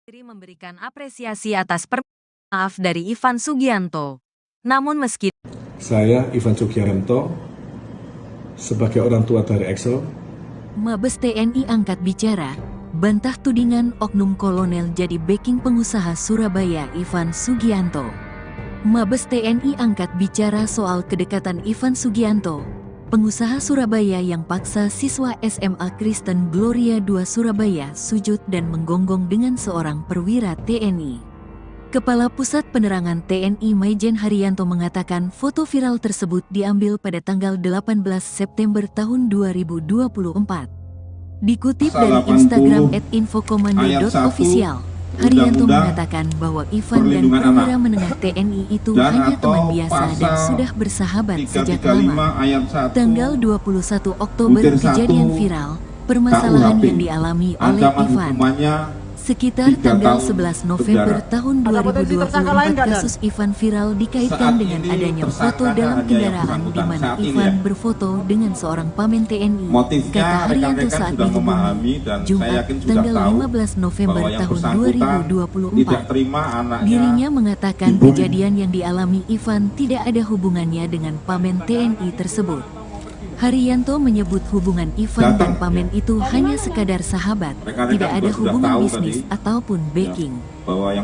Memberikan apresiasi atas permintaan maaf dari Ivan Sugianto. Namun meski saya Ivan Sugianto sebagai orang tua dari Excel, Mabes TNI angkat bicara, bantah tudingan oknum kolonel jadi backing pengusaha Surabaya Ivan Sugianto. Mabes TNI angkat bicara soal kedekatan Ivan Sugianto, pengusaha Surabaya yang paksa siswa SMA Kristen Gloria II Surabaya sujud dan menggonggong dengan seorang perwira TNI. Kepala Pusat Penerangan TNI Maijen Haryanto mengatakan foto viral tersebut diambil pada tanggal 18 September tahun 2024. Dikutip dari Instagram @infokomando.official, Haryanto mengatakan bahwa Ivan dan perwira menengah TNI itu hanya teman biasa dan sudah bersahabat sejak lama. Tanggal 21 Oktober kejadian viral, permasalahan yang dialami oleh Ivan. Sekitar tanggal 11 November tahun 2024 kasus Ivan viral dikaitkan dengan adanya foto dalam kendaraan di mana Ivan berfoto dengan seorang pamen TNI, kata Haryanto saat dihubungi Jumat tanggal 15 November tahun 2024. Dirinya mengatakan kejadian yang dialami Ivan tidak ada hubungannya dengan pamen TNI tersebut. Haryanto menyebut hubungan Ivan dan pamen itu hanya sekadar sahabat, tidak ada hubungan bisnis ataupun backing.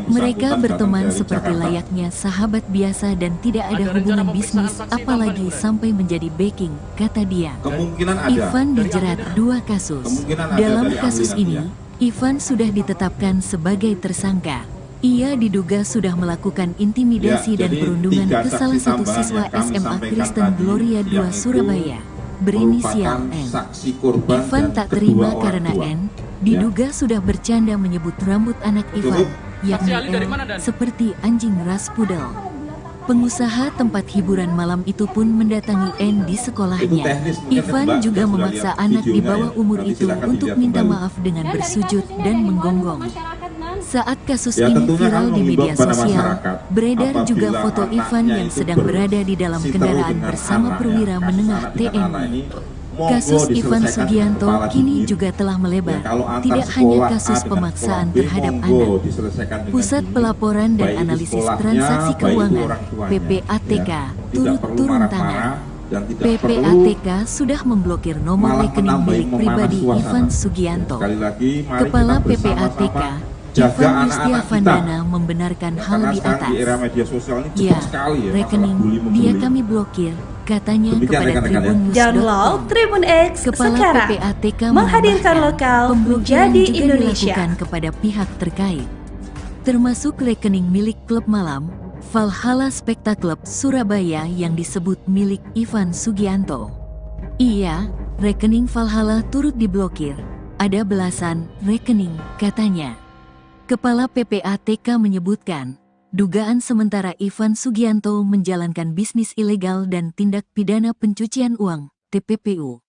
Mereka berteman seperti layaknya sahabat biasa dan tidak ada hubungan bisnis apalagi sampai menjadi backing, kata dia. Ivan dijerat 2 kasus. Dalam kasus ini, Ivan sudah ditetapkan sebagai tersangka. Ia diduga sudah melakukan intimidasi dan perundungan ke salah satu siswa SMA Kristen Gloria II Surabaya, berinisial N. Ivan tak terima karena N diduga sudah bercanda menyebut rambut anak Ivan, yakni L, seperti anjing ras pudel. Pengusaha tempat hiburan malam itu pun mendatangi N di sekolahnya. Ivan juga memaksa anak di bawah umur itu untuk minta maaf dengan bersujud dan menggonggong. Saat kasus ini viral di media sosial, beredar juga foto Ivan yang sedang berada di dalam kendaraan bersama perwira menengah TNI. Kasus Ivan Sugianto kini juga telah melebar, tidak hanya kasus pemaksaan terhadap anak. Pusat Pelaporan dan Analisis Transaksi Keuangan (PPATK) turun tangan. PPATK sudah memblokir nomor rekening milik pribadi Ivan Sugianto. Kepala PPATK Ivan Yustiavandana membenarkan hal di atas. Ya, rekening dia kami blokir, katanya kepada Tribun News. Download Tribun X Kepala sekarang, PPATK menghadirkan lokal menjadi juga Indonesia. dilakukan kepada pihak terkait, termasuk rekening milik klub malam Valhalla Spectacle Surabaya yang disebut milik Ivan Sugianto. Iya, rekening Valhalla turut diblokir. Ada belasan rekening, katanya. Kepala PPATK menyebutkan, dugaan sementara Ivan Sugianto menjalankan bisnis ilegal dan tindak pidana pencucian uang, TPPU.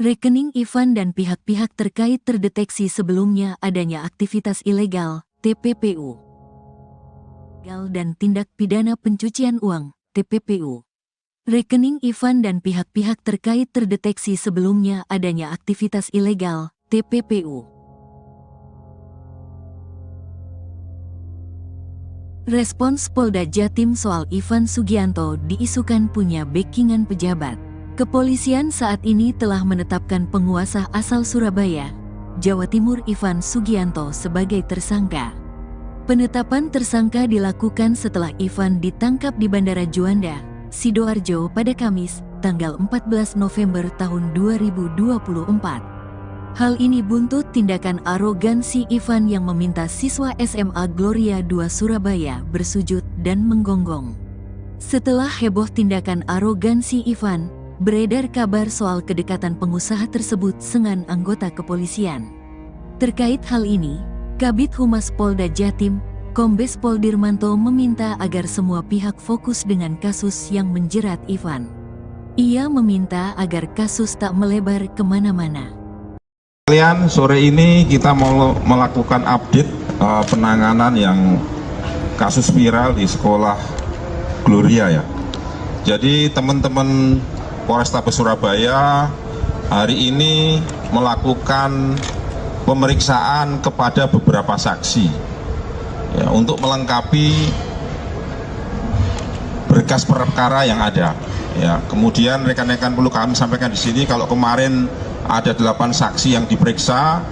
Rekening Ivan dan pihak-pihak terkait terdeteksi sebelumnya adanya aktivitas ilegal, TPPU. Dan tindak pidana pencucian uang, TPPU. Rekening Ivan dan pihak-pihak terkait terdeteksi sebelumnya adanya aktivitas ilegal, TPPU. Respons Polda Jatim soal Ivan Sugianto diisukan punya backingan pejabat. Kepolisian saat ini telah menetapkan penguasa asal Surabaya, Jawa Timur Ivan Sugianto sebagai tersangka. Penetapan tersangka dilakukan setelah Ivan ditangkap di Bandara Juanda, Sidoarjo pada Kamis, tanggal 14 November tahun 2024. Hal ini buntut tindakan arogansi Ivan yang meminta siswa SMA Gloria II Surabaya bersujud dan menggonggong. Setelah heboh tindakan arogansi Ivan, beredar kabar soal kedekatan pengusaha tersebut dengan anggota kepolisian. Terkait hal ini, Kabid Humas Polda Jatim, Kombes Pol Dirmanto meminta agar semua pihak fokus dengan kasus yang menjerat Ivan. Ia meminta agar kasus tak melebar kemana-mana. Kalian, sore ini kita mau melakukan update penanganan yang kasus viral di sekolah Gloria ya. Jadi teman-teman Polrestabes Surabaya hari ini melakukan pemeriksaan kepada beberapa saksi ya, untuk melengkapi berkas perkara yang ada. Ya, kemudian rekan-rekan perlu kami sampaikan di sini, kalau kemarin ada 8 saksi yang diperiksa,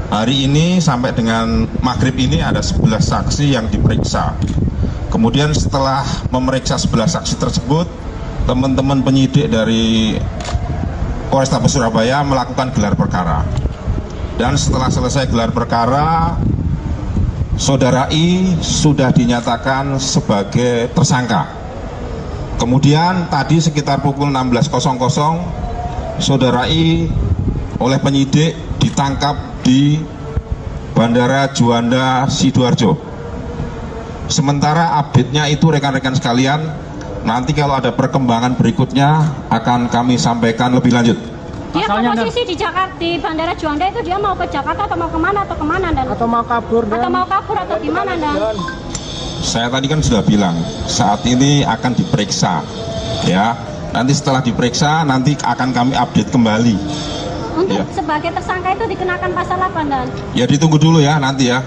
hari ini sampai dengan maghrib ini ada 11 saksi yang diperiksa. Kemudian setelah memeriksa 11 saksi tersebut, teman-teman penyidik dari Polrestabes Surabaya melakukan gelar perkara. Dan setelah selesai gelar perkara, Saudara I sudah dinyatakan sebagai tersangka. Kemudian tadi sekitar pukul 16.00, Saudara I oleh penyidik ditangkap di Bandara Juanda Sidoarjo. Sementara update-nya itu rekan-rekan sekalian, nanti kalau ada perkembangan berikutnya akan kami sampaikan lebih lanjut. Dia posisi di Jakarta, di Bandara Juanda itu dia mau ke Jakarta atau mau kemana dan? Atau mau kabur atau gimana dan? Saya tadi kan sudah bilang, saat ini akan diperiksa, ya. Nanti setelah diperiksa, nanti akan kami update kembali. Untuk ya. Sebagai tersangka itu dikenakan pasal apa dan? Ya ditunggu dulu ya nanti ya.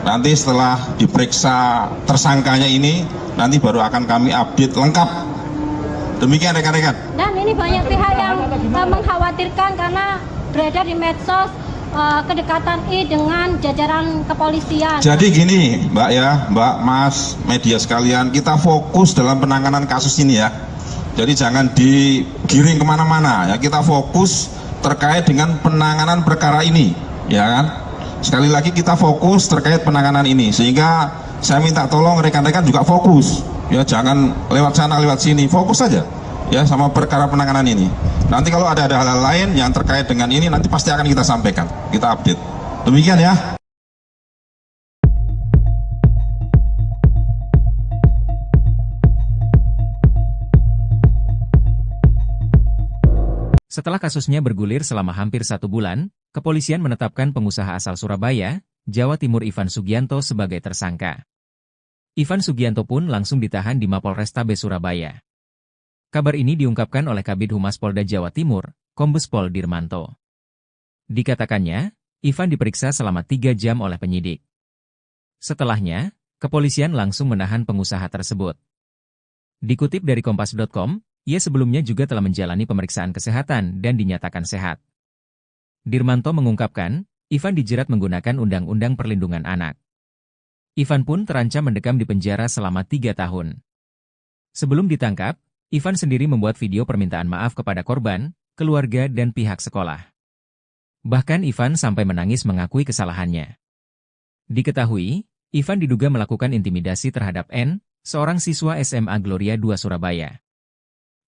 Nanti setelah diperiksa tersangkanya ini, nanti baru akan kami update lengkap. Demikian rekan-rekan. Dan ini banyak pihak yang mengkhawatirkan karena beredar di medsos kedekatan I dengan jajaran kepolisian. Jadi gini Mbak ya, Mbak, Mas, media sekalian, kita fokus dalam penanganan kasus ini ya. Jadi jangan digiring kemana-mana ya, kita fokus terkait dengan penanganan perkara ini, ya kan? Sekali lagi kita fokus terkait penanganan ini, sehingga saya minta tolong rekan-rekan juga fokus, ya jangan lewat sana lewat sini, fokus saja ya sama perkara penanganan ini. Nanti kalau ada hal-hal lain yang terkait dengan ini nanti pasti akan kita sampaikan, kita update. Demikian ya. Setelah kasusnya bergulir selama hampir 1 bulan, kepolisian menetapkan pengusaha asal Surabaya, Jawa Timur Ivan Sugianto sebagai tersangka. Ivan Sugianto pun langsung ditahan di Mapolrestabes Surabaya. Kabar ini diungkapkan oleh Kabid Humas Polda Jawa Timur, Kombes Pol Dirmanto. Dikatakannya, Ivan diperiksa selama 3 jam oleh penyidik. Setelahnya, kepolisian langsung menahan pengusaha tersebut. Dikutip dari Kompas.com, ia sebelumnya juga telah menjalani pemeriksaan kesehatan dan dinyatakan sehat. Dirmanto mengungkapkan, Ivan dijerat menggunakan Undang-Undang Perlindungan Anak. Ivan pun terancam mendekam di penjara selama 3 tahun. Sebelum ditangkap, Ivan sendiri membuat video permintaan maaf kepada korban, keluarga dan pihak sekolah. Bahkan Ivan sampai menangis mengakui kesalahannya. Diketahui, Ivan diduga melakukan intimidasi terhadap N, seorang siswa SMA Gloria 2 Surabaya.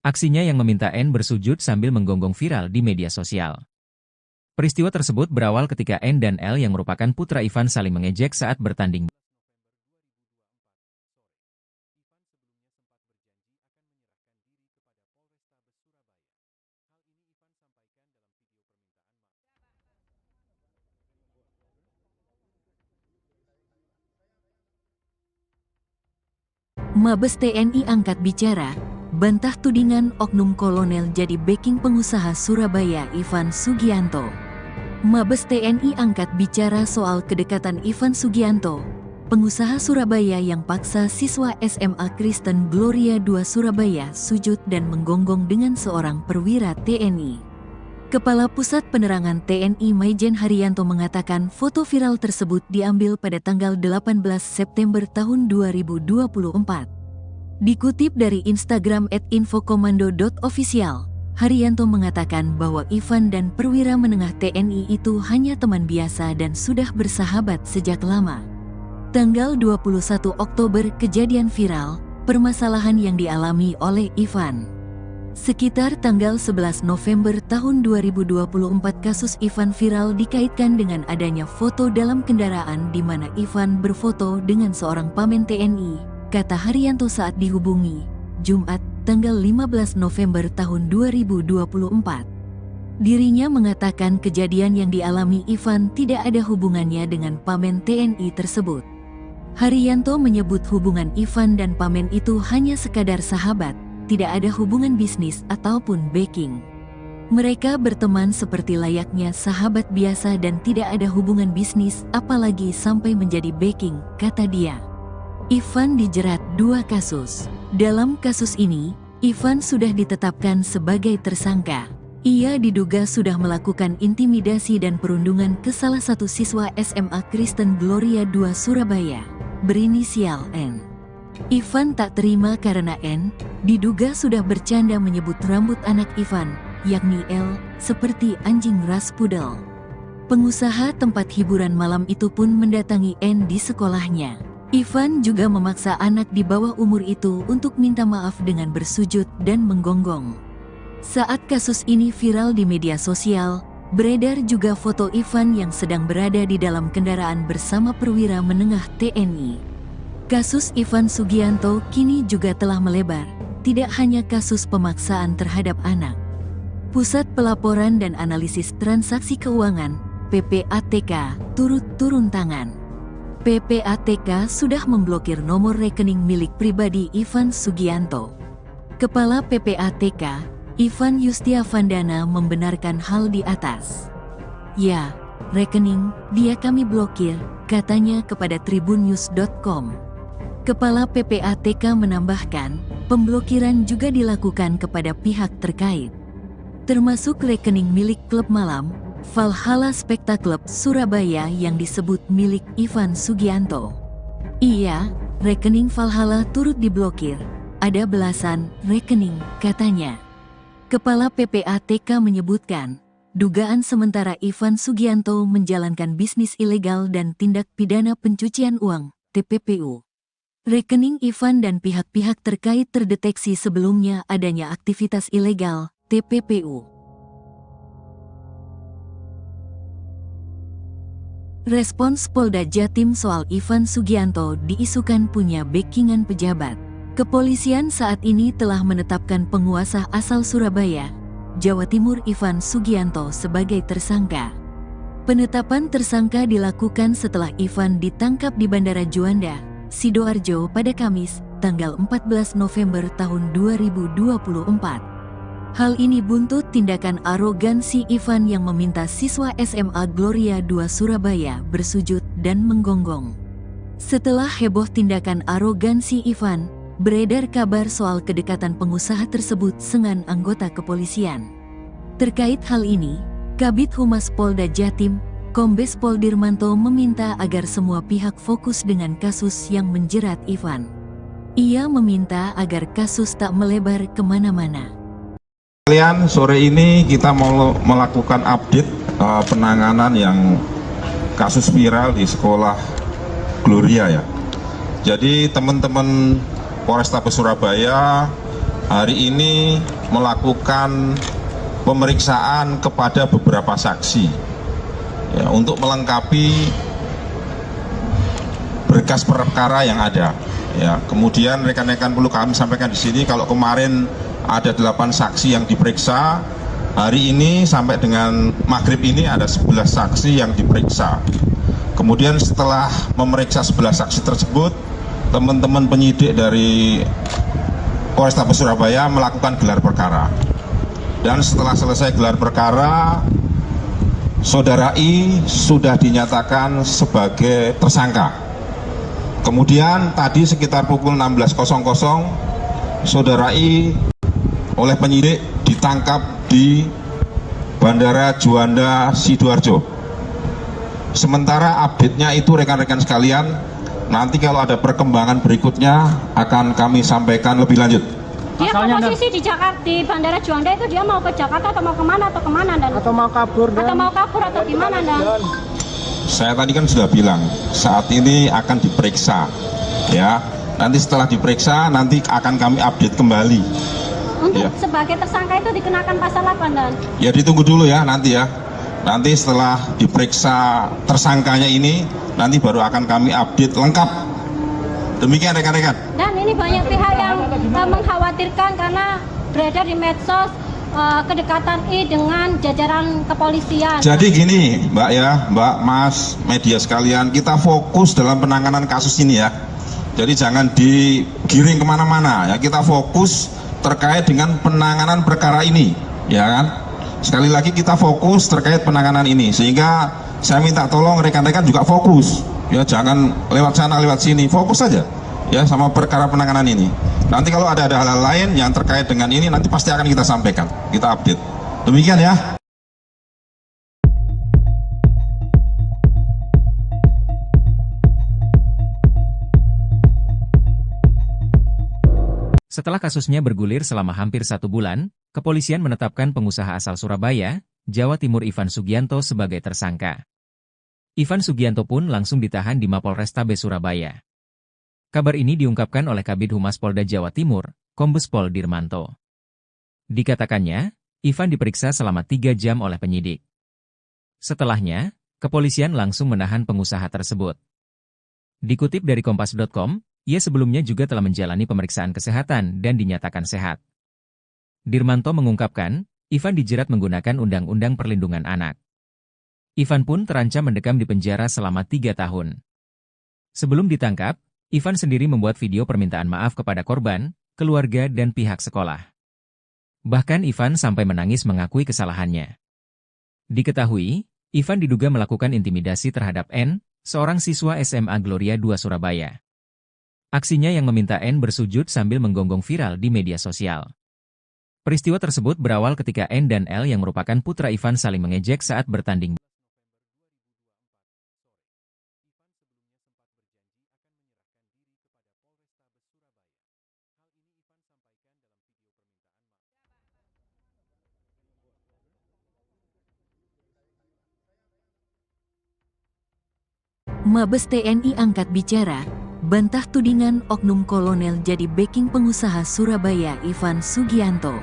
Aksinya yang meminta N bersujud sambil menggonggong viral di media sosial. Peristiwa tersebut berawal ketika N dan L yang merupakan putra Ivan saling mengejek saat bertanding. Mabes TNI angkat bicara, bantah tudingan oknum kolonel jadi backing pengusaha Surabaya Ivan Sugianto. Mabes TNI angkat bicara soal kedekatan Ivan Sugianto, pengusaha Surabaya yang paksa siswa SMA Kristen Gloria 2 Surabaya sujud dan menggonggong dengan seorang perwira TNI. Kepala Pusat Penerangan TNI Maijen Haryanto mengatakan foto viral tersebut diambil pada tanggal 18 September tahun 2024. Dikutip dari Instagram @infokomando.official, Haryanto mengatakan bahwa Ivan dan perwira menengah TNI itu hanya teman biasa dan sudah bersahabat sejak lama. Tanggal 21 Oktober kejadian viral, permasalahan yang dialami oleh Ivan. Sekitar tanggal 11 November tahun 2024 kasus Ivan viral dikaitkan dengan adanya foto dalam kendaraan di mana Ivan berfoto dengan seorang pamen TNI, kata Haryanto saat dihubungi, Jumat, tanggal 15 November tahun 2024. Dirinya mengatakan kejadian yang dialami Ivan tidak ada hubungannya dengan pamen TNI tersebut. Haryanto menyebut hubungan Ivan dan pamen itu hanya sekadar sahabat, tidak ada hubungan bisnis ataupun backing. Mereka berteman seperti layaknya sahabat biasa dan tidak ada hubungan bisnis apalagi sampai menjadi backing, kata dia. Ivan dijerat 2 kasus. Dalam kasus ini, Ivan sudah ditetapkan sebagai tersangka. Ia diduga sudah melakukan intimidasi dan perundungan ke salah satu siswa SMA Kristen Gloria II Surabaya, berinisial N. Ivan tak terima karena N diduga sudah bercanda menyebut rambut anak Ivan, yakni L, seperti anjing ras pudel. Pengusaha tempat hiburan malam itu pun mendatangi N di sekolahnya. Ivan juga memaksa anak di bawah umur itu untuk minta maaf dengan bersujud dan menggonggong. Saat kasus ini viral di media sosial, beredar juga foto Ivan yang sedang berada di dalam kendaraan bersama perwira menengah TNI. Kasus Ivan Sugianto kini juga telah melebar, tidak hanya kasus pemaksaan terhadap anak. Pusat Pelaporan dan Analisis Transaksi Keuangan, PPATK, turut turun tangan. PPATK sudah memblokir nomor rekening milik pribadi Ivan Sugianto. Kepala PPATK, Ivan Yustiavandana membenarkan hal di atas. Ya, rekening dia kami blokir, katanya kepada tribunnews.com. Kepala PPATK menambahkan, pemblokiran juga dilakukan kepada pihak terkait, termasuk rekening milik klub malam, Valhalla Spekta Club Surabaya yang disebut milik Ivan Sugianto. Iya, rekening Valhalla turut diblokir, ada belasan rekening, katanya. Kepala PPATK menyebutkan, dugaan sementara Ivan Sugianto menjalankan bisnis ilegal dan tindak pidana pencucian uang, TPPU. Rekening Ivan dan pihak-pihak terkait terdeteksi sebelumnya adanya aktivitas ilegal, TPPU. Respons Polda Jatim soal Ivan Sugianto diisukan punya backingan pejabat. Kepolisian saat ini telah menetapkan penguasa asal Surabaya, Jawa Timur Ivan Sugianto sebagai tersangka. Penetapan tersangka dilakukan setelah Ivan ditangkap di Bandara Juanda, Sidoarjo pada Kamis, tanggal 14 November tahun 2024. Hal ini buntut tindakan arogansi Ivan yang meminta siswa SMA Gloria II Surabaya bersujud dan menggonggong. Setelah heboh tindakan arogansi Ivan, beredar kabar soal kedekatan pengusaha tersebut dengan anggota kepolisian. Terkait hal ini, Kabid Humas Polda Jatim, Kombes Pol Dirmanto meminta agar semua pihak fokus dengan kasus yang menjerat Ivan. Ia meminta agar kasus tak melebar kemana-mana. Kalian, sore ini kita mau melakukan update penanganan yang kasus viral di sekolah Gloria ya. Jadi teman-teman Polrestabes Surabaya hari ini melakukan pemeriksaan kepada beberapa saksi ya, untuk melengkapi berkas perkara yang ada. Ya, kemudian rekan-rekan perlu kami sampaikan di sini kalau kemarin ada 8 saksi yang diperiksa, hari ini sampai dengan maghrib ini ada 11 saksi yang diperiksa. Kemudian setelah memeriksa 11 saksi tersebut, teman-teman penyidik dari Polrestabes Surabaya melakukan gelar perkara. Dan setelah selesai gelar perkara, Saudara I sudah dinyatakan sebagai tersangka. Kemudian tadi sekitar pukul 16.00, Saudara I oleh penyidik ditangkap di Bandara Juanda Sidoarjo. Sementara update-nya itu rekan-rekan sekalian, nanti kalau ada perkembangan berikutnya akan kami sampaikan lebih lanjut. Dia posisi di Jakarta, di Bandara Juanda itu dia mau ke Jakarta atau mau kemana dan? Atau mau kabur atau gimana dan? Saya tadi kan sudah bilang saat ini akan diperiksa, ya. Nanti setelah diperiksa nanti akan kami update kembali. Untuk sebagai tersangka itu dikenakan pasal apa dan? Ya ditunggu dulu ya nanti ya. Nanti setelah diperiksa tersangkanya ini, nanti baru akan kami update lengkap. Demikian rekan-rekan. Dan ini banyak pihak yang mengkhawatirkan karena beredar di medsos kedekatan I dengan jajaran kepolisian. Jadi gini Mbak ya, Mbak, Mas, media sekalian, kita fokus dalam penanganan kasus ini ya. Jadi jangan digiring kemana-mana ya, kita fokus terkait dengan penanganan perkara ini, ya kan? Sekali lagi kita fokus terkait penanganan ini, sehingga saya minta tolong rekan-rekan juga fokus, ya jangan lewat sana lewat sini, fokus saja. ya sama perkara penanganan ini. Nanti kalau ada hal-hal lain yang terkait dengan ini nanti pasti akan kita sampaikan, kita update. Demikian ya. Setelah kasusnya bergulir selama hampir 1 bulan, kepolisian menetapkan pengusaha asal Surabaya, Jawa Timur Ivan Sugianto sebagai tersangka. Ivan Sugianto pun langsung ditahan di Mapolrestabes Surabaya. Kabar ini diungkapkan oleh Kabid Humas Polda Jawa Timur, Kombes Pol Dirmanto. Dikatakannya, Ivan diperiksa selama 3 jam oleh penyidik. Setelahnya, kepolisian langsung menahan pengusaha tersebut. Dikutip dari Kompas.com, ia sebelumnya juga telah menjalani pemeriksaan kesehatan dan dinyatakan sehat. Dirmanto mengungkapkan, Ivan dijerat menggunakan Undang-Undang Perlindungan Anak. Ivan pun terancam mendekam di penjara selama 3 tahun. Sebelum ditangkap, Ivan sendiri membuat video permintaan maaf kepada korban, keluarga dan pihak sekolah. Bahkan Ivan sampai menangis mengakui kesalahannya. Diketahui, Ivan diduga melakukan intimidasi terhadap N, seorang siswa SMA Gloria 2 Surabaya. Aksinya yang meminta N bersujud sambil menggonggong viral di media sosial. Peristiwa tersebut berawal ketika N dan L yang merupakan putra Ivan saling mengejek saat bertanding. Mabes TNI angkat bicara, bantah tudingan oknum kolonel jadi backing pengusaha Surabaya Ivan Sugianto.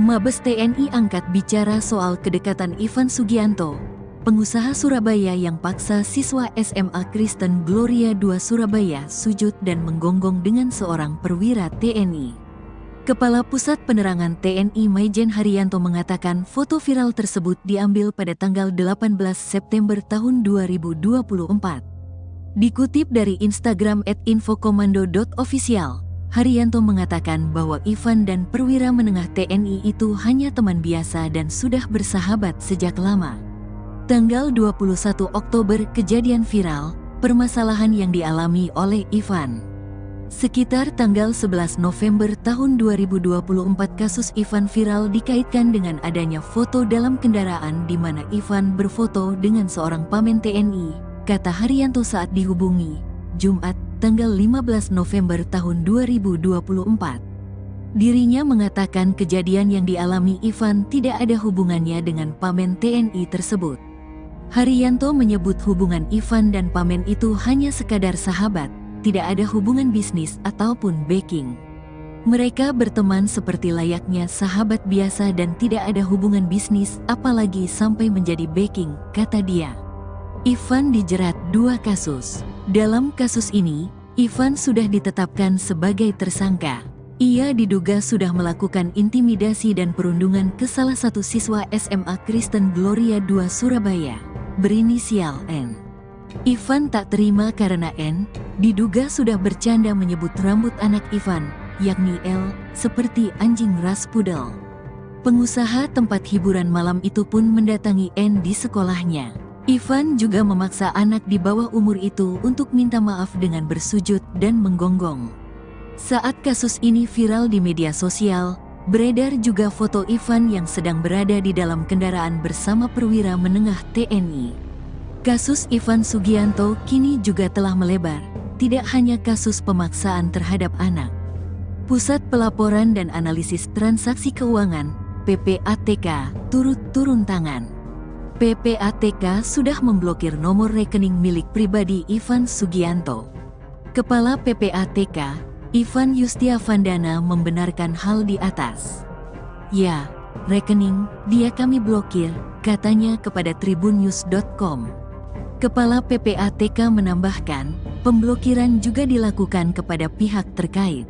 Mabes TNI angkat bicara soal kedekatan Ivan Sugianto, pengusaha Surabaya yang paksa siswa SMA Kristen Gloria 2 Surabaya sujud dan menggonggong dengan seorang perwira TNI. Kepala Pusat Penerangan TNI Maijen Haryanto mengatakan foto viral tersebut diambil pada tanggal 18 September tahun 2024. Dikutip dari Instagram @infokomando.official, Haryanto mengatakan bahwa Ivan dan perwira menengah TNI itu hanya teman biasa dan sudah bersahabat sejak lama. Tanggal 21 Oktober kejadian viral, permasalahan yang dialami oleh Ivan. Sekitar tanggal 11 November tahun 2024 kasus Ivan viral dikaitkan dengan adanya foto dalam kendaraan di mana Ivan berfoto dengan seorang pamen TNI, kata Haryanto saat dihubungi, Jumat, tanggal 15 November tahun 2024. Dirinya mengatakan kejadian yang dialami Ivan tidak ada hubungannya dengan pamen TNI tersebut. Haryanto menyebut hubungan Ivan dan pamen itu hanya sekadar sahabat, tidak ada hubungan bisnis ataupun backing. Mereka berteman seperti layaknya sahabat biasa dan tidak ada hubungan bisnis apalagi sampai menjadi backing, kata dia. Ivan dijerat 2 kasus. Dalam kasus ini, Ivan sudah ditetapkan sebagai tersangka. Ia diduga sudah melakukan intimidasi dan perundungan ke salah satu siswa SMA Kristen Gloria 2 Surabaya, berinisial N. Ivan tak terima karena N diduga sudah bercanda menyebut rambut anak Ivan, yakni L, seperti anjing ras pudel. Pengusaha tempat hiburan malam itu pun mendatangi N di sekolahnya. Ivan juga memaksa anak di bawah umur itu untuk minta maaf dengan bersujud dan menggonggong. Saat kasus ini viral di media sosial, beredar juga foto Ivan yang sedang berada di dalam kendaraan bersama perwira menengah TNI. Kasus Ivan Sugianto kini juga telah melebar, tidak hanya kasus pemaksaan terhadap anak. Pusat Pelaporan dan Analisis Transaksi Keuangan, PPATK, turut turun tangan. PPATK sudah memblokir nomor rekening milik pribadi Ivan Sugianto. Kepala PPATK, Ivan Yustiavandana membenarkan hal di atas. Ya, rekening dia kami blokir, katanya kepada tribunnews.com. Kepala PPATK menambahkan, pemblokiran juga dilakukan kepada pihak terkait,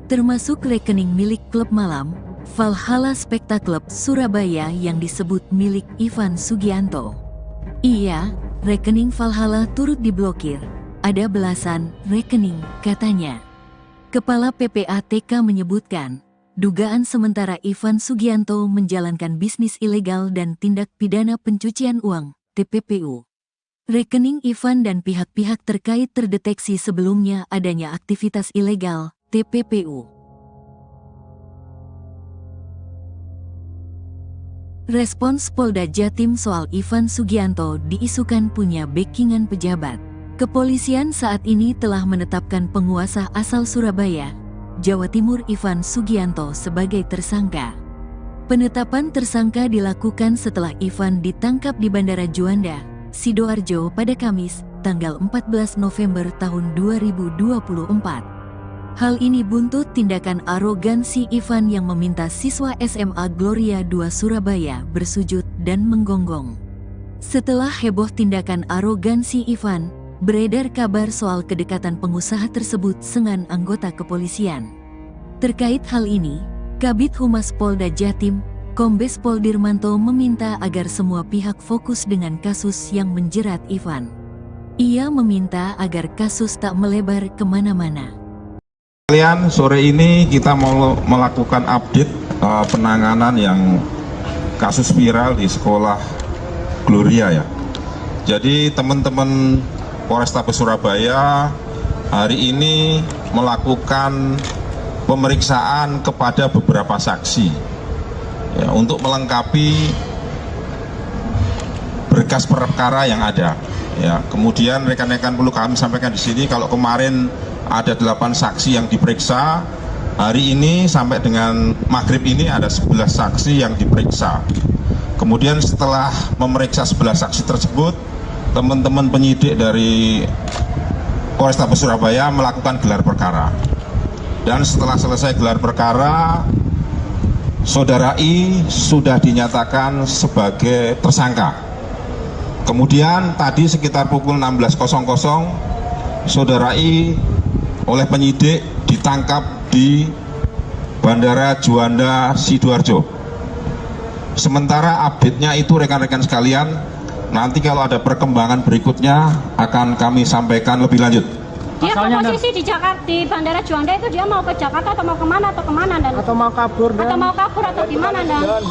termasuk rekening milik klub malam, Valhalla Spectacle Surabaya yang disebut milik Ivan Sugianto. Iya, rekening Valhalla turut diblokir, ada belasan rekening, katanya. Kepala PPATK menyebutkan, dugaan sementara Ivan Sugianto menjalankan bisnis ilegal dan tindak pidana pencucian uang, TPPU. Rekening Ivan dan pihak-pihak terkait terdeteksi sebelumnya adanya aktivitas ilegal, TPPU. Respons Polda Jatim soal Ivan Sugianto diisukan punya backingan pejabat. Kepolisian saat ini telah menetapkan penguasa asal Surabaya, Jawa Timur Ivan Sugianto sebagai tersangka. Penetapan tersangka dilakukan setelah Ivan ditangkap di Bandara Juanda, Sidoarjo pada Kamis, tanggal 14 November tahun 2024. Hal ini buntut tindakan arogansi Ivan yang meminta siswa SMA Gloria II Surabaya bersujud dan menggonggong. Setelah heboh tindakan arogansi Ivan, beredar kabar soal kedekatan pengusaha tersebut dengan anggota kepolisian. Terkait hal ini, Kabid Humas Polda Jatim, Kombes Pol Dirmanto meminta agar semua pihak fokus dengan kasus yang menjerat Ivan. Ia meminta agar kasus tak melebar kemana-mana. Kalian sore ini kita mau melakukan update penanganan yang kasus viral di sekolah Gloria ya. Jadi teman-teman Polrestabes Surabaya hari ini melakukan pemeriksaan kepada beberapa saksi ya, untuk melengkapi berkas perkara yang ada. Ya, kemudian rekan-rekan perlu kami sampaikan di sini kalau kemarin ada 8 saksi yang diperiksa, hari ini sampai dengan maghrib ini ada 11 saksi yang diperiksa. Kemudian setelah memeriksa 11 saksi tersebut, teman-teman penyidik dari Polrestabes Surabaya melakukan gelar perkara. Dan setelah selesai gelar perkara, Saudara I sudah dinyatakan sebagai tersangka. Kemudian tadi sekitar pukul 16.00, Saudara I oleh penyidik ditangkap di Bandara Juanda Sidoarjo. Sementara update-nya itu rekan-rekan sekalian, nanti kalau ada perkembangan berikutnya akan kami sampaikan lebih lanjut. Dia posisi di Jakarta, di Bandara Juanda itu dia mau ke Jakarta atau mau kemana dan? Atau mau kabur atau gimana dan?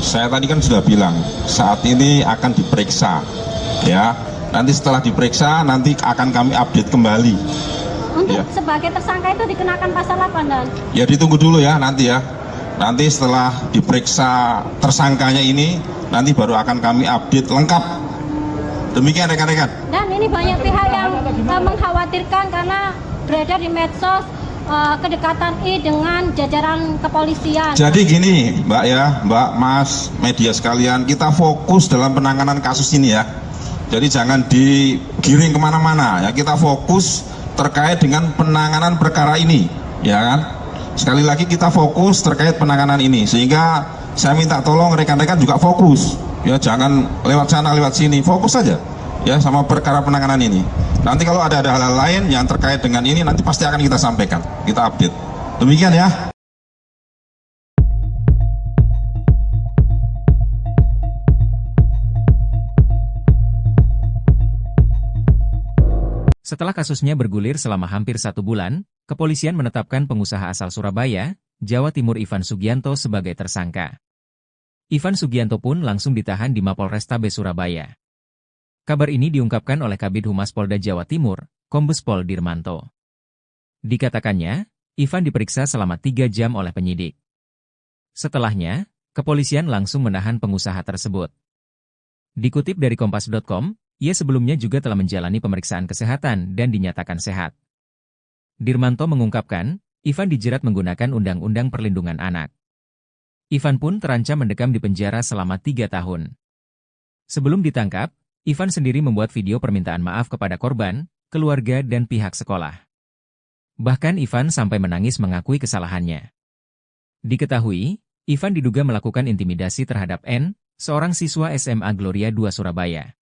Saya tadi kan sudah bilang saat ini akan diperiksa, ya. Nanti setelah diperiksa nanti akan kami update kembali. Untuk Ya. sebagai tersangka itu dikenakan pasal apa dan? Ya ditunggu dulu ya nanti ya. Nanti setelah diperiksa tersangkanya ini, nanti baru akan kami update lengkap. Demikian rekan-rekan. Dan ini banyak pihak yang mengkhawatirkan karena beredar di medsos kedekatan I dengan jajaran kepolisian. Jadi gini Mbak ya, Mbak, Mas, media sekalian, kita fokus dalam penanganan kasus ini ya. Jadi jangan digiring kemana-mana ya, kita fokus terkait dengan penanganan perkara ini, ya kan? Sekali lagi kita fokus terkait penanganan ini, sehingga saya minta tolong rekan-rekan juga fokus, ya jangan lewat sana lewat sini, fokus saja, ya sama perkara penanganan ini. Nanti kalau ada hal-hal lain yang terkait dengan ini, nanti pasti akan kita sampaikan, kita update. Demikian ya. Setelah kasusnya bergulir selama hampir 1 bulan, kepolisian menetapkan pengusaha asal Surabaya, Jawa Timur Ivan Sugianto sebagai tersangka. Ivan Sugianto pun langsung ditahan di Mapolrestabes Surabaya. Kabar ini diungkapkan oleh Kabid Humas Polda Jawa Timur, Kombes Pol Dirmanto. Dikatakannya, Ivan diperiksa selama 3 jam oleh penyidik. Setelahnya, kepolisian langsung menahan pengusaha tersebut. Dikutip dari Kompas.com, ia sebelumnya juga telah menjalani pemeriksaan kesehatan dan dinyatakan sehat. Dirmanto mengungkapkan, Ivan dijerat menggunakan Undang-Undang Perlindungan Anak. Ivan pun terancam mendekam di penjara selama 3 tahun. Sebelum ditangkap, Ivan sendiri membuat video permintaan maaf kepada korban, keluarga dan pihak sekolah. Bahkan Ivan sampai menangis mengakui kesalahannya. Diketahui, Ivan diduga melakukan intimidasi terhadap N, seorang siswa SMA Gloria II Surabaya.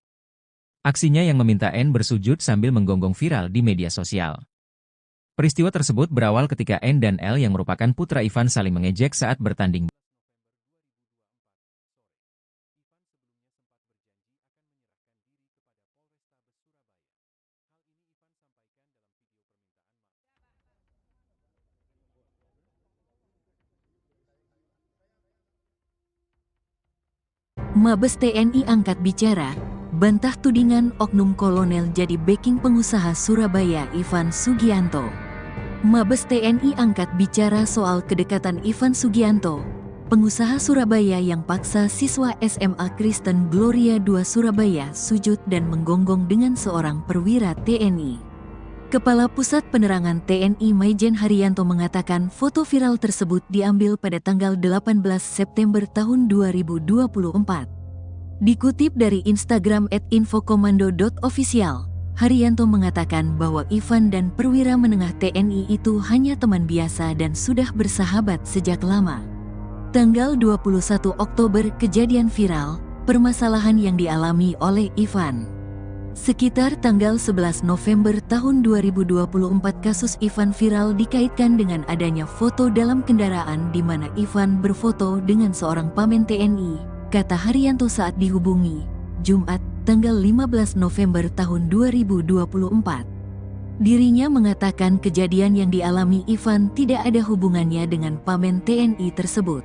Aksinya yang meminta N bersujud sambil menggonggong viral di media sosial. Peristiwa tersebut berawal ketika N dan L yang merupakan putra Ivan saling mengejek saat bertanding. Mabes TNI angkat bicara, bantah tudingan oknum kolonel jadi backing pengusaha Surabaya Ivan Sugianto. Mabes TNI angkat bicara soal kedekatan Ivan Sugianto, pengusaha Surabaya yang paksa siswa SMA Kristen Gloria II Surabaya sujud dan menggonggong dengan seorang perwira TNI. Kepala Pusat Penerangan TNI Maijen Haryanto mengatakan foto viral tersebut diambil pada tanggal 18 September tahun 2024. Dikutip dari Instagram @infokomando.official, Haryanto mengatakan bahwa Ivan dan perwira menengah TNI itu hanya teman biasa dan sudah bersahabat sejak lama. Tanggal 21 Oktober kejadian viral, permasalahan yang dialami oleh Ivan. Sekitar tanggal 11 November tahun 2024 kasus Ivan viral dikaitkan dengan adanya foto dalam kendaraan di mana Ivan berfoto dengan seorang pamen TNI, kata Haryanto saat dihubungi, Jumat, tanggal 15 November tahun 2024. Dirinya mengatakan kejadian yang dialami Ivan tidak ada hubungannya dengan pamen TNI tersebut.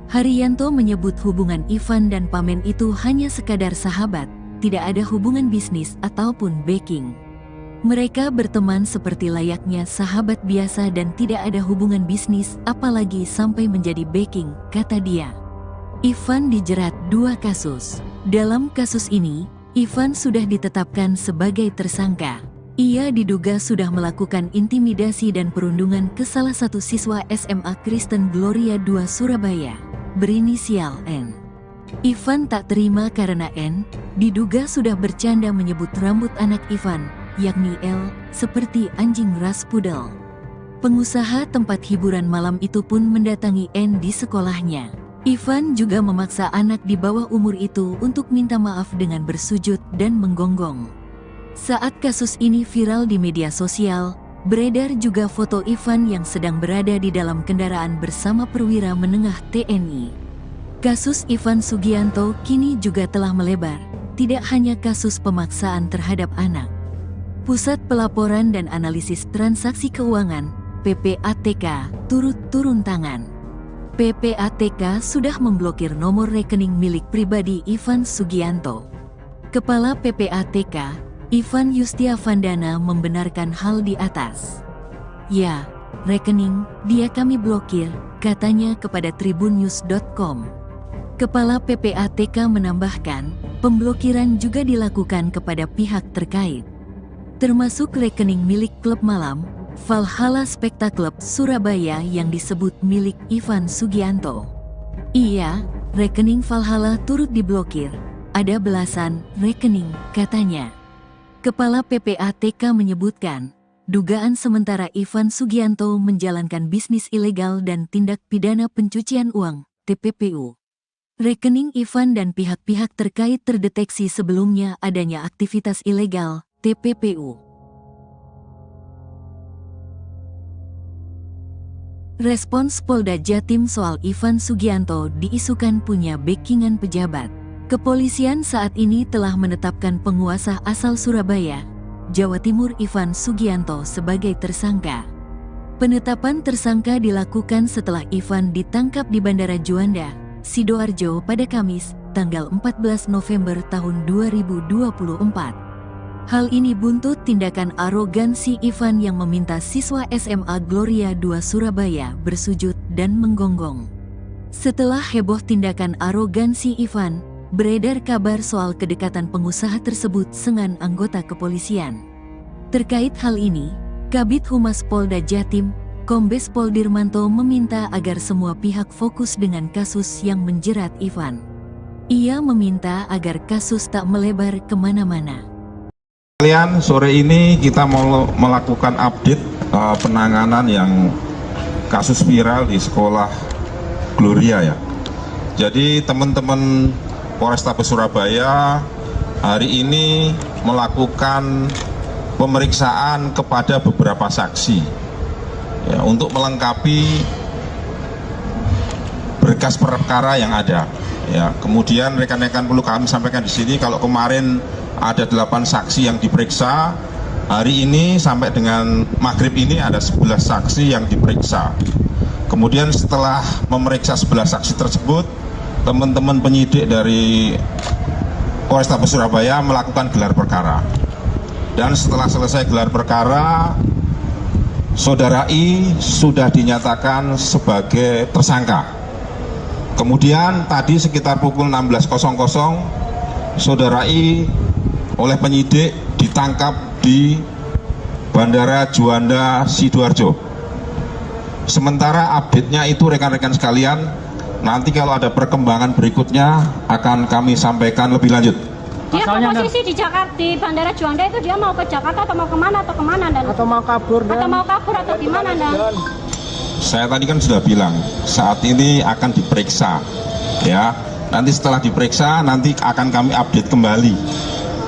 Haryanto menyebut hubungan Ivan dan pamen itu hanya sekadar sahabat, tidak ada hubungan bisnis ataupun backing. Mereka berteman seperti layaknya sahabat biasa dan tidak ada hubungan bisnis apalagi sampai menjadi backing, kata dia. Ivan dijerat 2 kasus. Dalam kasus ini, Ivan sudah ditetapkan sebagai tersangka. Ia diduga sudah melakukan intimidasi dan perundungan ke salah satu siswa SMA Kristen Gloria II Surabaya, berinisial N. Ivan tak terima karena N diduga sudah bercanda menyebut rambut anak Ivan, yakni L, seperti anjing ras pudel. Pengusaha tempat hiburan malam itu pun mendatangi N di sekolahnya. Ivan juga memaksa anak di bawah umur itu untuk minta maaf dengan bersujud dan menggonggong. Saat kasus ini viral di media sosial, beredar juga foto Ivan yang sedang berada di dalam kendaraan bersama perwira menengah TNI. Kasus Ivan Sugianto kini juga telah melebar, tidak hanya kasus pemaksaan terhadap anak. Pusat Pelaporan dan Analisis Transaksi Keuangan, PPATK, turut turun tangan. PPATK sudah memblokir nomor rekening milik pribadi Ivan Sugianto. Kepala PPATK, Ivan Yustiavandana membenarkan hal di atas. Ya, rekening dia kami blokir, katanya kepada tribunnews.com. Kepala PPATK menambahkan, pemblokiran juga dilakukan kepada pihak terkait, termasuk rekening milik klub malam, Valhalla Spectacle Surabaya yang disebut milik Ivan Sugianto. Iya, rekening Valhalla turut diblokir, ada belasan rekening, katanya. Kepala PPATK menyebutkan, dugaan sementara Ivan Sugianto menjalankan bisnis ilegal dan tindak pidana pencucian uang, TPPU. Rekening Ivan dan pihak-pihak terkait terdeteksi sebelumnya adanya aktivitas ilegal, TPPU. Respons Polda Jatim soal Ivan Sugianto diisukan punya backingan pejabat. Kepolisian saat ini telah menetapkan penguasa asal Surabaya, Jawa Timur Ivan Sugianto sebagai tersangka. Penetapan tersangka dilakukan setelah Ivan ditangkap di Bandara Juanda, Sidoarjo pada Kamis, tanggal 14 November tahun 2024. Hal ini buntut tindakan arogansi Ivan yang meminta siswa SMA Gloria II Surabaya bersujud dan menggonggong. Setelah heboh tindakan arogansi Ivan, beredar kabar soal kedekatan pengusaha tersebut dengan anggota kepolisian. Terkait hal ini, Kabid Humas Polda Jatim, Kombes Pol Dirmanto meminta agar semua pihak fokus dengan kasus yang menjerat Ivan. Ia meminta agar kasus tak melebar kemana-mana. Sore ini kita mau melakukan update penanganan yang kasus viral di sekolah Gloria ya. Jadi teman-teman Polrestabes Surabaya hari ini melakukan pemeriksaan kepada beberapa saksi. Ya, untuk melengkapi berkas perkara yang ada. Ya, kemudian rekan-rekan perlu kami sampaikan di sini kalau kemarin ada 8 saksi yang diperiksa, hari ini sampai dengan maghrib ini ada 11 saksi yang diperiksa. Kemudian setelah memeriksa 11 saksi tersebut, teman-teman penyidik dari Polrestabes Surabaya melakukan gelar perkara. Dan setelah selesai gelar perkara, Saudara I sudah dinyatakan sebagai tersangka. Kemudian tadi sekitar pukul 16.00, Saudara I oleh penyidik ditangkap di Bandara Juanda Sidoarjo. Sementara update-nya itu rekan-rekan sekalian, nanti kalau ada perkembangan berikutnya akan kami sampaikan lebih lanjut. Dia posisi di Jakarta, di Bandara Juanda itu dia mau ke Jakarta atau mau kemana dan? Atau mau kabur atau gimana dan? Saya tadi kan sudah bilang saat ini akan diperiksa, ya. Nanti setelah diperiksa nanti akan kami update kembali.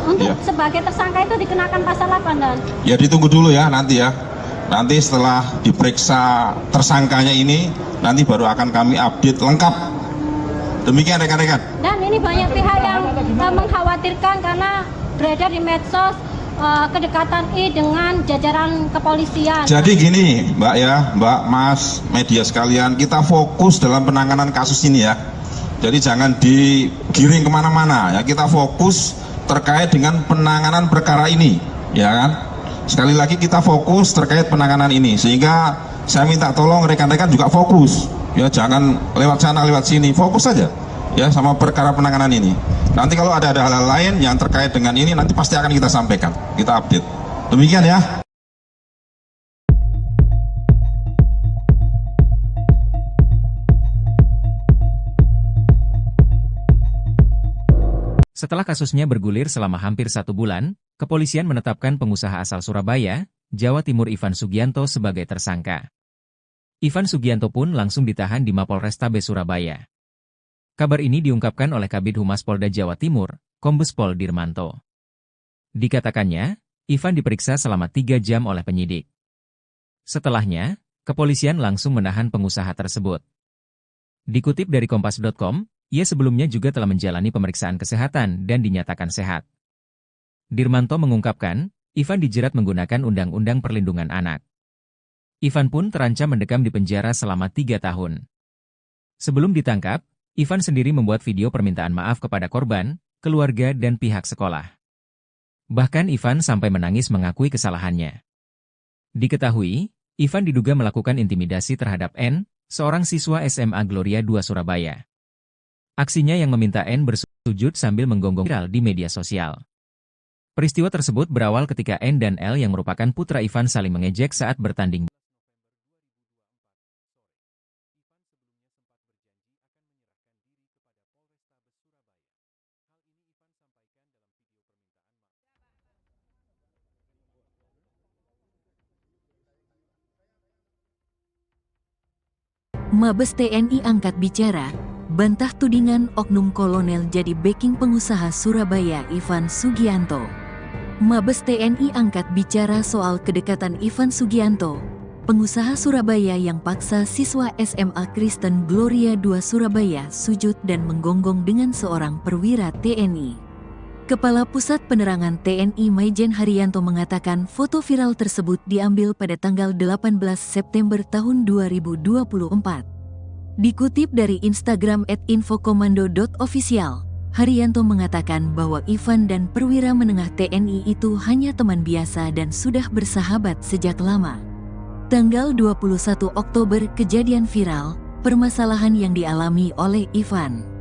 Untuk Ya. sebagai tersangka itu dikenakan pasal apa dan? Ya ditunggu dulu ya nanti ya. Nanti setelah diperiksa tersangkanya ini, nanti baru akan kami update lengkap. Demikian rekan-rekan. Dan ini banyak pihak yang mengkhawatirkan karena beredar di medsos kedekatan I dengan jajaran kepolisian. Jadi gini Mbak ya, Mbak, Mas, media sekalian, kita fokus dalam penanganan kasus ini ya. Jadi jangan digiring kemana-mana ya, kita fokus terkait dengan penanganan perkara ini, ya kan? Sekali lagi kita fokus terkait penanganan ini, sehingga saya minta tolong rekan-rekan juga fokus, ya jangan lewat sana lewat sini, fokus saja, ya sama perkara penanganan ini. Nanti kalau ada hal-hal lain yang terkait dengan ini, nanti pasti akan kita sampaikan, kita update. Demikian ya. Setelah kasusnya bergulir selama hampir 1 bulan, kepolisian menetapkan pengusaha asal Surabaya, Jawa Timur Ivan Sugianto sebagai tersangka. Ivan Sugianto pun langsung ditahan di Mapolrestabes Surabaya. Kabar ini diungkapkan oleh Kabid Humas Polda Jawa Timur, Kombes Pol Dirmanto. Dikatakannya, Ivan diperiksa selama 3 jam oleh penyidik. Setelahnya, kepolisian langsung menahan pengusaha tersebut. Dikutip dari Kompas.com, ia sebelumnya juga telah menjalani pemeriksaan kesehatan dan dinyatakan sehat. Dirmanto mengungkapkan, Ivan dijerat menggunakan Undang-Undang Perlindungan Anak. Ivan pun terancam mendekam di penjara selama 3 tahun. Sebelum ditangkap, Ivan sendiri membuat video permintaan maaf kepada korban, keluarga dan pihak sekolah. Bahkan Ivan sampai menangis mengakui kesalahannya. Diketahui, Ivan diduga melakukan intimidasi terhadap N, seorang siswa SMA Gloria 2 Surabaya. Aksinya yang meminta N bersujud sambil menggonggong viral di media sosial. Peristiwa tersebut berawal ketika N dan L yang merupakan putra Ivan saling mengejek saat bertanding. Mabes TNI angkat bicara, bantah tudingan oknum kolonel jadi backing pengusaha Surabaya Ivan Sugianto. Mabes TNI angkat bicara soal kedekatan Ivan Sugianto, pengusaha Surabaya yang paksa siswa SMA Kristen Gloria 2 Surabaya sujud dan menggonggong dengan seorang perwira TNI. Kepala Pusat Penerangan TNI Maijen Haryanto mengatakan foto viral tersebut diambil pada tanggal 18 September tahun 2024. Dikutip dari Instagram @infokomando.official, Haryanto mengatakan bahwa Ivan dan perwira menengah TNI itu hanya teman biasa dan sudah bersahabat sejak lama. Tanggal 21 Oktober kejadian viral, permasalahan yang dialami oleh Ivan.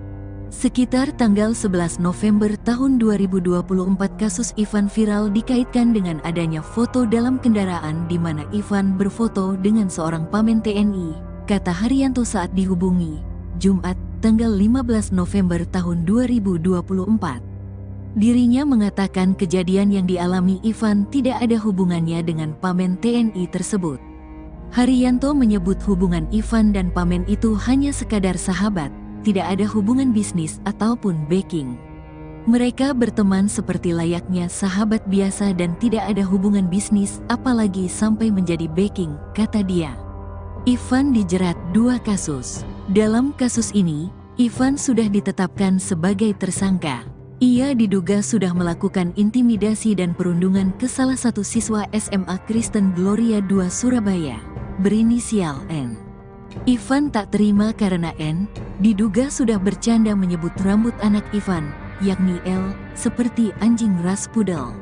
Sekitar tanggal 11 November tahun 2024 kasus Ivan viral dikaitkan dengan adanya foto dalam kendaraan di mana Ivan berfoto dengan seorang pamen TNI, kata Haryanto saat dihubungi, Jumat, tanggal 15 November tahun 2024. Dirinya mengatakan kejadian yang dialami Ivan tidak ada hubungannya dengan pamen TNI tersebut. Haryanto menyebut hubungan Ivan dan pamen itu hanya sekadar sahabat, tidak ada hubungan bisnis ataupun backing. Mereka berteman seperti layaknya sahabat biasa dan tidak ada hubungan bisnis apalagi sampai menjadi backing, kata dia. Ivan dijerat 2 kasus. Dalam kasus ini, Ivan sudah ditetapkan sebagai tersangka. Ia diduga sudah melakukan intimidasi dan perundungan ke salah satu siswa SMA Kristen Gloria 2 Surabaya, berinisial N. Ivan tak terima karena N diduga sudah bercanda menyebut rambut anak Ivan yakni L, seperti anjing ras pudel.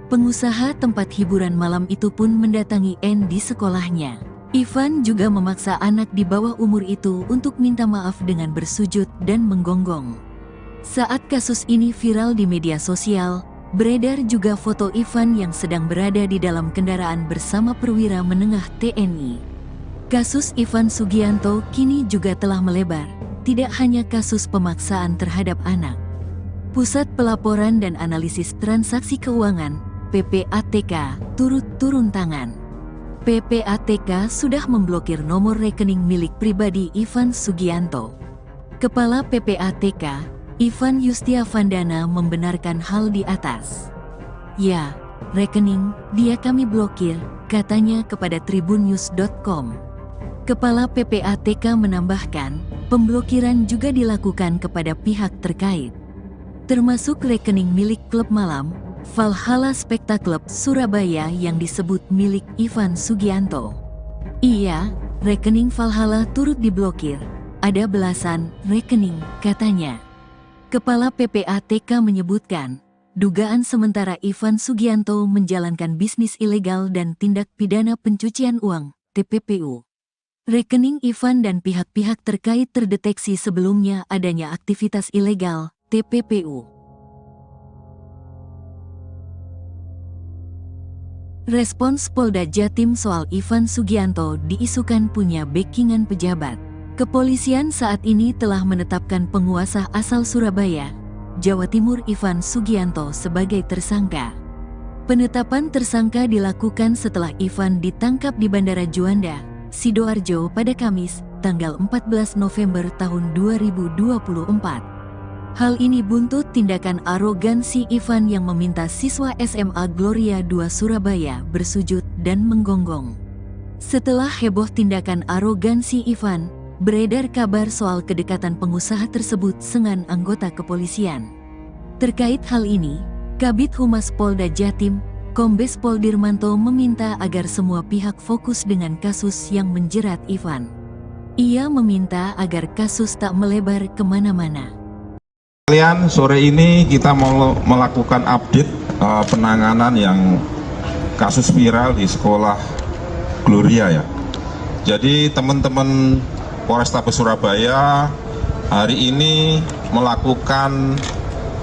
Pengusaha tempat hiburan malam itu pun mendatangi N di sekolahnya. Ivan juga memaksa anak di bawah umur itu untuk minta maaf dengan bersujud dan menggonggong. Saat kasus ini viral di media sosial, beredar juga foto Ivan yang sedang berada di dalam kendaraan bersama perwira menengah TNI. Kasus Ivan Sugianto kini juga telah melebar, tidak hanya kasus pemaksaan terhadap anak. Pusat Pelaporan dan Analisis Transaksi Keuangan, PPATK, turut turun tangan. PPATK sudah memblokir nomor rekening milik pribadi Ivan Sugianto. Kepala PPATK, Ivan Yustiavandana membenarkan hal di atas. Ya, rekening dia kami blokir, katanya kepada tribunnews.com. Kepala PPATK menambahkan, pemblokiran juga dilakukan kepada pihak terkait, termasuk rekening milik klub malam, Valhalla Spectacle Surabaya yang disebut milik Ivan Sugianto. Iya, rekening Valhalla turut diblokir, ada belasan rekening, katanya. Kepala PPATK menyebutkan, dugaan sementara Ivan Sugianto menjalankan bisnis ilegal dan tindak pidana pencucian uang, TPPU. Rekening Ivan dan pihak-pihak terkait terdeteksi sebelumnya adanya aktivitas ilegal, TPPU. Respons Polda Jatim soal Ivan Sugianto diisukan punya backingan pejabat. Kepolisian saat ini telah menetapkan penguasa asal Surabaya, Jawa Timur Ivan Sugianto sebagai tersangka. Penetapan tersangka dilakukan setelah Ivan ditangkap di Bandara Juanda, Sidoarjo pada Kamis, tanggal 14 November tahun 2024. Hal ini buntut tindakan arogansi Ivan yang meminta siswa SMA Gloria II Surabaya bersujud dan menggonggong. Setelah heboh tindakan arogansi Ivan, beredar kabar soal kedekatan pengusaha tersebut dengan anggota kepolisian. Terkait hal ini, Kabid Humas Polda Jatim, Kombes Pol Dirmanto meminta agar semua pihak fokus dengan kasus yang menjerat Ivan. Ia meminta agar kasus tak melebar kemana-mana. Kalian sore ini kita mau melakukan update penanganan yang kasus viral di sekolah Gloria ya. Jadi teman-teman Polrestabes Surabaya hari ini melakukan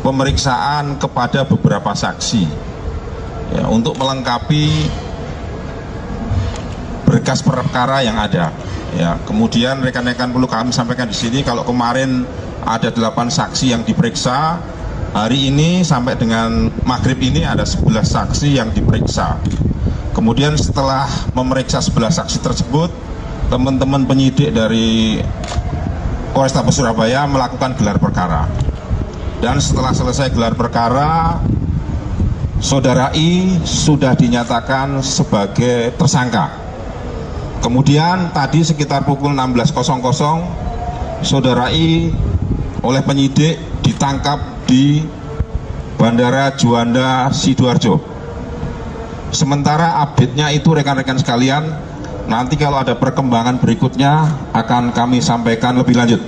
pemeriksaan kepada beberapa saksi. Ya, untuk melengkapi berkas perkara yang ada. Ya, kemudian rekan-rekan perlu kami sampaikan di sini kalau kemarin ada 8 saksi yang diperiksa, hari ini sampai dengan maghrib ini ada 11 saksi yang diperiksa. Kemudian setelah memeriksa 11 saksi tersebut, teman-teman penyidik dari Polrestabes Surabaya melakukan gelar perkara. Dan setelah selesai gelar perkara, Saudara I sudah dinyatakan sebagai tersangka. Kemudian tadi sekitar pukul 16.00, Saudara I oleh penyidik ditangkap di Bandara Juanda Sidoarjo. Sementara update-nya itu rekan-rekan sekalian, nanti kalau ada perkembangan berikutnya akan kami sampaikan lebih lanjut.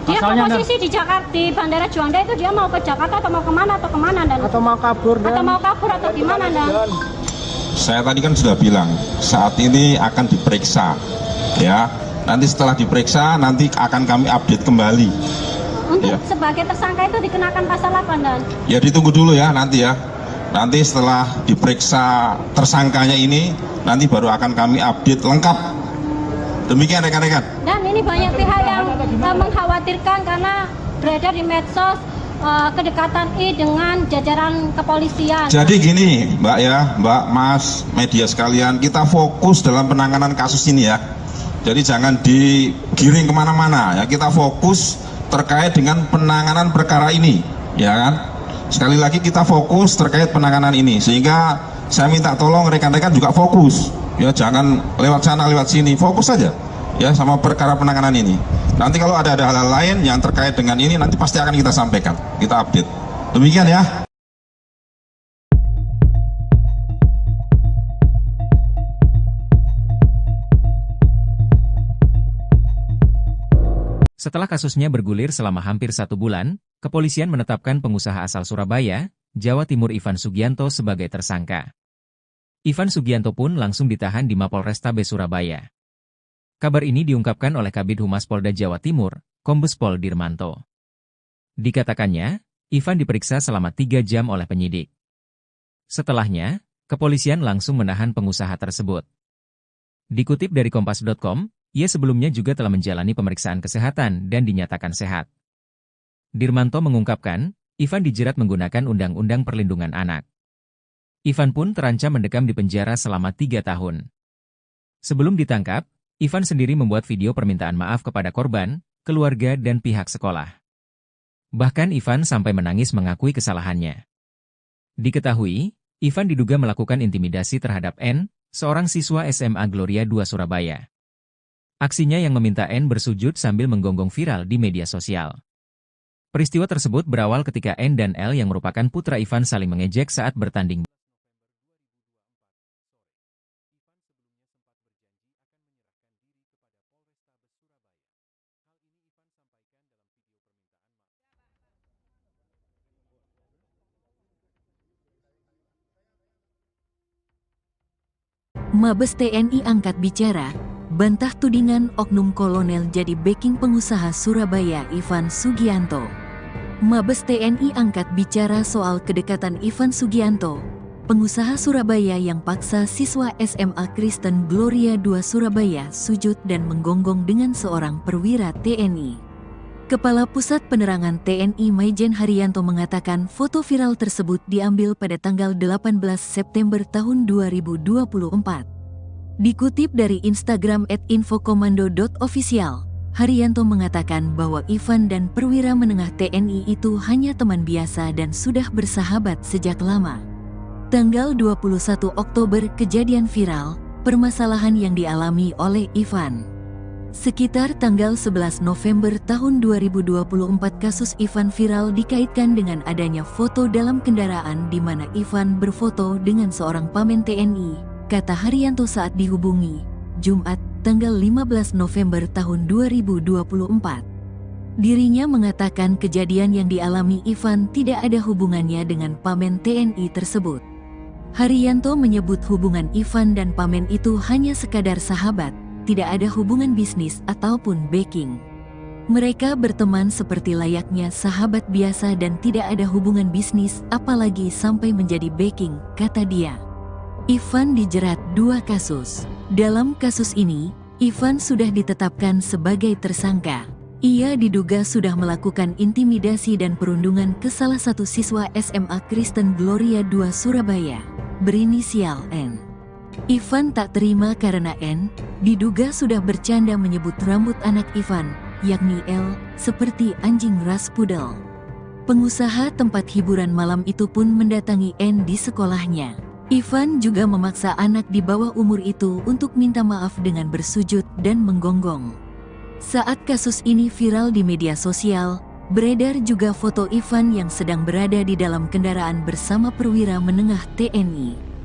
Dia posisi di Jakarta, di Bandara Juanda itu dia mau ke Jakarta atau mau kemana dan atau mau kabur atau gimana dan? Saya tadi kan sudah bilang saat ini akan diperiksa, ya. Nanti setelah diperiksa nanti akan kami update kembali. Untuk Ya. sebagai tersangka itu dikenakan pasal apa dan? Ya ditunggu dulu ya nanti ya. Nanti setelah diperiksa tersangkanya ini, nanti baru akan kami update lengkap. Demikian rekan-rekan. Dan ini banyak pihak yang mengkhawatirkan karena beredar di medsos kedekatan I dengan jajaran kepolisian. Jadi gini Mbak ya, Mbak, Mas, media sekalian, kita fokus dalam penanganan kasus ini ya. Jadi jangan digiring kemana-mana ya, kita fokus terkait dengan penanganan perkara ini, ya kan? Sekali lagi kita fokus terkait penanganan ini, sehingga saya minta tolong rekan-rekan juga fokus, ya jangan lewat sana lewat sini, fokus saja ya sama perkara penanganan ini. Nanti kalau ada hal-hal lain yang terkait dengan ini nanti pasti akan kita sampaikan, kita update. Demikian ya. Setelah kasusnya bergulir selama hampir 1 bulan, kepolisian menetapkan pengusaha asal Surabaya, Jawa Timur Ivan Sugianto sebagai tersangka. Ivan Sugianto pun langsung ditahan di Mapolrestabes Surabaya. Kabar ini diungkapkan oleh Kabid Humas Polda Jawa Timur, Kombes Pol Dirmanto. Dikatakannya, Ivan diperiksa selama 3 jam oleh penyidik. Setelahnya, kepolisian langsung menahan pengusaha tersebut. Dikutip dari Kompas.com, ia sebelumnya juga telah menjalani pemeriksaan kesehatan dan dinyatakan sehat. Dirmanto mengungkapkan, Ivan dijerat menggunakan Undang-Undang Perlindungan Anak. Ivan pun terancam mendekam di penjara selama 3 tahun. Sebelum ditangkap, Ivan sendiri membuat video permintaan maaf kepada korban, keluarga dan pihak sekolah. Bahkan Ivan sampai menangis mengakui kesalahannya. Diketahui, Ivan diduga melakukan intimidasi terhadap N, seorang siswa SMA Gloria II Surabaya. Aksinya yang meminta N bersujud sambil menggonggong viral di media sosial. Peristiwa tersebut berawal ketika N dan L yang merupakan putra Ivan saling mengejek saat bertanding. Mabes TNI angkat bicara, bantah tudingan oknum kolonel jadi backing pengusaha Surabaya Ivan Sugianto. Mabes TNI angkat bicara soal kedekatan Ivan Sugianto, pengusaha Surabaya yang paksa siswa SMA Kristen Gloria II Surabaya sujud dan menggonggong dengan seorang perwira TNI. Kepala Pusat Penerangan TNI Maijen Haryanto mengatakan foto viral tersebut diambil pada tanggal 18 September tahun 2024. Dikutip dari Instagram @infokomando.official, Haryanto mengatakan bahwa Ivan dan perwira menengah TNI itu hanya teman biasa dan sudah bersahabat sejak lama. Tanggal 21 Oktober kejadian viral, permasalahan yang dialami oleh Ivan. Sekitar tanggal 11 November tahun 2024 kasus Ivan viral dikaitkan dengan adanya foto dalam kendaraan di mana Ivan berfoto dengan seorang pamen TNI, kata Haryanto saat dihubungi, Jumat, tanggal 15 November tahun 2024. Dirinya mengatakan kejadian yang dialami Ivan tidak ada hubungannya dengan pamen TNI tersebut. Haryanto menyebut hubungan Ivan dan pamen itu hanya sekadar sahabat, tidak ada hubungan bisnis ataupun backing. Mereka berteman seperti layaknya sahabat biasa dan tidak ada hubungan bisnis apalagi sampai menjadi backing, kata dia. Ivan dijerat 2 kasus. Dalam kasus ini, Ivan sudah ditetapkan sebagai tersangka. Ia diduga sudah melakukan intimidasi dan perundungan ke salah satu siswa SMA Kristen Gloria II Surabaya, berinisial N. Ivan tak terima karena N diduga sudah bercanda menyebut rambut anak Ivan, yakni L, seperti anjing ras pudel. Pengusaha tempat hiburan malam itu pun mendatangi N di sekolahnya. Ivan juga memaksa anak di bawah umur itu untuk minta maaf dengan bersujud dan menggonggong. Saat kasus ini viral di media sosial, beredar juga foto Ivan yang sedang berada di dalam kendaraan bersama perwira menengah TNI.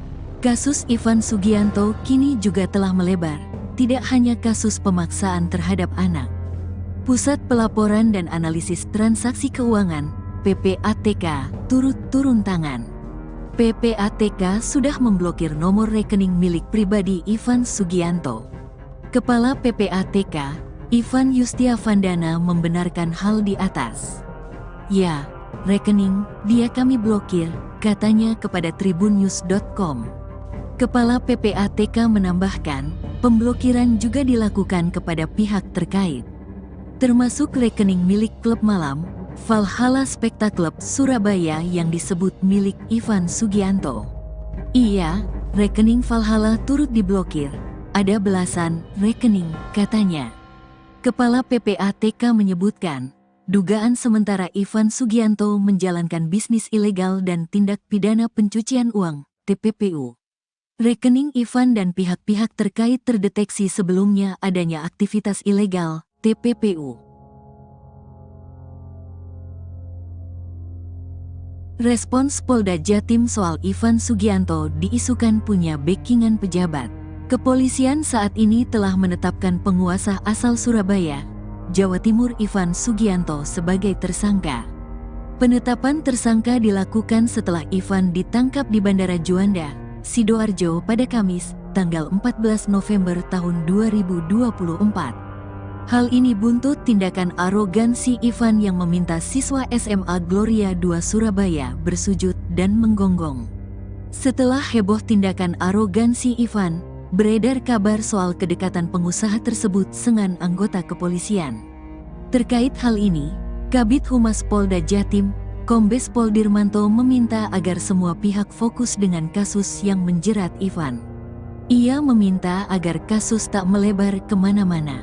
Kasus Ivan Sugianto kini juga telah melebar, tidak hanya kasus pemaksaan terhadap anak. Pusat Pelaporan dan Analisis Transaksi Keuangan, PPATK, turut turun tangan. PPATK sudah memblokir nomor rekening milik pribadi Ivan Sugianto. Kepala PPATK, Ivan Yustiavandana membenarkan hal di atas. Ya, rekening dia kami blokir, katanya kepada tribunnews.com. Kepala PPATK menambahkan, pemblokiran juga dilakukan kepada pihak terkait, termasuk rekening milik klub malam, Valhalla Spectacle Surabaya yang disebut milik Ivan Sugianto. Iya, rekening Valhalla turut diblokir, ada belasan rekening, katanya. Kepala PPATK menyebutkan, dugaan sementara Ivan Sugianto menjalankan bisnis ilegal dan tindak pidana pencucian uang, TPPU. Rekening Ivan dan pihak-pihak terkait terdeteksi sebelumnya adanya aktivitas ilegal, TPPU. Respons Polda Jatim soal Ivan Sugianto diisukan punya backingan pejabat. Kepolisian saat ini telah menetapkan penguasa asal Surabaya, Jawa Timur Ivan Sugianto sebagai tersangka. Penetapan tersangka dilakukan setelah Ivan ditangkap di Bandara Juanda, Sidoarjo pada Kamis, tanggal 14 November tahun 2024. Hal ini buntut tindakan arogansi Ivan yang meminta siswa SMA Gloria II Surabaya bersujud dan menggonggong. Setelah heboh tindakan arogansi Ivan, beredar kabar soal kedekatan pengusaha tersebut dengan anggota kepolisian. Terkait hal ini, Kabid Humas Polda Jatim, Kombes Pol Dirmanto meminta agar semua pihak fokus dengan kasus yang menjerat Ivan. Ia meminta agar kasus tak melebar kemana-mana.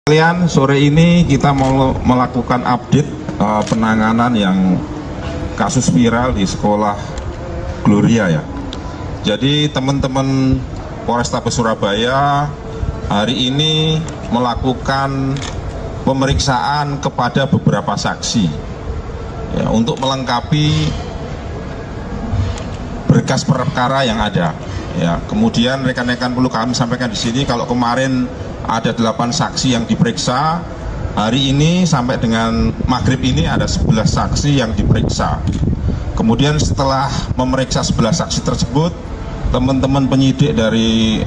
Kalian, sore ini kita mau melakukan update penanganan yang kasus viral di sekolah Gloria ya. Jadi teman-teman Polrestabes Surabaya hari ini melakukan pemeriksaan kepada beberapa saksi ya, untuk melengkapi berkas perkara yang ada. Ya, kemudian rekan-rekan perlu kami sampaikan di sini kalau kemarin ada 8 saksi yang diperiksa, hari ini sampai dengan maghrib ini ada 11 saksi yang diperiksa. Kemudian setelah memeriksa 11 saksi tersebut, teman-teman penyidik dari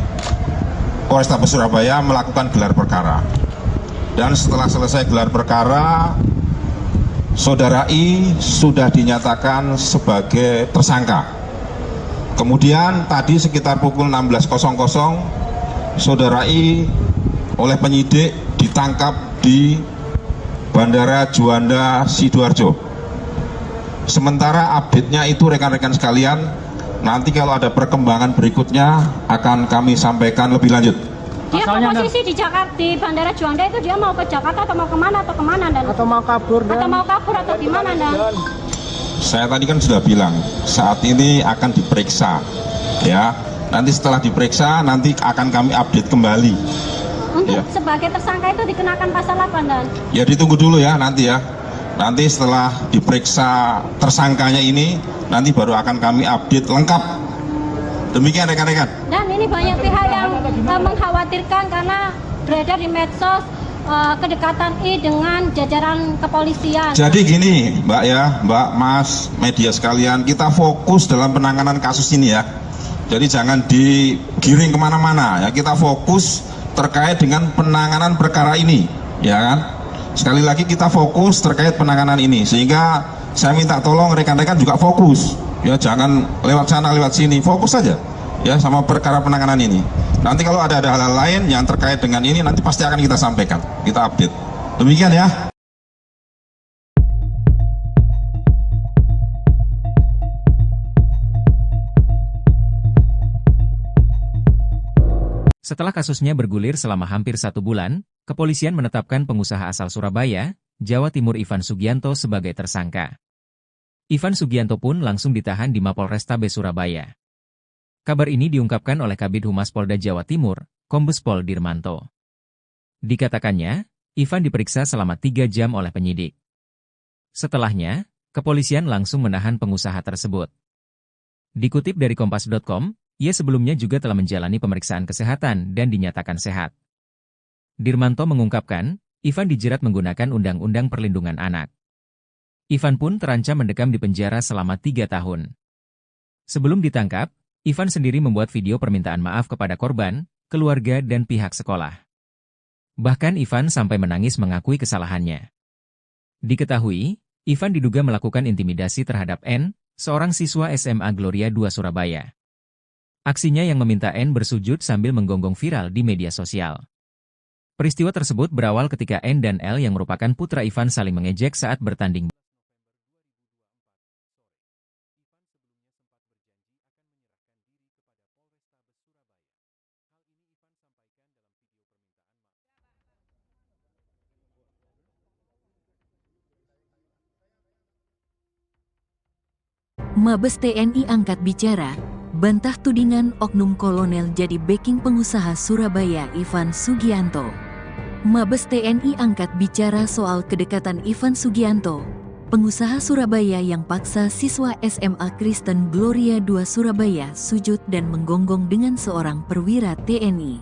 Polrestabes Surabaya melakukan gelar perkara. Dan setelah selesai gelar perkara, Saudara I sudah dinyatakan sebagai tersangka. Kemudian tadi sekitar pukul 16.00, Saudara I oleh penyidik ditangkap di Bandara Juanda, Sidoarjo. Sementara update-nya itu rekan-rekan sekalian, nanti kalau ada perkembangan berikutnya akan kami sampaikan lebih lanjut. Dia posisi di Jakarta, di Bandara Juanda itu dia mau ke Jakarta atau mau kemana dan? Atau mau kabur atau gimana dan? Saya tadi kan sudah bilang saat ini akan diperiksa, ya. Nanti setelah diperiksa nanti akan kami update kembali. Untuk sebagai tersangka itu dikenakan pasal apa dan? Ya ditunggu dulu ya nanti ya. Nanti setelah diperiksa tersangkanya ini, nanti baru akan kami update lengkap. Demikian rekan-rekan. Dan ini banyak pihak yang mengkhawatirkan karena beredar di medsos kedekatan I dengan jajaran kepolisian. Jadi gini Mbak ya, Mbak, Mas, media sekalian, kita fokus dalam penanganan kasus ini ya. Jadi jangan digiring kemana-mana ya, kita fokus terkait dengan penanganan perkara ini, ya kan? Sekali lagi kita fokus terkait penanganan ini, sehingga saya minta tolong rekan-rekan juga fokus, ya jangan lewat sana lewat sini, fokus saja ya sama perkara penanganan ini. Nanti kalau ada hal-hal lain yang terkait dengan ini nanti pasti akan kita sampaikan, kita update. Demikian ya. Setelah kasusnya bergulir selama hampir 1 bulan, kepolisian menetapkan pengusaha asal Surabaya, Jawa Timur Ivan Sugianto sebagai tersangka. Ivan Sugianto pun langsung ditahan di Mapolrestabes Surabaya. Kabar ini diungkapkan oleh Kabid Humas Polda Jawa Timur, Kombes Pol Dirmanto. Dikatakannya, Ivan diperiksa selama 3 jam oleh penyidik. Setelahnya, kepolisian langsung menahan pengusaha tersebut. Dikutip dari Kompas.com, ia sebelumnya juga telah menjalani pemeriksaan kesehatan dan dinyatakan sehat. Dirmanto mengungkapkan, Ivan dijerat menggunakan Undang-Undang Perlindungan Anak. Ivan pun terancam mendekam di penjara selama 3 tahun. Sebelum ditangkap, Ivan sendiri membuat video permintaan maaf kepada korban, keluarga dan pihak sekolah. Bahkan Ivan sampai menangis mengakui kesalahannya. Diketahui, Ivan diduga melakukan intimidasi terhadap N, seorang siswa SMA Gloria II Surabaya. Aksinya yang meminta N bersujud sambil menggonggong viral di media sosial. Peristiwa tersebut berawal ketika N dan L yang merupakan putra Ivan saling mengejek saat bertanding. Mabes TNI angkat bicara, bantah tudingan oknum kolonel jadi backing pengusaha Surabaya Ivan Sugianto. Mabes TNI angkat bicara soal kedekatan Ivan Sugianto, pengusaha Surabaya yang paksa siswa SMA Kristen Gloria II Surabaya sujud dan menggonggong dengan seorang perwira TNI.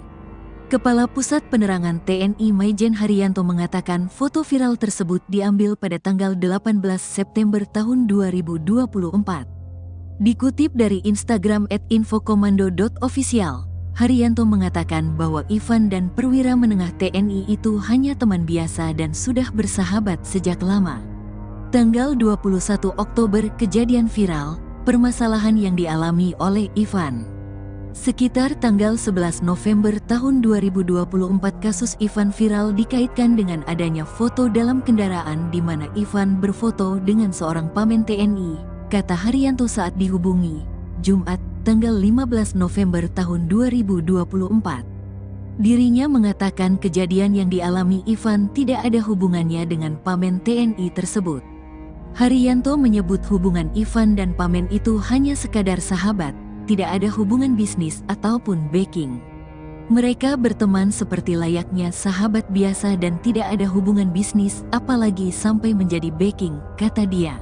Kepala Pusat Penerangan TNI Maijen Haryanto mengatakan foto viral tersebut diambil pada tanggal 18 September tahun 2024. Dikutip dari Instagram @infokomando.official, Haryanto mengatakan bahwa Ivan dan perwira menengah TNI itu hanya teman biasa dan sudah bersahabat sejak lama. Tanggal 21 Oktober kejadian viral, permasalahan yang dialami oleh Ivan. Sekitar tanggal 11 November tahun 2024 kasus Ivan viral dikaitkan dengan adanya foto dalam kendaraan di mana Ivan berfoto dengan seorang pamen TNI, kata Haryanto saat dihubungi, Jumat, tanggal 15 November tahun 2024. Dirinya mengatakan kejadian yang dialami Ivan tidak ada hubungannya dengan pamen TNI tersebut. Haryanto menyebut hubungan Ivan dan pamen itu hanya sekadar sahabat, tidak ada hubungan bisnis ataupun backing. Mereka berteman seperti layaknya sahabat biasa dan tidak ada hubungan bisnis apalagi sampai menjadi backing, kata dia.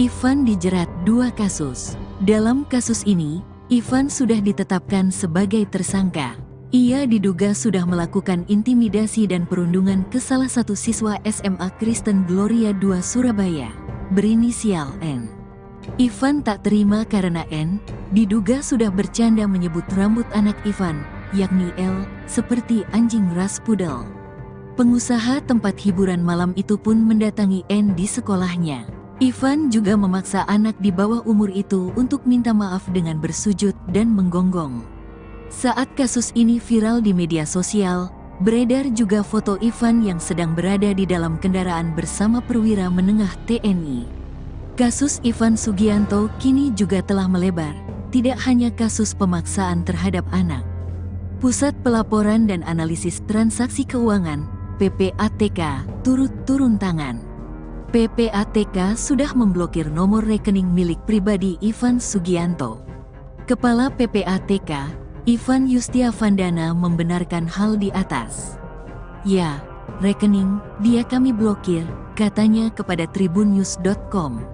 Ivan dijerat 2 kasus. Dalam kasus ini, Ivan sudah ditetapkan sebagai tersangka. Ia diduga sudah melakukan intimidasi dan perundungan ke salah satu siswa SMA Kristen Gloria II Surabaya, berinisial N. Ivan tak terima karena N diduga sudah bercanda menyebut rambut anak Ivan, yakni L, seperti anjing ras pudel. Pengusaha tempat hiburan malam itu pun mendatangi N di sekolahnya. Ivan juga memaksa anak di bawah umur itu untuk minta maaf dengan bersujud dan menggonggong. Saat kasus ini viral di media sosial, beredar juga foto Ivan yang sedang berada di dalam kendaraan bersama perwira menengah TNI. Kasus Ivan Sugianto kini juga telah melebar, tidak hanya kasus pemaksaan terhadap anak. Pusat Pelaporan dan Analisis Transaksi Keuangan, PPATK, turut turun tangan. PPATK sudah memblokir nomor rekening milik pribadi Ivan Sugianto. Kepala PPATK, Ivan Yustiavandana membenarkan hal di atas. Ya, rekening dia kami blokir, katanya kepada tribunnews.com.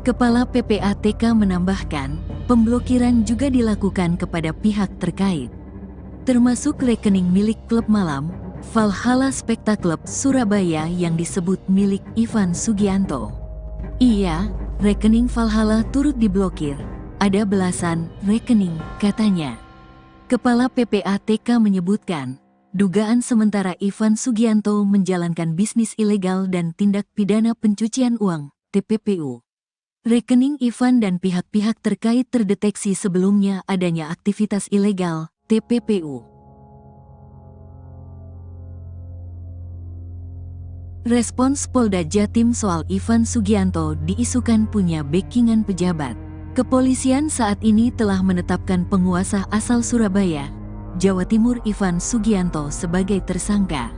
Kepala PPATK menambahkan, pemblokiran juga dilakukan kepada pihak terkait, termasuk rekening milik klub malam, Valhalla Spekta Club Surabaya yang disebut milik Ivan Sugianto. Iya, rekening Valhalla turut diblokir, ada belasan rekening, katanya. Kepala PPATK menyebutkan, dugaan sementara Ivan Sugianto menjalankan bisnis ilegal dan tindak pidana pencucian uang, TPPU. Rekening Ivan dan pihak-pihak terkait terdeteksi sebelumnya adanya aktivitas ilegal, TPPU. Respons Polda Jatim soal Ivan Sugianto diisukan punya backingan pejabat. Kepolisian saat ini telah menetapkan penguasa asal Surabaya, Jawa Timur Ivan Sugianto sebagai tersangka.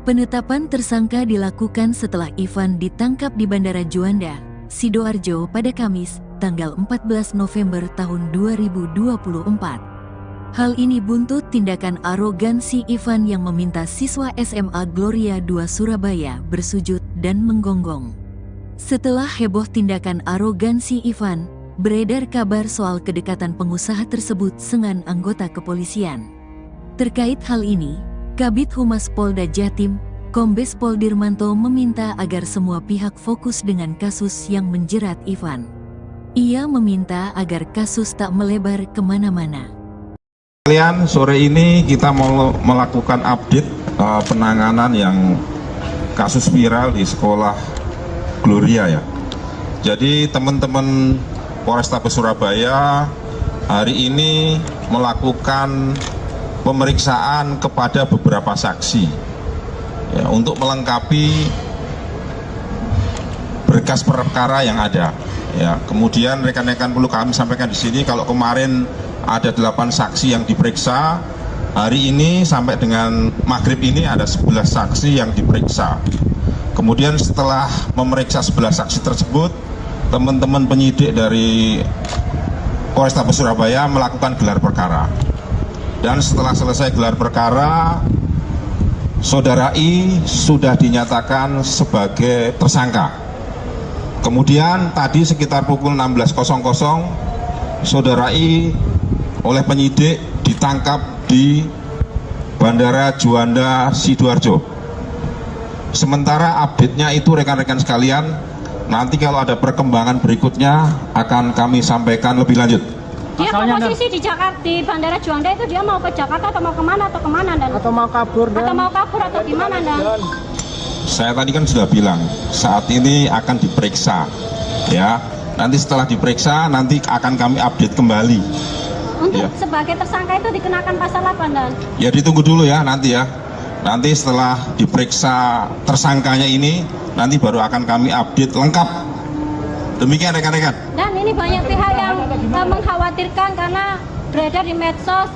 Penetapan tersangka dilakukan setelah Ivan ditangkap di Bandara Juanda, Sidoarjo pada Kamis, tanggal 14 November tahun 2024. Hal ini buntut tindakan arogansi Ivan yang meminta siswa SMA Gloria II Surabaya bersujud dan menggonggong. Setelah heboh tindakan arogansi Ivan, beredar kabar soal kedekatan pengusaha tersebut dengan anggota kepolisian. Terkait hal ini, Kabid Humas Polda Jatim, Kombes Pol Dirmanto meminta agar semua pihak fokus dengan kasus yang menjerat Ivan. Ia meminta agar kasus tak melebar kemana-mana. Sore ini kita mau melakukan update penanganan yang kasus viral di sekolah Gloria ya. Jadi teman-teman Polrestabes Surabaya hari ini melakukan pemeriksaan kepada beberapa saksi. Ya, untuk melengkapi berkas perkara yang ada. Ya, kemudian rekan-rekan perlu kami sampaikan di sini kalau kemarin ada 8 saksi yang diperiksa, hari ini sampai dengan maghrib ini ada 11 saksi yang diperiksa. Kemudian setelah memeriksa 11 saksi tersebut, teman-teman penyidik dari Polrestabes Surabaya melakukan gelar perkara. Dan setelah selesai gelar perkara, Saudara I sudah dinyatakan sebagai tersangka. Kemudian tadi sekitar pukul 16.00, Saudara I oleh penyidik ditangkap di Bandara Juanda Sidoarjo. Sementara update-nya itu rekan-rekan sekalian, nanti kalau ada perkembangan berikutnya akan kami sampaikan lebih lanjut. Dia posisi di Jakarta, di Bandara Juanda itu dia mau ke Jakarta atau mau kemana dan? Atau mau kabur atau gimana dan? Saya tadi kan sudah bilang saat ini akan diperiksa, ya. Nanti setelah diperiksa nanti akan kami update kembali. Untuk Ya. sebagai tersangka itu dikenakan pasal apa dan? Ya ditunggu dulu ya nanti ya. Nanti setelah diperiksa tersangkanya ini, nanti baru akan kami update lengkap. Demikian rekan-rekan. Dan ini banyak pihak yang mengkhawatirkan karena beredar di medsos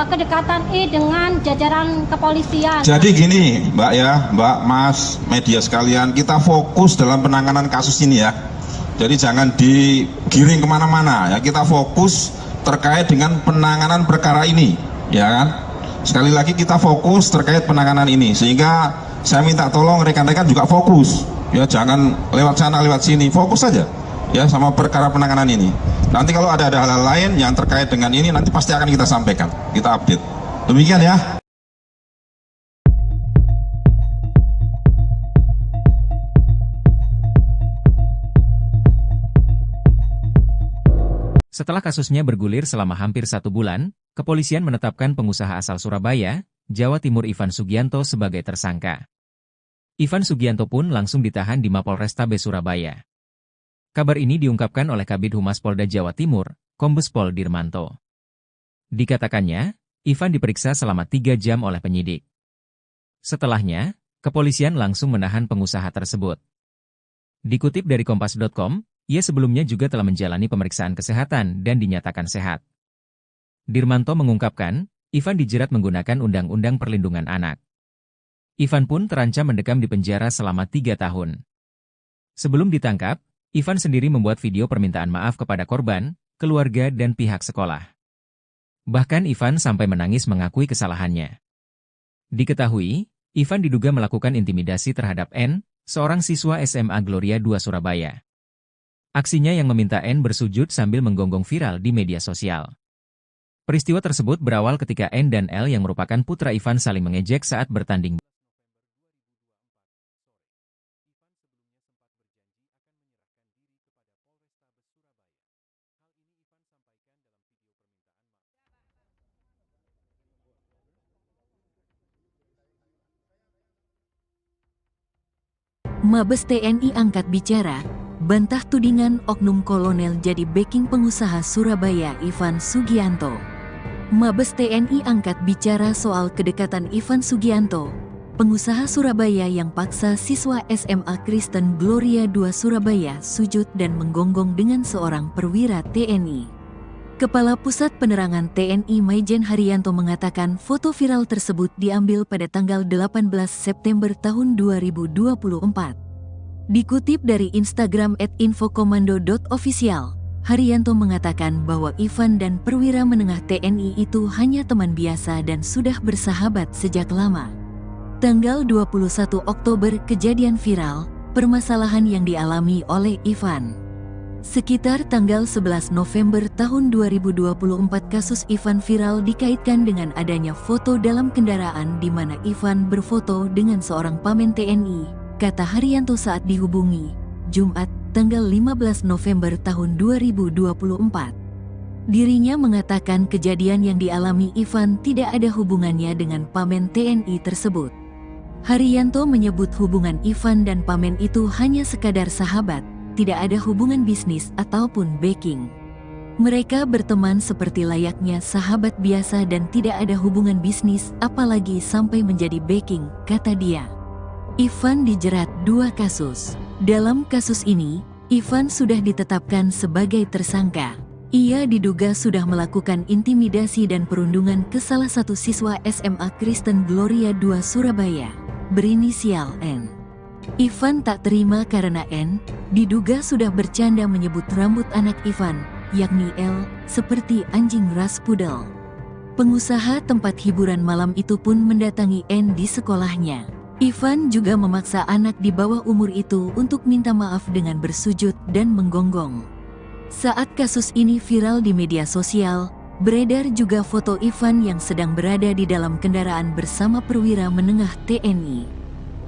kedekatan I dengan jajaran kepolisian. Jadi gini Mbak ya, Mbak, Mas, media sekalian, kita fokus dalam penanganan kasus ini ya. Jadi jangan digiring kemana-mana ya, kita fokus terkait dengan penanganan perkara ini, ya kan? Sekali lagi kita fokus terkait penanganan ini, sehingga saya minta tolong rekan-rekan juga fokus, ya jangan lewat sana lewat sini, fokus saja ya sama perkara penanganan ini. Nanti kalau ada hal-hal lain yang terkait dengan ini nanti pasti akan kita sampaikan, kita update. Demikian ya. Setelah kasusnya bergulir selama hampir 1 bulan, kepolisian menetapkan pengusaha asal Surabaya, Jawa Timur Ivan Sugianto sebagai tersangka. Ivan Sugianto pun langsung ditahan di Mapolrestabes Surabaya. Kabar ini diungkapkan oleh Kabid Humas Polda Jawa Timur, Kombes Pol Dirmanto. Dikatakannya, Ivan diperiksa selama 3 jam oleh penyidik. Setelahnya, kepolisian langsung menahan pengusaha tersebut. Dikutip dari Kompas.com, ia sebelumnya juga telah menjalani pemeriksaan kesehatan dan dinyatakan sehat. Dirmanto mengungkapkan, Ivan dijerat menggunakan Undang-Undang Perlindungan Anak. Ivan pun terancam mendekam di penjara selama 3 tahun. Sebelum ditangkap, Ivan sendiri membuat video permintaan maaf kepada korban, keluarga dan pihak sekolah. Bahkan Ivan sampai menangis mengakui kesalahannya. Diketahui, Ivan diduga melakukan intimidasi terhadap N, seorang siswa SMA Gloria 2 Surabaya. Aksinya yang meminta N bersujud sambil menggonggong viral di media sosial. Peristiwa tersebut berawal ketika N dan L yang merupakan putra Ivan saling mengejek saat bertanding. Mabes TNI angkat bicara, bantah tudingan oknum kolonel jadi backing pengusaha Surabaya Ivan Sugianto. Mabes TNI angkat bicara soal kedekatan Ivan Sugianto, pengusaha Surabaya yang paksa siswa SMA Kristen Gloria 2 Surabaya sujud dan menggonggong dengan seorang perwira TNI. Kepala Pusat Penerangan TNI Maijen Haryanto mengatakan foto viral tersebut diambil pada tanggal 18 September tahun 2024. Dikutip dari Instagram @infokomando.official, Haryanto mengatakan bahwa Ivan dan perwira menengah TNI itu hanya teman biasa dan sudah bersahabat sejak lama. Tanggal 21 Oktober kejadian viral, permasalahan yang dialami oleh Ivan. Sekitar tanggal 11 November tahun 2024 kasus Ivan viral dikaitkan dengan adanya foto dalam kendaraan di mana Ivan berfoto dengan seorang pamen TNI, kata Haryanto saat dihubungi, Jumat, tanggal 15 November tahun 2024. Dirinya mengatakan kejadian yang dialami Ivan tidak ada hubungannya dengan pamen TNI tersebut. Haryanto menyebut hubungan Ivan dan pamen itu hanya sekadar sahabat, tidak ada hubungan bisnis ataupun backing. Mereka berteman seperti layaknya sahabat biasa dan tidak ada hubungan bisnis apalagi sampai menjadi backing, kata dia. Ivan dijerat 2 kasus. Dalam kasus ini, Ivan sudah ditetapkan sebagai tersangka. Ia diduga sudah melakukan intimidasi dan perundungan ke salah satu siswa SMA Kristen Gloria 2 Surabaya, berinisial N. Ivan tak terima karena N diduga sudah bercanda menyebut rambut anak Ivan, yakni L, seperti anjing ras pudel. Pengusaha tempat hiburan malam itu pun mendatangi N di sekolahnya. Ivan juga memaksa anak di bawah umur itu untuk minta maaf dengan bersujud dan menggonggong. Saat kasus ini viral di media sosial, Beredar juga foto Ivan yang sedang berada di dalam kendaraan bersama perwira menengah TNI.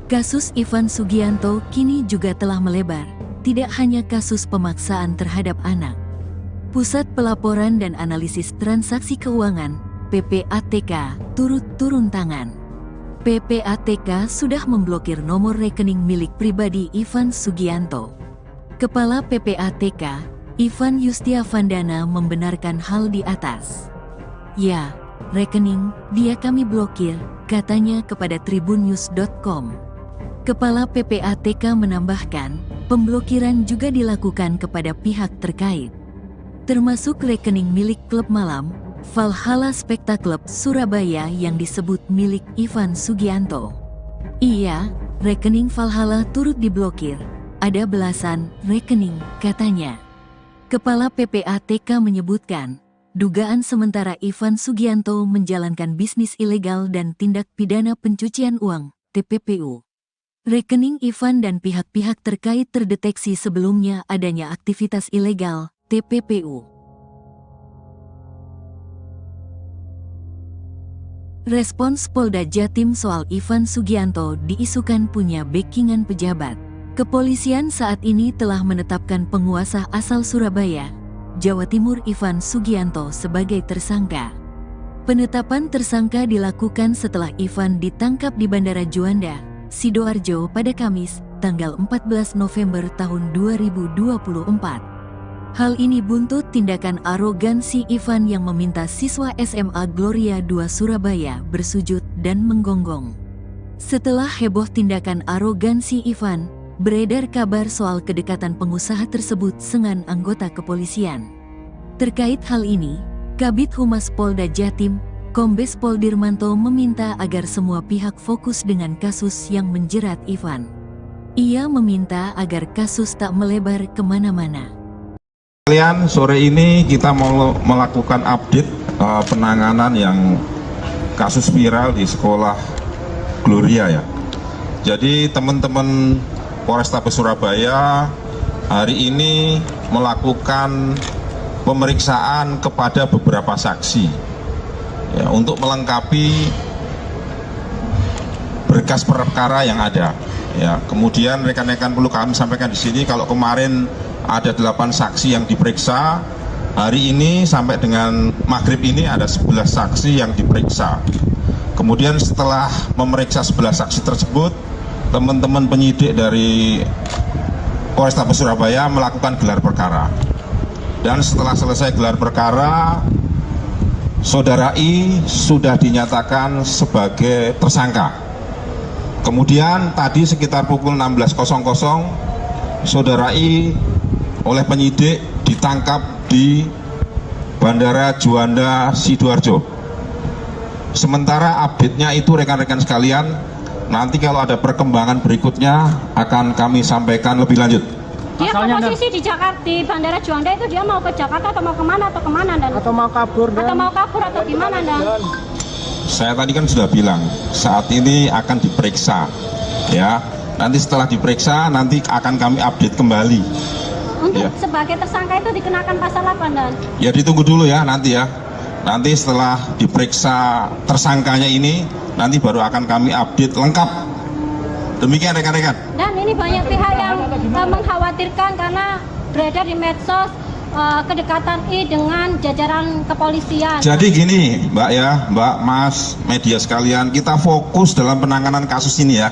Kasus Ivan Sugianto kini juga telah melebar, tidak hanya kasus pemaksaan terhadap anak. Pusat Pelaporan dan Analisis Transaksi Keuangan, PPATK, turut turun tangan. PPATK sudah memblokir nomor rekening milik pribadi Ivan Sugianto. Kepala PPATK, Ivan Yustiavandana membenarkan hal di atas. Ya, rekening dia kami blokir, katanya kepada tribunnews.com. Kepala PPATK menambahkan, pemblokiran juga dilakukan kepada pihak terkait, termasuk rekening milik klub malam, Valhalla Spectacle Surabaya yang disebut milik Ivan Sugianto. Iya, rekening Valhalla turut diblokir, ada belasan rekening, katanya. Kepala PPATK menyebutkan, dugaan sementara Ivan Sugianto menjalankan bisnis ilegal dan tindak pidana pencucian uang, TPPU. Rekening Ivan dan pihak-pihak terkait terdeteksi sebelumnya adanya aktivitas ilegal, TPPU. Respons Polda Jatim soal Ivan Sugianto diisukan punya backingan pejabat. Kepolisian saat ini telah menetapkan penguasa asal Surabaya, Jawa Timur Ivan Sugianto sebagai tersangka. Penetapan tersangka dilakukan setelah Ivan ditangkap di Bandara Juanda, Sidoarjo pada Kamis, tanggal 14 November tahun 2024. Hal ini buntut tindakan arogansi Ivan yang meminta siswa SMA Gloria II Surabaya bersujud dan menggonggong. Setelah heboh tindakan arogansi Ivan, beredar kabar soal kedekatan pengusaha tersebut dengan anggota kepolisian. Terkait hal ini, Kabid Humas Polda Jatim, Kombes Pol Dirmanto meminta agar semua pihak fokus dengan kasus yang menjerat Ivan. Ia meminta agar kasus tak melebar kemana-mana. Kalian sore ini kita mau melakukan update penanganan yang kasus viral di sekolah Gloria ya. Jadi teman-teman Polrestabes Surabaya hari ini melakukan pemeriksaan kepada beberapa saksi ya, untuk melengkapi berkas perkara yang ada. Ya, kemudian rekan-rekan perlu kami sampaikan di sini kalau kemarin ada 8 saksi yang diperiksa, hari ini sampai dengan maghrib ini ada 11 saksi yang diperiksa. Kemudian setelah memeriksa 11 saksi tersebut, teman-teman penyidik dari Polrestabes Surabaya melakukan gelar perkara. Dan setelah selesai gelar perkara, Saudara I sudah dinyatakan sebagai tersangka. Kemudian tadi sekitar pukul 16.00, Saudara I oleh penyidik ditangkap di Bandara Juanda Sidoarjo. Sementara update-nya itu rekan-rekan sekalian, nanti kalau ada perkembangan berikutnya akan kami sampaikan lebih lanjut. Dia posisi di Jakarta, di Bandara Juanda itu dia mau ke Jakarta atau mau kemana Dan? Atau mau kabur atau gimana Dan? Saya tadi kan sudah bilang saat ini akan diperiksa, ya. Nanti setelah diperiksa nanti akan kami update kembali. Untuk ya. Sebagai tersangka itu dikenakan pasal apa Dan? Ya ditunggu dulu ya nanti ya. Nanti setelah diperiksa tersangkanya ini, nanti baru akan kami update lengkap. Demikian rekan-rekan. Dan ini banyak pihak yang mengkhawatirkan karena beredar di medsos kedekatan I dengan jajaran kepolisian. Jadi gini Mbak ya, Mbak, Mas, media sekalian, kita fokus dalam penanganan kasus ini ya.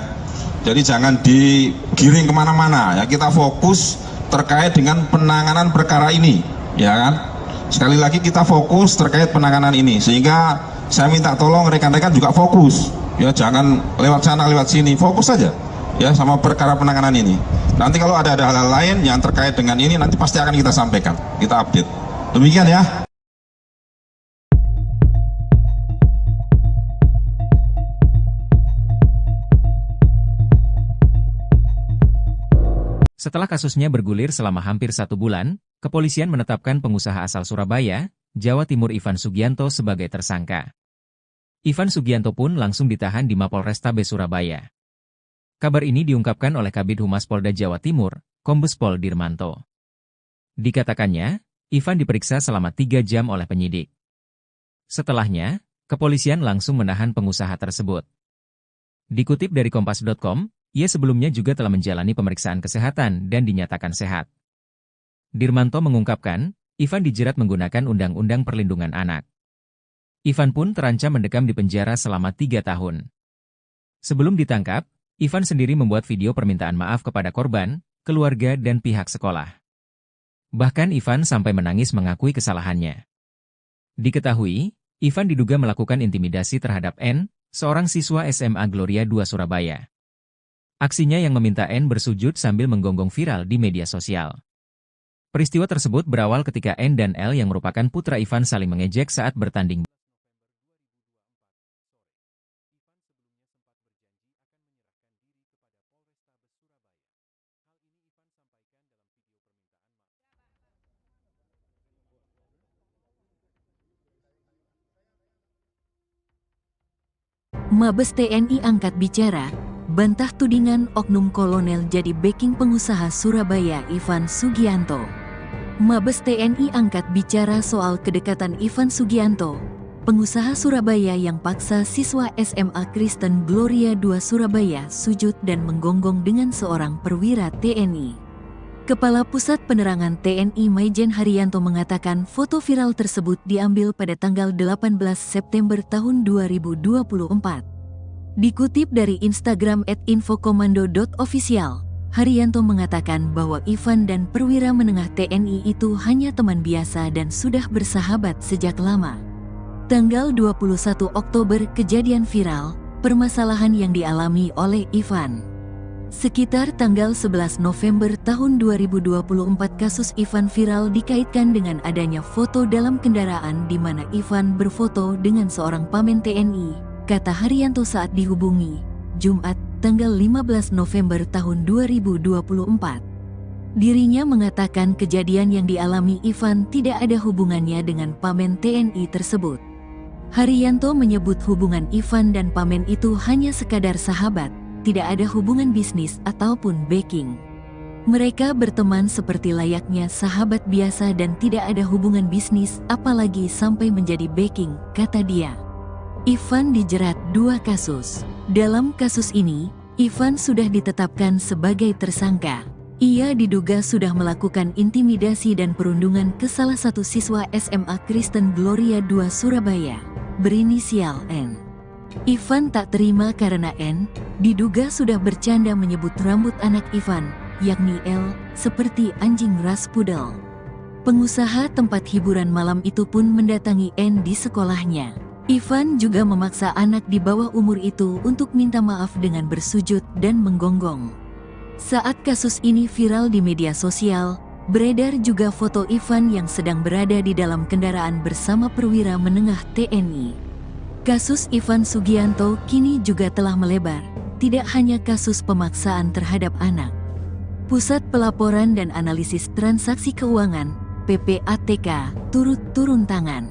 Jadi jangan digiring kemana-mana ya, kita fokus terkait dengan penanganan perkara ini, ya kan? Sekali lagi kita fokus terkait penanganan ini, sehingga saya minta tolong rekan-rekan juga fokus, ya jangan lewat sana lewat sini, fokus saja ya sama perkara penanganan ini. Nanti kalau ada hal-hal lain yang terkait dengan ini nanti pasti akan kita sampaikan, kita update. Demikian ya. Setelah kasusnya bergulir selama hampir 1 bulan, kepolisian menetapkan pengusaha asal Surabaya, Jawa Timur Ivan Sugianto sebagai tersangka. Ivan Sugianto pun langsung ditahan di Mapolrestabes Surabaya. Kabar ini diungkapkan oleh Kabid Humas Polda Jawa Timur, Kombes Pol Dirmanto. Dikatakannya, Ivan diperiksa selama 3 jam oleh penyidik. Setelahnya, kepolisian langsung menahan pengusaha tersebut. Dikutip dari Kompas.com, ia sebelumnya juga telah menjalani pemeriksaan kesehatan dan dinyatakan sehat. Dirmanto mengungkapkan, Ivan dijerat menggunakan Undang-Undang Perlindungan Anak. Ivan pun terancam mendekam di penjara selama 3 tahun. Sebelum ditangkap, Ivan sendiri membuat video permintaan maaf kepada korban, keluarga dan pihak sekolah. Bahkan Ivan sampai menangis mengakui kesalahannya. Diketahui, Ivan diduga melakukan intimidasi terhadap N, seorang siswa SMA Gloria 2 Surabaya. Aksinya yang meminta N bersujud sambil menggonggong viral di media sosial. Peristiwa tersebut berawal ketika N dan L yang merupakan putra Ivan saling mengejek saat bertanding. Mabes TNI angkat bicara, bantah tudingan oknum kolonel jadi backing pengusaha Surabaya Ivan Sugianto. Mabes TNI angkat bicara soal kedekatan Ivan Sugianto, pengusaha Surabaya yang paksa siswa SMA Kristen Gloria 2 Surabaya sujud dan menggonggong dengan seorang perwira TNI. Kepala Pusat Penerangan TNI Maijen Haryanto mengatakan foto viral tersebut diambil pada tanggal 18 September tahun 2024. Dikutip dari Instagram @infokomando.official, Haryanto mengatakan bahwa Ivan dan perwira menengah TNI itu hanya teman biasa dan sudah bersahabat sejak lama. Tanggal 21 Oktober kejadian viral, permasalahan yang dialami oleh Ivan. Sekitar tanggal 11 November tahun 2024 kasus Ivan viral dikaitkan dengan adanya foto dalam kendaraan di mana Ivan berfoto dengan seorang pamen TNI, kata Haryanto saat dihubungi, Jumat, tanggal 15 November tahun 2024. Dirinya mengatakan kejadian yang dialami Ivan tidak ada hubungannya dengan pamen TNI tersebut. Haryanto menyebut hubungan Ivan dan pamen itu hanya sekadar sahabat, tidak ada hubungan bisnis ataupun backing. Mereka berteman seperti layaknya sahabat biasa dan tidak ada hubungan bisnis apalagi sampai menjadi backing, kata dia. Ivan dijerat 2 kasus. Dalam kasus ini, Ivan sudah ditetapkan sebagai tersangka. Ia diduga sudah melakukan intimidasi dan perundungan ke salah satu siswa SMA Kristen Gloria 2 Surabaya, berinisial N. Ivan tak terima karena N diduga sudah bercanda menyebut rambut anak Ivan, yakni L, seperti anjing ras pudel. Pengusaha tempat hiburan malam itu pun mendatangi N di sekolahnya. Ivan juga memaksa anak di bawah umur itu untuk minta maaf dengan bersujud dan menggonggong. Saat kasus ini viral di media sosial, beredar juga foto Ivan yang sedang berada di dalam kendaraan bersama perwira menengah TNI. Kasus Ivan Sugianto kini juga telah melebar, tidak hanya kasus pemaksaan terhadap anak. Pusat Pelaporan dan Analisis Transaksi Keuangan, PPATK, turut turun tangan.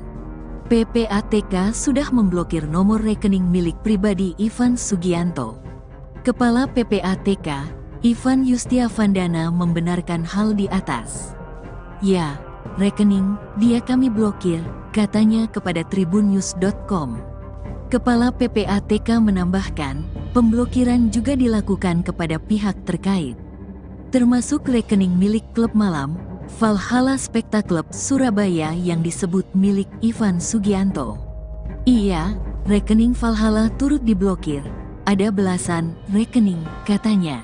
PPATK sudah memblokir nomor rekening milik pribadi Ivan Sugianto. Kepala PPATK, Ivan Yustiavandana membenarkan hal di atas. Ya, rekening dia kami blokir, katanya kepada tribunnews.com. Kepala PPATK menambahkan, pemblokiran juga dilakukan kepada pihak terkait, termasuk rekening milik klub malam, Valhalla Spectacle Surabaya yang disebut milik Ivan Sugianto. Iya, rekening Valhalla turut diblokir, ada belasan rekening, katanya.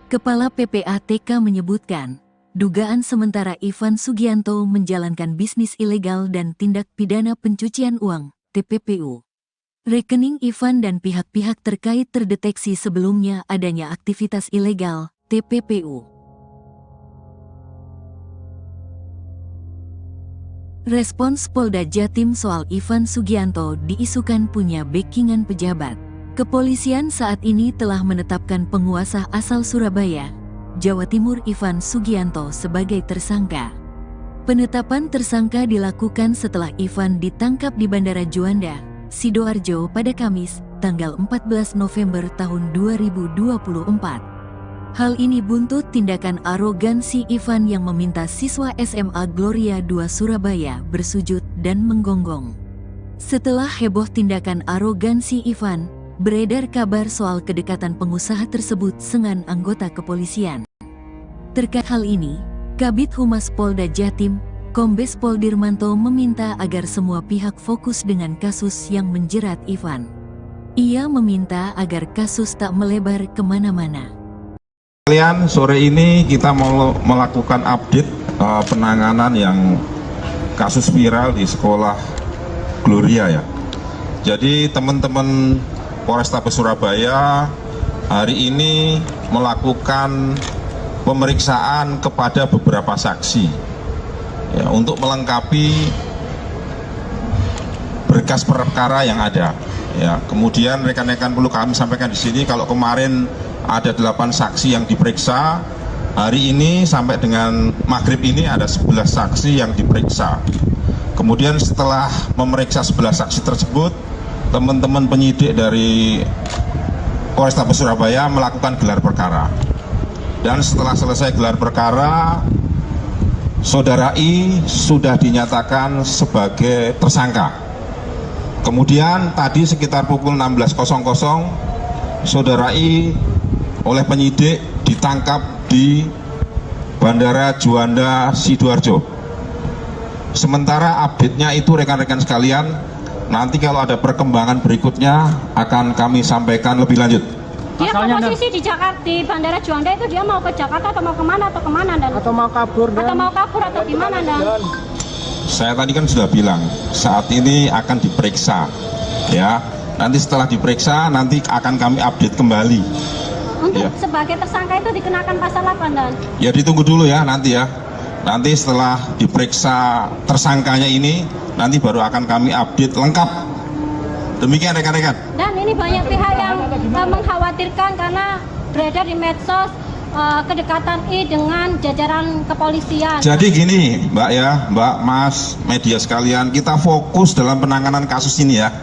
Kepala PPATK menyebutkan, dugaan sementara Ivan Sugianto menjalankan bisnis ilegal dan tindak pidana pencucian uang, TPPU. Rekening Ivan dan pihak-pihak terkait terdeteksi sebelumnya adanya aktivitas ilegal, TPPU. Respons Polda Jatim soal Ivan Sugianto diisukan punya backingan pejabat. Kepolisian saat ini telah menetapkan penguasa asal Surabaya, Jawa Timur Ivan Sugianto sebagai tersangka. Penetapan tersangka dilakukan setelah Ivan ditangkap di Bandara Juanda, Sidoarjo pada Kamis, tanggal 14 November tahun 2024. Hal ini buntut tindakan arogansi Ivan yang meminta siswa SMA Gloria 2 Surabaya bersujud dan menggonggong. Setelah heboh tindakan arogansi Ivan, beredar kabar soal kedekatan pengusaha tersebut dengan anggota kepolisian. Terkait hal ini, Kabid Humas Polda Jatim, Kombes Pol Dirmanto meminta agar semua pihak fokus dengan kasus yang menjerat Ivan. Ia meminta agar kasus tak melebar kemana-mana. Kalian, sore ini kita mau melakukan update penanganan yang kasus viral di sekolah Gloria ya. Jadi teman-teman Polrestabes Surabaya hari ini melakukan pemeriksaan kepada beberapa saksi ya, untuk melengkapi berkas perkara yang ada. Ya, kemudian rekan-rekan perlu kami sampaikan di sini kalau kemarin ada 8 saksi yang diperiksa, hari ini sampai dengan maghrib ini ada 11 saksi yang diperiksa. Kemudian setelah memeriksa 11 saksi tersebut, teman-teman penyidik dari Polrestabes Surabaya melakukan gelar perkara. Dan setelah selesai gelar perkara, Saudara I sudah dinyatakan sebagai tersangka. Kemudian tadi sekitar pukul 16.00, Saudara I oleh penyidik ditangkap di Bandara Juanda Sidoarjo. Sementara update-nya itu rekan-rekan sekalian, nanti kalau ada perkembangan berikutnya akan kami sampaikan lebih lanjut. Dia posisi di Jakarta, di Bandara Juanda itu dia mau ke Jakarta atau mau kemana dan? Atau mau kabur atau gimana dan? Saya tadi kan sudah bilang saat ini akan diperiksa, ya. Nanti setelah diperiksa nanti akan kami update kembali. Untuk Ya. sebagai tersangka itu dikenakan pasal apa dan? Ya ditunggu dulu ya nanti ya. Nanti setelah diperiksa tersangkanya ini, nanti baru akan kami update lengkap. Demikian rekan-rekan. Dan ini banyak pihak yang mengkhawatirkan karena beredar di medsos kedekatan I dengan jajaran kepolisian. Jadi gini Mbak ya, Mbak, Mas, media sekalian, kita fokus dalam penanganan kasus ini ya.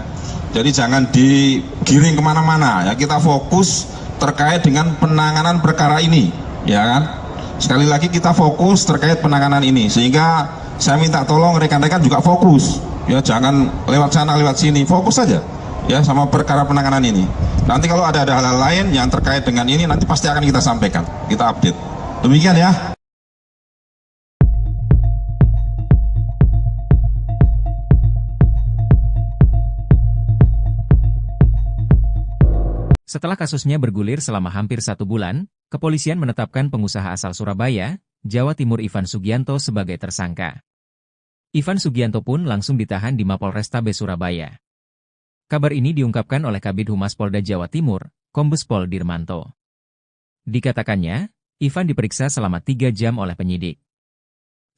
Jadi jangan digiring kemana-mana ya, kita fokus terkait dengan penanganan perkara ini, ya kan? Sekali lagi kita fokus terkait penanganan ini, sehingga saya minta tolong rekan-rekan juga fokus, ya jangan lewat sana lewat sini, fokus saja ya sama perkara penanganan ini. Nanti kalau ada hal-hal lain yang terkait dengan ini nanti pasti akan kita sampaikan, kita update. Demikian ya. Setelah kasusnya bergulir selama hampir 1 bulan, kepolisian menetapkan pengusaha asal Surabaya, Jawa Timur Ivan Sugianto sebagai tersangka. Ivan Sugianto pun langsung ditahan di Mapolrestabes Surabaya. Kabar ini diungkapkan oleh Kabid Humas Polda Jawa Timur, Kombes Pol Dirmanto. Dikatakannya, Ivan diperiksa selama 3 jam oleh penyidik.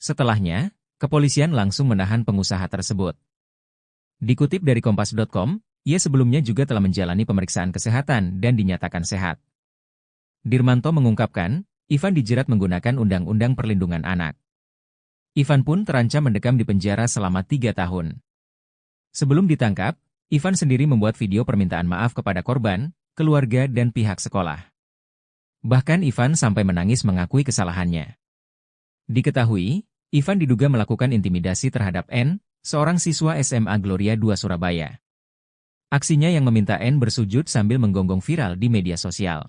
Setelahnya, kepolisian langsung menahan pengusaha tersebut. Dikutip dari Kompas.com, ia sebelumnya juga telah menjalani pemeriksaan kesehatan dan dinyatakan sehat. Dirmanto mengungkapkan, Ivan dijerat menggunakan Undang-Undang Perlindungan Anak. Ivan pun terancam mendekam di penjara selama 3 tahun. Sebelum ditangkap, Ivan sendiri membuat video permintaan maaf kepada korban, keluarga dan pihak sekolah. Bahkan Ivan sampai menangis mengakui kesalahannya. Diketahui, Ivan diduga melakukan intimidasi terhadap N, seorang siswa SMA Gloria 2 Surabaya. Aksinya yang meminta N bersujud sambil menggonggong viral di media sosial.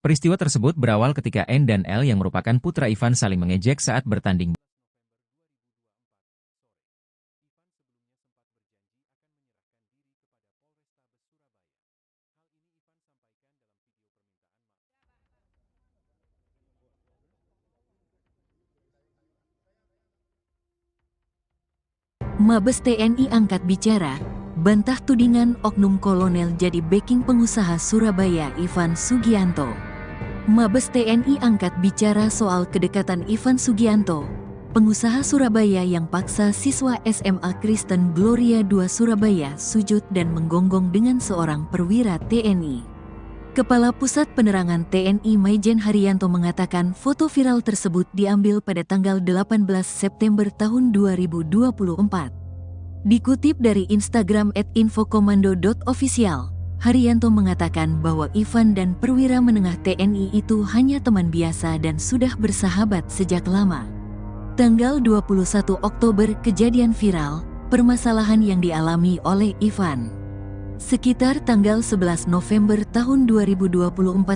Peristiwa tersebut berawal ketika N dan L yang merupakan putra Ivan saling mengejek saat bertanding. Mabes TNI angkat bicara, bantah tudingan oknum kolonel jadi backing pengusaha Surabaya Ivan Sugianto. Mabes TNI angkat bicara soal kedekatan Ivan Sugianto, pengusaha Surabaya yang paksa siswa SMA Kristen Gloria 2 Surabaya sujud dan menggonggong dengan seorang perwira TNI. Kepala Pusat Penerangan TNI Maijen Haryanto mengatakan foto viral tersebut diambil pada tanggal 18 September tahun 2024. Dikutip dari Instagram @infokomando.official, Haryanto mengatakan bahwa Ivan dan perwira menengah TNI itu hanya teman biasa dan sudah bersahabat sejak lama. Tanggal 21 Oktober kejadian viral, permasalahan yang dialami oleh Ivan. Sekitar tanggal 11 November tahun 2024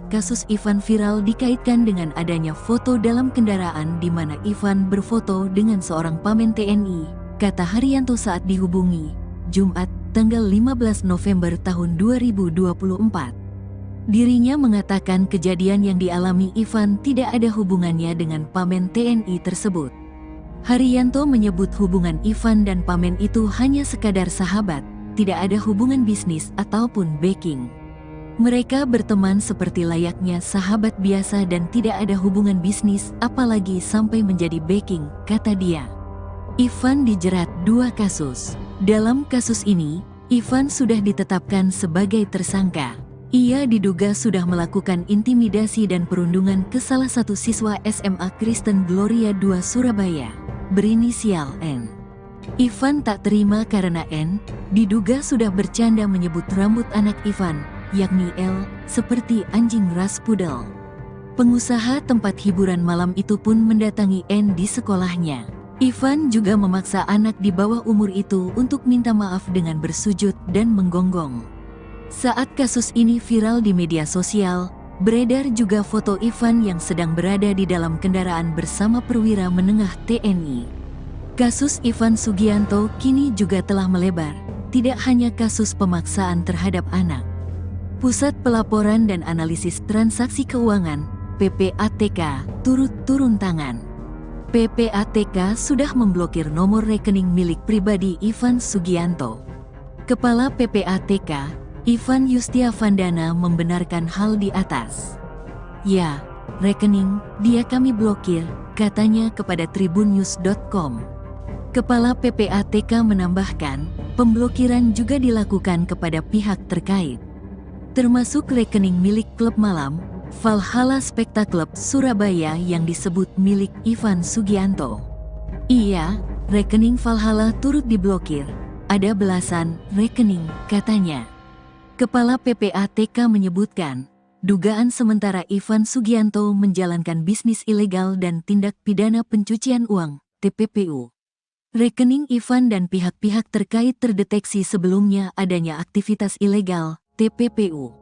kasus Ivan viral dikaitkan dengan adanya foto dalam kendaraan di mana Ivan berfoto dengan seorang pamen TNI, kata Haryanto saat dihubungi, Jumat, tanggal 15 November tahun 2024. Dirinya mengatakan kejadian yang dialami Ivan tidak ada hubungannya dengan pamen TNI tersebut. Haryanto menyebut hubungan Ivan dan pamen itu hanya sekadar sahabat, tidak ada hubungan bisnis ataupun backing. Mereka berteman seperti layaknya sahabat biasa dan tidak ada hubungan bisnis apalagi sampai menjadi backing, kata dia. Ivan dijerat 2 kasus. Dalam kasus ini, Ivan sudah ditetapkan sebagai tersangka. Ia diduga sudah melakukan intimidasi dan perundungan ke salah satu siswa SMA Kristen Gloria II Surabaya, berinisial N. Ivan tak terima karena N diduga sudah bercanda menyebut rambut anak Ivan, yakni L, seperti anjing ras pudel. Pengusaha tempat hiburan malam itu pun mendatangi N di sekolahnya. Ivan juga memaksa anak di bawah umur itu untuk minta maaf dengan bersujud dan menggonggong. Saat kasus ini viral di media sosial, beredar juga foto Ivan yang sedang berada di dalam kendaraan bersama perwira menengah TNI. Kasus Ivan Sugianto kini juga telah melebar, tidak hanya kasus pemaksaan terhadap anak. Pusat Pelaporan dan Analisis Transaksi Keuangan, PPATK, turut turun tangan. PPATK sudah memblokir nomor rekening milik pribadi Ivan Sugianto. Kepala PPATK, Ivan Yustiavandana membenarkan hal di atas. Ya, rekening dia kami blokir, katanya kepada tribunnews.com. Kepala PPATK menambahkan, pemblokiran juga dilakukan kepada pihak terkait, termasuk rekening milik klub malam, Valhalla Spekta Club Surabaya yang disebut milik Ivan Sugianto. Iya, rekening Valhalla turut diblokir, ada belasan rekening, katanya. Kepala PPATK menyebutkan, dugaan sementara Ivan Sugianto menjalankan bisnis ilegal dan tindak pidana pencucian uang, TPPU. Rekening Ivan dan pihak-pihak terkait terdeteksi sebelumnya adanya aktivitas ilegal, TPPU.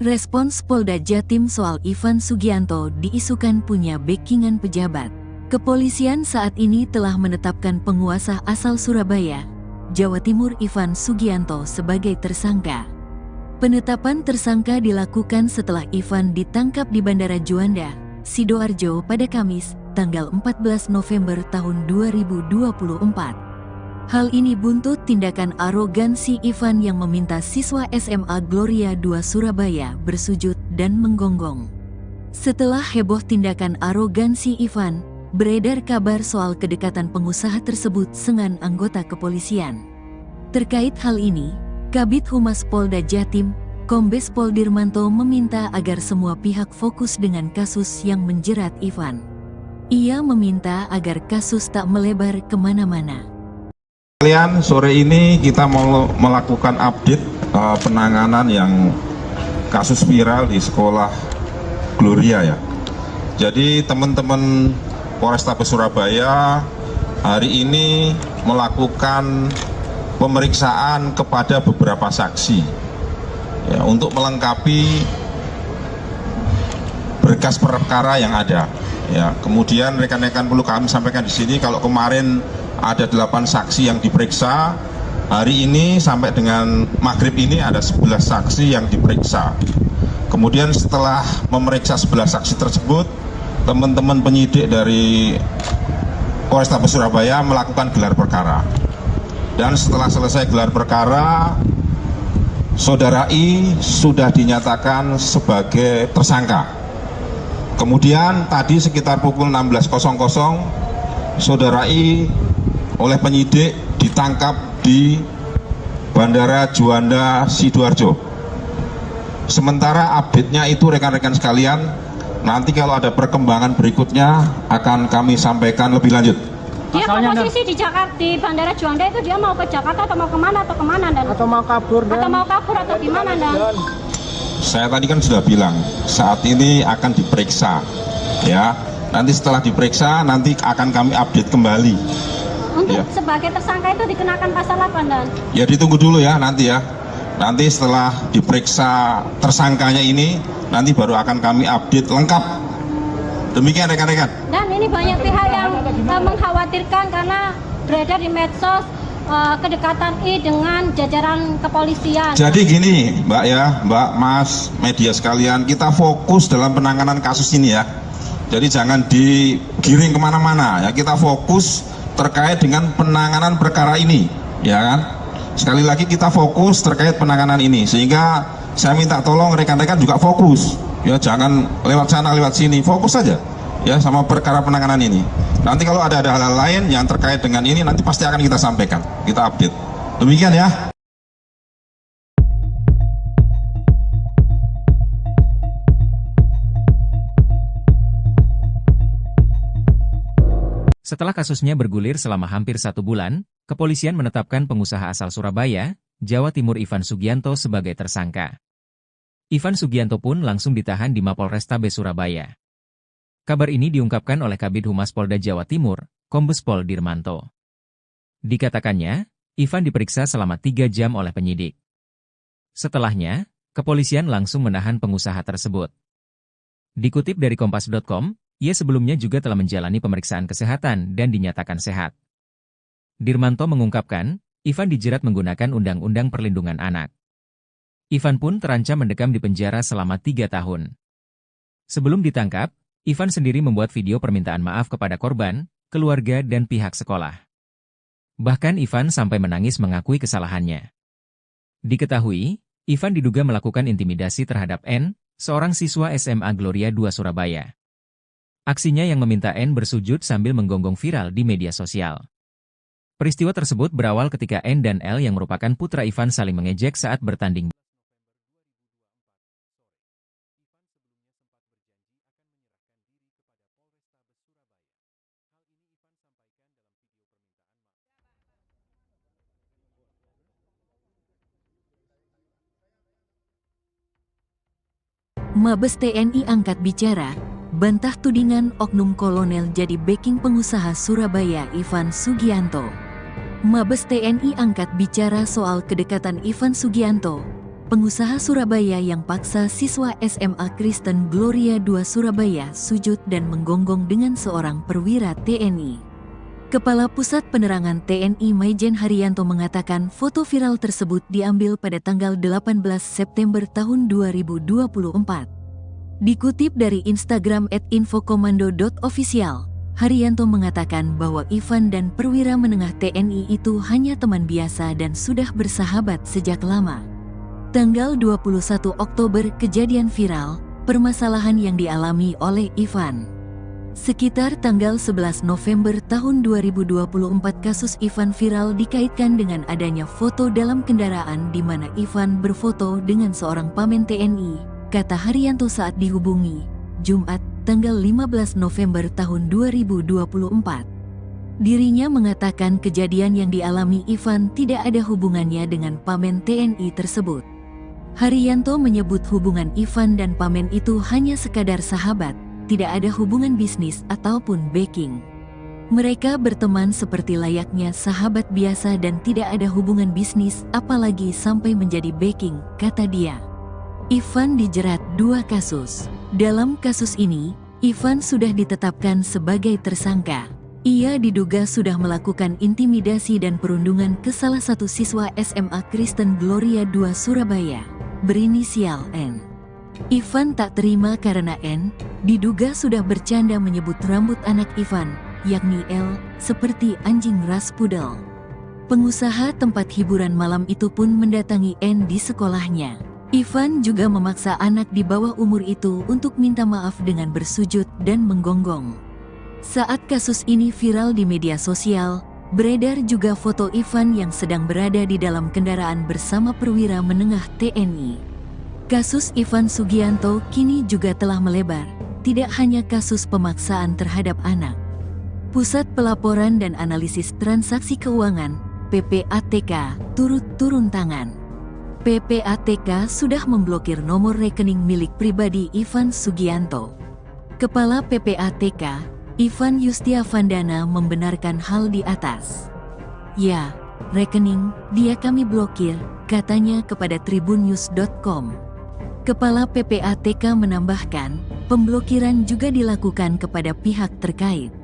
Respons Polda Jatim soal Ivan Sugianto diisukan punya backingan pejabat. Kepolisian saat ini telah menetapkan penguasa asal Surabaya, Jawa Timur Ivan Sugianto sebagai tersangka. Penetapan tersangka dilakukan setelah Ivan ditangkap di Bandara Juanda, Sidoarjo pada Kamis, tanggal 14 November tahun 2024. Hal ini buntut tindakan arogansi Ivan yang meminta siswa SMA Gloria II Surabaya bersujud dan menggonggong. Setelah heboh tindakan arogansi Ivan, beredar kabar soal kedekatan pengusaha tersebut dengan anggota kepolisian. Terkait hal ini, Kabid Humas Polda Jatim, Kombes Pol Dirmanto meminta agar semua pihak fokus dengan kasus yang menjerat Ivan. Ia meminta agar kasus tak melebar kemana-mana. Sore ini kita mau melakukan update penanganan yang kasus viral di sekolah Gloria ya. Jadi teman-teman Polrestabes Surabaya hari ini melakukan pemeriksaan kepada beberapa saksi. Ya, untuk melengkapi berkas perkara yang ada. Ya, kemudian rekan-rekan perlu kami sampaikan di sini kalau kemarin ada 8 saksi yang diperiksa, hari ini sampai dengan maghrib ini ada 11 saksi yang diperiksa. Kemudian setelah memeriksa 11 saksi tersebut, teman-teman penyidik dari Polrestabes Surabaya melakukan gelar perkara. Dan setelah selesai gelar perkara, Saudara I sudah dinyatakan sebagai tersangka. Kemudian tadi sekitar pukul 16.00, Saudara I oleh penyidik ditangkap di Bandara Juanda Sidoarjo. Sementara update-nya itu rekan-rekan sekalian, nanti kalau ada perkembangan berikutnya akan kami sampaikan lebih lanjut. Dia posisi di Jakarta, di Bandara Juanda itu dia mau ke Jakarta atau mau kemana dan atau mau kabur atau gimana dan? Saya tadi kan sudah bilang saat ini akan diperiksa ya. Nanti setelah diperiksa, nanti akan kami update kembali. Untuk Ya. sebagai tersangka itu dikenakan pasal apa, Dan? Ya ditunggu dulu ya nanti ya. Nanti setelah diperiksa tersangkanya ini, nanti baru akan kami update lengkap. Demikian rekan-rekan. Dan ini banyak pihak yang mengkhawatirkan karena beredar di medsos kedekatan I dengan jajaran kepolisian. Jadi gini Mbak ya, Mbak, Mas, media sekalian, kita fokus dalam penanganan kasus ini ya. Jadi jangan digiring kemana-mana ya, kita fokus terkait dengan penanganan perkara ini, ya kan? Sekali lagi kita fokus terkait penanganan ini, sehingga saya minta tolong rekan-rekan juga fokus, ya jangan lewat sana lewat sini, fokus saja, ya sama perkara penanganan ini. Nanti kalau ada hal-hal lain yang terkait dengan ini, nanti pasti akan kita sampaikan, kita update. Demikian ya. Setelah kasusnya bergulir selama hampir 1 bulan, kepolisian menetapkan pengusaha asal Surabaya, Jawa Timur Ivan Sugianto sebagai tersangka. Ivan Sugianto pun langsung ditahan di Mapolrestabes Surabaya. Kabar ini diungkapkan oleh Kabid Humas Polda Jawa Timur, Kombes Pol Dirmanto. Dikatakannya, Ivan diperiksa selama 3 jam oleh penyidik. Setelahnya, kepolisian langsung menahan pengusaha tersebut. Dikutip dari Kompas.com, ia sebelumnya juga telah menjalani pemeriksaan kesehatan dan dinyatakan sehat. Dirmanto mengungkapkan, Ivan dijerat menggunakan Undang-Undang Perlindungan Anak. Ivan pun terancam mendekam di penjara selama 3 tahun. Sebelum ditangkap, Ivan sendiri membuat video permintaan maaf kepada korban, keluarga dan pihak sekolah. Bahkan Ivan sampai menangis mengakui kesalahannya. Diketahui, Ivan diduga melakukan intimidasi terhadap N, seorang siswa SMA Gloria 2 Surabaya. Aksinya yang meminta N bersujud sambil menggonggong viral di media sosial. Peristiwa tersebut berawal ketika N dan L yang merupakan putra Ivan saling mengejek saat bertanding. Mabes TNI angkat bicara, bantah tudingan oknum kolonel jadi backing pengusaha Surabaya Ivan Sugianto. Mabes TNI angkat bicara soal kedekatan Ivan Sugianto, pengusaha Surabaya yang paksa siswa SMA Kristen Gloria 2 Surabaya sujud dan menggonggong dengan seorang perwira TNI. Kepala Pusat Penerangan TNI Maijen Haryanto mengatakan foto viral tersebut diambil pada tanggal 18 September tahun 2024. Dikutip dari Instagram @infokomando.official, Haryanto mengatakan bahwa Ivan dan perwira menengah TNI itu hanya teman biasa dan sudah bersahabat sejak lama. Tanggal 21 Oktober kejadian viral, permasalahan yang dialami oleh Ivan. Sekitar tanggal 11 November tahun 2024 kasus Ivan viral dikaitkan dengan adanya foto dalam kendaraan di mana Ivan berfoto dengan seorang pamen TNI, kata Haryanto saat dihubungi, Jumat, tanggal 15 November tahun 2024. Dirinya mengatakan kejadian yang dialami Ivan tidak ada hubungannya dengan pamen TNI tersebut. Haryanto menyebut hubungan Ivan dan pamen itu hanya sekadar sahabat, tidak ada hubungan bisnis ataupun backing. Mereka berteman seperti layaknya sahabat biasa dan tidak ada hubungan bisnis apalagi sampai menjadi backing, kata dia. Ivan dijerat 2 kasus. Dalam kasus ini, Ivan sudah ditetapkan sebagai tersangka. Ia diduga sudah melakukan intimidasi dan perundungan ke salah satu siswa SMA Kristen Gloria 2 Surabaya, berinisial N. Ivan tak terima karena N diduga sudah bercanda menyebut rambut anak Ivan, yakni L, seperti anjing ras pudel. Pengusaha tempat hiburan malam itu pun mendatangi N di sekolahnya. Ivan juga memaksa anak di bawah umur itu untuk minta maaf dengan bersujud dan menggonggong. Saat kasus ini viral di media sosial, beredar juga foto Ivan yang sedang berada di dalam kendaraan bersama perwira menengah TNI. Kasus Ivan Sugianto kini juga telah melebar, tidak hanya kasus pemaksaan terhadap anak. Pusat Pelaporan dan Analisis Transaksi Keuangan, PPATK, turut turun tangan. PPATK sudah memblokir nomor rekening milik pribadi Ivan Sugianto. Kepala PPATK, Ivan Yustiavandana membenarkan hal di atas. Ya, rekening dia kami blokir, katanya kepada tribunnews.com. Kepala PPATK menambahkan, pemblokiran juga dilakukan kepada pihak terkait,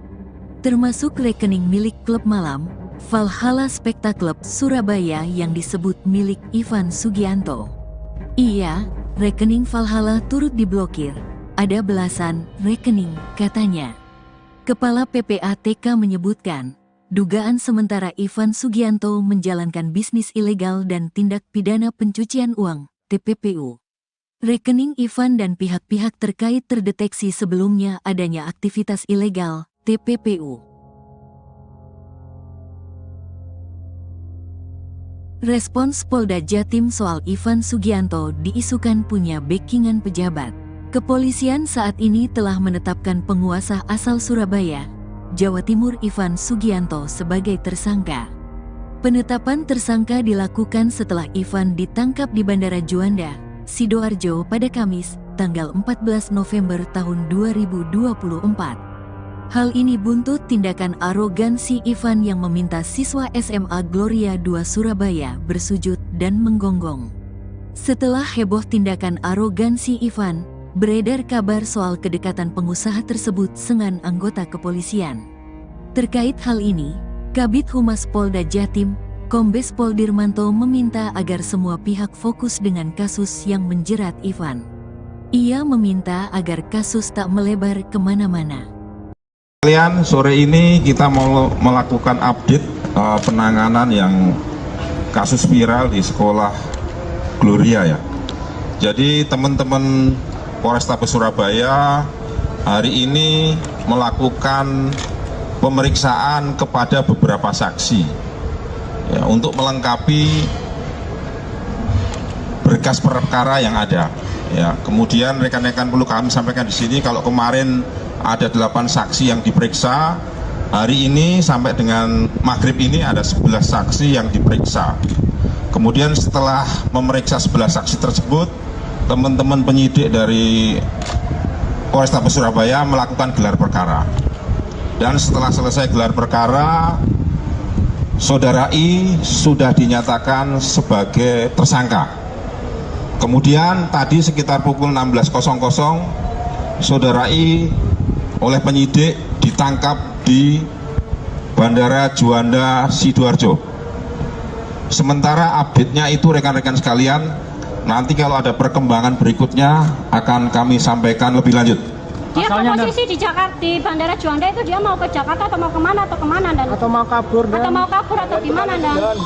termasuk rekening milik klub malam, Valhalla Spectacle Surabaya yang disebut milik Ivan Sugianto. Iya, rekening Valhalla turut diblokir, ada belasan rekening, katanya. Kepala PPATK menyebutkan, dugaan sementara Ivan Sugianto menjalankan bisnis ilegal dan tindak pidana pencucian uang, TPPU. Rekening Ivan dan pihak-pihak terkait terdeteksi sebelumnya adanya aktivitas ilegal, TPPU. Respons Polda Jatim soal Ivan Sugianto diisukan punya backingan pejabat. Kepolisian saat ini telah menetapkan penguasa asal Surabaya, Jawa Timur Ivan Sugianto sebagai tersangka. Penetapan tersangka dilakukan setelah Ivan ditangkap di Bandara Juanda, Sidoarjo pada Kamis, tanggal 14 November tahun 2024. Hal ini buntut tindakan arogansi Ivan yang meminta siswa SMA Gloria II Surabaya bersujud dan menggonggong. Setelah heboh tindakan arogansi Ivan, beredar kabar soal kedekatan pengusaha tersebut dengan anggota kepolisian. Terkait hal ini, Kabid Humas Polda Jatim, Kombes Pol Dirmanto meminta agar semua pihak fokus dengan kasus yang menjerat Ivan. Ia meminta agar kasus tak melebar kemana-mana. Kalian, sore ini kita mau melakukan update penanganan yang kasus viral di sekolah Gloria ya. Jadi teman-teman Polrestabes Surabaya hari ini melakukan pemeriksaan kepada beberapa saksi ya, untuk melengkapi berkas perkara yang ada. Ya, kemudian rekan-rekan perlu kami sampaikan di sini kalau kemarin ada 8 saksi yang diperiksa, hari ini sampai dengan maghrib ini ada 11 saksi yang diperiksa. Kemudian setelah memeriksa 11 saksi tersebut, teman-teman penyidik dari Polrestabes Surabaya melakukan gelar perkara. Dan setelah selesai gelar perkara, Saudara I sudah dinyatakan sebagai tersangka. Kemudian tadi sekitar pukul 16.00, Saudara I oleh penyidik ditangkap di Bandara Juanda Sidoarjo. Sementara update-nya itu rekan-rekan sekalian, nanti kalau ada perkembangan berikutnya akan kami sampaikan lebih lanjut. Dia posisi di Jakarta, di Bandara Juanda itu dia mau ke Jakarta atau mau kemana dan? Atau mau kabur atau gimana dan?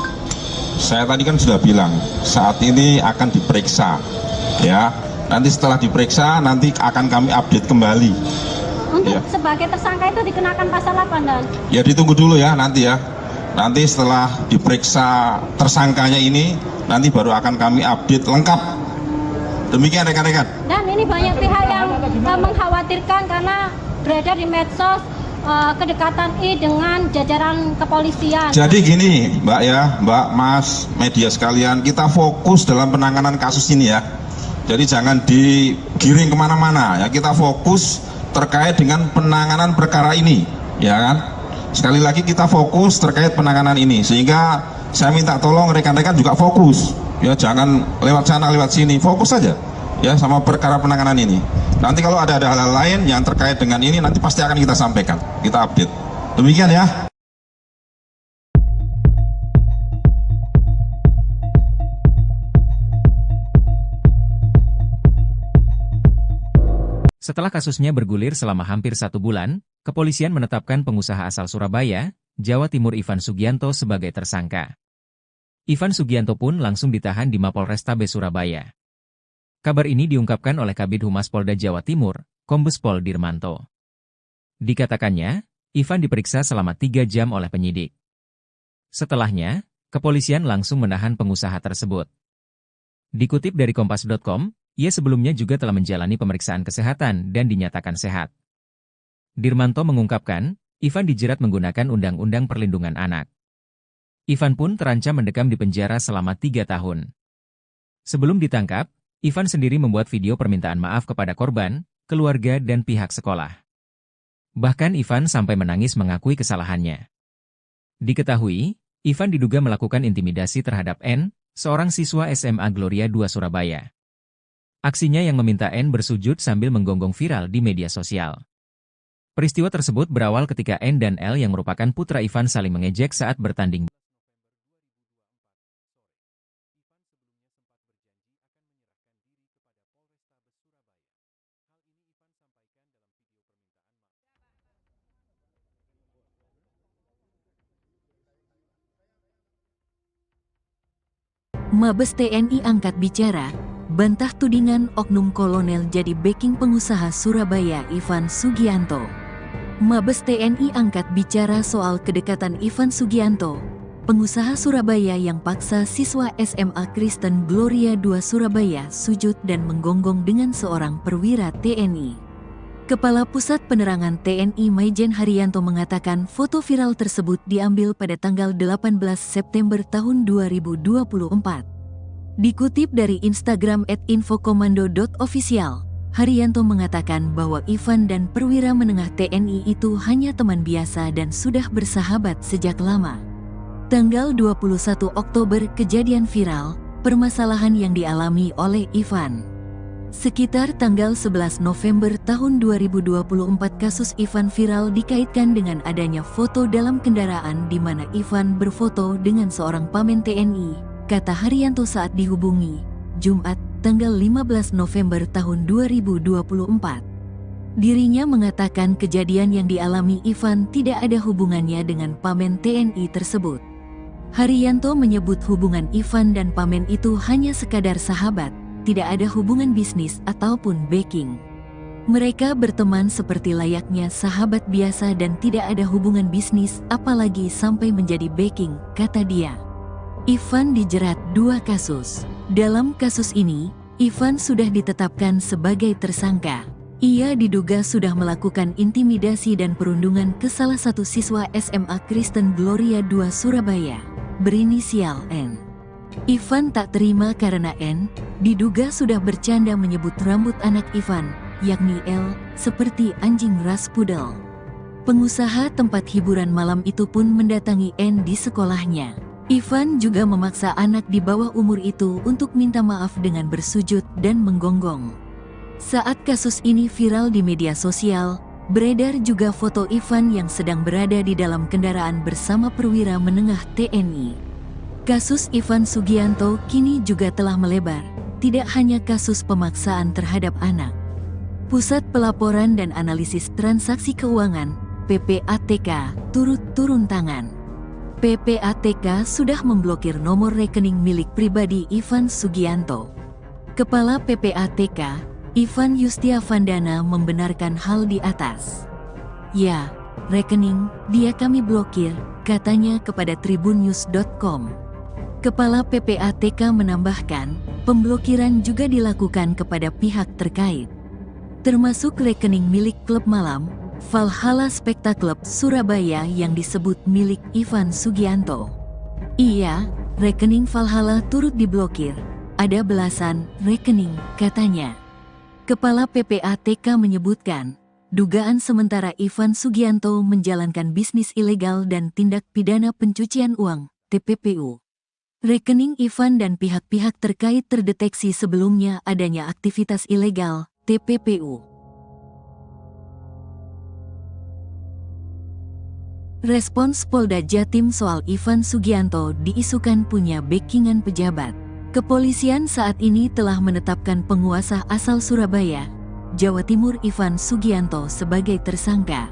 Saya tadi kan sudah bilang saat ini akan diperiksa, ya. Nanti setelah diperiksa nanti akan kami update kembali. Untuk Ya. sebagai tersangka itu dikenakan pasal apa dan? Ya ditunggu dulu ya nanti ya. Nanti setelah diperiksa tersangkanya ini, nanti baru akan kami update lengkap. Demikian rekan-rekan. Dan ini banyak pihak yang mengkhawatirkan karena beredar di medsos kedekatan I dengan jajaran kepolisian. Jadi gini Mbak ya, Mbak, Mas, media sekalian, kita fokus dalam penanganan kasus ini ya. Jadi jangan digiring kemana-mana ya, kita fokus terkait dengan penanganan perkara ini, ya kan? Sekali lagi kita fokus terkait penanganan ini, sehingga saya minta tolong rekan-rekan juga fokus, ya jangan lewat sana lewat sini, fokus saja, ya sama perkara penanganan ini. Nanti kalau ada hal-hal lain yang terkait dengan ini, nanti pasti akan kita sampaikan, kita update. Demikian ya. Setelah kasusnya bergulir selama hampir 1 bulan, kepolisian menetapkan pengusaha asal Surabaya, Jawa Timur Ivan Sugianto sebagai tersangka. Ivan Sugianto pun langsung ditahan di Mapolrestabes Surabaya. Kabar ini diungkapkan oleh Kabid Humas Polda Jawa Timur, Kombes Pol Dirmanto. Dikatakannya, Ivan diperiksa selama 3 jam oleh penyidik. Setelahnya, kepolisian langsung menahan pengusaha tersebut. Dikutip dari Kompas.com, ia sebelumnya juga telah menjalani pemeriksaan kesehatan dan dinyatakan sehat. Dirmanto mengungkapkan, Ivan dijerat menggunakan Undang-Undang Perlindungan Anak. Ivan pun terancam mendekam di penjara selama 3 tahun. Sebelum ditangkap, Ivan sendiri membuat video permintaan maaf kepada korban, keluarga dan pihak sekolah. Bahkan Ivan sampai menangis mengakui kesalahannya. Diketahui, Ivan diduga melakukan intimidasi terhadap N, seorang siswa SMA Gloria II Surabaya. Aksinya yang meminta N bersujud sambil menggonggong viral di media sosial. Peristiwa tersebut berawal ketika N dan L yang merupakan putra Ivan saling mengejek saat bertanding. Mabes TNI angkat bicara, bantah tudingan oknum kolonel jadi backing pengusaha Surabaya Ivan Sugianto. Mabes TNI angkat bicara soal kedekatan Ivan Sugianto, pengusaha Surabaya yang paksa siswa SMA Kristen Gloria II Surabaya sujud dan menggonggong dengan seorang perwira TNI. Kepala Pusat Penerangan TNI Maijen Haryanto mengatakan foto viral tersebut diambil pada tanggal 18 September tahun 2024. Dikutip dari Instagram @infokomando.official, Haryanto mengatakan bahwa Ivan dan perwira menengah TNI itu hanya teman biasa dan sudah bersahabat sejak lama. Tanggal 21 Oktober kejadian viral, permasalahan yang dialami oleh Ivan. Sekitar tanggal 11 November tahun 2024 kasus Ivan viral dikaitkan dengan adanya foto dalam kendaraan di mana Ivan berfoto dengan seorang pamen TNI, kata Haryanto saat dihubungi, Jumat, tanggal 15 November tahun 2024. Dirinya mengatakan kejadian yang dialami Ivan tidak ada hubungannya dengan pamen TNI tersebut. Haryanto menyebut hubungan Ivan dan pamen itu hanya sekadar sahabat, tidak ada hubungan bisnis ataupun backing. Mereka berteman seperti layaknya sahabat biasa dan tidak ada hubungan bisnis apalagi sampai menjadi backing, kata dia. Ivan dijerat 2 kasus. Dalam kasus ini, Ivan sudah ditetapkan sebagai tersangka. Ia diduga sudah melakukan intimidasi dan perundungan ke salah satu siswa SMA Kristen Gloria II Surabaya, berinisial N. Ivan tak terima karena N diduga sudah bercanda menyebut rambut anak Ivan, yakni L, seperti anjing ras pudel. Pengusaha tempat hiburan malam itu pun mendatangi N di sekolahnya. Ivan juga memaksa anak di bawah umur itu untuk minta maaf dengan bersujud dan menggonggong. Saat kasus ini viral di media sosial, beredar juga foto Ivan yang sedang berada di dalam kendaraan bersama perwira menengah TNI. Kasus Ivan Sugianto kini juga telah melebar, tidak hanya kasus pemaksaan terhadap anak. Pusat Pelaporan dan Analisis Transaksi Keuangan, PPATK, turut turun tangan. PPATK sudah memblokir nomor rekening milik pribadi Ivan Sugianto. Kepala PPATK, Ivan Yustiavandana membenarkan hal di atas. Ya, rekening dia kami blokir, katanya kepada tribunnews.com. Kepala PPATK menambahkan, pemblokiran juga dilakukan kepada pihak terkait, termasuk rekening milik klub malam, Valhalla Specta Club Surabaya yang disebut milik Ivan Sugianto. Iya, rekening Valhalla turut diblokir, ada belasan rekening, katanya. Kepala PPATK menyebutkan, dugaan sementara Ivan Sugianto menjalankan bisnis ilegal dan tindak pidana pencucian uang, TPPU. Rekening Ivan dan pihak-pihak terkait terdeteksi sebelumnya adanya aktivitas ilegal, TPPU. Respons Polda Jatim soal Ivan Sugianto diisukan punya backingan pejabat. Kepolisian saat ini telah menetapkan penguasa asal Surabaya, Jawa Timur Ivan Sugianto sebagai tersangka.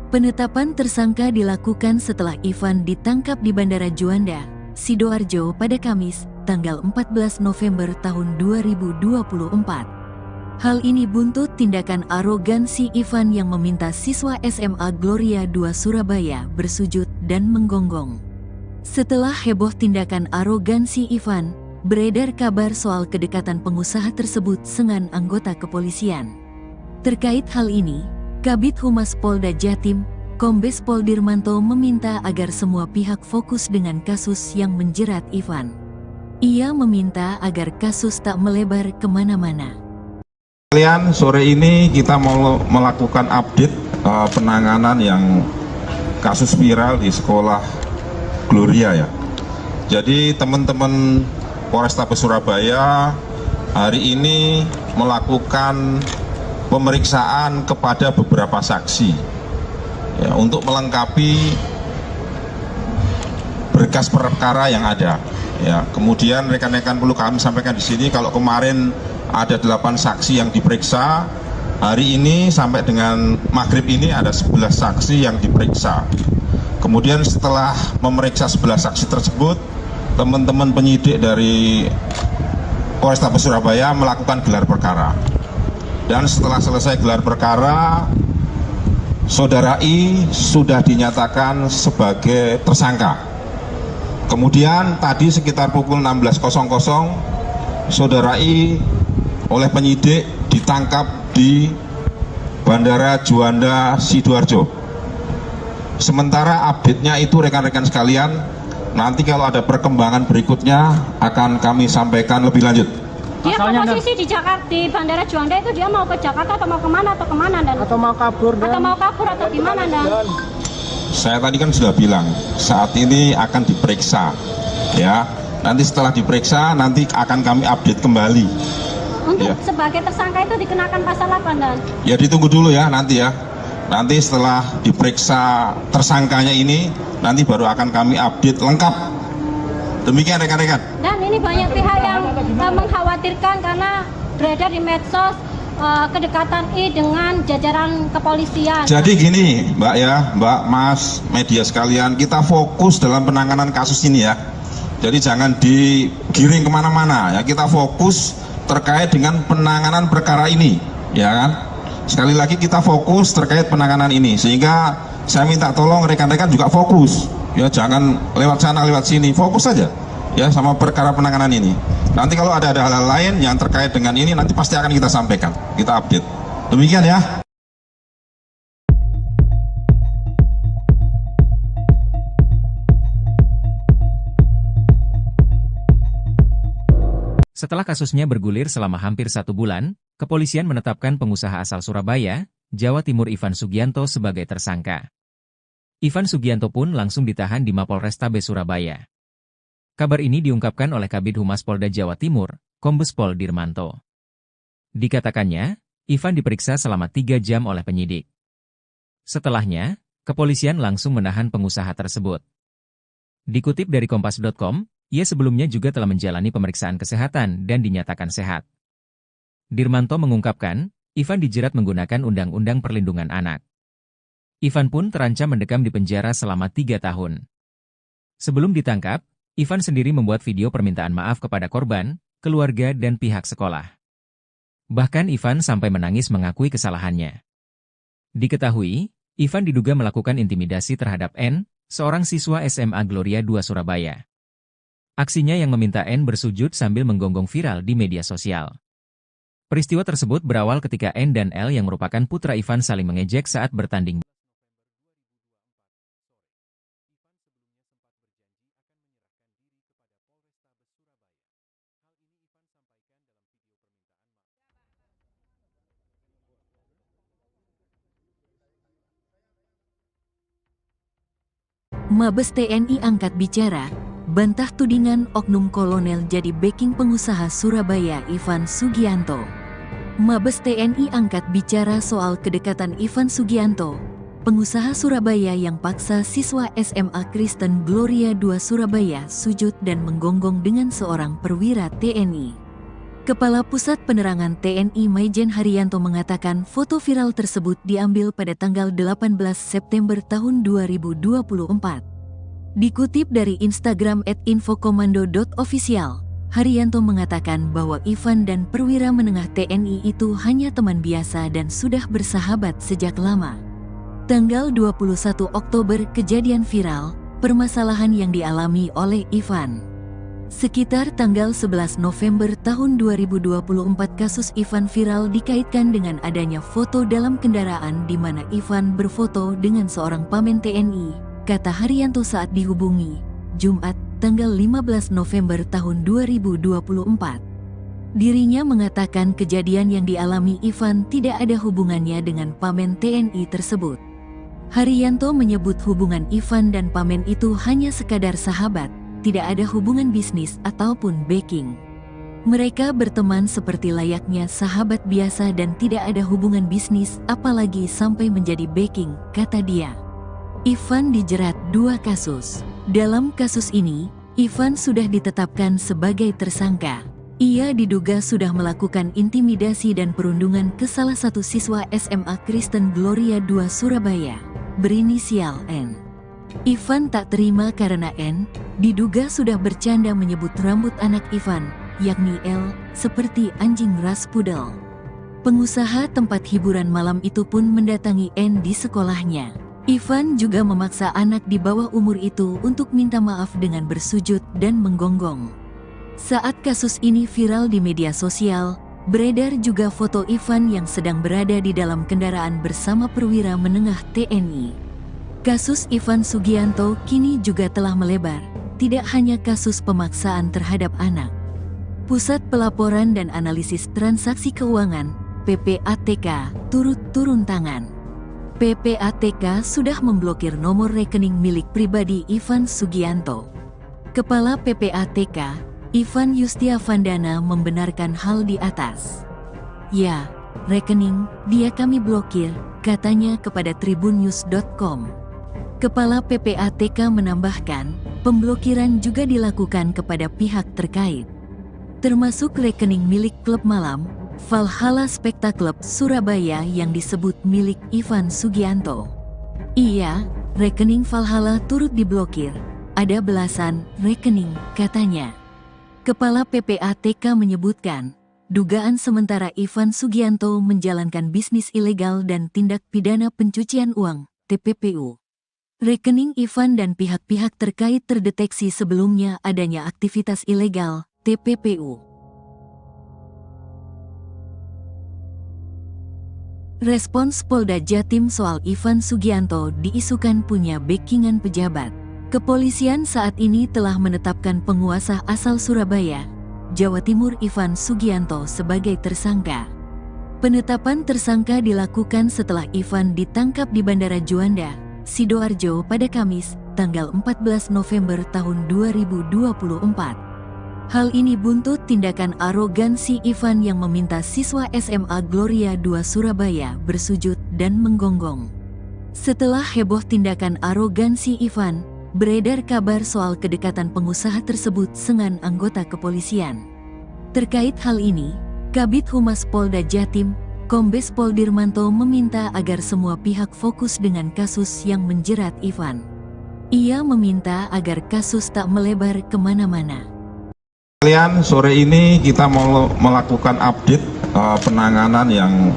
Penetapan tersangka dilakukan setelah Ivan ditangkap di Bandara Juanda, Sidoarjo pada Kamis, tanggal 14 November tahun 2024. Hal ini buntut tindakan arogansi Ivan yang meminta siswa SMA Gloria II Surabaya bersujud dan menggonggong. Setelah heboh tindakan arogansi Ivan, beredar kabar soal kedekatan pengusaha tersebut dengan anggota kepolisian. Terkait hal ini, Kabid Humas Polda Jatim, Kombes Pol Dirmanto meminta agar semua pihak fokus dengan kasus yang menjerat Ivan. Ia meminta agar kasus tak melebar kemana-mana. Kalian sore ini kita mau melakukan update penanganan yang kasus viral di sekolah Gloria ya. Jadi teman-teman Polrestabes Surabaya hari ini melakukan pemeriksaan kepada beberapa saksi ya, untuk melengkapi berkas perkara yang ada. Ya, kemudian rekan-rekan perlu kami sampaikan di sini kalau kemarin ada 8 saksi yang diperiksa, hari ini sampai dengan maghrib ini ada 11 saksi yang diperiksa. Kemudian setelah memeriksa 11 saksi tersebut, teman-teman penyidik dari Polrestabes Surabaya melakukan gelar perkara. Dan setelah selesai gelar perkara, Saudara I sudah dinyatakan sebagai tersangka. Kemudian tadi sekitar pukul 16.00, Saudara I oleh penyidik ditangkap di Bandara Juanda Sidoarjo. Sementara update-nya itu rekan-rekan sekalian, nanti kalau ada perkembangan berikutnya akan kami sampaikan lebih lanjut. Dia posisi di Jakarta, di Bandara Juanda itu dia mau ke Jakarta atau mau kemana dan? Atau mau kabur atau gimana dan? Saya tadi kan sudah bilang saat ini akan diperiksa, ya. Nanti setelah diperiksa nanti akan kami update kembali. Untuk sebagai tersangka itu dikenakan pasal apa dan? Ya ditunggu dulu ya nanti ya. Nanti setelah diperiksa tersangkanya ini, nanti baru akan kami update lengkap. Demikian rekan-rekan. Dan ini banyak pihak yang mengkhawatirkan karena beredar di medsos kedekatan I dengan jajaran kepolisian. Jadi gini Mbak ya, Mbak, Mas, media sekalian, kita fokus dalam penanganan kasus ini ya. Jadi jangan digiring kemana-mana ya, kita fokus terkait dengan penanganan perkara ini, ya kan? Sekali lagi kita fokus terkait penanganan ini, sehingga saya minta tolong rekan-rekan juga fokus, ya jangan lewat sana lewat sini, fokus saja, ya sama perkara penanganan ini. Nanti kalau ada hal-hal lain yang terkait dengan ini, nanti pasti akan kita sampaikan, kita update. Demikian ya. Setelah kasusnya bergulir selama hampir 1 bulan, kepolisian menetapkan pengusaha asal Surabaya, Jawa Timur Ivan Sugianto sebagai tersangka. Ivan Sugianto pun langsung ditahan di Mapolrestabes Surabaya. Kabar ini diungkapkan oleh Kabid Humas Polda Jawa Timur, Kombes Pol Dirmanto. Dikatakannya, Ivan diperiksa selama 3 jam oleh penyidik. Setelahnya, kepolisian langsung menahan pengusaha tersebut. Dikutip dari Kompas.com, ia sebelumnya juga telah menjalani pemeriksaan kesehatan dan dinyatakan sehat. Dirmanto mengungkapkan, Ivan dijerat menggunakan Undang-Undang Perlindungan Anak. Ivan pun terancam mendekam di penjara selama 3 tahun. Sebelum ditangkap, Ivan sendiri membuat video permintaan maaf kepada korban, keluarga dan pihak sekolah. Bahkan Ivan sampai menangis mengakui kesalahannya. Diketahui, Ivan diduga melakukan intimidasi terhadap N, seorang siswa SMA Gloria 2 Surabaya. Aksinya yang meminta N bersujud sambil menggonggong viral di media sosial. Peristiwa tersebut berawal ketika N dan L yang merupakan putra Ivan saling mengejek saat bertanding. Mabes TNI angkat bicara, bantah tudingan oknum kolonel jadi backing pengusaha Surabaya Ivan Sugianto. Mabes TNI angkat bicara soal kedekatan Ivan Sugianto, pengusaha Surabaya yang paksa siswa SMA Kristen Gloria 2 Surabaya sujud dan menggonggong dengan seorang perwira TNI. Kepala Pusat Penerangan TNI Maijen Haryanto mengatakan foto viral tersebut diambil pada tanggal 18 September tahun 2024. Dikutip dari Instagram @infokomando.official, Haryanto mengatakan bahwa Ivan dan perwira menengah TNI itu hanya teman biasa dan sudah bersahabat sejak lama. Tanggal 21 Oktober kejadian viral, permasalahan yang dialami oleh Ivan. Sekitar tanggal 11 November tahun 2024 kasus Ivan viral dikaitkan dengan adanya foto dalam kendaraan di mana Ivan berfoto dengan seorang pamen TNI, kata Haryanto saat dihubungi, Jumat, tanggal 15 November tahun 2024. Dirinya mengatakan kejadian yang dialami Ivan tidak ada hubungannya dengan pamen TNI tersebut. Haryanto menyebut hubungan Ivan dan pamen itu hanya sekadar sahabat, tidak ada hubungan bisnis ataupun backing. Mereka berteman seperti layaknya sahabat biasa dan tidak ada hubungan bisnis apalagi sampai menjadi backing, kata dia. Ivan dijerat 2 kasus. Dalam kasus ini, Ivan sudah ditetapkan sebagai tersangka. Ia diduga sudah melakukan intimidasi dan perundungan ke salah satu siswa SMA Kristen Gloria II Surabaya, berinisial N. Ivan tak terima karena N diduga sudah bercanda menyebut rambut anak Ivan, yakni L, seperti anjing ras pudel. Pengusaha tempat hiburan malam itu pun mendatangi N di sekolahnya. Ivan juga memaksa anak di bawah umur itu untuk minta maaf dengan bersujud dan menggonggong. Saat kasus ini viral di media sosial, beredar juga foto Ivan yang sedang berada di dalam kendaraan bersama perwira menengah TNI. Kasus Ivan Sugianto kini juga telah melebar, tidak hanya kasus pemaksaan terhadap anak. Pusat Pelaporan dan Analisis Transaksi Keuangan, PPATK, turut turun tangan. PPATK sudah memblokir nomor rekening milik pribadi Ivan Sugianto. Kepala PPATK, Ivan Yustiavandana membenarkan hal di atas. Ya, rekening dia kami blokir, katanya kepada tribunnews.com. Kepala PPATK menambahkan, pemblokiran juga dilakukan kepada pihak terkait, termasuk rekening milik klub malam, Valhalla Spectacle Surabaya yang disebut milik Ivan Sugianto. Iya, rekening Valhalla turut diblokir, ada belasan rekening, katanya. Kepala PPATK menyebutkan, dugaan sementara Ivan Sugianto menjalankan bisnis ilegal dan tindak pidana pencucian uang, TPPU. Rekening Ivan dan pihak-pihak terkait terdeteksi sebelumnya adanya aktivitas ilegal, TPPU. Respons Polda Jatim soal Ivan Sugianto diisukan punya backingan pejabat. Kepolisian saat ini telah menetapkan penguasa asal Surabaya, Jawa Timur Ivan Sugianto sebagai tersangka. Penetapan tersangka dilakukan setelah Ivan ditangkap di Bandara Juanda, Sidoarjo pada Kamis, tanggal 14 November tahun 2024. Hal ini buntut tindakan arogansi Ivan yang meminta siswa SMA Gloria II Surabaya bersujud dan menggonggong. Setelah heboh tindakan arogansi Ivan, beredar kabar soal kedekatan pengusaha tersebut dengan anggota kepolisian. Terkait hal ini, Kabid Humas Polda Jatim, Kombes Pol Dirmanto meminta agar semua pihak fokus dengan kasus yang menjerat Ivan. Ia meminta agar kasus tak melebar kemana-mana. Kalian, sore ini kita mau melakukan update penanganan yang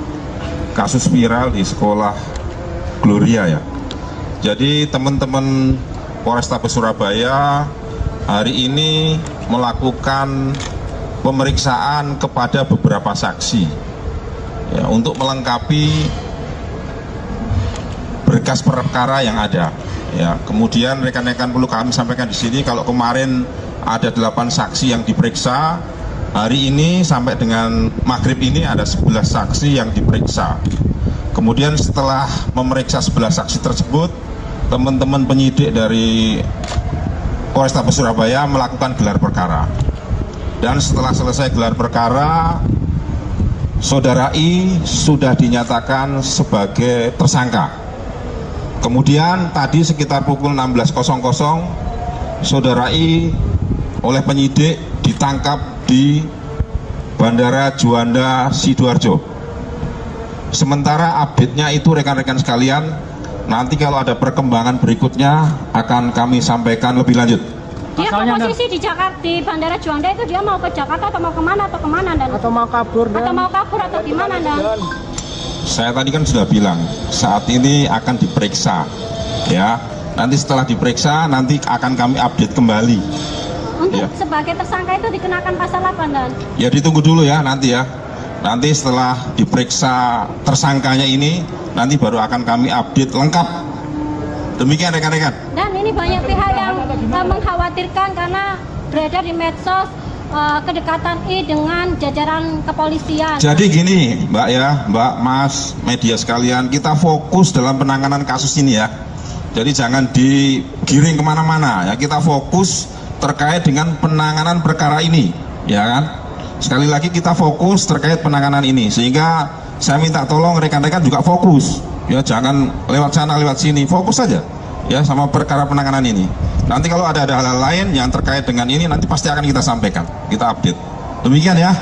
kasus viral di sekolah Gloria ya. Jadi teman-teman Polrestabes Surabaya hari ini melakukan pemeriksaan kepada beberapa saksi ya, untuk melengkapi berkas perkara yang ada. Ya, kemudian rekan-rekan perlu kami sampaikan di sini kalau kemarin ada 8 saksi yang diperiksa, hari ini sampai dengan maghrib ini ada 11 saksi yang diperiksa. Kemudian setelah memeriksa 11 saksi tersebut, teman-teman penyidik dari Polrestabes Surabaya melakukan gelar perkara. Dan setelah selesai gelar perkara, Saudara I sudah dinyatakan sebagai tersangka. Kemudian tadi sekitar pukul 16.00, Saudara I oleh penyidik ditangkap di Bandara Juanda Sidoarjo. Sementara update-nya itu rekan-rekan sekalian, nanti kalau ada perkembangan berikutnya akan kami sampaikan lebih lanjut. Dia posisi di Jakarta, di Bandara Juanda itu dia mau ke Jakarta atau mau kemana dan? Atau mau kabur atau gimana dan? Saya tadi kan sudah bilang saat ini akan diperiksa, ya. Nanti setelah diperiksa nanti akan kami update kembali. Untuk Ya. sebagai tersangka itu dikenakan pasal apa dan? Ya ditunggu dulu ya nanti ya. Nanti setelah diperiksa tersangkanya ini, nanti baru akan kami update lengkap. Demikian rekan-rekan. Dan ini banyak pihak yang mengkhawatirkan karena beredar di medsos kedekatan I dengan jajaran kepolisian. Jadi gini Mbak ya, Mbak, Mas, media sekalian, kita fokus dalam penanganan kasus ini ya. Jadi jangan digiring kemana-mana ya, kita fokus terkait dengan penanganan perkara ini, ya kan? Sekali lagi kita fokus terkait penanganan ini, sehingga saya minta tolong rekan-rekan juga fokus, ya jangan lewat sana lewat sini, fokus saja ya sama perkara penanganan ini. Nanti kalau ada hal-hal lain yang terkait dengan ini nanti pasti akan kita sampaikan, kita update. Demikian ya.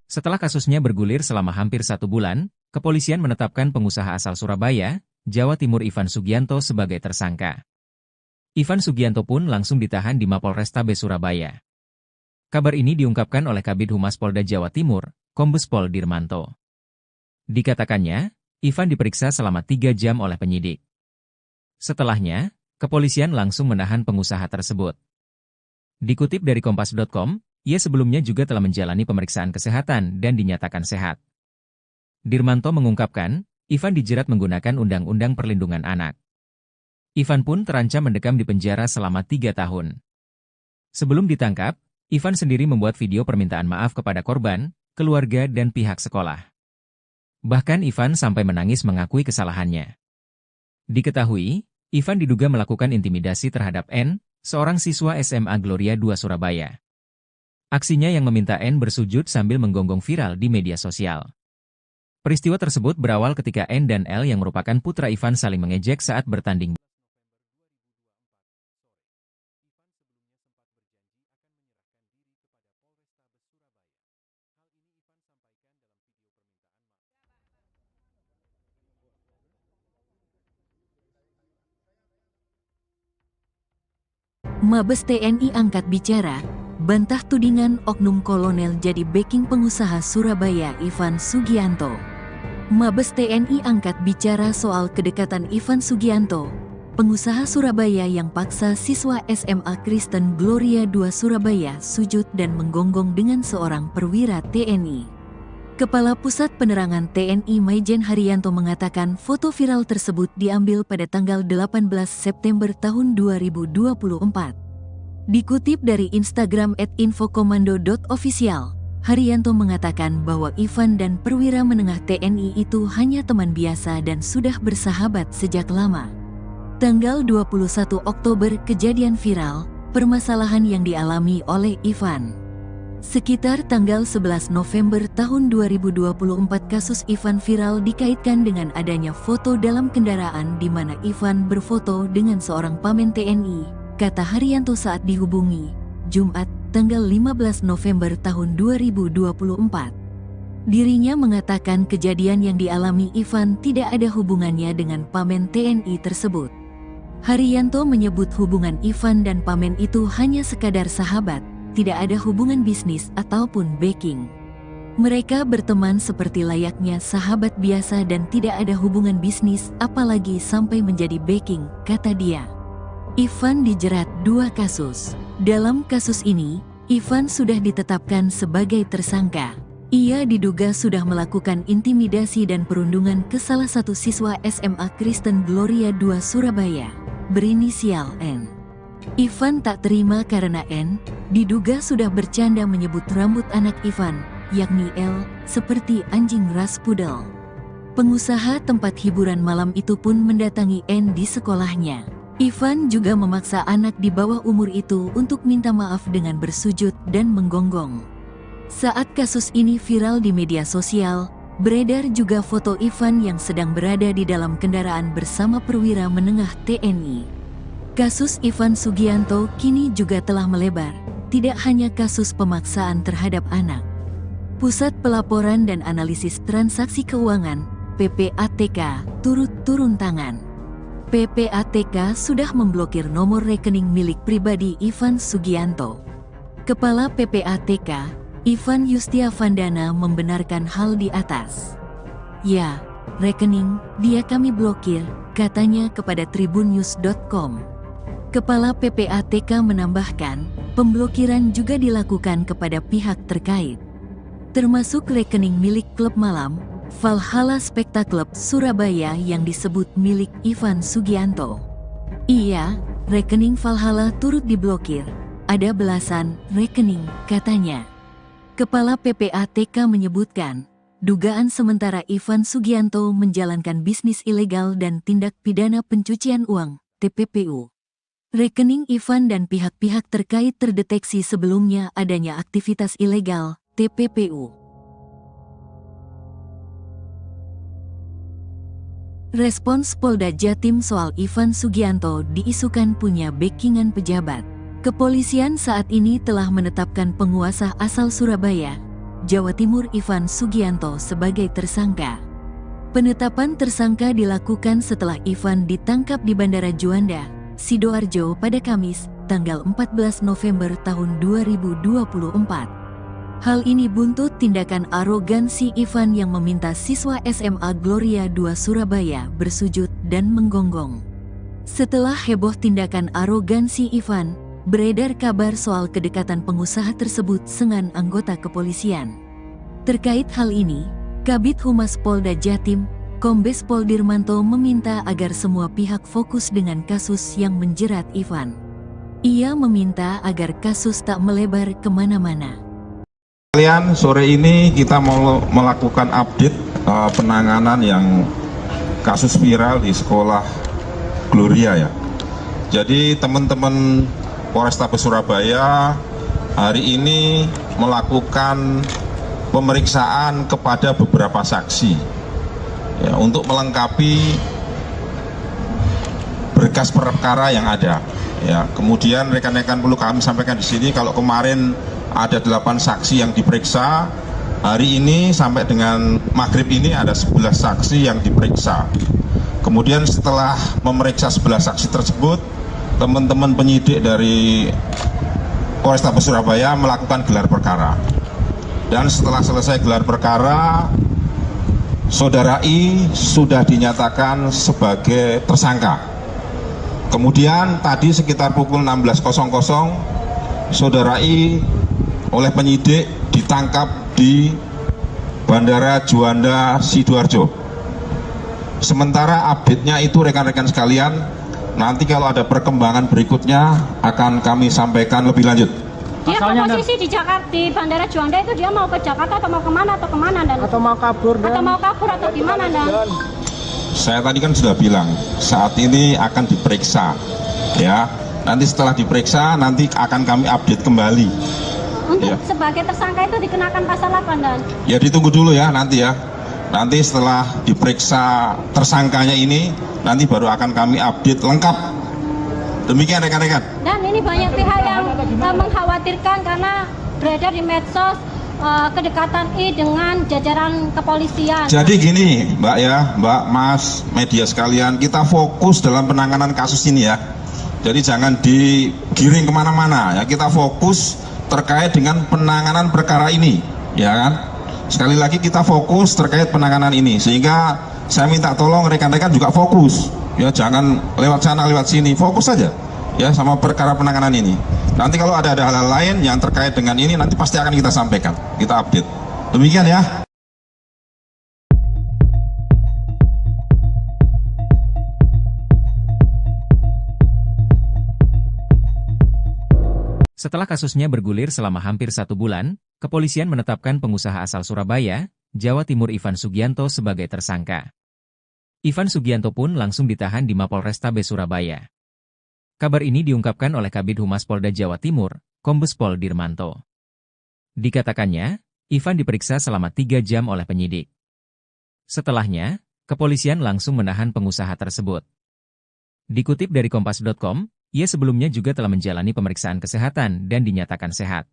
Setelah kasusnya bergulir selama hampir 1 bulan, kepolisian menetapkan pengusaha asal Surabaya, Jawa Timur Ivan Sugianto sebagai tersangka. Ivan Sugianto pun langsung ditahan di Mapolrestabes Surabaya. Kabar ini diungkapkan oleh Kabid Humas Polda Jawa Timur, Kombes Pol Dirmanto. Dikatakannya, Ivan diperiksa selama 3 jam oleh penyidik. Setelahnya, kepolisian langsung menahan pengusaha tersebut. Dikutip dari Kompas.com, ia sebelumnya juga telah menjalani pemeriksaan kesehatan dan dinyatakan sehat. Dirmanto mengungkapkan, Ivan dijerat menggunakan Undang-Undang Perlindungan Anak. Ivan pun terancam mendekam di penjara selama 3 tahun. Sebelum ditangkap, Ivan sendiri membuat video permintaan maaf kepada korban, keluarga dan pihak sekolah. Bahkan Ivan sampai menangis mengakui kesalahannya. Diketahui, Ivan diduga melakukan intimidasi terhadap N, seorang siswa SMA Gloria 2 Surabaya. Aksinya yang meminta N bersujud sambil menggonggong viral di media sosial. Peristiwa tersebut berawal ketika N dan L yang merupakan putra Ivan saling mengejek saat bertanding. Mabes TNI angkat bicara, bantah tudingan oknum kolonel jadi backing pengusaha Surabaya Ivan Sugianto. Mabes TNI angkat bicara soal kedekatan Ivan Sugianto, pengusaha Surabaya yang paksa siswa SMA Kristen Gloria 2 Surabaya sujud dan menggonggong dengan seorang perwira TNI. Kepala Pusat Penerangan TNI Maijen Haryanto mengatakan foto viral tersebut diambil pada tanggal 18 September tahun 2024. Dikutip dari Instagram @infokomando.official, Haryanto mengatakan bahwa Ivan dan perwira menengah TNI itu hanya teman biasa dan sudah bersahabat sejak lama. Tanggal 21 Oktober kejadian viral, permasalahan yang dialami oleh Ivan. Sekitar tanggal 11 November tahun 2024 kasus Ivan viral dikaitkan dengan adanya foto dalam kendaraan di mana Ivan berfoto dengan seorang pamen TNI, kata Haryanto saat dihubungi, Jumat, tanggal 15 November tahun 2024. Dirinya mengatakan kejadian yang dialami Ivan tidak ada hubungannya dengan pamen TNI tersebut. Haryanto menyebut hubungan Ivan dan pamen itu hanya sekadar sahabat, tidak ada hubungan bisnis ataupun backing. Mereka berteman seperti layaknya sahabat biasa dan tidak ada hubungan bisnis apalagi sampai menjadi backing, kata dia. Ivan dijerat 2 kasus. Dalam kasus ini, Ivan sudah ditetapkan sebagai tersangka. Ia diduga sudah melakukan intimidasi dan perundungan ke salah satu siswa SMA Kristen Gloria 2 Surabaya, berinisial N. Ivan tak terima karena N diduga sudah bercanda menyebut rambut anak Ivan, yakni L, seperti anjing ras pudel. Pengusaha tempat hiburan malam itu pun mendatangi N di sekolahnya. Ivan juga memaksa anak di bawah umur itu untuk minta maaf dengan bersujud dan menggonggong. Saat kasus ini viral di media sosial, beredar juga foto Ivan yang sedang berada di dalam kendaraan bersama perwira menengah TNI. Kasus Ivan Sugianto kini juga telah melebar, tidak hanya kasus pemaksaan terhadap anak. Pusat Pelaporan dan Analisis Transaksi Keuangan, PPATK, turut turun tangan. PPATK sudah memblokir nomor rekening milik pribadi Ivan Sugianto. Kepala PPATK, Ivan Yustiavandana membenarkan hal di atas. Ya, rekening dia kami blokir, katanya kepada tribunnews.com. Kepala PPATK menambahkan, pemblokiran juga dilakukan kepada pihak terkait, termasuk rekening milik klub malam, Valhalla Spectacle Surabaya yang disebut milik Ivan Sugianto. Iya, rekening Valhalla turut diblokir. Ada belasan rekening, katanya. Kepala PPATK menyebutkan, dugaan sementara Ivan Sugianto menjalankan bisnis ilegal dan tindak pidana pencucian uang, TPPU. Rekening Ivan dan pihak-pihak terkait terdeteksi sebelumnya adanya aktivitas ilegal, TPPU. Respons Polda Jatim soal Ivan Sugianto diisukan punya backingan pejabat. Kepolisian saat ini telah menetapkan penguasa asal Surabaya, Jawa Timur Ivan Sugianto sebagai tersangka. Penetapan tersangka dilakukan setelah Ivan ditangkap di Bandara Juanda, Sidoarjo pada Kamis, tanggal 14 November tahun 2024. Hal ini buntut tindakan arogansi Ivan yang meminta siswa SMA Gloria II Surabaya bersujud dan menggonggong. Setelah heboh tindakan arogansi Ivan, beredar kabar soal kedekatan pengusaha tersebut dengan anggota kepolisian. Terkait hal ini, Kabid Humas Polda Jatim, Kombes Pol Dirmanto meminta agar semua pihak fokus dengan kasus yang menjerat Ivan. Ia meminta agar kasus tak melebar kemana-mana. Kalian sore ini kita mau melakukan update penanganan yang kasus viral di sekolah Gloria ya. Jadi teman-teman Polrestabes Surabaya hari ini melakukan pemeriksaan kepada beberapa saksi. Ya, untuk melengkapi berkas perkara yang ada. Ya, kemudian rekan-rekan perlu kami sampaikan di sini kalau kemarin ada 8 saksi yang diperiksa, hari ini sampai dengan maghrib ini ada 11 saksi yang diperiksa. Kemudian setelah memeriksa 11 saksi tersebut, teman-teman penyidik dari Polrestabes Surabaya melakukan gelar perkara. Dan setelah selesai gelar perkara, Saudara I sudah dinyatakan sebagai tersangka. Kemudian tadi sekitar pukul 16.00, Saudara I oleh penyidik ditangkap di Bandara Juanda, Sidoarjo. Sementara update-nya itu rekan-rekan sekalian, nanti kalau ada perkembangan berikutnya akan kami sampaikan lebih lanjut. Dia posisi di Jakarta, di Bandara Juanda itu dia mau ke Jakarta atau mau kemana dan atau mau kabur atau gimana dan? Saya tadi kan sudah bilang saat ini akan diperiksa, ya. Nanti setelah diperiksa nanti akan kami update kembali. Untuk ya. Sebagai tersangka itu dikenakan pasal apa dan? Ya ditunggu dulu ya nanti ya. Nanti setelah diperiksa tersangkanya ini nanti baru akan kami update lengkap. Demikian rekan-rekan. Dan ini banyak pihak yang mengkhawatirkan karena beredar di medsos kedekatan I dengan jajaran kepolisian. Jadi gini Mbak ya, Mbak, Mas, media sekalian, kita fokus dalam penanganan kasus ini ya. Jadi jangan digiring kemana-mana ya, kita fokus terkait dengan penanganan perkara ini, ya kan? Sekali lagi kita fokus terkait penanganan ini, sehingga saya minta tolong rekan-rekan juga fokus. Ya jangan lewat sana lewat sini, fokus saja ya sama perkara penanganan ini. Nanti kalau ada hal-hal lain yang terkait dengan ini nanti pasti akan kita sampaikan, kita update. Demikian ya. Setelah kasusnya bergulir selama hampir 1 bulan, kepolisian menetapkan pengusaha asal Surabaya, Jawa Timur Ivan Sugianto sebagai tersangka. Ivan Sugianto pun langsung ditahan di Mapolrestabes Surabaya. Kabar ini diungkapkan oleh Kabid Humas Polda Jawa Timur, Kombes Pol Dirmanto. Dikatakannya, Ivan diperiksa selama 3 jam oleh penyidik. Setelahnya, kepolisian langsung menahan pengusaha tersebut. Dikutip dari Kompas.com, ia sebelumnya juga telah menjalani pemeriksaan kesehatan dan dinyatakan sehat.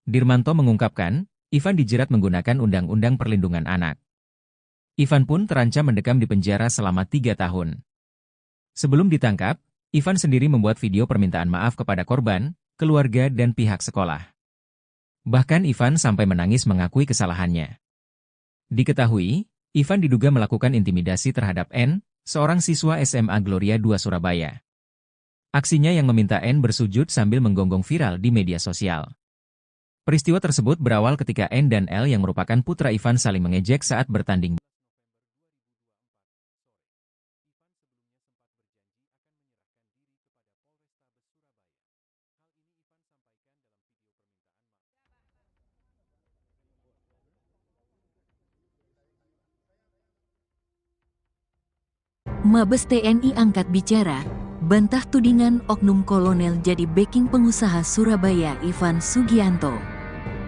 Dirmanto mengungkapkan, Ivan dijerat menggunakan Undang-Undang Perlindungan Anak. Ivan pun terancam mendekam di penjara selama 3 tahun. Sebelum ditangkap, Ivan sendiri membuat video permintaan maaf kepada korban, keluarga dan pihak sekolah. Bahkan Ivan sampai menangis mengakui kesalahannya. Diketahui, Ivan diduga melakukan intimidasi terhadap N, seorang siswa SMA Gloria II Surabaya. Aksinya yang meminta N bersujud sambil menggonggong viral di media sosial. Peristiwa tersebut berawal ketika N dan L yang merupakan putra Ivan saling mengejek saat bertanding. Mabes TNI angkat bicara, bantah tudingan oknum kolonel jadi backing pengusaha Surabaya Ivan Sugianto.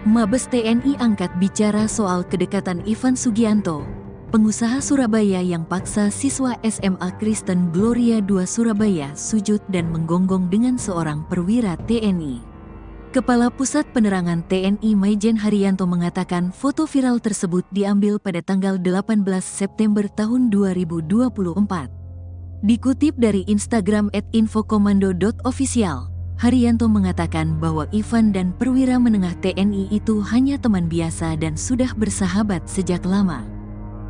Mabes TNI angkat bicara soal kedekatan Ivan Sugianto, pengusaha Surabaya yang paksa siswa SMA Kristen Gloria II Surabaya sujud dan menggonggong dengan seorang perwira TNI. Kepala Pusat Penerangan TNI Maijen Haryanto mengatakan foto viral tersebut diambil pada tanggal 18 September tahun 2024. Dikutip dari Instagram @infokomando.official, Haryanto mengatakan bahwa Ivan dan perwira menengah TNI itu hanya teman biasa dan sudah bersahabat sejak lama.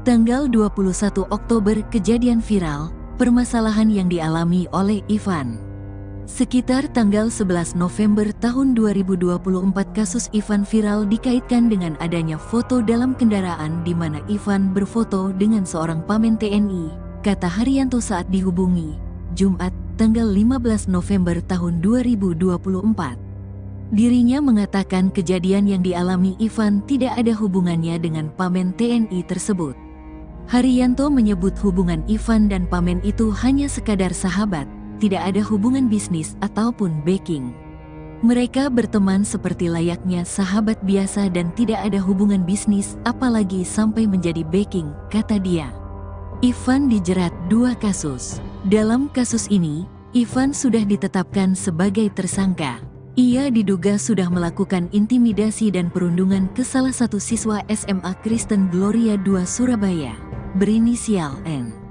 Tanggal 21 Oktober kejadian viral, permasalahan yang dialami oleh Ivan. Sekitar tanggal 11 November tahun 2024 kasus Ivan viral dikaitkan dengan adanya foto dalam kendaraan di mana Ivan berfoto dengan seorang pamen TNI, kata Haryanto saat dihubungi, Jumat, tanggal 15 November tahun 2024. Dirinya mengatakan kejadian yang dialami Ivan tidak ada hubungannya dengan pamen TNI tersebut. Haryanto menyebut hubungan Ivan dan pamen itu hanya sekadar sahabat, tidak ada hubungan bisnis ataupun backing. Mereka berteman seperti layaknya sahabat biasa dan tidak ada hubungan bisnis apalagi sampai menjadi backing, kata dia. Ivan dijerat 2 kasus. Dalam kasus ini, Ivan sudah ditetapkan sebagai tersangka. Ia diduga sudah melakukan intimidasi dan perundungan ke salah satu siswa SMA Kristen Gloria II Surabaya, berinisial N.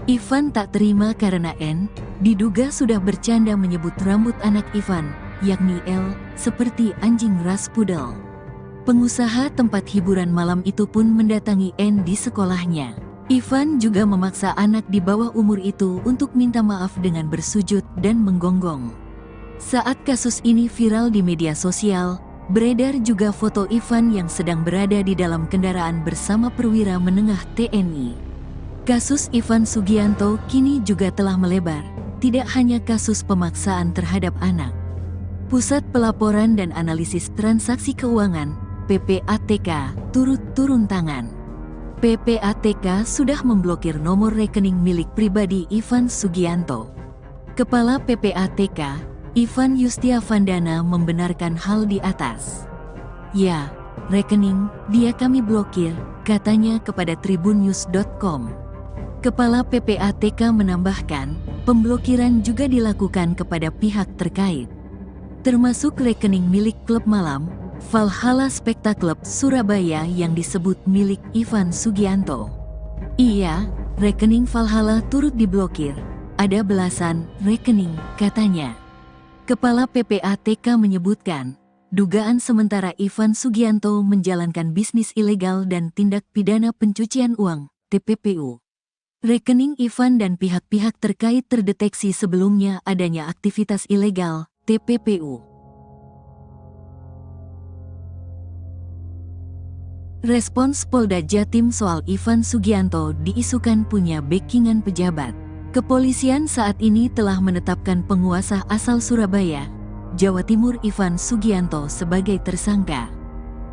Ivan tak terima karena N diduga sudah bercanda menyebut rambut anak Ivan, yakni L, seperti anjing ras pudel. Pengusaha tempat hiburan malam itu pun mendatangi N di sekolahnya. Ivan juga memaksa anak di bawah umur itu untuk minta maaf dengan bersujud dan menggonggong. Saat kasus ini viral di media sosial, beredar juga foto Ivan yang sedang berada di dalam kendaraan bersama perwira menengah TNI. Kasus Ivan Sugianto kini juga telah melebar, tidak hanya kasus pemaksaan terhadap anak. Pusat Pelaporan dan Analisis Transaksi Keuangan, PPATK, turut turun tangan. PPATK sudah memblokir nomor rekening milik pribadi Ivan Sugianto. Kepala PPATK, Ivan Yustiavandana membenarkan hal di atas. Ya, rekening dia kami blokir, katanya kepada tribunnews.com. Kepala PPATK menambahkan, pemblokiran juga dilakukan kepada pihak terkait, termasuk rekening milik klub malam, Valhalla Spectacle Surabaya yang disebut milik Ivan Sugianto. Iya, rekening Valhalla turut diblokir, ada belasan rekening, katanya. Kepala PPATK menyebutkan, dugaan sementara Ivan Sugianto menjalankan bisnis ilegal dan tindak pidana pencucian uang, TPPU. Rekening Ivan dan pihak-pihak terkait terdeteksi sebelumnya adanya aktivitas ilegal, TPPU. Respons Polda Jatim soal Ivan Sugianto diisukan punya backingan pejabat. Kepolisian saat ini telah menetapkan penguasa asal Surabaya, Jawa Timur Ivan Sugianto sebagai tersangka.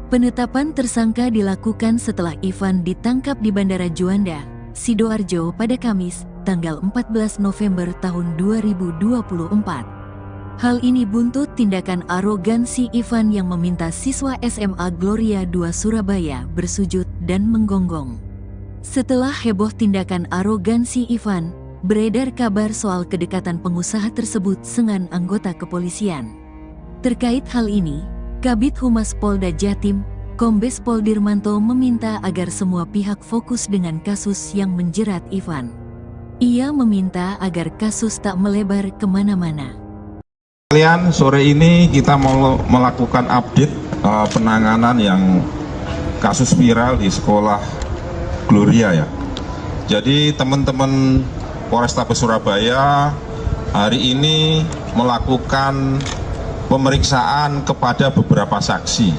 Penetapan tersangka dilakukan setelah Ivan ditangkap di Bandara Juanda, Sidoarjo pada Kamis, tanggal 14 November tahun 2024. Hal ini buntut tindakan arogansi Ivan yang meminta siswa SMA Gloria II Surabaya bersujud dan menggonggong. Setelah heboh tindakan arogansi Ivan, beredar kabar soal kedekatan pengusaha tersebut dengan anggota kepolisian. Terkait hal ini, Kabid Humas Polda Jatim, Kombes Pol Dirmanto meminta agar semua pihak fokus dengan kasus yang menjerat Ivan. Ia meminta agar kasus tak melebar kemana-mana. Kalian sore ini kita mau melakukan update penanganan yang kasus viral di sekolah Gloria ya. Jadi teman-teman Polrestabes Surabaya hari ini melakukan pemeriksaan kepada beberapa saksi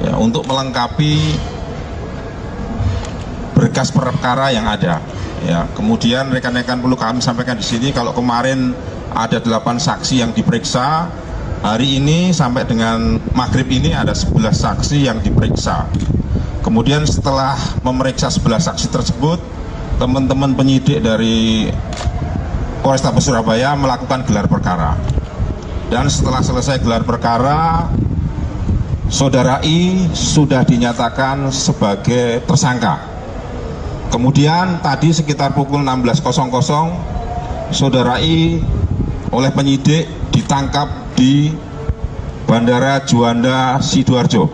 ya, untuk melengkapi berkas perkara yang ada. Ya, kemudian rekan-rekan perlu kami sampaikan di sini kalau kemarin ada 8 saksi yang diperiksa, hari ini sampai dengan maghrib ini ada 11 saksi yang diperiksa. Kemudian setelah memeriksa 11 saksi tersebut, teman-teman penyidik dari Polrestabes Surabaya melakukan gelar perkara. Dan setelah selesai gelar perkara, Saudara I sudah dinyatakan sebagai tersangka. Kemudian tadi sekitar pukul 16.00, Saudara I oleh penyidik ditangkap di Bandara Juanda Sidoarjo.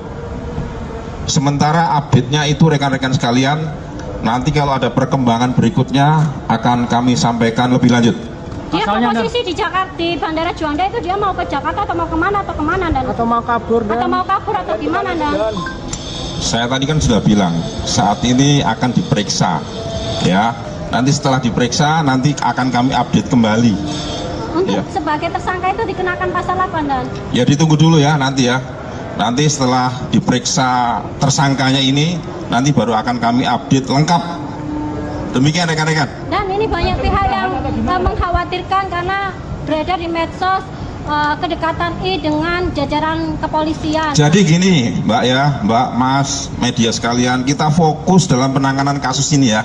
Sementara update-nya itu rekan-rekan sekalian, nanti kalau ada perkembangan berikutnya akan kami sampaikan lebih lanjut. Dia posisi di Jakarta, di Bandara Juanda itu dia mau ke Jakarta atau mau kemana Dan? Atau mau kabur atau gimana Dan? Saya tadi kan sudah bilang saat ini akan diperiksa, ya. Nanti setelah diperiksa nanti akan kami update kembali. Untuk Ya. sebagai tersangka itu dikenakan pasal apa Dan? Ya ditunggu dulu ya nanti ya. Nanti setelah diperiksa tersangkanya ini, nanti baru akan kami update lengkap. Demikian rekan-rekan. Dan ini banyak pihak yang mengkhawatirkan karena beredar di medsos kedekatan I dengan jajaran kepolisian. Jadi gini Mbak ya, Mbak, Mas, media sekalian, kita fokus dalam penanganan kasus ini ya.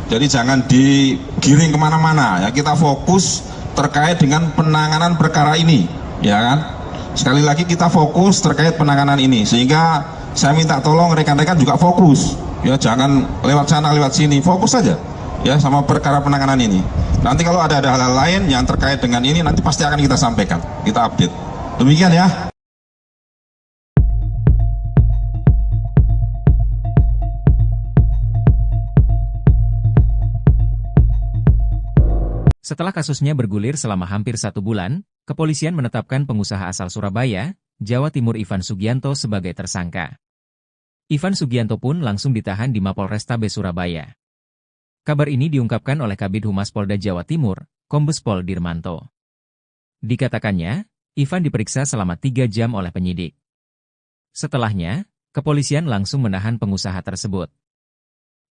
Jadi jangan digiring kemana-mana ya, kita fokus terkait dengan penanganan perkara ini, ya kan? Sekali lagi kita fokus terkait penanganan ini, sehingga saya minta tolong rekan-rekan juga fokus, ya jangan lewat sana lewat sini, fokus saja ya sama perkara penanganan ini. Nanti kalau ada hal-hal lain yang terkait dengan ini nanti pasti akan kita sampaikan, kita update. Demikian ya. Setelah kasusnya bergulir selama hampir 1 bulan, kepolisian menetapkan pengusaha asal Surabaya, Jawa Timur Ivan Sugianto sebagai tersangka. Ivan Sugianto pun langsung ditahan di Mapolrestabes Surabaya. Kabar ini diungkapkan oleh Kabid Humas Polda Jawa Timur, Kombes Pol Dirmanto. Dikatakannya, Ivan diperiksa selama 3 jam oleh penyidik. Setelahnya, kepolisian langsung menahan pengusaha tersebut.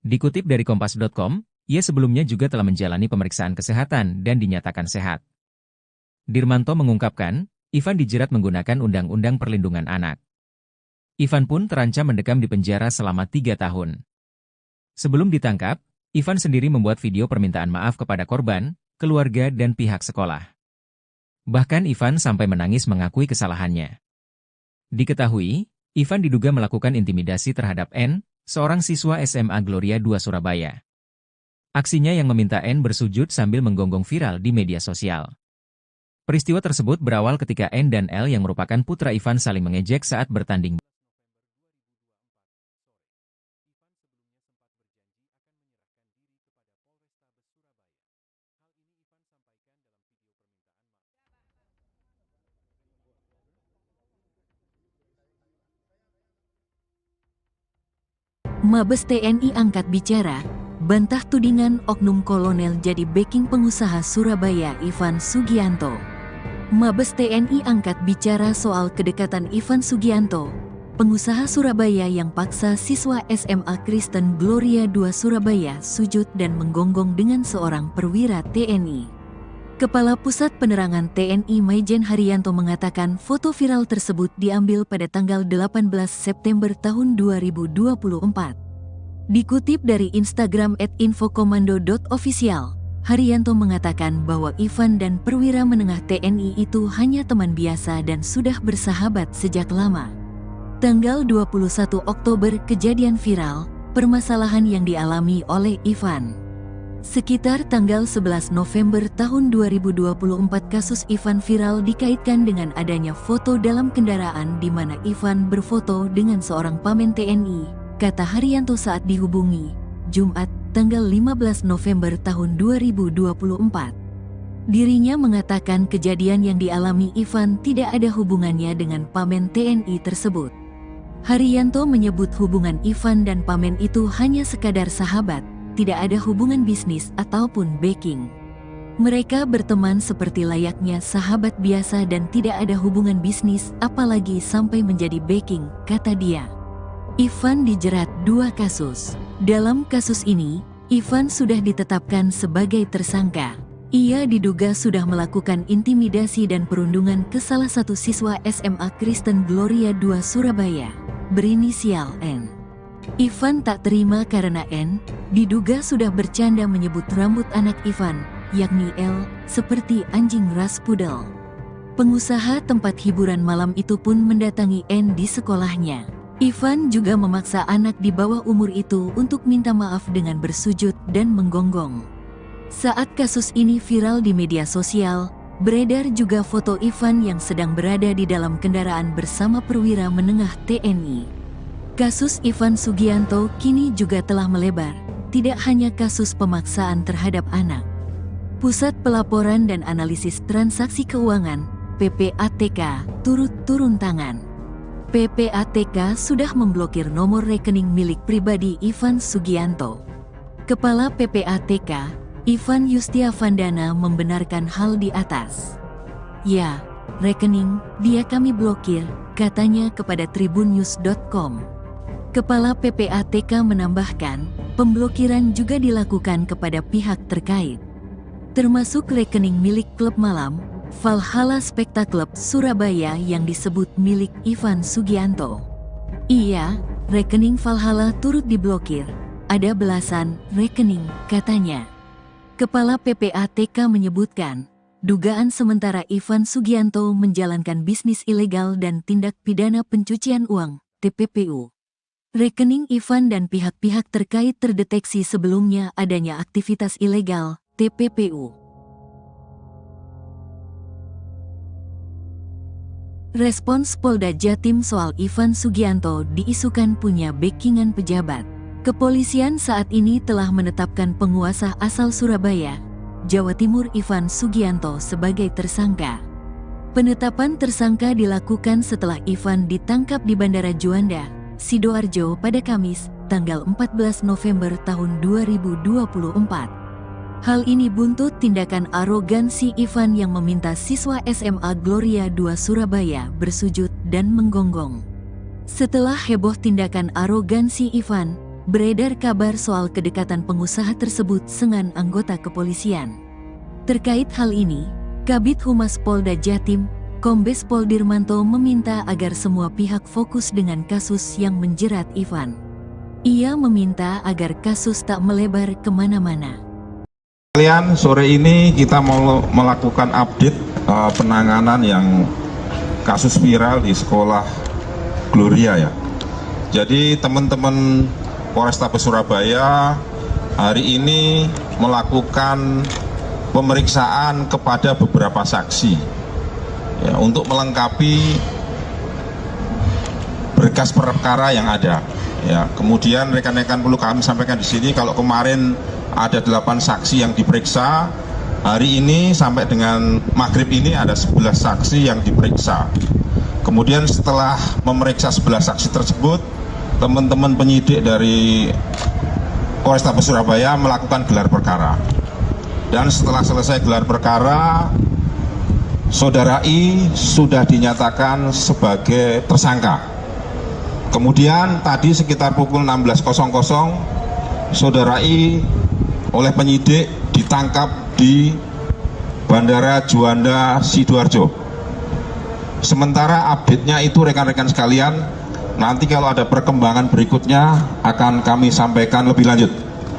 Dikutip dari Kompas.com, ia sebelumnya juga telah menjalani pemeriksaan kesehatan dan dinyatakan sehat. Dirmanto mengungkapkan, Ivan dijerat menggunakan Undang-Undang Perlindungan Anak. Ivan pun terancam mendekam di penjara selama 3 tahun. Sebelum ditangkap, Ivan sendiri membuat video permintaan maaf kepada korban, keluarga dan pihak sekolah. Bahkan Ivan sampai menangis mengakui kesalahannya. Diketahui, Ivan diduga melakukan intimidasi terhadap N, seorang siswa SMA Gloria 2 Surabaya. Aksinya yang meminta N bersujud sambil menggonggong viral di media sosial. Peristiwa tersebut berawal ketika N dan L yang merupakan putra Ivan saling mengejek saat bertanding. Mabes TNI angkat bicara, bantah tudingan oknum kolonel jadi backing pengusaha Surabaya Ivan Sugianto. Mabes TNI angkat bicara soal kedekatan Ivan Sugianto, pengusaha Surabaya yang paksa siswa SMA Kristen Gloria 2 Surabaya sujud dan menggonggong dengan seorang perwira TNI. Kepala Pusat Penerangan TNI Maijen Haryanto mengatakan foto viral tersebut diambil pada tanggal 18 September tahun 2024. Dikutip dari Instagram @infokomando.official, Haryanto mengatakan bahwa Ivan dan perwira menengah TNI itu hanya teman biasa dan sudah bersahabat sejak lama. Tanggal 21 Oktober kejadian viral, permasalahan yang dialami oleh Ivan. Sekitar tanggal 11 November tahun 2024 kasus Ivan viral dikaitkan dengan adanya foto dalam kendaraan di mana Ivan berfoto dengan seorang pamen TNI, kata Haryanto saat dihubungi, Jumat, tanggal 15 November tahun 2024. Dirinya mengatakan kejadian yang dialami Ivan tidak ada hubungannya dengan pamen TNI tersebut. Haryanto menyebut hubungan Ivan dan pamen itu hanya sekadar sahabat, tidak ada hubungan bisnis ataupun backing. Mereka berteman seperti layaknya sahabat biasa dan tidak ada hubungan bisnis, apalagi sampai menjadi backing, kata dia. Ivan dijerat 2 kasus. Dalam kasus ini, Ivan sudah ditetapkan sebagai tersangka. Ia diduga sudah melakukan intimidasi dan perundungan ke salah satu siswa SMA Kristen Gloria II Surabaya, berinisial N. Ivan tak terima karena N diduga sudah bercanda menyebut rambut anak Ivan, yakni L, seperti anjing ras pudel. Pengusaha tempat hiburan malam itu pun mendatangi N di sekolahnya. Ivan juga memaksa anak di bawah umur itu untuk minta maaf dengan bersujud dan menggonggong. Saat kasus ini viral di media sosial, beredar juga foto Ivan yang sedang berada di dalam kendaraan bersama perwira menengah TNI. Kasus Ivan Sugianto kini juga telah melebar, tidak hanya kasus pemaksaan terhadap anak. Pusat Pelaporan dan Analisis Transaksi Keuangan, PPATK, turut turun tangan. PPATK sudah memblokir nomor rekening milik pribadi Ivan Sugianto. Kepala PPATK, Ivan Yustiavandana, membenarkan hal di atas. Ya, rekening dia kami blokir, katanya kepada tribunnews.com. Kepala PPATK menambahkan, pemblokiran juga dilakukan kepada pihak terkait, termasuk rekening milik klub malam, Valhalla Spectacle Surabaya yang disebut milik Ivan Sugianto. Iya, rekening Valhalla turut diblokir, ada belasan rekening, katanya. Kepala PPATK menyebutkan, dugaan sementara Ivan Sugianto menjalankan bisnis ilegal dan tindak pidana pencucian uang, TPPU. Rekening Ivan dan pihak-pihak terkait terdeteksi sebelumnya adanya aktivitas ilegal, TPPU. Respons Polda Jatim soal Ivan Sugianto diisukan punya backingan pejabat. Kepolisian saat ini telah menetapkan penguasa asal Surabaya, Jawa Timur Ivan Sugianto sebagai tersangka. Penetapan tersangka dilakukan setelah Ivan ditangkap di Bandara Juanda, Sidoarjo pada Kamis, tanggal 14 November tahun 2024. Hal ini buntut tindakan arogansi Ivan yang meminta siswa SMA Gloria II Surabaya bersujud dan menggonggong. Setelah heboh tindakan arogansi Ivan, beredar kabar soal kedekatan pengusaha tersebut dengan anggota kepolisian. Terkait hal ini, Kabid Humas Polda Jatim, Kombes Pol Dirmanto, meminta agar semua pihak fokus dengan kasus yang menjerat Ivan. Ia meminta agar kasus tak melebar kemana-mana. Kalian, sore ini kita mau melakukan update penanganan yang kasus viral di sekolah Gloria ya. Jadi teman-teman Polrestabes Surabaya hari ini melakukan pemeriksaan kepada beberapa saksi ya, untuk melengkapi berkas perkara yang ada. Ya, kemudian rekan-rekan perlu kami sampaikan di sini, kalau kemarin ada 8 saksi yang diperiksa, hari ini sampai dengan maghrib ini ada 11 saksi yang diperiksa. Kemudian setelah memeriksa 11 saksi tersebut, teman-teman penyidik dari Polrestabes Surabaya melakukan gelar perkara. Dan setelah selesai gelar perkara, Saudara I sudah dinyatakan sebagai tersangka. Kemudian tadi sekitar pukul 16.00, Saudara I oleh penyidik ditangkap di Bandara Juanda Sidoarjo. Sementara update-nya itu rekan-rekan sekalian, nanti kalau ada perkembangan berikutnya akan kami sampaikan lebih lanjut.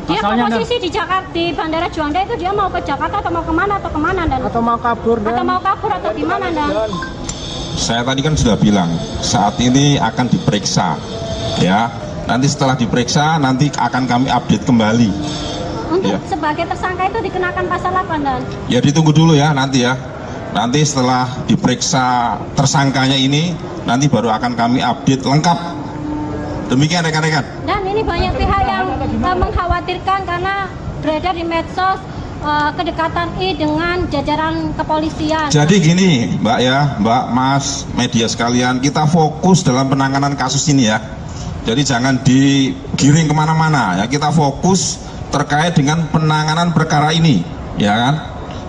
Dia posisi di Jakarta, di Bandara Juanda itu dia mau ke Jakarta atau mau kemana dan? Atau mau kabur atau gimana dan? Saya tadi kan sudah bilang saat ini akan diperiksa, ya. Nanti setelah diperiksa nanti akan kami update kembali. Untuk Ya. sebagai tersangka itu dikenakan pasal apa dan? Ya ditunggu dulu ya nanti ya. Nanti setelah diperiksa tersangkanya ini, nanti baru akan kami update lengkap. Demikian rekan-rekan. Dan ini banyak pihak yang mengkhawatirkan karena beredar di medsos kedekatan I dengan jajaran kepolisian. Jadi gini Mbak ya, Mbak, Mas, media sekalian, kita fokus dalam penanganan kasus ini ya. Jadi jangan digiring kemana-mana ya, kita fokus terkait dengan penanganan perkara ini, ya kan?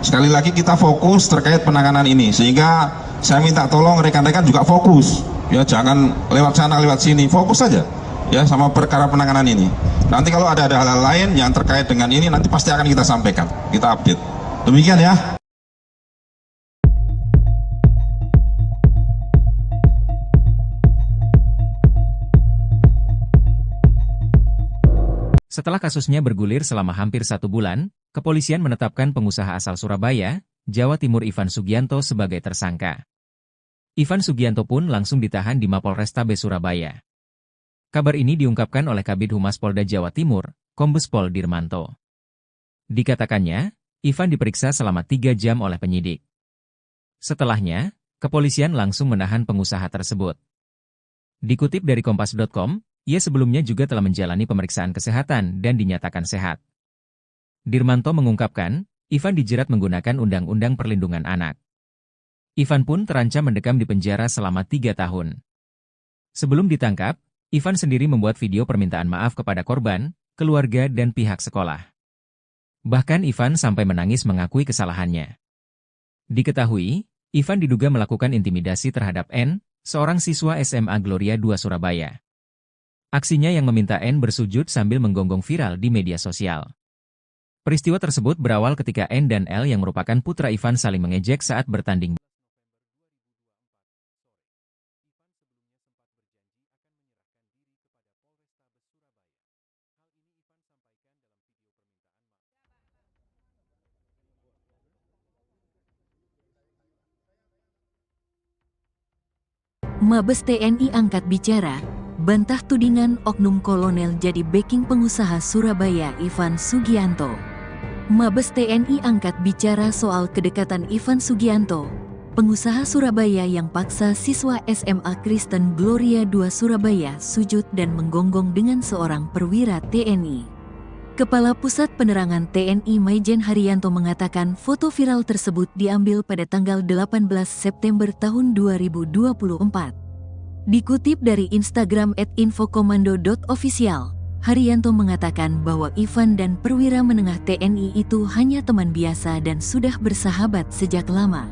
sekali lagi kita fokus terkait penanganan ini, sehingga saya minta tolong rekan-rekan juga fokus, ya jangan lewat sana lewat sini, fokus saja ya sama perkara penanganan ini. Nanti kalau ada hal-hal lain yang terkait dengan ini nanti pasti akan kita sampaikan, kita update. Demikian ya. Setelah kasusnya bergulir selama hampir 1 bulan, kepolisian menetapkan pengusaha asal Surabaya, Jawa Timur Ivan Sugianto sebagai tersangka. Ivan Sugianto pun langsung ditahan di Mapolrestabes Surabaya. Kabar ini diungkapkan oleh Kabid Humas Polda Jawa Timur, Kombes Pol Dirmanto. Dikatakannya, Ivan diperiksa selama 3 jam oleh penyidik. Setelahnya, kepolisian langsung menahan pengusaha tersebut. Dikutip dari Kompas.com, ia sebelumnya juga telah menjalani pemeriksaan kesehatan dan dinyatakan sehat. Dirmanto mengungkapkan, Ivan dijerat menggunakan Undang-Undang Perlindungan Anak. Ivan pun terancam mendekam di penjara selama 3 tahun. Sebelum ditangkap, Ivan sendiri membuat video permintaan maaf kepada korban, keluarga dan pihak sekolah. Bahkan Ivan sampai menangis mengakui kesalahannya. Diketahui, Ivan diduga melakukan intimidasi terhadap N, seorang siswa SMA Gloria 2 Surabaya. Aksinya yang meminta N bersujud sambil menggonggong viral di media sosial. Peristiwa tersebut berawal ketika N dan L yang merupakan putra Ivan saling mengejek saat bertanding. Mabes TNI angkat bicara, bantah tudingan oknum kolonel jadi backing pengusaha Surabaya Ivan Sugianto. Mabes TNI angkat bicara soal kedekatan Ivan Sugianto, pengusaha Surabaya yang paksa siswa SMA Kristen Gloria 2 Surabaya sujud dan menggonggong dengan seorang perwira TNI. Kepala Pusat Penerangan TNI Maijen Haryanto mengatakan foto viral tersebut diambil pada tanggal 18 September tahun 2024. Dikutip dari Instagram @infokomando.official, Haryanto mengatakan bahwa Ivan dan perwira menengah TNI itu hanya teman biasa dan sudah bersahabat sejak lama.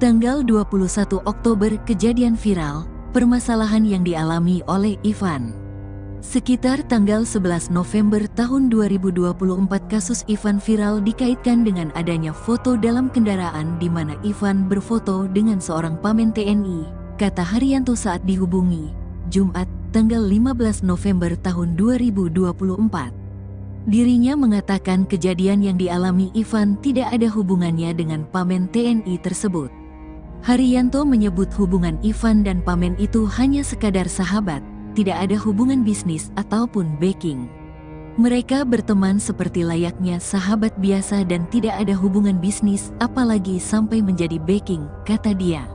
Tanggal 21 Oktober kejadian viral, permasalahan yang dialami oleh Ivan. Sekitar tanggal 11 November tahun 2024 kasus Ivan viral dikaitkan dengan adanya foto dalam kendaraan di mana Ivan berfoto dengan seorang pamen TNI, kata Haryanto saat dihubungi, Jumat, tanggal 15 November tahun 2024. Dirinya mengatakan kejadian yang dialami Ivan tidak ada hubungannya dengan pamen TNI tersebut. Haryanto menyebut hubungan Ivan dan pamen itu hanya sekadar sahabat, tidak ada hubungan bisnis ataupun backing. Mereka berteman seperti layaknya sahabat biasa dan tidak ada hubungan bisnis apalagi sampai menjadi backing, kata dia.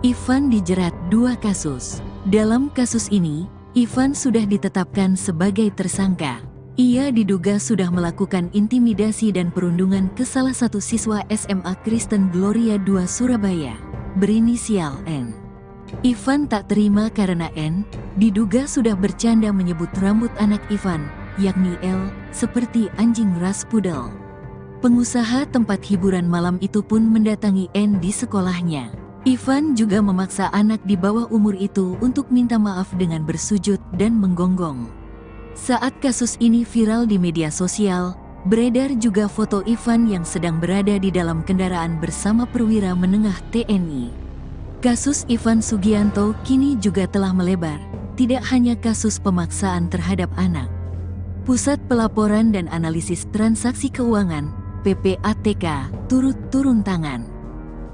Ivan dijerat 2 kasus. Dalam kasus ini, Ivan sudah ditetapkan sebagai tersangka. Ia diduga sudah melakukan intimidasi dan perundungan ke salah satu siswa SMA Kristen Gloria 2 Surabaya, berinisial N. Ivan tak terima karena N diduga sudah bercanda menyebut rambut anak Ivan, yakni L, seperti anjing ras pudel. Pengusaha tempat hiburan malam itu pun mendatangi N di sekolahnya. Ivan juga memaksa anak di bawah umur itu untuk minta maaf dengan bersujud dan menggonggong. Saat kasus ini viral di media sosial, beredar juga foto Ivan yang sedang berada di dalam kendaraan bersama perwira menengah TNI. Kasus Ivan Sugianto kini juga telah melebar, tidak hanya kasus pemaksaan terhadap anak. Pusat Pelaporan dan Analisis Transaksi Keuangan, PPATK, turut turun tangan.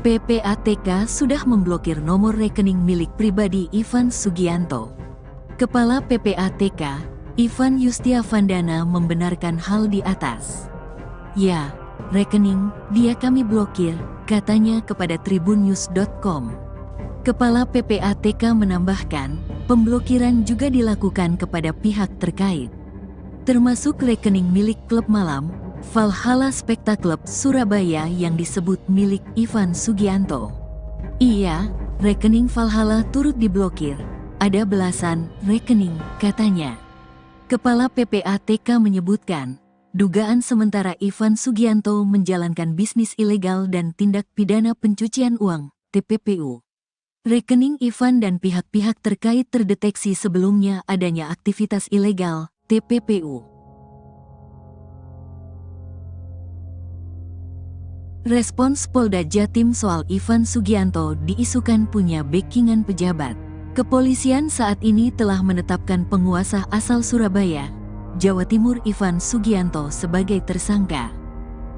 PPATK sudah memblokir nomor rekening milik pribadi Ivan Sugianto. Kepala PPATK, Ivan Yustiavandana membenarkan hal di atas. Ya, rekening dia kami blokir, katanya kepada tribunnews.com. Kepala PPATK menambahkan, pemblokiran juga dilakukan kepada pihak terkait, termasuk rekening milik klub malam, Valhalla Spectacle Surabaya yang disebut milik Ivan Sugianto. Iya, rekening Valhalla turut diblokir, ada belasan rekening, katanya. Kepala PPATK menyebutkan, Dugaan sementara Ivan Sugianto menjalankan bisnis ilegal dan tindak pidana pencucian uang, TPPU. Rekening Ivan dan pihak-pihak terkait terdeteksi sebelumnya adanya aktivitas ilegal, TPPU. Respons Polda Jatim soal Ivan Sugianto diisukan punya backingan pejabat. Kepolisian saat ini telah menetapkan penguasa asal Surabaya, Jawa Timur Ivan Sugianto sebagai tersangka.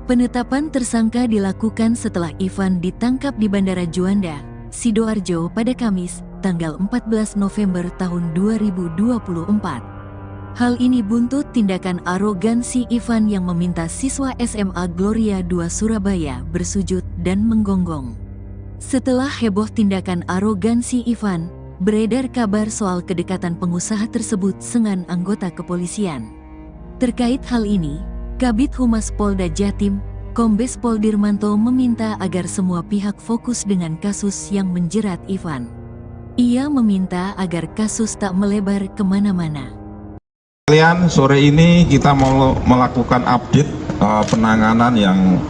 Penetapan tersangka dilakukan setelah Ivan ditangkap di Bandara Juanda, Sidoarjo pada Kamis, tanggal 14 November tahun 2024. Hal ini buntut tindakan arogansi Ivan yang meminta siswa SMA Gloria II Surabaya bersujud dan menggonggong. Setelah heboh tindakan arogansi Ivan, beredar kabar soal kedekatan pengusaha tersebut dengan anggota kepolisian. Terkait hal ini, Kabid Humas Polda Jatim, Kombes Pol Dirmanto meminta agar semua pihak fokus dengan kasus yang menjerat Ivan. Ia meminta agar kasus tak melebar kemana-mana. Sore ini kita mau melakukan update penanganan yang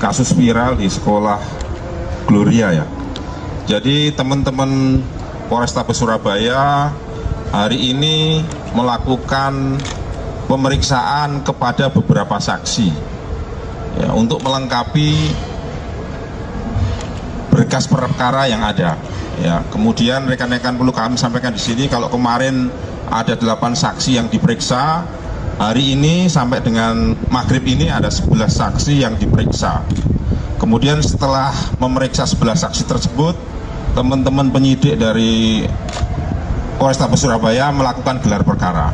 kasus viral di sekolah Gloria ya. Jadi teman-teman Polrestabes Surabaya hari ini melakukan pemeriksaan kepada beberapa saksi ya, untuk melengkapi berkas perkara yang ada. Ya, kemudian rekan-rekan perlu kami sampaikan di sini kalau kemarin ada 8 saksi yang diperiksa, hari ini sampai dengan maghrib ini ada 11 saksi yang diperiksa. Kemudian setelah memeriksa 11 saksi tersebut, teman-teman penyidik dari Polrestabes Surabaya melakukan gelar perkara.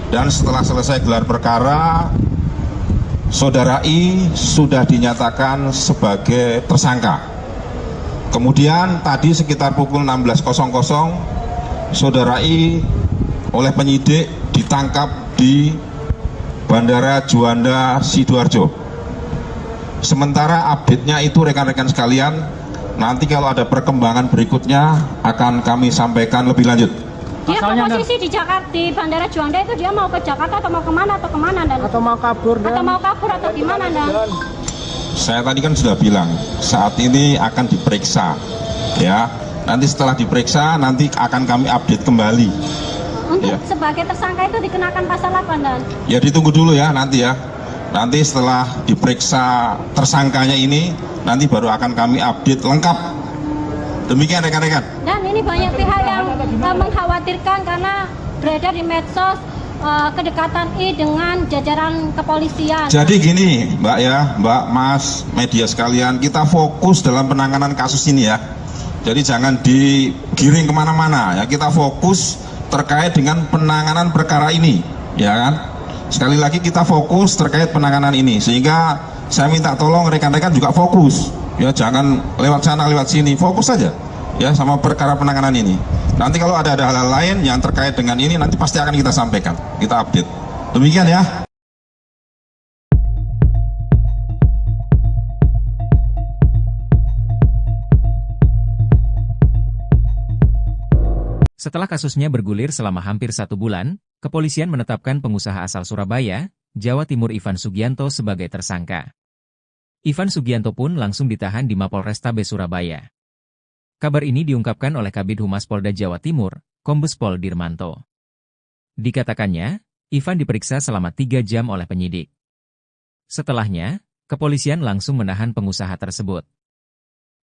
Dan setelah selesai gelar perkara, Saudara I sudah dinyatakan sebagai tersangka. Kemudian tadi sekitar pukul 16.00, Saudara I oleh penyidik ditangkap di Bandara Juanda Sidoarjo. Sementara update-nya itu rekan-rekan sekalian, nanti kalau ada perkembangan berikutnya akan kami sampaikan lebih lanjut. Dia posisi di Jakarta, di Bandara Juanda itu dia mau ke Jakarta atau mau kemana dan? Atau mau kabur atau gimana dan? Saya tadi kan sudah bilang saat ini akan diperiksa, ya. Nanti setelah diperiksa nanti akan kami update kembali. Untuk Ya. sebagai tersangka itu dikenakan pasal apa dan? Ya ditunggu dulu ya nanti ya. Nanti setelah diperiksa tersangkanya ini, nanti baru akan kami update lengkap. Demikian rekan-rekan. Dan ini banyak pihak yang mengkhawatirkan karena beredar di medsos kedekatan I dengan jajaran kepolisian. Jadi gini Mbak ya, Mbak, Mas, media sekalian, kita fokus dalam penanganan kasus ini ya. Jadi jangan digiring kemana-mana ya, kita fokus terkait dengan penanganan perkara ini, ya kan? Sekali lagi kita fokus terkait penanganan ini, sehingga saya minta tolong rekan-rekan juga fokus, ya jangan lewat sana lewat sini, fokus saja, ya sama perkara penanganan ini. Nanti kalau ada hal-hal lain yang terkait dengan ini, nanti pasti akan kita sampaikan, kita update. Demikian ya. Setelah kasusnya bergulir selama hampir 1 bulan, kepolisian menetapkan pengusaha asal Surabaya, Jawa Timur Ivan Sugianto sebagai tersangka. Ivan Sugianto pun langsung ditahan di Mapolrestabes Surabaya. Kabar ini diungkapkan oleh Kabid Humas Polda Jawa Timur, Kombes Pol Dirmanto. Dikatakannya, Ivan diperiksa selama 3 jam oleh penyidik. Setelahnya, kepolisian langsung menahan pengusaha tersebut.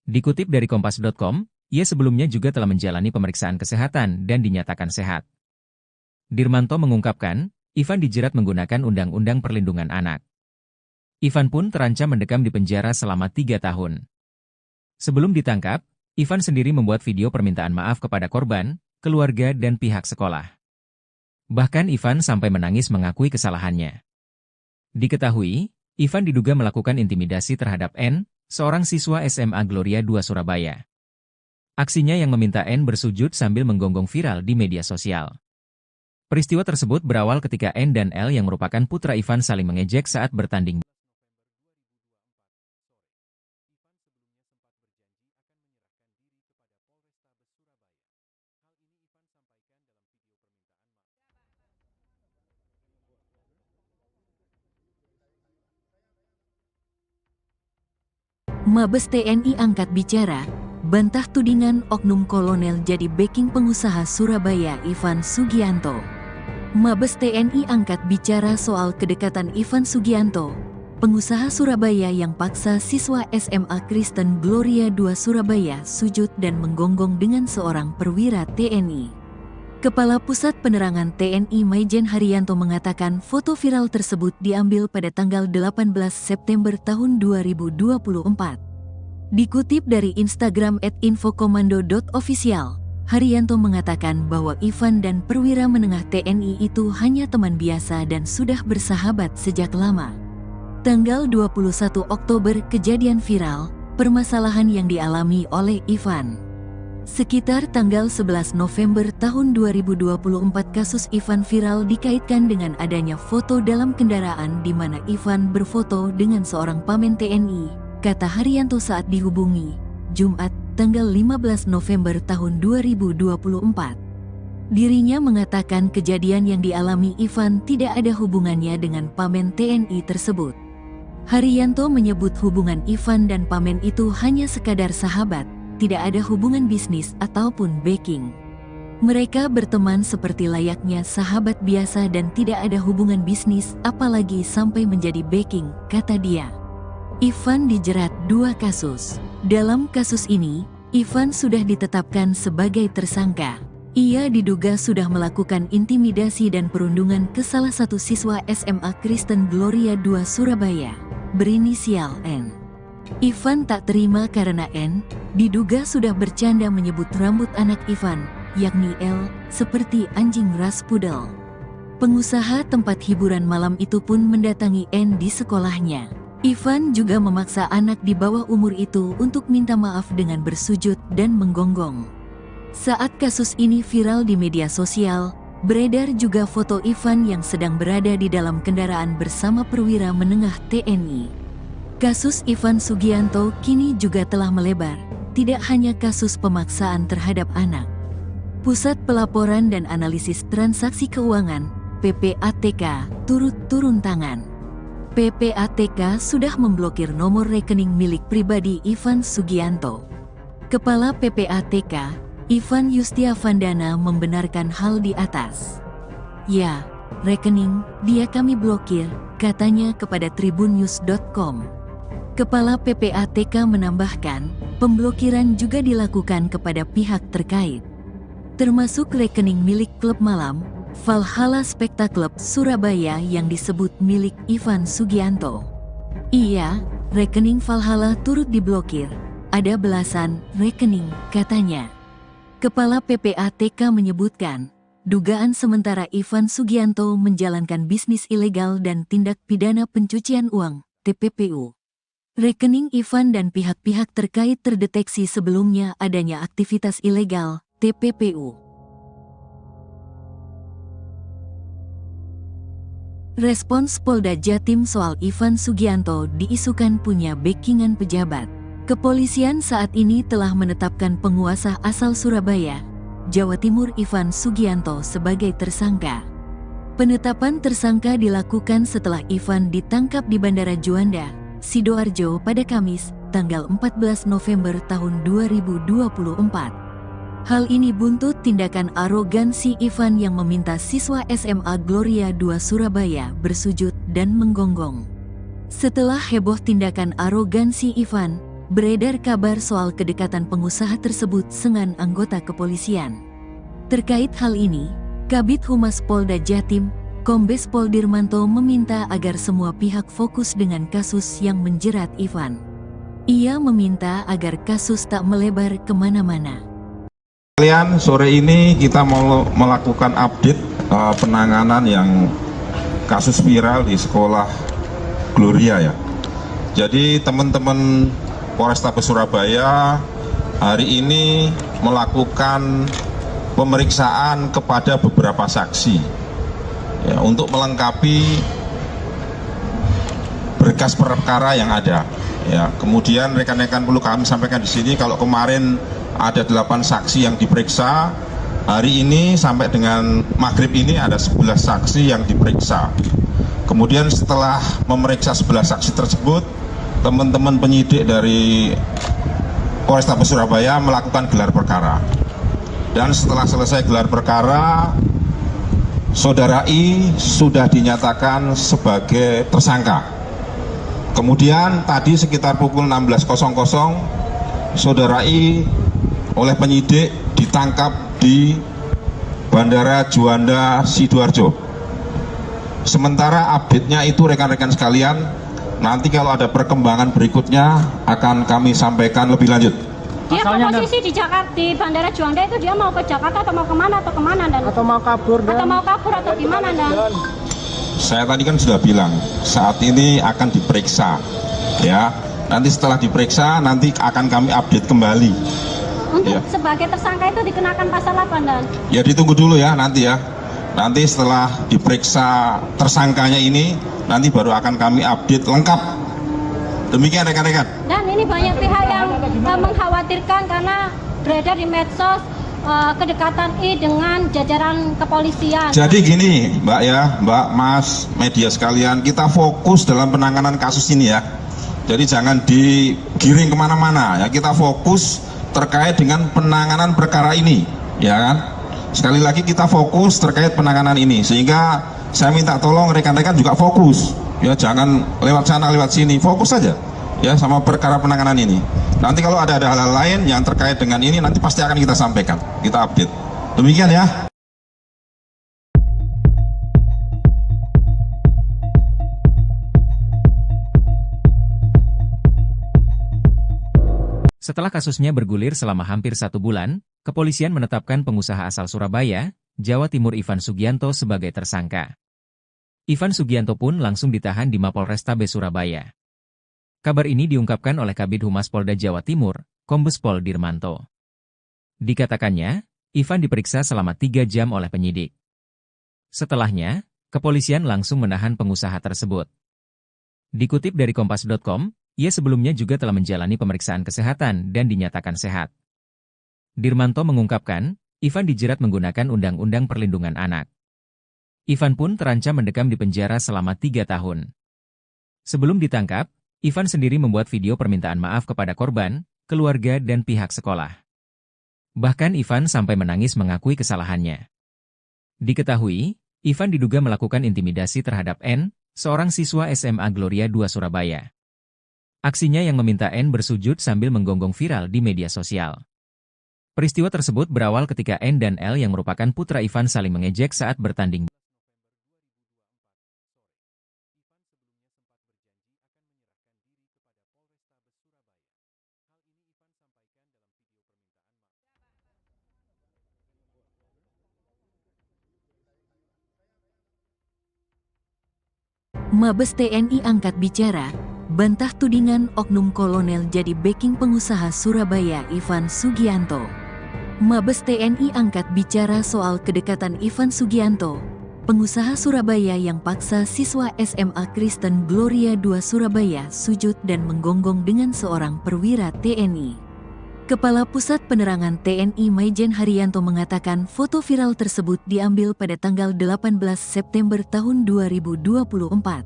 Dikutip dari Kompas.com, ia sebelumnya juga telah menjalani pemeriksaan kesehatan dan dinyatakan sehat. Dirmanto mengungkapkan, Ivan dijerat menggunakan Undang-Undang Perlindungan Anak. Ivan pun terancam mendekam di penjara selama 3 tahun. Sebelum ditangkap, Ivan sendiri membuat video permintaan maaf kepada korban, keluarga dan pihak sekolah. Bahkan Ivan sampai menangis mengakui kesalahannya. Diketahui, Ivan diduga melakukan intimidasi terhadap N, seorang siswa SMA Gloria II Surabaya. Aksinya yang meminta N bersujud sambil menggonggong viral di media sosial. Peristiwa tersebut berawal ketika N dan L yang merupakan putra Ivan saling mengejek saat bertanding. Mabes TNI angkat bicara, bantah tudingan oknum kolonel jadi backing pengusaha Surabaya Ifan Sugianto. Mabes TNI angkat bicara soal kedekatan Ifan Sugianto, pengusaha Surabaya yang paksa siswa SMA Kristen Gloria II Surabaya sujud dan menggonggong dengan seorang perwira TNI. Kepala Pusat Penerangan TNI Maijen Haryanto mengatakan foto viral tersebut diambil pada tanggal 18 September tahun 2024. Dikutip dari Instagram @infokomando.official, Haryanto mengatakan bahwa Ifan dan perwira menengah TNI itu hanya teman biasa dan sudah bersahabat sejak lama. Tanggal 21 Oktober kejadian viral, permasalahan yang dialami oleh Ifan. Sekitar tanggal 11 November tahun 2024 kasus Ifan viral dikaitkan dengan adanya foto dalam kendaraan di mana Ifan berfoto dengan seorang pamen TNI, kata Haryanto saat dihubungi, Jumat, tanggal 15 November tahun 2024. Dirinya mengatakan kejadian yang dialami Ifan tidak ada hubungannya dengan pamen TNI tersebut. Haryanto menyebut hubungan Ifan dan pamen itu hanya sekadar sahabat, tidak ada hubungan bisnis ataupun backing. Mereka berteman seperti layaknya sahabat biasa dan tidak ada hubungan bisnis apalagi sampai menjadi backing, kata dia. Ifan dijerat 2 kasus. Dalam kasus ini, Ifan sudah ditetapkan sebagai tersangka. Ia diduga sudah melakukan intimidasi dan perundungan ke salah satu siswa SMA Kristen Gloria II Surabaya, berinisial N. Ifan tak terima karena N diduga sudah bercanda menyebut rambut anak Ifan, yakni L, seperti anjing ras pudel. Pengusaha tempat hiburan malam itu pun mendatangi N di sekolahnya. Ifan juga memaksa anak di bawah umur itu untuk minta maaf dengan bersujud dan menggonggong. Saat kasus ini viral di media sosial, beredar juga foto Ifan yang sedang berada di dalam kendaraan bersama perwira menengah TNI. Kasus Ifan Sugianto kini juga telah melebar, tidak hanya kasus pemaksaan terhadap anak. Pusat Pelaporan dan Analisis Transaksi Keuangan, PPATK, turut turun tangan. PPATK sudah memblokir nomor rekening milik pribadi Ifan Sugianto. Kepala PPATK, Ivan Yustiavandana membenarkan hal di atas. Ya, rekening dia kami blokir, katanya kepada tribunnews.com. Kepala PPATK menambahkan, pemblokiran juga dilakukan kepada pihak terkait, termasuk rekening milik klub malam, Valhalla Spectacle Surabaya yang disebut milik Ifan Sugianto. Iya, rekening Valhalla turut diblokir, ada belasan rekening, katanya. Kepala PPATK menyebutkan, dugaan sementara Ifan Sugianto menjalankan bisnis ilegal dan tindak pidana pencucian uang, TPPU. Rekening Ifan dan pihak-pihak terkait terdeteksi sebelumnya adanya aktivitas ilegal, TPPU. Respons Polda Jatim soal Ifan Sugianto diisukan punya backingan pejabat. Kepolisian saat ini telah menetapkan penguasa asal Surabaya, Jawa Timur Ifan Sugianto sebagai tersangka. Penetapan tersangka dilakukan setelah Ifan ditangkap di Bandara Juanda, Sidoarjo pada Kamis, tanggal 14 November tahun 2024. Hal ini buntut tindakan arogansi Ifan yang meminta siswa SMA Gloria II Surabaya bersujud dan menggonggong. Setelah heboh tindakan arogansi Ifan, beredar kabar soal kedekatan pengusaha tersebut dengan anggota kepolisian. Terkait hal ini, Kabid Humas Polda Jatim, Kombes Pol Dirmanto meminta agar semua pihak fokus dengan kasus yang menjerat Ifan. Ia meminta agar kasus tak melebar kemana-mana. Kalian sore ini kita mau melakukan update penanganan yang kasus viral di sekolah Gloria ya. Jadi teman-teman Polrestabes Surabaya hari ini melakukan pemeriksaan kepada beberapa saksi. Ya, untuk melengkapi berkas perkara yang ada. Ya, kemudian rekan-rekan perlu kami sampaikan di sini kalau kemarin ada 8 saksi yang diperiksa, hari ini sampai dengan maghrib ini ada 11 saksi yang diperiksa. Kemudian setelah memeriksa 11 saksi tersebut, teman-teman penyidik dari Polrestabes Surabaya melakukan gelar perkara. Dan setelah selesai gelar perkara, Saudara I sudah dinyatakan sebagai tersangka. Kemudian tadi sekitar pukul 16.00, Saudara I oleh penyidik ditangkap di Bandara Juanda Sidoarjo. Sementara update-nya itu rekan-rekan sekalian, nanti kalau ada perkembangan berikutnya akan kami sampaikan lebih lanjut. Dia posisi di Jakarta, di Bandara Juanda itu dia mau ke Jakarta atau mau kemana Dan? Atau mau kabur Atau gimana Dan? Saya tadi kan sudah bilang saat ini akan diperiksa, ya. Nanti setelah diperiksa nanti akan kami update kembali. Untuk sebagai tersangka itu dikenakan pasal apa Dan? Ya ditunggu dulu ya nanti ya. Nanti setelah diperiksa tersangkanya ini, nanti baru akan kami update lengkap. Demikian rekan-rekan. Dan ini banyak pihak yang mengkhawatirkan karena beredar di medsos kedekatan I dengan jajaran kepolisian. Jadi gini Mbak ya, Mbak, Mas, media sekalian, kita fokus dalam penanganan kasus ini ya. Jadi jangan digiring kemana-mana ya, kita fokus terkait dengan penanganan perkara ini, ya kan? Sekali lagi kita fokus terkait penanganan ini, sehingga saya minta tolong rekan-rekan juga fokus, ya jangan lewat sana lewat sini, fokus saja, ya sama perkara penanganan ini. Nanti kalau ada hal-hal lain yang terkait dengan ini, nanti pasti akan kita sampaikan, kita update. Demikian ya. Setelah kasusnya bergulir selama hampir 1 bulan, kepolisian menetapkan pengusaha asal Surabaya, Jawa Timur Ivan Sugianto sebagai tersangka. Ivan Sugianto pun langsung ditahan di Mapolrestabes Surabaya. Kabar ini diungkapkan oleh Kabid Humas Polda Jawa Timur, Kombes Pol Dirmanto. Dikatakannya, Ivan diperiksa selama 3 jam oleh penyidik. Setelahnya, kepolisian langsung menahan pengusaha tersebut. Dikutip dari Kompas.com, ia sebelumnya juga telah menjalani pemeriksaan kesehatan dan dinyatakan sehat. Dirmanto mengungkapkan, Ivan dijerat menggunakan Undang-Undang Perlindungan Anak. Ivan pun terancam mendekam di penjara selama 3 tahun. Sebelum ditangkap, Ivan sendiri membuat video permintaan maaf kepada korban, keluarga dan pihak sekolah. Bahkan Ivan sampai menangis mengakui kesalahannya. Diketahui, Ivan diduga melakukan intimidasi terhadap N, seorang siswa SMA Gloria 2 Surabaya. Aksinya yang meminta N bersujud sambil menggonggong viral di media sosial. Peristiwa tersebut berawal ketika N dan L yang merupakan putra Ivan saling mengejek saat bertanding. Mabes TNI angkat bicara, bantah tudingan oknum kolonel jadi backing pengusaha Surabaya Ivan Sugianto. Mabes TNI angkat bicara soal kedekatan Ivan Sugianto, pengusaha Surabaya yang paksa siswa SMA Kristen Gloria 2 Surabaya sujud dan menggonggong dengan seorang perwira TNI. Kepala Pusat Penerangan TNI Maijen Haryanto mengatakan foto viral tersebut diambil pada tanggal 18 September tahun 2024.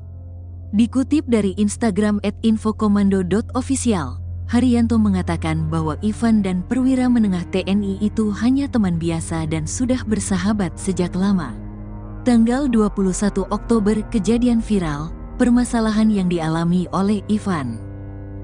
Dikutip dari Instagram @infokomando.official, Haryanto mengatakan bahwa Ivan dan perwira menengah TNI itu hanya teman biasa dan sudah bersahabat sejak lama. Tanggal 21 Oktober kejadian viral, permasalahan yang dialami oleh Ivan.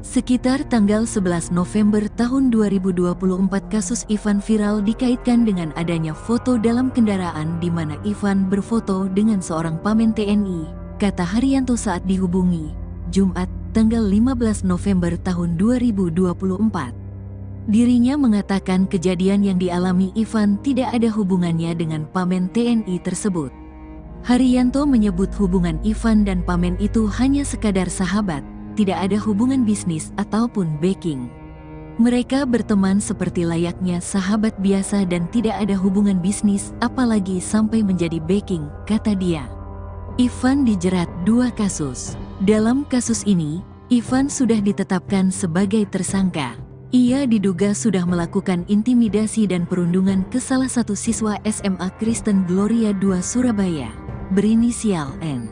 Sekitar tanggal 11 November tahun 2024 kasus Ivan viral dikaitkan dengan adanya foto dalam kendaraan di mana Ivan berfoto dengan seorang pamen TNI, kata Haryanto saat dihubungi, Jumat, tanggal 15 November tahun 2024. Dirinya mengatakan kejadian yang dialami Ivan tidak ada hubungannya dengan pamen TNI tersebut. Haryanto menyebut hubungan Ivan dan pamen itu hanya sekadar sahabat, tidak ada hubungan bisnis ataupun backing. Mereka berteman seperti layaknya sahabat biasa dan tidak ada hubungan bisnis apalagi sampai menjadi backing, kata dia. Ivan dijerat 2 kasus. Dalam kasus ini, Ivan sudah ditetapkan sebagai tersangka. Ia diduga sudah melakukan intimidasi dan perundungan ke salah satu siswa SMA Kristen Gloria 2 Surabaya, berinisial N.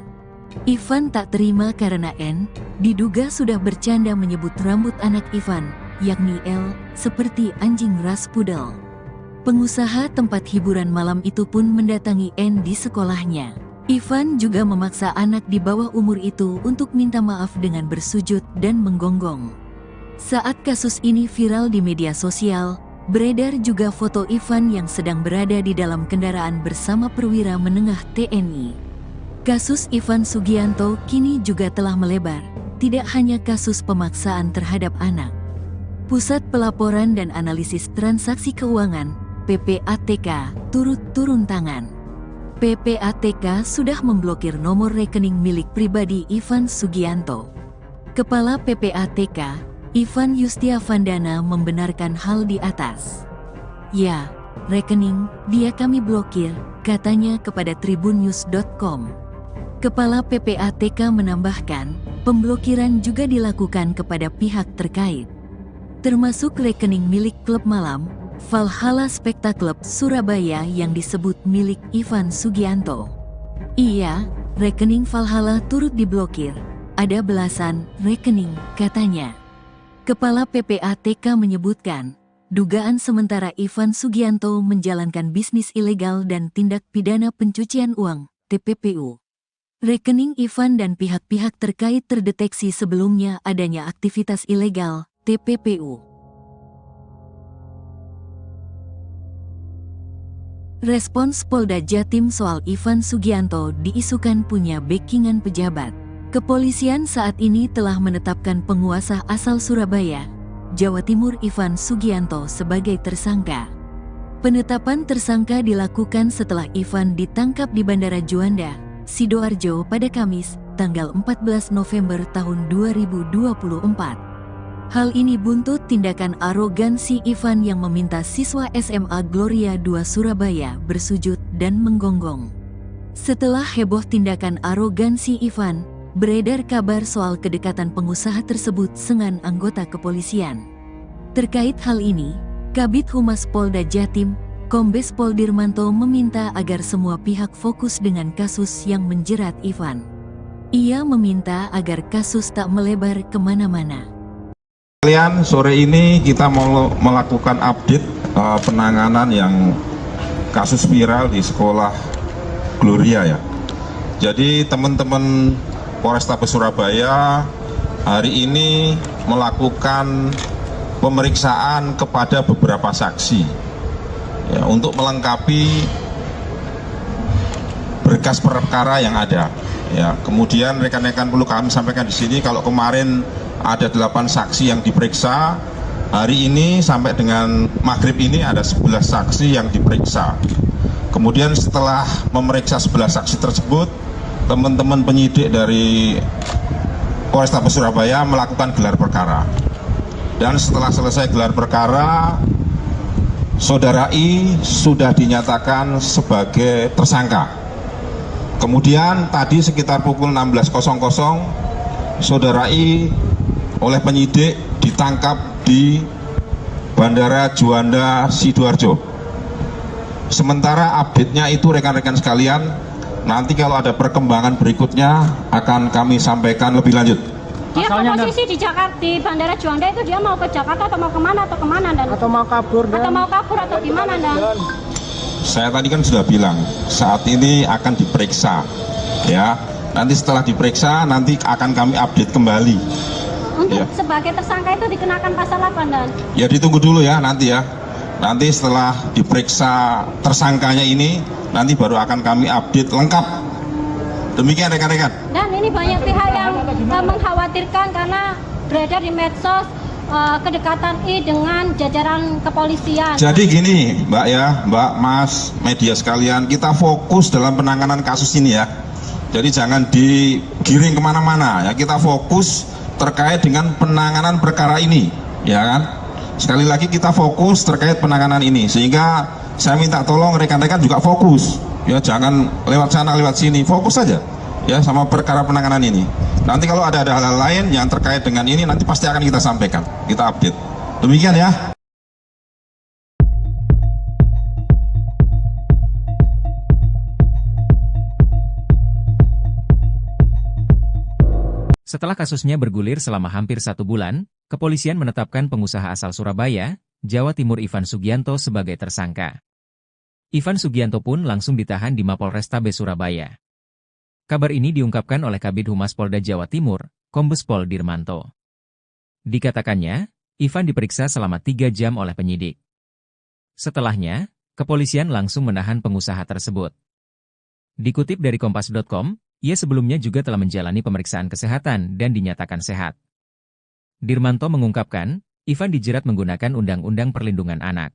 Ivan tak terima karena N diduga sudah bercanda menyebut rambut anak Ivan, yakni L, seperti anjing ras pudel. Pengusaha tempat hiburan malam itu pun mendatangi N di sekolahnya. Ivan juga memaksa anak di bawah umur itu untuk minta maaf dengan bersujud dan menggonggong. Saat kasus ini viral di media sosial, beredar juga foto Ivan yang sedang berada di dalam kendaraan bersama perwira menengah TNI. Kasus Ivan Sugianto kini juga telah melebar, tidak hanya kasus pemaksaan terhadap anak. Pusat Pelaporan dan Analisis Transaksi Keuangan, PPATK, turut turun tangan. PPATK sudah memblokir nomor rekening milik pribadi Ivan Sugianto. Kepala PPATK, Ivan Yustiavandana membenarkan hal di atas. Ya, rekening dia kami blokir, katanya kepada tribunnews.com. Kepala PPATK menambahkan, pemblokiran juga dilakukan kepada pihak terkait, termasuk rekening milik klub malam, Valhalla Spectacle Surabaya yang disebut milik Ivan Sugianto. Iya, rekening Valhalla turut diblokir, ada belasan rekening, katanya. Kepala PPATK menyebutkan, dugaan sementara Ivan Sugianto menjalankan bisnis ilegal dan tindak pidana pencucian uang, TPPU. Rekening Ivan dan pihak-pihak terkait terdeteksi sebelumnya adanya aktivitas ilegal, TPPU. Respons Polda Jatim soal Ivan Sugianto diisukan punya backingan pejabat. Kepolisian saat ini telah menetapkan penguasa asal Surabaya, Jawa Timur Ivan Sugianto sebagai tersangka. Penetapan tersangka dilakukan setelah Ivan ditangkap di Bandara Juanda, Sidoarjo pada Kamis, tanggal 14 November tahun 2024. Hal ini buntut tindakan arogansi Ivan yang meminta siswa SMA Gloria II Surabaya bersujud dan menggonggong. Setelah heboh tindakan arogansi Ivan, beredar kabar soal kedekatan pengusaha tersebut dengan anggota kepolisian. Terkait hal ini, Kabid Humas Polda Jatim, Kombes Pol Dirmanto meminta agar semua pihak fokus dengan kasus yang menjerat Ivan. Ia meminta agar kasus tak melebar kemana-mana. Kalian sore ini kita mau melakukan update penanganan yang kasus viral di sekolah Gloria ya. Jadi teman-teman Polrestabes Surabaya hari ini melakukan pemeriksaan kepada beberapa saksi. Ya, untuk melengkapi berkas perkara yang ada. Ya, kemudian rekan-rekan perlu kami sampaikan di sini kalau kemarin ada 8 saksi yang diperiksa, hari ini sampai dengan maghrib ini ada 11 saksi yang diperiksa. Kemudian setelah memeriksa 11 saksi tersebut, teman-teman penyidik dari Polrestabes Surabaya melakukan gelar perkara. Dan setelah selesai gelar perkara, Saudara I sudah dinyatakan sebagai tersangka. Kemudian tadi sekitar pukul 16.00, Saudara I oleh penyidik ditangkap di Bandara Juanda Sidoarjo. Sementara update-nya itu rekan-rekan sekalian, nanti kalau ada perkembangan berikutnya akan kami sampaikan lebih lanjut. Dia posisi di Jakarta, di Bandara Juanda itu dia mau ke Jakarta atau mau kemana dan? Atau mau kabur atau gimana dan? Saya tadi kan sudah bilang saat ini akan diperiksa, ya. Nanti setelah diperiksa nanti akan kami update kembali. Untuk ya. Sebagai tersangka itu dikenakan pasal apa dan? Ya ditunggu dulu ya nanti ya. Nanti setelah diperiksa tersangkanya ini, nanti baru akan kami update lengkap. Demikian rekan-rekan. Dan ini banyak pihak yang mengkhawatirkan karena beredar di medsos kedekatan I dengan jajaran kepolisian. Jadi gini Mbak ya, Mbak, Mas, media sekalian, kita fokus dalam penanganan kasus ini ya. Jadi jangan digiring kemana-mana ya, kita fokus terkait dengan penanganan perkara ini, ya kan? Sekali lagi kita fokus terkait penanganan ini, sehingga saya minta tolong rekan-rekan juga fokus. Ya jangan lewat sana lewat sini, fokus saja ya sama perkara penanganan ini. Nanti kalau ada hal-hal lain yang terkait dengan ini nanti pasti akan kita sampaikan, kita update. Demikian ya. Setelah kasusnya bergulir selama hampir 1 bulan, kepolisian menetapkan pengusaha asal Surabaya, Jawa Timur Ivan Sugianto sebagai tersangka. Ivan Sugianto pun langsung ditahan di Mapolrestabes Surabaya. Kabar ini diungkapkan oleh Kabid Humas Polda Jawa Timur, Kombes Pol Dirmanto. Dikatakannya, Ivan diperiksa selama 3 jam oleh penyidik. Setelahnya, kepolisian langsung menahan pengusaha tersebut. Dikutip dari Kompas.com, ia sebelumnya juga telah menjalani pemeriksaan kesehatan dan dinyatakan sehat. Dirmanto mengungkapkan, Ivan dijerat menggunakan Undang-Undang Perlindungan Anak.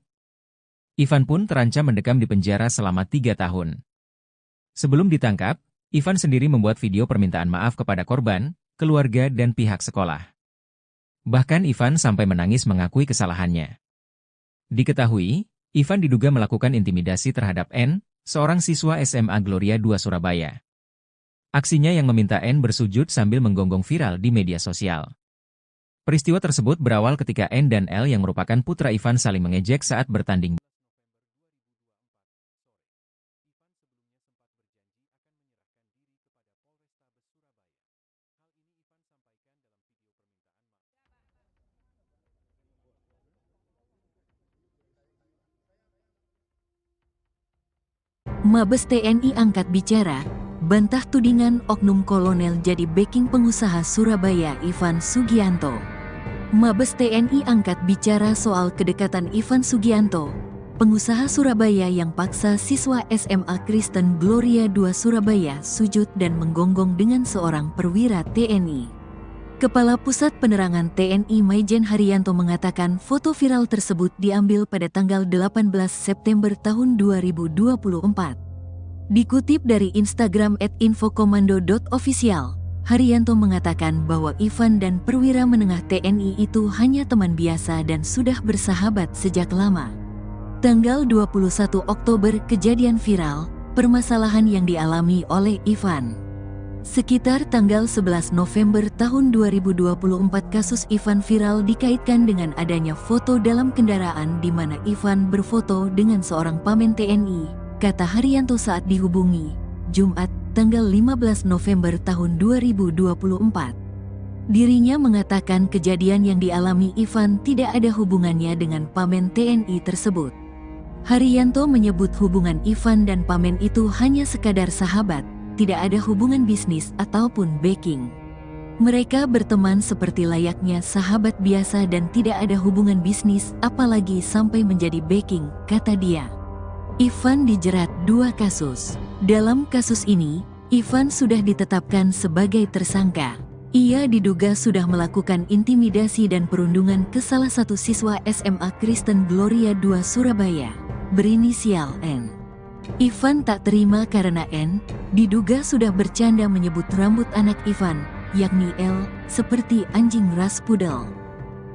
Ivan pun terancam mendekam di penjara selama 3 tahun. Sebelum ditangkap, Ivan sendiri membuat video permintaan maaf kepada korban, keluarga dan pihak sekolah. Bahkan Ivan sampai menangis mengakui kesalahannya. Diketahui, Ivan diduga melakukan intimidasi terhadap N, seorang siswa SMA Gloria II Surabaya. Aksinya yang meminta N bersujud sambil menggonggong viral di media sosial. Peristiwa tersebut berawal ketika N dan L yang merupakan putra Ivan saling mengejek saat bertanding. Mabes TNI angkat bicara, bantah tudingan oknum kolonel jadi backing pengusaha Surabaya Ivan Sugianto. Mabes TNI angkat bicara soal kedekatan Ivan Sugianto, pengusaha Surabaya yang paksa siswa SMA Kristen Gloria II Surabaya sujud dan menggonggong dengan seorang perwira TNI. Kepala Pusat Penerangan TNI Maijen Haryanto mengatakan foto viral tersebut diambil pada tanggal 18 September tahun 2024. Dikutip dari Instagram @infokomando.official, Haryanto mengatakan bahwa Ivan dan perwira menengah TNI itu hanya teman biasa dan sudah bersahabat sejak lama. Tanggal 21 Oktober kejadian viral, permasalahan yang dialami oleh Ivan. Sekitar tanggal 11 November tahun 2024 kasus Ivan viral dikaitkan dengan adanya foto dalam kendaraan di mana Ivan berfoto dengan seorang pamen TNI, kata Haryanto saat dihubungi, Jumat, tanggal 15 November tahun 2024. Dirinya mengatakan kejadian yang dialami Ivan tidak ada hubungannya dengan pamen TNI tersebut. Haryanto menyebut hubungan Ivan dan pamen itu hanya sekadar sahabat, tidak ada hubungan bisnis ataupun backing. Mereka berteman seperti layaknya sahabat biasa dan tidak ada hubungan bisnis apalagi sampai menjadi backing, kata dia. Ivan dijerat 2 kasus. Dalam kasus ini, Ivan sudah ditetapkan sebagai tersangka. Ia diduga sudah melakukan intimidasi dan perundungan ke salah satu siswa SMA Kristen Gloria II Surabaya, berinisial N. Ivan tak terima karena N diduga sudah bercanda menyebut rambut anak Ivan, yakni L, seperti anjing ras pudel.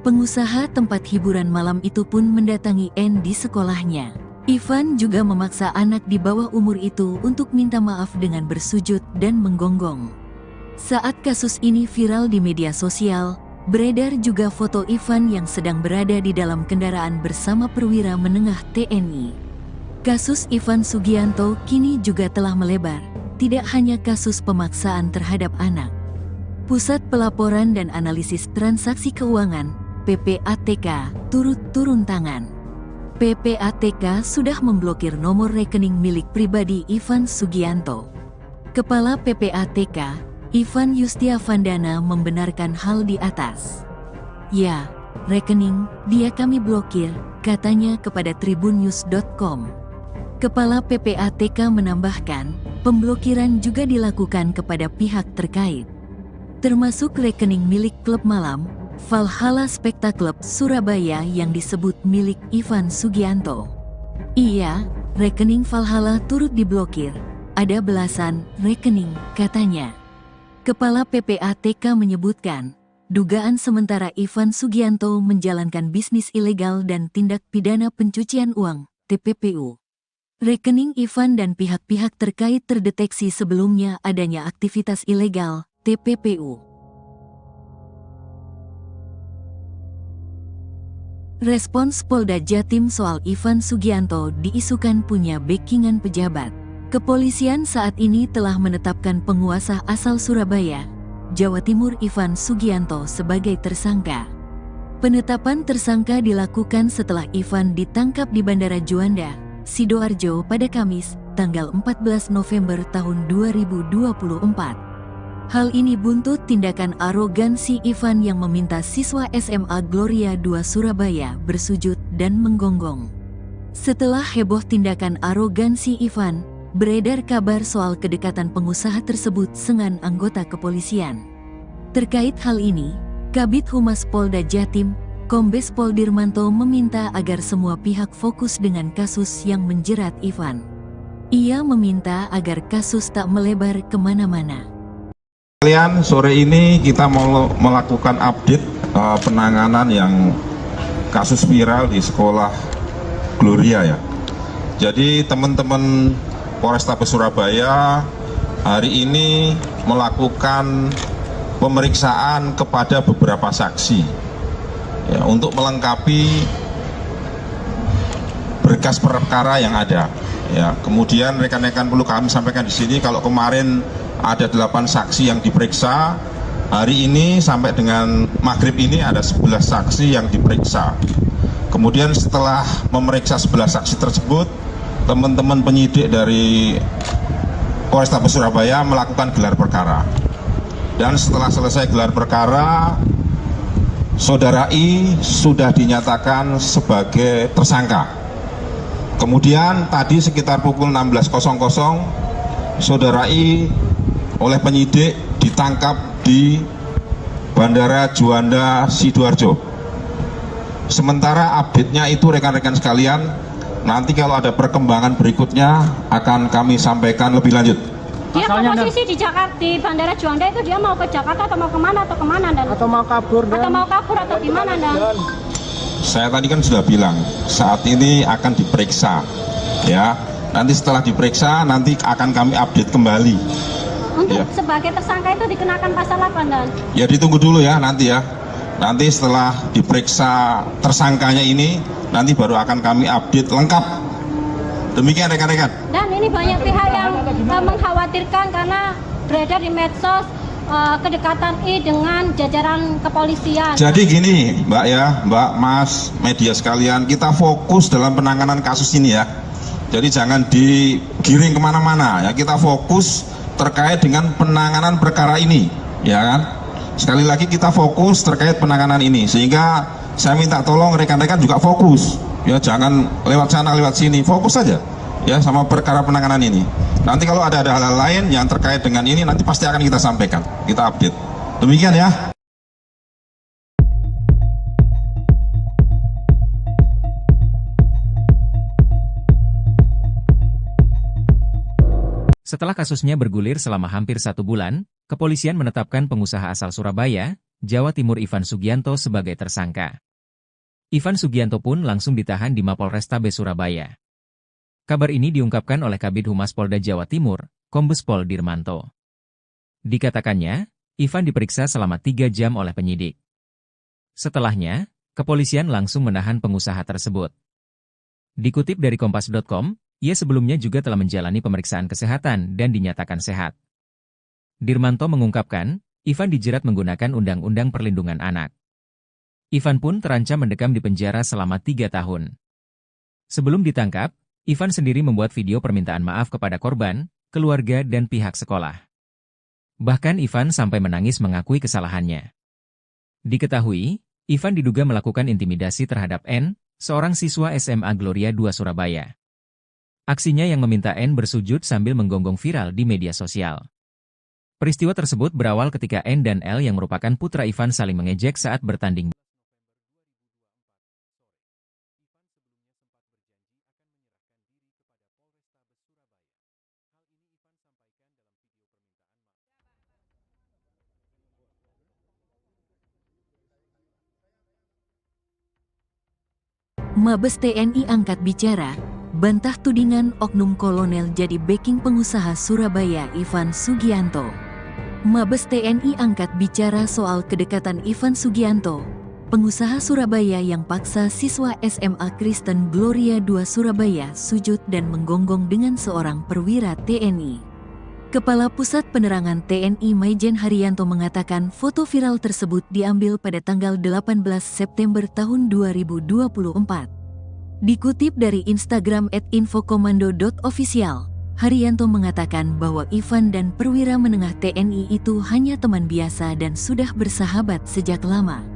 Pengusaha tempat hiburan malam itu pun mendatangi N di sekolahnya. Ivan juga memaksa anak di bawah umur itu untuk minta maaf dengan bersujud dan menggonggong. Saat kasus ini viral di media sosial, beredar juga foto Ivan yang sedang berada di dalam kendaraan bersama perwira menengah TNI. Kasus Ivan Sugianto kini juga telah melebar, tidak hanya kasus pemaksaan terhadap anak. Pusat Pelaporan dan Analisis Transaksi Keuangan, PPATK, turut turun tangan. PPATK sudah memblokir nomor rekening milik pribadi Ivan Sugianto. Kepala PPATK, Ivan Yustiavandana membenarkan hal di atas. Ya, rekening dia kami blokir, katanya kepada tribunnews.com. Kepala PPATK menambahkan, pemblokiran juga dilakukan kepada pihak terkait, termasuk rekening milik klub malam, Valhalla Spectacle Surabaya yang disebut milik Ivan Sugianto. Iya, rekening Valhalla turut diblokir, ada belasan rekening, katanya. Kepala PPATK menyebutkan, dugaan sementara Ivan Sugianto menjalankan bisnis ilegal dan tindak pidana pencucian uang, TPPU. Rekening Ivan dan pihak-pihak terkait terdeteksi sebelumnya adanya aktivitas ilegal, TPPU. Respons Polda Jatim soal Ivan Sugianto diisukan punya backingan pejabat. Kepolisian saat ini telah menetapkan penguasa asal Surabaya, Jawa Timur Ivan Sugianto sebagai tersangka. Penetapan tersangka dilakukan setelah Ivan ditangkap di Bandara Juanda, Sidoarjo pada Kamis, tanggal 14 November tahun 2024. Hal ini buntut tindakan arogansi Ivan yang meminta siswa SMA Gloria II Surabaya bersujud dan menggonggong. Setelah heboh tindakan arogansi Ivan, beredar kabar soal kedekatan pengusaha tersebut dengan anggota kepolisian. Terkait hal ini, Kabid Humas Polda Jatim, Kombes Pol Dirmanto meminta agar semua pihak fokus dengan kasus yang menjerat Ivan. Ia meminta agar kasus tak melebar kemana-mana. Sore ini kita mau melakukan update penanganan yang kasus viral di sekolah Gloria ya. Jadi teman-teman Polrestabes Surabaya hari ini melakukan pemeriksaan kepada beberapa saksi ya, untuk melengkapi berkas perkara yang ada. Ya, kemudian rekan-rekan perlu kami sampaikan di sini kalau kemarin ada 8 saksi yang diperiksa, hari ini sampai dengan maghrib ini ada 11 saksi yang diperiksa. Kemudian setelah memeriksa 11 saksi tersebut, teman-teman penyidik dari Polrestabes Surabaya melakukan gelar perkara. Dan setelah selesai gelar perkara, Saudara I sudah dinyatakan sebagai tersangka. Kemudian tadi sekitar pukul 16.00, Saudara I oleh penyidik ditangkap di Bandara Juanda, Sidoarjo. Sementara update-nya itu rekan-rekan sekalian, nanti kalau ada perkembangan berikutnya akan kami sampaikan lebih lanjut. Dia posisi di Jakarta, di Bandara Juanda itu dia mau ke Jakarta atau mau kemana dan? Atau mau kabur atau gimana dan? Saya tadi kan sudah bilang saat ini akan diperiksa, ya. Nanti setelah diperiksa nanti akan kami update kembali. Untuk ya. Sebagai tersangka itu dikenakan pasal apa dan? Ya ditunggu dulu ya nanti ya. Nanti setelah diperiksa tersangkanya ini, nanti baru akan kami update lengkap. Demikian rekan-rekan. Dan ini banyak pihak yang mengkhawatirkan karena beredar di medsos kedekatan I dengan jajaran kepolisian. Jadi gini Mbak ya, Mbak, Mas, media sekalian, kita fokus dalam penanganan kasus ini ya. Jadi jangan digiring kemana-mana ya, kita fokus terkait dengan penanganan perkara ini, ya kan? Sekali lagi kita fokus terkait penanganan ini, sehingga saya minta tolong rekan-rekan juga fokus, ya jangan lewat sana lewat sini, fokus saja, ya sama perkara penanganan ini. Nanti kalau ada hal-hal lain yang terkait dengan ini, nanti pasti akan kita sampaikan, kita update. Demikian ya. Setelah kasusnya bergulir selama hampir 1 bulan, kepolisian menetapkan pengusaha asal Surabaya, Jawa Timur Ivan Sugianto sebagai tersangka. Ivan Sugianto pun langsung ditahan di Mapolrestabes Surabaya. Kabar ini diungkapkan oleh Kabid Humas Polda Jawa Timur, Kombes Pol Dirmanto. Dikatakannya, Ivan diperiksa selama 3 jam oleh penyidik. Setelahnya, kepolisian langsung menahan pengusaha tersebut. Dikutip dari Kompas.com, ia sebelumnya juga telah menjalani pemeriksaan kesehatan dan dinyatakan sehat. Dirmanto mengungkapkan, Ivan dijerat menggunakan Undang-Undang Perlindungan Anak. Ivan pun terancam mendekam di penjara selama 3 tahun. Sebelum ditangkap, Ivan sendiri membuat video permintaan maaf kepada korban, keluarga dan pihak sekolah. Bahkan Ivan sampai menangis mengakui kesalahannya. Diketahui, Ivan diduga melakukan intimidasi terhadap N, seorang siswa SMA Gloria II Surabaya. Aksinya yang meminta N bersujud sambil menggonggong viral di media sosial. Peristiwa tersebut berawal ketika N dan L yang merupakan putra Ivan saling mengejek saat bertanding. Mabes TNI angkat bicara, bantah tudingan oknum kolonel jadi backing pengusaha Surabaya Ivan Sugianto. Mabes TNI angkat bicara soal kedekatan Ivan Sugianto, pengusaha Surabaya yang paksa siswa SMA Kristen Gloria II Surabaya sujud dan menggonggong dengan seorang perwira TNI. Kepala Pusat Penerangan TNI Maijen Haryanto mengatakan foto viral tersebut diambil pada tanggal 18 September tahun 2024. Dikutip dari Instagram @infokomando.official, Haryanto mengatakan bahwa Ivan dan perwira menengah TNI itu hanya teman biasa dan sudah bersahabat sejak lama.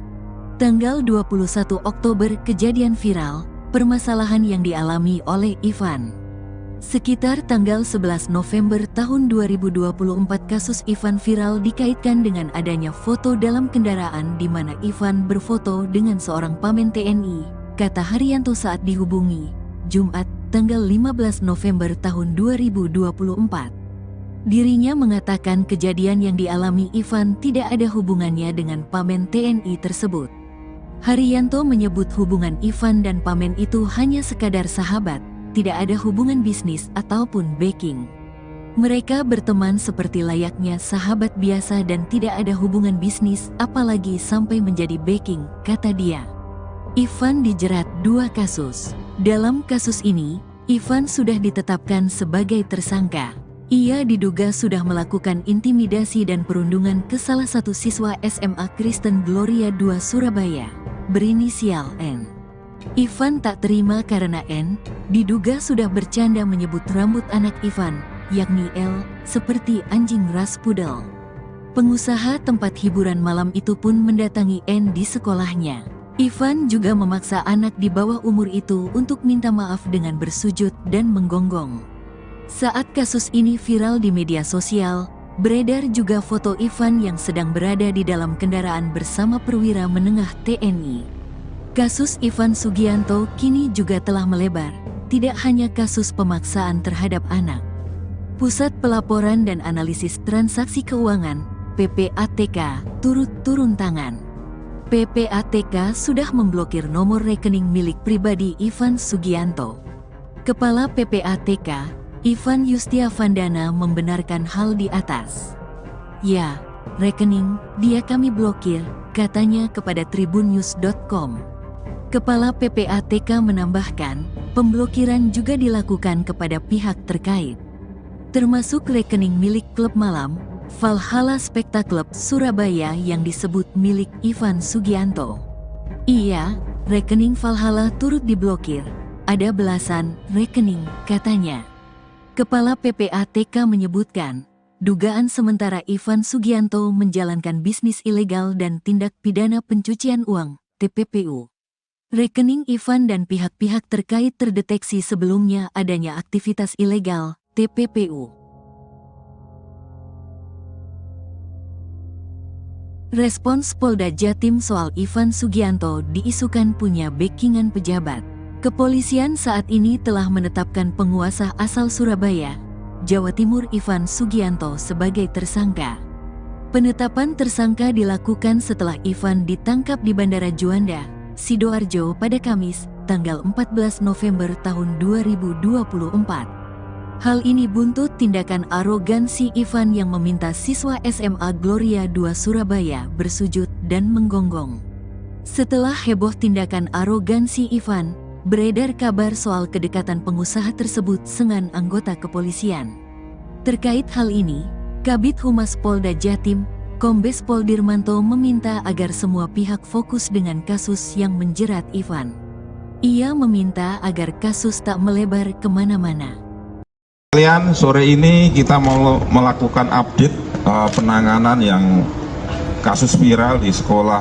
Tanggal 21 Oktober kejadian viral, permasalahan yang dialami oleh Ivan. Sekitar tanggal 11 November tahun 2024 kasus Ivan viral dikaitkan dengan adanya foto dalam kendaraan di mana Ivan berfoto dengan seorang pamen TNI, kata Haryanto saat dihubungi, Jumat, tanggal 15 November tahun 2024. Dirinya mengatakan kejadian yang dialami Ivan tidak ada hubungannya dengan pamen TNI tersebut. Haryanto menyebut hubungan Ivan dan pamen itu hanya sekadar sahabat, tidak ada hubungan bisnis ataupun backing. Mereka berteman seperti layaknya sahabat biasa dan tidak ada hubungan bisnis apalagi sampai menjadi backing, kata dia. Ivan dijerat 2 kasus. Dalam kasus ini, Ivan sudah ditetapkan sebagai tersangka. Ia diduga sudah melakukan intimidasi dan perundungan ke salah satu siswa SMA Kristen Gloria II Surabaya, berinisial N. Ivan tak terima karena N diduga sudah bercanda menyebut rambut anak Ivan, yakni L, seperti anjing ras pudel. Pengusaha tempat hiburan malam itu pun mendatangi N di sekolahnya. Ivan juga memaksa anak di bawah umur itu untuk minta maaf dengan bersujud dan menggonggong. Saat kasus ini viral di media sosial, beredar juga foto Ivan yang sedang berada di dalam kendaraan bersama perwira menengah TNI. Kasus Ivan Sugianto kini juga telah melebar, tidak hanya kasus pemaksaan terhadap anak. Pusat Pelaporan dan Analisis Transaksi Keuangan, PPATK, turut turun tangan. PPATK sudah memblokir nomor rekening milik pribadi Ivan Sugianto. Kepala PPATK, Ivan Yustiavandana membenarkan hal di atas. Ya, rekening dia kami blokir, katanya kepada tribunnews.com. Kepala PPATK menambahkan, pemblokiran juga dilakukan kepada pihak terkait, termasuk rekening milik klub malam, Valhalla Spectacle Surabaya yang disebut milik Ivan Sugianto. Iya, rekening Valhalla turut diblokir, ada belasan rekening, katanya. Kepala PPATK menyebutkan, dugaan sementara Ivan Sugianto menjalankan bisnis ilegal dan tindak pidana pencucian uang, TPPU. Rekening Ivan dan pihak-pihak terkait terdeteksi sebelumnya adanya aktivitas ilegal, TPPU. Respons Polda Jatim soal Ivan Sugianto diisukan punya backingan pejabat. Kepolisian saat ini telah menetapkan penguasa asal Surabaya, Jawa Timur Ivan Sugianto sebagai tersangka. Penetapan tersangka dilakukan setelah Ivan ditangkap di Bandara Juanda, Sidoarjo pada Kamis, tanggal 14 November tahun 2024. Hal ini buntut tindakan arogansi Ivan yang meminta siswa SMA Gloria II Surabaya bersujud dan menggonggong. Setelah heboh tindakan arogansi Ivan, beredar kabar soal kedekatan pengusaha tersebut dengan anggota kepolisian. Terkait hal ini, Kabid Humas Polda Jatim, Kombes Pol Dirmanto meminta agar semua pihak fokus dengan kasus yang menjerat Ivan. Ia meminta agar kasus tak melebar kemana-mana. Kalian, sore ini kita mau melakukan update penanganan yang kasus viral di sekolah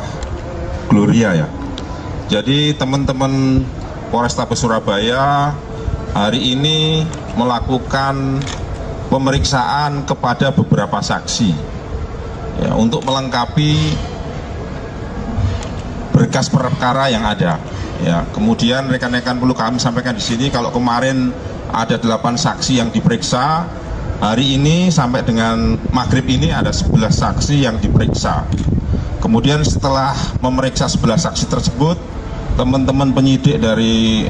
Gloria ya. Jadi teman-teman Polrestabes Surabaya hari ini melakukan pemeriksaan kepada beberapa saksi. Ya, untuk melengkapi berkas perkara yang ada. Ya, kemudian rekan-rekan perlu kami sampaikan di sini kalau kemarin ada 8 saksi yang diperiksa, hari ini sampai dengan maghrib ini ada 11 saksi yang diperiksa. Kemudian setelah memeriksa 11 saksi tersebut, teman-teman penyidik dari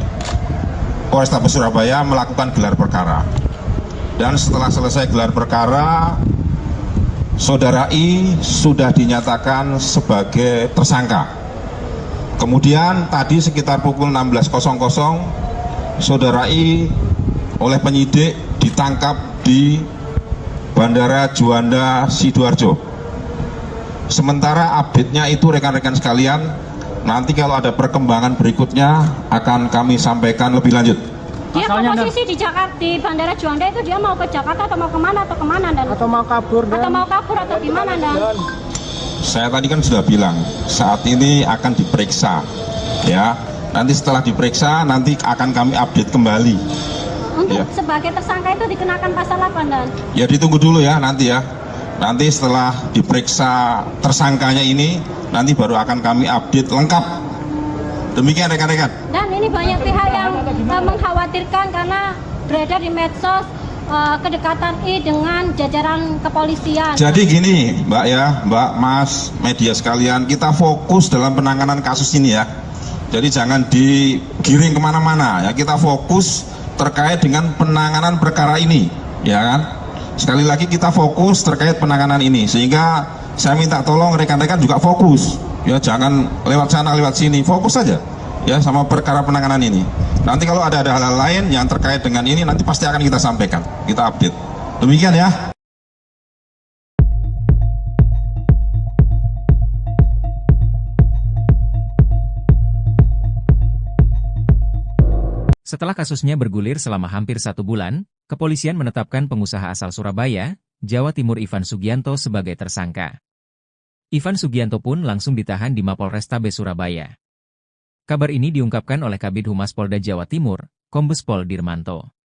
Polrestabes Surabaya melakukan gelar perkara. Dan setelah selesai gelar perkara, Saudara I sudah dinyatakan sebagai tersangka. Kemudian tadi sekitar pukul 16.00, Saudara I oleh penyidik ditangkap di Bandara Juanda Sidoarjo. Sementara update-nya itu rekan-rekan sekalian, nanti kalau ada perkembangan berikutnya akan kami sampaikan lebih lanjut. Dia posisi di Jakarta, di Bandara Juanda itu dia mau ke Jakarta atau mau kemana Dan? Atau mau kabur Atau gimana Dan? Saya tadi kan sudah bilang, saat ini akan diperiksa, ya. Nanti setelah diperiksa, nanti akan kami update kembali. Untuk Ya. sebagai tersangka itu dikenakan pasal apa Dan? Ya ditunggu dulu ya nanti ya. Nanti setelah diperiksa tersangkanya ini, nanti baru akan kami update lengkap. Demikian rekan-rekan. Dan ini banyak pihak yang mengkhawatirkan karena beredar di medsos kedekatan I dengan jajaran kepolisian. Jadi gini Mbak ya, Mbak, Mas, media sekalian, kita fokus dalam penanganan kasus ini ya. Jadi jangan digiring kemana-mana ya, kita fokus terkait dengan penanganan perkara ini, ya kan? Sekali lagi kita fokus terkait penanganan ini, sehingga saya minta tolong rekan-rekan juga fokus, ya jangan lewat sana lewat sini, fokus saja, ya sama perkara penanganan ini. Nanti kalau ada hal-hal lain yang terkait dengan ini, nanti pasti akan kita sampaikan, kita update. Demikian ya. Setelah kasusnya bergulir selama hampir 1 bulan, kepolisian menetapkan pengusaha asal Surabaya, Jawa Timur Ivan Sugianto sebagai tersangka. Ivan Sugianto pun langsung ditahan di Mapolrestabes Surabaya. Kabar ini diungkapkan oleh Kabid Humas Polda Jawa Timur, Kombes Pol Dirmanto.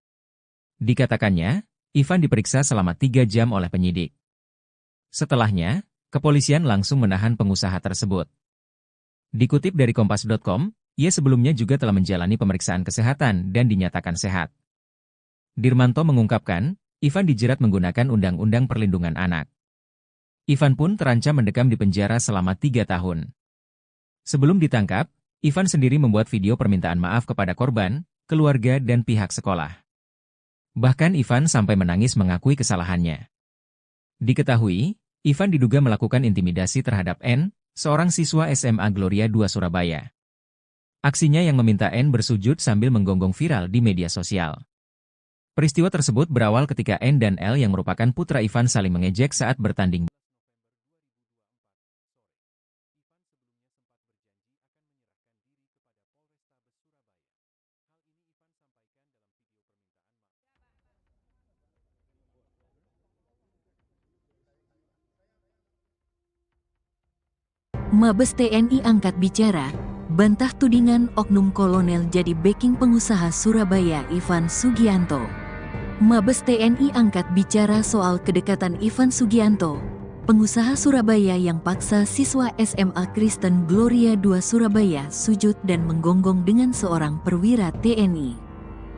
Dikatakannya, Ivan diperiksa selama 3 jam oleh penyidik. Setelahnya, kepolisian langsung menahan pengusaha tersebut. Dikutip dari Kompas.com, ia sebelumnya juga telah menjalani pemeriksaan kesehatan dan dinyatakan sehat. Dirmanto mengungkapkan, Ivan dijerat menggunakan Undang-Undang Perlindungan Anak. Ivan pun terancam mendekam di penjara selama 3 tahun. Sebelum ditangkap, Ivan sendiri membuat video permintaan maaf kepada korban, keluarga dan pihak sekolah. Bahkan Ivan sampai menangis mengakui kesalahannya. Diketahui, Ivan diduga melakukan intimidasi terhadap N, seorang siswa SMA Gloria 2 Surabaya. Aksinya yang meminta N bersujud sambil menggonggong viral di media sosial. Peristiwa tersebut berawal ketika N dan L yang merupakan putra Ivan saling mengejek saat bertanding. Mabes TNI angkat bicara, bantah tudingan oknum kolonel jadi backing pengusaha Surabaya Ivan Sugianto. Mabes TNI angkat bicara soal kedekatan Ivan Sugianto, pengusaha Surabaya yang paksa siswa SMA Kristen Gloria 2 Surabaya sujud dan menggonggong dengan seorang perwira TNI.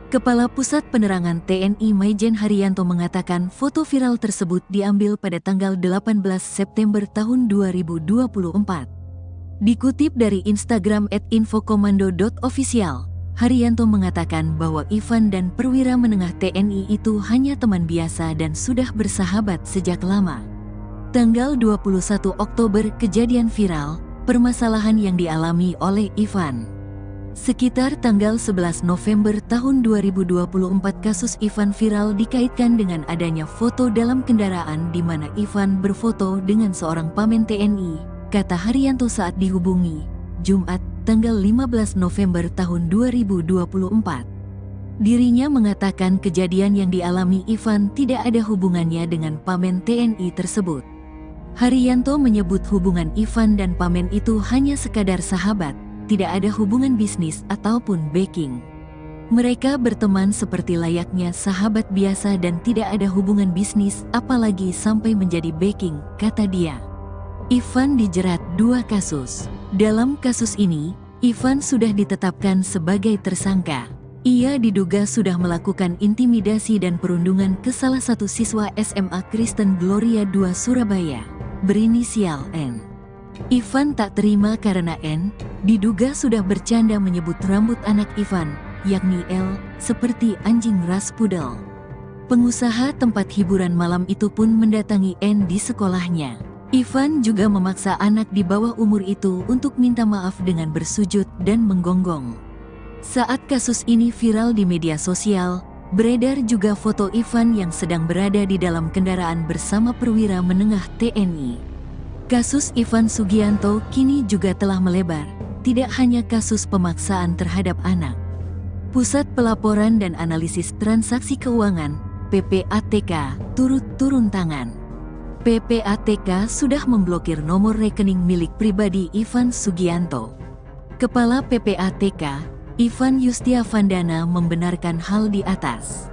Kepala Pusat Penerangan TNI Maijen Haryanto mengatakan foto viral tersebut diambil pada tanggal 18 September tahun 2024. Dikutip dari Instagram @infokomando.official, Haryanto mengatakan bahwa Ivan dan perwira menengah TNI itu hanya teman biasa dan sudah bersahabat sejak lama. Tanggal 21 Oktober kejadian viral, permasalahan yang dialami oleh Ivan. Sekitar tanggal 11 November tahun 2024 kasus Ivan viral dikaitkan dengan adanya foto dalam kendaraan di mana Ivan berfoto dengan seorang pamen TNI, kata Haryanto saat dihubungi, Jumat, tanggal 15 November tahun 2024. Dirinya mengatakan kejadian yang dialami Ivan tidak ada hubungannya dengan pamen TNI tersebut. Haryanto menyebut hubungan Ivan dan pamen itu hanya sekadar sahabat, tidak ada hubungan bisnis ataupun backing. Mereka berteman seperti layaknya sahabat biasa dan tidak ada hubungan bisnis apalagi sampai menjadi backing, kata dia. Ivan dijerat 2 kasus. Dalam kasus ini, Ivan sudah ditetapkan sebagai tersangka. Ia diduga sudah melakukan intimidasi dan perundungan ke salah satu siswa SMA Kristen Gloria 2 Surabaya, berinisial N. Ivan tak terima karena N diduga sudah bercanda menyebut rambut anak Ivan, yakni L, seperti anjing ras pudel. Pengusaha tempat hiburan malam itu pun mendatangi N di sekolahnya. Ivan juga memaksa anak di bawah umur itu untuk minta maaf dengan bersujud dan menggonggong. Saat kasus ini viral di media sosial, Beredar juga foto Ivan yang sedang berada di dalam kendaraan bersama perwira menengah TNI. Kasus Ivan Sugianto kini juga telah melebar, tidak hanya kasus pemaksaan terhadap anak. Pusat Pelaporan dan Analisis Transaksi Keuangan (PPATK) turut turun tangan. PPATK sudah memblokir nomor rekening milik pribadi Ivan Sugianto. Kepala PPATK, Ivan Yustiavandana membenarkan hal di atas.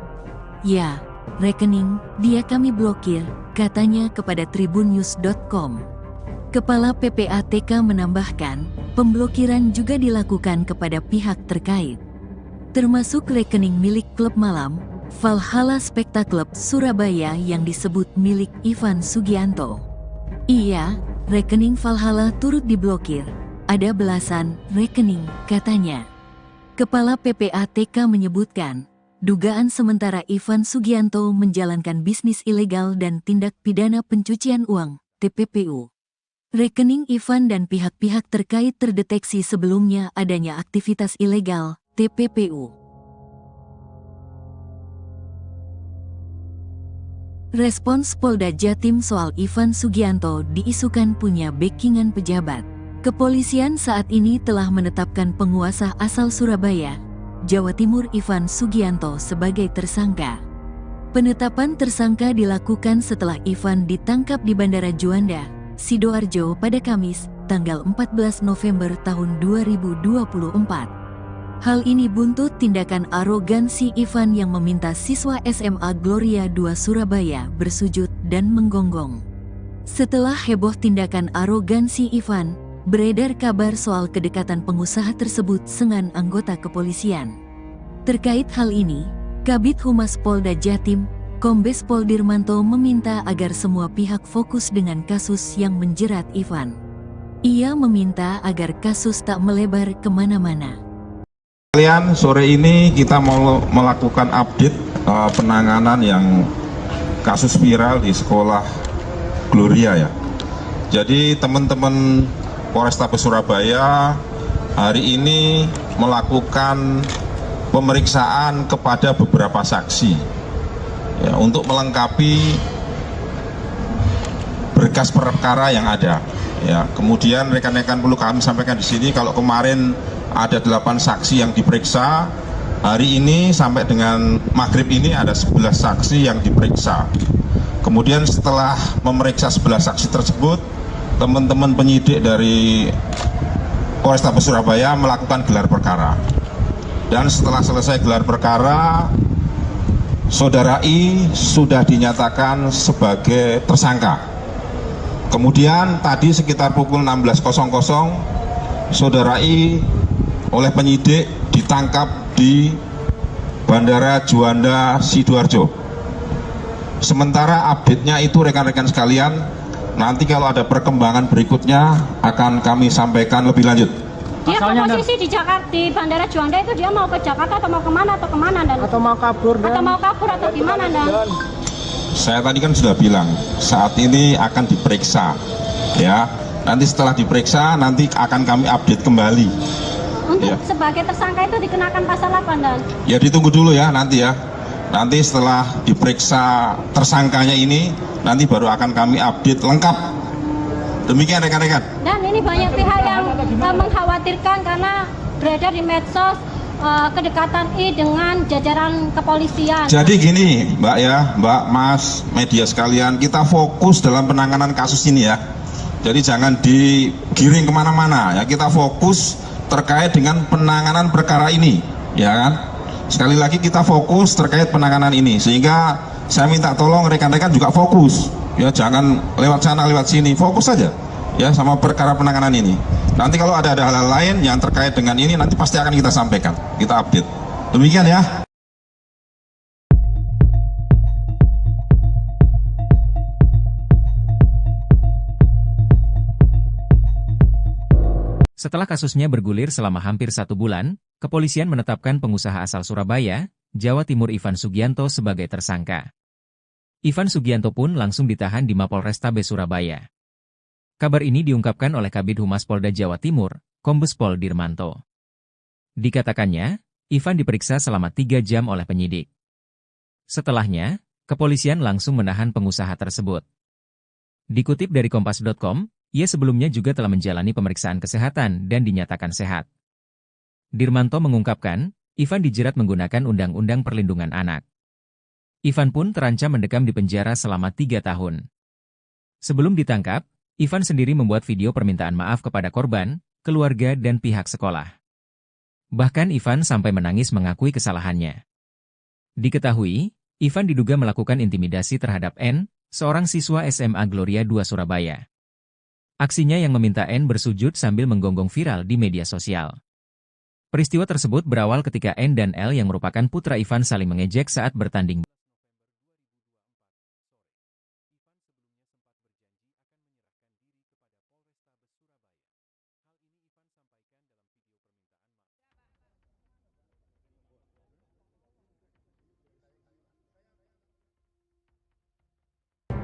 "Ya, rekening dia kami blokir," katanya kepada tribunnews.com. Kepala PPATK menambahkan, pemblokiran juga dilakukan kepada pihak terkait, termasuk rekening milik klub malam Valhalla Specta Club Surabaya yang disebut milik Ivan Sugianto. "Iya, rekening Valhalla turut diblokir. Ada belasan rekening," katanya. Kepala PPATK menyebutkan, dugaan sementara Ivan Sugianto menjalankan bisnis ilegal dan tindak pidana pencucian uang (TPPU). Rekening Ivan dan pihak-pihak terkait terdeteksi sebelumnya adanya aktivitas ilegal (TPPU). Respons Polda Jatim soal Ivan Sugianto diisukan punya backingan pejabat. Kepolisian saat ini telah menetapkan penguasa asal Surabaya, Jawa Timur Ivan Sugianto sebagai tersangka. Penetapan tersangka dilakukan setelah Ivan ditangkap di Bandara Juanda, Sidoarjo pada Kamis, tanggal 14 November tahun 2024. Hal ini buntut tindakan arogansi Ivan yang meminta siswa SMA Gloria II Surabaya bersujud dan menggonggong. Setelah heboh tindakan arogansi Ivan, beredar kabar soal kedekatan pengusaha tersebut dengan anggota kepolisian. Terkait hal ini, Kabid Humas Polda Jatim, Kombes Pol Dirmanto meminta agar semua pihak fokus dengan kasus yang menjerat Ivan. Ia meminta agar kasus tak melebar kemana-mana. Kalian, sore ini kita mau melakukan update penanganan yang kasus viral di sekolah Gloria ya. Jadi teman-teman Polrestabes Surabaya hari ini melakukan pemeriksaan kepada beberapa saksi ya, untuk melengkapi berkas perkara yang ada. Ya, kemudian rekan-rekan perlu kami sampaikan di sini kalau kemarin ada 8 saksi yang diperiksa, hari ini sampai dengan maghrib ini ada 11 saksi yang diperiksa. Kemudian setelah memeriksa 11 saksi tersebut, teman-teman penyidik dari Polrestabes Surabaya melakukan gelar perkara. Dan setelah selesai gelar perkara, Saudara I sudah dinyatakan sebagai tersangka. Kemudian tadi sekitar pukul 16.00, Saudara I oleh penyidik ditangkap di Bandara Juanda Sidoarjo. Sementara update-nya itu rekan-rekan sekalian, nanti kalau ada perkembangan berikutnya akan kami sampaikan lebih lanjut. Dia posisi di Jakarta, di Bandara Juanda itu dia mau ke Jakarta atau mau kemana dan? Atau mau kabur atau gimana dan? Saya tadi kan sudah bilang saat ini akan diperiksa, ya. Nanti setelah diperiksa nanti akan kami update kembali. Untuk Ya. sebagai tersangka itu dikenakan pasal apa dan? Ya ditunggu dulu ya nanti ya. Nanti setelah diperiksa tersangkanya ini, nanti baru akan kami update lengkap. Demikian rekan-rekan. Dan ini banyak pihak yang mengkhawatirkan karena beredar di medsos kedekatan I dengan jajaran kepolisian. Jadi gini Mbak ya, Mbak, Mas, media sekalian, kita fokus dalam penanganan kasus ini ya. Jadi jangan digiring kemana-mana ya, kita fokus terkait dengan penanganan perkara ini, ya kan? Sekali lagi kita fokus terkait penanganan ini, sehingga saya minta tolong rekan-rekan juga fokus, ya jangan lewat sana lewat sini, fokus saja, ya sama perkara penanganan ini. Nanti kalau ada hal-hal lain yang terkait dengan ini, nanti pasti akan kita sampaikan, kita update. Demikian ya. Setelah kasusnya bergulir selama hampir 1 bulan, kepolisian menetapkan pengusaha asal Surabaya, Jawa Timur Ivan Sugianto sebagai tersangka. Ivan Sugianto pun langsung ditahan di Mapolrestabes Surabaya. Kabar ini diungkapkan oleh Kabid Humas Polda Jawa Timur, Kombes Pol Dirmanto. Dikatakannya, Ivan diperiksa selama 3 jam oleh penyidik. Setelahnya, kepolisian langsung menahan pengusaha tersebut. Dikutip dari Kompas.com, ia sebelumnya juga telah menjalani pemeriksaan kesehatan dan dinyatakan sehat. Dirmanto mengungkapkan, Ivan dijerat menggunakan Undang-Undang Perlindungan Anak. Ivan pun terancam mendekam di penjara selama 3 tahun. Sebelum ditangkap, Ivan sendiri membuat video permintaan maaf kepada korban, keluarga dan pihak sekolah. Bahkan Ivan sampai menangis mengakui kesalahannya. Diketahui, Ivan diduga melakukan intimidasi terhadap N, seorang siswa SMA Gloria II Surabaya. Aksinya yang meminta N bersujud sambil menggonggong viral di media sosial. Peristiwa tersebut berawal ketika N dan L yang merupakan putra Ivan saling mengejek saat bertanding.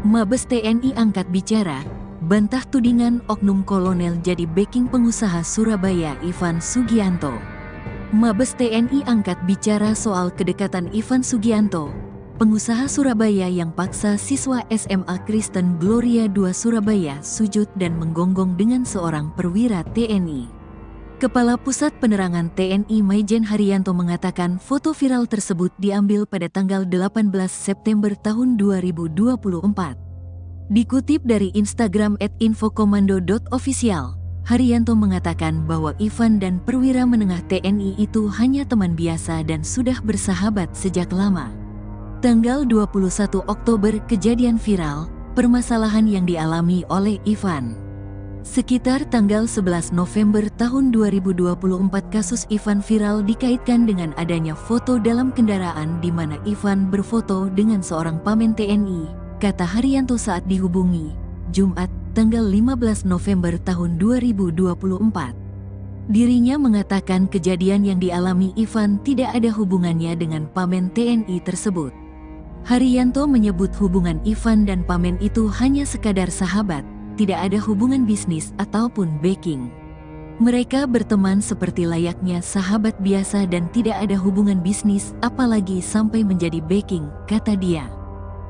Mabes TNI angkat bicara, bantah tudingan oknum kolonel jadi backing pengusaha Surabaya Ivan Sugianto. Mabes TNI angkat bicara soal kedekatan Ivan Sugianto, pengusaha Surabaya yang paksa siswa SMA Kristen Gloria II Surabaya sujud dan menggonggong dengan seorang perwira TNI. Kepala Pusat Penerangan TNI Maijen Haryanto mengatakan foto viral tersebut diambil pada tanggal 18 September tahun 2024. Dikutip dari Instagram @infokomando.official, Haryanto mengatakan bahwa Ivan dan perwira menengah TNI itu hanya teman biasa dan sudah bersahabat sejak lama. Tanggal 21 Oktober kejadian viral, permasalahan yang dialami oleh Ivan. Sekitar tanggal 11 November tahun 2024 kasus Ivan viral dikaitkan dengan adanya foto dalam kendaraan di mana Ivan berfoto dengan seorang pamen TNI, kata Haryanto saat dihubungi, Jumat, tanggal 15 November tahun 2024. Dirinya mengatakan kejadian yang dialami Ivan tidak ada hubungannya dengan pamen TNI tersebut. Haryanto menyebut hubungan Ivan dan pamen itu hanya sekadar sahabat, tidak ada hubungan bisnis ataupun backing. Mereka berteman seperti layaknya sahabat biasa dan tidak ada hubungan bisnis apalagi sampai menjadi backing, kata dia.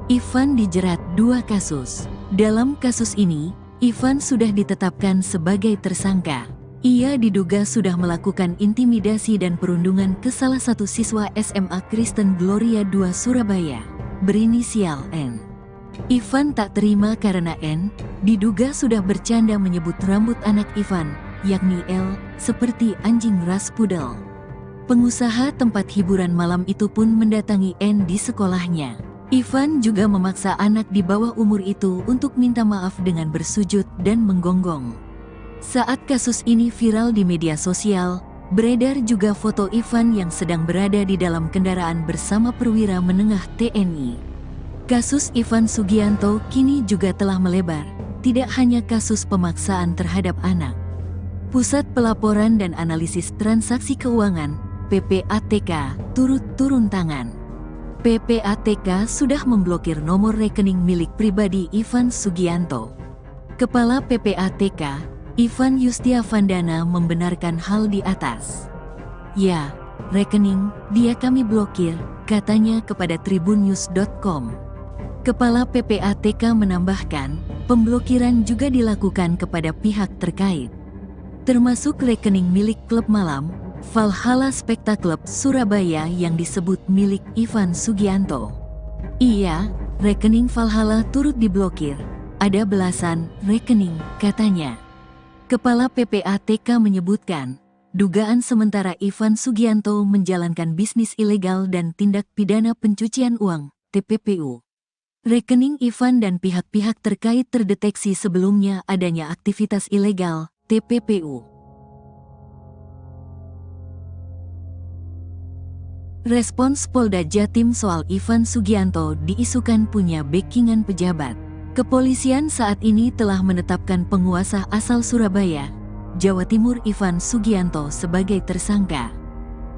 Ivan dijerat 2 kasus. Dalam kasus ini, Ivan sudah ditetapkan sebagai tersangka. Ia diduga sudah melakukan intimidasi dan perundungan ke salah satu siswa SMA Kristen Gloria II Surabaya, berinisial N. Ivan tak terima karena N diduga sudah bercanda menyebut rambut anak Ivan, yakni L, seperti anjing ras pudel. Pengusaha tempat hiburan malam itu pun mendatangi N di sekolahnya. Ivan juga memaksa anak di bawah umur itu untuk minta maaf dengan bersujud dan menggonggong. Saat kasus ini viral di media sosial, beredar juga foto Ivan yang sedang berada di dalam kendaraan bersama perwira menengah TNI. Kasus Ivan Sugianto kini juga telah melebar, tidak hanya kasus pemaksaan terhadap anak. Pusat Pelaporan dan Analisis Transaksi Keuangan, PPATK, turut turun tangan. PPATK sudah memblokir nomor rekening milik pribadi Ivan Sugianto. Kepala PPATK, Ivan Yustiavandana membenarkan hal di atas. Ya, rekening dia kami blokir, katanya kepada tribunnews.com. Kepala PPATK menambahkan, pemblokiran juga dilakukan kepada pihak terkait, termasuk rekening milik klub malam, Valhalla Spectacle Surabaya yang disebut milik Ivan Sugianto. Iya, rekening Valhalla turut diblokir, ada belasan rekening, katanya. Kepala PPATK menyebutkan, dugaan sementara Ivan Sugianto menjalankan bisnis ilegal dan tindak pidana pencucian uang, TPPU. Rekening Ivan dan pihak-pihak terkait terdeteksi sebelumnya adanya aktivitas ilegal, TPPU. Respons Polda Jatim soal Ivan Sugianto diisukan punya backingan pejabat. Kepolisian saat ini telah menetapkan penguasa asal Surabaya, Jawa Timur Ivan Sugianto sebagai tersangka.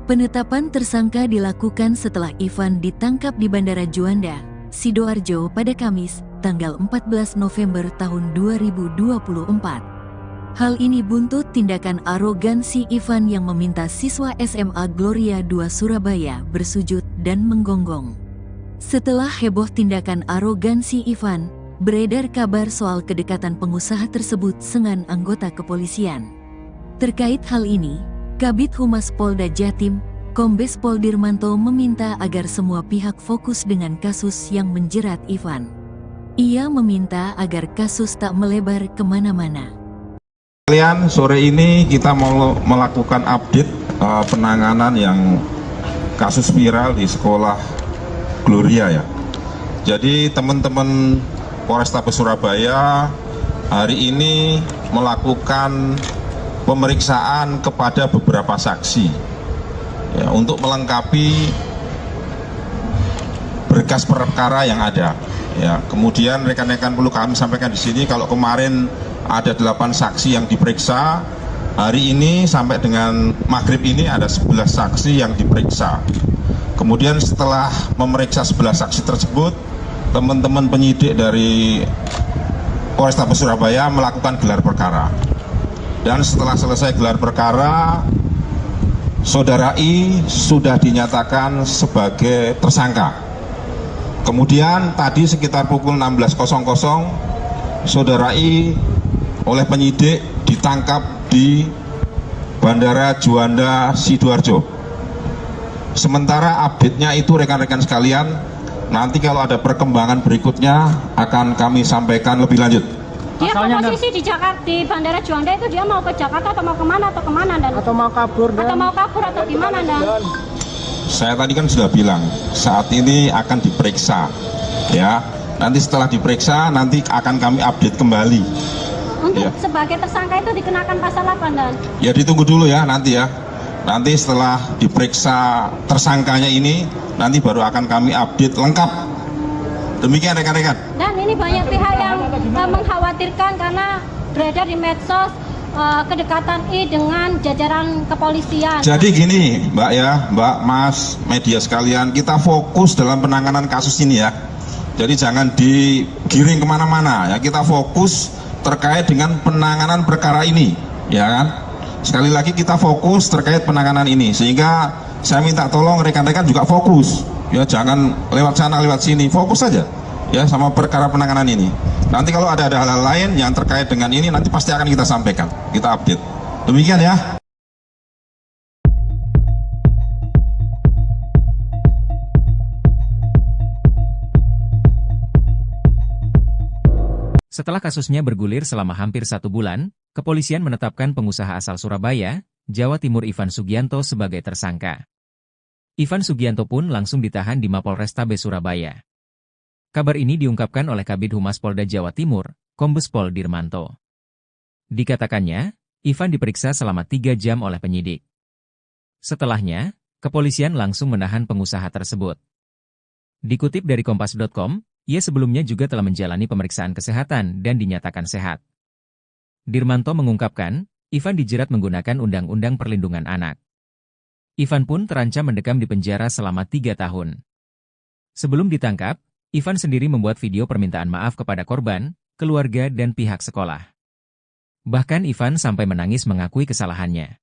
Penetapan tersangka dilakukan setelah Ivan ditangkap di Bandara Juanda, Sidoarjo pada Kamis, tanggal 14 November tahun 2024. Hal ini buntut tindakan arogansi Ivan yang meminta siswa SMA Gloria II Surabaya bersujud dan menggonggong. Setelah heboh tindakan arogansi Ivan, beredar kabar soal kedekatan pengusaha tersebut dengan anggota kepolisian. Terkait hal ini, Kabid Humas Polda Jatim, Kombes Pol Dirmanto meminta agar semua pihak fokus dengan kasus yang menjerat Ivan. Ia meminta agar kasus tak melebar kemana-mana. Kalian, sore ini kita mau melakukan update penanganan yang kasus viral di sekolah Gloria ya. Jadi teman-teman Polrestabes Surabaya hari ini melakukan pemeriksaan kepada beberapa saksi ya, untuk melengkapi berkas perkara yang ada. Ya, kemudian rekan-rekan perlu kami sampaikan di sini kalau kemarin ada 8 saksi yang diperiksa, hari ini sampai dengan maghrib ini ada 11 saksi yang diperiksa. Kemudian setelah memeriksa 11 saksi tersebut, teman-teman penyidik dari Polrestabes Surabaya melakukan gelar perkara. Dan setelah selesai gelar perkara, Saudara I sudah dinyatakan sebagai tersangka. Kemudian tadi sekitar pukul 16.00, Saudara I oleh penyidik ditangkap di Bandara Juanda Sidoarjo. Sementara update-nya itu rekan-rekan sekalian, nanti kalau ada perkembangan berikutnya akan kami sampaikan lebih lanjut. Dia posisi di Jakarta, di Bandara Juanda itu dia mau ke Jakarta atau mau kemana dan? Atau mau kabur atau gimana dan? Saya tadi kan sudah bilang saat ini akan diperiksa, ya. Nanti setelah diperiksa nanti akan kami update kembali. Untuk Ya. sebagai tersangka itu dikenakan pasal apa dan? Ya ditunggu dulu ya nanti ya. Nanti setelah diperiksa tersangkanya ini, nanti baru akan kami update lengkap. Demikian rekan-rekan. Dan ini banyak pihak yang mengkhawatirkan karena beredar di medsos kedekatan I dengan jajaran kepolisian. Jadi gini Mbak ya, Mbak, Mas, media sekalian, kita fokus dalam penanganan kasus ini ya. Jadi jangan digiring kemana-mana ya, kita fokus terkait dengan penanganan perkara ini, ya kan? Sekali lagi kita fokus terkait penanganan ini, sehingga saya minta tolong rekan-rekan juga fokus, ya jangan lewat sana lewat sini, fokus saja ya sama perkara penanganan ini. Nanti kalau ada hal-hal lain yang terkait dengan ini nanti pasti akan kita sampaikan, kita update. Demikian ya. Setelah kasusnya bergulir selama hampir 1 bulan, kepolisian menetapkan pengusaha asal Surabaya, Jawa Timur Ivan Sugianto sebagai tersangka. Ivan Sugianto pun langsung ditahan di Mapolrestabes Surabaya. Kabar ini diungkapkan oleh Kabid Humas Polda Jawa Timur, Kombes Pol Dirmanto. Dikatakannya, Ivan diperiksa selama 3 jam oleh penyidik. Setelahnya, kepolisian langsung menahan pengusaha tersebut. Dikutip dari Kompas.com, ia sebelumnya juga telah menjalani pemeriksaan kesehatan dan dinyatakan sehat. Dirmanto mengungkapkan, Ivan dijerat menggunakan Undang-Undang Perlindungan Anak. Ivan pun terancam mendekam di penjara selama 3 tahun. Sebelum ditangkap, Ivan sendiri membuat video permintaan maaf kepada korban, keluarga dan pihak sekolah. Bahkan Ivan sampai menangis mengakui kesalahannya.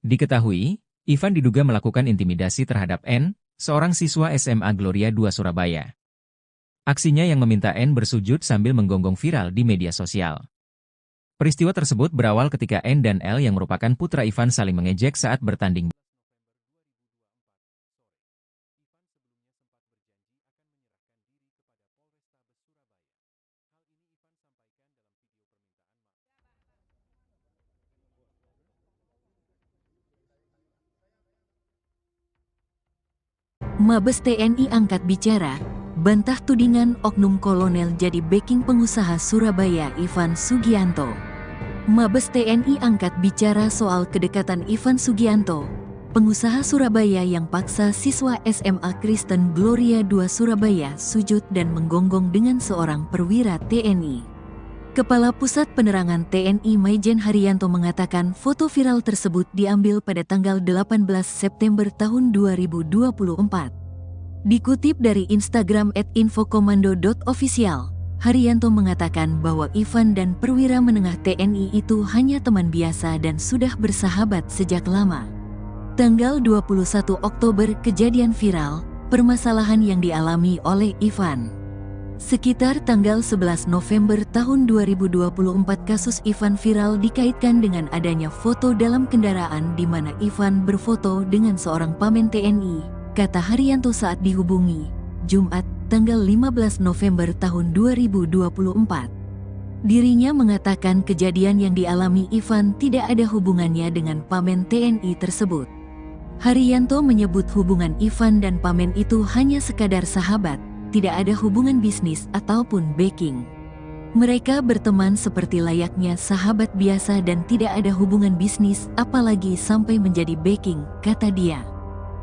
Diketahui, Ivan diduga melakukan intimidasi terhadap N, seorang siswa SMA Gloria 2 Surabaya. Aksinya yang meminta N bersujud sambil menggonggong viral di media sosial. Peristiwa tersebut berawal ketika N dan L yang merupakan putra Ivan saling mengejek saat bertanding. Mabes TNI angkat bicara, bantah tudingan oknum kolonel jadi backing pengusaha Surabaya Ivan Sugianto. Mabes TNI angkat bicara soal kedekatan Ivan Sugianto, pengusaha Surabaya yang paksa siswa SMA Kristen Gloria 2 Surabaya sujud dan menggonggong dengan seorang perwira TNI. Kepala Pusat Penerangan TNI Maijen Haryanto mengatakan foto viral tersebut diambil pada tanggal 18 September tahun 2024. Dikutip dari Instagram @infokomando.official, Haryanto mengatakan bahwa Ivan dan perwira menengah TNI itu hanya teman biasa dan sudah bersahabat sejak lama. Tanggal 21 Oktober kejadian viral, permasalahan yang dialami oleh Ivan. Sekitar tanggal 11 November tahun 2024 kasus Ivan viral dikaitkan dengan adanya foto dalam kendaraan di mana Ivan berfoto dengan seorang pamen TNI, kata Haryanto saat dihubungi, Jumat, tanggal 15 November tahun 2024. Dirinya mengatakan kejadian yang dialami Ivan tidak ada hubungannya dengan pamen TNI tersebut. Haryanto menyebut hubungan Ivan dan pamen itu hanya sekadar sahabat, tidak ada hubungan bisnis ataupun backing. Mereka berteman seperti layaknya sahabat biasa dan tidak ada hubungan bisnis apalagi sampai menjadi backing, kata dia.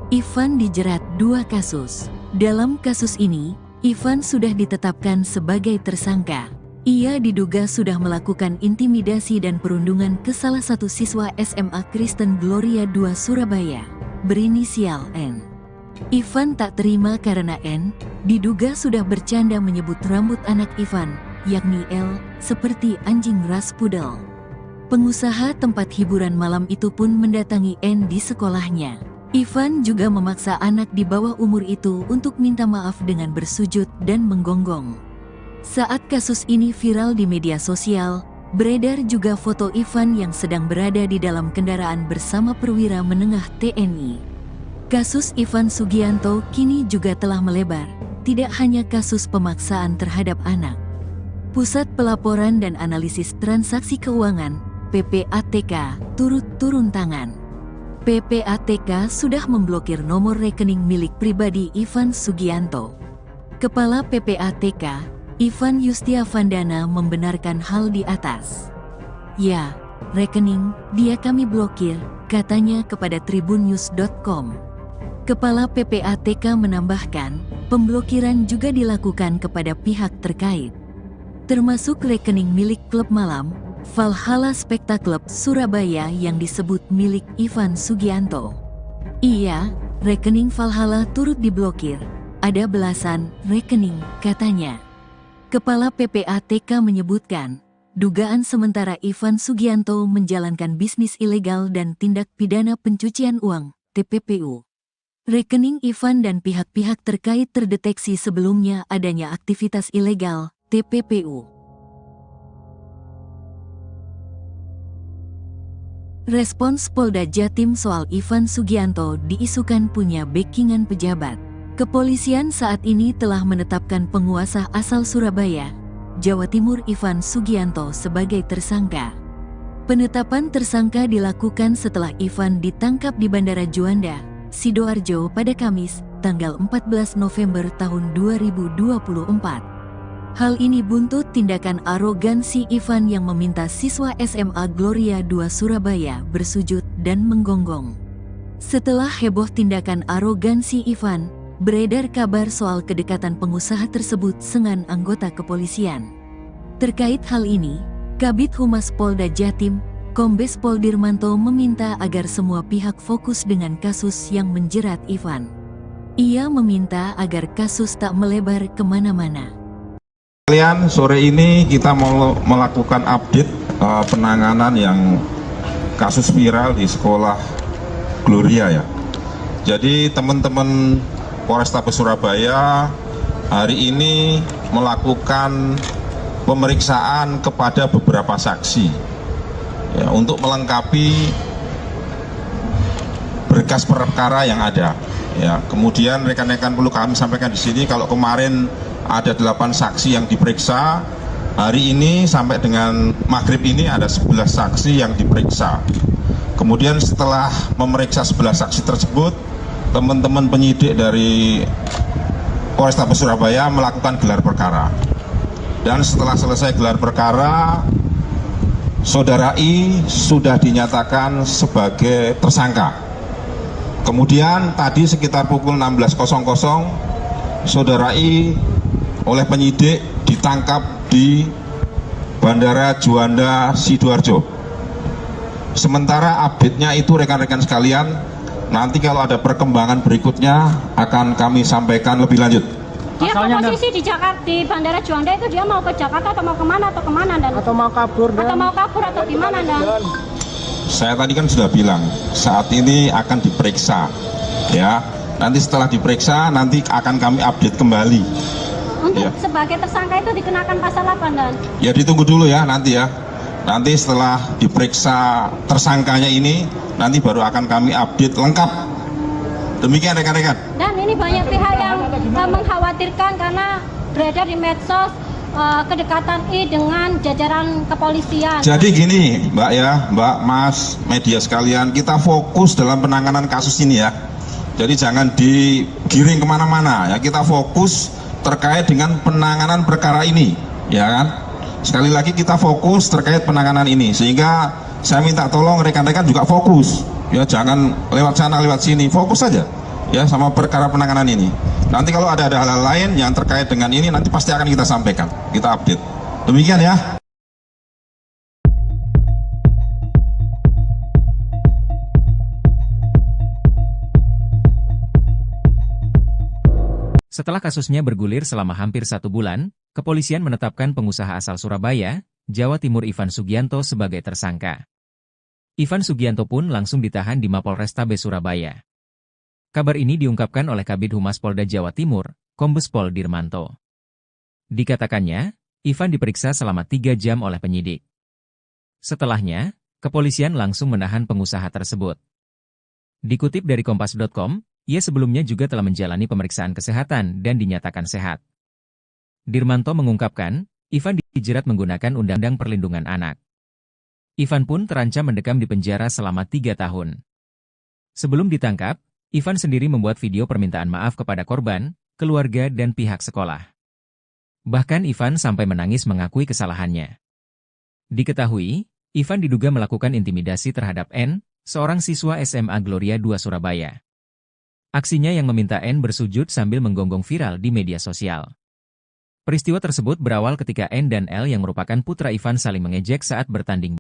Ivan dijerat 2 kasus. Dalam kasus ini, Ivan sudah ditetapkan sebagai tersangka. Ia diduga sudah melakukan intimidasi dan perundungan ke salah satu siswa SMA Kristen Gloria II Surabaya, berinisial N. Ivan tak terima karena N diduga sudah bercanda menyebut rambut anak Ivan, yakni L, seperti anjing ras pudel. Pengusaha tempat hiburan malam itu pun mendatangi N di sekolahnya. Ivan juga memaksa anak di bawah umur itu untuk minta maaf dengan bersujud dan menggonggong. Saat kasus ini viral di media sosial, beredar juga foto Ivan yang sedang berada di dalam kendaraan bersama perwira menengah TNI. Kasus Ivan Sugianto kini juga telah melebar, tidak hanya kasus pemaksaan terhadap anak. Pusat Pelaporan dan Analisis Transaksi Keuangan, PPATK, turut turun tangan. PPATK sudah memblokir nomor rekening milik pribadi Ivan Sugianto. Kepala PPATK, Ivan Yustiavandana membenarkan hal di atas. Ya, rekening dia kami blokir, katanya kepada tribunnews.com. Kepala PPATK menambahkan, pemblokiran juga dilakukan kepada pihak terkait, termasuk rekening milik klub malam, Valhalla Spectacle Surabaya yang disebut milik Ivan Sugianto. Iya, rekening Valhalla turut diblokir, ada belasan rekening, katanya. Kepala PPATK menyebutkan, dugaan sementara Ivan Sugianto menjalankan bisnis ilegal dan tindak pidana pencucian uang, TPPU. Rekening Ivan dan pihak-pihak terkait terdeteksi sebelumnya adanya aktivitas ilegal, TPPU. Respons Polda Jatim soal Ivan Sugianto diisukan punya backingan pejabat. Kepolisian saat ini telah menetapkan penguasa asal Surabaya, Jawa Timur Ivan Sugianto sebagai tersangka. Penetapan tersangka dilakukan setelah Ivan ditangkap di Bandara Juanda, Sidoarjo pada Kamis, tanggal 14 November tahun 2024. Hal ini buntut tindakan arogansi Ivan yang meminta siswa SMA Gloria II Surabaya bersujud dan menggonggong. Setelah heboh tindakan arogansi Ivan, beredar kabar soal kedekatan pengusaha tersebut dengan anggota kepolisian. Terkait hal ini, Kabid Humas Polda Jatim, Kombes Pol Dirmanto meminta agar semua pihak fokus dengan kasus yang menjerat Ivan. Ia meminta agar kasus tak melebar kemana-mana. Kalian, sore ini kita mau melakukan update penanganan yang kasus viral di sekolah Gloria ya. Jadi teman-teman Polrestabes Surabaya hari ini melakukan pemeriksaan kepada beberapa saksi. Ya, untuk melengkapi berkas perkara yang ada. Ya, kemudian rekan-rekan perlu kami sampaikan di sini kalau kemarin ada 8 saksi yang diperiksa, hari ini sampai dengan maghrib ini ada 11 saksi yang diperiksa. Kemudian setelah memeriksa 11 saksi tersebut, teman-teman penyidik dari Polrestabes Surabaya melakukan gelar perkara. Dan setelah selesai gelar perkara, Saudara I sudah dinyatakan sebagai tersangka. Kemudian tadi sekitar pukul 16.00, Saudara I oleh penyidik ditangkap di Bandara Juanda Sidoarjo. Sementara update-nya itu rekan-rekan sekalian, nanti kalau ada perkembangan berikutnya akan kami sampaikan lebih lanjut. Dia posisi di Jakarta, di Bandara Juanda itu dia mau ke Jakarta atau mau kemana dan? Atau mau kabur atau gimana dan? Saya tadi kan sudah bilang saat ini akan diperiksa, ya. Nanti setelah diperiksa, nanti akan kami update kembali. Untuk Ya. sebagai tersangka itu dikenakan pasal apa, Dan? Ya ditunggu dulu ya nanti ya. Nanti setelah diperiksa tersangkanya ini, nanti baru akan kami update lengkap. Demikian rekan-rekan. Dan ini banyak pihak yang mengkhawatirkan karena beredar di medsos kedekatan I dengan jajaran kepolisian. Jadi gini Mbak ya, Mbak, Mas, media sekalian, kita fokus dalam penanganan kasus ini ya. Jadi jangan digiring kemana-mana ya, kita fokus terkait dengan penanganan perkara ini, ya kan? Sekali lagi kita fokus terkait penanganan ini, sehingga saya minta tolong rekan-rekan juga fokus, ya jangan lewat sana lewat sini, fokus saja ya sama perkara penanganan ini. Nanti kalau ada hal-hal lain yang terkait dengan ini, nanti pasti akan kita sampaikan, kita update. Demikian ya. Setelah kasusnya bergulir selama hampir 1 bulan, kepolisian menetapkan pengusaha asal Surabaya, Jawa Timur Ivan Sugianto sebagai tersangka. Ivan Sugianto pun langsung ditahan di Mapolrestabes Surabaya. Kabar ini diungkapkan oleh Kabid Humas Polda Jawa Timur, Kombes Pol Dirmanto. Dikatakannya, Ivan diperiksa selama 3 jam oleh penyidik. Setelahnya, kepolisian langsung menahan pengusaha tersebut. Dikutip dari Kompas.com, ia sebelumnya juga telah menjalani pemeriksaan kesehatan dan dinyatakan sehat. Dirmanto mengungkapkan, Ivan dijerat menggunakan Undang-Undang Perlindungan Anak. Ivan pun terancam mendekam di penjara selama 3 tahun. Sebelum ditangkap, Ivan sendiri membuat video permintaan maaf kepada korban, keluarga dan pihak sekolah. Bahkan Ivan sampai menangis mengakui kesalahannya. Diketahui, Ivan diduga melakukan intimidasi terhadap N, seorang siswa SMA Gloria 2 Surabaya. Aksinya yang meminta N bersujud sambil menggonggong viral di media sosial. Peristiwa tersebut berawal ketika N dan L yang merupakan putra Ivan saling mengejek saat bertanding.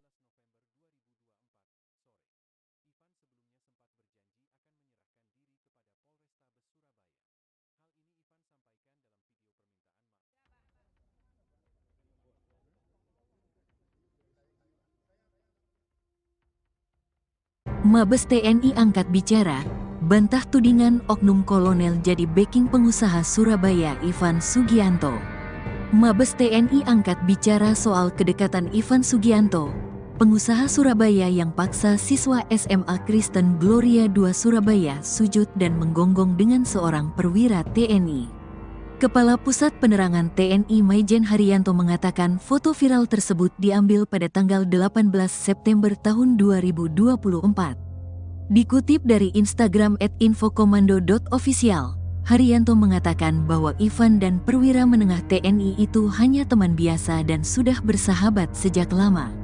Mabes TNI angkat bicara, bantah tudingan oknum kolonel jadi backing pengusaha Surabaya Ivan Sugianto. Mabes TNI angkat bicara soal kedekatan Ivan Sugianto, pengusaha Surabaya yang paksa siswa SMA Kristen Gloria 2 Surabaya sujud dan menggonggong dengan seorang perwira TNI. Kepala Pusat Penerangan TNI Maijen Haryanto mengatakan foto viral tersebut diambil pada tanggal 18 September tahun 2024. Dikutip dari Instagram @infokomando.official, Haryanto mengatakan bahwa Ivan dan perwira menengah TNI itu hanya teman biasa dan sudah bersahabat sejak lama.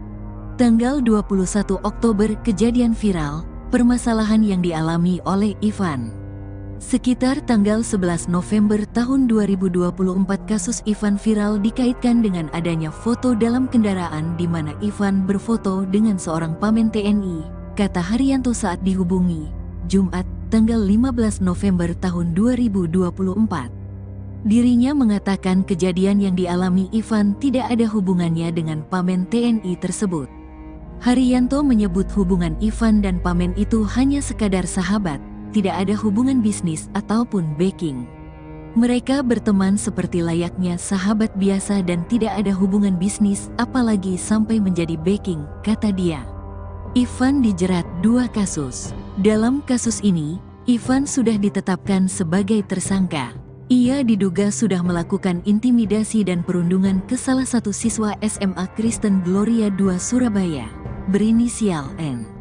Tanggal 21 Oktober kejadian viral, permasalahan yang dialami oleh Ivan. Sekitar tanggal 11 November tahun 2024 kasus Ivan viral dikaitkan dengan adanya foto dalam kendaraan di mana Ivan berfoto dengan seorang pamen TNI, kata Haryanto saat dihubungi, Jumat, tanggal 15 November tahun 2024. Dirinya mengatakan kejadian yang dialami Ivan tidak ada hubungannya dengan pamen TNI tersebut. Haryanto menyebut hubungan Ivan dan pamen itu hanya sekadar sahabat, tidak ada hubungan bisnis ataupun backing. Mereka berteman seperti layaknya sahabat biasa dan tidak ada hubungan bisnis apalagi sampai menjadi backing, kata dia. Ivan dijerat 2 kasus. Dalam kasus ini, Ivan sudah ditetapkan sebagai tersangka. Ia diduga sudah melakukan intimidasi dan perundungan ke salah satu siswa SMA Kristen Gloria 2 Surabaya, berinisial N.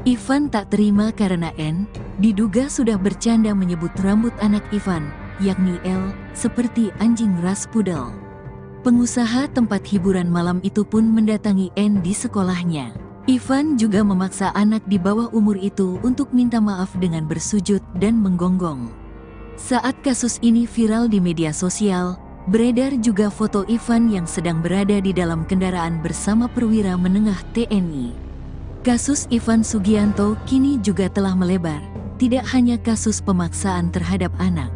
Ivan tak terima karena N diduga sudah bercanda menyebut rambut anak Ivan, yakni L, seperti anjing ras pudel. Pengusaha tempat hiburan malam itu pun mendatangi N di sekolahnya. Ivan juga memaksa anak di bawah umur itu untuk minta maaf dengan bersujud dan menggonggong. Saat kasus ini viral di media sosial, beredar juga foto Ivan yang sedang berada di dalam kendaraan bersama perwira menengah TNI. Kasus Ivan Sugianto kini juga telah melebar, tidak hanya kasus pemaksaan terhadap anak.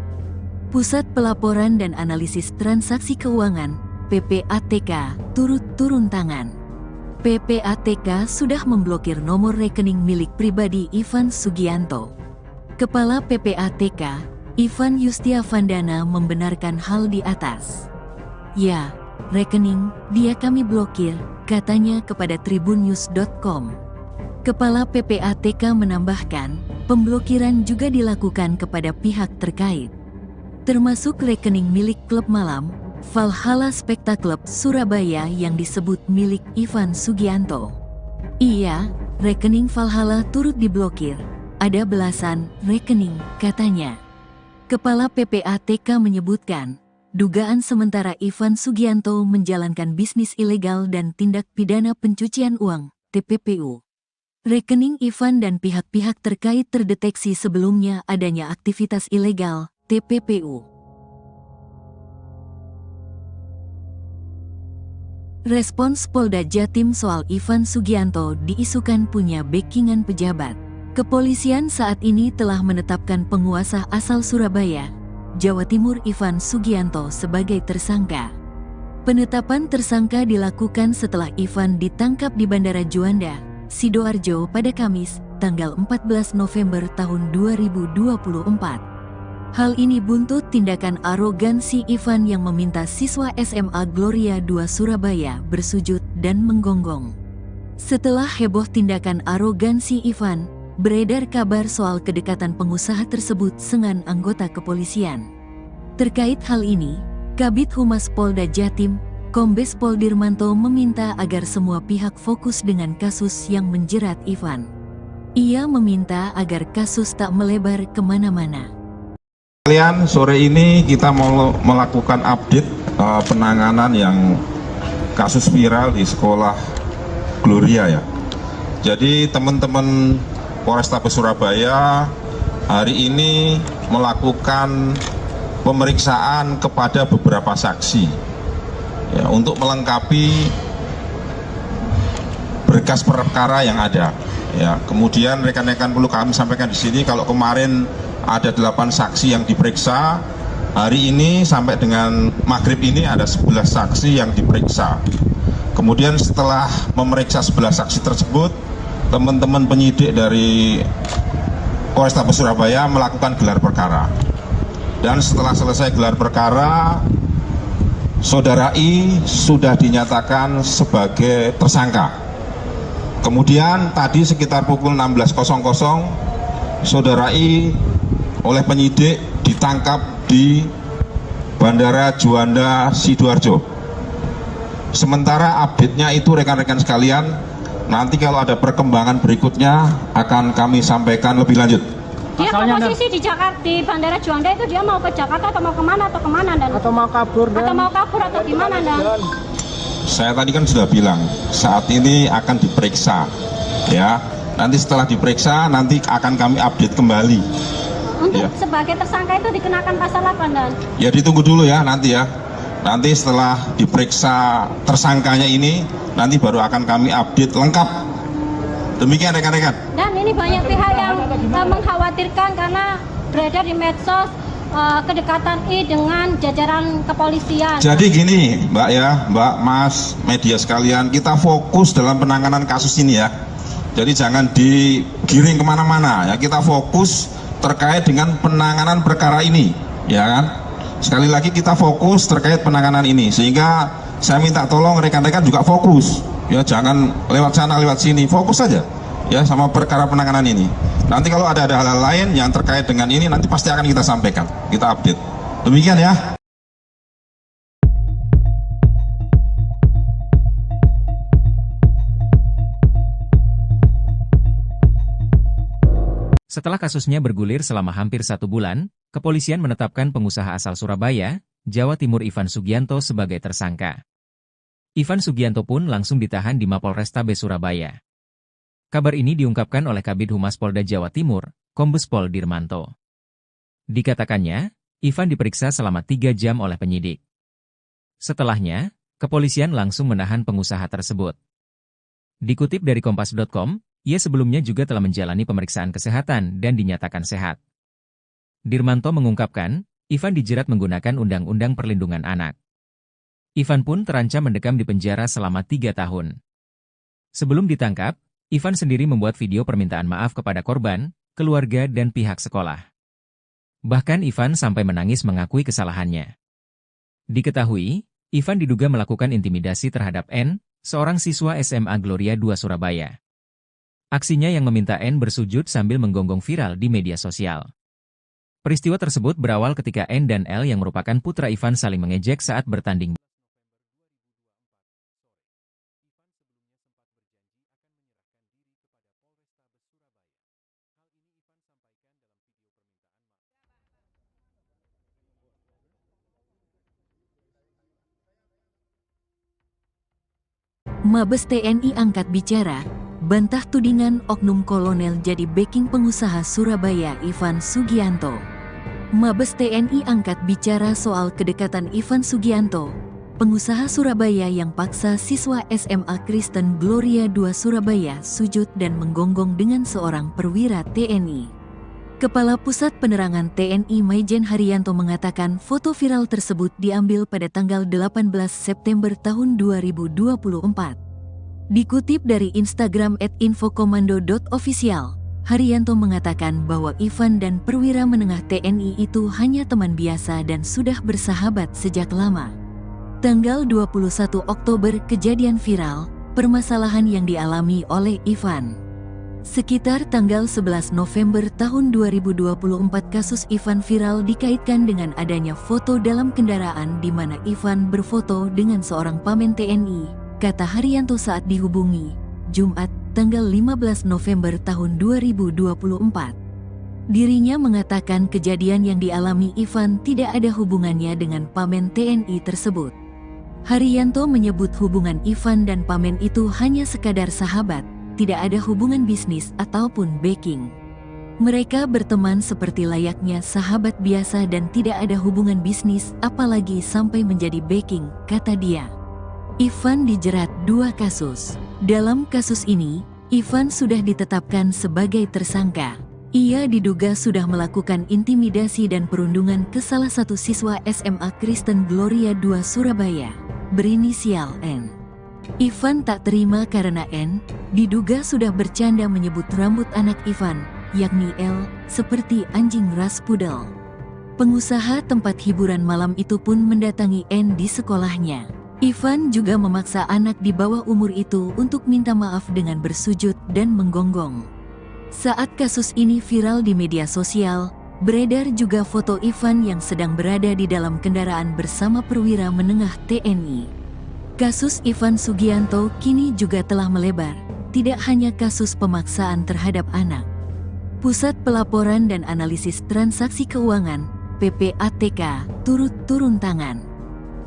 Pusat Pelaporan dan Analisis Transaksi Keuangan, PPATK, turut turun tangan. PPATK sudah memblokir nomor rekening milik pribadi Ivan Sugianto. Kepala PPATK, Ivan Yustiavandana membenarkan hal di atas. Ya, rekening dia kami blokir, katanya kepada tribunnews.com. Kepala PPATK menambahkan, pemblokiran juga dilakukan kepada pihak terkait, termasuk rekening milik klub malam, Valhalla Spectacle Surabaya yang disebut milik Ivan Sugianto. Iya, rekening Valhalla turut diblokir, ada belasan rekening, katanya. Kepala PPATK menyebutkan, dugaan sementara Ivan Sugianto menjalankan bisnis ilegal dan tindak pidana pencucian uang, TPPU. Rekening Ivan dan pihak-pihak terkait terdeteksi sebelumnya adanya aktivitas ilegal, TPPU. Respons Polda Jatim soal Ivan Sugianto diisukan punya backingan pejabat. Kepolisian saat ini telah menetapkan penguasa asal Surabaya, Jawa Timur Ivan Sugianto sebagai tersangka. Penetapan tersangka dilakukan setelah Ivan ditangkap di Bandara Juanda, Sidoarjo pada Kamis, tanggal 14 November tahun 2024. Hal ini buntut tindakan arogansi Ivan yang meminta siswa SMA Gloria II Surabaya bersujud dan menggonggong. Setelah heboh tindakan arogansi Ivan, beredar kabar soal kedekatan pengusaha tersebut dengan anggota kepolisian. Terkait hal ini, Kabid Humas Polda Jatim, Kombes Pol Dirmanto meminta agar semua pihak fokus dengan kasus yang menjerat Ivan. Ia meminta agar kasus tak melebar kemana-mana. Kalian, sore ini kita mau melakukan update penanganan yang kasus viral di sekolah Gloria ya. Jadi teman-teman Polrestabes Surabaya hari ini melakukan pemeriksaan kepada beberapa saksi ya, untuk melengkapi berkas perkara yang ada. Ya, kemudian rekan-rekan perlu kami sampaikan di sini kalau kemarin ada 8 saksi yang diperiksa, hari ini sampai dengan maghrib ini ada 11 saksi yang diperiksa. Kemudian setelah memeriksa 11 saksi tersebut, teman-teman penyidik dari Polrestabes Surabaya melakukan gelar perkara. Dan setelah selesai gelar perkara, Saudara I sudah dinyatakan sebagai tersangka. Kemudian tadi sekitar pukul 16.00, Saudara I oleh penyidik ditangkap di Bandara Juanda Sidoarjo. Sementara update-nya itu rekan-rekan sekalian, nanti kalau ada perkembangan berikutnya akan kami sampaikan lebih lanjut. Dia posisi di Jakarta, di Bandara Juanda itu dia mau ke Jakarta atau mau kemana dan? Atau mau kabur Atau gimana dan? Saya tadi kan sudah bilang saat ini akan diperiksa, ya. Nanti setelah diperiksa nanti akan kami update kembali. Untuk Ya. sebagai tersangka itu dikenakan pasal apa dan? Ya ditunggu dulu ya nanti ya. Nanti setelah diperiksa tersangkanya ini, nanti baru akan kami update lengkap. Demikian rekan-rekan. Dan ini banyak pihak yang mengkhawatirkan karena beredar di medsos kedekatan I dengan jajaran kepolisian. Jadi gini Mbak ya, Mbak, Mas, media sekalian, kita fokus dalam penanganan kasus ini ya. Jadi jangan digiring kemana-mana ya, kita fokus terkait dengan penanganan perkara ini, ya kan? Sekali lagi kita fokus terkait penanganan ini, sehingga saya minta tolong rekan-rekan juga fokus, ya jangan lewat sana lewat sini, fokus saja, ya sama perkara penanganan ini. Nanti kalau ada hal-hal lain yang terkait dengan ini, nanti pasti akan kita sampaikan, kita update. Demikian ya. Setelah kasusnya bergulir selama hampir 1 bulan, kepolisian menetapkan pengusaha asal Surabaya, Jawa Timur Ivan Sugianto sebagai tersangka. Ivan Sugianto pun langsung ditahan di Mapolrestabes Surabaya. Kabar ini diungkapkan oleh Kabid Humas Polda Jawa Timur, Kombes Pol Dirmanto. Dikatakannya, Ivan diperiksa selama 3 jam oleh penyidik. Setelahnya, kepolisian langsung menahan pengusaha tersebut. Dikutip dari Kompas.com, ia sebelumnya juga telah menjalani pemeriksaan kesehatan dan dinyatakan sehat. Dirmanto mengungkapkan, Ivan dijerat menggunakan Undang-Undang Perlindungan Anak. Ivan pun terancam mendekam di penjara selama 3 tahun. Sebelum ditangkap, Ivan sendiri membuat video permintaan maaf kepada korban, keluarga dan pihak sekolah. Bahkan Ivan sampai menangis mengakui kesalahannya. Diketahui, Ivan diduga melakukan intimidasi terhadap N, seorang siswa SMA Gloria II Surabaya. Aksinya yang meminta N bersujud sambil menggonggong viral di media sosial. Peristiwa tersebut berawal ketika N dan L yang merupakan putra Ivan saling mengejek saat bertanding. Mabes TNI angkat bicara, bantah tudingan oknum kolonel jadi backing pengusaha Surabaya Ivan Sugianto. Mabes TNI angkat bicara soal kedekatan Ivan Sugianto, pengusaha Surabaya yang paksa siswa SMA Kristen Gloria II Surabaya sujud dan menggonggong dengan seorang perwira TNI. Kepala Pusat Penerangan TNI Maijen Haryanto mengatakan foto viral tersebut diambil pada tanggal 18 September tahun 2024. Dikutip dari Instagram @infokomando.official, Haryanto mengatakan bahwa Ivan dan perwira menengah TNI itu hanya teman biasa dan sudah bersahabat sejak lama. Tanggal 21 Oktober kejadian viral, permasalahan yang dialami oleh Ivan. Sekitar tanggal 11 November tahun 2024 kasus Ivan viral dikaitkan dengan adanya foto dalam kendaraan di mana Ivan berfoto dengan seorang pamen TNI, kata Haryanto saat dihubungi, Jumat, tanggal 15 November tahun 2024. Dirinya mengatakan kejadian yang dialami Ivan tidak ada hubungannya dengan pamen TNI tersebut. Haryanto menyebut hubungan Ivan dan pamen itu hanya sekadar sahabat, tidak ada hubungan bisnis ataupun backing. Mereka berteman seperti layaknya sahabat biasa dan tidak ada hubungan bisnis apalagi sampai menjadi backing, kata dia. Ivan dijerat 2 kasus. Dalam kasus ini, Ivan sudah ditetapkan sebagai tersangka. Ia diduga sudah melakukan intimidasi dan perundungan ke salah satu siswa SMA Kristen Gloria II Surabaya, berinisial N. Ivan tak terima karena N diduga sudah bercanda menyebut rambut anak Ivan, yakni L, seperti anjing ras pudel. Pengusaha tempat hiburan malam itu pun mendatangi N di sekolahnya. Ivan juga memaksa anak di bawah umur itu untuk minta maaf dengan bersujud dan menggonggong. Saat kasus ini viral di media sosial, beredar juga foto Ivan yang sedang berada di dalam kendaraan bersama perwira menengah TNI. Kasus Ivan Sugianto kini juga telah melebar, tidak hanya kasus pemaksaan terhadap anak. Pusat Pelaporan dan Analisis Transaksi Keuangan, PPATK, turut turun tangan.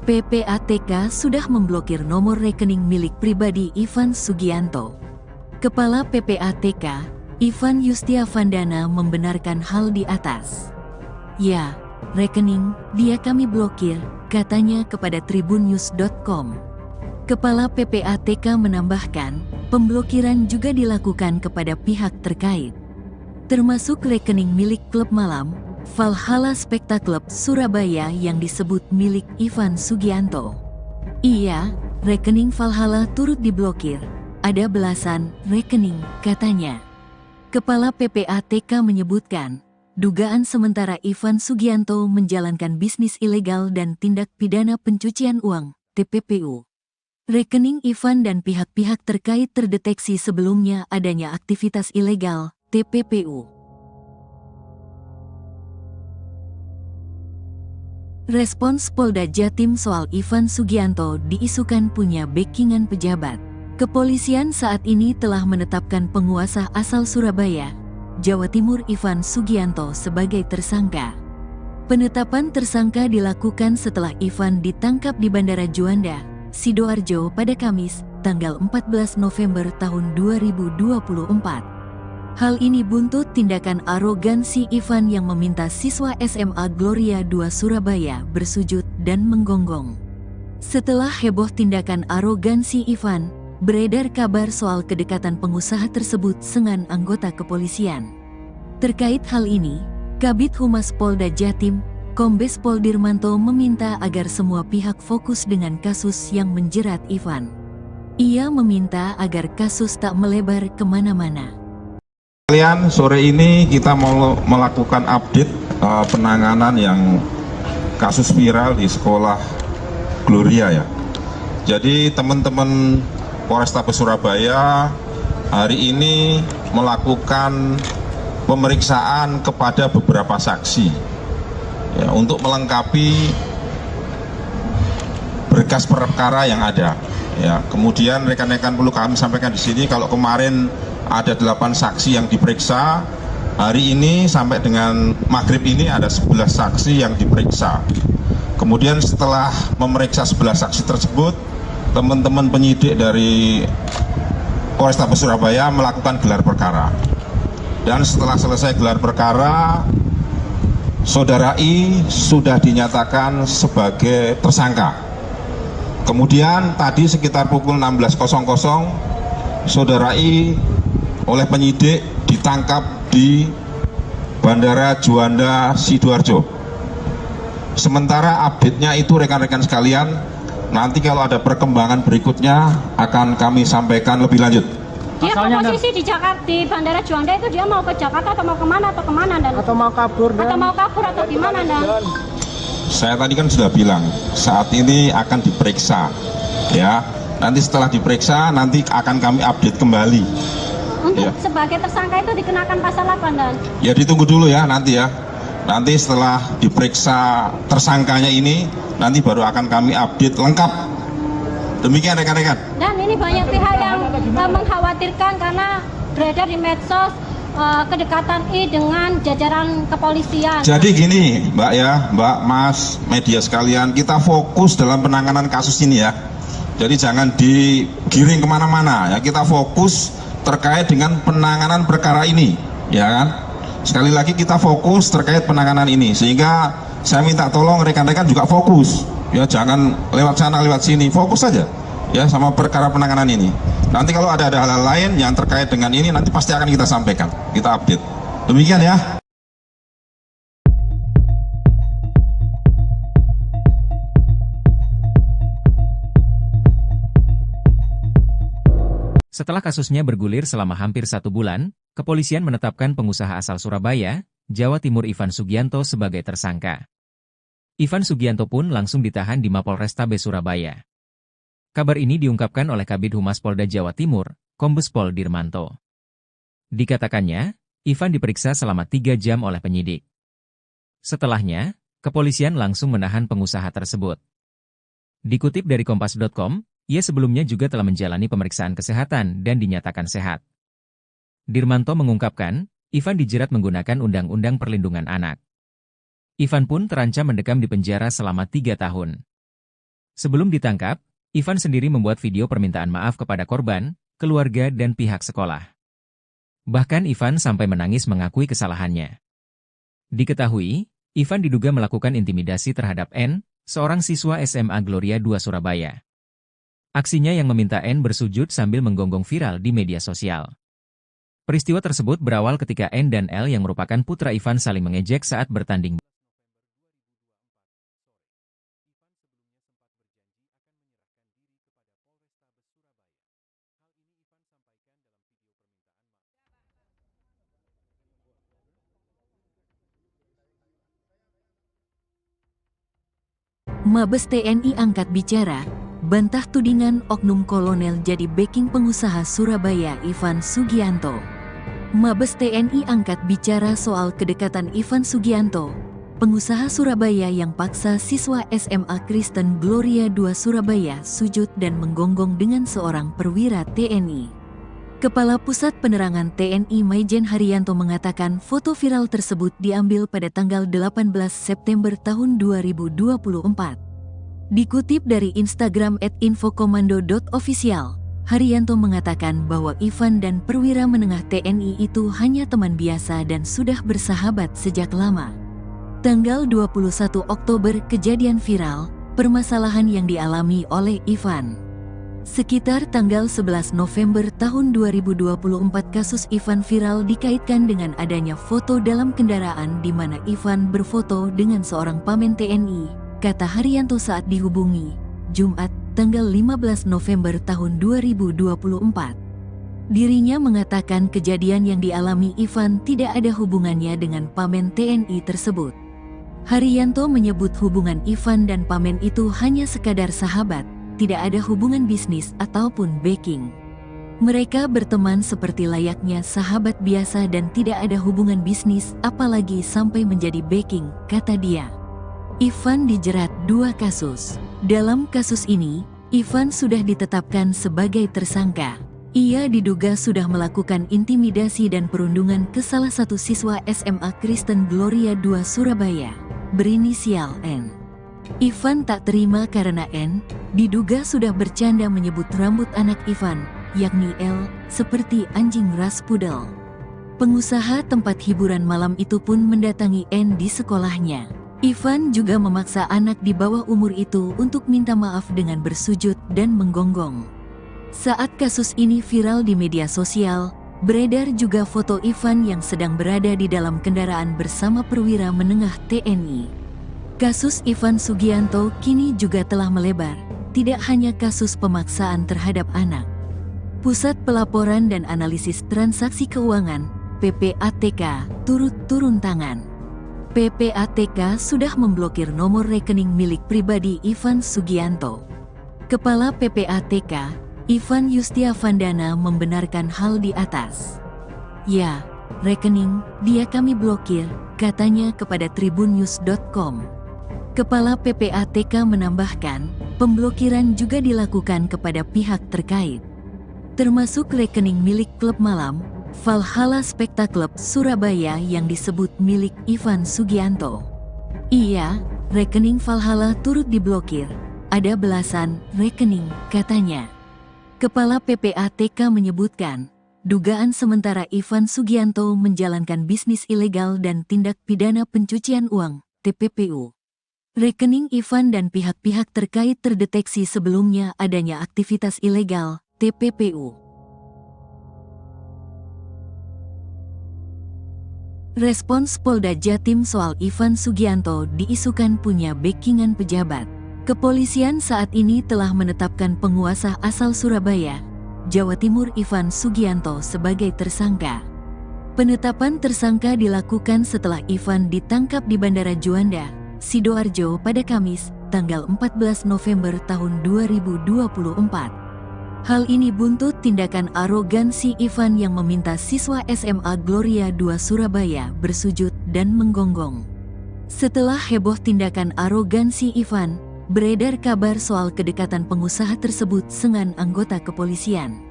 PPATK sudah memblokir nomor rekening milik pribadi Ivan Sugianto. Kepala PPATK, Ivan Yustiavandana membenarkan hal di atas. Ya, rekening dia kami blokir, katanya kepada tribunnews.com. Kepala PPATK menambahkan, pemblokiran juga dilakukan kepada pihak terkait, termasuk rekening milik klub malam, Valhalla Spectacle Surabaya yang disebut milik Ivan Sugianto. Iya, rekening Valhalla turut diblokir, ada belasan rekening, katanya. Kepala PPATK menyebutkan, dugaan sementara Ivan Sugianto menjalankan bisnis ilegal dan tindak pidana pencucian uang, TPPU. Rekening Ivan dan pihak-pihak terkait terdeteksi sebelumnya adanya aktivitas ilegal, TPPU. Respons Polda Jatim soal Ivan Sugianto diisukan punya backingan pejabat. Kepolisian saat ini telah menetapkan penguasa asal Surabaya, Jawa Timur Ivan Sugianto sebagai tersangka. Penetapan tersangka dilakukan setelah Ivan ditangkap di Bandara Juanda, Sidoarjo pada Kamis, tanggal 14 November tahun 2024. Hal ini buntut tindakan arogansi Ivan yang meminta siswa SMA Gloria II Surabaya bersujud dan menggonggong. Setelah heboh tindakan arogansi Ivan, beredar kabar soal kedekatan pengusaha tersebut dengan anggota kepolisian. Terkait hal ini, Kabid Humas Polda Jatim, Kombes Pol Dirmanto meminta agar semua pihak fokus dengan kasus yang menjerat Ivan. Ia meminta agar kasus tak melebar kemana-mana. Kalian sore ini kita mau melakukan update penanganan yang kasus viral di sekolah Gloria ya. Jadi teman-teman Polrestabes Surabaya hari ini melakukan pemeriksaan kepada beberapa saksi ya, untuk melengkapi berkas perkara yang ada. Ya, kemudian rekan-rekan perlu kami sampaikan di sini kalau kemarin ada 8 saksi yang diperiksa, hari ini sampai dengan maghrib ini ada 11 saksi yang diperiksa. Kemudian setelah memeriksa 11 saksi tersebut, teman-teman penyidik dari Polrestabes Surabaya melakukan gelar perkara. Dan setelah selesai gelar perkara, Saudara I sudah dinyatakan sebagai tersangka. Kemudian tadi sekitar pukul 16.00 Saudara I oleh penyidik ditangkap di Bandara Juanda Sidoarjo. Sementara update-nya itu rekan-rekan sekalian, nanti kalau ada perkembangan berikutnya akan kami sampaikan lebih lanjut. Dia posisi di Jakarta, di Bandara Juanda itu dia mau ke Jakarta atau mau kemana dan? Atau mau kabur atau gimana dan? Saya tadi kan sudah bilang saat ini akan diperiksa ya, nanti setelah diperiksa nanti akan kami update kembali. Untuk ya. Sebagai tersangka itu dikenakan pasal apa dan? Ya ditunggu dulu ya nanti ya, nanti setelah diperiksa tersangkanya ini nanti baru akan kami update lengkap. Demikian rekan-rekan. Dan ini banyak pihak yang mengkhawatirkan karena beredar di medsos kedekatan I dengan jajaran kepolisian. Jadi gini Mbak ya, Mbak, Mas, media sekalian, kita fokus dalam penanganan kasus ini ya. Jadi jangan digiring kemana-mana ya, kita fokus terkait dengan penanganan perkara ini ya kan. Sekali lagi kita fokus terkait penanganan ini, sehingga saya minta tolong rekan-rekan juga fokus ya, jangan lewat sana lewat sini, fokus saja ya sama perkara penanganan ini. Nanti kalau ada hal-hal lain yang terkait dengan ini nanti pasti akan kita sampaikan, kita update. Demikian ya. Setelah kasusnya bergulir selama hampir 1 bulan, kepolisian menetapkan pengusaha asal Surabaya, Jawa Timur Ivan Sugianto sebagai tersangka. Ivan Sugianto pun langsung ditahan di Mapolrestabes Surabaya. Kabar ini diungkapkan oleh Kabid Humas Polda Jawa Timur, Kombes Pol Dirmanto. Dikatakannya, Ivan diperiksa selama 3 jam oleh penyidik. Setelahnya, kepolisian langsung menahan pengusaha tersebut. Dikutip dari Kompas.com, ia sebelumnya juga telah menjalani pemeriksaan kesehatan dan dinyatakan sehat. Dirmanto mengungkapkan, Ivan dijerat menggunakan Undang-Undang Perlindungan Anak. Ivan pun terancam mendekam di penjara selama 3 tahun. Sebelum ditangkap, Ivan sendiri membuat video permintaan maaf kepada korban, keluarga, dan pihak sekolah. Bahkan Ivan sampai menangis mengakui kesalahannya. Diketahui, Ivan diduga melakukan intimidasi terhadap N, seorang siswa SMA Gloria 2 Surabaya. Aksinya yang meminta N bersujud sambil menggonggong viral di media sosial. Peristiwa tersebut berawal ketika N dan L yang merupakan putra Ivan saling mengejek saat bertanding. Mabes TNI angkat bicara, bantah tudingan oknum kolonel jadi backing pengusaha Surabaya Ivan Sugianto. Mabes TNI angkat bicara soal kedekatan Ivan Sugianto, pengusaha Surabaya yang paksa siswa SMA Kristen Gloria 2 Surabaya sujud dan menggonggong dengan seorang perwira TNI. Kepala Pusat Penerangan TNI Maijen Haryanto mengatakan foto viral tersebut diambil pada tanggal 18 September tahun 2024. Dikutip dari Instagram @infokomando.official, Haryanto mengatakan bahwa Ivan dan perwira menengah TNI itu hanya teman biasa dan sudah bersahabat sejak lama. Tanggal 21 Oktober kejadian viral, permasalahan yang dialami oleh Ivan. Sekitar tanggal 11 November tahun 2024 kasus Ivan viral dikaitkan dengan adanya foto dalam kendaraan di mana Ivan berfoto dengan seorang pamen TNI, kata Haryanto saat dihubungi, Jumat, tanggal 15 November tahun 2024. Dirinya mengatakan kejadian yang dialami Ivan tidak ada hubungannya dengan Pamen TNI tersebut. Haryanto menyebut hubungan Ivan dan Pamen itu hanya sekadar sahabat, tidak ada hubungan bisnis ataupun backing. Mereka berteman seperti layaknya sahabat biasa dan tidak ada hubungan bisnis apalagi sampai menjadi backing, kata dia. Ivan dijerat 2 kasus. Dalam kasus ini, Ivan sudah ditetapkan sebagai tersangka. Ia diduga sudah melakukan intimidasi dan perundungan ke salah satu siswa SMA Kristen Gloria II Surabaya, berinisial N. Ivan tak terima karena N diduga sudah bercanda menyebut rambut anak Ivan, yakni L, seperti anjing ras pudel. Pengusaha tempat hiburan malam itu pun mendatangi N di sekolahnya. Ivan juga memaksa anak di bawah umur itu untuk minta maaf dengan bersujud dan menggonggong. Saat kasus ini viral di media sosial, beredar juga foto Ivan yang sedang berada di dalam kendaraan bersama perwira menengah TNI. Kasus Ivan Sugianto kini juga telah melebar, tidak hanya kasus pemaksaan terhadap anak. Pusat Pelaporan dan Analisis Transaksi Keuangan, PPATK, turut turun tangan. PPATK sudah memblokir nomor rekening milik pribadi Ivan Sugianto. Kepala PPATK, Ivan Yustiavandana membenarkan hal di atas. Ya, rekening dia kami blokir, katanya kepada tribunnews.com. Kepala PPATK menambahkan, pemblokiran juga dilakukan kepada pihak terkait, termasuk rekening milik klub malam, Valhalla Spectacle Surabaya yang disebut milik Ivan Sugianto. Iya, rekening Valhalla turut diblokir, ada belasan rekening, katanya. Kepala PPATK menyebutkan, dugaan sementara Ivan Sugianto menjalankan bisnis ilegal dan tindak pidana pencucian uang, TPPU. Rekening Ivan dan pihak-pihak terkait terdeteksi sebelumnya adanya aktivitas ilegal, TPPU. Respons Polda Jatim soal Ivan Sugianto diisukan punya backingan pejabat. Kepolisian saat ini telah menetapkan penguasa asal Surabaya, Jawa Timur Ivan Sugianto sebagai tersangka. Penetapan tersangka dilakukan setelah Ivan ditangkap di Bandara Juanda, Sidoarjo pada Kamis, tanggal 14 November tahun 2024. Hal ini buntut tindakan arogansi Ivan yang meminta siswa SMA Gloria II Surabaya bersujud dan menggonggong. Setelah heboh tindakan arogansi Ivan, beredar kabar soal kedekatan pengusaha tersebut dengan anggota kepolisian.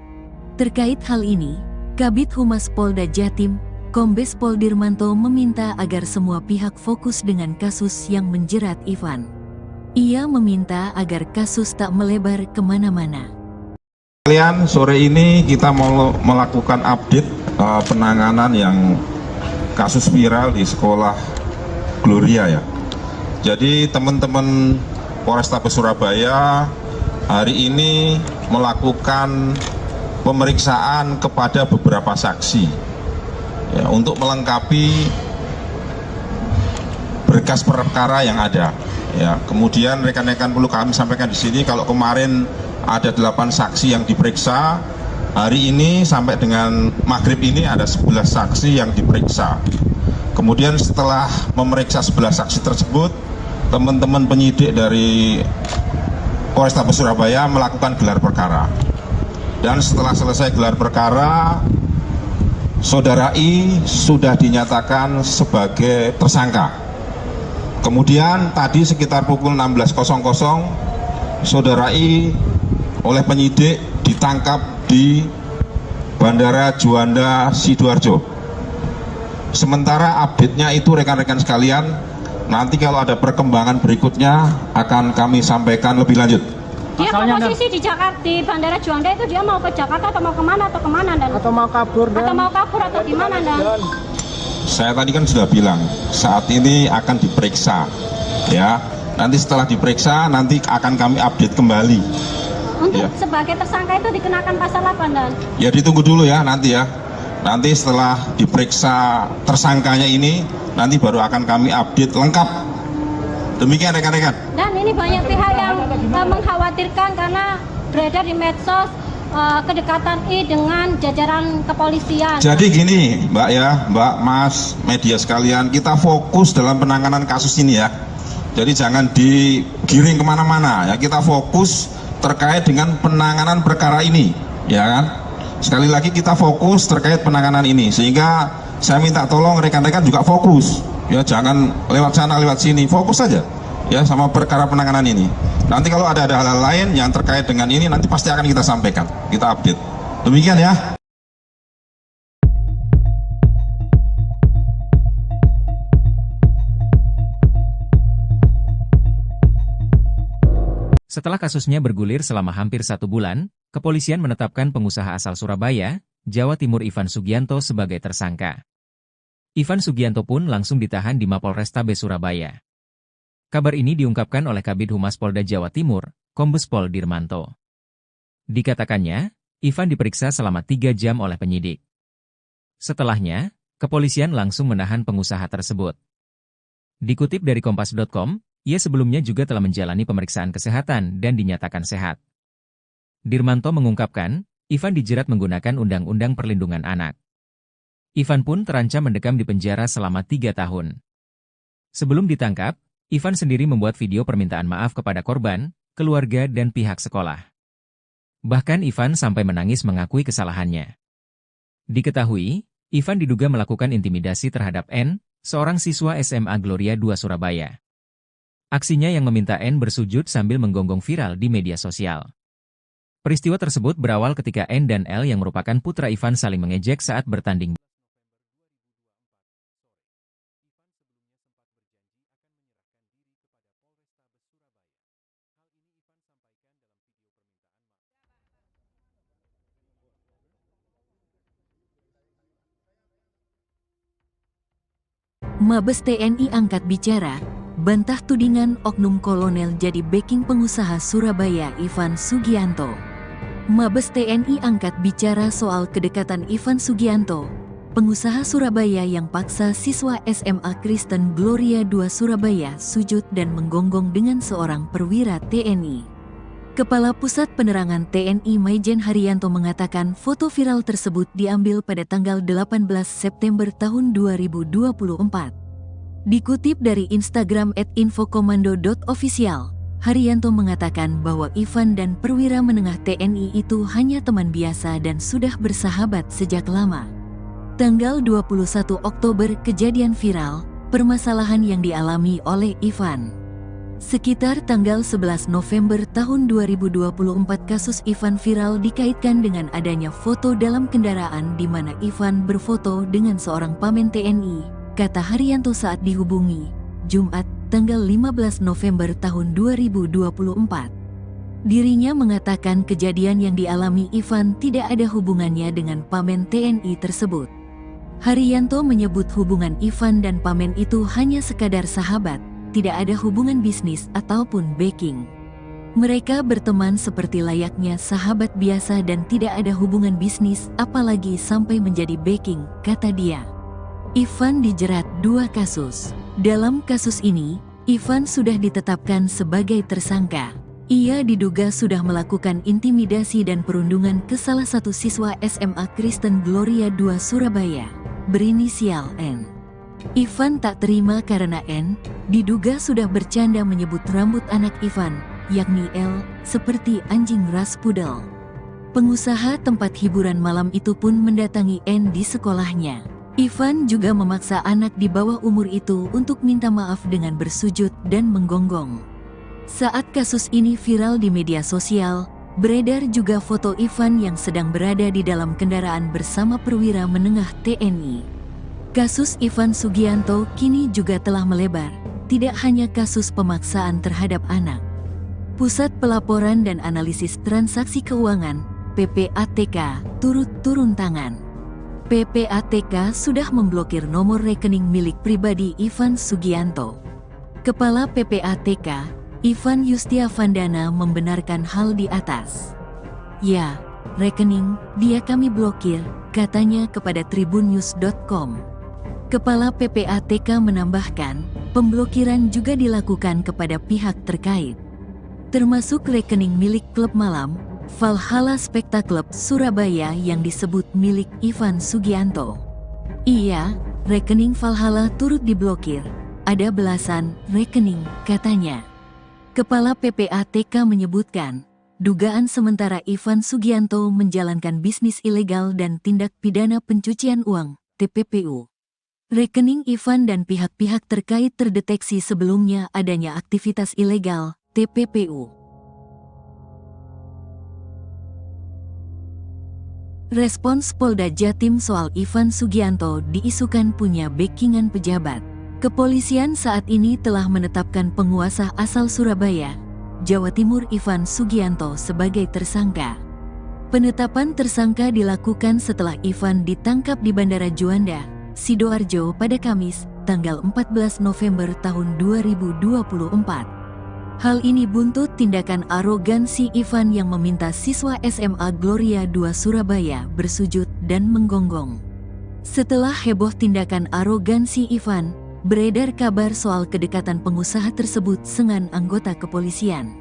Terkait hal ini, Kabid Humas Polda Jatim, Kombes Pol Dirmanto meminta agar semua pihak fokus dengan kasus yang menjerat Ivan. Ia meminta agar kasus tak melebar kemana-mana. Kalian, sore ini kita mau melakukan update penanganan yang kasus viral di sekolah Gloria ya. Jadi teman-teman Polrestabes Surabaya hari ini melakukan pemeriksaan kepada beberapa saksi ya, untuk melengkapi berkas perkara yang ada. Ya, kemudian rekan-rekan perlu kami sampaikan di sini kalau kemarin ada 8 saksi yang diperiksa, hari ini sampai dengan maghrib ini ada 11 saksi yang diperiksa. Kemudian setelah memeriksa 11 saksi tersebut, teman-teman penyidik dari Polrestabes Surabaya melakukan gelar perkara. Dan setelah selesai gelar perkara, Saudara I sudah dinyatakan sebagai tersangka. Kemudian tadi sekitar pukul 16.00, Saudara I oleh penyidik ditangkap di Bandara Juanda Sidoarjo. Sementara update-nya itu rekan-rekan sekalian, nanti kalau ada perkembangan berikutnya akan kami sampaikan lebih lanjut. Dia posisi di Jakarta, di Bandara Juanda itu dia mau ke Jakarta atau mau kemana dan? Atau mau kabur atau gimana dan? Saya tadi kan sudah bilang saat ini akan diperiksa, ya. Nanti setelah diperiksa nanti akan kami update kembali. Untuk Ya. sebagai tersangka itu dikenakan pasal apa dan? Ya ditunggu dulu ya nanti ya. Nanti setelah diperiksa tersangkanya ini, nanti baru akan kami update lengkap. Demikian rekan-rekan. Dan ini banyak pihak yang mengkhawatirkan karena beredar di medsos kedekatan I dengan jajaran kepolisian. Jadi gini, Mbak ya, Mbak, Mas, media sekalian, kita fokus dalam penanganan kasus ini ya. Jadi jangan digiring kemana-mana ya. Kita fokus terkait dengan penanganan perkara ini, ya kan? Sekali lagi kita fokus terkait penanganan ini, sehingga saya minta tolong rekan-rekan juga fokus, ya jangan lewat sana lewat sini, fokus saja ya sama perkara penanganan ini. Nanti kalau ada hal-hal lain yang terkait dengan ini nanti pasti akan kita sampaikan, kita update. Demikian ya. Setelah kasusnya bergulir selama hampir 1 bulan, kepolisian menetapkan pengusaha asal Surabaya, Jawa Timur Ivan Sugianto sebagai tersangka. Ivan Sugianto pun langsung ditahan di Mapolrestabes Surabaya. Kabar ini diungkapkan oleh Kabid Humas Polda Jawa Timur, Kombes Pol Dirmanto. Dikatakannya, Ivan diperiksa selama 3 jam oleh penyidik. Setelahnya, kepolisian langsung menahan pengusaha tersebut. Dikutip dari Kompas.com, ia sebelumnya juga telah menjalani pemeriksaan kesehatan dan dinyatakan sehat. Dirmanto mengungkapkan, Ivan dijerat menggunakan Undang-Undang Perlindungan Anak. Ivan pun terancam mendekam di penjara selama 3 tahun. Sebelum ditangkap, Ivan sendiri membuat video permintaan maaf kepada korban, keluarga dan pihak sekolah. Bahkan Ivan sampai menangis mengakui kesalahannya. Diketahui, Ivan diduga melakukan intimidasi terhadap N, seorang siswa SMA Gloria 2 Surabaya. Aksinya yang meminta N bersujud sambil menggonggong viral di media sosial. Peristiwa tersebut berawal ketika N dan L yang merupakan putra Ivan saling mengejek saat bertanding. Mabes TNI angkat bicara, bantah tudingan oknum kolonel jadi backing pengusaha Surabaya Ivan Sugianto. Mabes TNI angkat bicara soal kedekatan Ivan Sugianto, pengusaha Surabaya yang paksa siswa SMA Kristen Gloria 2 Surabaya sujud dan menggonggong dengan seorang perwira TNI. Kepala Pusat Penerangan TNI Maijen Haryanto mengatakan foto viral tersebut diambil pada tanggal 18 September tahun 2024. Dikutip dari Instagram @infokomando.official, Haryanto mengatakan bahwa Ivan dan perwira menengah TNI itu hanya teman biasa dan sudah bersahabat sejak lama. Tanggal 21 Oktober kejadian viral, permasalahan yang dialami oleh Ivan. Sekitar tanggal 11 November tahun 2024 kasus Ivan viral dikaitkan dengan adanya foto dalam kendaraan di mana Ivan berfoto dengan seorang pamen TNI, kata Haryanto saat dihubungi, Jumat, tanggal 15 November tahun 2024. Dirinya mengatakan kejadian yang dialami Ivan tidak ada hubungannya dengan pamen TNI tersebut. Haryanto menyebut hubungan Ivan dan pamen itu hanya sekadar sahabat, tidak ada hubungan bisnis ataupun backing. Mereka berteman seperti layaknya sahabat biasa dan tidak ada hubungan bisnis apalagi sampai menjadi backing, kata dia. Ivan dijerat 2 kasus. Dalam kasus ini, Ivan sudah ditetapkan sebagai tersangka. Ia diduga sudah melakukan intimidasi dan perundungan ke salah satu siswa SMA Kristen Gloria 2 Surabaya, berinisial N. Ivan tak terima karena N diduga sudah bercanda menyebut rambut anak Ivan, yakni L, seperti anjing ras pudel. Pengusaha tempat hiburan malam itu pun mendatangi N di sekolahnya. Ivan juga memaksa anak di bawah umur itu untuk minta maaf dengan bersujud dan menggonggong. Saat kasus ini viral di media sosial, beredar juga foto Ivan yang sedang berada di dalam kendaraan bersama perwira menengah TNI. Kasus Ivan Sugianto kini juga telah melebar, tidak hanya kasus pemaksaan terhadap anak. Pusat Pelaporan dan Analisis Transaksi Keuangan, PPATK, turut turun tangan. PPATK sudah memblokir nomor rekening milik pribadi Ivan Sugianto. Kepala PPATK, Ivan Yustiavandana membenarkan hal di atas. Ya, rekening dia kami blokir, katanya kepada tribunnews.com. Kepala PPATK menambahkan, pemblokiran juga dilakukan kepada pihak terkait, termasuk rekening milik klub malam, Valhalla Spectacle Surabaya yang disebut milik Ivan Sugianto. Iya, rekening Valhalla turut diblokir. Ada belasan rekening, katanya. Kepala PPATK menyebutkan, dugaan sementara Ivan Sugianto menjalankan bisnis ilegal dan tindak pidana pencucian uang, TPPU. Rekening Ivan dan pihak-pihak terkait terdeteksi sebelumnya adanya aktivitas ilegal, TPPU. Respons Polda Jatim soal Ivan Sugianto diisukan punya backingan pejabat. Kepolisian saat ini telah menetapkan penguasa asal Surabaya, Jawa Timur Ivan Sugianto sebagai tersangka. Penetapan tersangka dilakukan setelah Ivan ditangkap di Bandara Juanda, Sidoarjo pada Kamis, tanggal 14 November tahun 2024. Hal ini buntut tindakan arogansi Ivan yang meminta siswa SMA Gloria II Surabaya bersujud dan menggonggong. Setelah heboh tindakan arogansi Ivan, beredar kabar soal kedekatan pengusaha tersebut dengan anggota kepolisian.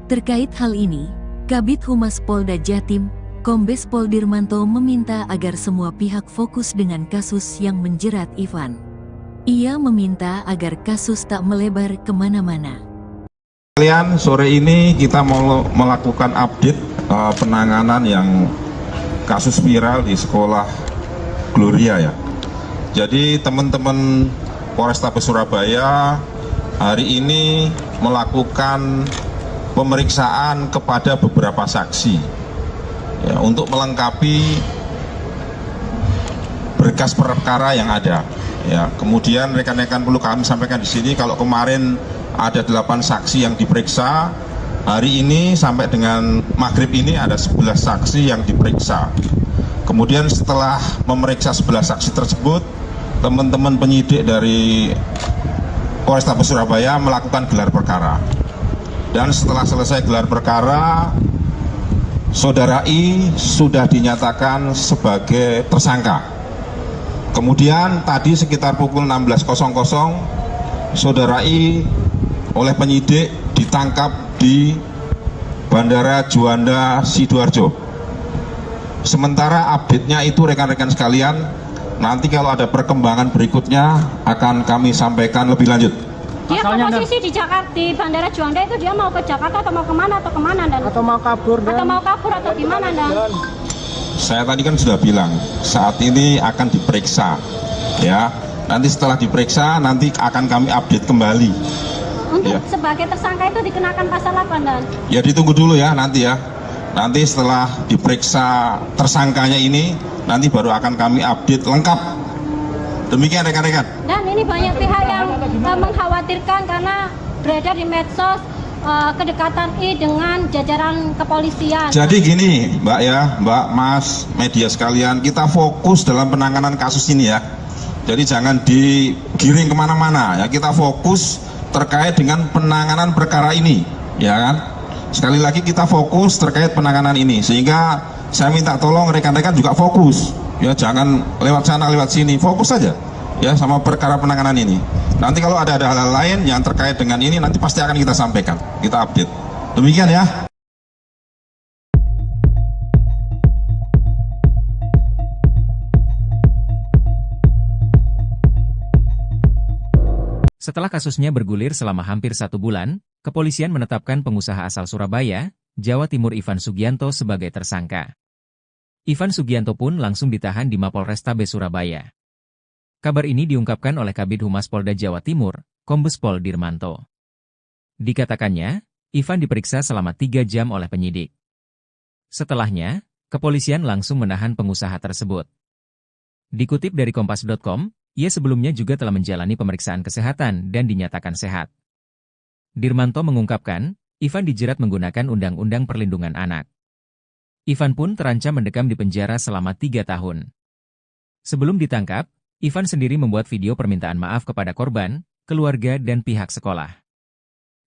Terkait hal ini, Kabid Humas Polda Jatim, Kombes Pol Dirmanto meminta agar semua pihak fokus dengan kasus yang menjerat Ivan. Ia meminta agar kasus tak melebar kemana-mana. Sore ini kita mau melakukan update penanganan yang kasus viral di sekolah Gloria ya. Jadi teman-teman Polrestabes Surabaya hari ini melakukan pemeriksaan kepada beberapa saksi ya, untuk melengkapi berkas perkara yang ada. Ya, kemudian rekan-rekan perlu kami sampaikan di sini kalau kemarin ada 8 saksi yang diperiksa, hari ini sampai dengan maghrib ini ada 11 saksi yang diperiksa. Kemudian setelah memeriksa 11 saksi tersebut, teman-teman penyidik dari Polrestabes Surabaya melakukan gelar perkara. Dan setelah selesai gelar perkara, Saudara I sudah dinyatakan sebagai tersangka. Kemudian tadi sekitar pukul 16.00, Saudara I oleh penyidik ditangkap di Bandara Juanda Sidoarjo. Sementara update-nya itu rekan-rekan sekalian, nanti kalau ada perkembangan berikutnya akan kami sampaikan lebih lanjut. Dia posisi di Jakarta, di Bandara Juanda itu dia mau ke Jakarta atau mau kemana dan? Atau mau kabur atau gimana dan? Saya tadi kan sudah bilang saat ini akan diperiksa, ya. Nanti setelah diperiksa nanti akan kami update kembali. Untuk Ya. sebagai tersangka itu dikenakan pasal apa dan? Ya ditunggu dulu ya nanti ya. Nanti setelah diperiksa tersangkanya ini, nanti baru akan kami update lengkap. Demikian rekan-rekan. Dan ini banyak pihak yang mengkhawatirkan karena beredar di medsos kedekatan I dengan jajaran kepolisian. Jadi gini Mbak ya, Mbak, Mas, media sekalian, kita fokus dalam penanganan kasus ini ya. Jadi jangan digiring kemana-mana ya, kita fokus terkait dengan penanganan perkara ini, ya kan? Sekali lagi kita fokus terkait penanganan ini, sehingga saya minta tolong rekan-rekan juga fokus, ya jangan lewat sana lewat sini, fokus saja, ya sama perkara penanganan ini. Nanti kalau ada hal-hal lain yang terkait dengan ini, nanti pasti akan kita sampaikan, kita update. Demikian ya. Setelah kasusnya bergulir selama hampir 1 bulan, kepolisian menetapkan pengusaha asal Surabaya, Jawa Timur Ivan Sugianto sebagai tersangka. Ivan Sugianto pun langsung ditahan di Mapolrestabes Surabaya. Kabar ini diungkapkan oleh Kabid Humas Polda Jawa Timur, Kombes Pol Dirmanto. Dikatakannya, Ivan diperiksa selama 3 jam oleh penyidik. Setelahnya, kepolisian langsung menahan pengusaha tersebut. Dikutip dari Kompas.com, ia sebelumnya juga telah menjalani pemeriksaan kesehatan dan dinyatakan sehat. Dirmanto mengungkapkan, Ivan dijerat menggunakan Undang-Undang Perlindungan Anak. Ivan pun terancam mendekam di penjara selama 3 tahun. Sebelum ditangkap, Ivan sendiri membuat video permintaan maaf kepada korban, keluarga dan pihak sekolah.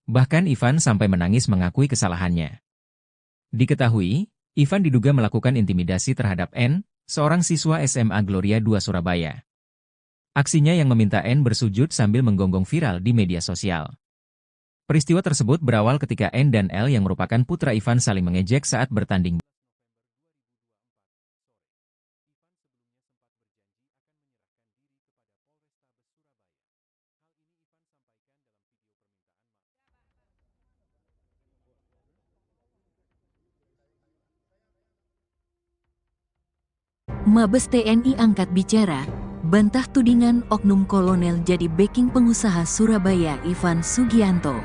Bahkan Ivan sampai menangis mengakui kesalahannya. Diketahui, Ivan diduga melakukan intimidasi terhadap N, seorang siswa SMA Gloria II Surabaya. Aksinya yang meminta N bersujud sambil menggonggong viral di media sosial. Peristiwa tersebut berawal ketika N dan L yang merupakan putra Ivan saling mengejek saat bertanding. Mabes TNI angkat bicara, bantah tudingan oknum kolonel jadi backing pengusaha Surabaya Ivan Sugianto.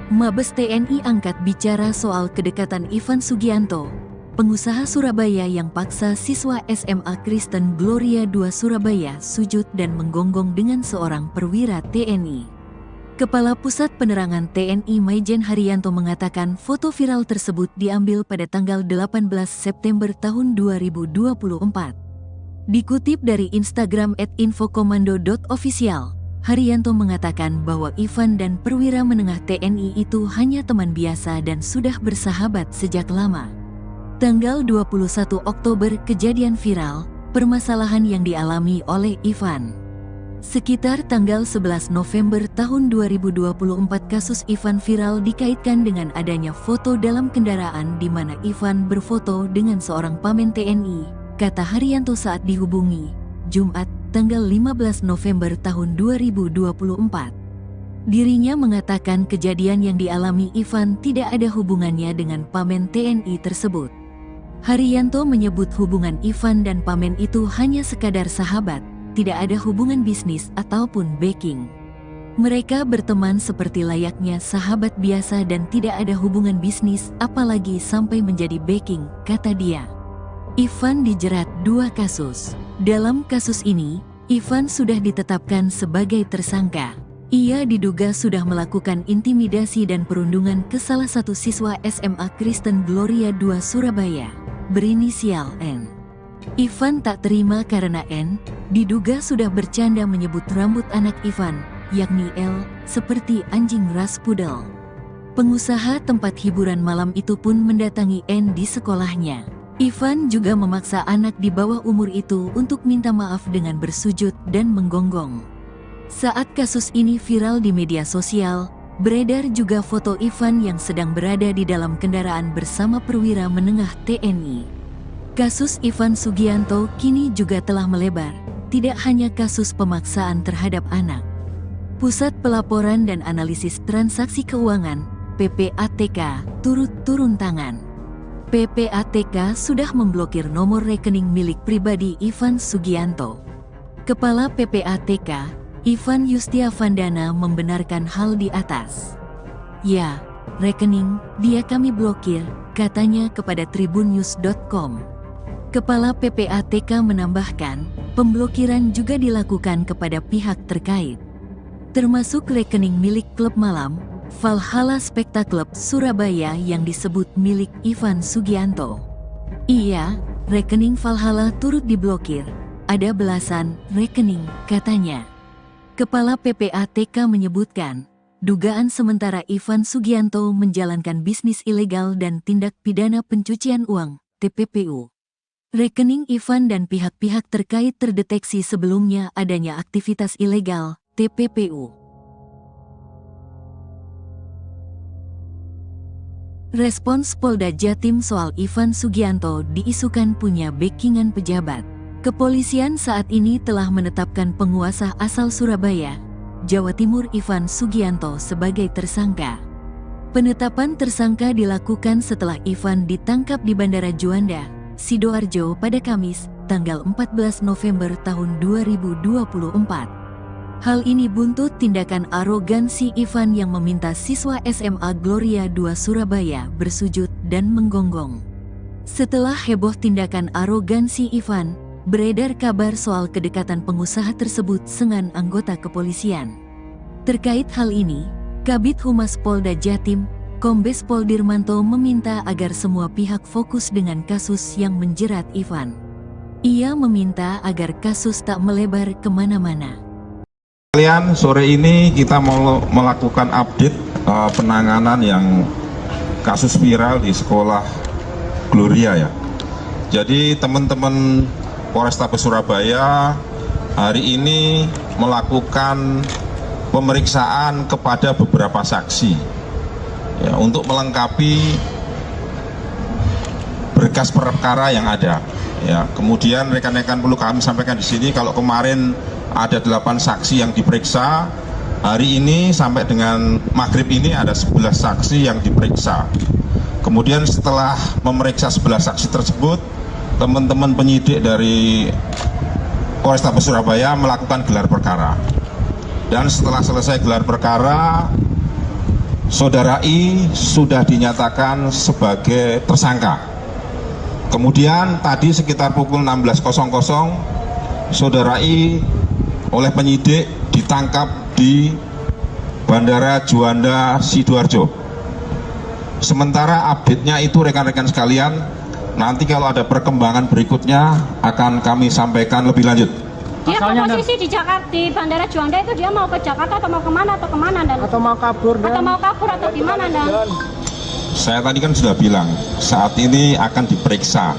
Mabes TNI angkat bicara soal kedekatan Ivan Sugianto, pengusaha Surabaya yang paksa siswa SMA Kristen Gloria II Surabaya sujud dan menggonggong dengan seorang perwira TNI. Kepala Pusat Penerangan TNI Maijen Haryanto mengatakan foto viral tersebut diambil pada tanggal 18 September tahun 2024. Dikutip dari Instagram @infokomando.official, Haryanto mengatakan bahwa Ivan dan perwira menengah TNI itu hanya teman biasa dan sudah bersahabat sejak lama. Tanggal 21 Oktober kejadian viral, permasalahan yang dialami oleh Ivan. Sekitar tanggal 11 November tahun 2024 kasus Ivan viral dikaitkan dengan adanya foto dalam kendaraan di mana Ivan berfoto dengan seorang pamen TNI, kata Haryanto saat dihubungi, Jumat, tanggal 15 November tahun 2024. Dirinya mengatakan kejadian yang dialami Ivan tidak ada hubungannya dengan pamen TNI tersebut. Haryanto menyebut hubungan Ivan dan pamen itu hanya sekadar sahabat, tidak ada hubungan bisnis ataupun backing. Mereka berteman seperti layaknya sahabat biasa dan tidak ada hubungan bisnis apalagi sampai menjadi backing, kata dia. Ivan dijerat 2 kasus. Dalam kasus ini, Ivan sudah ditetapkan sebagai tersangka. Ia diduga sudah melakukan intimidasi dan perundungan ke salah satu siswa SMA Kristen Gloria II Surabaya, berinisial N. Ivan tak terima karena N diduga sudah bercanda menyebut rambut anak Ivan, yakni L, seperti anjing ras pudel. Pengusaha tempat hiburan malam itu pun mendatangi N di sekolahnya. Ivan juga memaksa anak di bawah umur itu untuk minta maaf dengan bersujud dan menggonggong. Saat kasus ini viral di media sosial, beredar juga foto Ivan yang sedang berada di dalam kendaraan bersama perwira menengah TNI. Kasus Ivan Sugianto kini juga telah melebar, tidak hanya kasus pemaksaan terhadap anak. Pusat Pelaporan dan Analisis Transaksi Keuangan, PPATK, turut turun tangan. PPATK sudah memblokir nomor rekening milik pribadi Ivan Sugianto. Kepala PPATK, Ivan Yustiavandana membenarkan hal di atas. Ya, rekening dia kami blokir, katanya kepada tribunnews.com. Kepala PPATK menambahkan, pemblokiran juga dilakukan kepada pihak terkait, termasuk rekening milik klub malam, Valhalla Spectacle Surabaya yang disebut milik Ivan Sugianto. Iya, rekening Valhalla turut diblokir, ada belasan rekening, katanya. Kepala PPATK menyebutkan, dugaan sementara Ivan Sugianto menjalankan bisnis ilegal dan tindak pidana pencucian uang, TPPU. Rekening Ivan dan pihak-pihak terkait terdeteksi sebelumnya adanya aktivitas ilegal, TPPU. Respons Polda Jatim soal Ivan Sugianto diisukan punya backingan pejabat. Kepolisian saat ini telah menetapkan penguasa asal Surabaya, Jawa Timur Ivan Sugianto sebagai tersangka. Penetapan tersangka dilakukan setelah Ivan ditangkap di Bandara Juanda, Sidoarjo pada Kamis, tanggal 14 November tahun 2024. Hal ini buntut tindakan arogansi Ivan yang meminta siswa SMA Gloria II Surabaya bersujud dan menggonggong. Setelah heboh tindakan arogansi Ivan, beredar kabar soal kedekatan pengusaha tersebut dengan anggota kepolisian. Terkait hal ini, Kabid Humas Polda Jatim, Kombes Pol Dirmanto meminta agar semua pihak fokus dengan kasus yang menjerat Ivan. Ia meminta agar kasus tak melebar kemana-mana. Kalian sore ini kita mau melakukan update penanganan yang kasus viral di sekolah Gloria ya. Jadi teman-teman Polrestabes Surabaya hari ini melakukan pemeriksaan kepada beberapa saksi. ya, untuk melengkapi berkas perkara yang ada. Ya, kemudian rekan-rekan perlu kami sampaikan di sini kalau kemarin ada 8 saksi yang diperiksa, hari ini sampai dengan maghrib ini ada 11 saksi yang diperiksa. Kemudian setelah memeriksa 11 saksi tersebut, teman-teman penyidik dari Polrestabes Surabaya melakukan gelar perkara. Dan setelah selesai gelar perkara, Saudara I sudah dinyatakan sebagai tersangka. Kemudian tadi sekitar pukul 16.00, Saudara I oleh penyidik ditangkap di Bandara Juanda Sidoarjo. Sementara update-nya itu rekan-rekan sekalian, nanti kalau ada perkembangan berikutnya akan kami sampaikan lebih lanjut. Dia posisi di Jakarta, di Bandara Juanda itu dia mau ke Jakarta atau mau kemana dan? Atau mau kabur atau gimana dan? Saya tadi kan sudah bilang saat ini akan diperiksa,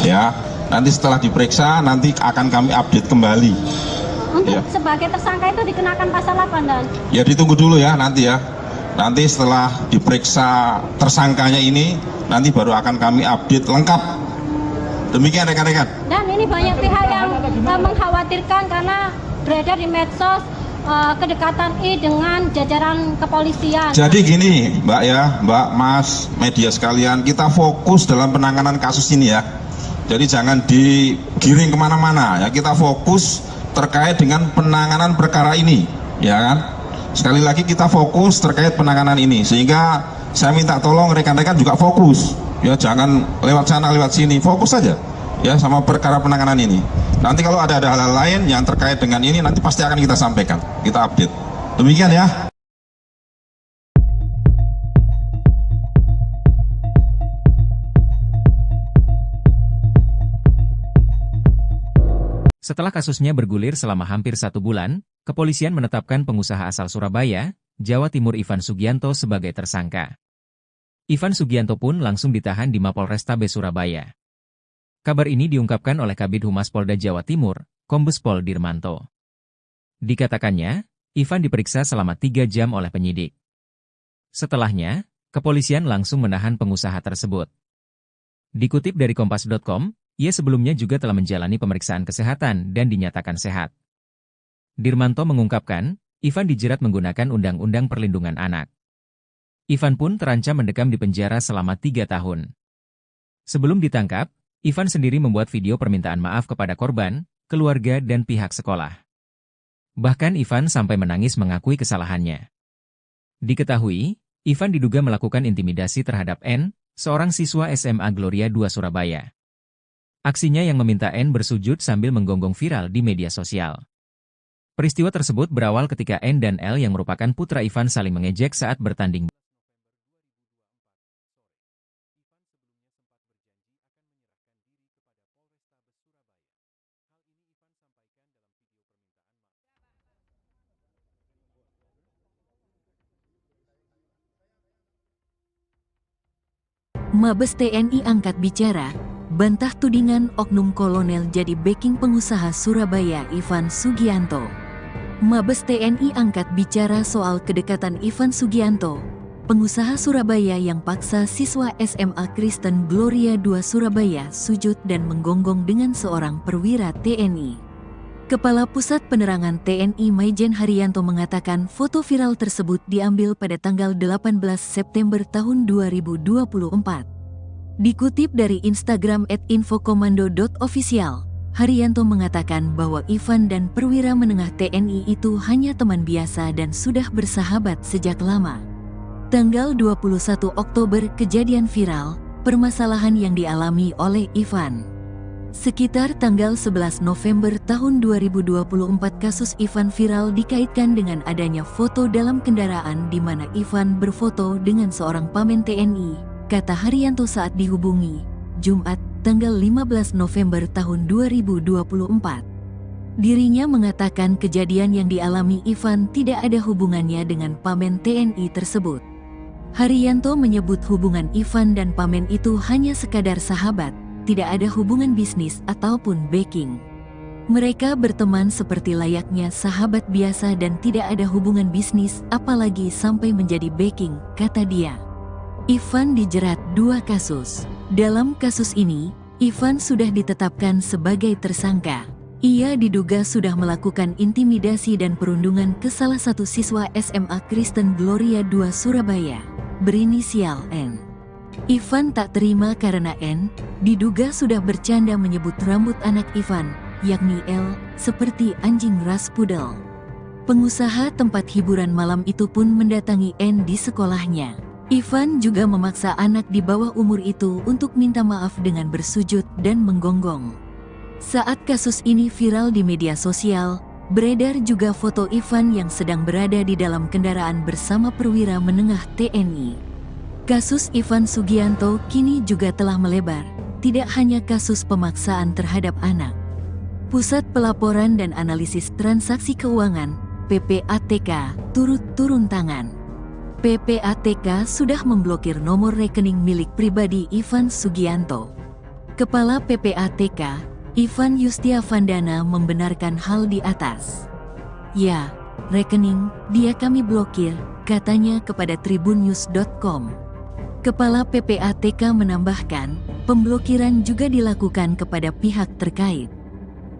ya. Nanti setelah diperiksa nanti akan kami update kembali. Untuk ya. Sebagai tersangka itu dikenakan pasal apa dan? Ya ditunggu dulu ya nanti ya. Nanti setelah diperiksa tersangkanya ini, nanti baru akan kami update lengkap. Demikian rekan-rekan. Dan ini banyak pihak yang mengkhawatirkan karena beredar di medsos kedekatan I dengan jajaran kepolisian. Jadi gini Mbak ya, Mbak, Mas, media sekalian, kita fokus dalam penanganan kasus ini ya. Jadi jangan digiring kemana-mana ya, kita fokus terkait dengan penanganan perkara ini, ya kan? Sekali lagi kita fokus terkait penanganan ini, sehingga saya minta tolong rekan-rekan juga fokus, ya jangan lewat sana lewat sini, fokus saja, ya sama perkara penanganan ini. Nanti kalau ada hal-hal lain yang terkait dengan ini, nanti pasti akan kita sampaikan, kita update. Demikian ya. Setelah kasusnya bergulir selama hampir 1 bulan, kepolisian menetapkan pengusaha asal Surabaya, Jawa Timur Ivan Sugianto sebagai tersangka. Ivan Sugianto pun langsung ditahan di Mapolrestabes Surabaya. Kabar ini diungkapkan oleh Kabid Humas Polda Jawa Timur, Kombes Pol Dirmanto. Dikatakannya, Ivan diperiksa selama 3 jam oleh penyidik. Setelahnya, kepolisian langsung menahan pengusaha tersebut. Dikutip dari Kompas.com, ia sebelumnya juga telah menjalani pemeriksaan kesehatan dan dinyatakan sehat. Dirmanto mengungkapkan, Ivan dijerat menggunakan Undang-Undang Perlindungan Anak. Ivan pun terancam mendekam di penjara selama 3 tahun. Sebelum ditangkap, Ivan sendiri membuat video permintaan maaf kepada korban, keluarga dan pihak sekolah. Bahkan Ivan sampai menangis mengakui kesalahannya. Diketahui, Ivan diduga melakukan intimidasi terhadap N, seorang siswa SMA Gloria 2 Surabaya. Aksinya yang meminta N bersujud sambil menggonggong viral di media sosial. Peristiwa tersebut berawal ketika N dan L yang merupakan putra Ivan saling mengejek saat bertanding. Mabes TNI angkat bicara, bantah tudingan oknum kolonel jadi backing pengusaha Surabaya Ivan Sugianto. Mabes TNI angkat bicara soal kedekatan Ivan Sugianto, pengusaha Surabaya yang paksa siswa SMA Kristen Gloria 2 Surabaya sujud dan menggonggong dengan seorang perwira TNI. Kepala Pusat Penerangan TNI Maijen Haryanto mengatakan foto viral tersebut diambil pada tanggal 18 September tahun 2024. Dikutip dari Instagram @infokomando.official, Haryanto mengatakan bahwa Ivan dan perwira menengah TNI itu hanya teman biasa dan sudah bersahabat sejak lama. Tanggal 21 Oktober kejadian viral, permasalahan yang dialami oleh Ivan. Sekitar tanggal 11 November tahun 2024 kasus Ivan viral dikaitkan dengan adanya foto dalam kendaraan di mana Ivan berfoto dengan seorang pamen TNI, kata Haryanto saat dihubungi, Jumat, tanggal 15 November tahun 2024. Dirinya mengatakan kejadian yang dialami Ivan tidak ada hubungannya dengan pamen TNI tersebut. Haryanto menyebut hubungan Ivan dan pamen itu hanya sekadar sahabat, tidak ada hubungan bisnis ataupun backing. Mereka berteman seperti layaknya sahabat biasa dan tidak ada hubungan bisnis apalagi sampai menjadi backing, kata dia. Ivan dijerat 2 kasus. Dalam kasus ini, Ivan sudah ditetapkan sebagai tersangka. Ia diduga sudah melakukan intimidasi dan perundungan ke salah satu siswa SMA Kristen Gloria II Surabaya, berinisial N. Ivan tak terima karena N diduga sudah bercanda menyebut rambut anak Ivan, yakni L, seperti anjing ras pudel. Pengusaha tempat hiburan malam itu pun mendatangi N di sekolahnya. Ivan juga memaksa anak di bawah umur itu untuk minta maaf dengan bersujud dan menggonggong. Saat kasus ini viral di media sosial, beredar juga foto Ivan yang sedang berada di dalam kendaraan bersama perwira menengah TNI. Kasus Ivan Sugianto kini juga telah melebar, tidak hanya kasus pemaksaan terhadap anak. Pusat Pelaporan dan Analisis Transaksi Keuangan, PPATK, turut turun tangan. PPATK sudah memblokir nomor rekening milik pribadi Ivan Sugianto. Kepala PPATK, Ivan Yustiavandana membenarkan hal di atas. Ya, rekening dia kami blokir, katanya kepada tribunnews.com. Kepala PPATK menambahkan, pemblokiran juga dilakukan kepada pihak terkait,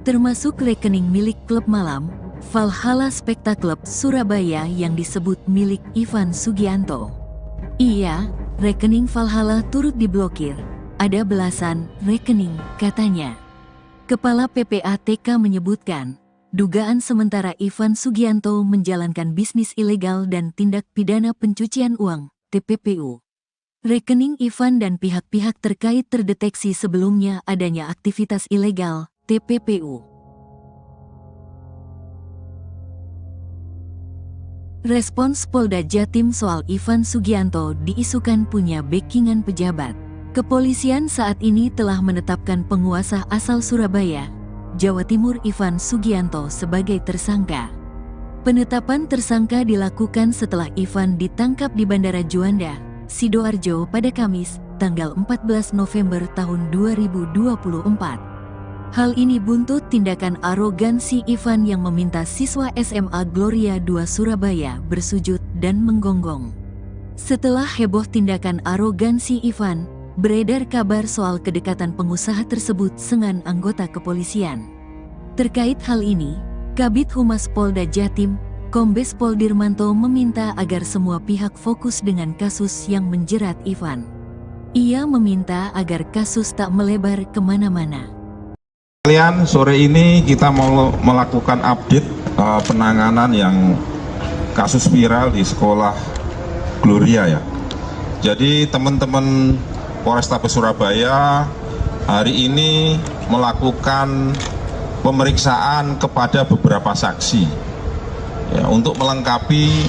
termasuk rekening milik klub malam, Valhalla Spectacle Surabaya yang disebut milik Ivan Sugianto. Iya, rekening Valhalla turut diblokir, ada belasan rekening, katanya. Kepala PPATK menyebutkan, dugaan sementara Ivan Sugianto menjalankan bisnis ilegal dan tindak pidana pencucian uang, TPPU. Rekening Ivan dan pihak-pihak terkait terdeteksi sebelumnya adanya aktivitas ilegal, TPPU. Respons Polda Jatim soal Ivan Sugianto diisukan punya backingan pejabat. Kepolisian saat ini telah menetapkan penguasa asal Surabaya, Jawa Timur Ivan Sugianto sebagai tersangka. Penetapan tersangka dilakukan setelah Ivan ditangkap di Bandara Juanda, Sidoarjo pada Kamis, tanggal 14 November tahun 2024. Hal ini buntut tindakan arogansi Ivan yang meminta siswa SMA Gloria II Surabaya bersujud dan menggonggong. Setelah heboh tindakan arogansi Ivan, beredar kabar soal kedekatan pengusaha tersebut dengan anggota kepolisian. Terkait hal ini, Kabid Humas Polda Jatim, Kombes Pol Dirmanto meminta agar semua pihak fokus dengan kasus yang menjerat Ivan. Ia meminta agar kasus tak melebar kemana-mana. Kalian, sore ini kita mau melakukan update penanganan yang kasus viral di sekolah Gloria ya. Jadi teman-teman Polrestabes Surabaya hari ini melakukan pemeriksaan kepada beberapa saksi ya, untuk melengkapi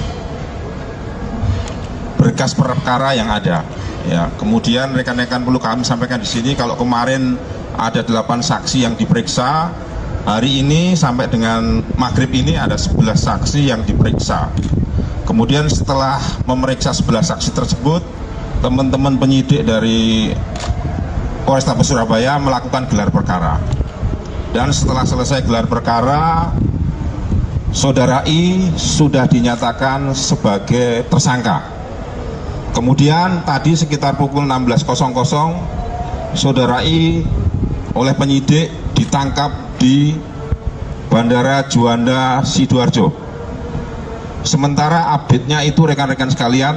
berkas perkara yang ada. Ya, kemudian rekan-rekan perlu kami sampaikan di sini kalau kemarin ada 8 saksi yang diperiksa, hari ini sampai dengan maghrib ini ada 11 saksi yang diperiksa. Kemudian setelah memeriksa 11 saksi tersebut, teman-teman penyidik dari Polrestabes Surabaya melakukan gelar perkara. Dan setelah selesai gelar perkara, Saudara I sudah dinyatakan sebagai tersangka. Kemudian tadi sekitar pukul 16.00, Saudara I oleh penyidik ditangkap di Bandara Juanda Sidoarjo. Sementara update-nya itu rekan-rekan sekalian,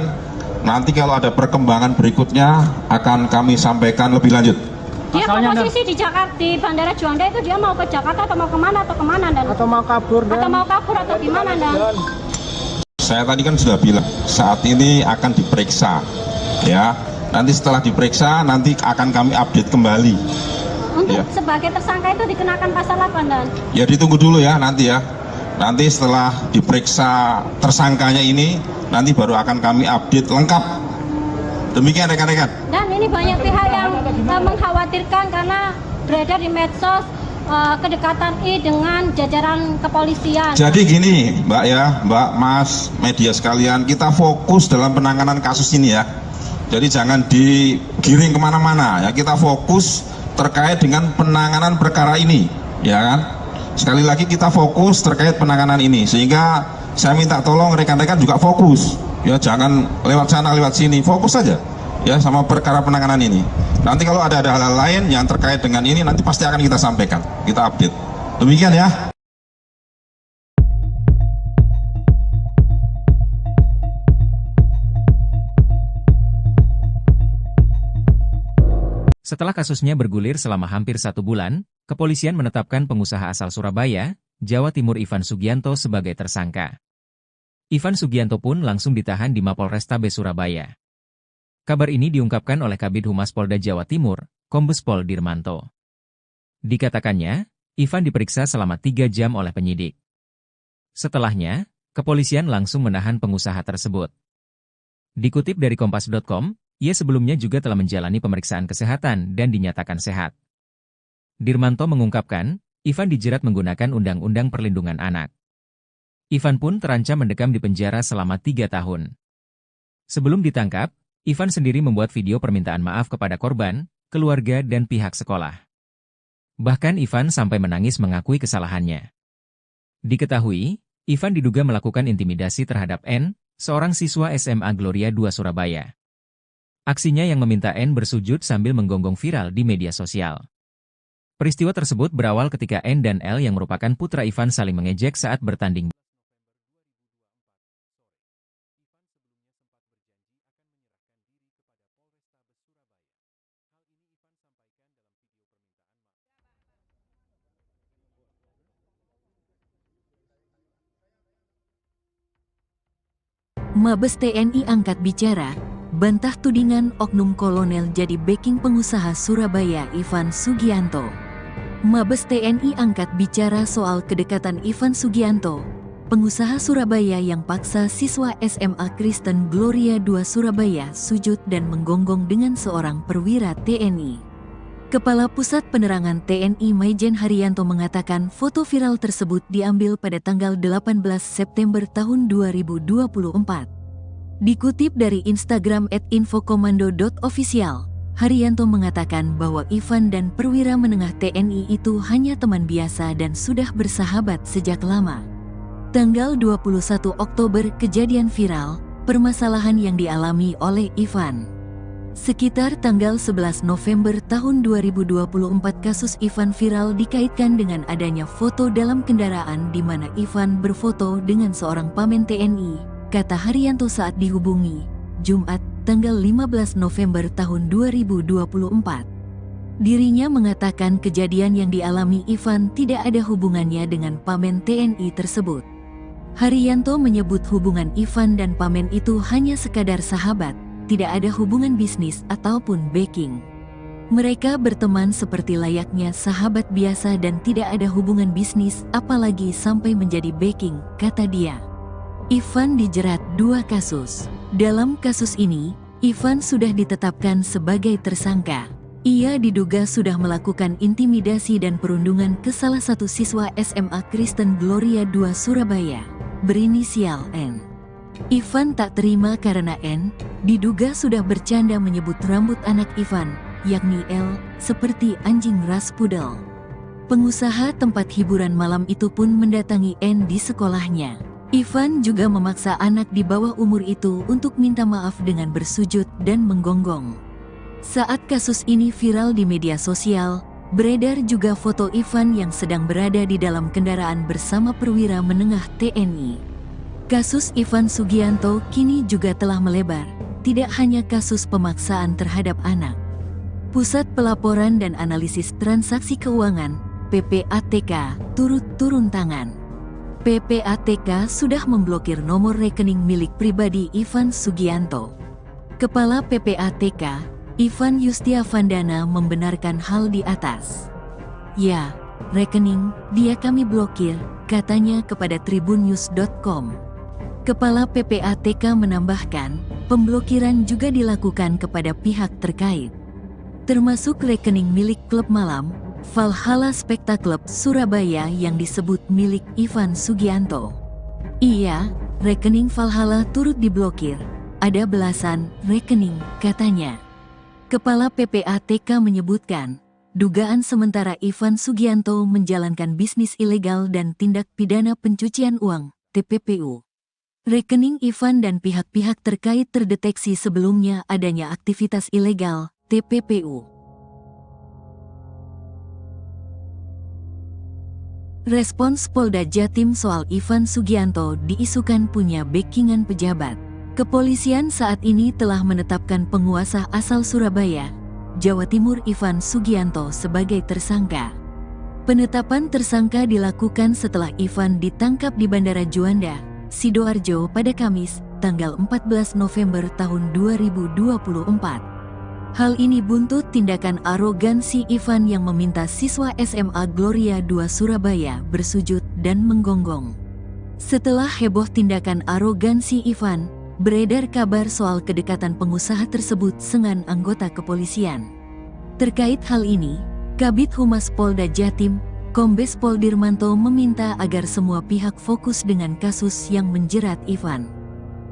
nanti kalau ada perkembangan berikutnya akan kami sampaikan lebih lanjut. Dia posisi di Jakarta, di Bandara Juanda itu dia mau ke Jakarta atau mau kemana dan? Atau mau kabur atau gimana dan? Saya tadi kan sudah bilang saat ini akan diperiksa, ya. Nanti setelah diperiksa nanti akan kami update kembali. Untuk Ya. sebagai tersangka itu dikenakan pasal apa dan? Ya ditunggu dulu ya nanti ya. Nanti setelah diperiksa tersangkanya ini, nanti baru akan kami update lengkap. Demikian rekan-rekan. Dan ini banyak pihak yang mengkhawatirkan karena beredar di medsos kedekatan I dengan jajaran kepolisian. Jadi gini Mbak ya, Mbak, Mas, media sekalian, kita fokus dalam penanganan kasus ini ya. Jadi jangan digiring kemana-mana ya, kita fokus terkait dengan penanganan perkara ini, ya kan? Sekali lagi kita fokus terkait penanganan ini, sehingga saya minta tolong rekan-rekan juga fokus, ya jangan lewat sana lewat sini, fokus saja. ya sama perkara penanganan ini. Nanti kalau ada hal-hal lain yang terkait dengan ini nanti pasti akan kita sampaikan, kita update. Demikian ya. Setelah kasusnya bergulir selama hampir 1 bulan, kepolisian menetapkan pengusaha asal Surabaya, Jawa Timur Ivan Sugianto sebagai tersangka. Ivan Sugianto pun langsung ditahan di Mapolrestabes Surabaya. Kabar ini diungkapkan oleh Kabid Humas Polda Jawa Timur, Kombes Pol Dirmanto. Dikatakannya, Ivan diperiksa selama 3 jam oleh penyidik. Setelahnya, kepolisian langsung menahan pengusaha tersebut. Dikutip dari Kompas.com, ia sebelumnya juga telah menjalani pemeriksaan kesehatan dan dinyatakan sehat. Dirmanto mengungkapkan, Ivan dijerat menggunakan Undang-Undang Perlindungan Anak. Ivan pun terancam mendekam di penjara selama 3 tahun. Sebelum ditangkap, Ivan sendiri membuat video permintaan maaf kepada korban, keluarga dan pihak sekolah. Bahkan Ivan sampai menangis mengakui kesalahannya. Diketahui, Ivan diduga melakukan intimidasi terhadap N, seorang siswa SMA Gloria 2 Surabaya. Aksinya yang meminta N bersujud sambil menggonggong viral di media sosial. Peristiwa tersebut berawal ketika N dan L yang merupakan putra Ivan saling mengejek saat bertanding. Mabes TNI angkat bicara, bantah tudingan oknum kolonel jadi backing pengusaha Surabaya Ivan Sugianto. Mabes TNI angkat bicara soal kedekatan Ivan Sugianto, pengusaha Surabaya yang paksa siswa SMA Kristen Gloria 2 Surabaya sujud dan menggonggong dengan seorang perwira TNI. Kepala Pusat Penerangan TNI Maijen Haryanto mengatakan foto viral tersebut diambil pada tanggal 18 September tahun 2024. Dikutip dari Instagram @infokomando.official, Haryanto mengatakan bahwa Ivan dan perwira menengah TNI itu hanya teman biasa dan sudah bersahabat sejak lama. Tanggal 21 Oktober kejadian viral, permasalahan yang dialami oleh Ivan. Sekitar tanggal 11 November tahun 2024 kasus Ivan viral dikaitkan dengan adanya foto dalam kendaraan di mana Ivan berfoto dengan seorang pamen TNI, kata Haryanto saat dihubungi, Jumat, tanggal 15 November tahun 2024. Dirinya mengatakan kejadian yang dialami Ivan tidak ada hubungannya dengan pamen TNI tersebut. Haryanto menyebut hubungan Ivan dan pamen itu hanya sekadar sahabat, tidak ada hubungan bisnis ataupun backing. Mereka berteman seperti layaknya sahabat biasa dan tidak ada hubungan bisnis apalagi sampai menjadi backing, kata dia. Ivan dijerat 2 kasus. Dalam kasus ini, Ivan sudah ditetapkan sebagai tersangka. Ia diduga sudah melakukan intimidasi dan perundungan ke salah satu siswa SMA Kristen Gloria 2 Surabaya, berinisial N. Ivan tak terima karena N diduga sudah bercanda menyebut rambut anak Ivan, yakni L, seperti anjing ras pudel. Pengusaha tempat hiburan malam itu pun mendatangi N di sekolahnya. Ivan juga memaksa anak di bawah umur itu untuk minta maaf dengan bersujud dan menggonggong. Saat kasus ini viral di media sosial, beredar juga foto Ivan yang sedang berada di dalam kendaraan bersama perwira menengah TNI. Kasus Ivan Sugianto kini juga telah melebar, tidak hanya kasus pemaksaan terhadap anak. Pusat Pelaporan dan Analisis Transaksi Keuangan, PPATK, turut turun tangan. PPATK sudah memblokir nomor rekening milik pribadi Ivan Sugianto. Kepala PPATK, Ivan Yustiavandana membenarkan hal di atas. Ya, rekening dia kami blokir, katanya kepada tribunnews.com. Kepala PPATK menambahkan, pemblokiran juga dilakukan kepada pihak terkait, termasuk rekening milik klub malam, Valhalla Spectacle Surabaya yang disebut milik Ivan Sugianto. Iya, rekening Valhalla turut diblokir, ada belasan rekening, katanya. Kepala PPATK menyebutkan, dugaan sementara Ivan Sugianto menjalankan bisnis ilegal dan tindak pidana pencucian uang, TPPU. Rekening Ivan dan pihak-pihak terkait terdeteksi sebelumnya adanya aktivitas ilegal, TPPU. Respons Polda Jatim soal Ivan Sugianto diisukan punya backingan pejabat. Kepolisian saat ini telah menetapkan penguasa asal Surabaya, Jawa Timur Ivan Sugianto sebagai tersangka. Penetapan tersangka dilakukan setelah Ivan ditangkap di Bandara Juanda, Sidoarjo pada Kamis, tanggal 14 November tahun 2024. Hal ini buntut tindakan arogansi Ivan yang meminta siswa SMA Gloria II Surabaya bersujud dan menggonggong. Setelah heboh tindakan arogansi Ivan, beredar kabar soal kedekatan pengusaha tersebut dengan anggota kepolisian. Terkait hal ini, Kabid Humas Polda Jatim, Kombes Pol Dirmanto meminta agar semua pihak fokus dengan kasus yang menjerat Ivan.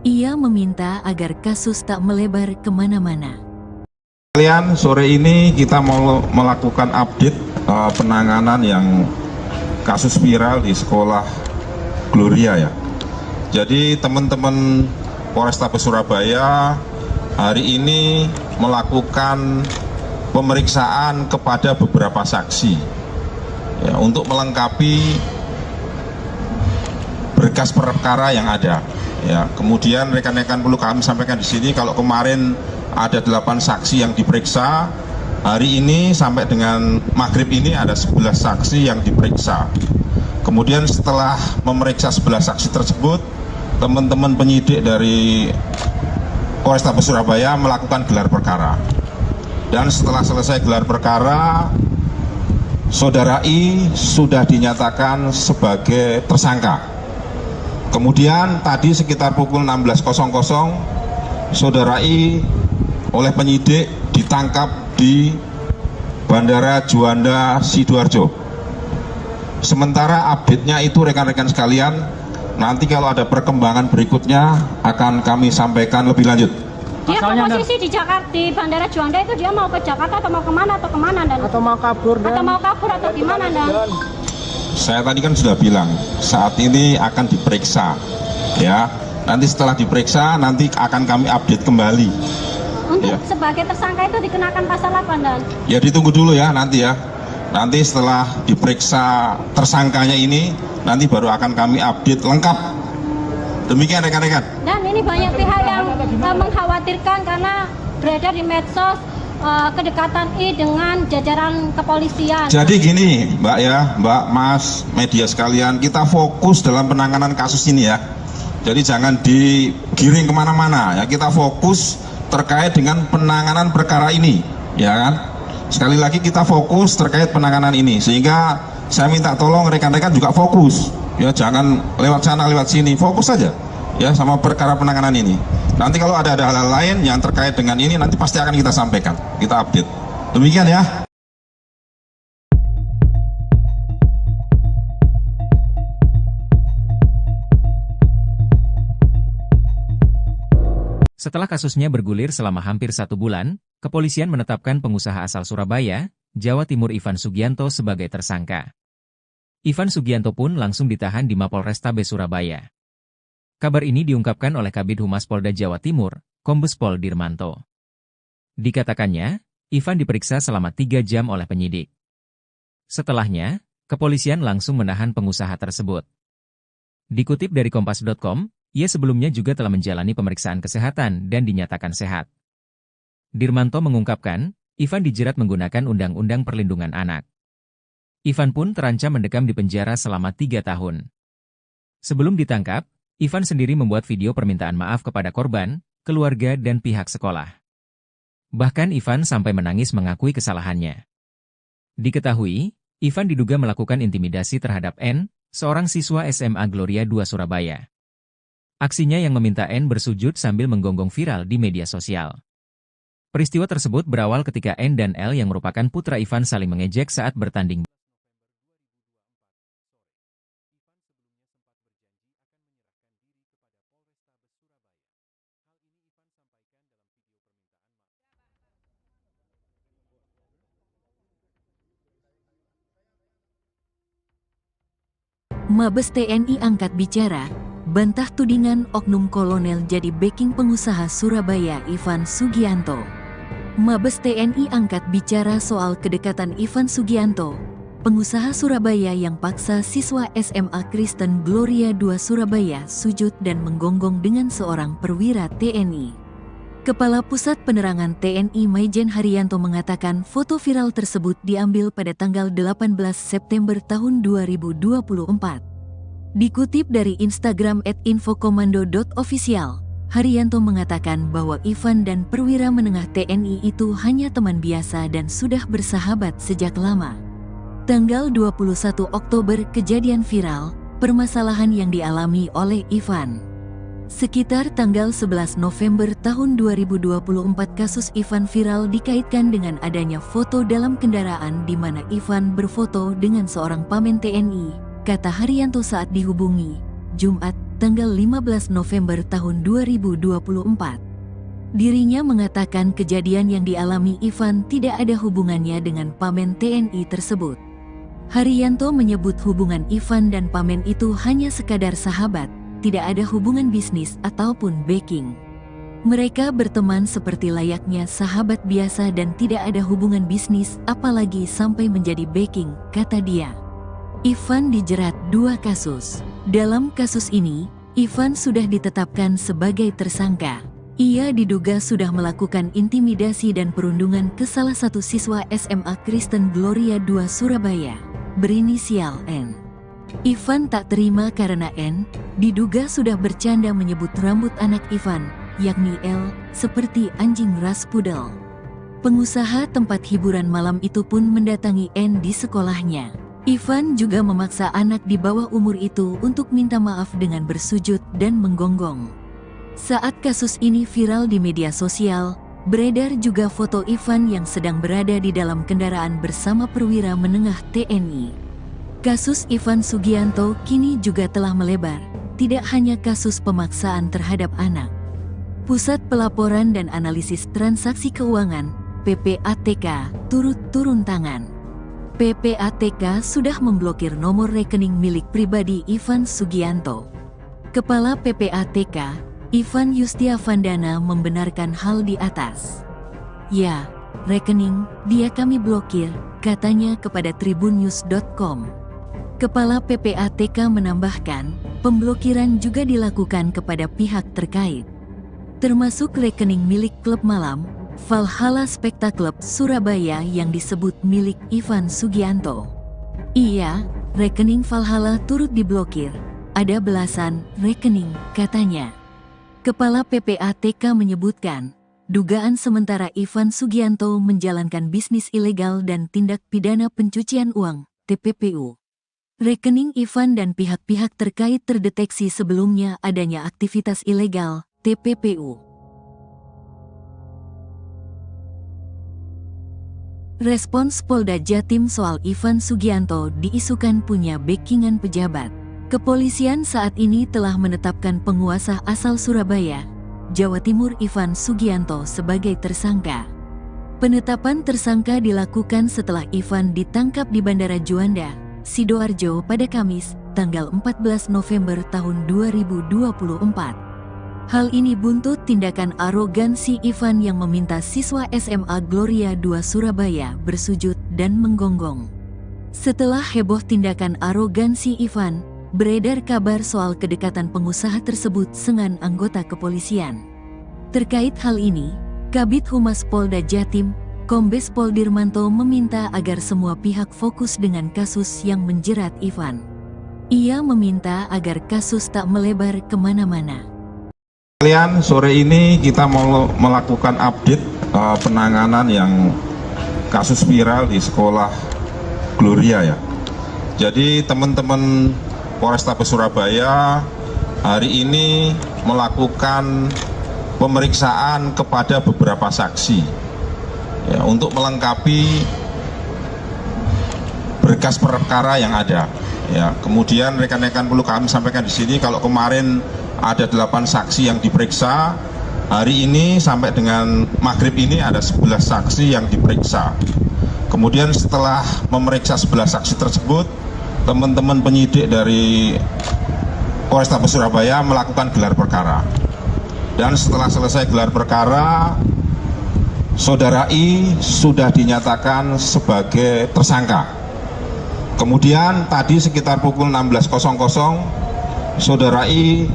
Ia meminta agar kasus tak melebar kemana-mana. Kalian sore ini kita mau melakukan update penanganan yang kasus viral di sekolah Gloria ya. Jadi teman-teman Polrestabes Surabaya hari ini melakukan pemeriksaan kepada beberapa saksi. Ya, untuk melengkapi berkas perkara yang ada. Ya, kemudian rekan-rekan perlu kami sampaikan di sini kalau kemarin ada 8 saksi yang diperiksa, hari ini sampai dengan maghrib ini ada 11 saksi yang diperiksa. Kemudian setelah memeriksa 11 saksi tersebut, teman-teman penyidik dari Polrestabes Surabaya melakukan gelar perkara. Dan setelah selesai gelar perkara, Saudara I sudah dinyatakan sebagai tersangka. Kemudian tadi sekitar pukul 16.00, Saudara I oleh penyidik ditangkap di Bandara Juanda, Sidoarjo. Sementara update-nya itu rekan-rekan sekalian, nanti kalau ada perkembangan berikutnya akan kami sampaikan lebih lanjut. Dia posisi di Jakarta, di Bandara Juanda itu dia mau ke Jakarta atau mau kemana dan atau mau kabur atau gimana dan? Saya tadi kan sudah bilang saat ini akan diperiksa ya. Nanti setelah diperiksa nanti akan kami update kembali. Untuk ya. Sebagai tersangka itu dikenakan pasal apa dan? Ya ditunggu dulu ya nanti ya. Nanti setelah diperiksa tersangkanya ini nanti baru akan kami update lengkap. Demikian rekan-rekan. Dan ini banyak pihak yang mengkhawatirkan karena beredar di medsos kedekatan I dengan jajaran kepolisian. Jadi gini Mbak ya, Mbak, Mas, media sekalian, kita fokus dalam penanganan kasus ini ya. Jadi jangan digiring kemana-mana ya, kita fokus terkait dengan penanganan perkara ini ya kan. Sekali lagi kita fokus terkait penanganan ini, sehingga saya minta tolong rekan-rekan juga fokus ya, jangan lewat sana lewat sini, fokus saja ya sama perkara penanganan ini. Nanti kalau ada hal-hal lain yang terkait dengan ini nanti pasti akan kita sampaikan, kita update. Demikian ya. Setelah kasusnya bergulir selama hampir 1 bulan, kepolisian menetapkan pengusaha asal Surabaya, Jawa Timur Ivan Sugianto sebagai tersangka. Ivan Sugianto pun langsung ditahan di Mapolrestabes Surabaya. Kabar ini diungkapkan oleh Kabid Humas Polda Jawa Timur, Kombes Pol Dirmanto. Dikatakannya, Ivan diperiksa selama 3 jam oleh penyidik. Setelahnya, kepolisian langsung menahan pengusaha tersebut. Dikutip dari Kompas.com, ia sebelumnya juga telah menjalani pemeriksaan kesehatan dan dinyatakan sehat. Dirmanto mengungkapkan, Ivan dijerat menggunakan Undang-Undang Perlindungan Anak. Ivan pun terancam mendekam di penjara selama 3 tahun. Sebelum ditangkap, Ivan sendiri membuat video permintaan maaf kepada korban, keluarga dan pihak sekolah. Bahkan Ivan sampai menangis mengakui kesalahannya. Diketahui, Ivan diduga melakukan intimidasi terhadap N, seorang siswa SMA Gloria II Surabaya. Aksinya yang meminta N bersujud sambil menggonggong viral di media sosial. Peristiwa tersebut berawal ketika N dan L yang merupakan putra Ivan saling mengejek saat bertanding. Mabes TNI angkat bicara, bantah tudingan oknum kolonel jadi backing pengusaha Surabaya Ivan Sugianto. Mabes TNI angkat bicara soal kedekatan Ivan Sugianto, pengusaha Surabaya yang paksa siswa SMA Kristen Gloria II Surabaya sujud dan menggonggong dengan seorang perwira TNI. Kepala Pusat Penerangan TNI Maijen Haryanto mengatakan foto viral tersebut diambil pada tanggal 18 September tahun 2024. Dikutip dari Instagram @infokomando.official, Haryanto mengatakan bahwa Ivan dan perwira menengah TNI itu hanya teman biasa dan sudah bersahabat sejak lama. Tanggal 21 Oktober kejadian viral, permasalahan yang dialami oleh Ivan. Sekitar tanggal 11 November tahun 2024 kasus Ivan viral dikaitkan dengan adanya foto dalam kendaraan di mana Ivan berfoto dengan seorang pamen TNI, kata Haryanto saat dihubungi, Jumat, tanggal 15 November tahun 2024. Dirinya mengatakan kejadian yang dialami Ivan tidak ada hubungannya dengan pamen TNI tersebut. Haryanto menyebut hubungan Ivan dan pamen itu hanya sekadar sahabat, tidak ada hubungan bisnis ataupun backing. Mereka berteman seperti layaknya sahabat biasa dan tidak ada hubungan bisnis apalagi sampai menjadi backing, kata dia. Ivan dijerat 2 kasus. Dalam kasus ini, Ivan sudah ditetapkan sebagai tersangka. Ia diduga sudah melakukan intimidasi dan perundungan ke salah satu siswa SMA Kristen Gloria II Surabaya, berinisial N. Ivan tak terima karena N diduga sudah bercanda menyebut rambut anak Ivan, yakni L, seperti anjing ras pudel. Pengusaha tempat hiburan malam itu pun mendatangi N di sekolahnya. Ivan juga memaksa anak di bawah umur itu untuk minta maaf dengan bersujud dan menggonggong. Saat kasus ini viral di media sosial, beredar juga foto Ivan yang sedang berada di dalam kendaraan bersama perwira menengah TNI. Kasus Ivan Sugianto kini juga telah melebar, tidak hanya kasus pemaksaan terhadap anak. Pusat Pelaporan dan Analisis Transaksi Keuangan, PPATK, turut turun tangan. PPATK sudah memblokir nomor rekening milik pribadi Ivan Sugianto. Kepala PPATK, Ivan Yustiavandana membenarkan hal di atas. Ya, rekening dia kami blokir, katanya kepada tribunnews.com. Kepala PPATK menambahkan, pemblokiran juga dilakukan kepada pihak terkait, termasuk rekening milik klub malam, Valhalla Spectacle Surabaya yang disebut milik Ivan Sugianto. Iya, rekening Valhalla turut diblokir, ada belasan rekening, katanya. Kepala PPATK menyebutkan, dugaan sementara Ivan Sugianto menjalankan bisnis ilegal dan tindak pidana pencucian uang, TPPU. Rekening Ivan dan pihak-pihak terkait terdeteksi sebelumnya adanya aktivitas ilegal, TPPU. Respons Polda Jatim soal Ivan Sugianto diisukan punya backingan pejabat. Kepolisian saat ini telah menetapkan penguasa asal Surabaya, Jawa Timur Ivan Sugianto sebagai tersangka. Penetapan tersangka dilakukan setelah Ivan ditangkap di Bandara Juanda, Sidoarjo pada Kamis, tanggal 14 November tahun 2024. Hal ini buntut tindakan arogansi Ivan yang meminta siswa SMA Gloria II Surabaya bersujud dan menggonggong. Setelah heboh tindakan arogansi Ivan, beredar kabar soal kedekatan pengusaha tersebut dengan anggota kepolisian. Terkait hal ini, Kabid Humas Polda Jatim, Kombes Pol Dirmanto meminta agar semua pihak fokus dengan kasus yang menjerat Ivan. Ia meminta agar kasus tak melebar kemana-mana. Kalian sore ini kita mau melakukan update penanganan yang kasus viral di sekolah Gloria ya. Jadi teman-teman Polrestabes Surabaya hari ini melakukan pemeriksaan kepada beberapa saksi. Ya, untuk melengkapi berkas perkara yang ada. Ya, kemudian rekan-rekan perlu kami sampaikan di sini kalau kemarin ada 8 saksi yang diperiksa, hari ini sampai dengan maghrib ini ada 11 saksi yang diperiksa. Kemudian setelah memeriksa 11 saksi tersebut, teman-teman penyidik dari Polrestabes Surabaya melakukan gelar perkara. Dan setelah selesai gelar perkara, Saudara I sudah dinyatakan sebagai tersangka. Kemudian tadi sekitar pukul 16.00, Saudara I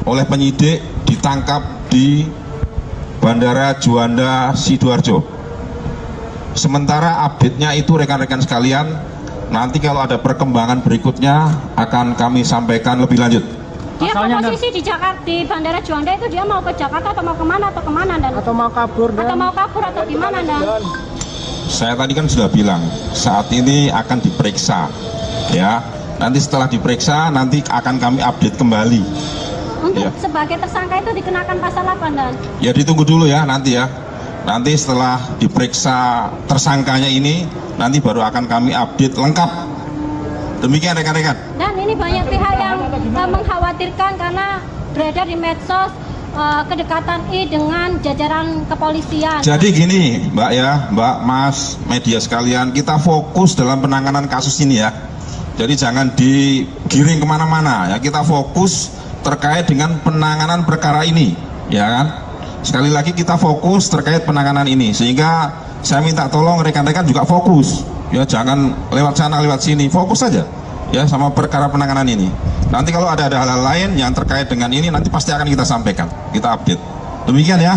oleh penyidik ditangkap di Bandara Juanda Sidoarjo. Sementara update-nya itu rekan-rekan sekalian, nanti kalau ada perkembangan berikutnya akan kami sampaikan lebih lanjut. Dia posisi di Jakarta, di Bandara Juanda itu dia mau ke Jakarta atau mau kemana Dan? Atau mau kabur atau gimana Dan? Saya tadi kan sudah bilang saat ini akan diperiksa, ya. Nanti setelah diperiksa nanti akan kami update kembali. Untuk sebagai tersangka itu dikenakan pasal apa Dan? Ya ditunggu dulu ya nanti ya. Nanti setelah diperiksa tersangkanya ini, nanti baru akan kami update lengkap. Demikian rekan-rekan. Dan ini banyak pihak yang mengkhawatirkan karena beredar di medsos kedekatan I dengan jajaran kepolisian. Jadi gini Mbak ya, Mbak, Mas, media sekalian, kita fokus dalam penanganan kasus ini ya. Jadi jangan digiring kemana-mana ya, kita fokus terkait dengan penanganan perkara ini, ya kan? Sekali lagi kita fokus terkait penanganan ini, sehingga saya minta tolong rekan-rekan juga fokus, ya jangan lewat sana lewat sini, fokus saja, ya sama perkara penanganan ini. Nanti kalau ada hal-hal lain yang terkait dengan ini, nanti pasti akan kita sampaikan, kita update. Demikian ya.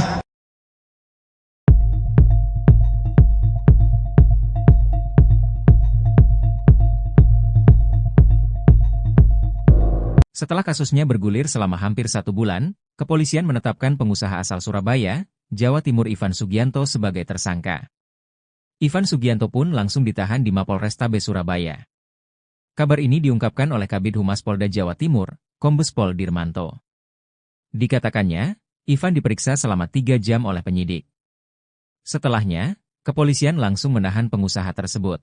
Setelah kasusnya bergulir selama hampir 1 bulan, kepolisian menetapkan pengusaha asal Surabaya, Jawa Timur Ivan Sugianto sebagai tersangka. Ivan Sugianto pun langsung ditahan di Mapolrestabes Surabaya. Kabar ini diungkapkan oleh Kabid Humas Polda Jawa Timur, Kombes Pol Dirmanto. Dikatakannya, Ivan diperiksa selama 3 jam oleh penyidik. Setelahnya, kepolisian langsung menahan pengusaha tersebut.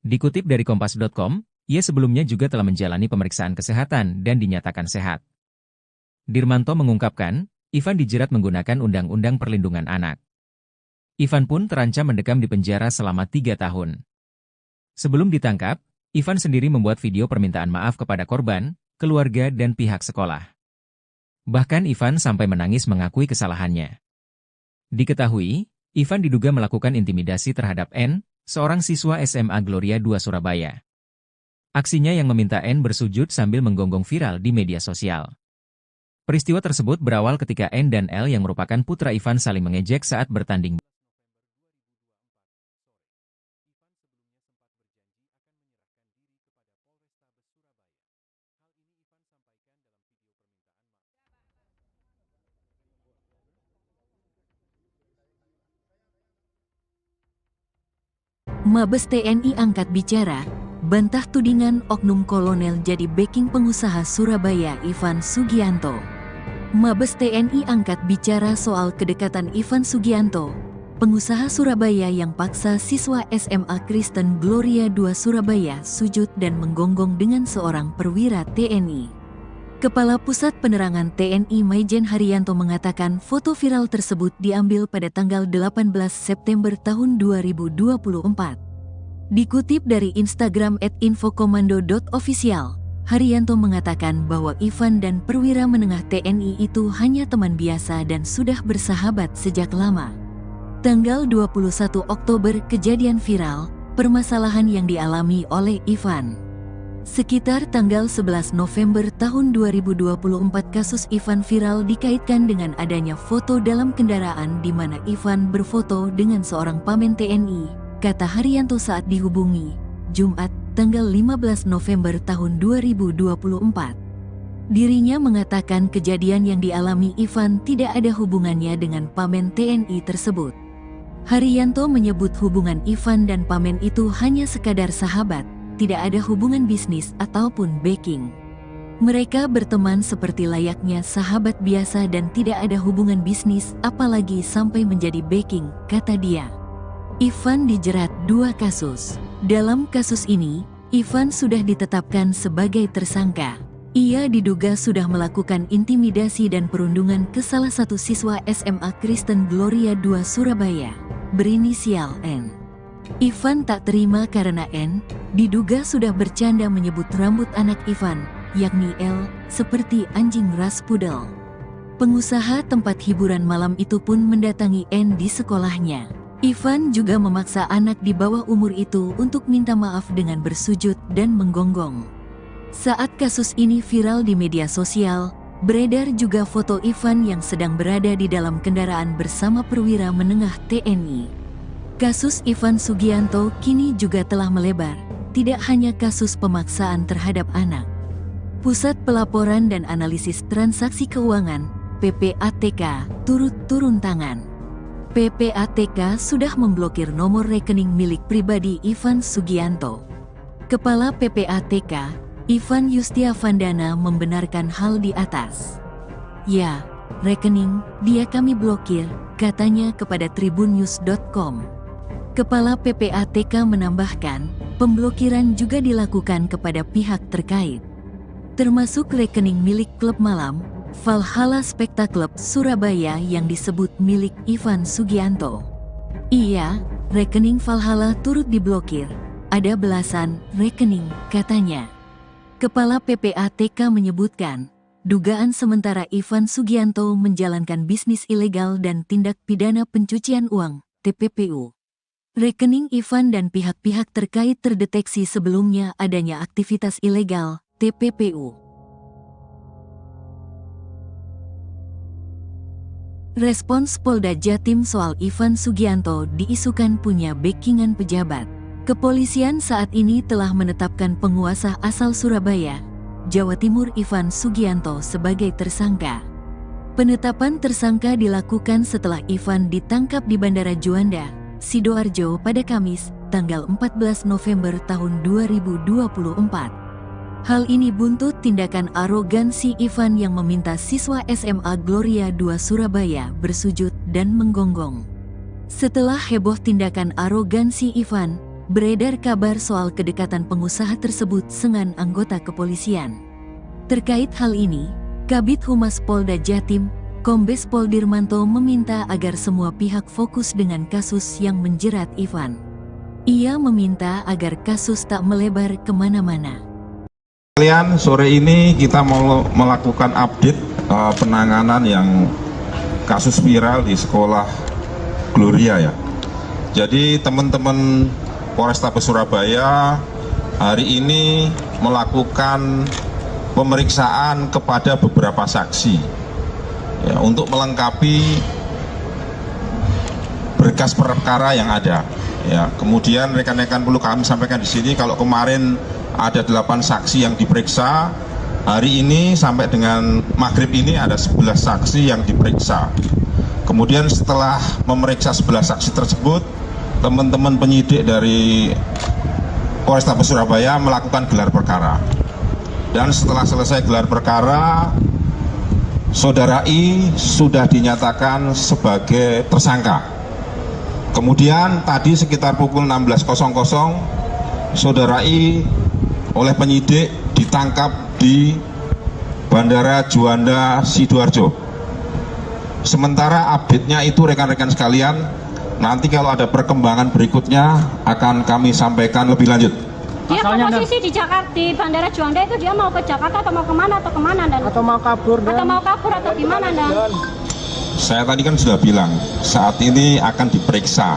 Dikutip dari Kompas.com, ia sebelumnya juga telah menjalani pemeriksaan kesehatan dan dinyatakan sehat. Dirmanto mengungkapkan, Ivan dijerat menggunakan Undang-Undang Perlindungan Anak. Ivan pun terancam mendekam di penjara selama 3 tahun. Sebelum ditangkap, Ivan sendiri membuat video permintaan maaf kepada korban, keluarga dan pihak sekolah. Bahkan Ivan sampai menangis mengakui kesalahannya. Diketahui, Ivan diduga melakukan intimidasi terhadap N, seorang siswa SMA Gloria 2 Surabaya. Aksinya yang meminta N bersujud sambil menggonggong viral di media sosial. Peristiwa tersebut berawal ketika N dan L yang merupakan putra Ivan saling mengejek saat bertanding. Mabes TNI angkat bicara, bantah tudingan oknum kolonel jadi backing pengusaha Surabaya Ivan Sugianto. Mabes TNI angkat bicara soal kedekatan Ivan Sugianto, pengusaha Surabaya yang paksa siswa SMA Kristen Gloria 2 Surabaya sujud dan menggonggong dengan seorang perwira TNI. Kepala Pusat Penerangan TNI Maijen Haryanto mengatakan foto viral tersebut diambil pada tanggal 18 September tahun 2024. Dikutip dari Instagram @infokomando.official, Haryanto mengatakan bahwa Ivan dan perwira menengah TNI itu hanya teman biasa dan sudah bersahabat sejak lama. Tanggal 21 Oktober kejadian viral, permasalahan yang dialami oleh Ivan. Sekitar tanggal 11 November tahun 2024 kasus Ivan viral dikaitkan dengan adanya foto dalam kendaraan di mana Ivan berfoto dengan seorang pamen TNI, kata Haryanto saat dihubungi, Jumat, tanggal 15 November tahun 2024. Dirinya mengatakan kejadian yang dialami Ivan tidak ada hubungannya dengan pamen TNI tersebut. Haryanto menyebut hubungan Ivan dan pamen itu hanya sekadar sahabat, tidak ada hubungan bisnis ataupun backing. Mereka berteman seperti layaknya sahabat biasa dan tidak ada hubungan bisnis apalagi sampai menjadi backing, kata dia. Ivan dijerat 2 kasus. Dalam kasus ini, Ivan sudah ditetapkan sebagai tersangka. Ia diduga sudah melakukan intimidasi dan perundungan ke salah satu siswa SMA Kristen Gloria 2 Surabaya, berinisial N. Ivan tak terima karena N diduga sudah bercanda menyebut rambut anak Ivan yakni L, seperti anjing ras pudel. Pengusaha tempat hiburan malam itu pun mendatangi N di sekolahnya. Ivan juga memaksa anak di bawah umur itu untuk minta maaf dengan bersujud dan menggonggong. Saat kasus ini viral di media sosial, beredar juga foto Ivan yang sedang berada di dalam kendaraan bersama perwira menengah TNI. Kasus Ivan Sugianto kini juga telah melebar, tidak hanya kasus pemaksaan terhadap anak. Pusat Pelaporan dan Analisis Transaksi Keuangan, PPATK, turut turun tangan. PPATK sudah memblokir nomor rekening milik pribadi Ivan Sugianto. Kepala PPATK, Ivan Yustiavandana membenarkan hal di atas. Ya, rekening dia kami blokir, katanya kepada tribunnews.com. Kepala PPATK menambahkan, pemblokiran juga dilakukan kepada pihak terkait, termasuk rekening milik klub malam, Valhalla Spectacle Surabaya yang disebut milik Ivan Sugianto. Iya, rekening Valhalla turut diblokir, ada belasan rekening, katanya. Kepala PPATK menyebutkan, dugaan sementara Ivan Sugianto menjalankan bisnis ilegal dan tindak pidana pencucian uang, TPPU. Rekening Ivan dan pihak-pihak terkait terdeteksi sebelumnya adanya aktivitas ilegal, TPPU. Respons Polda Jatim soal Ivan Sugianto diisukan punya backingan pejabat. Kepolisian saat ini telah menetapkan penguasa asal Surabaya, Jawa Timur Ivan Sugianto sebagai tersangka. Penetapan tersangka dilakukan setelah Ivan ditangkap di Bandara Juanda, Sidoarjo pada Kamis, tanggal 14 November tahun 2024. Hal ini buntut tindakan arogansi Ivan yang meminta siswa SMA Gloria II Surabaya bersujud dan menggonggong. Setelah heboh tindakan arogansi Ivan, beredar kabar soal kedekatan pengusaha tersebut dengan anggota kepolisian. Terkait hal ini, Kabid Humas Polda Jatim, Kombes Pol Dirmanto meminta agar semua pihak fokus dengan kasus yang menjerat Ivan. Ia meminta agar kasus tak melebar kemana-mana. Kalian, sore ini kita mau melakukan update penanganan yang kasus viral di sekolah Gloria ya. Jadi teman-teman Polrestabes Surabaya hari ini melakukan pemeriksaan kepada beberapa saksi ya, untuk melengkapi berkas perkara yang ada. Ya, kemudian rekan-rekan perlu kami sampaikan di sini kalau kemarin ada 8 saksi yang diperiksa, hari ini sampai dengan maghrib ini ada 11 saksi yang diperiksa. Kemudian setelah memeriksa 11 saksi tersebut, teman-teman penyidik dari Polrestabes Surabaya melakukan gelar perkara. Dan setelah selesai gelar perkara, Saudara I sudah dinyatakan sebagai tersangka. Kemudian tadi sekitar pukul 16.00, Saudara I oleh penyidik ditangkap di Bandara Juanda Sidoarjo. Sementara update-nya itu rekan-rekan sekalian, nanti kalau ada perkembangan berikutnya akan kami sampaikan lebih lanjut. Dia posisi di Jakarta, di Bandara Juanda itu dia mau ke Jakarta atau mau kemana dan? Atau mau kabur atau gimana dan? Saya tadi kan sudah bilang saat ini akan diperiksa,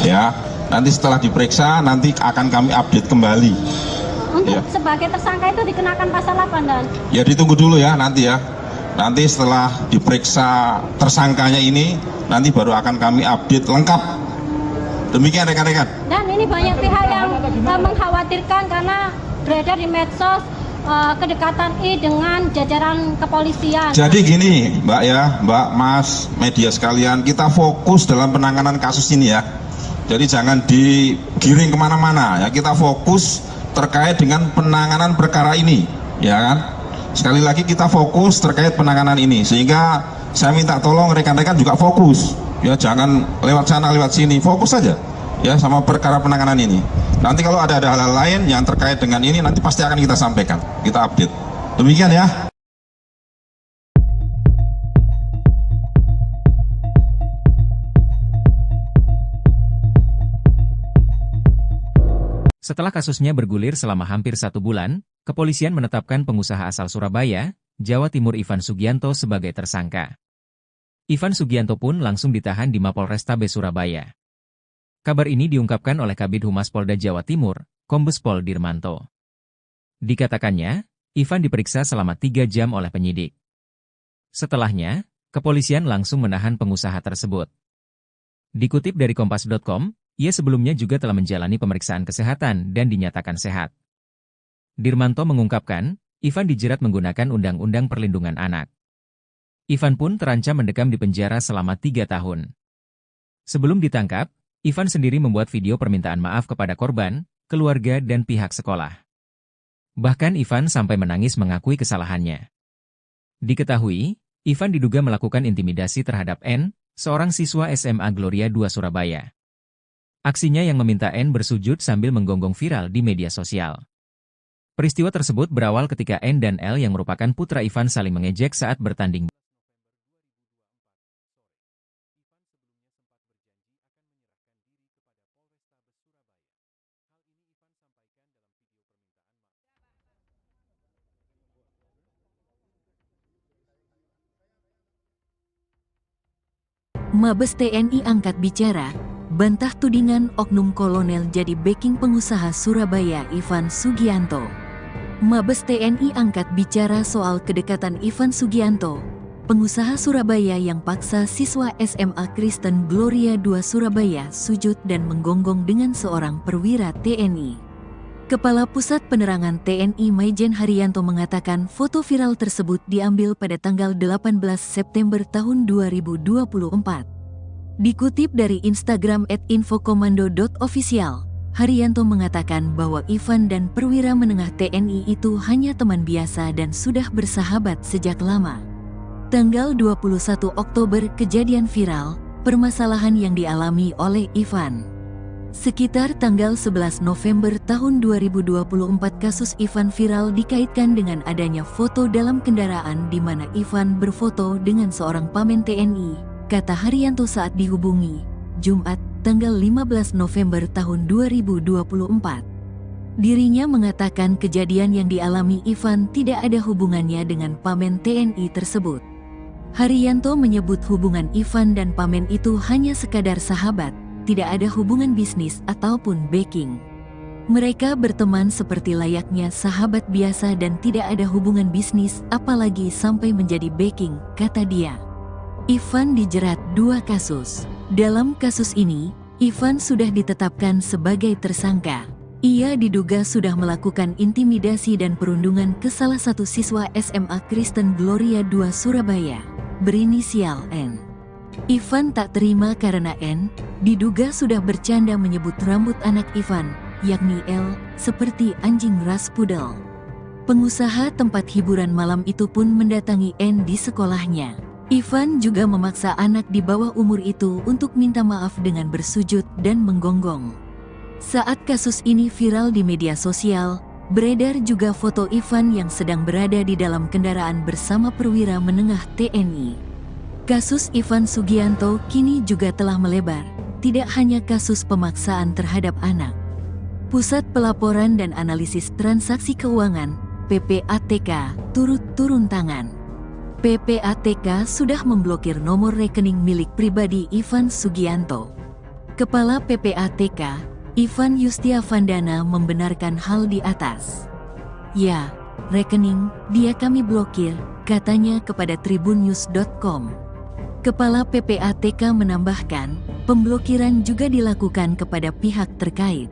ya. Nanti setelah diperiksa nanti akan kami update kembali. Untuk sebagai tersangka itu dikenakan pasal apa dan? Ya ditunggu dulu ya nanti ya. Nanti setelah diperiksa tersangkanya ini, nanti baru akan kami update lengkap. Demikian rekan-rekan. Dan ini banyak pihak yang mengkhawatirkan karena beredar di medsos kedekatan I dengan jajaran kepolisian. Jadi gini Mbak ya, Mbak, Mas, media sekalian, kita fokus dalam penanganan kasus ini ya. Jadi jangan digiring kemana-mana ya, kita fokus terkait dengan penanganan perkara ini, ya kan? Sekali lagi kita fokus terkait penanganan ini, sehingga saya minta tolong rekan-rekan juga fokus, ya jangan lewat sana lewat sini, fokus saja, ya sama perkara penanganan ini. Nanti kalau ada hal-hal lain yang terkait dengan ini, nanti pasti akan kita sampaikan, kita update. Demikian ya. Setelah kasusnya bergulir selama hampir 1 bulan, kepolisian menetapkan pengusaha asal Surabaya, Jawa Timur Ivan Sugianto sebagai tersangka. Ivan Sugianto pun langsung ditahan di Mapolrestabes Surabaya. Kabar ini diungkapkan oleh Kabid Humas Polda Jawa Timur, Kombes Pol Dirmanto. Dikatakannya, Ivan diperiksa selama 3 jam oleh penyidik. Setelahnya, kepolisian langsung menahan pengusaha tersebut. Dikutip dari Kompas.com, ia sebelumnya juga telah menjalani pemeriksaan kesehatan dan dinyatakan sehat. Dirmanto mengungkapkan, Ivan dijerat menggunakan Undang-Undang Perlindungan Anak. Ivan pun terancam mendekam di penjara selama 3 tahun. Sebelum ditangkap, Ivan sendiri membuat video permintaan maaf kepada korban, keluarga dan pihak sekolah. Bahkan Ivan sampai menangis mengakui kesalahannya. Diketahui, Ivan diduga melakukan intimidasi terhadap N, seorang siswa SMA Gloria 2 Surabaya. Aksinya yang meminta N bersujud sambil menggonggong viral di media sosial. Peristiwa tersebut berawal ketika N dan L yang merupakan putra Ivan saling mengejek saat bertanding. Mabes TNI angkat bicara, bantah tudingan oknum kolonel jadi backing pengusaha Surabaya Ivan Sugianto. Mabes TNI angkat bicara soal kedekatan Ivan Sugianto, pengusaha Surabaya yang paksa siswa SMA Kristen Gloria 2 Surabaya sujud dan menggonggong dengan seorang perwira TNI. Kepala Pusat Penerangan TNI Maijen Haryanto mengatakan foto viral tersebut diambil pada tanggal 18 September tahun 2024. Dikutip dari Instagram @infokomando.official, Haryanto mengatakan bahwa Ivan dan perwira menengah TNI itu hanya teman biasa dan sudah bersahabat sejak lama. Tanggal 21 Oktober kejadian viral, permasalahan yang dialami oleh Ivan. Sekitar tanggal 11 November tahun 2024 kasus Ivan viral dikaitkan dengan adanya foto dalam kendaraan di mana Ivan berfoto dengan seorang pamen TNI, kata Haryanto saat dihubungi, Jumat, tanggal 15 November tahun 2024. Dirinya mengatakan kejadian yang dialami Ivan tidak ada hubungannya dengan pamen TNI tersebut. Haryanto menyebut hubungan Ivan dan pamen itu hanya sekadar sahabat, tidak ada hubungan bisnis ataupun backing. Mereka berteman seperti layaknya sahabat biasa dan tidak ada hubungan bisnis apalagi sampai menjadi backing, kata dia. Ivan dijerat 2 kasus. Dalam kasus ini, Ivan sudah ditetapkan sebagai tersangka. Ia diduga sudah melakukan intimidasi dan perundungan ke salah satu siswa SMA Kristen Gloria 2 Surabaya, berinisial N. Ivan tak terima karena N diduga sudah bercanda menyebut rambut anak Ivan, yakni L, seperti anjing ras pudel. Pengusaha tempat hiburan malam itu pun mendatangi N di sekolahnya. Ivan juga memaksa anak di bawah umur itu untuk minta maaf dengan bersujud dan menggonggong. Saat kasus ini viral di media sosial, beredar juga foto Ivan yang sedang berada di dalam kendaraan bersama perwira menengah TNI. Kasus Ivan Sugianto kini juga telah melebar, tidak hanya kasus pemaksaan terhadap anak. Pusat Pelaporan dan Analisis Transaksi Keuangan, PPATK, turut turun tangan. PPATK sudah memblokir nomor rekening milik pribadi Ivan Sugianto. Kepala PPATK, Ivan Yustiavandana membenarkan hal di atas. Ya, rekening dia kami blokir, katanya kepada tribunnews.com. Kepala PPATK menambahkan, pemblokiran juga dilakukan kepada pihak terkait,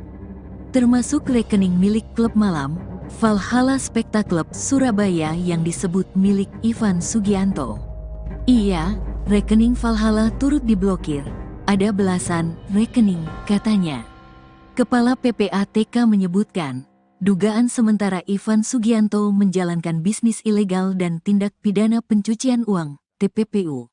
termasuk rekening milik klub malam, Valhalla Spectacle Surabaya yang disebut milik Ivan Sugianto. Iya, rekening Valhalla turut diblokir, ada belasan rekening, katanya. Kepala PPATK menyebutkan, dugaan sementara Ivan Sugianto menjalankan bisnis ilegal dan tindak pidana pencucian uang, TPPU.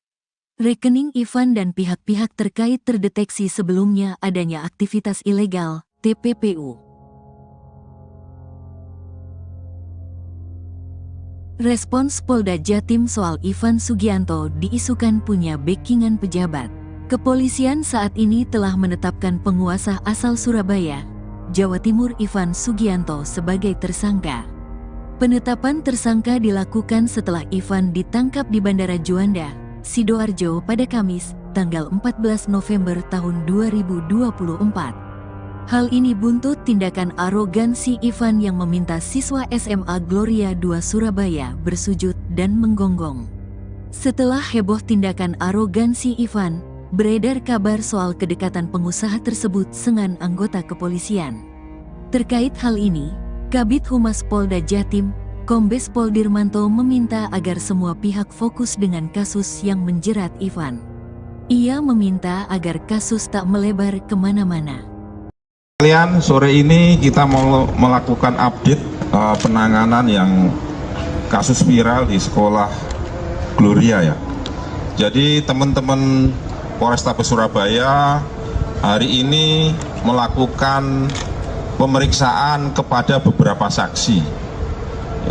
Rekening Ivan dan pihak-pihak terkait terdeteksi sebelumnya adanya aktivitas ilegal, TPPU. Respons Polda Jatim soal Ivan Sugianto diisukan punya backingan pejabat. Kepolisian saat ini telah menetapkan penguasa asal Surabaya, Jawa Timur Ivan Sugianto sebagai tersangka. Penetapan tersangka dilakukan setelah Ivan ditangkap di Bandara Juanda, Sidoarjo pada Kamis, tanggal 14 November tahun 2024. Hal ini buntut tindakan arogansi Ivan yang meminta siswa SMA Gloria II Surabaya bersujud dan menggonggong. Setelah heboh tindakan arogansi Ivan, beredar kabar soal kedekatan pengusaha tersebut dengan anggota kepolisian. Terkait hal ini, Kabid Humas Polda Jatim, Kombes Pol Dirmanto meminta agar semua pihak fokus dengan kasus yang menjerat Ivan. Ia meminta agar kasus tak melebar kemana-mana. Sore ini kita mau melakukan update penanganan yang kasus viral di sekolah Gloria ya. Jadi teman-teman Polrestabes Surabaya hari ini melakukan pemeriksaan kepada beberapa saksi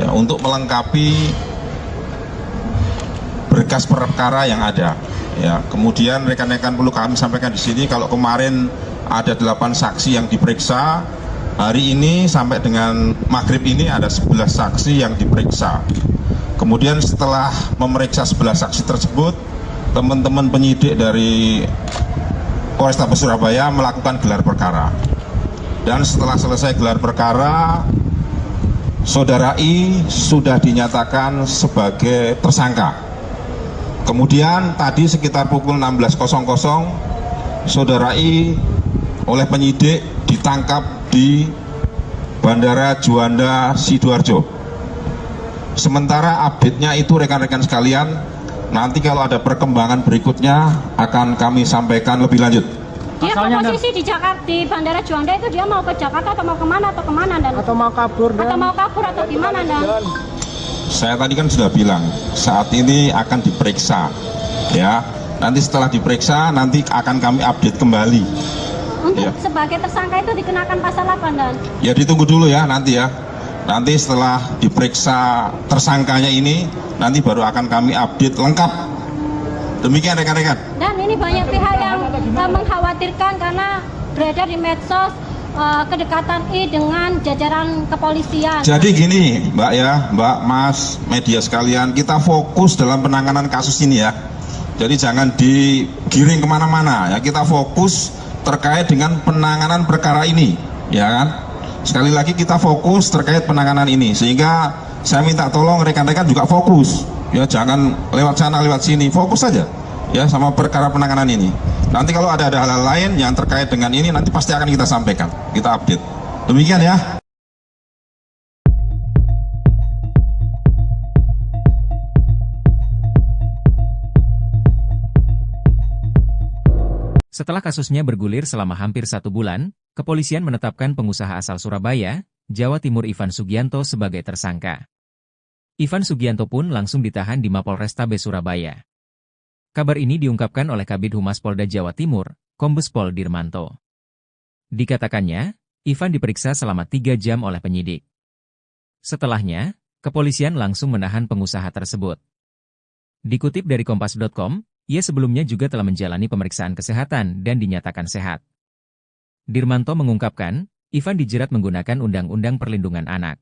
ya, untuk melengkapi berkas perkara yang ada. Ya, kemudian rekan-rekan perlu kami sampaikan di sini kalau kemarin ada 8 saksi yang diperiksa, hari ini sampai dengan maghrib ini ada 11 saksi yang diperiksa. Kemudian setelah memeriksa 11 saksi tersebut, teman-teman penyidik dari Polrestabes Surabaya melakukan gelar perkara. Dan setelah selesai gelar perkara, Saudara I sudah dinyatakan sebagai tersangka. Kemudian tadi sekitar pukul 16.00, Saudara I oleh penyidik ditangkap di Bandara Juanda, Sidoarjo. Sementara update-nya itu rekan-rekan sekalian, nanti kalau ada perkembangan berikutnya akan kami sampaikan lebih lanjut. Dia posisi di Jakarta, di Bandara Juanda itu dia mau ke Jakarta atau mau kemana dan? Atau mau kabur atau gimana dan? Saya tadi kan sudah bilang saat ini akan diperiksa, ya. Nanti setelah diperiksa nanti akan kami update kembali. Untuk ya. Sebagai tersangka itu dikenakan pasal apa dan? Ya ditunggu dulu ya nanti ya. Nanti setelah diperiksa tersangkanya ini, nanti baru akan kami update lengkap. Demikian rekan-rekan. Dan ini banyak pihak yang mengkhawatirkan karena beredar di medsos kedekatan I dengan jajaran kepolisian. Jadi gini Mbak ya, Mbak, Mas, media sekalian, kita fokus dalam penanganan kasus ini ya. Jadi jangan digiring kemana-mana ya, kita fokus terkait dengan penanganan perkara ini, ya kan? Sekali lagi kita fokus terkait penanganan ini, sehingga saya minta tolong rekan-rekan juga fokus, ya jangan lewat sana lewat sini, fokus saja, ya sama perkara penanganan ini. Nanti kalau ada hal-hal lain yang terkait dengan ini, nanti pasti akan kita sampaikan, kita update. Demikian ya. Setelah kasusnya bergulir selama hampir 1 bulan, kepolisian menetapkan pengusaha asal Surabaya, Jawa Timur Ivan Sugianto sebagai tersangka. Ivan Sugianto pun langsung ditahan di Mapolrestabes Surabaya. Kabar ini diungkapkan oleh Kabid Humas Polda Jawa Timur, Kombes Pol Dirmanto. Dikatakannya, Ivan diperiksa selama 3 jam oleh penyidik. Setelahnya, kepolisian langsung menahan pengusaha tersebut. Dikutip dari Kompas.com, ia sebelumnya juga telah menjalani pemeriksaan kesehatan dan dinyatakan sehat. Dirmanto mengungkapkan, Ivan dijerat menggunakan Undang-Undang Perlindungan Anak.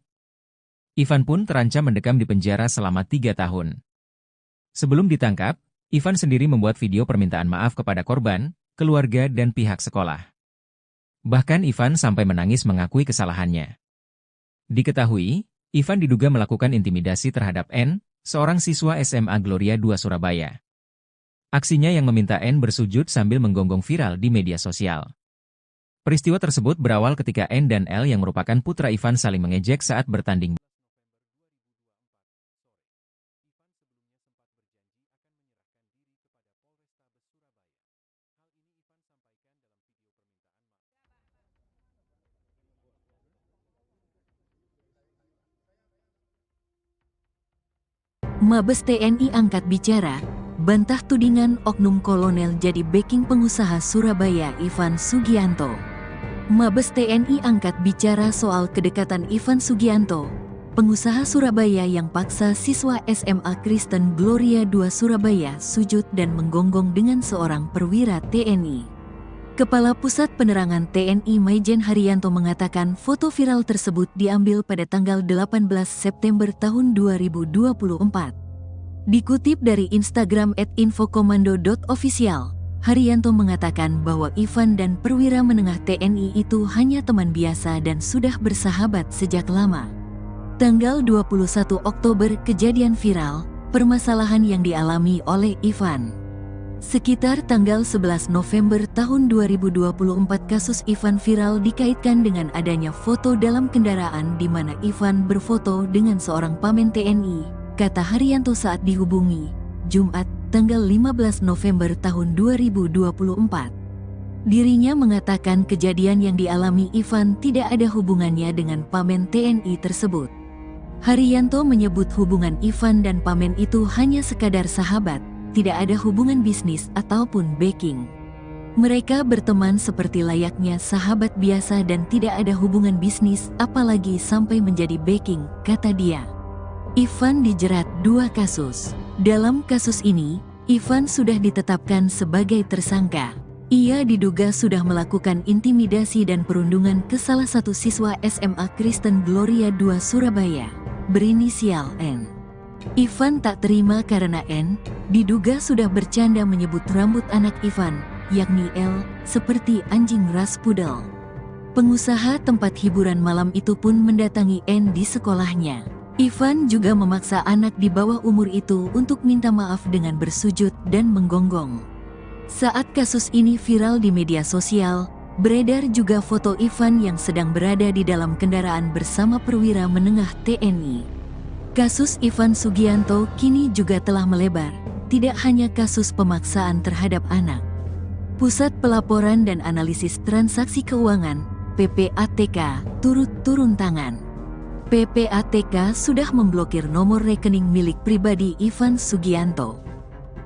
Ivan pun terancam mendekam di penjara selama 3 tahun. Sebelum ditangkap, Ivan sendiri membuat video permintaan maaf kepada korban, keluarga dan pihak sekolah. Bahkan Ivan sampai menangis mengakui kesalahannya. Diketahui, Ivan diduga melakukan intimidasi terhadap N, seorang siswa SMA Gloria II Surabaya. Aksinya yang meminta N bersujud sambil menggonggong viral di media sosial. Peristiwa tersebut berawal ketika N dan L yang merupakan putra Ivan saling mengejek saat bertanding. Mabes TNI angkat bicara, bantah tudingan oknum kolonel jadi backing pengusaha Surabaya Ivan Sugianto. Mabes TNI angkat bicara soal kedekatan Ivan Sugianto, pengusaha Surabaya yang paksa siswa SMA Kristen Gloria II Surabaya sujud dan menggonggong dengan seorang perwira TNI. Kepala Pusat Penerangan TNI Maijen Haryanto mengatakan foto viral tersebut diambil pada tanggal 18 September tahun 2024. Dikutip dari Instagram @infokomando.official, Haryanto mengatakan bahwa Ivan dan perwira menengah TNI itu hanya teman biasa dan sudah bersahabat sejak lama. Tanggal 21 Oktober kejadian viral, permasalahan yang dialami oleh Ivan. Sekitar tanggal 11 November tahun 2024 kasus Ivan viral dikaitkan dengan adanya foto dalam kendaraan di mana Ivan berfoto dengan seorang pamen TNI, kata Haryanto saat dihubungi, Jumat, tanggal 15 November tahun 2024. Dirinya mengatakan kejadian yang dialami Ivan tidak ada hubungannya dengan pamen TNI tersebut. Haryanto menyebut hubungan Ivan dan pamen itu hanya sekadar sahabat, tidak ada hubungan bisnis ataupun backing. Mereka berteman seperti layaknya sahabat biasa dan tidak ada hubungan bisnis apalagi sampai menjadi backing, kata dia. Ivan dijerat 2 kasus. Dalam kasus ini, Ivan sudah ditetapkan sebagai tersangka. Ia diduga sudah melakukan intimidasi dan perundungan ke salah satu siswa SMA Kristen Gloria II Surabaya, berinisial N. Ivan tak terima karena N diduga sudah bercanda menyebut rambut anak Ivan, yakni L, seperti anjing ras pudel. Pengusaha tempat hiburan malam itu pun mendatangi N di sekolahnya. Ivan juga memaksa anak di bawah umur itu untuk minta maaf dengan bersujud dan menggonggong. Saat kasus ini viral di media sosial, beredar juga foto Ivan yang sedang berada di dalam kendaraan bersama perwira menengah TNI. Kasus Ivan Sugianto kini juga telah melebar, tidak hanya kasus pemaksaan terhadap anak. Pusat Pelaporan dan Analisis Transaksi Keuangan, PPATK, turut turun tangan. PPATK sudah memblokir nomor rekening milik pribadi Ivan Sugianto.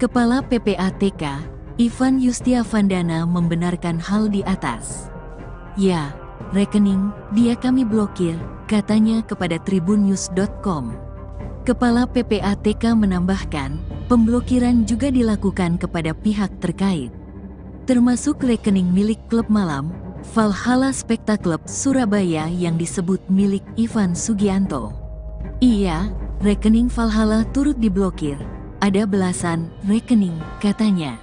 Kepala PPATK, Ivan Yustiavandana membenarkan hal di atas. Ya, rekening dia kami blokir, katanya kepada tribunnews.com. Kepala PPATK menambahkan, pemblokiran juga dilakukan kepada pihak terkait, termasuk rekening milik klub malam, Valhalla Spectacle Surabaya yang disebut milik Ivan Sugianto. Iya, rekening Valhalla turut diblokir, ada belasan rekening, katanya.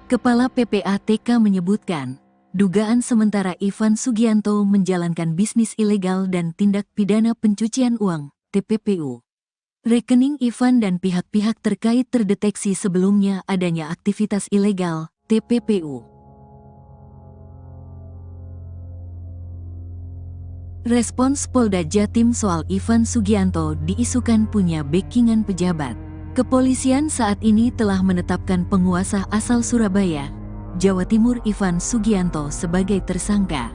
Kepala PPATK menyebutkan, dugaan sementara Ivan Sugianto menjalankan bisnis ilegal dan tindak pidana pencucian uang, TPPU. Rekening Ivan dan pihak-pihak terkait terdeteksi sebelumnya adanya aktivitas ilegal, TPPU. Respons Polda Jatim soal Ivan Sugianto diisukan punya backingan pejabat. Kepolisian saat ini telah menetapkan penguasa asal Surabaya, Jawa Timur Ivan Sugianto sebagai tersangka.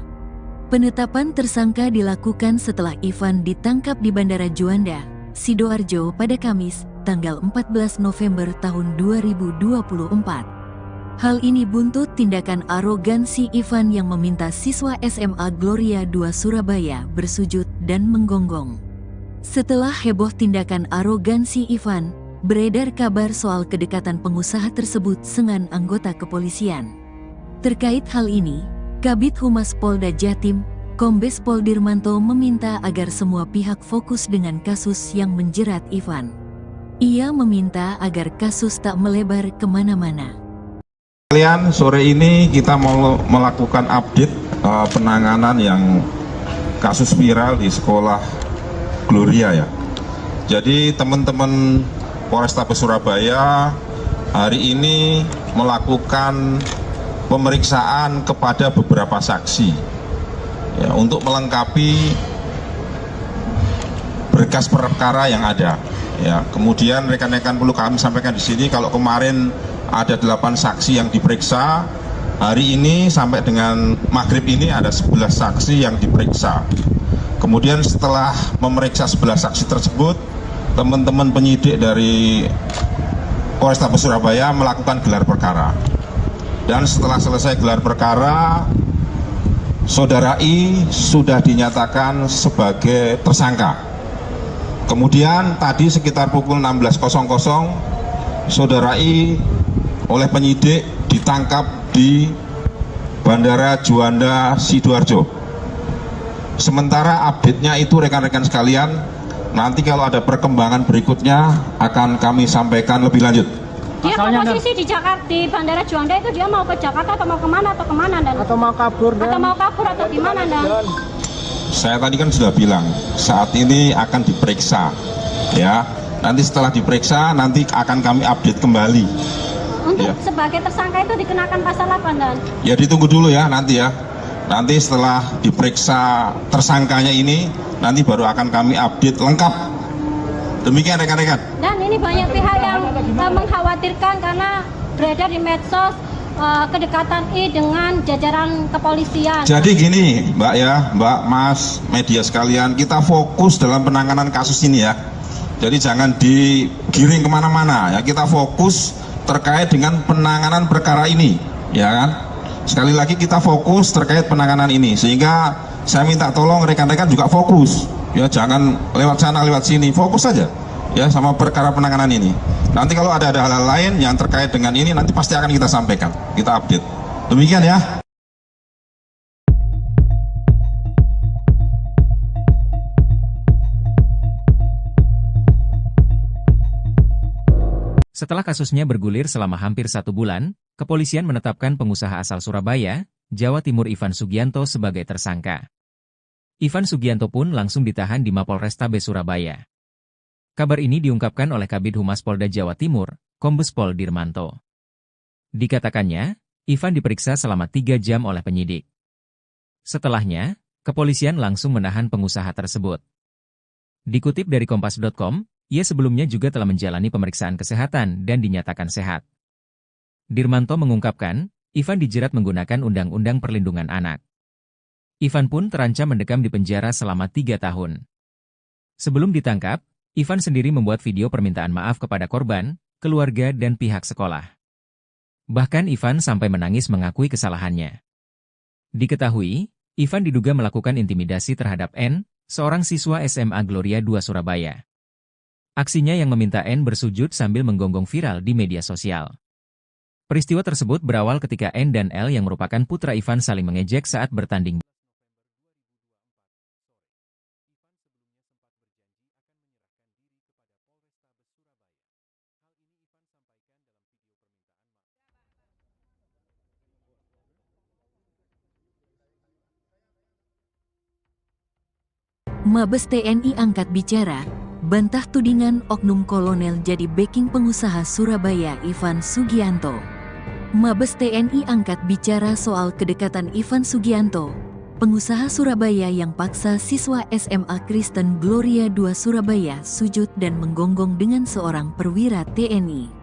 Penetapan tersangka dilakukan setelah Ivan ditangkap di Bandara Juanda, Sidoarjo pada Kamis, tanggal 14 November tahun 2024. Hal ini buntut tindakan arogansi Ivan yang meminta siswa SMA Gloria II Surabaya bersujud dan menggonggong. Setelah heboh tindakan arogansi Ivan, beredar kabar soal kedekatan pengusaha tersebut dengan anggota kepolisian. Terkait hal ini, Kabid Humas Polda Jatim, Kombes Pol Dirmanto meminta agar semua pihak fokus dengan kasus yang menjerat Ivan. Ia meminta agar kasus tak melebar kemana-mana. Kalian, sore ini kita mau melakukan update penanganan yang kasus viral di sekolah Gloria ya. Jadi teman-teman Polrestabes Surabaya hari ini melakukan pemeriksaan kepada beberapa saksi. Ya, untuk melengkapi berkas perkara yang ada. Ya, kemudian rekan-rekan perlu kami sampaikan di sini kalau kemarin ada 8 saksi yang diperiksa, hari ini sampai dengan maghrib ini ada 11 saksi yang diperiksa. Kemudian setelah memeriksa 11 saksi tersebut, teman-teman penyidik dari Polrestabes Surabaya melakukan gelar perkara. Dan setelah selesai gelar perkara, Saudara I sudah dinyatakan sebagai tersangka. Kemudian tadi sekitar pukul 16.00, Saudara I oleh penyidik ditangkap di Bandara Juanda Sidoarjo. Sementara update-nya itu rekan-rekan sekalian, nanti kalau ada perkembangan berikutnya akan kami sampaikan lebih lanjut. Dia posisi di Jakarta, di Bandara Juanda itu dia mau ke Jakarta atau mau kemana Dan? Atau mau kabur Atau gimana Dan? Saya tadi kan sudah bilang, saat ini akan diperiksa, ya. Nanti setelah diperiksa, nanti akan kami update kembali. Untuk sebagai tersangka itu dikenakan pasal apa Dan? Ya ditunggu dulu ya nanti ya. Nanti setelah diperiksa tersangkanya ini, nanti baru akan kami update lengkap. Demikian rekan-rekan. Dan ini banyak pihak yang mengkhawatirkan karena beredar di medsos kedekatan I dengan jajaran kepolisian. Jadi gini Mbak ya, Mbak, Mas, media sekalian, kita fokus dalam penanganan kasus ini ya. Jadi jangan digiring kemana-mana ya, kita fokus terkait dengan penanganan perkara ini, ya kan? Sekali lagi kita fokus terkait penanganan ini, sehingga saya minta tolong rekan-rekan juga fokus, ya jangan lewat sana lewat sini, fokus saja, ya sama perkara penanganan ini. Nanti kalau ada hal-hal lain yang terkait dengan ini, nanti pasti akan kita sampaikan, kita update. Demikian ya. Setelah kasusnya bergulir selama hampir 1 bulan, kepolisian menetapkan pengusaha asal Surabaya, Jawa Timur Ivan Sugianto sebagai tersangka. Ivan Sugianto pun langsung ditahan di Mapolrestabes Surabaya. Kabar ini diungkapkan oleh Kabid Humas Polda Jawa Timur, Kombes Pol Dirmanto. Dikatakannya, Ivan diperiksa selama 3 jam oleh penyidik. Setelahnya, kepolisian langsung menahan pengusaha tersebut. Dikutip dari Kompas.com, ia sebelumnya juga telah menjalani pemeriksaan kesehatan dan dinyatakan sehat. Dirmanto mengungkapkan, Ivan dijerat menggunakan Undang-Undang Perlindungan Anak. Ivan pun terancam mendekam di penjara selama 3 tahun. Sebelum ditangkap, Ivan sendiri membuat video permintaan maaf kepada korban, keluarga dan pihak sekolah. Bahkan Ivan sampai menangis mengakui kesalahannya. Diketahui, Ivan diduga melakukan intimidasi terhadap N, seorang siswa SMA Gloria 2 Surabaya. Aksinya yang meminta N bersujud sambil menggonggong viral di media sosial. Peristiwa tersebut berawal ketika N dan L yang merupakan putra Ivan saling mengejek saat bertanding. Mabes TNI angkat bicara, bantah tudingan oknum kolonel jadi backing pengusaha Surabaya Ivan Sugianto. Mabes TNI angkat bicara soal kedekatan Ivan Sugianto, pengusaha Surabaya yang paksa siswa SMA Kristen Gloria 2 Surabaya sujud dan menggonggong dengan seorang perwira TNI.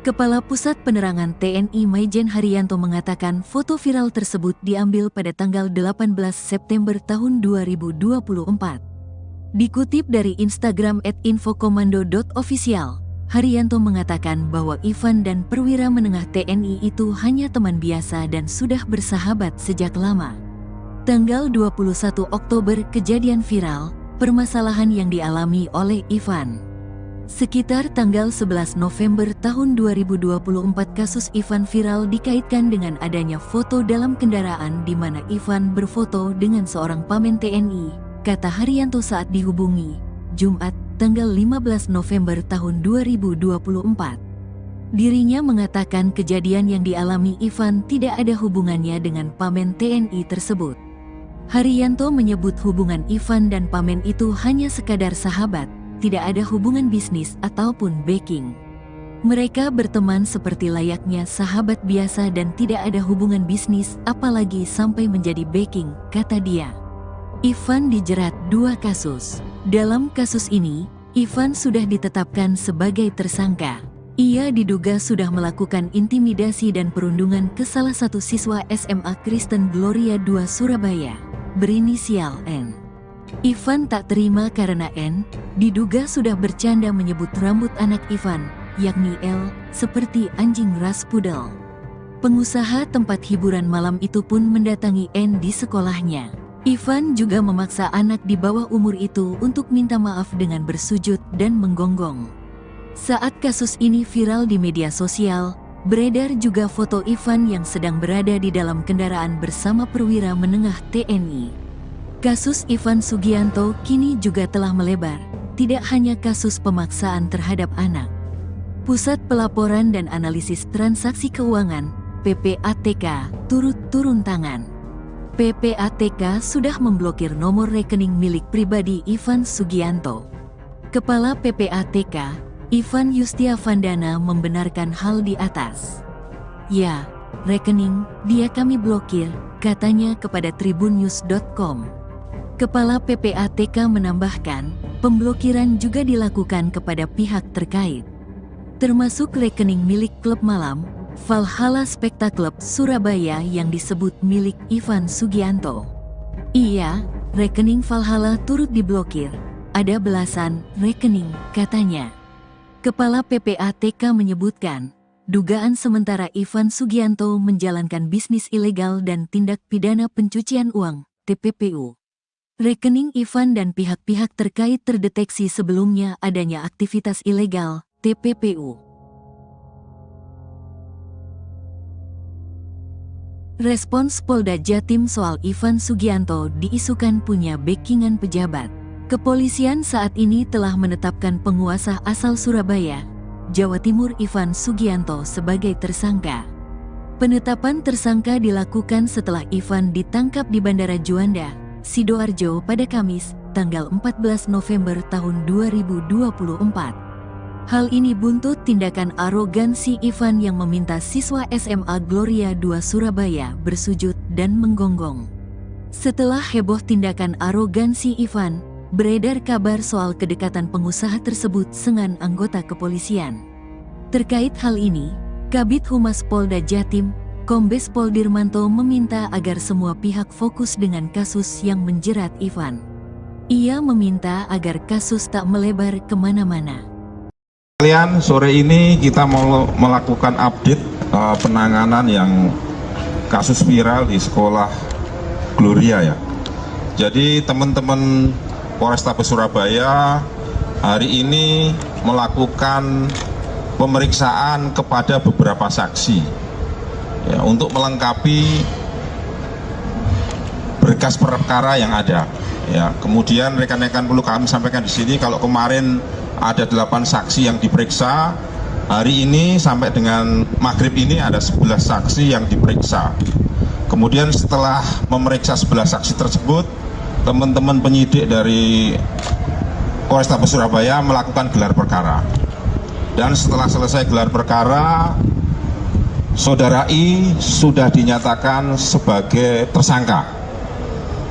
Kepala Pusat Penerangan TNI Maijen Haryanto mengatakan foto viral tersebut diambil pada tanggal 18 September tahun 2024. Dikutip dari Instagram @infokomando.official, Haryanto mengatakan bahwa Ivan dan perwira menengah TNI itu hanya teman biasa dan sudah bersahabat sejak lama. Tanggal 21 Oktober kejadian viral, permasalahan yang dialami oleh Ivan. Sekitar tanggal 11 November tahun 2024 kasus Ivan viral dikaitkan dengan adanya foto dalam kendaraan di mana Ivan berfoto dengan seorang pamen TNI, kata Haryanto saat dihubungi, Jumat, tanggal 15 November tahun 2024. Dirinya mengatakan kejadian yang dialami Ivan tidak ada hubungannya dengan pamen TNI tersebut. Haryanto menyebut hubungan Ivan dan pamen itu hanya sekadar sahabat, tidak ada hubungan bisnis ataupun backing. Mereka berteman seperti layaknya sahabat biasa dan tidak ada hubungan bisnis apalagi sampai menjadi backing, kata dia. Ivan dijerat 2 kasus. Dalam kasus ini, Ivan sudah ditetapkan sebagai tersangka. Ia diduga sudah melakukan intimidasi dan perundungan ke salah satu siswa SMA Kristen Gloria 2 Surabaya, berinisial N. Ivan tak terima karena N diduga sudah bercanda menyebut rambut anak Ivan, yakni L, seperti anjing ras pudel. Pengusaha tempat hiburan malam itu pun mendatangi N di sekolahnya. Ivan juga memaksa anak di bawah umur itu untuk minta maaf dengan bersujud dan menggonggong. Saat kasus ini viral di media sosial, Beredar juga foto Ivan yang sedang berada di dalam kendaraan bersama perwira menengah TNI. Kasus Ivan Sugianto kini juga telah melebar, tidak hanya kasus pemaksaan terhadap anak. Pusat Pelaporan dan Analisis Transaksi Keuangan (PPATK) turut turun tangan. PPATK sudah memblokir nomor rekening milik pribadi Ivan Sugianto. Kepala PPATK, Ivan Yustiavandana membenarkan hal di atas. "Ya, rekening dia kami blokir," katanya kepada tribunnews.com. Kepala PPATK menambahkan, pemblokiran juga dilakukan kepada pihak terkait, termasuk rekening milik klub malam Valhalla Specta Club Surabaya yang disebut milik Ivan Sugianto. "Iya, rekening Valhalla turut diblokir. Ada belasan rekening," katanya. Kepala PPATK menyebutkan, dugaan sementara Ivan Sugianto menjalankan bisnis ilegal dan tindak pidana pencucian uang (TPPU). Rekening Ivan dan pihak-pihak terkait terdeteksi sebelumnya adanya aktivitas ilegal (TPPU). Respons Polda Jatim soal Ivan Sugianto diisukan punya backingan pejabat. Kepolisian saat ini telah menetapkan penguasa asal Surabaya, Jawa Timur Ivan Sugianto sebagai tersangka. Penetapan tersangka dilakukan setelah Ivan ditangkap di Bandara Juanda, Sidoarjo pada Kamis, tanggal 14 November tahun 2024. Hal ini buntut tindakan arogansi Ivan yang meminta siswa SMA Gloria II Surabaya bersujud dan menggonggong. Setelah heboh tindakan arogansi Ivan, beredar kabar soal kedekatan pengusaha tersebut dengan anggota kepolisian. Terkait hal ini, Kabid Humas Polda Jatim, Kombes Pol Dirmanto meminta agar semua pihak fokus dengan kasus yang menjerat Ivan. Ia meminta agar kasus tak melebar kemana-mana. Kalian, sore ini kita mau melakukan update penanganan yang kasus viral di sekolah Gloria ya. Jadi teman-teman Polrestabes Surabaya hari ini melakukan pemeriksaan kepada beberapa saksi ya, untuk melengkapi berkas perkara yang ada. Ya, kemudian rekan-rekan perlu kami sampaikan di sini kalau kemarin ada 8 saksi yang diperiksa, hari ini sampai dengan maghrib ini ada 11 saksi yang diperiksa. Kemudian setelah memeriksa 11 saksi tersebut, teman-teman penyidik dari Polrestabes Surabaya melakukan gelar perkara. Dan setelah selesai gelar perkara, Saudara I sudah dinyatakan sebagai tersangka.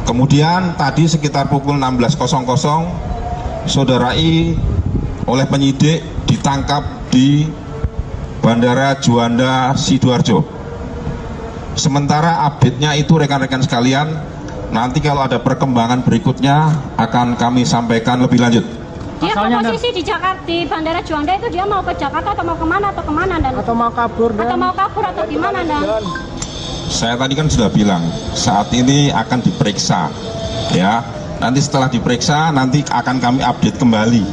Kemudian tadi sekitar pukul 16.00, Saudara I oleh penyidik ditangkap di Bandara Juanda Sidoarjo. Sementara update-nya itu rekan-rekan sekalian, nanti kalau ada perkembangan berikutnya akan kami sampaikan lebih lanjut. Dia posisi di Jakarta, di Bandara Juanda itu dia mau ke Jakarta atau mau kemana dan? Atau mau kabur atau gimana dan? Saya tadi kan sudah bilang saat ini akan diperiksa, ya. Nanti setelah diperiksa nanti akan kami update kembali.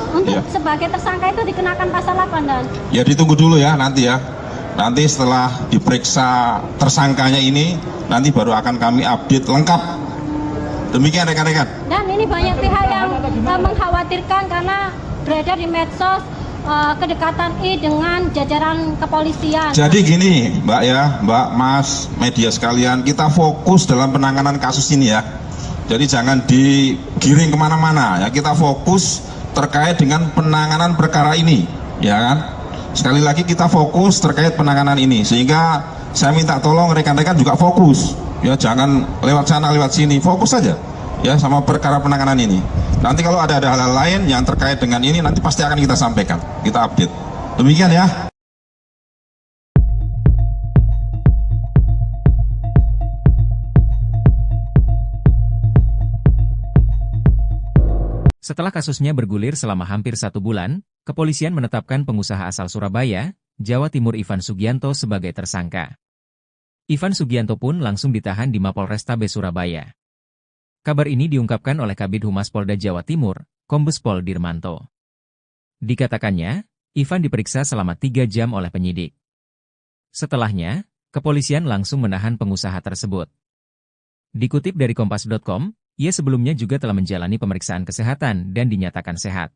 Untuk Ya. sebagai tersangka itu dikenakan pasal apa dan? Ya ditunggu dulu ya nanti ya. Nanti setelah diperiksa tersangkanya ini, nanti baru akan kami update lengkap. Demikian rekan-rekan. Dan ini banyak pihak yang mengkhawatirkan karena beredar di medsos kedekatan I dengan jajaran kepolisian. Jadi gini Mbak ya, Mbak, Mas, media sekalian, kita fokus dalam penanganan kasus ini ya. Jadi jangan digiring kemana-mana ya, kita fokus terkait dengan penanganan perkara ini, ya kan? Sekali lagi kita fokus terkait penanganan ini, sehingga saya minta tolong rekan-rekan juga fokus, ya jangan lewat sana lewat sini, fokus saja ya sama perkara penanganan ini. Nanti kalau ada hal-hal lain yang terkait dengan ini nanti pasti akan kita sampaikan, kita update. Demikian ya. Setelah kasusnya bergulir selama hampir 1 bulan, kepolisian menetapkan pengusaha asal Surabaya, Jawa Timur Ivan Sugianto sebagai tersangka. Ivan Sugianto pun langsung ditahan di Mapolrestabes Surabaya. Kabar ini diungkapkan oleh Kabid Humas Polda Jawa Timur, Kombes Pol Dirmanto. Dikatakannya, Ivan diperiksa selama 3 jam oleh penyidik. Setelahnya, kepolisian langsung menahan pengusaha tersebut. Dikutip dari Kompas.com, ia sebelumnya juga telah menjalani pemeriksaan kesehatan dan dinyatakan sehat.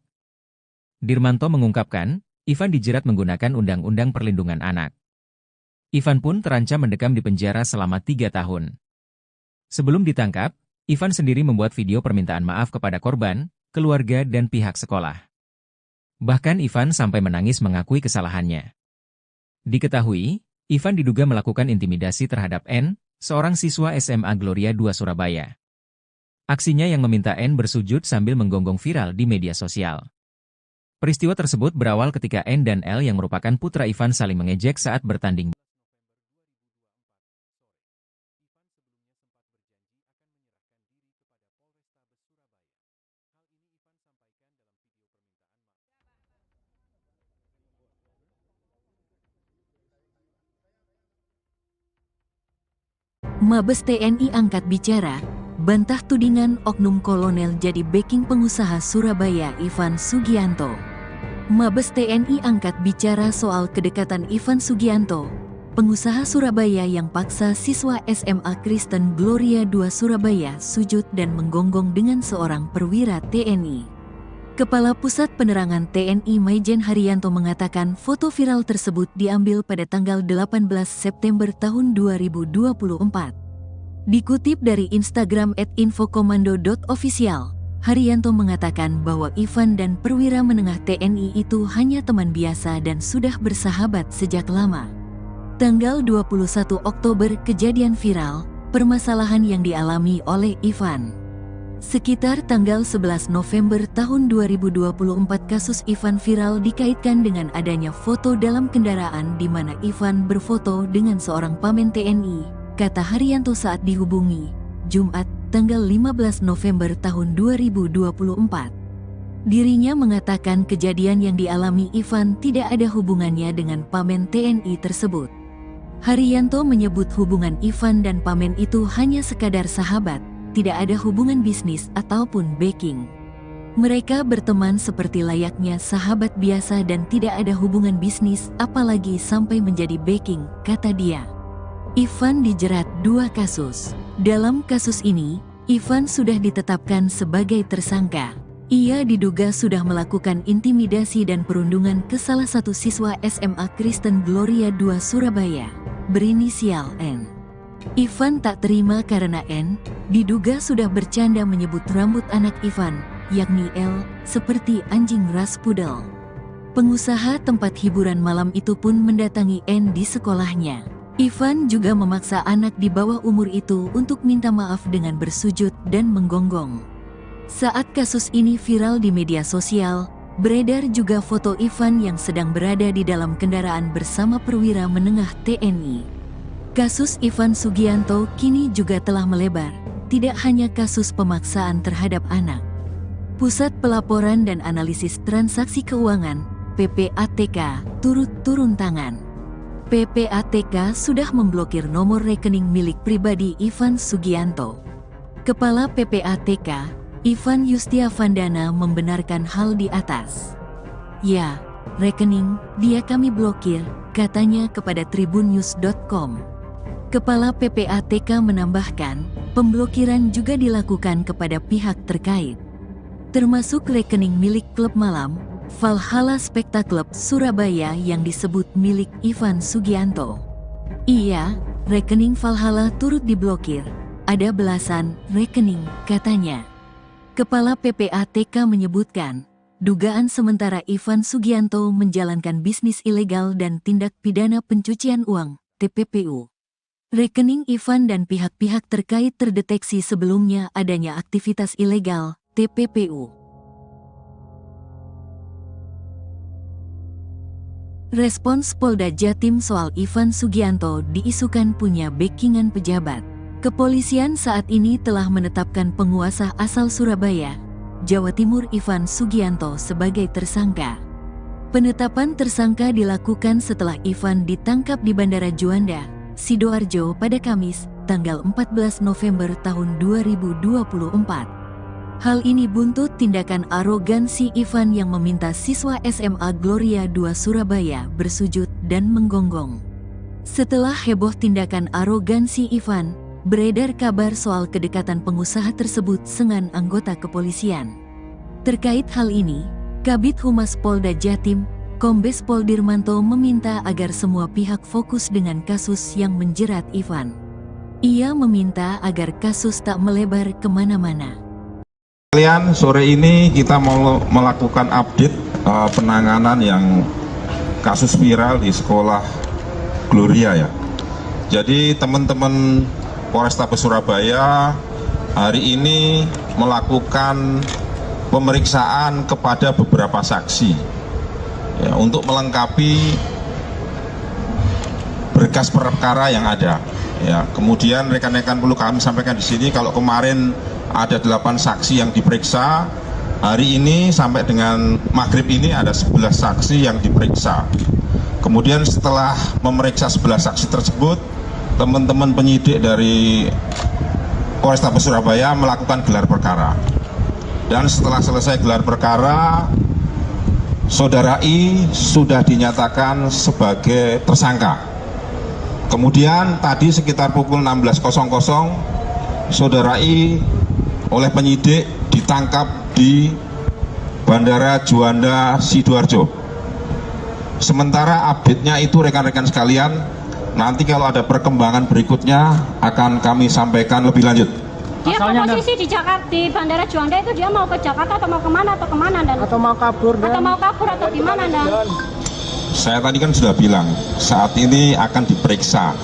Dirmanto mengungkapkan, Ivan dijerat menggunakan Undang-Undang Perlindungan Anak. Ivan pun terancam mendekam di penjara selama 3 tahun. Sebelum ditangkap, Ivan sendiri membuat video permintaan maaf kepada korban, keluarga dan pihak sekolah. Bahkan Ivan sampai menangis mengakui kesalahannya. Diketahui, Ivan diduga melakukan intimidasi terhadap N, seorang siswa SMA Gloria 2 Surabaya. Aksinya yang meminta N bersujud sambil menggonggong viral di media sosial. Peristiwa tersebut berawal ketika N dan L yang merupakan putra Ivan saling mengejek saat bertanding. Mabes TNI angkat bicara, bantah tudingan oknum kolonel jadi backing pengusaha Surabaya Ivan Sugianto. Mabes TNI angkat bicara soal kedekatan Ivan Sugianto, pengusaha Surabaya yang paksa siswa SMA Kristen Gloria 2 Surabaya sujud dan menggonggong dengan seorang perwira TNI. Kepala Pusat Penerangan TNI Maijen Haryanto mengatakan foto viral tersebut diambil pada tanggal 18 September tahun 2024. Dikutip dari Instagram @infokomando.official, Haryanto mengatakan bahwa Ivan dan perwira menengah TNI itu hanya teman biasa dan sudah bersahabat sejak lama. Tanggal 21 Oktober kejadian viral, permasalahan yang dialami oleh Ivan. Sekitar tanggal 11 November tahun 2024 kasus Ivan viral dikaitkan dengan adanya foto dalam kendaraan di mana Ivan berfoto dengan seorang pamen TNI, kata Haryanto saat dihubungi, Jumat, tanggal 15 November tahun 2024. Dirinya mengatakan kejadian yang dialami Ivan tidak ada hubungannya dengan pamen TNI tersebut. Haryanto menyebut hubungan Ivan dan pamen itu hanya sekadar sahabat, tidak ada hubungan bisnis ataupun backing. Mereka berteman seperti layaknya sahabat biasa dan tidak ada hubungan bisnis apalagi sampai menjadi backing, kata dia. Ivan dijerat 2 kasus. Dalam kasus ini, Ivan sudah ditetapkan sebagai tersangka. Ia diduga sudah melakukan intimidasi dan perundungan ke salah satu siswa SMA Kristen Gloria 2 Surabaya, berinisial N. Ivan tak terima karena N diduga sudah bercanda menyebut rambut anak Ivan, yakni L, seperti anjing ras pudel. Pengusaha tempat hiburan malam itu pun mendatangi N di sekolahnya. Ivan juga memaksa anak di bawah umur itu untuk minta maaf dengan bersujud dan menggonggong. Saat kasus ini viral di media sosial, beredar juga foto Ivan yang sedang berada di dalam kendaraan bersama perwira menengah TNI. Kasus Ivan Sugianto kini juga telah melebar, tidak hanya kasus pemaksaan terhadap anak. Pusat Pelaporan dan Analisis Transaksi Keuangan, PPATK, turut turun tangan. PPATK sudah memblokir nomor rekening milik pribadi Ivan Sugianto. Kepala PPATK, Ivan Yustiavandana membenarkan hal di atas. Ya, rekening dia kami blokir, katanya kepada tribunnews.com. Kepala PPATK menambahkan, pemblokiran juga dilakukan kepada pihak terkait, termasuk rekening milik klub malam, Valhalla Spectacle Surabaya yang disebut milik Ivan Sugianto. Iya, rekening Valhalla turut diblokir, ada belasan rekening, katanya. Kepala PPATK menyebutkan, dugaan sementara Ivan Sugianto menjalankan bisnis ilegal dan tindak pidana pencucian uang, TPPU. Rekening Ivan dan pihak-pihak terkait terdeteksi sebelumnya adanya aktivitas ilegal, TPPU. Respons Polda Jatim soal Ivan Sugianto diisukan punya backingan pejabat. Kepolisian saat ini telah menetapkan penguasa asal Surabaya, Jawa Timur Ivan Sugianto sebagai tersangka. Penetapan tersangka dilakukan setelah Ivan ditangkap di Bandara Juanda, Sidoarjo pada Kamis, tanggal 14 November tahun 2024. Hal ini buntut tindakan arogansi Ivan yang meminta siswa SMA Gloria 2 Surabaya bersujud dan menggonggong. Setelah heboh tindakan arogansi Ivan, beredar kabar soal kedekatan pengusaha tersebut dengan anggota kepolisian. Terkait hal ini, Kabid Humas Polda Jatim, Kombes Pol Dirmanto meminta agar semua pihak fokus dengan kasus yang menjerat Ivan. Ia meminta agar kasus tak melebar kemana-mana. Kalian, sore ini kita mau melakukan update penanganan yang kasus viral di sekolah Gloria ya. Jadi teman-teman Polrestabes Surabaya hari ini melakukan pemeriksaan kepada beberapa saksi ya, untuk melengkapi berkas perkara yang ada. Ya, kemudian rekan-rekan perlu kami sampaikan di sini kalau kemarin ada 8 saksi yang diperiksa, hari ini sampai dengan maghrib ini ada 11 saksi yang diperiksa. Kemudian setelah memeriksa 11 saksi tersebut, teman-teman penyidik dari Polrestabes Surabaya melakukan gelar perkara. Dan setelah selesai gelar perkara, Saudara I sudah dinyatakan sebagai tersangka. Kemudian tadi sekitar pukul 16.00, Saudara I oleh penyidik ditangkap di Bandara Juanda Sidoarjo. Sementara update-nya itu rekan-rekan sekalian, nanti kalau ada perkembangan berikutnya akan kami sampaikan lebih lanjut. Dia posisi di Jakarta, di Bandara Juanda itu dia mau ke Jakarta atau mau kemana dan? Atau mau kabur atau gimana dan? Saya tadi kan sudah bilang saat ini akan diperiksa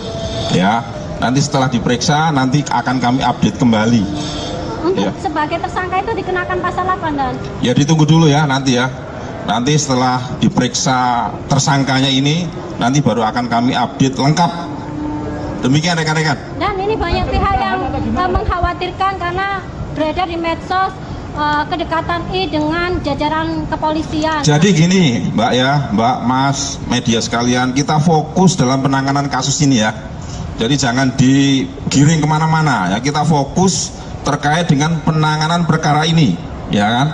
ya, nanti setelah diperiksa nanti akan kami update kembali. Untuk sebagai tersangka itu dikenakan pasal apa dan? Ya ditunggu dulu ya nanti ya, nanti setelah diperiksa tersangkanya ini nanti baru akan kami update lengkap. Demikian rekan-rekan. Dan ini banyak pihak yang mengkhawatirkan karena beredar di medsos kedekatan I dengan jajaran kepolisian. Jadi gini Mbak ya, Mbak, Mas, media sekalian, kita fokus dalam penanganan kasus ini ya. Jadi jangan digiring kemana-mana ya, kita fokus terkait dengan penanganan perkara ini ya kan.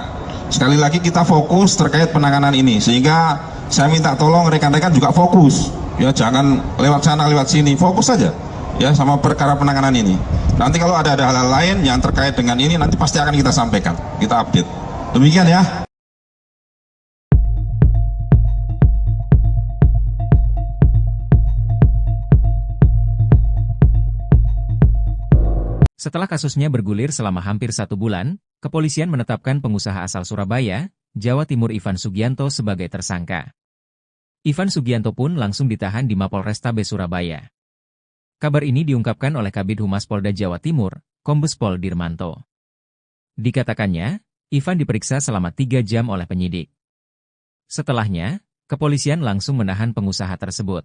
Sekali lagi kita fokus terkait penanganan ini, sehingga saya minta tolong rekan-rekan juga fokus ya, jangan lewat sana lewat sini, fokus saja ya sama perkara penanganan ini. Nanti kalau ada hal-hal lain yang terkait dengan ini nanti pasti akan kita sampaikan, kita update. Demikian ya. Setelah kasusnya bergulir selama hampir 1 bulan, kepolisian menetapkan pengusaha asal Surabaya, Jawa Timur Ivan Sugianto sebagai tersangka. Ivan Sugianto pun langsung ditahan di Mapolrestabes Surabaya. Kabar ini diungkapkan oleh Kabid Humas Polda Jawa Timur, Kombes Pol Dirmanto. Dikatakannya, Ivan diperiksa selama 3 jam oleh penyidik. Setelahnya, kepolisian langsung menahan pengusaha tersebut.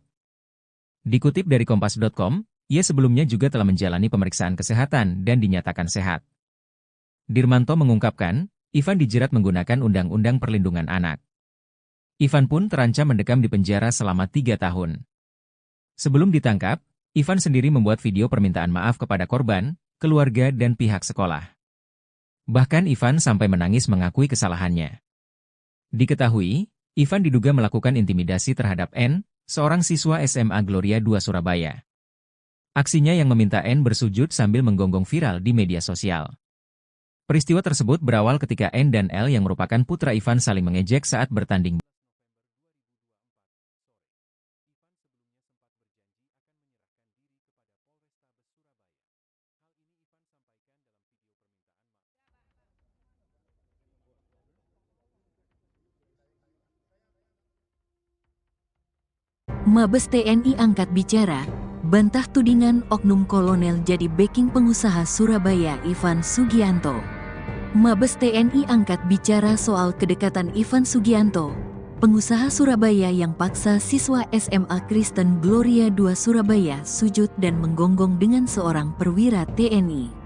Dikutip dari Kompas.com, ia sebelumnya juga telah menjalani pemeriksaan kesehatan dan dinyatakan sehat. Dirmanto mengungkapkan, Ivan dijerat menggunakan Undang-Undang Perlindungan Anak. Ivan pun terancam mendekam di penjara selama 3 tahun. Sebelum ditangkap, Ivan sendiri membuat video permintaan maaf kepada korban, keluarga dan pihak sekolah. Bahkan Ivan sampai menangis mengakui kesalahannya. Diketahui, Ivan diduga melakukan intimidasi terhadap N, seorang siswa SMA Gloria 2 Surabaya. Aksinya yang meminta N bersujud sambil menggonggong viral di media sosial. Peristiwa tersebut berawal ketika N dan L yang merupakan putra Ivan saling mengejek saat bertanding. Mabes TNI angkat bicara, bantah tudingan oknum kolonel jadi backing pengusaha Surabaya Ivan Sugianto. Mabes TNI angkat bicara soal kedekatan Ivan Sugianto, pengusaha Surabaya yang paksa siswa SMA Kristen Gloria 2 Surabaya sujud dan menggonggong dengan seorang perwira TNI.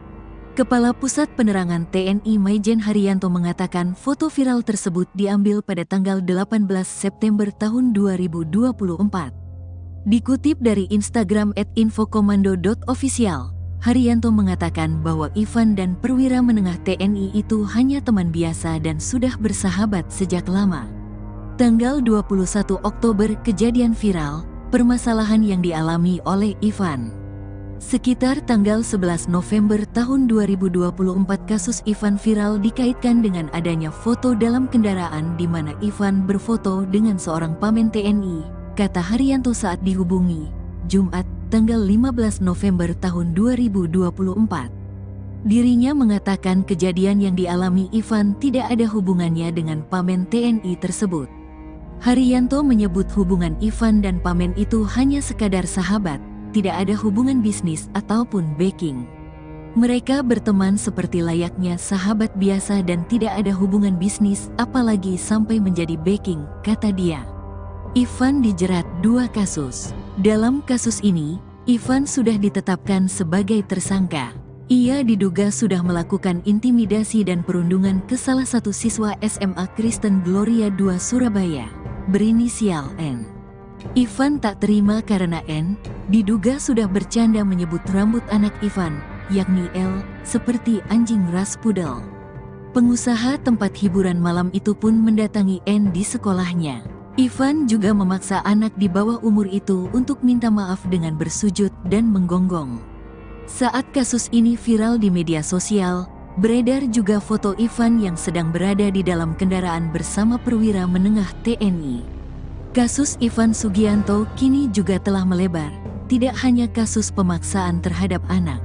Kepala Pusat Penerangan TNI Maijen Haryanto mengatakan foto viral tersebut diambil pada tanggal 18 September tahun 2024. Dikutip dari Instagram @infokomando.official, Haryanto mengatakan bahwa Ivan dan perwira menengah TNI itu hanya teman biasa dan sudah bersahabat sejak lama. Tanggal 21 Oktober kejadian viral, permasalahan yang dialami oleh Ivan. Sekitar tanggal 11 November tahun 2024 kasus Ivan viral dikaitkan dengan adanya foto dalam kendaraan di mana Ivan berfoto dengan seorang pamen TNI, kata Haryanto saat dihubungi, Jumat, tanggal 15 November tahun 2024. Dirinya mengatakan kejadian yang dialami Ivan tidak ada hubungannya dengan pamen TNI tersebut. Haryanto menyebut hubungan Ivan dan pamen itu hanya sekadar sahabat, tidak ada hubungan bisnis ataupun backing. Mereka berteman seperti layaknya sahabat biasa dan tidak ada hubungan bisnis apalagi sampai menjadi backing, kata dia. Ivan dijerat 2 kasus. Dalam kasus ini, Ivan sudah ditetapkan sebagai tersangka. Ia diduga sudah melakukan intimidasi dan perundungan ke salah satu siswa SMA Kristen Gloria II Surabaya, berinisial N. Ivan tak terima karena N diduga sudah bercanda menyebut rambut anak Ivan, yakni L, seperti anjing ras pudel. Pengusaha tempat hiburan malam itu pun mendatangi N di sekolahnya. Ivan juga memaksa anak di bawah umur itu untuk minta maaf dengan bersujud dan menggonggong. Saat kasus ini viral di media sosial, beredar juga foto Ivan yang sedang berada di dalam kendaraan bersama perwira menengah TNI. Kasus Ivan Sugianto kini juga telah melebar, tidak hanya kasus pemaksaan terhadap anak.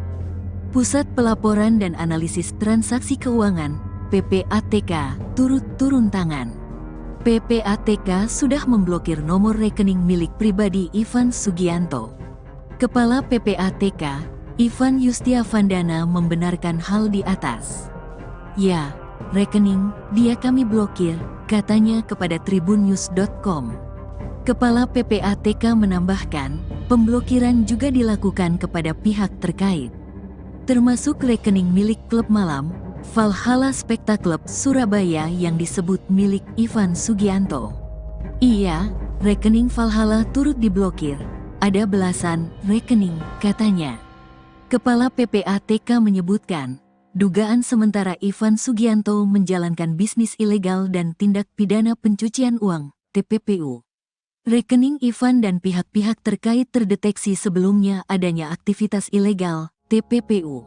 Pusat Pelaporan dan Analisis Transaksi Keuangan, PPATK, turut turun tangan. PPATK sudah memblokir nomor rekening milik pribadi Ivan Sugianto. Kepala PPATK, Ivan Yustiavandana membenarkan hal di atas. Ya, rekening dia kami blokir, katanya kepada tribunnews.com. Kepala PPATK menambahkan, pemblokiran juga dilakukan kepada pihak terkait, termasuk rekening milik klub malam, Valhalla Spekta Club Surabaya yang disebut milik Ivan Sugianto. Iya, rekening Valhalla turut diblokir, ada belasan rekening, katanya. Kepala PPATK menyebutkan, dugaan sementara Ivan Sugianto menjalankan bisnis ilegal dan tindak pidana pencucian uang, TPPU. Rekening Ivan dan pihak-pihak terkait terdeteksi sebelumnya adanya aktivitas ilegal, TPPU.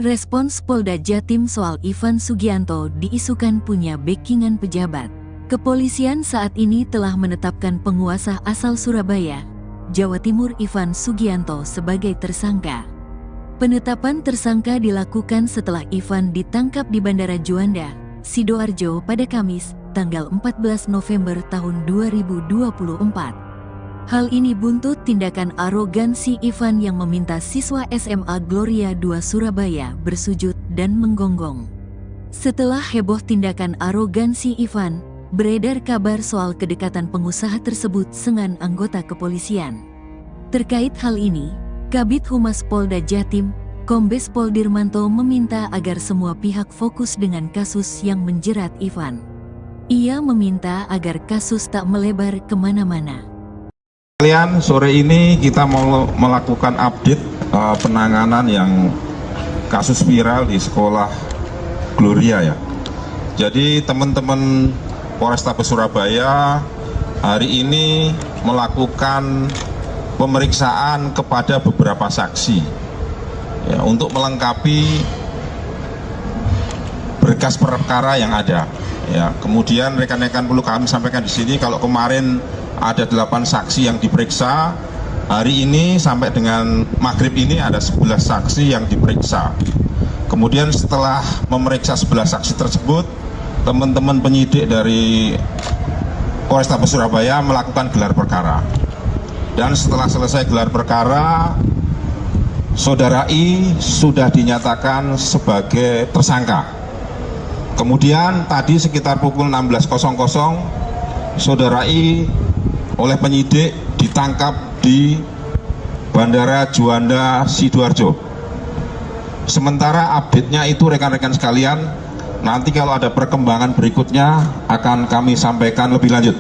Respons Polda Jatim soal Ivan Sugianto diisukan punya backingan pejabat. Kepolisian saat ini telah menetapkan penguasa asal Surabaya, Jawa Timur Ivan Sugianto sebagai tersangka. Penetapan tersangka dilakukan setelah Ivan ditangkap di Bandara Juanda, Sidoarjo pada Kamis, tanggal 14 November tahun 2024. Hal ini buntut tindakan arogansi Ivan yang meminta siswa SMA Gloria II Surabaya bersujud dan menggonggong. Setelah heboh tindakan arogansi Ivan, beredar kabar soal kedekatan pengusaha tersebut dengan anggota kepolisian. Terkait hal ini, Kabid Humas Polda Jatim, Kombes Pol Dirmanto meminta agar semua pihak fokus dengan kasus yang menjerat Ivan. Ia meminta agar kasus tak melebar kemana-mana. Kalian sore ini kita mau melakukan update penanganan yang kasus viral di sekolah Gloria ya. Jadi teman-teman Polrestabes Surabaya hari ini melakukan pemeriksaan kepada beberapa saksi. Ya, untuk melengkapi berkas perkara yang ada. Ya, kemudian rekan-rekan perlu kami sampaikan di sini kalau kemarin ada 8 saksi yang diperiksa, hari ini sampai dengan maghrib ini ada 11 saksi yang diperiksa. Kemudian setelah memeriksa 11 saksi tersebut, teman-teman penyidik dari Polrestabes Surabaya melakukan gelar perkara. Dan setelah selesai gelar perkara, Saudara I sudah dinyatakan sebagai tersangka. Kemudian tadi sekitar pukul 16.00, Saudara I oleh penyidik ditangkap di Bandara Juanda Sidoarjo. Sementara update-nya itu rekan-rekan sekalian, nanti kalau ada perkembangan berikutnya akan kami sampaikan lebih lanjut.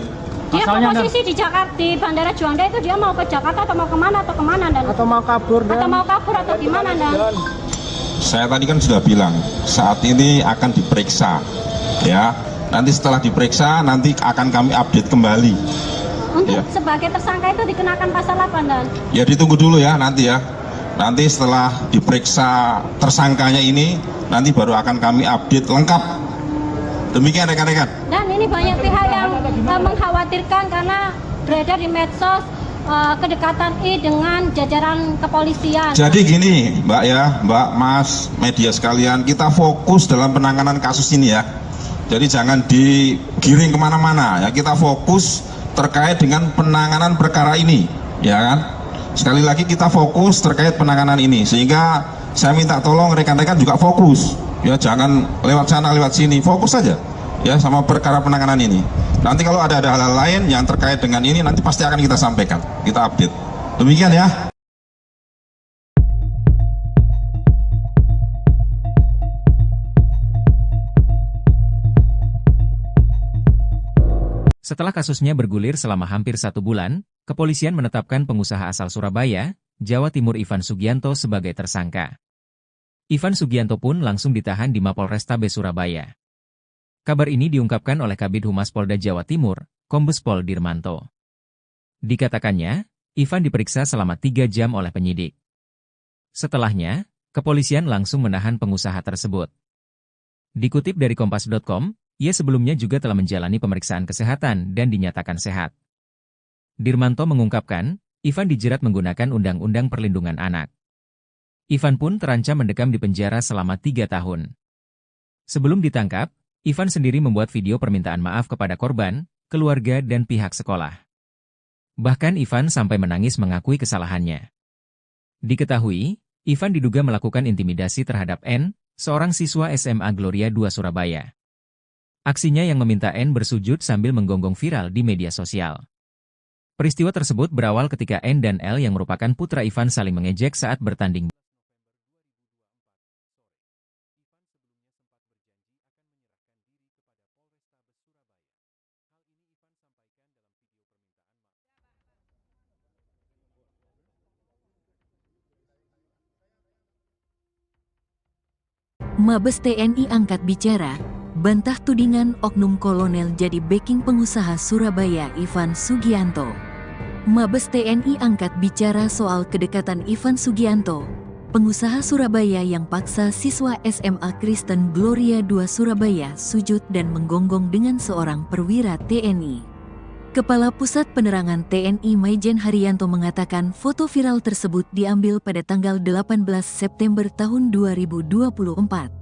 Dia posisi di Jakarta, di Bandara Juanda itu dia mau ke Jakarta atau mau kemana dan atau mau kabur atau gimana dan saya tadi kan sudah bilang saat ini akan diperiksa ya. Nanti setelah diperiksa, nanti akan kami update kembali. Untuk Ya. sebagai tersangka itu dikenakan pasal apa, Dan? Ya ditunggu dulu ya nanti ya. Nanti setelah diperiksa tersangkanya ini, nanti baru akan kami update lengkap. Demikian rekan-rekan. Dan ini banyak pihak yang mengkhawatirkan karena beredar di medsos kedekatan I dengan jajaran kepolisian. Jadi gini Mbak ya, Mbak, Mas, media sekalian, kita fokus dalam penanganan kasus ini ya. Jadi jangan digiring kemana-mana ya, kita fokus terkait dengan penanganan perkara ini, ya kan? Sekali lagi kita fokus terkait penanganan ini, sehingga saya minta tolong rekan-rekan juga fokus, ya jangan lewat sana lewat sini, fokus saja, ya sama perkara penanganan ini. Nanti kalau ada hal-hal lain yang terkait dengan ini, nanti pasti akan kita sampaikan, kita update. Demikian ya. Setelah kasusnya bergulir selama hampir 1 bulan, kepolisian menetapkan pengusaha asal Surabaya, Jawa Timur Ivan Sugianto sebagai tersangka. Ivan Sugianto pun langsung ditahan di Mapolrestabes Surabaya. Kabar ini diungkapkan oleh Kabid Humas Polda Jawa Timur, Kombes Pol Dirmanto. Dikatakannya, Ivan diperiksa selama 3 jam oleh penyidik. Setelahnya, kepolisian langsung menahan pengusaha tersebut. Dikutip dari Kompas.com, ia sebelumnya juga telah menjalani pemeriksaan kesehatan dan dinyatakan sehat. Dirmanto mengungkapkan, Ivan dijerat menggunakan Undang-Undang Perlindungan Anak. Ivan pun terancam mendekam di penjara selama 3 tahun. Sebelum ditangkap, Ivan sendiri membuat video permintaan maaf kepada korban, keluarga dan pihak sekolah. Bahkan Ivan sampai menangis mengakui kesalahannya. Diketahui, Ivan diduga melakukan intimidasi terhadap N, seorang siswa SMA Gloria 2 Surabaya. Aksinya yang meminta N bersujud sambil menggonggong viral di media sosial. Peristiwa tersebut berawal ketika N dan L yang merupakan putra Ivan saling mengejek saat bertanding. Mabes TNI angkat bicara, bantah tudingan oknum kolonel jadi backing pengusaha Surabaya Ivan Sugianto. Mabes TNI angkat bicara soal kedekatan Ivan Sugianto, pengusaha Surabaya yang paksa siswa SMA Kristen Gloria 2 Surabaya sujud dan menggonggong dengan seorang perwira TNI. Kepala Pusat Penerangan TNI Maijen Haryanto mengatakan foto viral tersebut diambil pada tanggal 18 September tahun 2024.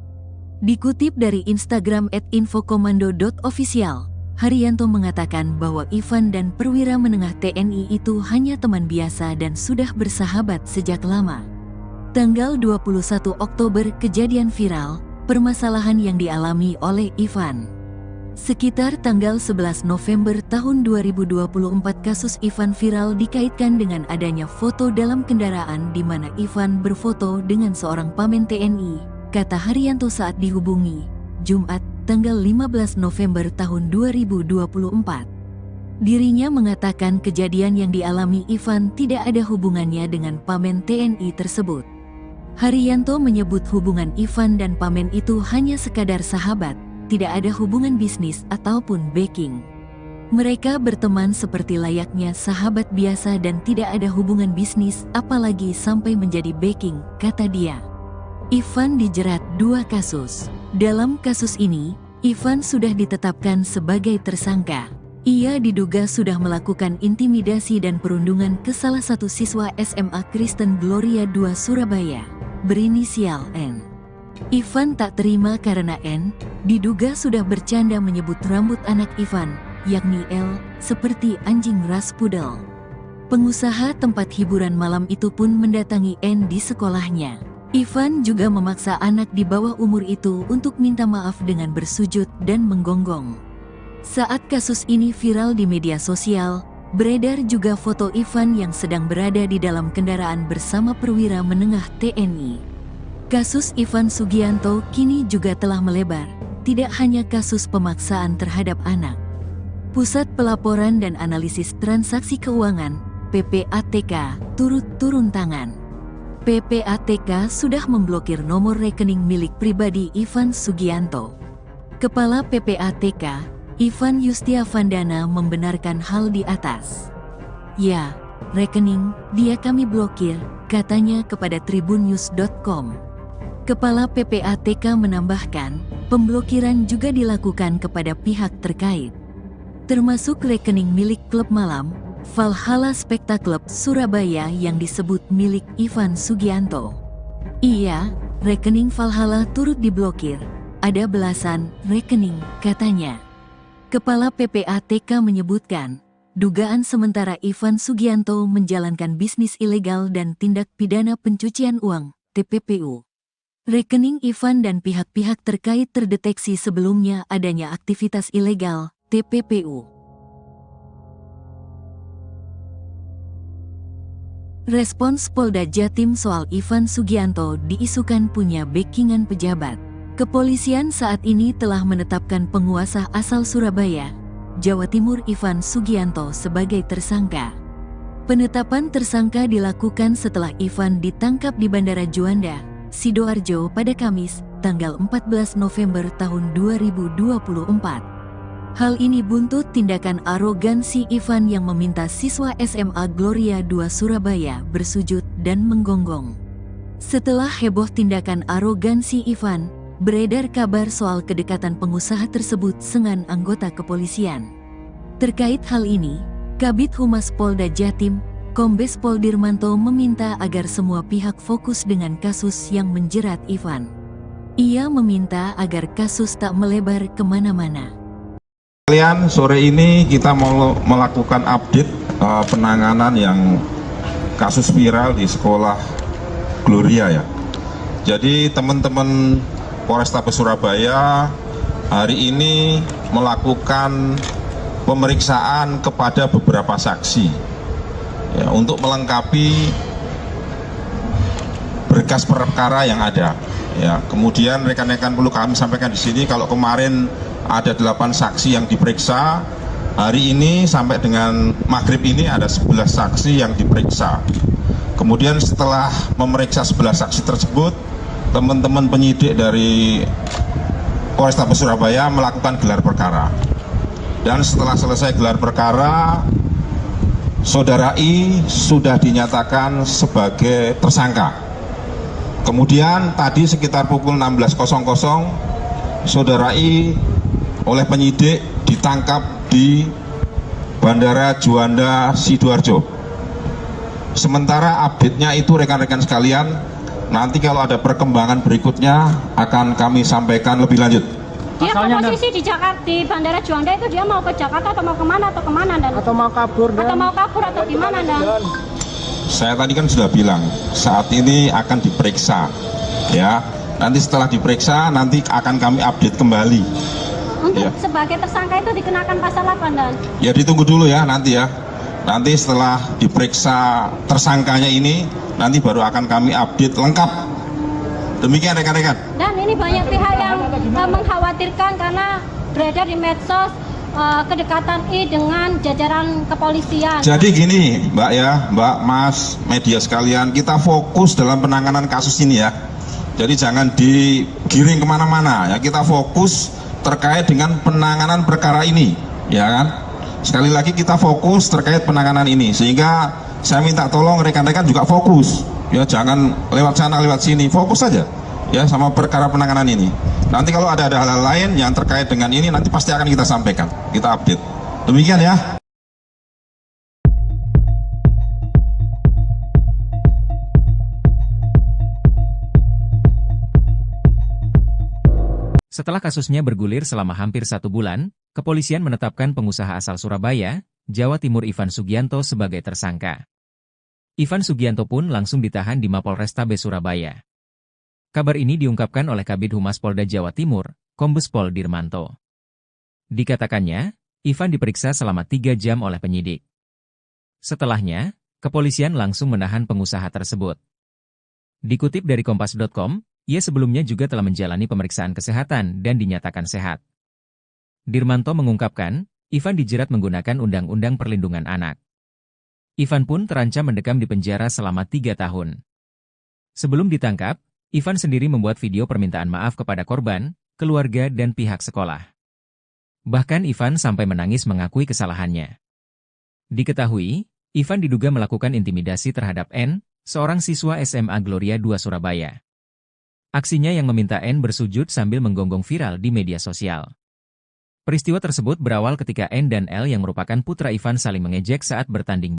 Dikutip dari Instagram @infokomando.official, Haryanto mengatakan bahwa Ivan dan perwira menengah TNI itu hanya teman biasa dan sudah bersahabat sejak lama. Tanggal 21 Oktober kejadian viral, permasalahan yang dialami oleh Ivan. Sekitar tanggal 11 November tahun 2024 kasus Ivan viral dikaitkan dengan adanya foto dalam kendaraan di mana Ivan berfoto dengan seorang pamen TNI, kata Haryanto saat dihubungi, Jumat, tanggal 15 November tahun 2024. Dirinya mengatakan kejadian yang dialami Ivan tidak ada hubungannya dengan pamen TNI tersebut. Haryanto menyebut hubungan Ivan dan pamen itu hanya sekadar sahabat, tidak ada hubungan bisnis ataupun backing. Mereka berteman seperti layaknya sahabat biasa dan tidak ada hubungan bisnis apalagi sampai menjadi backing, kata dia. Ivan dijerat 2 kasus. Dalam kasus ini, Ivan sudah ditetapkan sebagai tersangka. Ia diduga sudah melakukan intimidasi dan perundungan ke salah satu siswa SMA Kristen Gloria 2 Surabaya, berinisial N. Ivan tak terima karena N diduga sudah bercanda menyebut rambut anak Ivan, yakni L, seperti anjing ras pudel. Pengusaha tempat hiburan malam itu pun mendatangi N di sekolahnya. Ivan juga memaksa anak di bawah umur itu untuk minta maaf dengan bersujud dan menggonggong. Saat kasus ini viral di media sosial, beredar juga foto Ivan yang sedang berada di dalam kendaraan bersama perwira menengah TNI. Kasus Ivan Sugianto kini juga telah melebar, tidak hanya kasus pemaksaan terhadap anak. Pusat Pelaporan dan Analisis Transaksi Keuangan, PPATK, turut turun tangan. PPATK sudah memblokir nomor rekening milik pribadi Ivan Sugianto. Kepala PPATK, Ivan Yustiavandana membenarkan hal di atas. Ya, rekening dia kami blokir, katanya kepada tribunnews.com. Kepala PPATK menambahkan, pemblokiran juga dilakukan kepada pihak terkait, termasuk rekening milik klub malam, Valhalla Spekta Club Surabaya yang disebut milik Ivan Sugianto. Iya, rekening Valhalla turut diblokir, ada belasan rekening, katanya. Kepala PPATK menyebutkan, dugaan sementara Ivan Sugianto menjalankan bisnis ilegal dan tindak pidana pencucian uang, TPPU. Rekening Ivan dan pihak-pihak terkait terdeteksi sebelumnya adanya aktivitas ilegal, TPPU. Respons Polda Jatim soal Ivan Sugianto diisukan punya backingan pejabat. Kepolisian saat ini telah menetapkan penguasa asal Surabaya, Jawa Timur Ivan Sugianto sebagai tersangka. Penetapan tersangka dilakukan setelah Ivan ditangkap di Bandara Juanda, Sidoarjo pada Kamis, tanggal 14 November tahun 2024. Hal ini buntut tindakan arogansi Ivan yang meminta siswa SMA Gloria II Surabaya bersujud dan menggonggong. Setelah heboh tindakan arogansi Ivan, beredar kabar soal kedekatan pengusaha tersebut dengan anggota kepolisian. Terkait hal ini, Kabid Humas Polda Jatim, Kombes Pol Dirmanto meminta agar semua pihak fokus dengan kasus yang menjerat Ivan. Ia meminta agar kasus tak melebar kemana-mana. Kalian sore ini kita mau melakukan update penanganan yang kasus viral di sekolah Gloria ya. Jadi teman-teman Polrestabes Surabaya hari ini melakukan pemeriksaan kepada beberapa saksi ya, untuk melengkapi berkas perkara yang ada. Ya, kemudian rekan-rekan perlu kami sampaikan di sini kalau kemarin ada 8 saksi yang diperiksa, hari ini sampai dengan maghrib ini ada 11 saksi yang diperiksa. Kemudian setelah memeriksa 11 saksi tersebut, teman-teman penyidik dari Polrestabes Surabaya melakukan gelar perkara. Dan setelah selesai gelar perkara, Saudara I sudah dinyatakan sebagai tersangka. Kemudian tadi sekitar pukul 16.00, Saudara I oleh penyidik ditangkap di Bandara Juanda Sidoarjo. Sementara update-nya itu rekan-rekan sekalian, nanti kalau ada perkembangan berikutnya akan kami sampaikan lebih lanjut. Dia posisi di Jakarta, di Bandara Juanda itu dia mau ke Jakarta atau mau kemana dan? Atau mau kabur atau gimana dan? Saya tadi kan sudah bilang saat ini akan diperiksa, ya. Nanti setelah diperiksa nanti akan kami update kembali. Untuk Ya. sebagai tersangka itu dikenakan pasal apa dan? Ya ditunggu dulu ya nanti ya. Nanti setelah diperiksa tersangkanya ini, nanti baru akan kami update lengkap. Demikian rekan-rekan. Dan ini banyak pihak yang mengkhawatirkan karena beredar di medsos kedekatan I dengan jajaran kepolisian. Jadi gini Mbak ya, Mbak, Mas, media sekalian, kita fokus dalam penanganan kasus ini ya. Jadi jangan digiring kemana-mana ya, kita fokus terkait dengan penanganan perkara ini, ya kan? Sekali lagi kita fokus terkait penanganan ini, sehingga saya minta tolong rekan-rekan juga fokus, ya jangan lewat sana lewat sini, fokus saja, ya sama perkara penanganan ini. Nanti kalau ada hal-hal lain yang terkait dengan ini, nanti pasti akan kita sampaikan, kita update. Demikian ya. Setelah kasusnya bergulir selama hampir 1 bulan, kepolisian menetapkan pengusaha asal Surabaya, Jawa Timur Ivan Sugianto sebagai tersangka. Ivan Sugianto pun langsung ditahan di Mapolrestabes Surabaya. Kabar ini diungkapkan oleh Kabid Humas Polda Jawa Timur, Kombes Pol Dirmanto. Dikatakannya, Ivan diperiksa selama 3 jam oleh penyidik. Setelahnya, kepolisian langsung menahan pengusaha tersebut. Dikutip dari Kompas.com, ia sebelumnya juga telah menjalani pemeriksaan kesehatan dan dinyatakan sehat. Dirmanto mengungkapkan, Ivan dijerat menggunakan Undang-Undang Perlindungan Anak. Ivan pun terancam mendekam di penjara selama 3 tahun. Sebelum ditangkap, Ivan sendiri membuat video permintaan maaf kepada korban, keluarga dan pihak sekolah. Bahkan Ivan sampai menangis mengakui kesalahannya. Diketahui, Ivan diduga melakukan intimidasi terhadap N, seorang siswa SMA Gloria 2 Surabaya. Aksinya yang meminta N bersujud sambil menggonggong viral di media sosial. Peristiwa tersebut berawal ketika N dan L yang merupakan putra Ivan saling mengejek saat bertanding.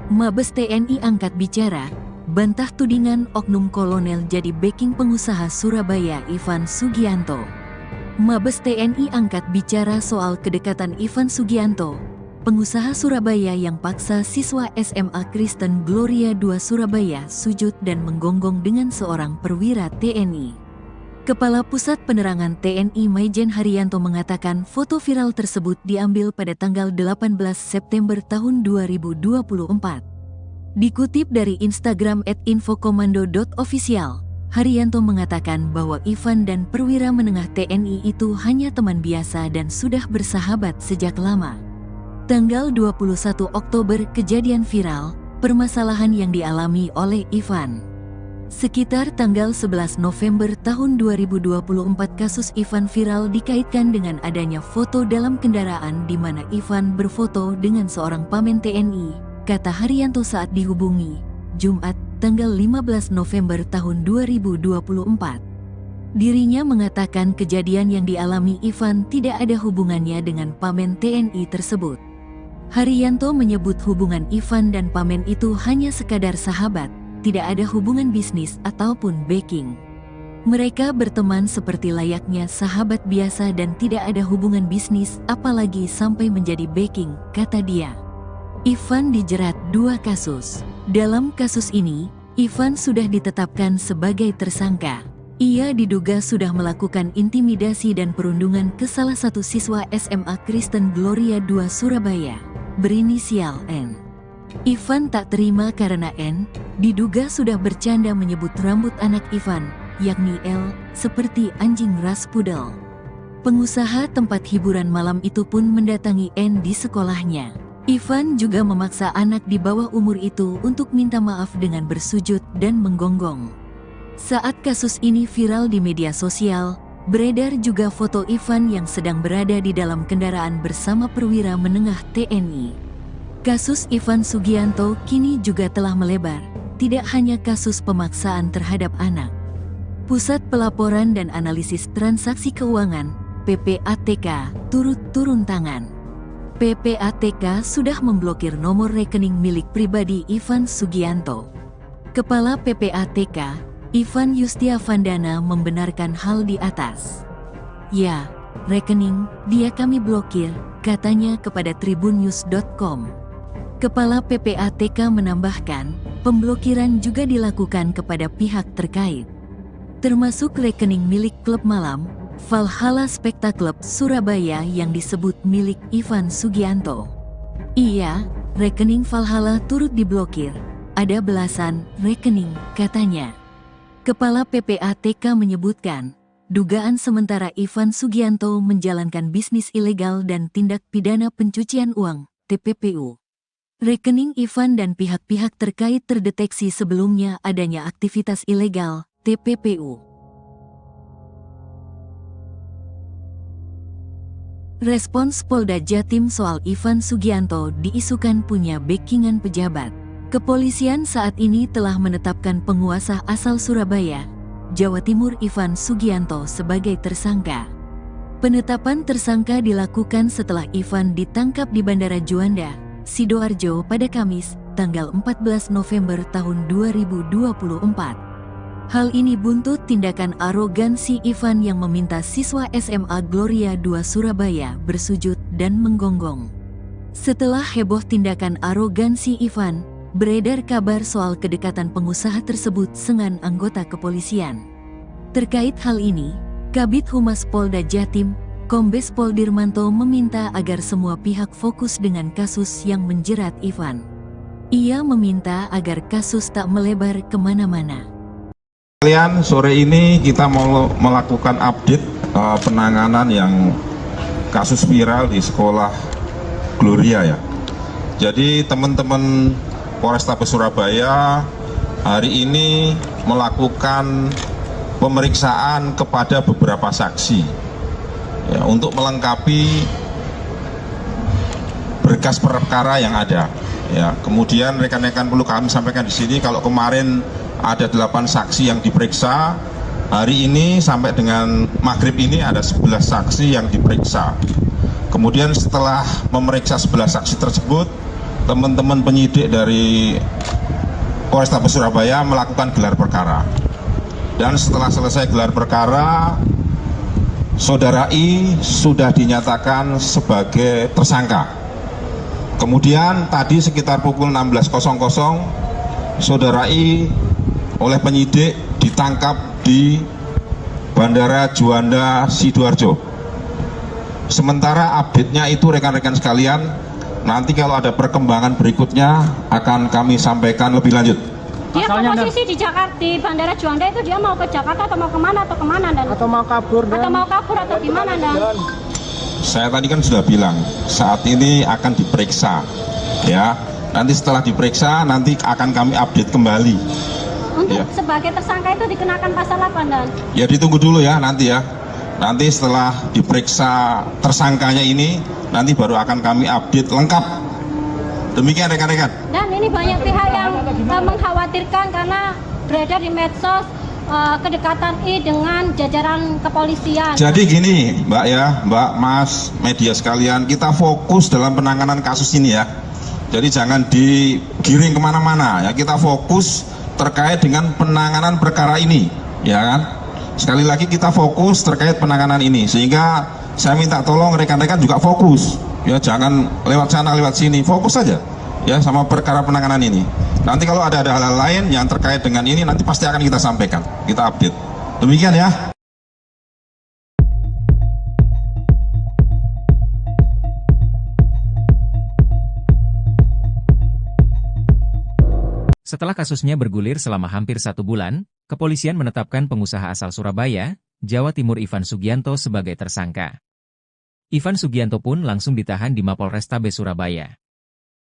Mabes TNI angkat bicara, bantah tudingan oknum kolonel jadi backing pengusaha Surabaya Ivan Sugianto. Mabes TNI angkat bicara soal kedekatan Ivan Sugianto, pengusaha Surabaya yang paksa siswa SMA Kristen Gloria 2 Surabaya sujud dan menggonggong dengan seorang perwira TNI. Kepala Pusat Penerangan TNI Maijen Haryanto mengatakan foto viral tersebut diambil pada tanggal 18 September tahun 2024. Dikutip dari Instagram @infokomando.official, Haryanto mengatakan bahwa Ivan dan perwira menengah TNI itu hanya teman biasa dan sudah bersahabat sejak lama. Tanggal 21 Oktober kejadian viral, permasalahan yang dialami oleh Ivan. Sekitar tanggal 11 November tahun 2024 kasus Ivan viral dikaitkan dengan adanya foto dalam kendaraan di mana Ivan berfoto dengan seorang pamen TNI, kata Haryanto saat dihubungi, Jumat, tanggal 15 November tahun 2024. Dirinya mengatakan kejadian yang dialami Ivan tidak ada hubungannya dengan pamen TNI tersebut. Haryanto menyebut hubungan Ivan dan pamen itu hanya sekadar sahabat, tidak ada hubungan bisnis ataupun backing. Mereka berteman seperti layaknya sahabat biasa dan tidak ada hubungan bisnis apalagi sampai menjadi backing, kata dia. Ivan dijerat 2 kasus. Dalam kasus ini, Ivan sudah ditetapkan sebagai tersangka. Ia diduga sudah melakukan intimidasi dan perundungan ke salah satu siswa SMA Kristen Gloria 2 Surabaya, berinisial N. Ivan tak terima karena N diduga sudah bercanda menyebut rambut anak Ivan, yakni L, seperti anjing ras pudel. Pengusaha tempat hiburan malam itu pun mendatangi N di sekolahnya. Ivan juga memaksa anak di bawah umur itu untuk minta maaf dengan bersujud dan menggonggong. Saat kasus ini viral di media sosial, beredar juga foto Ivan yang sedang berada di dalam kendaraan bersama perwira menengah TNI. Kasus Ivan Sugianto kini juga telah melebar, tidak hanya kasus pemaksaan terhadap anak. Pusat Pelaporan dan Analisis Transaksi Keuangan, PPATK, turut turun tangan. PPATK sudah memblokir nomor rekening milik pribadi Ivan Sugianto. Kepala PPATK, Ivan Yustiavandana membenarkan hal di atas. Ya, rekening dia kami blokir, katanya kepada tribunnews.com. Kepala PPATK menambahkan, pemblokiran juga dilakukan kepada pihak terkait, termasuk rekening milik klub malam, Valhalla Spectacle Surabaya yang disebut milik Ivan Sugianto. Iya, rekening Valhalla turut diblokir, ada belasan rekening, katanya. Kepala PPATK menyebutkan, dugaan sementara Ivan Sugianto menjalankan bisnis ilegal dan tindak pidana pencucian uang, TPPU. Rekening Ivan dan pihak-pihak terkait terdeteksi sebelumnya adanya aktivitas ilegal, TPPU. Respons Polda Jatim soal Ivan Sugianto diisukan punya backingan pejabat. Kepolisian saat ini telah menetapkan penguasa asal Surabaya, Jawa Timur Ivan Sugianto sebagai tersangka. Penetapan tersangka dilakukan setelah Ivan ditangkap di Bandara Juanda, Sidoarjo pada Kamis, tanggal 14 November tahun 2024. Hal ini buntut tindakan arogansi Ivan yang meminta siswa SMA Gloria 2 Surabaya bersujud dan menggonggong. Setelah heboh tindakan arogansi Ivan, beredar kabar soal kedekatan pengusaha tersebut dengan anggota kepolisian. Terkait hal ini, Kabid Humas Polda Jatim, Kombes Pol Dirmanto meminta agar semua pihak fokus dengan kasus yang menjerat Ivan. Ia meminta agar kasus tak melebar kemana-mana. Sekalian, sore ini kita mau melakukan update penanganan yang kasus viral di sekolah Gloria ya. Jadi teman-teman Polrestabes Surabaya hari ini melakukan pemeriksaan kepada beberapa saksi ya, untuk melengkapi berkas perkara yang ada. Ya, kemudian rekan-rekan perlu kami sampaikan di sini kalau kemarin ada 8 saksi yang diperiksa, hari ini sampai dengan maghrib ini ada 11 saksi yang diperiksa. Kemudian setelah memeriksa 11 saksi tersebut, teman-teman penyidik dari Polrestabes Surabaya melakukan gelar perkara. Dan setelah selesai gelar perkara, Saudara I sudah dinyatakan sebagai tersangka. Kemudian tadi sekitar pukul 16.00, Saudara I oleh penyidik ditangkap di Bandara Juanda Sidoarjo. Sementara update-nya itu rekan-rekan sekalian, nanti kalau ada perkembangan berikutnya akan kami sampaikan lebih lanjut. Dia posisi di Jakarta, di Bandara Juanda itu dia mau ke Jakarta atau mau kemana dan? Atau mau kabur atau gimana dan? Saya tadi kan sudah bilang saat ini akan diperiksa, ya. Nanti setelah diperiksa nanti akan kami update kembali. Untuk Ya. sebagai tersangka itu dikenakan pasal apa dan? Ya ditunggu dulu ya nanti ya. Nanti setelah diperiksa tersangkanya ini, nanti baru akan kami update lengkap. Demikian rekan-rekan. Dan ini banyak pihak yang mengkhawatirkan karena beredar di medsos kedekatan I dengan jajaran kepolisian. Jadi gini Mbak ya, Mbak, Mas, media sekalian, kita fokus dalam penanganan kasus ini ya. Jadi jangan digiring kemana-mana ya, kita fokus terkait dengan penanganan perkara ini, ya kan? Sekali lagi kita fokus terkait penanganan ini, sehingga saya minta tolong rekan-rekan juga fokus, ya jangan lewat sana lewat sini, fokus saja, ya sama perkara penanganan ini. Nanti kalau ada hal-hal lain yang terkait dengan ini, nanti pasti akan kita sampaikan, kita update. Demikian ya. Setelah kasusnya bergulir selama hampir 1 bulan, kepolisian menetapkan pengusaha asal Surabaya, Jawa Timur Ivan Sugianto sebagai tersangka. Ivan Sugianto pun langsung ditahan di Mapolrestabes Surabaya.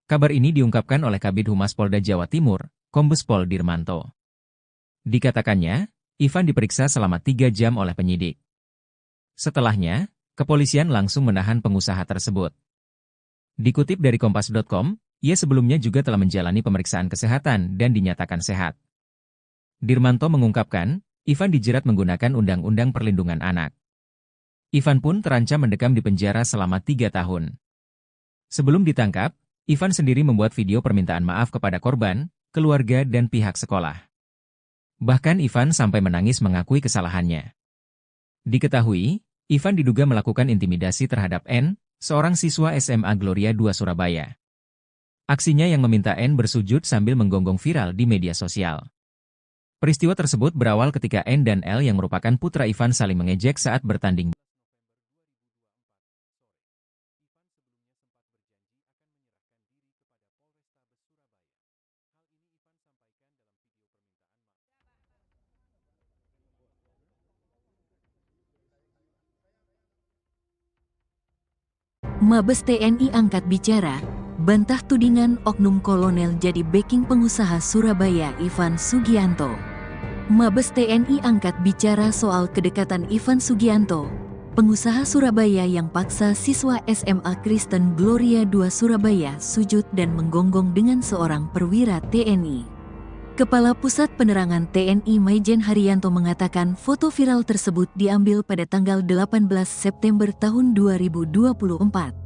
Kabar ini diungkapkan oleh Kabid Humas Polda Jawa Timur, Kombes Pol Dirmanto. Dikatakannya, Ivan diperiksa selama 3 jam oleh penyidik. Setelahnya, kepolisian langsung menahan pengusaha tersebut. Dikutip dari Kompas.com, ia sebelumnya juga telah menjalani pemeriksaan kesehatan dan dinyatakan sehat. Dirmanto mengungkapkan, Ivan dijerat menggunakan Undang-Undang Perlindungan Anak. Ivan pun terancam mendekam di penjara selama 3 tahun. Sebelum ditangkap, Ivan sendiri membuat video permintaan maaf kepada korban, keluarga dan pihak sekolah. Bahkan Ivan sampai menangis mengakui kesalahannya. Diketahui, Ivan diduga melakukan intimidasi terhadap N, seorang siswa SMA Gloria 2 Surabaya. Aksinya yang meminta N bersujud sambil menggonggong viral di media sosial. Peristiwa tersebut berawal ketika N dan L yang merupakan putra Ivan saling mengejek saat bertanding. Mabes TNI angkat bicara, bantah tudingan oknum kolonel jadi backing pengusaha Surabaya Ivan Sugianto. Mabes TNI angkat bicara soal kedekatan Ivan Sugianto, pengusaha Surabaya yang paksa siswa SMA Kristen Gloria 2 Surabaya sujud dan menggonggong dengan seorang perwira TNI. Kepala Pusat Penerangan TNI Maijen Haryanto mengatakan foto viral tersebut diambil pada tanggal 18 September tahun 2024.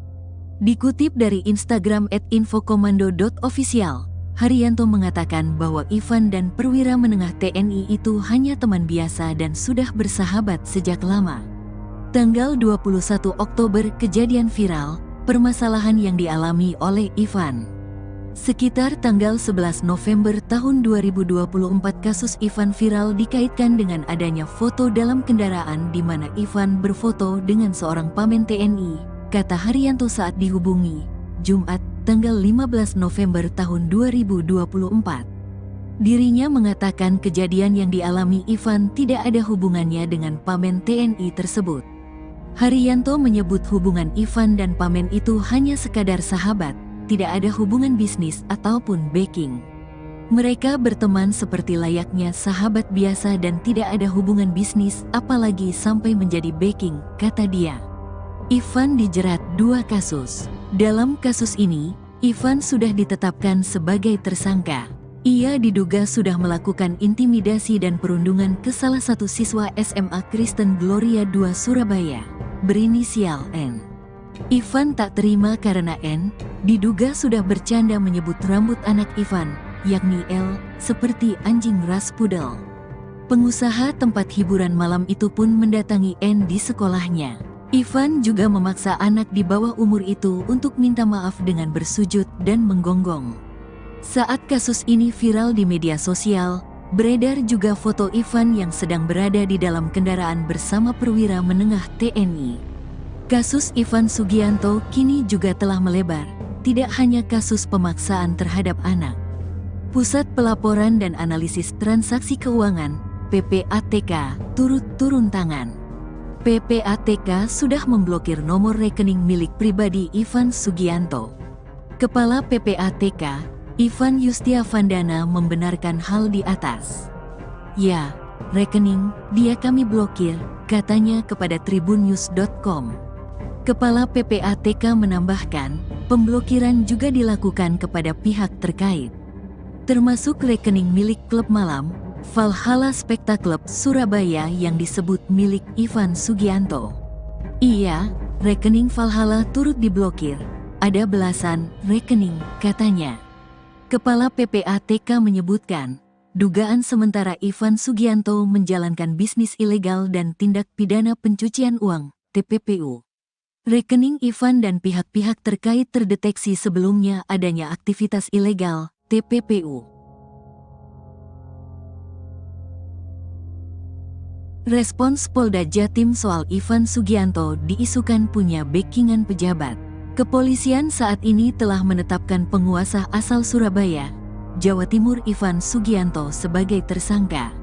Dikutip dari Instagram @infokomando.official, Haryanto mengatakan bahwa Ivan dan perwira menengah TNI itu hanya teman biasa dan sudah bersahabat sejak lama. Tanggal 21 Oktober kejadian viral, permasalahan yang dialami oleh Ivan. Sekitar tanggal 11 November tahun 2024 kasus Ivan viral dikaitkan dengan adanya foto dalam kendaraan di mana Ivan berfoto dengan seorang pamen TNI, kata Haryanto saat dihubungi, Jumat, tanggal 15 November tahun 2024. Dirinya mengatakan kejadian yang dialami Ivan tidak ada hubungannya dengan Pamen TNI tersebut. Haryanto menyebut hubungan Ivan dan Pamen itu hanya sekadar sahabat, tidak ada hubungan bisnis ataupun backing. Mereka berteman seperti layaknya sahabat biasa dan tidak ada hubungan bisnis apalagi sampai menjadi backing, kata dia. Ivan dijerat 2 kasus. Dalam kasus ini, Ivan sudah ditetapkan sebagai tersangka. Ia diduga sudah melakukan intimidasi dan perundungan ke salah satu siswa SMA Kristen Gloria II Surabaya, berinisial N. Ivan tak terima karena N diduga sudah bercanda menyebut rambut anak Ivan, yakni L, seperti anjing ras pudel. Pengusaha tempat hiburan malam itu pun mendatangi N di sekolahnya. Ivan juga memaksa anak di bawah umur itu untuk minta maaf dengan bersujud dan menggonggong. Saat kasus ini viral di media sosial, beredar juga foto Ivan yang sedang berada di dalam kendaraan bersama perwira menengah TNI. Kasus Ivan Sugianto kini juga telah melebar, tidak hanya kasus pemaksaan terhadap anak. Pusat Pelaporan dan Analisis Transaksi Keuangan, PPATK, turut turun tangan. PPATK sudah memblokir nomor rekening milik pribadi Ivan Sugianto. Kepala PPATK, Ivan Yustiavandana membenarkan hal di atas. Ya, rekening dia kami blokir, katanya kepada tribunnews.com. Kepala PPATK menambahkan, pemblokiran juga dilakukan kepada pihak terkait, termasuk rekening milik klub malam, Valhalla Spectacle Surabaya yang disebut milik Ivan Sugianto. Iya, rekening Valhalla turut diblokir, ada belasan rekening, katanya. Kepala PPATK menyebutkan, dugaan sementara Ivan Sugianto menjalankan bisnis ilegal dan tindak pidana pencucian uang, TPPU. Rekening Ivan dan pihak-pihak terkait terdeteksi sebelumnya adanya aktivitas ilegal, TPPU. Respons Polda Jatim soal Ivan Sugianto diisukan punya backingan pejabat. Kepolisian saat ini telah menetapkan penguasa asal Surabaya, Jawa Timur Ivan Sugianto sebagai tersangka.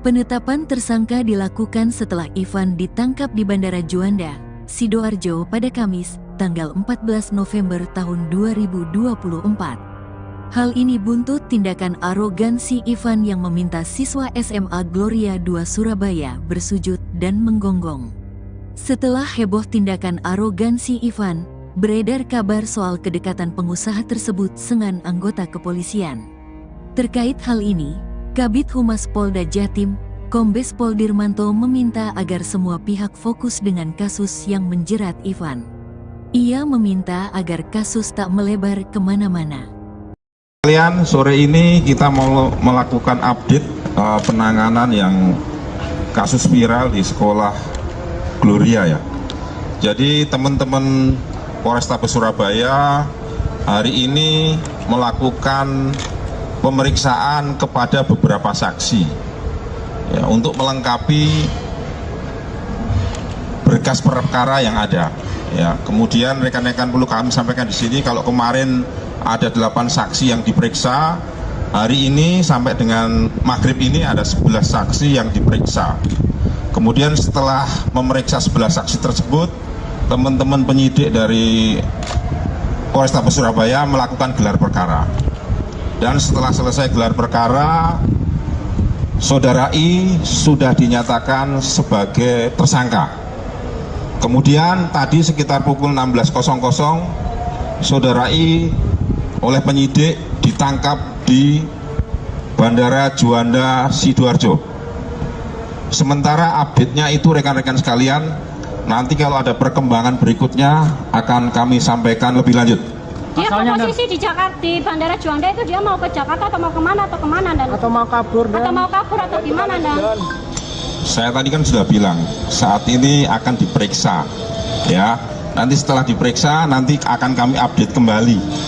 Penetapan tersangka dilakukan setelah Ivan ditangkap di Bandara Juanda, Sidoarjo pada Kamis, tanggal 14 November tahun 2024. Hal ini buntut tindakan arogansi Ivan yang meminta siswa SMA Gloria II Surabaya bersujud dan menggonggong. Setelah heboh tindakan arogansi Ivan, beredar kabar soal kedekatan pengusaha tersebut dengan anggota kepolisian. Terkait hal ini, Kabid Humas Polda Jatim, Kombes Pol Dirmanto meminta agar semua pihak fokus dengan kasus yang menjerat Ivan. Ia meminta agar kasus tak melebar kemana-mana. Kalian sore ini kita mau melakukan update penanganan yang kasus viral di sekolah Gloria ya. Jadi teman-teman Polrestabes Surabaya hari ini melakukan pemeriksaan kepada beberapa saksi ya, untuk melengkapi berkas perkara yang ada. Ya, kemudian rekan-rekan perlu kami sampaikan di sini kalau kemarin ada 8 saksi yang diperiksa, hari ini sampai dengan maghrib ini ada 11 saksi yang diperiksa. Kemudian setelah memeriksa 11 saksi tersebut, teman-teman penyidik dari Polrestabes Surabaya melakukan gelar perkara. Dan setelah selesai gelar perkara, Saudara I sudah dinyatakan sebagai tersangka. Kemudian tadi sekitar pukul 16.00, Saudara I oleh penyidik ditangkap di Bandara Juanda Sidoarjo. Sementara update-nya itu rekan-rekan sekalian, nanti kalau ada perkembangan berikutnya akan kami sampaikan lebih lanjut. Dia posisi di Jakarta, di Bandara Juanda itu dia mau ke Jakarta atau mau kemana Dan? Atau mau kabur Dan? Atau mau kabur atau gimana Dan? Saya tadi kan sudah bilang saat ini akan diperiksa, ya. Nanti setelah diperiksa nanti akan kami update kembali.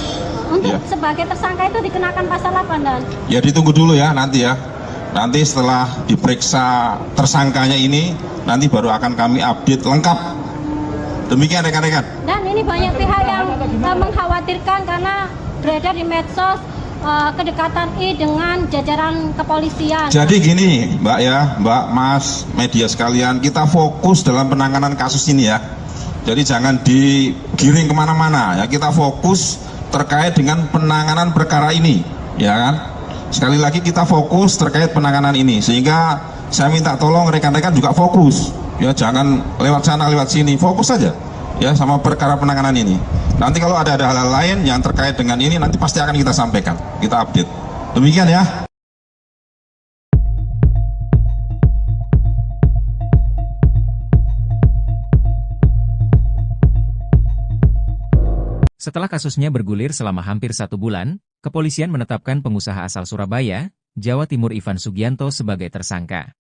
Untuk sebagai tersangka itu dikenakan pasal apa Dan? Ya ditunggu dulu ya nanti ya. Nanti setelah diperiksa tersangkanya ini, nanti baru akan kami update lengkap. Demikian rekan-rekan. Dan ini banyak pihak yang mengkhawatirkan karena beredar di medsos kedekatan I dengan jajaran kepolisian. Jadi gini, Mbak ya, Mbak, Mas, media sekalian, kita fokus dalam penanganan kasus ini ya. Jadi jangan digiring kemana-mana ya, kita fokus terkait dengan penanganan perkara ini, ya kan? Sekali lagi kita fokus terkait penanganan ini, sehingga saya minta tolong rekan-rekan juga fokus, ya jangan lewat sana lewat sini, fokus saja ya sama perkara penanganan ini. Nanti kalau ada hal-hal lain yang terkait dengan ini nanti pasti akan kita sampaikan, kita update. Demikian ya. Setelah kasusnya bergulir selama hampir 1 bulan, kepolisian menetapkan pengusaha asal Surabaya, Jawa Timur Ivan Sugianto sebagai tersangka.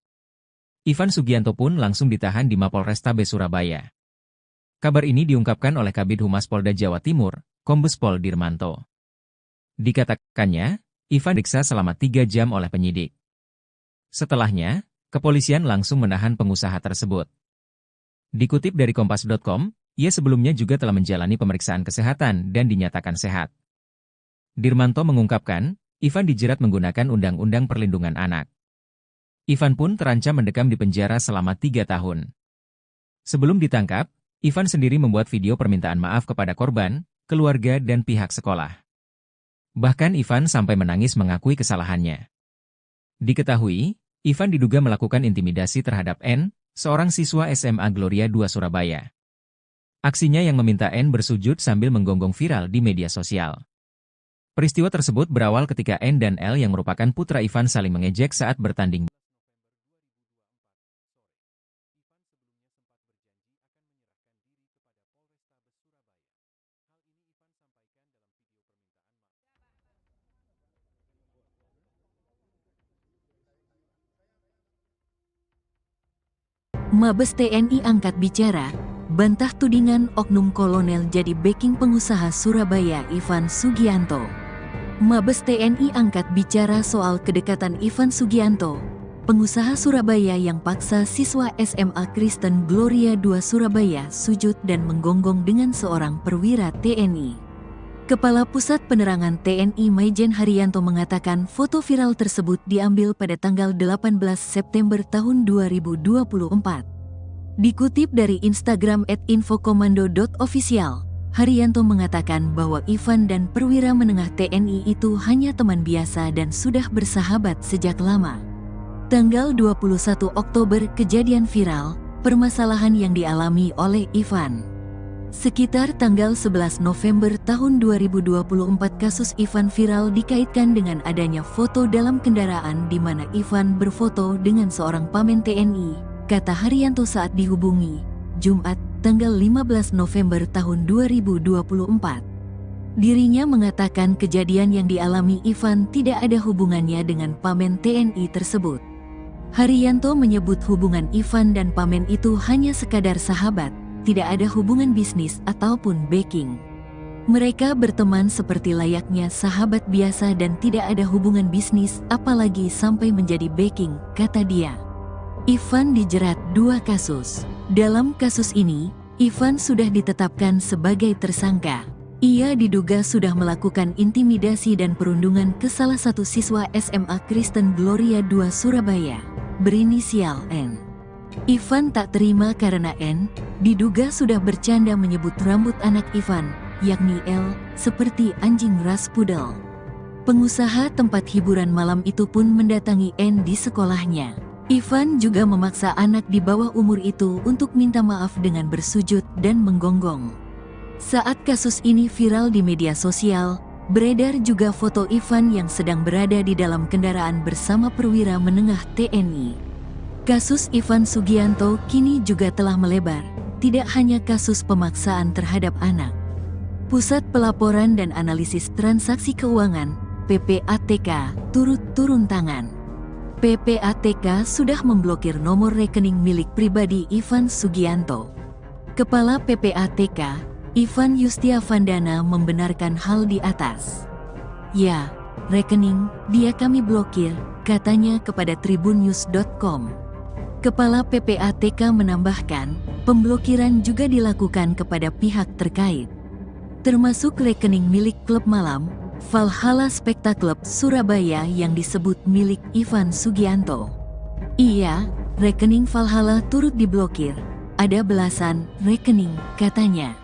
Ivan Sugianto pun langsung ditahan di Mapolrestabes Surabaya. Kabar ini diungkapkan oleh Kabid Humas Polda Jawa Timur, Kombes Pol Dirmanto. Dikatakannya, Ivan diperiksa selama 3 jam oleh penyidik. Setelahnya, kepolisian langsung menahan pengusaha tersebut. Dikutip dari Kompas.com, ia sebelumnya juga telah menjalani pemeriksaan kesehatan dan dinyatakan sehat. Dirmanto mengungkapkan, Ivan dijerat menggunakan Undang-Undang Perlindungan Anak. Ivan pun terancam mendekam di penjara selama 3 tahun. Sebelum ditangkap, Ivan sendiri membuat video permintaan maaf kepada korban, keluarga dan pihak sekolah. Bahkan Ivan sampai menangis mengakui kesalahannya. Diketahui, Ivan diduga melakukan intimidasi terhadap N, seorang siswa SMA Gloria II Surabaya. Aksinya yang meminta N bersujud sambil menggonggong viral di media sosial. Peristiwa tersebut berawal ketika N dan L yang merupakan putra Ivan saling mengejek saat bertanding. Mabes TNI angkat bicara, bantah tudingan oknum kolonel jadi backing pengusaha Surabaya Ivan Sugianto. Mabes TNI angkat bicara soal kedekatan Ivan Sugianto, pengusaha Surabaya yang paksa siswa SMA Kristen Gloria II Surabaya sujud dan menggonggong dengan seorang perwira TNI. Kepala Pusat Penerangan TNI Maijen Haryanto mengatakan foto viral tersebut diambil pada tanggal 18 September tahun 2024. Dikutip dari Instagram @infokomando.official, Haryanto mengatakan bahwa Ivan dan perwira menengah TNI itu hanya teman biasa dan sudah bersahabat sejak lama. Tanggal 21 Oktober kejadian viral, permasalahan yang dialami oleh Ivan. Sekitar tanggal 11 November tahun 2024 kasus Ivan viral dikaitkan dengan adanya foto dalam kendaraan di mana Ivan berfoto dengan seorang pamen TNI, kata Haryanto saat dihubungi, Jumat, tanggal 15 November tahun 2024. Dirinya mengatakan kejadian yang dialami Ivan tidak ada hubungannya dengan pamen TNI tersebut. Haryanto menyebut hubungan Ivan dan pamen itu hanya sekadar sahabat, tidak ada hubungan bisnis ataupun backing. Mereka berteman seperti layaknya sahabat biasa dan tidak ada hubungan bisnis apalagi sampai menjadi backing, kata dia. Ivan dijerat 2 kasus. Dalam kasus ini, Ivan sudah ditetapkan sebagai tersangka. Ia diduga sudah melakukan intimidasi dan perundungan ke salah satu siswa SMA Kristen Gloria II Surabaya, berinisial N. Ivan tak terima karena N diduga sudah bercanda menyebut rambut anak Ivan, yakni L, seperti anjing ras pudel. Pengusaha tempat hiburan malam itu pun mendatangi N di sekolahnya. Ivan juga memaksa anak di bawah umur itu untuk minta maaf dengan bersujud dan menggonggong. Saat kasus ini viral di media sosial, beredar juga foto Ivan yang sedang berada di dalam kendaraan bersama perwira menengah TNI. Kasus Ivan Sugianto kini juga telah melebar, tidak hanya kasus pemaksaan terhadap anak. Pusat Pelaporan dan Analisis Transaksi Keuangan, PPATK, turut turun tangan. PPATK sudah memblokir nomor rekening milik pribadi Ivan Sugianto. Kepala PPATK, Ivan Yustiavandana membenarkan hal di atas. Ya, rekening dia kami blokir, katanya kepada tribunnews.com. Kepala PPATK menambahkan, pemblokiran juga dilakukan kepada pihak terkait, termasuk rekening milik klub malam, Valhalla Specta Club Surabaya yang disebut milik Ivan Sugianto. Iya, rekening Valhalla turut diblokir. Ada belasan rekening, katanya.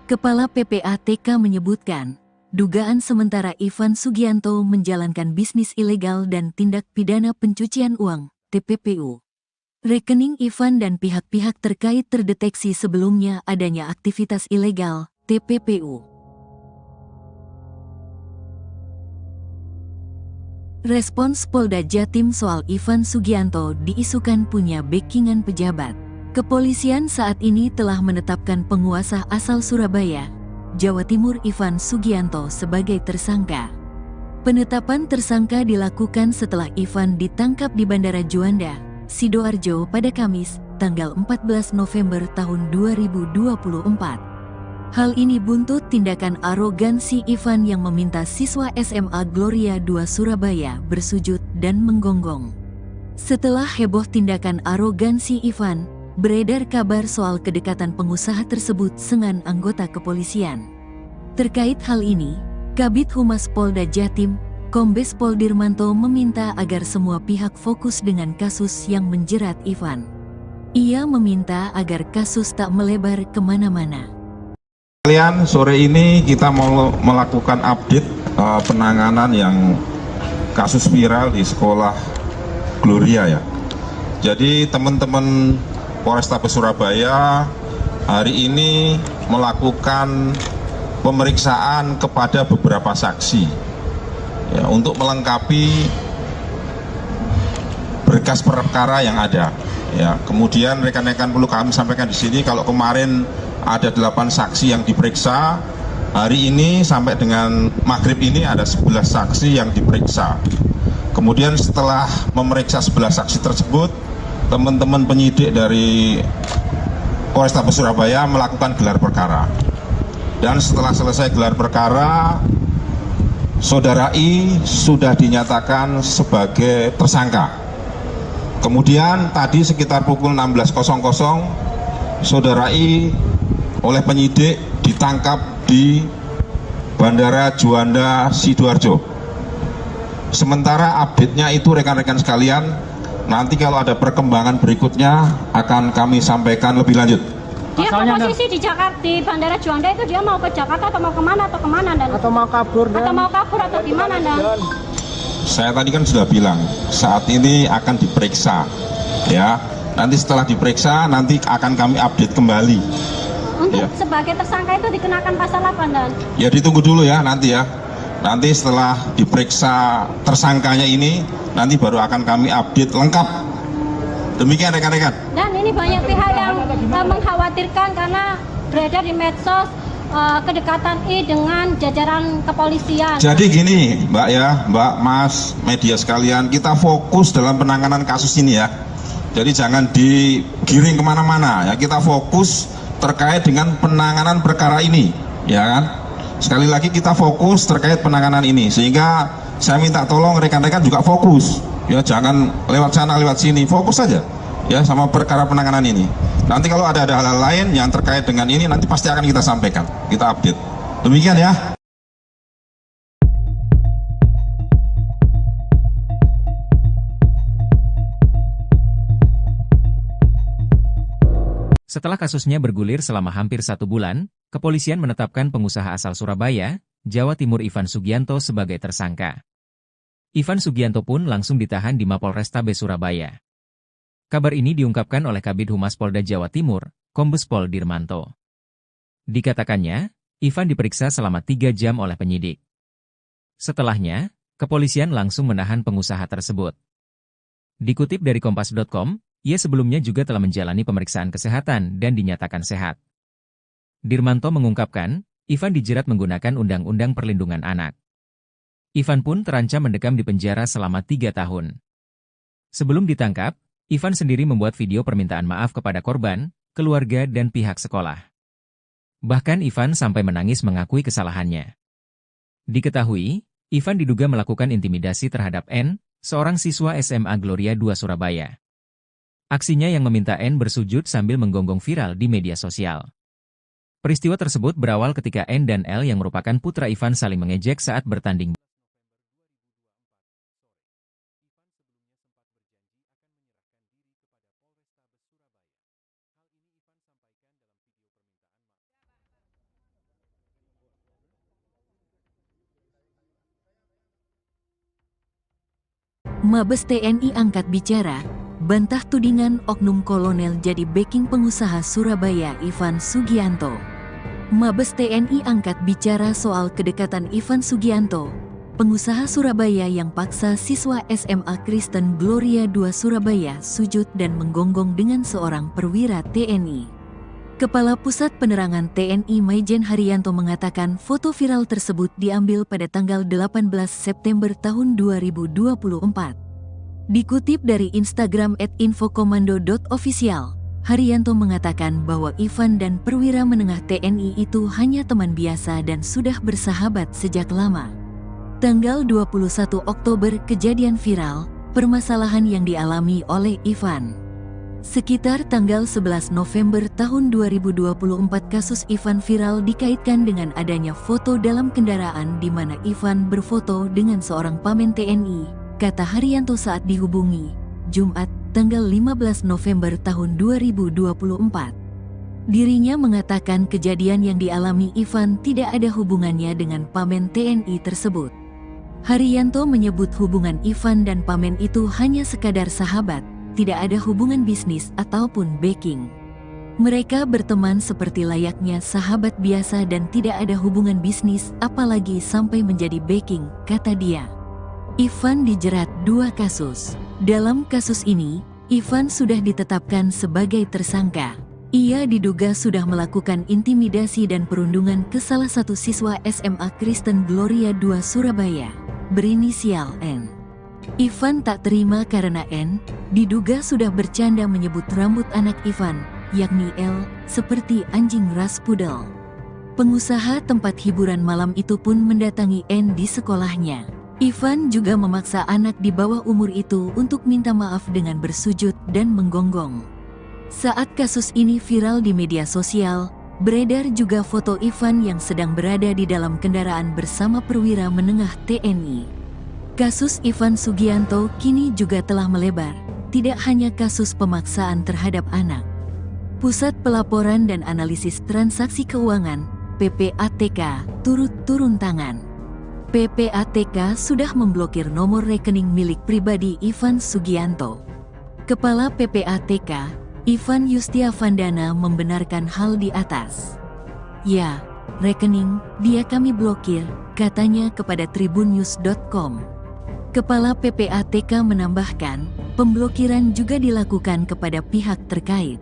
Kepala PPATK menyebutkan, dugaan sementara Ivan Sugianto menjalankan bisnis ilegal dan tindak pidana pencucian uang, TPPU. Rekening Ivan dan pihak-pihak terkait terdeteksi sebelumnya adanya aktivitas ilegal, TPPU. Respons Polda Jatim soal Ivan Sugianto diisukan punya backingan pejabat. Kepolisian saat ini telah menetapkan penguasa asal Surabaya, Jawa Timur Ivan Sugianto sebagai tersangka. Penetapan tersangka dilakukan setelah Ivan ditangkap di Bandara Juanda, Sidoarjo pada Kamis, tanggal 14 November tahun 2024. Hal ini buntut tindakan arogansi Ivan yang meminta siswa SMA Gloria II Surabaya bersujud dan menggonggong. Setelah heboh tindakan arogansi Ivan, beredar kabar soal kedekatan pengusaha tersebut dengan anggota kepolisian. Terkait hal ini, Kabid Humas Polda Jatim, Kombes Pol Dirmanto meminta agar semua pihak fokus dengan kasus yang menjerat Ivan. Ia meminta agar kasus tak melebar kemana-mana. Kalian, sore ini kita mau melakukan update penanganan yang kasus viral di sekolah Gloria ya. Jadi teman-teman Polrestabes Surabaya hari ini melakukan pemeriksaan kepada beberapa saksi ya, untuk melengkapi berkas perkara yang ada. Ya, kemudian rekan-rekan perlu kami sampaikan di sini kalau kemarin ada 8 saksi yang diperiksa, hari ini sampai dengan maghrib ini ada 11 saksi yang diperiksa. Kemudian setelah memeriksa 11 saksi tersebut, teman-teman penyidik dari Polrestabes Surabaya melakukan gelar perkara. Dan setelah selesai gelar perkara, Saudara I sudah dinyatakan sebagai tersangka. Kemudian tadi sekitar pukul 16.00, Saudara I oleh penyidik ditangkap di Bandara Juanda Sidoarjo. Sementara update-nya itu rekan-rekan sekalian, nanti kalau ada perkembangan berikutnya akan kami sampaikan lebih lanjut. Dia posisi di Jakarta, di Bandara Juanda itu dia mau ke Jakarta atau mau kemana Dan? Atau mau kabur atau gimana Dan? Saya tadi kan sudah bilang saat ini akan diperiksa, ya. Nanti setelah diperiksa nanti akan kami update kembali. Untuk Ya. sebagai tersangka itu dikenakan pasal apa Dan? Ya ditunggu dulu ya nanti ya. Nanti setelah diperiksa tersangkanya ini, nanti baru akan kami update lengkap. Demikian rekan-rekan. Dan ini banyak pihak yang mengkhawatirkan karena beredar di medsos kedekatan I dengan jajaran kepolisian. Jadi gini Mbak ya, Mbak, Mas, media sekalian, kita fokus dalam penanganan kasus ini ya. Jadi jangan digiring kemana-mana ya, kita fokus terkait dengan penanganan perkara ini, ya kan? Sekali lagi kita fokus terkait penanganan ini, sehingga saya minta tolong rekan-rekan juga fokus, ya jangan lewat sana lewat sini, fokus saja, ya sama perkara penanganan ini. Nanti kalau ada hal-hal lain yang terkait dengan ini, nanti pasti akan kita sampaikan, kita update. Demikian ya. Setelah kasusnya bergulir selama hampir 1 bulan, kepolisian menetapkan pengusaha asal Surabaya, Jawa Timur Ivan Sugianto sebagai tersangka. Ivan Sugianto pun langsung ditahan di Mapolrestabes Surabaya. Kabar ini diungkapkan oleh Kabid Humas Polda Jawa Timur, Kombes Pol Dirmanto. Dikatakannya, Ivan diperiksa selama 3 jam oleh penyidik. Setelahnya, kepolisian langsung menahan pengusaha tersebut. Dikutip dari Kompas.com, ia sebelumnya juga telah menjalani pemeriksaan kesehatan dan dinyatakan sehat. Dirmanto mengungkapkan, Ivan dijerat menggunakan Undang-Undang Perlindungan Anak. Ivan pun terancam mendekam di penjara selama 3 tahun. Sebelum ditangkap, Ivan sendiri membuat video permintaan maaf kepada korban, keluarga dan pihak sekolah. Bahkan Ivan sampai menangis mengakui kesalahannya. Diketahui, Ivan diduga melakukan intimidasi terhadap N, seorang siswa SMA Gloria II Surabaya. Aksinya yang meminta N bersujud sambil menggonggong viral di media sosial. Peristiwa tersebut berawal ketika N dan L yang merupakan putra Ivan saling mengejek saat bertanding. Mabes TNI angkat bicara, bantah tudingan oknum kolonel jadi backing pengusaha Surabaya Ivan Sugianto. Mabes TNI angkat bicara soal kedekatan Ivan Sugianto, pengusaha Surabaya yang paksa siswa SMA Kristen Gloria II Surabaya sujud dan menggonggong dengan seorang perwira TNI. Kepala Pusat Penerangan TNI Maijen Haryanto mengatakan foto viral tersebut diambil pada tanggal 18 September tahun 2024. Dikutip dari Instagram @infokomando.official, Haryanto mengatakan bahwa Ivan dan perwira menengah TNI itu hanya teman biasa dan sudah bersahabat sejak lama. Tanggal 21 Oktober kejadian viral, permasalahan yang dialami oleh Ivan. Sekitar tanggal 11 November tahun 2024 kasus Ivan viral dikaitkan dengan adanya foto dalam kendaraan di mana Ivan berfoto dengan seorang pamen TNI, kata Haryanto saat dihubungi, Jumat, tanggal 15 November tahun 2024. Dirinya mengatakan kejadian yang dialami Ivan tidak ada hubungannya dengan pamen TNI tersebut. Haryanto menyebut hubungan Ivan dan pamen itu hanya sekadar sahabat, tidak ada hubungan bisnis ataupun backing. Mereka berteman seperti layaknya sahabat biasa dan tidak ada hubungan bisnis apalagi sampai menjadi backing, kata dia. Ivan dijerat 2 kasus. Dalam kasus ini, Ivan sudah ditetapkan sebagai tersangka. Ia diduga sudah melakukan intimidasi dan perundungan ke salah satu siswa SMA Kristen Gloria II Surabaya, berinisial N. Ivan tak terima karena N diduga sudah bercanda menyebut rambut anak Ivan, yakni L, seperti anjing ras pudel. Pengusaha tempat hiburan malam itu pun mendatangi N di sekolahnya. Ivan juga memaksa anak di bawah umur itu untuk minta maaf dengan bersujud dan menggonggong. Saat kasus ini viral di media sosial, beredar juga foto Ivan yang sedang berada di dalam kendaraan bersama perwira menengah TNI. Kasus Ivan Sugianto kini juga telah melebar, tidak hanya kasus pemaksaan terhadap anak. Pusat Pelaporan dan Analisis Transaksi Keuangan, PPATK, turut turun tangan. PPATK sudah memblokir nomor rekening milik pribadi Ivan Sugianto. Kepala PPATK, Ivan Yustiavandana membenarkan hal di atas. Ya, rekening dia kami blokir, katanya kepada tribunnews.com. Kepala PPATK menambahkan, pemblokiran juga dilakukan kepada pihak terkait,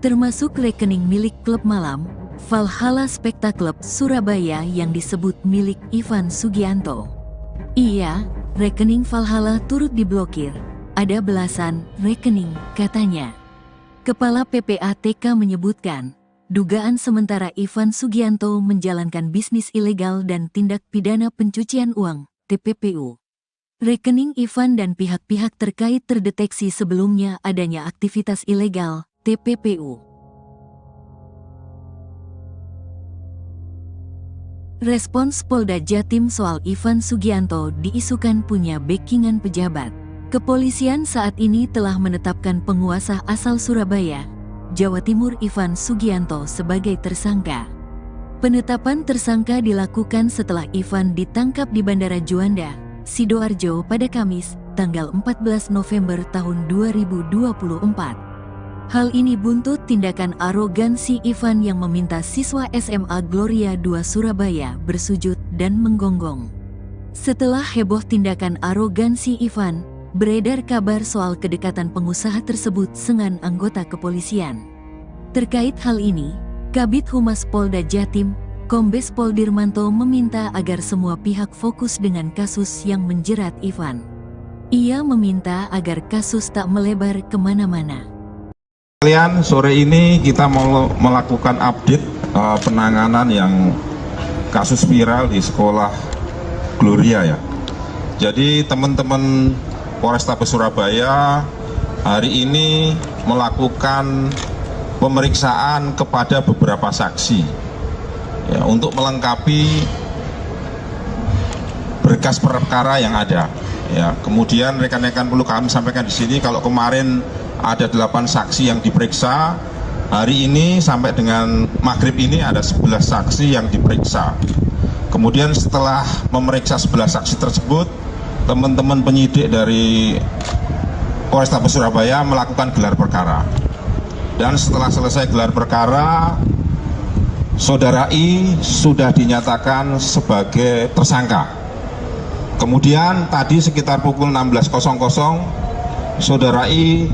termasuk rekening milik klub malam, Valhalla Spectacle Surabaya yang disebut milik Ivan Sugianto. Iya, rekening Valhalla turut diblokir, ada belasan rekening, katanya. Kepala PPATK menyebutkan, dugaan sementara Ivan Sugianto menjalankan bisnis ilegal dan tindak pidana pencucian uang, TPPU. Rekening Ivan dan pihak-pihak terkait terdeteksi sebelumnya adanya aktivitas ilegal, TPPU. Respons Polda Jatim soal Ivan Sugianto diisukan punya backingan pejabat. Kepolisian saat ini telah menetapkan penguasa asal Surabaya, Jawa Timur Ivan Sugianto sebagai tersangka. Penetapan tersangka dilakukan setelah Ivan ditangkap di Bandara Juanda, Sidoarjo pada Kamis, tanggal 14 November tahun 2024. Hal ini buntut tindakan arogansi Ivan yang meminta siswa SMA Gloria II Surabaya bersujud dan menggonggong. Setelah heboh tindakan arogansi Ivan, beredar kabar soal kedekatan pengusaha tersebut dengan anggota kepolisian. Terkait hal ini, Kabid Humas Polda Jatim, Kombes Pol Dirmanto meminta agar semua pihak fokus dengan kasus yang menjerat Ivan. Ia meminta agar kasus tak melebar kemana-mana. Kalian sore ini kita mau melakukan update penanganan yang kasus viral di sekolah Gloria ya. Jadi teman-teman Polrestabes Surabaya hari ini melakukan pemeriksaan kepada beberapa saksi ya, untuk melengkapi berkas perkara yang ada. Ya, kemudian rekan-rekan perlu kami sampaikan di sini, kalau kemarin ada 8 saksi yang diperiksa, hari ini sampai dengan maghrib ini ada 11 saksi yang diperiksa. Kemudian setelah memeriksa 11 saksi tersebut, teman-teman penyidik dari Polrestabes Surabaya melakukan gelar perkara. Dan setelah selesai gelar perkara, Saudara I sudah dinyatakan sebagai tersangka. Kemudian tadi sekitar pukul 16.00, Saudara I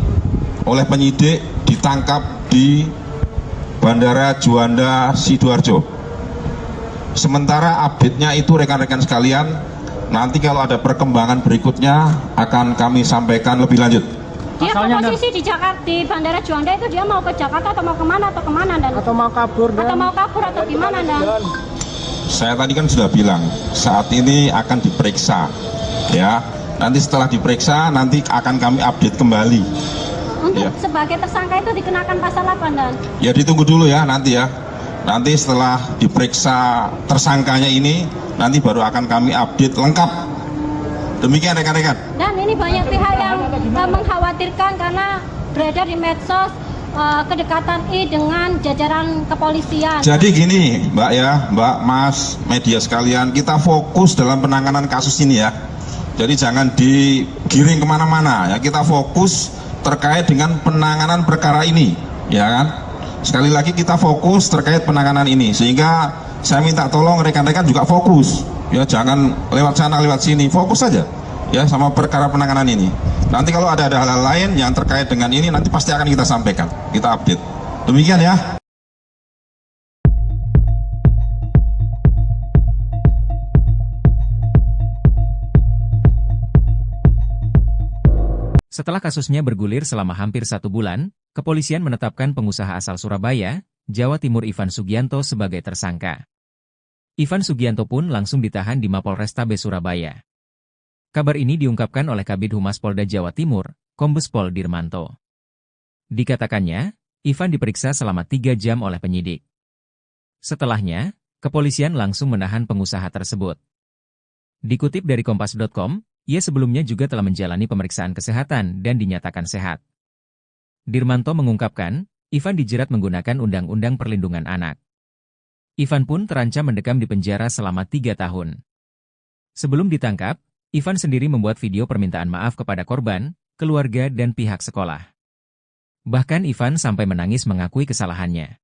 oleh penyidik ditangkap di Bandara Juanda Sidoarjo. Sementara update-nya itu rekan-rekan sekalian, nanti kalau ada perkembangan berikutnya akan kami sampaikan lebih lanjut. Dia posisi di Jakarta, di Bandara Juanda itu dia mau ke Jakarta atau mau kemana dan? Atau mau kabur Atau gimana dan? Saya tadi kan sudah bilang, saat ini akan diperiksa, ya. Nanti setelah diperiksa, nanti akan kami update kembali. Untuk Ya. sebagai tersangka itu dikenakan pasal apa dan? Ya ditunggu dulu ya nanti ya. Nanti setelah diperiksa tersangkanya ini, nanti baru akan kami update lengkap. Demikian rekan-rekan. Dan ini banyak pihak yang mengkhawatirkan karena beredar di medsos kedekatan I dengan jajaran kepolisian. Jadi gini Mbak ya, Mbak, Mas, media sekalian, kita fokus dalam penanganan kasus ini ya. Jadi jangan digiring kemana-mana ya, kita fokus terkait dengan penanganan perkara ini, ya kan? Sekali lagi kita fokus terkait penanganan ini, sehingga saya minta tolong rekan-rekan juga fokus, ya jangan lewat sana lewat sini, fokus saja ya sama perkara penanganan ini. Nanti kalau ada hal-hal lain yang terkait dengan ini, nanti pasti akan kita sampaikan, kita update. Demikian ya. Setelah kasusnya bergulir selama hampir 1 bulan, kepolisian menetapkan pengusaha asal Surabaya, Jawa Timur Ivan Sugianto sebagai tersangka. Ivan Sugianto pun langsung ditahan di Mapolrestabes Surabaya. Kabar ini diungkapkan oleh Kabid Humas Polda Jawa Timur, Kombes Pol Dirmanto. Dikatakannya, Ivan diperiksa selama 3 jam oleh penyidik. Setelahnya, kepolisian langsung menahan pengusaha tersebut. Dikutip dari Kompas.com, ia sebelumnya juga telah menjalani pemeriksaan kesehatan dan dinyatakan sehat. Dirmanto mengungkapkan, Ivan dijerat menggunakan Undang-Undang Perlindungan Anak. Ivan pun terancam mendekam di penjara selama 3 tahun. Sebelum ditangkap, Ivan sendiri membuat video permintaan maaf kepada korban, keluarga, dan pihak sekolah. Bahkan Ivan sampai menangis mengakui kesalahannya.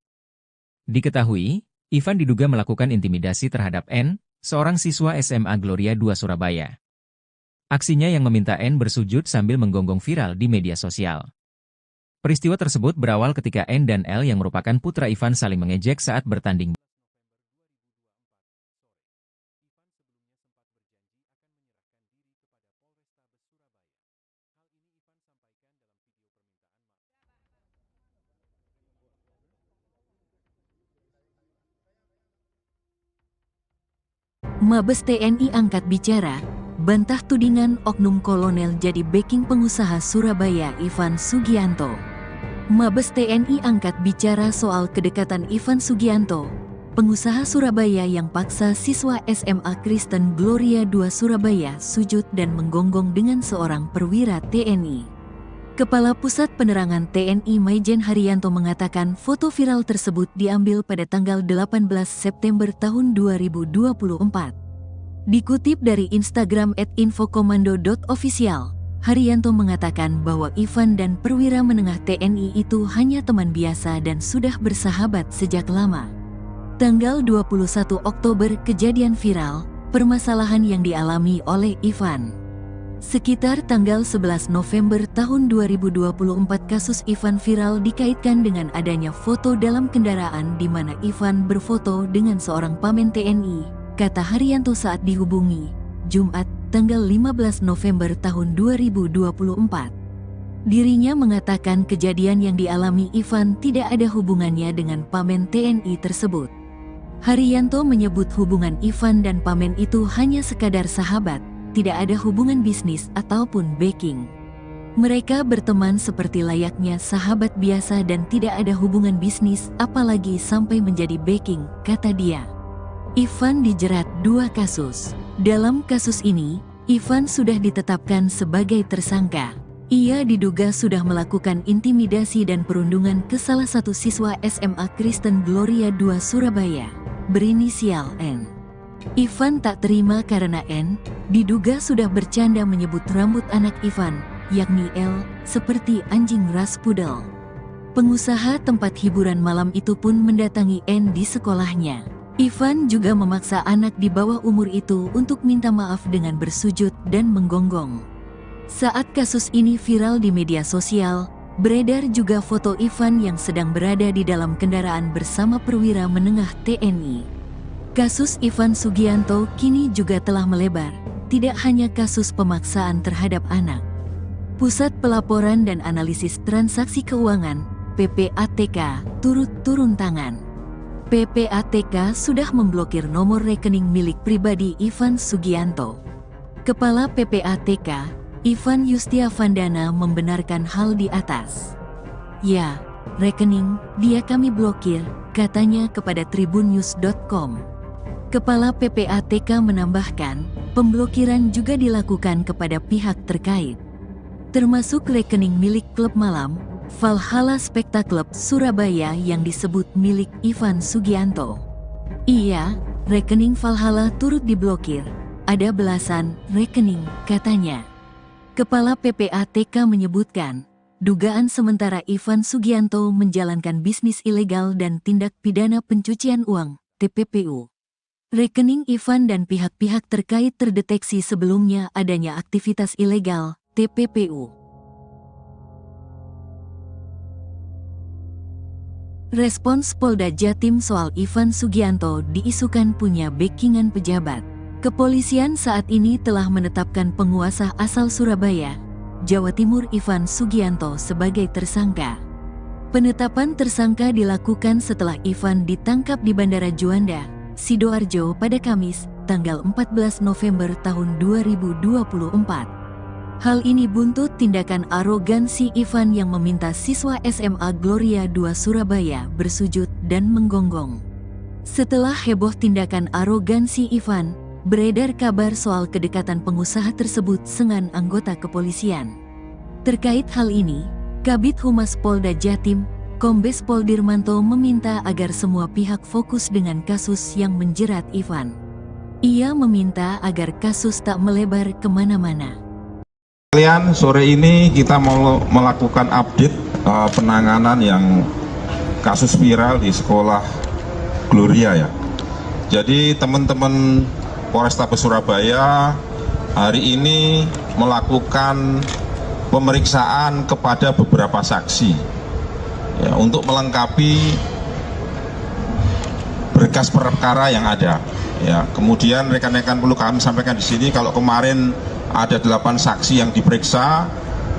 Diketahui, Ivan diduga melakukan intimidasi terhadap N, seorang siswa SMA Gloria 2 Surabaya. Aksinya yang meminta N bersujud sambil menggonggong viral di media sosial. Peristiwa tersebut berawal ketika N dan L yang merupakan putra Ivan saling mengejek saat bertanding. Mabes TNI angkat bicara, bantah tudingan oknum kolonel jadi backing pengusaha Surabaya Ivan Sugianto. Mabes TNI angkat bicara soal kedekatan Ivan Sugianto, pengusaha Surabaya yang paksa siswa SMA Kristen Gloria 2 Surabaya sujud dan menggonggong dengan seorang perwira TNI. Kepala Pusat Penerangan TNI Maijen Haryanto mengatakan foto viral tersebut diambil pada tanggal 18 September tahun 2024. Dikutip dari Instagram @infokomando.official, Haryanto mengatakan bahwa Ivan dan perwira menengah TNI itu hanya teman biasa dan sudah bersahabat sejak lama. Tanggal 21 Oktober kejadian viral, permasalahan yang dialami oleh Ivan. Sekitar tanggal 11 November tahun 2024 kasus Ivan viral dikaitkan dengan adanya foto dalam kendaraan di mana Ivan berfoto dengan seorang pamen TNI, kata Haryanto saat dihubungi, Jumat, tanggal 15 November tahun 2024. Dirinya mengatakan kejadian yang dialami Ivan tidak ada hubungannya dengan pamen TNI tersebut. Haryanto menyebut hubungan Ivan dan pamen itu hanya sekadar sahabat, tidak ada hubungan bisnis ataupun backing. Mereka berteman seperti layaknya sahabat biasa dan tidak ada hubungan bisnis, apalagi sampai menjadi backing, kata dia. Ivan dijerat 2 kasus. Dalam kasus ini, Ivan sudah ditetapkan sebagai tersangka. Ia diduga sudah melakukan intimidasi dan perundungan ke salah satu siswa SMA Kristen Gloria II Surabaya, berinisial N. Ivan tak terima karena N diduga sudah bercanda menyebut rambut anak Ivan, yakni L, seperti anjing ras pudel. Pengusaha tempat hiburan malam itu pun mendatangi N di sekolahnya. Ivan juga memaksa anak di bawah umur itu untuk minta maaf dengan bersujud dan menggonggong. Saat kasus ini viral di media sosial, beredar juga foto Ivan yang sedang berada di dalam kendaraan bersama perwira menengah TNI. Kasus Ivan Sugianto kini juga telah melebar, tidak hanya kasus pemaksaan terhadap anak. Pusat Pelaporan dan Analisis Transaksi Keuangan, PPATK, turut turun tangan. PPATK sudah memblokir nomor rekening milik pribadi Ivan Sugianto. Kepala PPATK, Ivan Yustiavandana membenarkan hal di atas. Ya, rekening dia kami blokir, katanya kepada tribunnews.com. Kepala PPATK menambahkan, pemblokiran juga dilakukan kepada pihak terkait, termasuk rekening milik klub malam, Valhalla Spectacle Surabaya yang disebut milik Ivan Sugianto. Iya, rekening Valhalla turut diblokir, ada belasan rekening, katanya. Kepala PPATK menyebutkan, dugaan sementara Ivan Sugianto menjalankan bisnis ilegal dan tindak pidana pencucian uang, TPPU. Rekening Ivan dan pihak-pihak terkait terdeteksi sebelumnya adanya aktivitas ilegal, TPPU. Respons Polda Jatim soal Ivan Sugianto diisukan punya backingan pejabat. Kepolisian saat ini telah menetapkan penguasa asal Surabaya, Jawa Timur Ivan Sugianto sebagai tersangka. Penetapan tersangka dilakukan setelah Ivan ditangkap di Bandara Juanda, Sidoarjo pada Kamis, tanggal 14 November tahun 2024. Hal ini buntut tindakan arogansi Ivan yang meminta siswa SMA Gloria II Surabaya bersujud dan menggonggong. Setelah heboh tindakan arogansi Ivan, beredar kabar soal kedekatan pengusaha tersebut dengan anggota kepolisian. Terkait hal ini, Kabid Humas Polda Jatim, Kombes Pol Dirmanto meminta agar semua pihak fokus dengan kasus yang menjerat Ivan. Ia meminta agar kasus tak melebar kemana-mana. Kalian, sore ini kita mau melakukan update penanganan yang kasus viral di sekolah Gloria ya. Jadi teman-teman Polrestabes Surabaya hari ini melakukan pemeriksaan kepada beberapa saksi ya, untuk melengkapi berkas perkara yang ada. Ya, kemudian rekan-rekan perlu kami sampaikan di sini kalau kemarin ada 8 saksi yang diperiksa,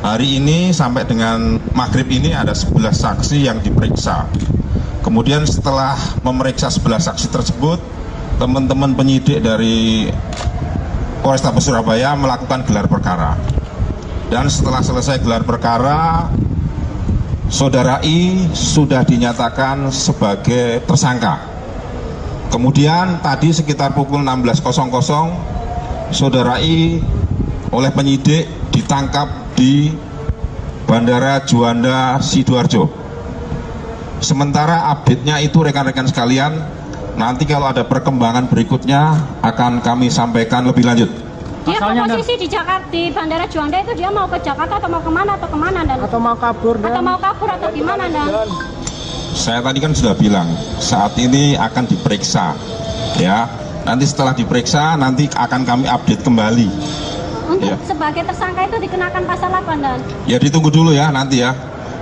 hari ini sampai dengan maghrib ini ada 11 saksi yang diperiksa. Kemudian setelah memeriksa 11 saksi tersebut, teman-teman penyidik dari Polrestabes Surabaya melakukan gelar perkara. Dan setelah selesai gelar perkara, Saudara I sudah dinyatakan sebagai tersangka. Kemudian tadi sekitar pukul 16.00, Saudara I oleh penyidik ditangkap di Bandara Juanda Sidoarjo. Sementara update-nya itu rekan-rekan sekalian, nanti kalau ada perkembangan berikutnya akan kami sampaikan lebih lanjut. Dia posisi di Jakarta, di Bandara Juanda itu dia mau ke Jakarta atau mau kemana dan? Atau mau kabur atau gimana dan? Saya tadi kan sudah bilang saat ini akan diperiksa, ya. Nanti setelah diperiksa nanti akan kami update kembali. Untuk ya. Sebagai tersangka itu dikenakan pasal apa dan? Ya ditunggu dulu ya nanti ya.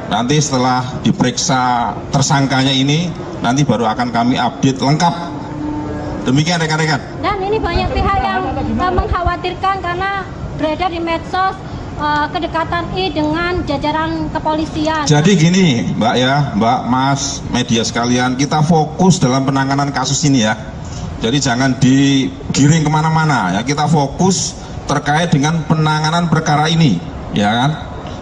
Nanti setelah diperiksa tersangkanya ini, nanti baru akan kami update lengkap. Demikian rekan-rekan. Dan ini banyak pihak yang mengkhawatirkan karena beredar di medsos kedekatan I dengan jajaran kepolisian. Jadi gini Mbak ya, Mbak, Mas, media sekalian, kita fokus dalam penanganan kasus ini ya. Jadi jangan digiring kemana-mana ya, kita fokus terkait dengan penanganan perkara ini, ya kan?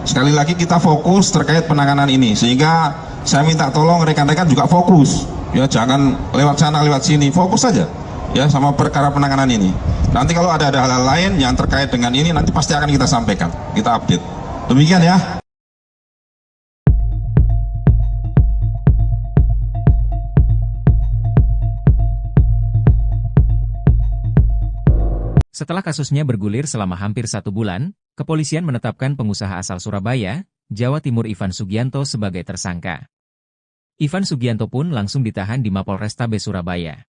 sekali lagi kita fokus terkait penanganan ini, sehingga saya minta tolong rekan-rekan juga fokus, ya jangan lewat sana lewat sini, fokus saja ya sama perkara penanganan ini. Nanti kalau ada hal-hal lain yang terkait dengan ini nanti pasti akan kita sampaikan, kita update. Demikian ya. Setelah kasusnya bergulir selama hampir 1 bulan, kepolisian menetapkan pengusaha asal Surabaya, Jawa Timur Ivan Sugianto sebagai tersangka. Ivan Sugianto pun langsung ditahan di Mapolrestabes Surabaya.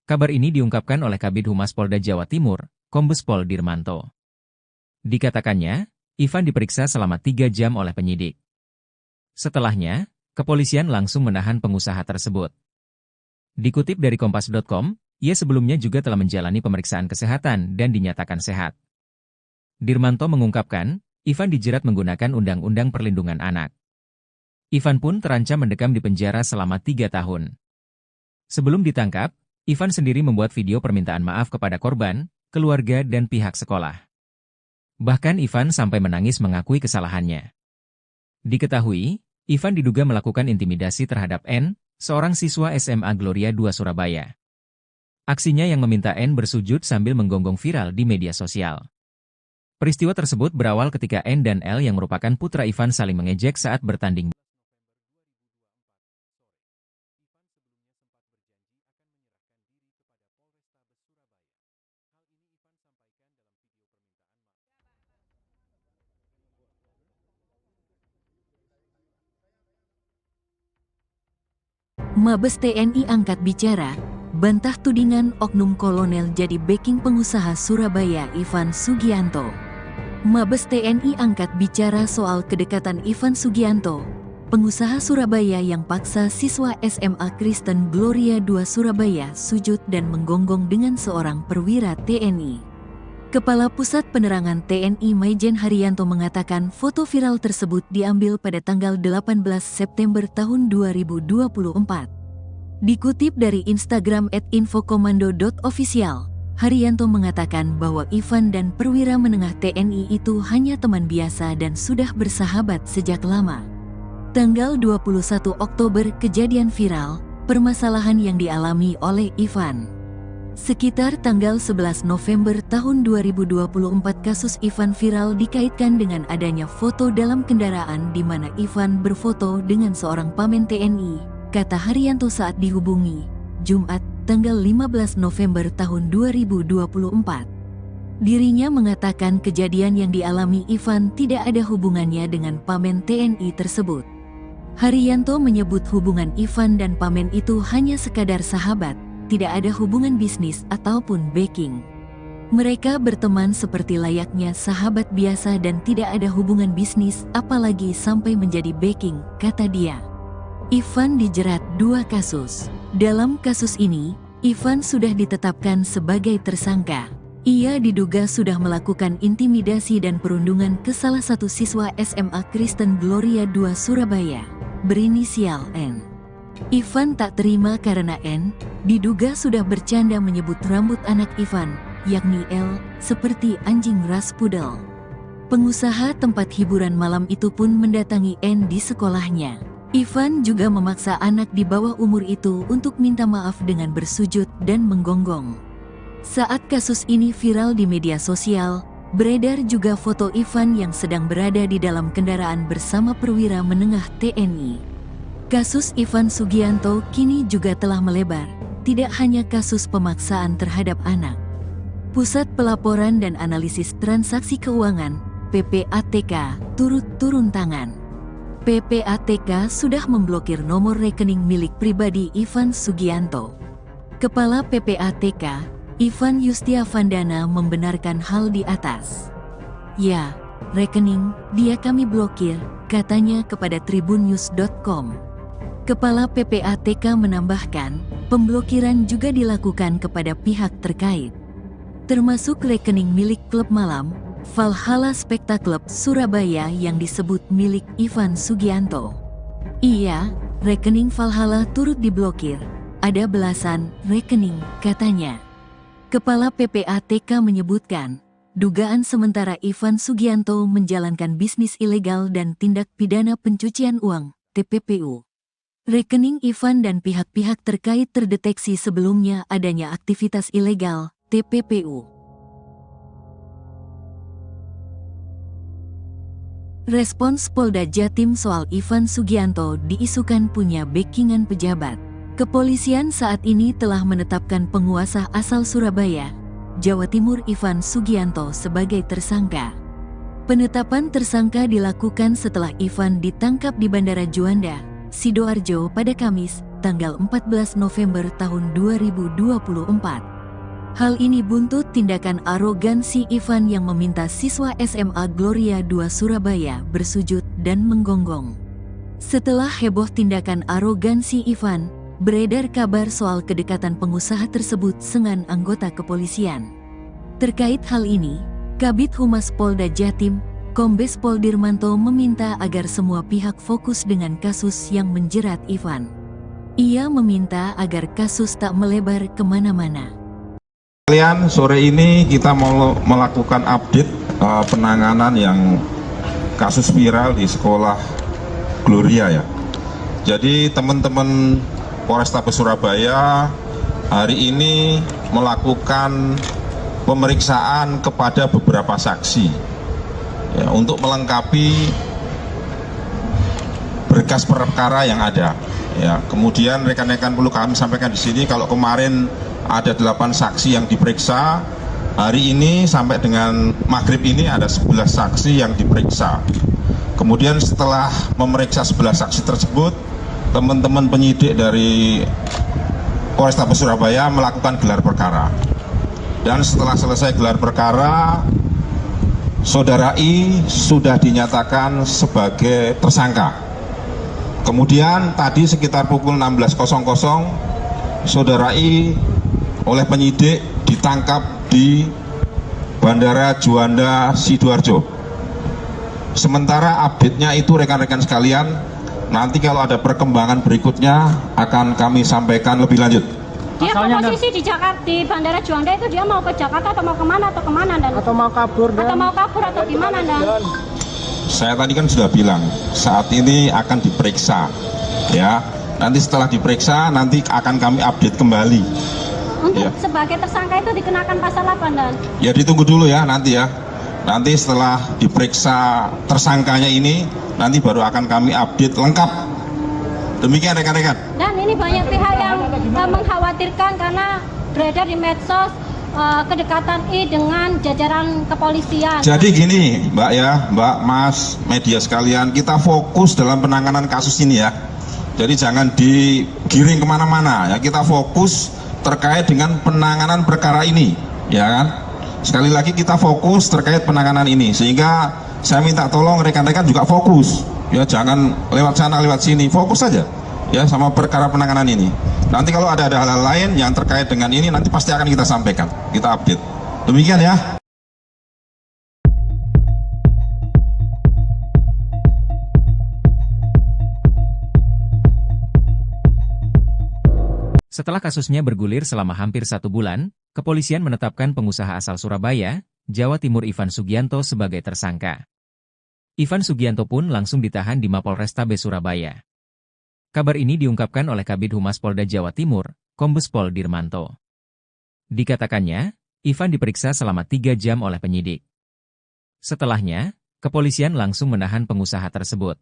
Kabar ini diungkapkan oleh Kabid Humas Polda Jawa Timur, Kombes Pol Dirmanto. Dikatakannya, Ivan diperiksa selama 3 jam oleh penyidik. Setelahnya, kepolisian langsung menahan pengusaha tersebut. Dikutip dari Kompas.com, ia sebelumnya juga telah menjalani pemeriksaan kesehatan dan dinyatakan sehat. Dirmanto mengungkapkan, Ivan dijerat menggunakan Undang-Undang Perlindungan Anak. Ivan pun terancam mendekam di penjara selama 3 tahun. Sebelum ditangkap, Ivan sendiri membuat video permintaan maaf kepada korban, keluarga dan pihak sekolah. Bahkan Ivan sampai menangis mengakui kesalahannya. Diketahui, Ivan diduga melakukan intimidasi terhadap N, seorang siswa SMA Gloria 2 Surabaya. Aksinya yang meminta N bersujud sambil menggonggong viral di media sosial. Peristiwa tersebut berawal ketika N dan L yang merupakan putra Ivan saling mengejek saat bertanding. Mabes TNI angkat bicara, bantah tudingan oknum kolonel jadi backing pengusaha Surabaya Ivan Sugianto. Mabes TNI angkat bicara soal kedekatan Ivan Sugianto, pengusaha Surabaya yang paksa siswa SMA Kristen Gloria 2 Surabaya sujud dan menggonggong dengan seorang perwira TNI. Kepala Pusat Penerangan TNI Maijen Haryanto mengatakan foto viral tersebut diambil pada tanggal 18 September tahun 2024. Dikutip dari Instagram @infokomando.official, Haryanto mengatakan bahwa Ivan dan perwira menengah TNI itu hanya teman biasa dan sudah bersahabat sejak lama. Tanggal 21 Oktober kejadian viral, permasalahan yang dialami oleh Ivan. Sekitar tanggal 11 November tahun 2024 kasus Ivan viral dikaitkan dengan adanya foto dalam kendaraan di mana Ivan berfoto dengan seorang pamen TNI, kata Haryanto saat dihubungi, Jumat, tanggal 15 November tahun 2024. Dirinya mengatakan kejadian yang dialami Ivan tidak ada hubungannya dengan pamen TNI tersebut. Haryanto menyebut hubungan Ivan dan pamen itu hanya sekadar sahabat, tidak ada hubungan bisnis ataupun backing. Mereka berteman seperti layaknya sahabat biasa dan tidak ada hubungan bisnis apalagi sampai menjadi backing, kata dia. Ivan dijerat 2 kasus. Dalam kasus ini, Ivan sudah ditetapkan sebagai tersangka. Ia diduga sudah melakukan intimidasi dan perundungan ke salah satu siswa SMA Kristen Gloria 2 Surabaya, berinisial N. Ivan tak terima karena N diduga sudah bercanda menyebut rambut anak Ivan, yakni L, seperti anjing ras pudel. Pengusaha tempat hiburan malam itu pun mendatangi N di sekolahnya. Ivan juga memaksa anak di bawah umur itu untuk minta maaf dengan bersujud dan menggonggong. Saat kasus ini viral di media sosial, beredar juga foto Ivan yang sedang berada di dalam kendaraan bersama perwira menengah TNI. Kasus Ivan Sugianto kini juga telah melebar, tidak hanya kasus pemaksaan terhadap anak. Pusat Pelaporan dan Analisis Transaksi Keuangan, PPATK, turut turun tangan. PPATK sudah memblokir nomor rekening milik pribadi Ivan Sugianto. Kepala PPATK, Ivan Yustiavandana membenarkan hal di atas. Ya, rekening dia kami blokir, katanya kepada tribunnews.com. Kepala PPATK menambahkan, pemblokiran juga dilakukan kepada pihak terkait, termasuk rekening milik klub malam, Valhalla Spectacle Surabaya yang disebut milik Ivan Sugianto. Iya, rekening Valhalla turut diblokir, ada belasan rekening, katanya. Kepala PPATK menyebutkan, Dugaan sementara Ivan Sugianto menjalankan bisnis ilegal dan tindak pidana pencucian uang, TPPU. Rekening Ivan dan pihak-pihak terkait terdeteksi sebelumnya adanya aktivitas ilegal, TPPU. Respons Polda Jatim soal Ivan Sugianto diisukan punya backingan pejabat. Kepolisian saat ini telah menetapkan penguasa asal Surabaya, Jawa Timur Ivan Sugianto sebagai tersangka. Penetapan tersangka dilakukan setelah Ivan ditangkap di Bandara Juanda, Sidoarjo pada Kamis, tanggal 14 November tahun 2024. Hal ini buntut tindakan arogansi Ivan yang meminta siswa SMA Gloria II Surabaya bersujud dan menggonggong. Setelah heboh tindakan arogansi Ivan, beredar kabar soal kedekatan pengusaha tersebut dengan anggota kepolisian. Terkait hal ini, Kabid Humas Polda Jatim, Kombes Pol Dirmanto meminta agar semua pihak fokus dengan kasus yang menjerat Ivan. Ia meminta agar kasus tak melebar kemana-mana. Sore ini kita mau melakukan update penanganan yang kasus viral di sekolah Gloria ya. Jadi teman-teman Polrestabes Surabaya hari ini melakukan pemeriksaan kepada beberapa saksi ya, untuk melengkapi berkas perkara yang ada. Ya, kemudian rekan-rekan perlu kami sampaikan di sini kalau kemarin ada 8 saksi yang diperiksa, hari ini sampai dengan maghrib ini ada 11 saksi yang diperiksa. Kemudian setelah memeriksa 11 saksi tersebut, teman-teman penyidik dari Polrestabes Surabaya melakukan gelar perkara. Dan setelah selesai gelar perkara, Saudara I sudah dinyatakan sebagai tersangka. Kemudian tadi sekitar pukul 16.00, Saudara I oleh penyidik ditangkap di Bandara Juanda Sidoarjo. Sementara update-nya itu rekan-rekan sekalian, nanti kalau ada perkembangan berikutnya akan kami sampaikan lebih lanjut. Dia posisi di Jakarta, di Bandara Juanda itu dia mau ke Jakarta atau mau kemana dan? Atau mau kabur atau gimana dan? Saya tadi kan sudah bilang saat ini akan diperiksa, ya. Nanti setelah diperiksa nanti akan kami update kembali. Untuk sebagai tersangka itu dikenakan pasal apa dan? Ya ditunggu dulu ya nanti ya. Nanti setelah diperiksa tersangkanya ini, nanti baru akan kami update lengkap. Demikian rekan-rekan. Dan ini banyak pihak yang mengkhawatirkan karena beredar di medsos kedekatan I dengan jajaran kepolisian. Jadi gini Mbak ya, Mbak, Mas, media sekalian, kita fokus dalam penanganan kasus ini ya. Jadi jangan digiring kemana-mana ya, kita fokus terkait dengan penanganan perkara ini, ya kan? Sekali lagi kita fokus terkait penanganan ini, sehingga saya minta tolong rekan-rekan juga fokus, ya jangan lewat sana lewat sini, fokus saja, ya sama perkara penanganan ini. Nanti kalau ada hal-hal lain yang terkait dengan ini, nanti pasti akan kita sampaikan, kita update. Demikian ya. Setelah kasusnya bergulir selama hampir 1 bulan, kepolisian menetapkan pengusaha asal Surabaya, Jawa Timur Ivan Sugianto sebagai tersangka. Ivan Sugianto pun langsung ditahan di Mapolrestabes Surabaya. Kabar ini diungkapkan oleh Kabid Humas Polda Jawa Timur, Kombes Pol Dirmanto. Dikatakannya, Ivan diperiksa selama 3 jam oleh penyidik. Setelahnya, kepolisian langsung menahan pengusaha tersebut.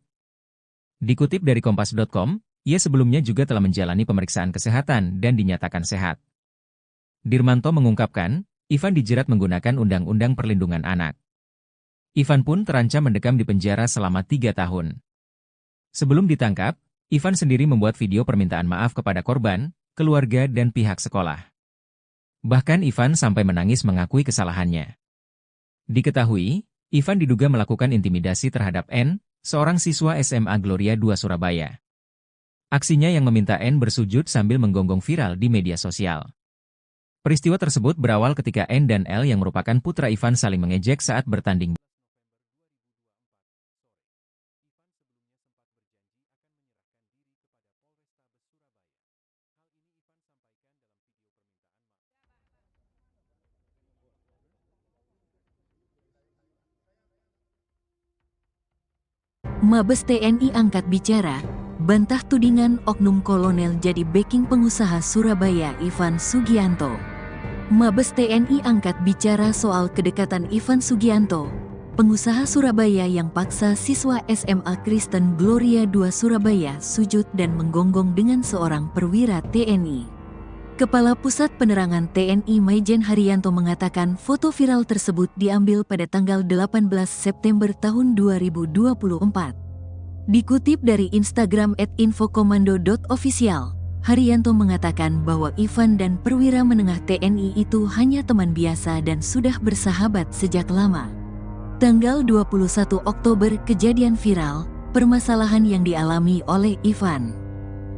Dikutip dari Kompas.com, ia sebelumnya juga telah menjalani pemeriksaan kesehatan dan dinyatakan sehat. Dirmanto mengungkapkan, Ivan dijerat menggunakan Undang-Undang Perlindungan Anak. Ivan pun terancam mendekam di penjara selama 3 tahun. Sebelum ditangkap, Ivan sendiri membuat video permintaan maaf kepada korban, keluarga dan pihak sekolah. Bahkan Ivan sampai menangis mengakui kesalahannya. Diketahui, Ivan diduga melakukan intimidasi terhadap N, seorang siswa SMA Gloria II Surabaya. Aksinya yang meminta N bersujud sambil menggonggong viral di media sosial. Peristiwa tersebut berawal ketika N dan L yang merupakan putra Ivan saling mengejek saat bertanding. Mabes TNI angkat bicara, bantah tudingan oknum kolonel jadi backing pengusaha Surabaya Ivan Sugianto. Mabes TNI angkat bicara soal kedekatan Ivan Sugianto, pengusaha Surabaya yang paksa siswa SMA Kristen Gloria II Surabaya sujud dan menggonggong dengan seorang perwira TNI. Kepala Pusat Penerangan TNI Maijen Haryanto mengatakan foto viral tersebut diambil pada tanggal 18 September tahun 2024. Dikutip dari Instagram @infokomando.official, Haryanto mengatakan bahwa Ivan dan perwira menengah TNI itu hanya teman biasa dan sudah bersahabat sejak lama. Tanggal 21 Oktober kejadian viral, permasalahan yang dialami oleh Ivan.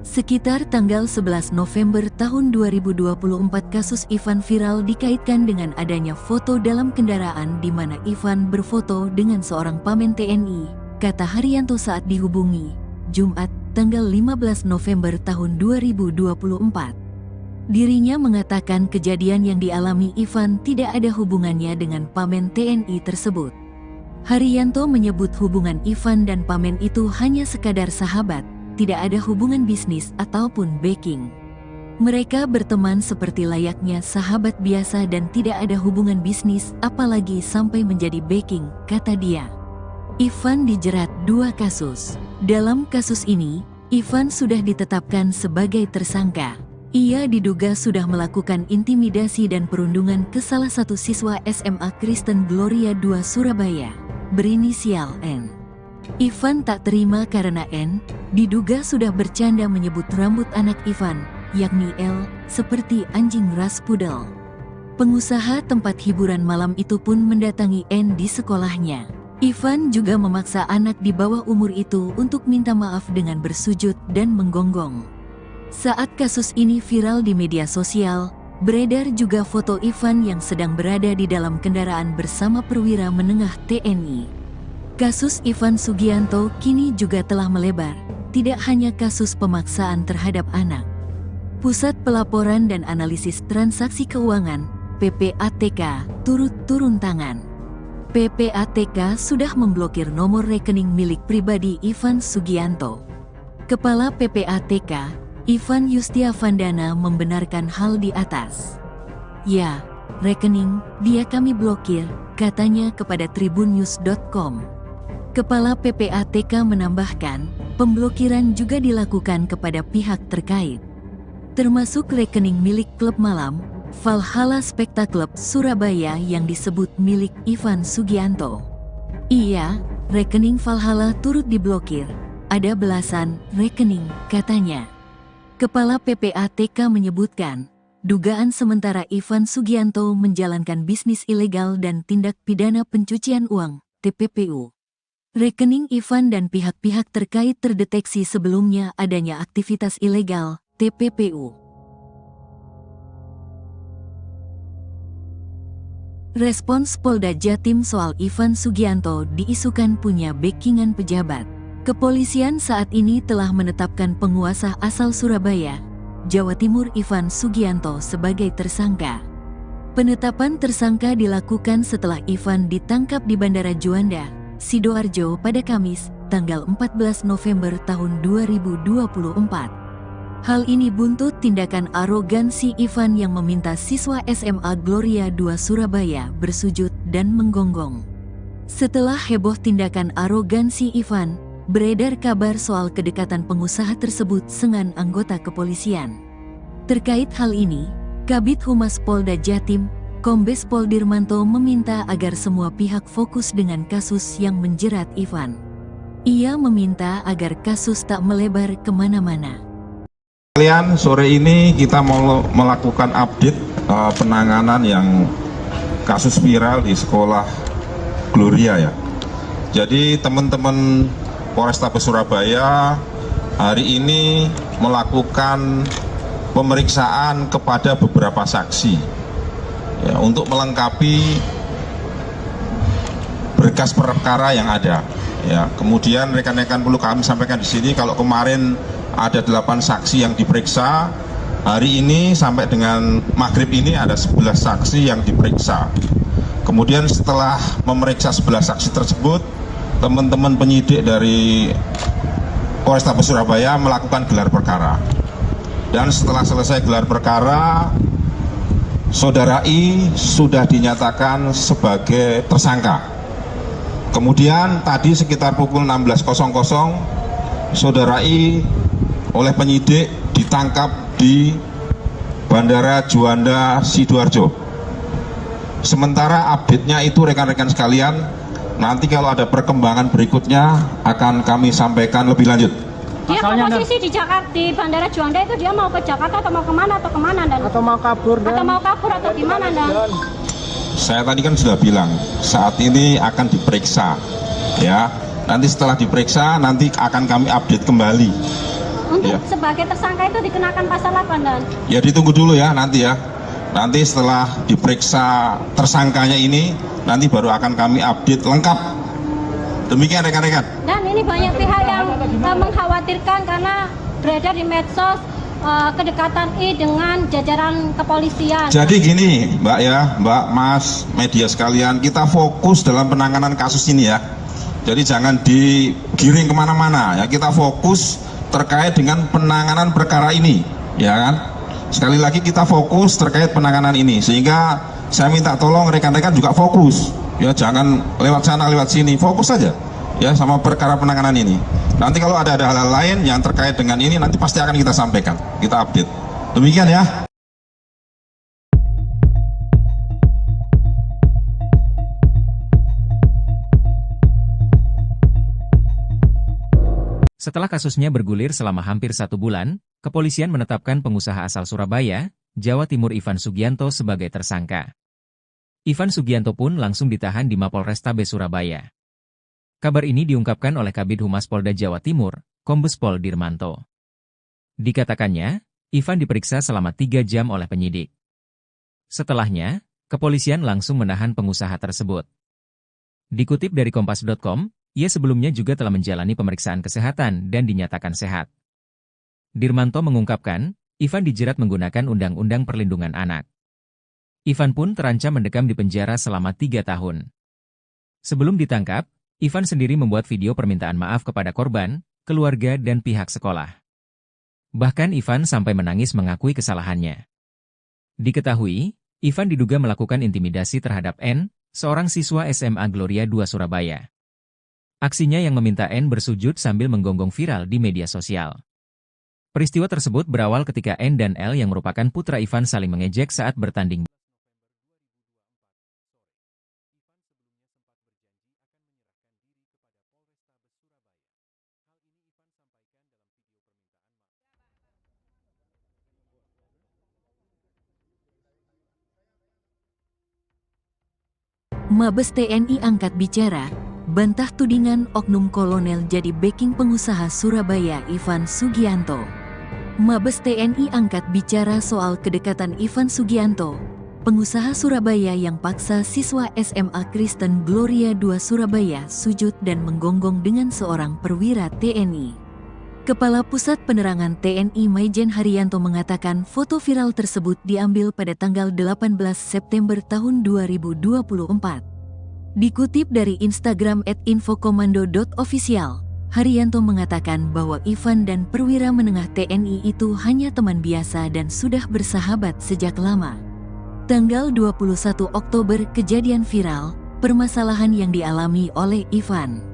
Sekitar tanggal 11 November tahun 2024 kasus Ivan viral dikaitkan dengan adanya foto dalam kendaraan di mana Ivan berfoto dengan seorang pamen TNI, kata Haryanto saat dihubungi, Jumat, tanggal 15 November tahun 2024. Dirinya mengatakan kejadian yang dialami Ivan tidak ada hubungannya dengan pamen TNI tersebut. Haryanto menyebut hubungan Ivan dan pamen itu hanya sekadar sahabat, tidak ada hubungan bisnis ataupun backing. Mereka berteman seperti layaknya sahabat biasa dan tidak ada hubungan bisnis apalagi sampai menjadi backing, kata dia. Ivan dijerat 2 kasus. Dalam kasus ini, Ivan sudah ditetapkan sebagai tersangka. Ia diduga sudah melakukan intimidasi dan perundungan ke salah satu siswa SMA Kristen Gloria II Surabaya, berinisial N. Ivan tak terima karena N diduga sudah bercanda menyebut rambut anak Ivan, yakni L, seperti anjing ras pudel. Pengusaha tempat hiburan malam itu pun mendatangi N di sekolahnya. Ivan juga memaksa anak di bawah umur itu untuk minta maaf dengan bersujud dan menggonggong. Saat kasus ini viral di media sosial, beredar juga foto Ivan yang sedang berada di dalam kendaraan bersama perwira menengah TNI. Kasus Ivan Sugianto kini juga telah melebar, tidak hanya kasus pemaksaan terhadap anak. Pusat Pelaporan dan Analisis Transaksi Keuangan, PPATK, turut turun tangan. PPATK sudah memblokir nomor rekening milik pribadi Ivan Sugianto. Kepala PPATK, Ivan Yustiavandana membenarkan hal di atas. Ya, rekening dia kami blokir, katanya kepada tribunnews.com. Kepala PPATK menambahkan, pemblokiran juga dilakukan kepada pihak terkait, termasuk rekening milik klub malam, Valhalla Spectacle Surabaya yang disebut milik Ivan Sugianto. Iya, rekening Valhalla turut diblokir, ada belasan rekening, katanya. Kepala PPATK menyebutkan, dugaan sementara Ivan Sugianto menjalankan bisnis ilegal dan tindak pidana pencucian uang, TPPU. Rekening Ivan dan pihak-pihak terkait terdeteksi sebelumnya adanya aktivitas ilegal, TPPU. Respons Polda Jatim soal Ivan Sugianto diisukan punya backingan pejabat. Kepolisian saat ini telah menetapkan penguasa asal Surabaya, Jawa Timur Ivan Sugianto sebagai tersangka. Penetapan tersangka dilakukan setelah Ivan ditangkap di Bandara Juanda, Sidoarjo pada Kamis, tanggal 14 November tahun 2024. Hal ini buntut tindakan arogansi Ivan yang meminta siswa SMA Gloria II Surabaya bersujud dan menggonggong. Setelah heboh tindakan arogansi Ivan, beredar kabar soal kedekatan pengusaha tersebut dengan anggota kepolisian. Terkait hal ini, Kabid Humas Polda Jatim, Kombes Pol Dirmanto meminta agar semua pihak fokus dengan kasus yang menjerat Ivan. Ia meminta agar kasus tak melebar kemana-mana. Kalian sore ini kita mau melakukan update penanganan yang kasus viral di sekolah Gloria ya. Jadi teman-teman Polrestabes Surabaya hari ini melakukan pemeriksaan kepada beberapa saksi. Ya, untuk melengkapi berkas perkara yang ada. Ya, kemudian rekan-rekan perlu kami sampaikan di sini kalau kemarin ada 8 saksi yang diperiksa, hari ini sampai dengan maghrib ini ada 11 saksi yang diperiksa. Kemudian setelah memeriksa 11 saksi tersebut, teman-teman penyidik dari Polrestabes Surabaya melakukan gelar perkara. Dan setelah selesai gelar perkara, Saudara I sudah dinyatakan sebagai tersangka. Kemudian tadi sekitar pukul 16.00, Saudara I oleh penyidik ditangkap di Bandara Juanda Sidoarjo. Sementara update-nya itu rekan-rekan sekalian, nanti kalau ada perkembangan berikutnya akan kami sampaikan lebih lanjut. Dia posisi di Jakarta, di Bandara Juanda itu dia mau ke Jakarta atau mau kemana dan? Atau mau kabur atau gimana dan? Saya tadi kan sudah bilang saat ini akan diperiksa, ya. Nanti setelah diperiksa nanti akan kami update kembali. Untuk sebagai tersangka itu dikenakan pasal apa dan? Ya ditunggu dulu ya nanti ya. Nanti setelah diperiksa tersangkanya ini, nanti baru akan kami update lengkap. Demikian rekan-rekan. Dan ini banyak pihak yang mengkhawatirkan karena beredar di medsos kedekatan I dengan jajaran kepolisian. Jadi gini Mbak ya, Mbak, Mas, media sekalian, kita fokus dalam penanganan kasus ini ya. Jadi jangan digiring kemana-mana ya, kita fokus terkait dengan penanganan perkara ini, ya kan? Sekali lagi kita fokus terkait penanganan ini, sehingga saya minta tolong rekan-rekan juga fokus, ya jangan lewat sana lewat sini, fokus saja, ya sama perkara penanganan ini. Nanti kalau ada hal-hal lain yang terkait dengan ini, nanti pasti akan kita sampaikan, kita update. Demikian ya. Setelah kasusnya bergulir selama hampir 1 bulan, kepolisian menetapkan pengusaha asal Surabaya, Jawa Timur Ivan Sugianto sebagai tersangka. Ivan Sugianto pun langsung ditahan di Mapolrestabes Surabaya. Kabar ini diungkapkan oleh Kabid Humas Polda Jawa Timur, Kombes Pol Dirmanto. Dikatakannya, Ivan diperiksa selama 3 jam oleh penyidik. Setelahnya, kepolisian langsung menahan pengusaha tersebut. Dikutip dari Kompas.com, ia sebelumnya juga telah menjalani pemeriksaan kesehatan dan dinyatakan sehat. Dirmanto mengungkapkan, Ivan dijerat menggunakan Undang-Undang Perlindungan Anak. Ivan pun terancam mendekam di penjara selama 3 tahun. Sebelum ditangkap, Ivan sendiri membuat video permintaan maaf kepada korban, keluarga dan pihak sekolah. Bahkan Ivan sampai menangis mengakui kesalahannya. Diketahui, Ivan diduga melakukan intimidasi terhadap N, seorang siswa SMA Gloria 2 Surabaya. Aksinya yang meminta N bersujud sambil menggonggong viral di media sosial. Peristiwa tersebut berawal ketika N dan L yang merupakan putra Ivan saling mengejek saat bertanding. Mabes TNI angkat bicara, bantah tudingan oknum kolonel jadi backing pengusaha Surabaya Ivan Sugianto. Mabes TNI angkat bicara soal kedekatan Ivan Sugianto, pengusaha Surabaya yang paksa siswa SMA Kristen Gloria 2 Surabaya sujud dan menggonggong dengan seorang perwira TNI. Kepala Pusat Penerangan TNI Maijen Haryanto mengatakan foto viral tersebut diambil pada tanggal 18 September tahun 2024. Dikutip dari Instagram @infokomando.official, Haryanto mengatakan bahwa Ivan dan perwira menengah TNI itu hanya teman biasa dan sudah bersahabat sejak lama. Tanggal 21 Oktober kejadian viral, permasalahan yang dialami oleh Ivan.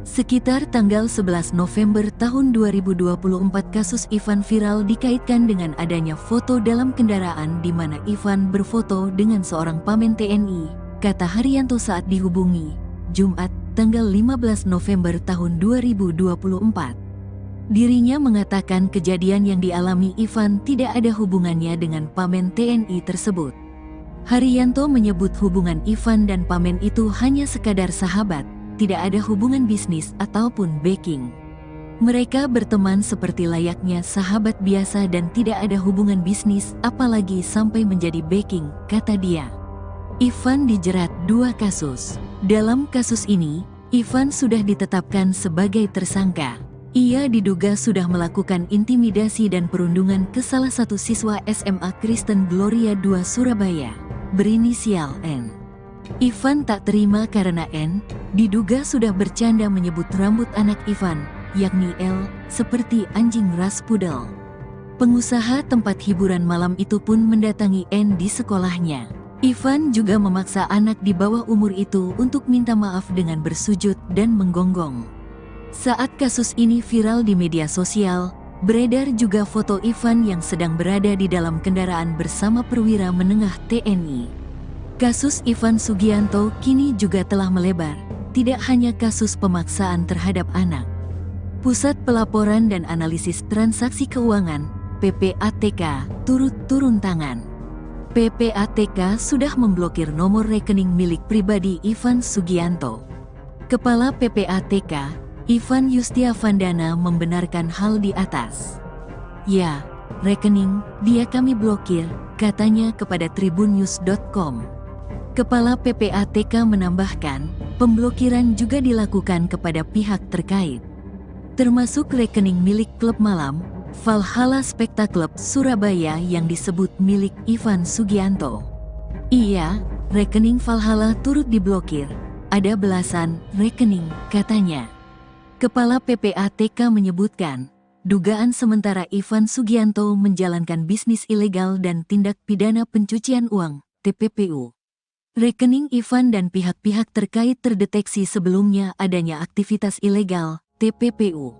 Sekitar tanggal 11 November tahun 2024 kasus Ivan viral dikaitkan dengan adanya foto dalam kendaraan di mana Ivan berfoto dengan seorang pamen TNI, kata Haryanto saat dihubungi, Jumat, tanggal 15 November tahun 2024. Dirinya mengatakan kejadian yang dialami Ivan tidak ada hubungannya dengan pamen TNI tersebut. Haryanto menyebut hubungan Ivan dan pamen itu hanya sekadar sahabat, tidak ada hubungan bisnis ataupun backing. Mereka berteman seperti layaknya sahabat biasa dan tidak ada hubungan bisnis apalagi sampai menjadi backing, kata dia. Ivan dijerat 2 kasus. Dalam kasus ini, Ivan sudah ditetapkan sebagai tersangka. Ia diduga sudah melakukan intimidasi dan perundungan ke salah satu siswa SMA Kristen Gloria 2 Surabaya, berinisial N. Ivan tak terima karena N diduga sudah bercanda menyebut rambut anak Ivan, yakni L, seperti anjing ras pudel. Pengusaha tempat hiburan malam itu pun mendatangi N di sekolahnya. Ivan juga memaksa anak di bawah umur itu untuk minta maaf dengan bersujud dan menggonggong. Saat kasus ini viral di media sosial, beredar juga foto Ivan yang sedang berada di dalam kendaraan bersama perwira menengah TNI. Kasus Ivan Sugianto kini juga telah melebar, tidak hanya kasus pemaksaan terhadap anak. Pusat Pelaporan dan Analisis Transaksi Keuangan, PPATK, turut turun tangan. PPATK sudah memblokir nomor rekening milik pribadi Ivan Sugianto. Kepala PPATK, Ivan Yustiavandana membenarkan hal di atas. Ya, rekening dia kami blokir, katanya kepada tribunnews.com. Kepala PPATK menambahkan, pemblokiran juga dilakukan kepada pihak terkait, termasuk rekening milik klub malam, Valhalla Spectacle Surabaya yang disebut milik Ivan Sugianto. Iya, rekening Valhalla turut diblokir, ada belasan rekening, katanya. Kepala PPATK menyebutkan, dugaan sementara Ivan Sugianto menjalankan bisnis ilegal dan tindak pidana pencucian uang, TPPU. Rekening Ivan dan pihak-pihak terkait terdeteksi sebelumnya adanya aktivitas ilegal, TPPU.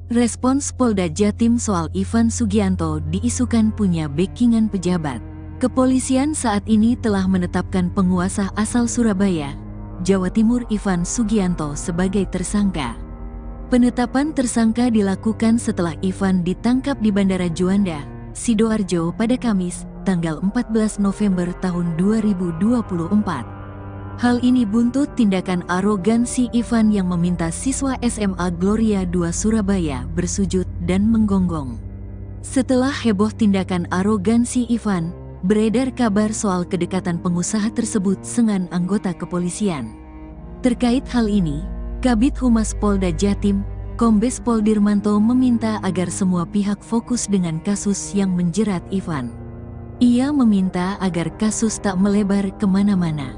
Respons Polda Jatim soal Ivan Sugianto diisukan punya backingan pejabat. Kepolisian saat ini telah menetapkan penguasa asal Surabaya, Jawa Timur Ivan Sugianto sebagai tersangka. Penetapan tersangka dilakukan setelah Ivan ditangkap di Bandara Juanda, Sidoarjo pada Kamis, tanggal 14 November tahun 2024. Hal ini buntut tindakan arogansi Ivan yang meminta siswa SMA Gloria II Surabaya bersujud dan menggonggong. Setelah heboh tindakan arogansi Ivan, beredar kabar soal kedekatan pengusaha tersebut dengan anggota kepolisian. Terkait hal ini, Kabid Humas Polda Jatim, Kombes Pol Dirmanto meminta agar semua pihak fokus dengan kasus yang menjerat Ivan. Ia meminta agar kasus tak melebar kemana-mana.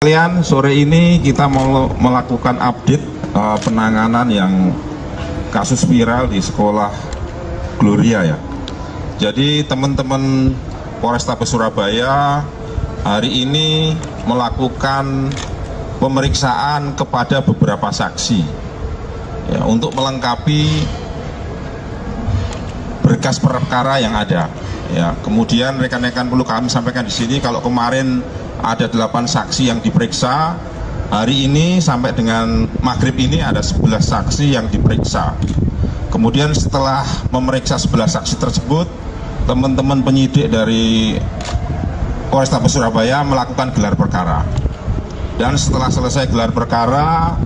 Kalian, sore ini kita mau melakukan update penanganan yang kasus viral di sekolah Gloria ya. Jadi teman-teman Polrestabes Surabaya hari ini melakukan pemeriksaan kepada beberapa saksi. Ya, untuk melengkapi berkas perkara yang ada. Ya, kemudian rekan-rekan perlu kami sampaikan di sini kalau kemarin ada 8 saksi yang diperiksa, hari ini sampai dengan maghrib ini ada 11 saksi yang diperiksa. Kemudian setelah memeriksa 11 saksi tersebut, teman-teman penyidik dari Polrestabes Surabaya melakukan gelar perkara. Dan setelah selesai gelar perkara,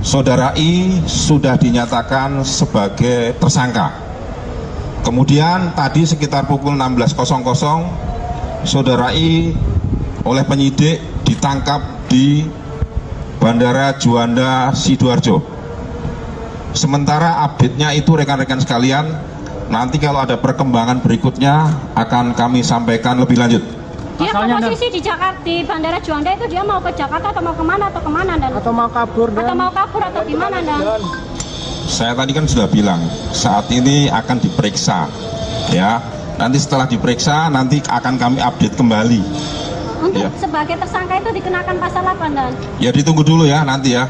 Saudara I sudah dinyatakan sebagai tersangka. Kemudian tadi sekitar pukul 16.00, Saudara I oleh penyidik ditangkap di Bandara Juanda Sidoarjo. Sementara update-nya itu rekan-rekan sekalian, nanti kalau ada perkembangan berikutnya akan kami sampaikan lebih lanjut. Dia posisi di Jakarta, di Bandara Juanda itu dia mau ke Jakarta atau mau kemana Dan? Atau mau kabur Dan? Atau mau kabur atau gimana Dan? Saya tadi kan sudah bilang saat ini akan diperiksa, ya. Nanti setelah diperiksa nanti akan kami update kembali. Untuk Ya. sebagai tersangka itu dikenakan pasal apa Dan? Ya ditunggu dulu ya nanti ya.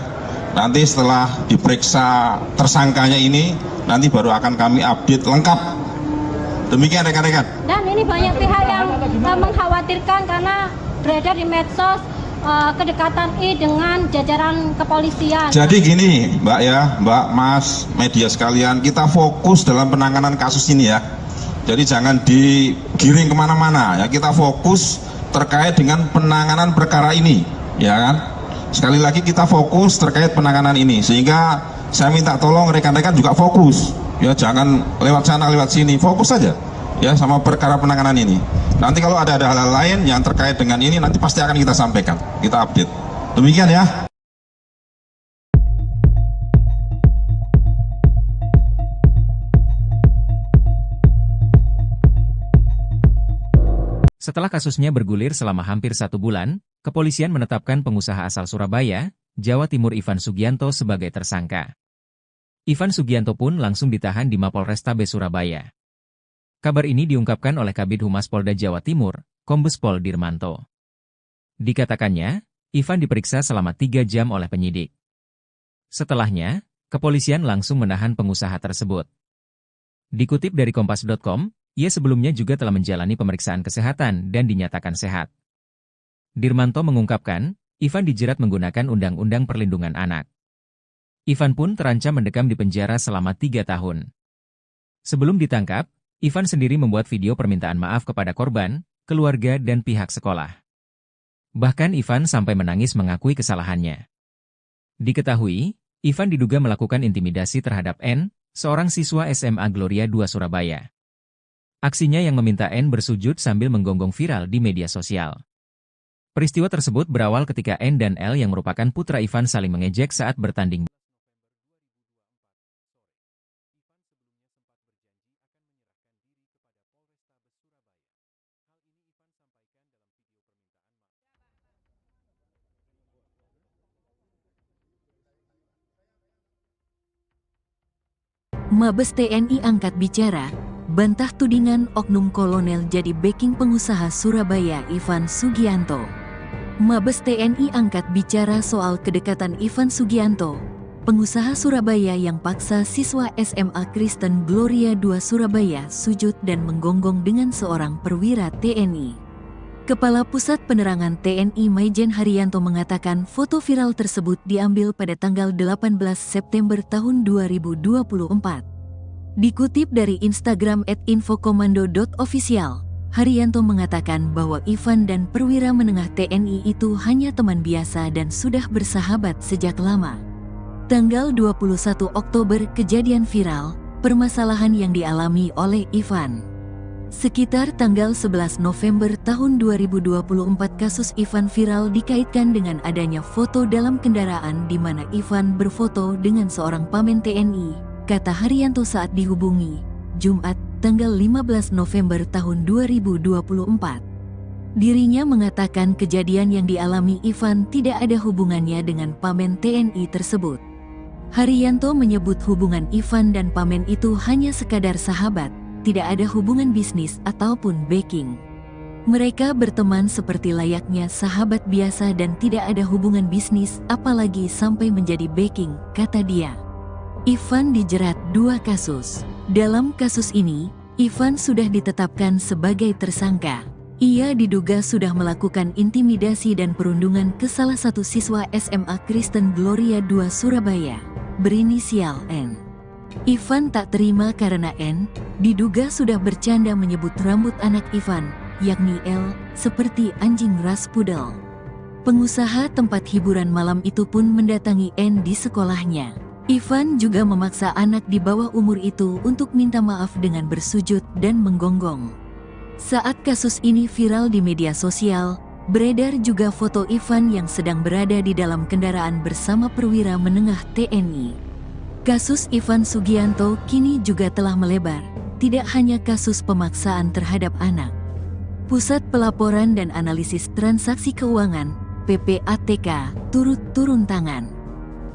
Nanti setelah diperiksa tersangkanya ini, nanti baru akan kami update lengkap. Demikian rekan-rekan. Dan ini banyak pihak yang mengkhawatirkan karena beredar di medsos kedekatan I dengan jajaran kepolisian. Jadi gini Mbak ya, Mbak, Mas, media sekalian, kita fokus dalam penanganan kasus ini ya. Jadi jangan digiring kemana-mana ya, kita fokus terkait dengan penanganan perkara ini, ya kan? Sekali lagi kita fokus terkait penanganan ini, sehingga saya minta tolong rekan-rekan juga fokus, ya jangan lewat sana lewat sini, fokus saja ya sama perkara penanganan ini. Nanti kalau ada hal-hal lain yang terkait dengan ini nanti pasti akan kita sampaikan, kita update. Demikian ya. Setelah kasusnya bergulir selama hampir 1 bulan, kepolisian menetapkan pengusaha asal Surabaya, Jawa Timur Ivan Sugianto sebagai tersangka. Ivan Sugianto pun langsung ditahan di Mapolrestabes Surabaya. Kabar ini diungkapkan oleh Kabid Humas Polda Jawa Timur, Kombes Pol Dirmanto. Dikatakannya, Ivan diperiksa selama 3 jam oleh penyidik. Setelahnya, kepolisian langsung menahan pengusaha tersebut. Dikutip dari Kompas.com, ia sebelumnya juga telah menjalani pemeriksaan kesehatan dan dinyatakan sehat. Dirmanto mengungkapkan, Ivan dijerat menggunakan Undang-Undang Perlindungan Anak. Ivan pun terancam mendekam di penjara selama 3 tahun. Sebelum ditangkap, Ivan sendiri membuat video permintaan maaf kepada korban, keluarga dan pihak sekolah. Bahkan Ivan sampai menangis mengakui kesalahannya. Diketahui, Ivan diduga melakukan intimidasi terhadap N, seorang siswa SMA Gloria 2 Surabaya. Aksinya yang meminta N bersujud sambil menggonggong viral di media sosial. Peristiwa tersebut berawal ketika N dan L yang merupakan putra Ivan saling mengejek saat bertanding. Mabes TNI angkat bicara, bantah tudingan oknum kolonel jadi backing pengusaha Surabaya Ivan Sugianto. Mabes TNI angkat bicara soal kedekatan Ivan Sugianto, pengusaha Surabaya yang paksa siswa SMA Kristen Gloria 2 Surabaya sujud dan menggonggong dengan seorang perwira TNI. Kepala Pusat Penerangan TNI Maijen Haryanto mengatakan foto viral tersebut diambil pada tanggal 18 September tahun 2024. Dikutip dari Instagram @infokomando.official, Haryanto mengatakan bahwa Ivan dan perwira menengah TNI itu hanya teman biasa dan sudah bersahabat sejak lama. Tanggal 21 Oktober kejadian viral, permasalahan yang dialami oleh Ivan. Sekitar tanggal 11 November tahun 2024 kasus Ivan viral dikaitkan dengan adanya foto dalam kendaraan di mana Ivan berfoto dengan seorang pamen TNI, kata Haryanto saat dihubungi, Jumat, tanggal 15 November tahun 2024. Dirinya mengatakan kejadian yang dialami Ivan tidak ada hubungannya dengan pamen TNI tersebut. Haryanto menyebut hubungan Ivan dan pamen itu hanya sekadar sahabat, tidak ada hubungan bisnis ataupun backing. Mereka berteman seperti layaknya sahabat biasa dan tidak ada hubungan bisnis apalagi sampai menjadi backing, kata dia. Ivan dijerat 2 kasus. Dalam kasus ini, Ivan sudah ditetapkan sebagai tersangka. Ia diduga sudah melakukan intimidasi dan perundungan ke salah satu siswa SMA Kristen Gloria 2 Surabaya, berinisial N. Ivan tak terima karena N diduga sudah bercanda menyebut rambut anak Ivan, yakni L, seperti anjing ras pudel. Pengusaha tempat hiburan malam itu pun mendatangi N di sekolahnya. Ivan juga memaksa anak di bawah umur itu untuk minta maaf dengan bersujud dan menggonggong. Saat kasus ini viral di media sosial, beredar juga foto Ivan yang sedang berada di dalam kendaraan bersama perwira menengah TNI. Kasus Ivan Sugianto kini juga telah melebar, tidak hanya kasus pemaksaan terhadap anak. Pusat Pelaporan dan Analisis Transaksi Keuangan, PPATK, turut turun tangan.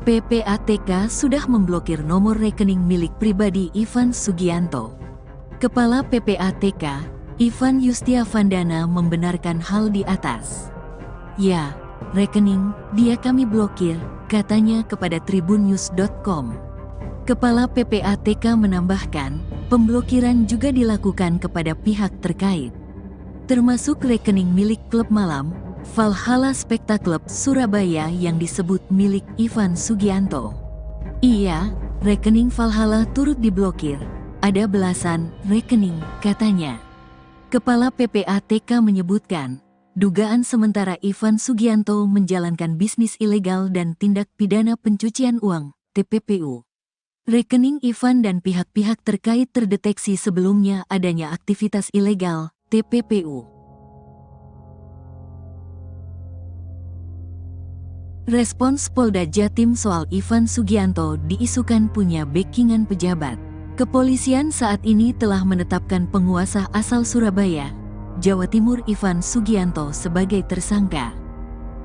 PPATK sudah memblokir nomor rekening milik pribadi Ivan Sugianto. Kepala PPATK, Ivan Yustiavandana membenarkan hal di atas. Ya, rekening dia kami blokir, katanya kepada tribunnews.com. Kepala PPATK menambahkan, pemblokiran juga dilakukan kepada pihak terkait, termasuk rekening milik klub malam, Valhalla Spectacle Surabaya yang disebut milik Ivan Sugianto. Iya, rekening Valhalla turut diblokir, ada belasan rekening, katanya. Kepala PPATK menyebutkan, dugaan sementara Ivan Sugianto menjalankan bisnis ilegal dan tindak pidana pencucian uang, TPPU. Rekening Ivan dan pihak-pihak terkait terdeteksi sebelumnya adanya aktivitas ilegal, TPPU. Respons Polda Jatim soal Ivan Sugianto diisukan punya backingan pejabat. Kepolisian saat ini telah menetapkan penguasa asal Surabaya, Jawa Timur Ivan Sugianto sebagai tersangka.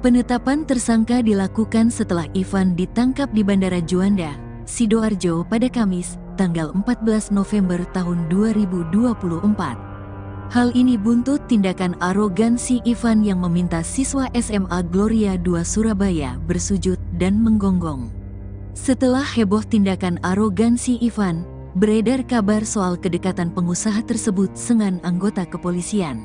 Penetapan tersangka dilakukan setelah Ivan ditangkap di Bandara Juanda, Sidoarjo pada Kamis, tanggal 14 November tahun 2024. Hal ini buntut tindakan arogansi Ivan yang meminta siswa SMA Gloria II Surabaya bersujud dan menggonggong. Setelah heboh tindakan arogansi Ivan, beredar kabar soal kedekatan pengusaha tersebut dengan anggota kepolisian.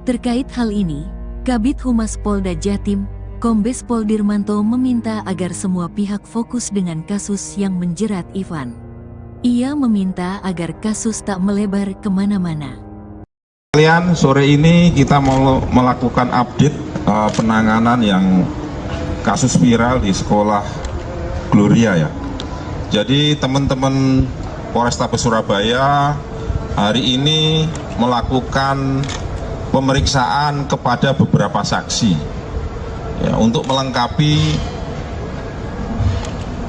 Terkait hal ini, Kabid Humas Polda Jatim, Kombes Pol Dirmanto meminta agar semua pihak fokus dengan kasus yang menjerat Ivan. Ia meminta agar kasus tak melebar kemana-mana. Sore ini kita mau melakukan update penanganan yang kasus viral di sekolah Gloria ya. Jadi teman-teman Polrestabes Surabaya hari ini melakukan pemeriksaan kepada beberapa saksi ya, untuk melengkapi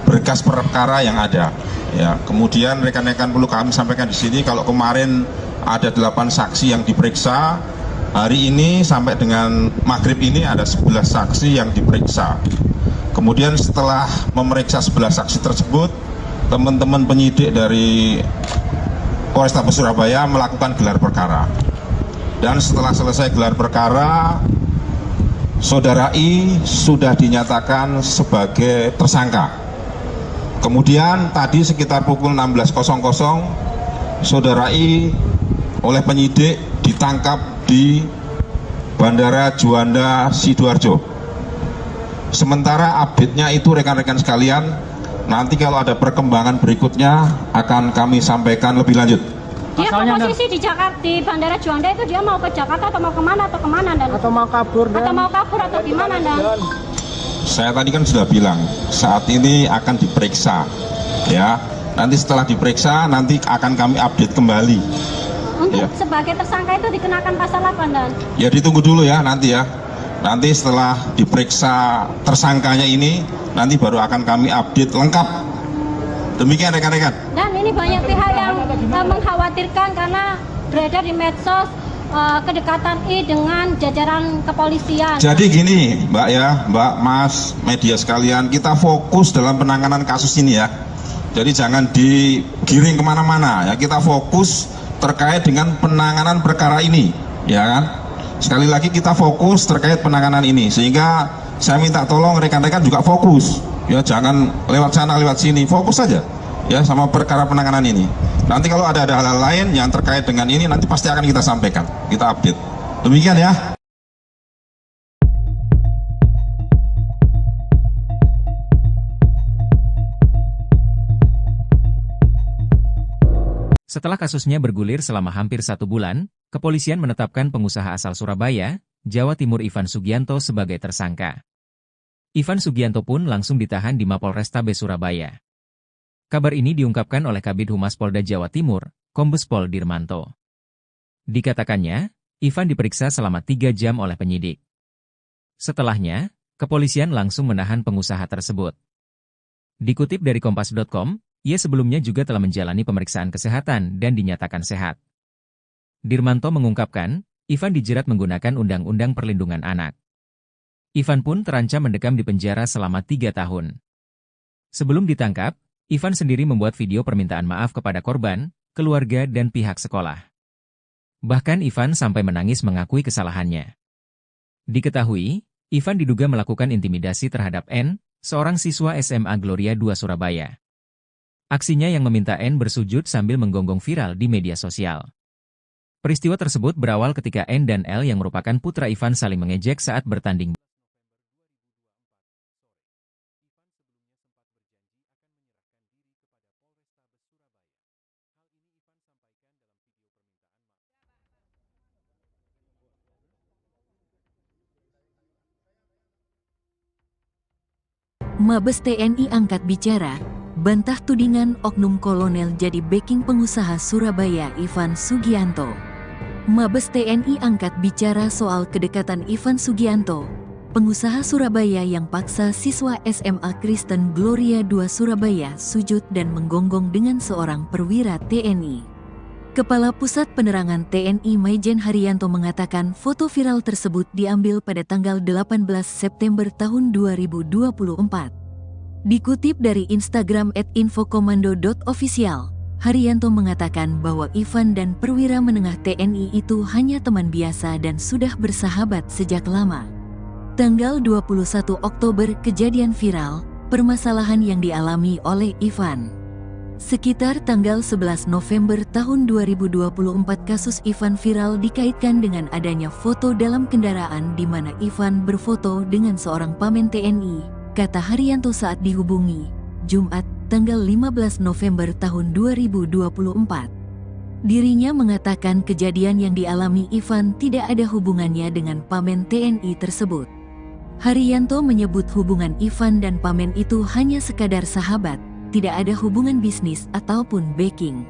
berkas perkara yang ada. Ya, kemudian rekan-rekan perlu kami sampaikan di sini kalau kemarin ada 8 saksi yang diperiksa, hari ini sampai dengan maghrib ini ada 11 saksi yang diperiksa. Kemudian setelah memeriksa 11 saksi tersebut, teman-teman penyidik dari Polrestabes Surabaya melakukan gelar perkara. Dan setelah selesai gelar perkara, Saudara I sudah dinyatakan sebagai tersangka. Kemudian tadi sekitar pukul 16.00, Saudara I oleh penyidik ditangkap di Bandara Juanda Sidoarjo. Sementara update-nya itu rekan-rekan sekalian, nanti kalau ada perkembangan berikutnya akan kami sampaikan lebih lanjut. Dia posisi di Jakarta, di Bandara Juanda itu dia mau ke Jakarta atau mau kemana dan? Atau mau kabur atau gimana dan? Saya tadi kan sudah bilang saat ini akan diperiksa, ya. Nanti setelah diperiksa nanti akan kami update kembali. Untuk sebagai tersangka itu dikenakan pasal apa dan? Ya ditunggu dulu ya nanti ya. Nanti setelah diperiksa tersangkanya ini, nanti baru akan kami update lengkap. Demikian rekan-rekan. Dan ini banyak pihak yang mengkhawatirkan karena beredar di medsos kedekatan I dengan jajaran kepolisian. Jadi gini Mbak ya, Mbak, Mas, media sekalian, kita fokus dalam penanganan kasus ini ya. Jadi jangan digiring kemana-mana ya, kita fokus terkait dengan penanganan perkara ini, ya kan? Sekali lagi kita fokus terkait penanganan ini, sehingga saya minta tolong rekan-rekan juga fokus, ya jangan lewat sana lewat sini, fokus saja, ya sama perkara penanganan ini. Nanti kalau ada hal-hal lain yang terkait dengan ini, nanti pasti akan kita sampaikan, kita update. Demikian ya. Setelah kasusnya bergulir selama hampir 1 bulan, kepolisian menetapkan pengusaha asal Surabaya, Jawa Timur Ivan Sugianto sebagai tersangka. Ivan Sugianto pun langsung ditahan di Mapolrestabes Surabaya. Kabar ini diungkapkan oleh Kabid Humas Polda Jawa Timur, Kombes Pol Dirmanto. Dikatakannya, Ivan diperiksa selama 3 jam oleh penyidik. Setelahnya, kepolisian langsung menahan pengusaha tersebut. Dikutip dari Kompas.com, ia sebelumnya juga telah menjalani pemeriksaan kesehatan dan dinyatakan sehat. Dirmanto mengungkapkan, Ivan dijerat menggunakan Undang-Undang Perlindungan Anak. Ivan pun terancam mendekam di penjara selama 3 tahun. Sebelum ditangkap, Ivan sendiri membuat video permintaan maaf kepada korban, keluarga dan pihak sekolah. Bahkan Ivan sampai menangis mengakui kesalahannya. Diketahui, Ivan diduga melakukan intimidasi terhadap N, seorang siswa SMA Gloria II Surabaya. Aksinya yang meminta N bersujud sambil menggonggong viral di media sosial. Peristiwa tersebut berawal ketika N dan L yang merupakan putra Ivan saling mengejek saat bertanding. Mabes TNI angkat bicara, bantah tudingan oknum kolonel jadi backing pengusaha Surabaya Ivan Sugianto. Mabes TNI angkat bicara soal kedekatan Ivan Sugianto, pengusaha Surabaya yang paksa siswa SMA Kristen Gloria II Surabaya sujud dan menggonggong dengan seorang perwira TNI. Kepala Pusat Penerangan TNI Maijen Haryanto mengatakan foto viral tersebut diambil pada tanggal 18 September tahun 2024. Dikutip dari Instagram @infokomando.official, Haryanto mengatakan bahwa Ivan dan perwira menengah TNI itu hanya teman biasa dan sudah bersahabat sejak lama. Tanggal 21 Oktober kejadian viral, permasalahan yang dialami oleh Ivan. Sekitar tanggal 11 November tahun 2024 kasus Ivan viral dikaitkan dengan adanya foto dalam kendaraan di mana Ivan berfoto dengan seorang pamen TNI, kata Haryanto saat dihubungi, Jumat, tanggal 15 November tahun 2024. Dirinya mengatakan kejadian yang dialami Ivan tidak ada hubungannya dengan pamen TNI tersebut. Haryanto menyebut hubungan Ivan dan pamen itu hanya sekadar sahabat, tidak ada hubungan bisnis ataupun backing.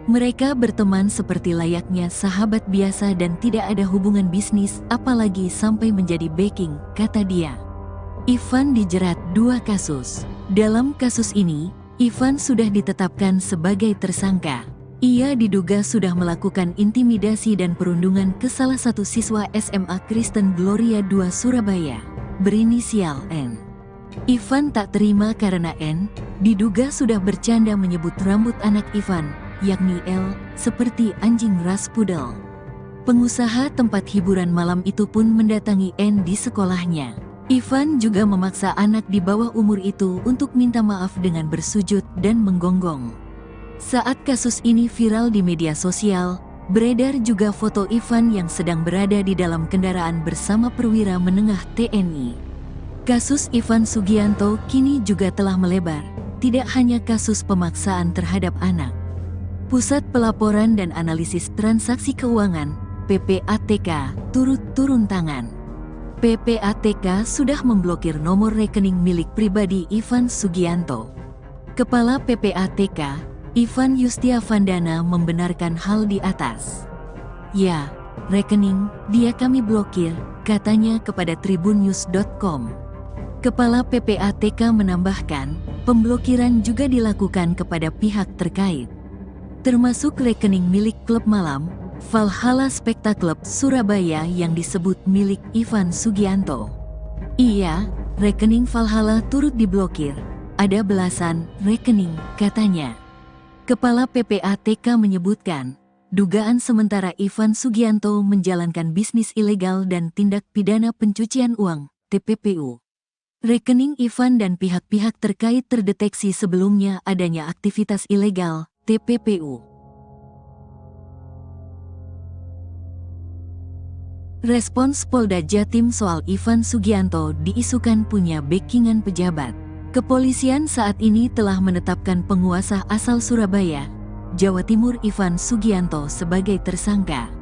Mereka berteman seperti layaknya sahabat biasa dan tidak ada hubungan bisnis apalagi sampai menjadi backing, kata dia. Ivan dijerat 2 kasus. Dalam kasus ini, Ivan sudah ditetapkan sebagai tersangka. Ia diduga sudah melakukan intimidasi dan perundungan ke salah satu siswa SMA Kristen Gloria II Surabaya, berinisial N. Ivan tak terima karena N diduga sudah bercanda menyebut rambut anak Ivan, yakni L, seperti anjing ras pudel. Pengusaha tempat hiburan malam itu pun mendatangi N di sekolahnya. Ivan juga memaksa anak di bawah umur itu untuk minta maaf dengan bersujud dan menggonggong. Saat kasus ini viral di media sosial, beredar juga foto Ivan yang sedang berada di dalam kendaraan bersama perwira menengah TNI. Kasus Ivan Sugianto kini juga telah melebar, tidak hanya kasus pemaksaan terhadap anak. Pusat Pelaporan dan Analisis Transaksi Keuangan, PPATK, turut turun tangan. PPATK sudah memblokir nomor rekening milik pribadi Ivan Sugianto. Kepala PPATK, Ivan Yustiavandana membenarkan hal di atas. Ya, rekening dia kami blokir, katanya kepada tribunnews.com. Kepala PPATK menambahkan, pemblokiran juga dilakukan kepada pihak terkait, termasuk rekening milik klub malam, Valhalla Spectacle Surabaya yang disebut milik Ivan Sugianto. Iya, rekening Valhalla turut diblokir, ada belasan rekening, katanya. Kepala PPATK menyebutkan, dugaan sementara Ivan Sugianto menjalankan bisnis ilegal dan tindak pidana pencucian uang, TPPU. Rekening Ivan dan pihak-pihak terkait terdeteksi sebelumnya adanya aktivitas ilegal, TPPU. Respons Polda Jatim soal Ivan Sugianto diisukan punya backingan pejabat. Kepolisian saat ini telah menetapkan penguasa asal Surabaya, Jawa Timur Ivan Sugianto sebagai tersangka.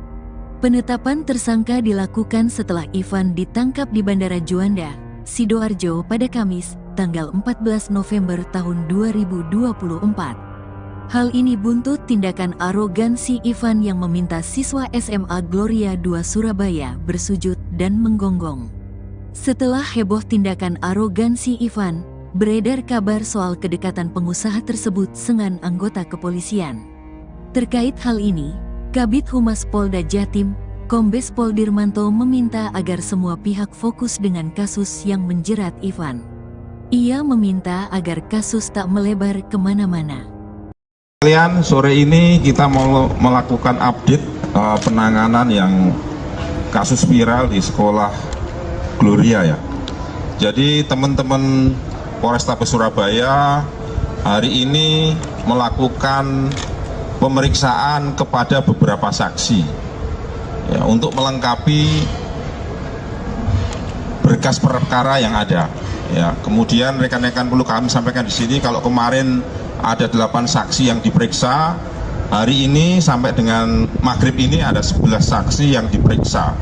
Penetapan tersangka dilakukan setelah Ivan ditangkap di Bandara Juanda, Sidoarjo pada Kamis, tanggal 14 November tahun 2024. Hal ini buntut tindakan arogansi Ivan yang meminta siswa SMA Gloria II Surabaya bersujud dan menggonggong. Setelah heboh tindakan arogansi Ivan, beredar kabar soal kedekatan pengusaha tersebut dengan anggota kepolisian. Terkait hal ini, Kabid Humas Polda Jatim, Kombes Pol Dirmanto meminta agar semua pihak fokus dengan kasus yang menjerat Ivan. Ia meminta agar kasus tak melebar kemana-mana. Kalian, sore ini kita mau melakukan update penanganan yang kasus viral di sekolah Gloria ya. Jadi teman-teman Polrestabes Surabaya hari ini melakukan pemeriksaan kepada beberapa saksi. Ya, untuk melengkapi berkas perkara yang ada. Ya, kemudian rekan-rekan perlu kami sampaikan di sini kalau kemarin ada 8 saksi yang diperiksa, hari ini sampai dengan maghrib ini ada 11 saksi yang diperiksa.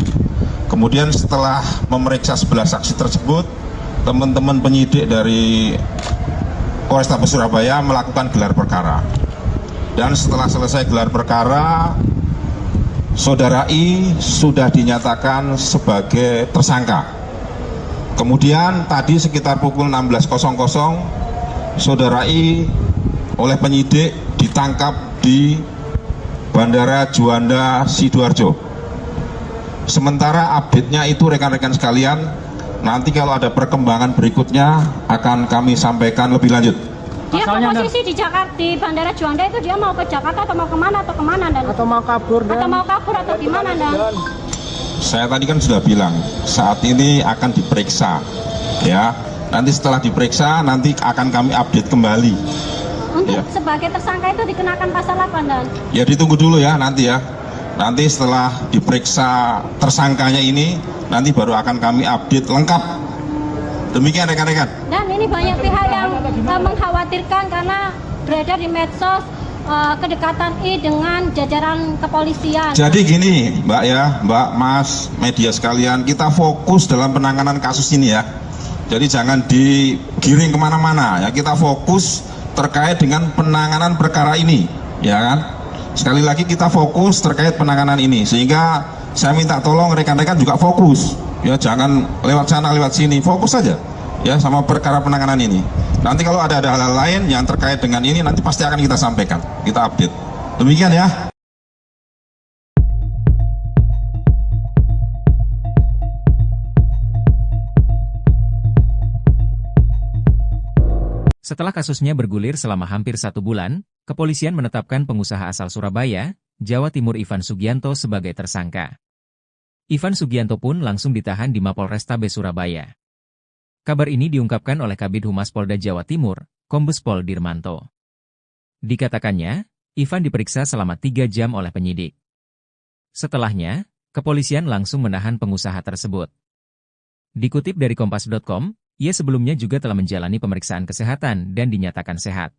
Kemudian setelah memeriksa 11 saksi tersebut, teman-teman penyidik dari Polrestabes Surabaya melakukan gelar perkara. Dan setelah selesai gelar perkara, Saudara I sudah dinyatakan sebagai tersangka. Kemudian tadi sekitar pukul 16.00, Saudara I oleh penyidik ditangkap di Bandara Juanda Sidoarjo. Sementara update-nya itu rekan-rekan sekalian, nanti kalau ada perkembangan berikutnya akan kami sampaikan lebih lanjut. Dia posisi di Jakarta, di Bandara Juanda itu dia mau ke Jakarta atau mau kemana dan? Atau mau kabur atau gimana dan? Saya tadi kan sudah bilang saat ini akan diperiksa, ya. Nanti setelah diperiksa nanti akan kami update kembali. Untuk sebagai tersangka itu dikenakan pasal apa dan? Ya ditunggu dulu ya nanti ya. Nanti setelah diperiksa tersangkanya ini nanti baru akan kami update lengkap. Demikian rekan-rekan. Dan ini banyak pihak yang mengkhawatirkan karena beredar di medsos kedekatan I dengan jajaran kepolisian. Jadi gini Mbak ya, Mbak, Mas, media sekalian, kita fokus dalam penanganan kasus ini ya. Jadi jangan digiring kemana-mana ya, kita fokus terkait dengan penanganan perkara ini, ya kan? Sekali lagi kita fokus terkait penanganan ini, sehingga saya minta tolong rekan-rekan juga fokus, ya jangan lewat sana lewat sini, fokus saja, ya sama perkara penanganan ini. Nanti kalau ada hal-hal lain yang terkait dengan ini, nanti pasti akan kita sampaikan, kita update. Demikian ya. Setelah kasusnya bergulir selama hampir 1 bulan, kepolisian menetapkan pengusaha asal Surabaya, Jawa Timur Ivan Sugianto sebagai tersangka. Ivan Sugianto pun langsung ditahan di Mapolrestabes Surabaya. Kabar ini diungkapkan oleh Kabid Humas Polda Jawa Timur, Kombes Pol Dirmanto. Dikatakannya, Ivan diperiksa selama 3 jam oleh penyidik. Setelahnya, kepolisian langsung menahan pengusaha tersebut. Dikutip dari Kompas.com, ia sebelumnya juga telah menjalani pemeriksaan kesehatan dan dinyatakan sehat.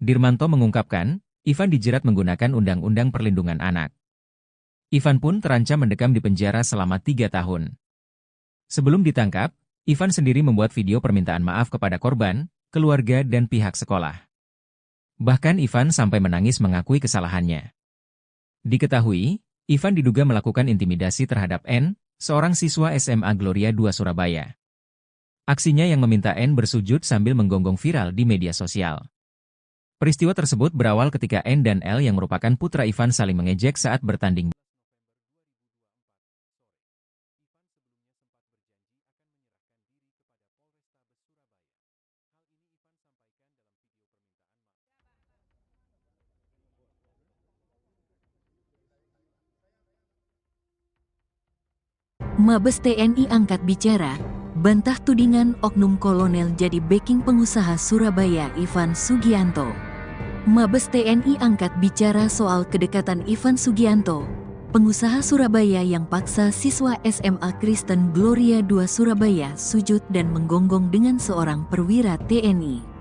Dirmanto mengungkapkan, Ivan dijerat menggunakan Undang-Undang Perlindungan Anak. Ivan pun terancam mendekam di penjara selama 3 tahun. Sebelum ditangkap, Ivan sendiri membuat video permintaan maaf kepada korban, keluarga dan pihak sekolah. Bahkan Ivan sampai menangis mengakui kesalahannya. Diketahui, Ivan diduga melakukan intimidasi terhadap N, seorang siswa SMA Gloria 2 Surabaya. Aksinya yang meminta N bersujud sambil menggonggong viral di media sosial. Peristiwa tersebut berawal ketika N dan L yang merupakan putra Ivan saling mengejek saat bertanding. Mabes TNI angkat bicara, bantah tudingan oknum kolonel jadi backing pengusaha Surabaya Ivan Sugianto. Mabes TNI angkat bicara soal kedekatan Ivan Sugianto, pengusaha Surabaya yang paksa siswa SMA Kristen Gloria 2 Surabaya sujud dan menggonggong dengan seorang perwira TNI.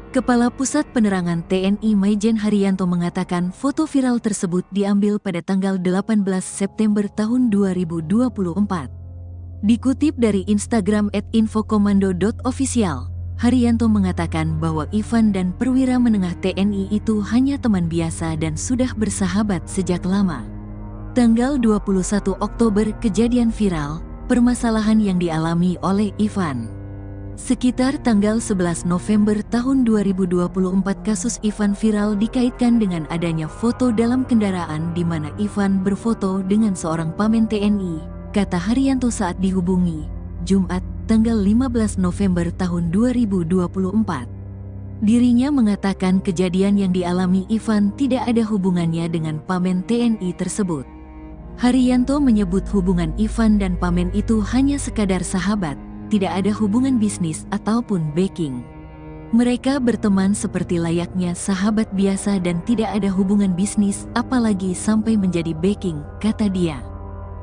Kepala Pusat Penerangan TNI Maijen Haryanto mengatakan foto viral tersebut diambil pada tanggal 18 September tahun 2024. Dikutip dari Instagram @infokomando.official, Haryanto mengatakan bahwa Ivan dan perwira menengah TNI itu hanya teman biasa dan sudah bersahabat sejak lama. Tanggal 21 Oktober kejadian viral, permasalahan yang dialami oleh Ivan. Sekitar tanggal 11 November tahun 2024 kasus Ivan viral dikaitkan dengan adanya foto dalam kendaraan di mana Ivan berfoto dengan seorang pamen TNI, kata Haryanto saat dihubungi, Jumat, tanggal 15 November tahun 2024. Dirinya mengatakan kejadian yang dialami Ivan tidak ada hubungannya dengan pamen TNI tersebut. Haryanto menyebut hubungan Ivan dan pamen itu hanya sekadar sahabat, tidak ada hubungan bisnis ataupun backing. Mereka berteman seperti layaknya sahabat biasa dan tidak ada hubungan bisnis apalagi sampai menjadi backing, kata dia.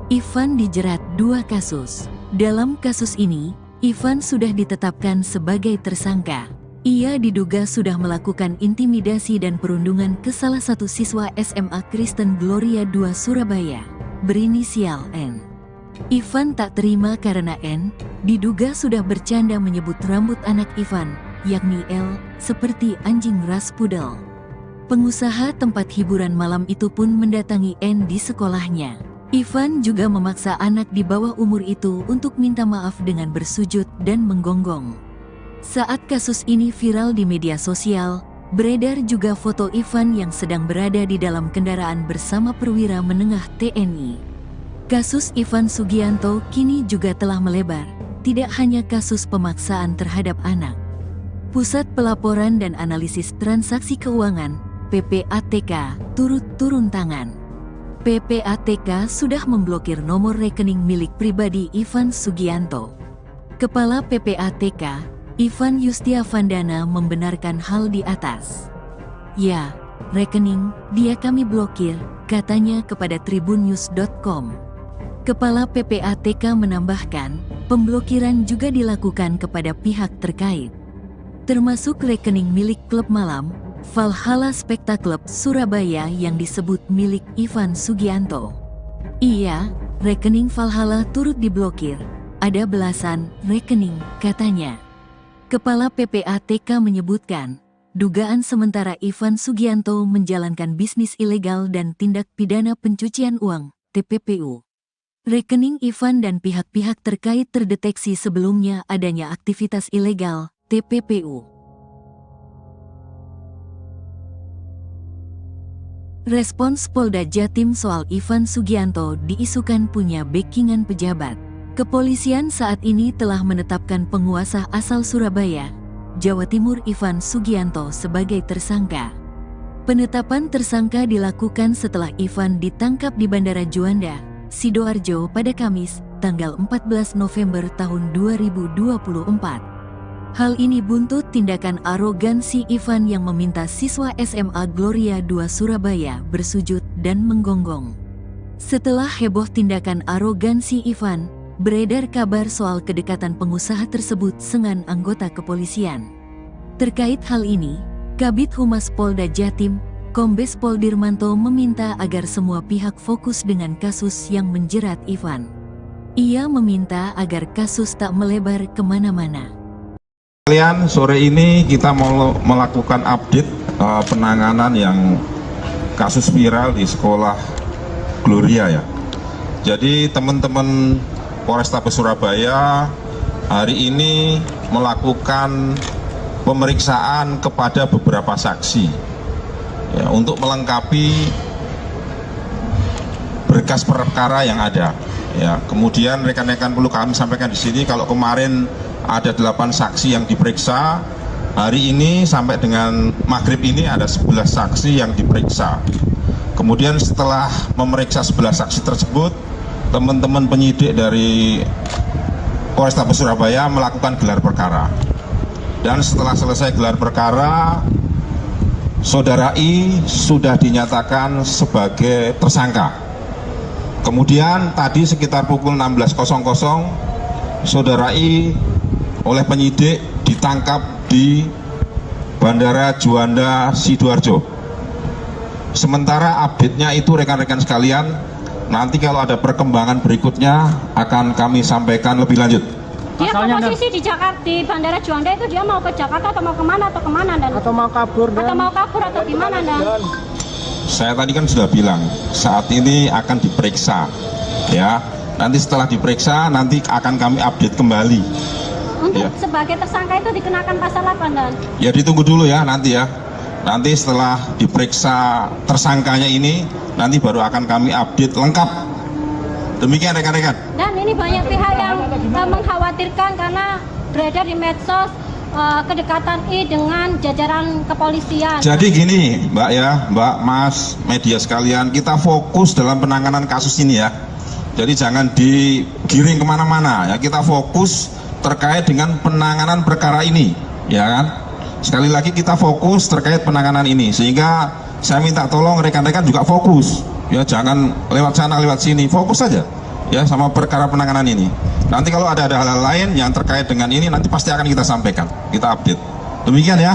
Ivan dijerat 2 kasus. Dalam kasus ini, Ivan sudah ditetapkan sebagai tersangka. Ia diduga sudah melakukan intimidasi dan perundungan ke salah satu siswa SMA Kristen Gloria 2 Surabaya, berinisial N. Ivan tak terima karena N diduga sudah bercanda menyebut rambut anak Ivan, yakni L, seperti anjing ras pudel. Pengusaha tempat hiburan malam itu pun mendatangi N di sekolahnya. Ivan juga memaksa anak di bawah umur itu untuk minta maaf dengan bersujud dan menggonggong. Saat kasus ini viral di media sosial, Beredar juga foto Ivan yang sedang berada di dalam kendaraan bersama perwira menengah TNI. Kasus Ivan Sugianto kini juga telah melebar, tidak hanya kasus pemaksaan terhadap anak. Pusat Pelaporan dan Analisis Transaksi Keuangan, PPATK, turut turun tangan. PPATK sudah memblokir nomor rekening milik pribadi Ivan Sugianto. Kepala PPATK, Ivan Yustiavandana membenarkan hal di atas. Ya, rekening dia kami blokir, katanya kepada tribunnews.com. Kepala PPATK menambahkan, pemblokiran juga dilakukan kepada pihak terkait, termasuk rekening milik klub malam, Valhalla Spectacle Surabaya yang disebut milik Ivan Sugianto. Iya, rekening Valhalla turut diblokir, ada belasan rekening, katanya. Kepala PPATK menyebutkan, dugaan sementara Ivan Sugianto menjalankan bisnis ilegal dan tindak pidana pencucian uang, TPPU. Rekening Ivan dan pihak-pihak terkait terdeteksi sebelumnya adanya aktivitas ilegal, TPPU. Respons Polda Jatim soal Ivan Sugianto diisukan punya backingan pejabat. Kepolisian saat ini telah menetapkan penguasa asal Surabaya, Jawa Timur Ivan Sugianto sebagai tersangka. Penetapan tersangka dilakukan setelah Ivan ditangkap di Bandara Juanda, Sidoarjo pada Kamis, tanggal 14 November tahun 2024. Hal ini buntut tindakan arogansi Ivan yang meminta siswa SMA Gloria II Surabaya bersujud dan menggonggong. Setelah heboh tindakan arogansi Ivan, beredar kabar soal kedekatan pengusaha tersebut dengan anggota kepolisian. Terkait hal ini, Kabid Humas Polda Jatim, Kombes Pol Dirmanto meminta agar semua pihak fokus dengan kasus yang menjerat Ivan. Ia meminta agar kasus tak melebar kemana-mana. Kalian, sore ini kita mau melakukan update penanganan yang kasus viral di sekolah Gloria ya. Jadi teman-teman Polrestabes Surabaya hari ini melakukan pemeriksaan kepada beberapa saksi ya, untuk melengkapi berkas perkara yang ada. Ya, kemudian rekan-rekan perlu kami sampaikan di sini kalau kemarin ada 8 saksi yang diperiksa, hari ini sampai dengan maghrib ini ada 11 saksi yang diperiksa. Kemudian setelah memeriksa 11 saksi tersebut, teman-teman penyidik dari Polrestabes Surabaya melakukan gelar perkara. Dan setelah selesai gelar perkara, Saudara I sudah dinyatakan sebagai tersangka. Kemudian tadi sekitar pukul 16.00, Saudara I oleh penyidik ditangkap di Bandara Juanda Sidoarjo. Sementara update-nya itu rekan-rekan sekalian, nanti kalau ada perkembangan berikutnya akan kami sampaikan lebih lanjut. Dia posisi di Jakarta, di Bandara Juanda itu dia mau ke Jakarta atau mau kemana dan? Atau mau kabur atau gimana dan? Saya tadi kan sudah bilang saat ini akan diperiksa, ya. Nanti setelah diperiksa nanti akan kami update kembali. Untuk Ya. sebagai tersangka itu dikenakan pasal apa dan? Ya ditunggu dulu ya nanti ya. Nanti setelah diperiksa tersangkanya ini, nanti baru akan kami update lengkap. Demikian rekan-rekan. Dan ini banyak pihak yang mengkhawatirkan karena beredar di medsos kedekatan I dengan jajaran kepolisian. Jadi gini Mbak ya, Mbak, Mas, media sekalian, kita fokus dalam penanganan kasus ini ya. Jadi jangan digiring kemana-mana ya, kita fokus terkait dengan penanganan perkara ini, ya kan? Sekali lagi kita fokus terkait penanganan ini, sehingga saya minta tolong rekan-rekan juga fokus, ya jangan lewat sana lewat sini, fokus saja, ya sama perkara penanganan ini. Nanti kalau ada hal-hal lain yang terkait dengan ini, nanti pasti akan kita sampaikan, kita update. Demikian ya.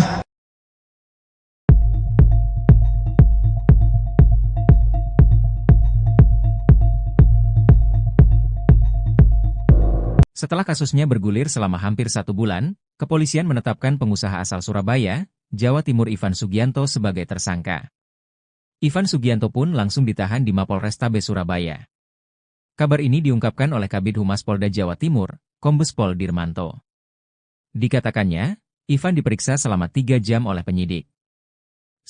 Setelah kasusnya bergulir selama hampir 1 bulan, kepolisian menetapkan pengusaha asal Surabaya, Jawa Timur Ivan Sugianto sebagai tersangka. Ivan Sugianto pun langsung ditahan di Mapolrestabes Surabaya. Kabar ini diungkapkan oleh Kabid Humas Polda Jawa Timur, Kombes Pol Dirmanto. Dikatakannya, Ivan diperiksa selama 3 jam oleh penyidik.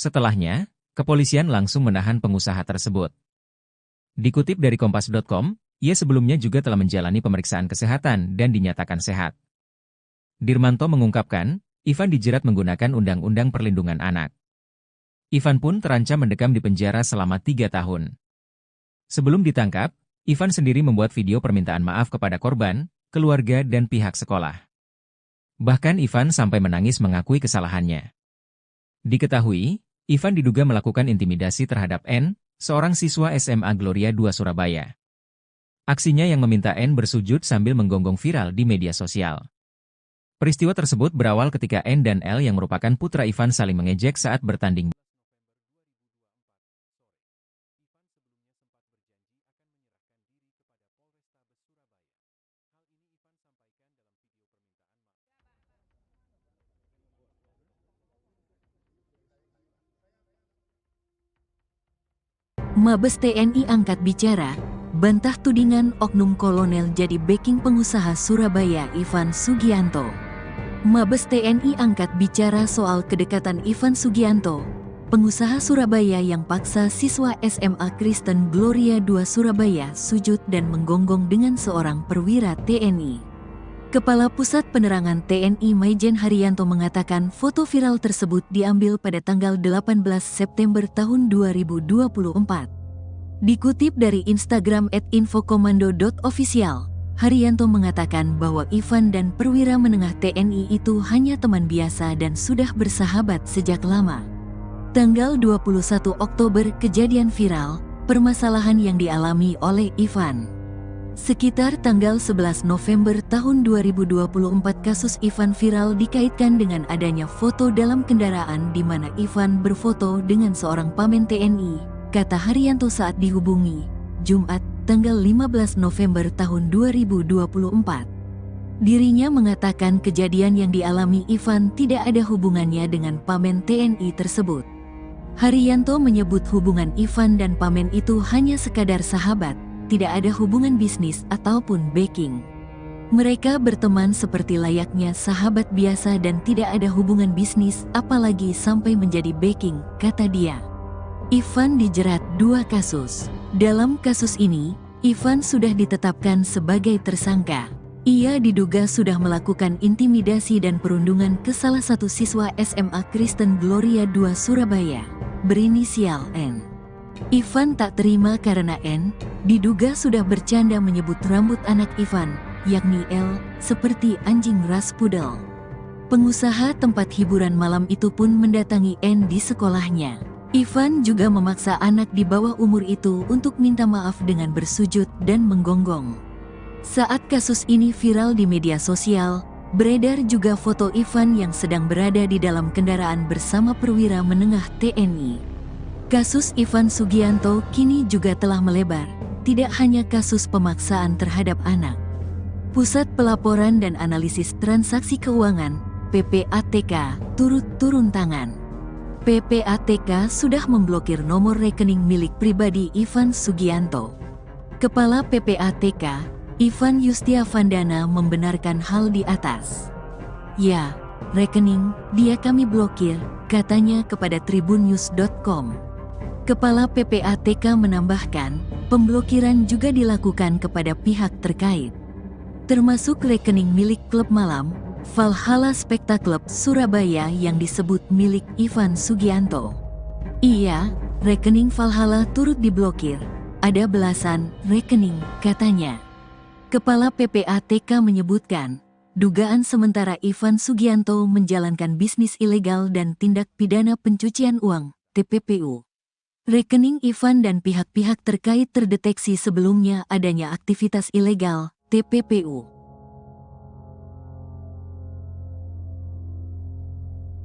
Setelahnya, kepolisian langsung menahan pengusaha tersebut. Dikutip dari Kompas.com, ia sebelumnya juga telah menjalani pemeriksaan kesehatan dan dinyatakan sehat. Dirmanto mengungkapkan, Ivan dijerat menggunakan Undang-Undang Perlindungan Anak. Ivan pun terancam mendekam di penjara selama 3 tahun. Sebelum ditangkap, Ivan sendiri membuat video permintaan maaf kepada korban, keluarga dan pihak sekolah. Bahkan Ivan sampai menangis mengakui kesalahannya. Diketahui, Ivan diduga melakukan intimidasi terhadap N, seorang siswa SMA Gloria 2 Surabaya. Aksinya yang meminta N bersujud sambil menggonggong viral di media sosial. Peristiwa tersebut berawal ketika N dan L yang merupakan putra Ivan saling mengejek saat bertanding. Mabes TNI angkat bicara, bantah tudingan oknum kolonel jadi backing pengusaha Surabaya Ivan Sugianto. Mabes TNI angkat bicara soal kedekatan Ivan Sugianto, pengusaha Surabaya yang paksa siswa SMA Kristen Gloria 2 Surabaya sujud dan menggonggong dengan seorang perwira TNI. Kepala Pusat Penerangan TNI Maijen Haryanto mengatakan foto viral tersebut diambil pada tanggal 18 September tahun 2024. Dikutip dari Instagram @infokomando.official, Haryanto mengatakan bahwa Ivan dan perwira menengah TNI itu hanya teman biasa dan sudah bersahabat sejak lama. Tanggal 21 Oktober kejadian viral, permasalahan yang dialami oleh Ivan. Sekitar tanggal 11 November tahun 2024 kasus Ivan viral dikaitkan dengan adanya foto dalam kendaraan di mana Ivan berfoto dengan seorang pamen TNI, kata Haryanto saat dihubungi, Jumat, tanggal 15 November tahun 2024. Dirinya mengatakan kejadian yang dialami Ivan tidak ada hubungannya dengan pamen TNI tersebut. Haryanto menyebut hubungan Ivan dan pamen itu hanya sekadar sahabat, tidak ada hubungan bisnis ataupun backing. Mereka berteman seperti layaknya sahabat biasa dan tidak ada hubungan bisnis apalagi sampai menjadi backing, kata dia. Ivan dijerat 2 kasus. Dalam kasus ini, Ivan sudah ditetapkan sebagai tersangka. Ia diduga sudah melakukan intimidasi dan perundungan ke salah satu siswa SMA Kristen Gloria 2 Surabaya, berinisial N. Ivan tak terima karena N diduga sudah bercanda menyebut rambut anak Ivan, yakni L, seperti anjing ras pudel. Pengusaha tempat hiburan malam itu pun mendatangi N di sekolahnya. Ivan juga memaksa anak di bawah umur itu untuk minta maaf dengan bersujud dan menggonggong. Saat kasus ini viral di media sosial, beredar juga foto Ivan yang sedang berada di dalam kendaraan bersama perwira menengah TNI. Kasus Ivan Sugianto kini juga telah melebar, tidak hanya kasus pemaksaan terhadap anak. Pusat Pelaporan dan Analisis Transaksi Keuangan, PPATK, turut turun tangan. PPATK sudah memblokir nomor rekening milik pribadi Ivan Sugianto. Kepala PPATK, Ivan Yustiavandana membenarkan hal di atas. Ya, rekening dia kami blokir, katanya kepada tribunnews.com. Kepala PPATK menambahkan, pemblokiran juga dilakukan kepada pihak terkait, termasuk rekening milik klub malam, Valhalla Spectacle Surabaya yang disebut milik Ivan Sugianto. Iya, rekening Valhalla turut diblokir, ada belasan rekening, katanya. Kepala PPATK menyebutkan, dugaan sementara Ivan Sugianto menjalankan bisnis ilegal dan tindak pidana pencucian uang, TPPU. Rekening Ivan dan pihak-pihak terkait terdeteksi sebelumnya adanya aktivitas ilegal, TPPU.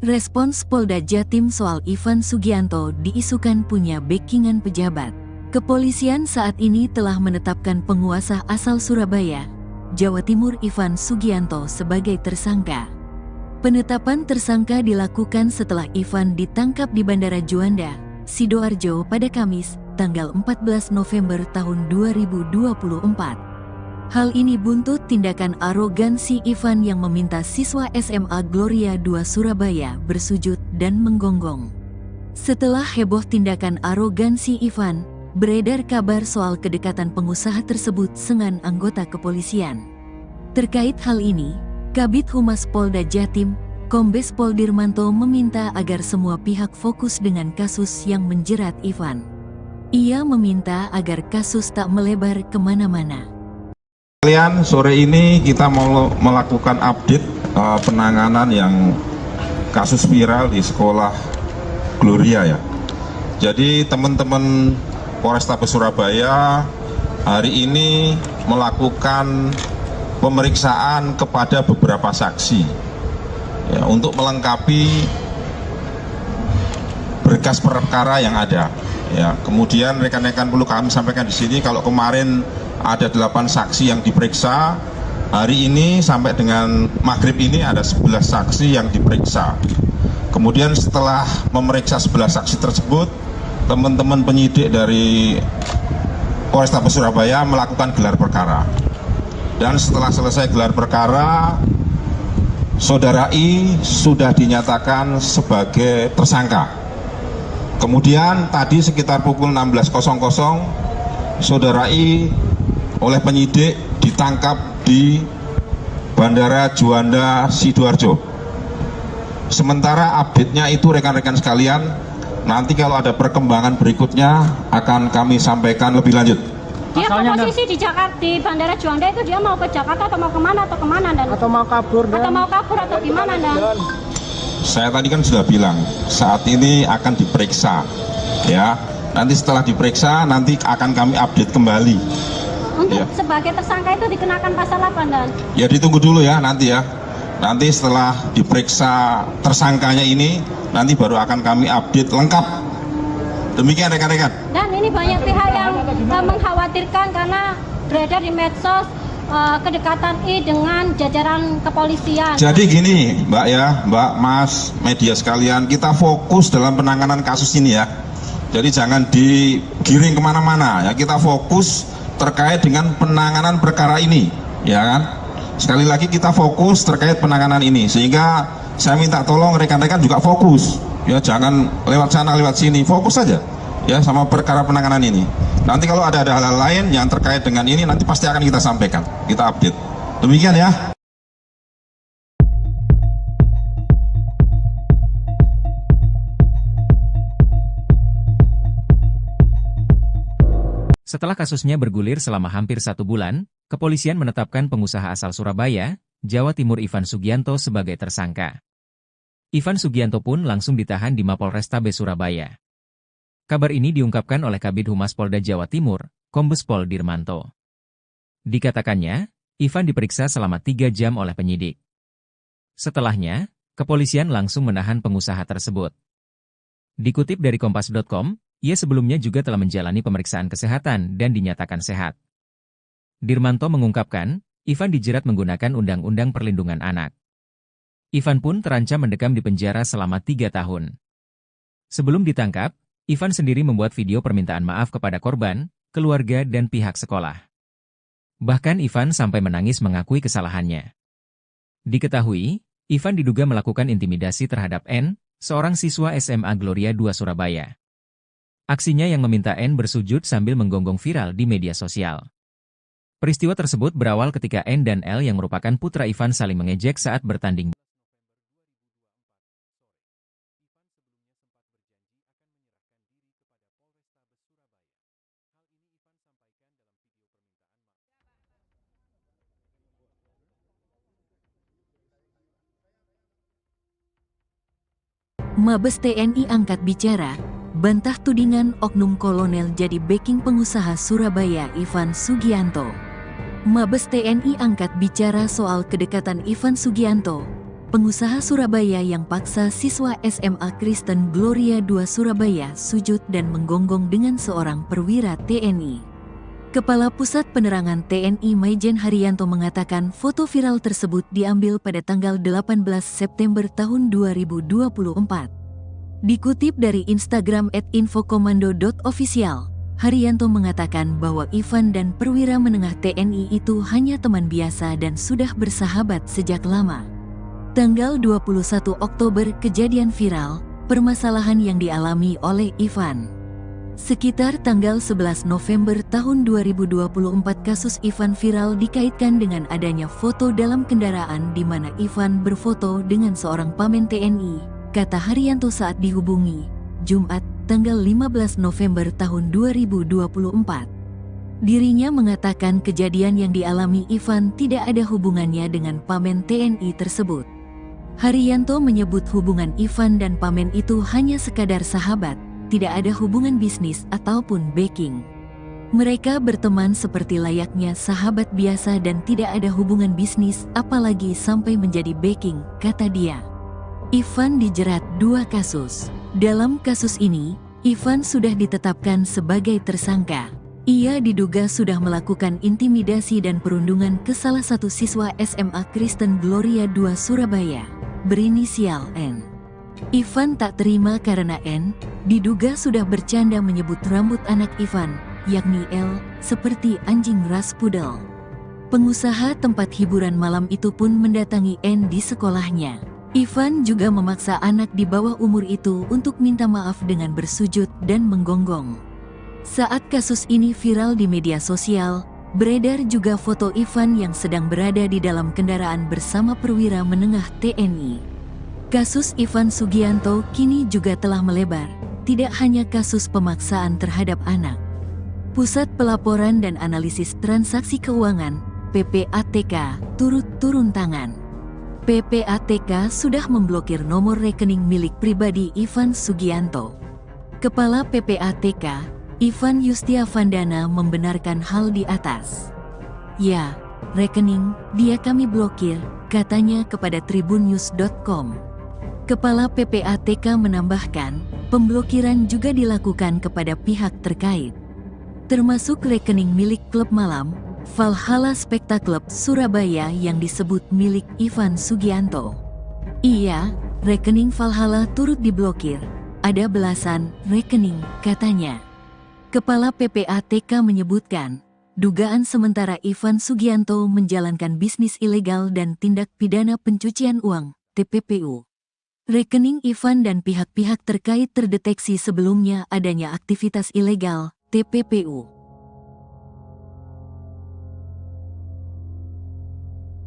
Respons Polda Jatim soal Ivan Sugianto diisukan punya backingan pejabat. Kepolisian saat ini telah menetapkan penguasa asal Surabaya, Jawa Timur Ivan Sugianto sebagai tersangka. Penetapan tersangka dilakukan setelah Ivan ditangkap di Bandara Juanda, Sidoarjo pada Kamis, tanggal 14 November tahun 2024. Hal ini buntut tindakan arogansi Ivan yang meminta siswa SMA Gloria 2 Surabaya bersujud dan menggonggong. Setelah heboh tindakan arogansi Ivan, beredar kabar soal kedekatan pengusaha tersebut dengan anggota kepolisian. Terkait hal ini, Kabid Humas Polda Jatim, Kombes Pol Dirmanto meminta agar semua pihak fokus dengan kasus yang menjerat Ivan. Ia meminta agar kasus tak melebar kemana-mana. Kalian sore ini kita mau melakukan update penanganan yang kasus viral di sekolah Gloria ya. Jadi teman-teman Polrestabes Surabaya hari ini melakukan pemeriksaan kepada beberapa saksi ya, untuk melengkapi berkas perkara yang ada. Ya, kemudian rekan-rekan perlu kami sampaikan di sini kalau kemarin ada 8 saksi yang diperiksa, hari ini sampai dengan maghrib ini ada 11 saksi yang diperiksa. Kemudian setelah memeriksa 11 saksi tersebut, teman-teman penyidik dari Polrestabes Surabaya melakukan gelar perkara. Dan setelah selesai gelar perkara, Saudara I sudah dinyatakan sebagai tersangka. Kemudian tadi sekitar pukul 16.00, Saudara I oleh penyidik ditangkap di Bandara Juanda Sidoarjo. Sementara update-nya itu rekan-rekan sekalian, nanti kalau ada perkembangan berikutnya akan kami sampaikan lebih lanjut. Dia posisi di Jakarta, di Bandara Juanda itu dia mau ke Jakarta atau mau kemana dan? Atau mau kabur atau gimana dan? Saya tadi kan sudah bilang saat ini akan diperiksa, ya. Nanti setelah diperiksa nanti akan kami update kembali. Untuk ya. Sebagai tersangka itu dikenakan pasal apa dan? Ya ditunggu dulu ya nanti ya. Nanti setelah diperiksa tersangkanya ini, nanti baru akan kami update lengkap. Demikian rekan-rekan. Dan ini banyak pihak yang mengkhawatirkan karena beredar di medsos kedekatan I dengan jajaran kepolisian. Jadi gini Mbak ya, Mbak, Mas, media sekalian, kita fokus dalam penanganan kasus ini ya. Jadi jangan digiring kemana-mana ya, kita fokus terkait dengan penanganan perkara ini, ya kan? Sekali lagi kita fokus terkait penanganan ini, sehingga saya minta tolong rekan-rekan juga fokus, ya jangan lewat sana lewat sini, fokus saja, ya sama perkara penanganan ini. Nanti kalau ada hal-hal lain yang terkait dengan ini, nanti pasti akan kita sampaikan, kita update. Demikian ya. Setelah kasusnya bergulir selama hampir 1 bulan, kepolisian menetapkan pengusaha asal Surabaya, Jawa Timur Ivan Sugianto sebagai tersangka. Ivan Sugianto pun langsung ditahan di Mapolrestabes Surabaya. Kabar ini diungkapkan oleh Kabid Humas Polda Jawa Timur, Kombes Pol Dirmanto. Dikatakannya, Ivan diperiksa selama 3 jam oleh penyidik. Setelahnya, kepolisian langsung menahan pengusaha tersebut. Dikutip dari Kompas.com, ia sebelumnya juga telah menjalani pemeriksaan kesehatan dan dinyatakan sehat. Dirmanto mengungkapkan, Ivan dijerat menggunakan Undang-Undang Perlindungan Anak. Ivan pun terancam mendekam di penjara selama 3 tahun. Sebelum ditangkap, Ivan sendiri membuat video permintaan maaf kepada korban, keluarga dan pihak sekolah. Bahkan Ivan sampai menangis mengakui kesalahannya. Diketahui, Ivan diduga melakukan intimidasi terhadap N, seorang siswa SMA Gloria 2 Surabaya. Aksinya yang meminta N bersujud sambil menggonggong viral di media sosial. Peristiwa tersebut berawal ketika N dan L yang merupakan putra Ivan saling mengejek saat bertanding. Mabes TNI angkat bicara, bantah tudingan oknum kolonel jadi backing pengusaha Surabaya Ivan Sugianto. Mabes TNI angkat bicara soal kedekatan Ivan Sugianto, pengusaha Surabaya yang paksa siswa SMA Kristen Gloria 2 Surabaya sujud dan menggonggong dengan seorang perwira TNI. Kepala Pusat Penerangan TNI Maijen Haryanto mengatakan foto viral tersebut diambil pada tanggal 18 September tahun 2024. Dikutip dari Instagram @infokomando.official, Haryanto mengatakan bahwa Ivan dan perwira menengah TNI itu hanya teman biasa dan sudah bersahabat sejak lama. Tanggal 21 Oktober kejadian viral, permasalahan yang dialami oleh Ivan. Sekitar tanggal 11 November tahun 2024 kasus Ivan viral dikaitkan dengan adanya foto dalam kendaraan di mana Ivan berfoto dengan seorang pamen TNI, kata Haryanto saat dihubungi, Jumat, tanggal 15 November tahun 2024. Dirinya mengatakan kejadian yang dialami Ivan tidak ada hubungannya dengan pamen TNI tersebut. Haryanto menyebut hubungan Ivan dan pamen itu hanya sekadar sahabat, tidak ada hubungan bisnis ataupun backing. Mereka berteman seperti layaknya sahabat biasa dan tidak ada hubungan bisnis apalagi sampai menjadi backing, kata dia. Ivan dijerat 2 kasus. Dalam kasus ini, Ivan sudah ditetapkan sebagai tersangka. Ia diduga sudah melakukan intimidasi dan perundungan ke salah satu siswa SMA Kristen Gloria II Surabaya, berinisial N. Ivan tak terima karena N diduga sudah bercanda menyebut rambut anak Ivan, yakni L, seperti anjing ras pudel. Pengusaha tempat hiburan malam itu pun mendatangi N di sekolahnya. Ivan juga memaksa anak di bawah umur itu untuk minta maaf dengan bersujud dan menggonggong. Saat kasus ini viral di media sosial, beredar juga foto Ivan yang sedang berada di dalam kendaraan bersama perwira menengah TNI. Kasus Ivan Sugianto kini juga telah melebar, tidak hanya kasus pemaksaan terhadap anak. Pusat Pelaporan dan Analisis Transaksi Keuangan, PPATK, turut turun tangan. PPATK sudah memblokir nomor rekening milik pribadi Ivan Sugianto. Kepala PPATK, Ivan Yustiavandana membenarkan hal di atas. Ya, rekening dia kami blokir, katanya kepada tribunnews.com. Kepala PPATK menambahkan, pemblokiran juga dilakukan kepada pihak terkait, termasuk rekening milik klub malam, Valhalla Spectacle Surabaya yang disebut milik Ivan Sugianto. Iya, rekening Valhalla turut diblokir, ada belasan rekening, katanya. Kepala PPATK menyebutkan, dugaan sementara Ivan Sugianto menjalankan bisnis ilegal dan tindak pidana pencucian uang, TPPU. Rekening Ivan dan pihak-pihak terkait terdeteksi sebelumnya adanya aktivitas ilegal, TPPU.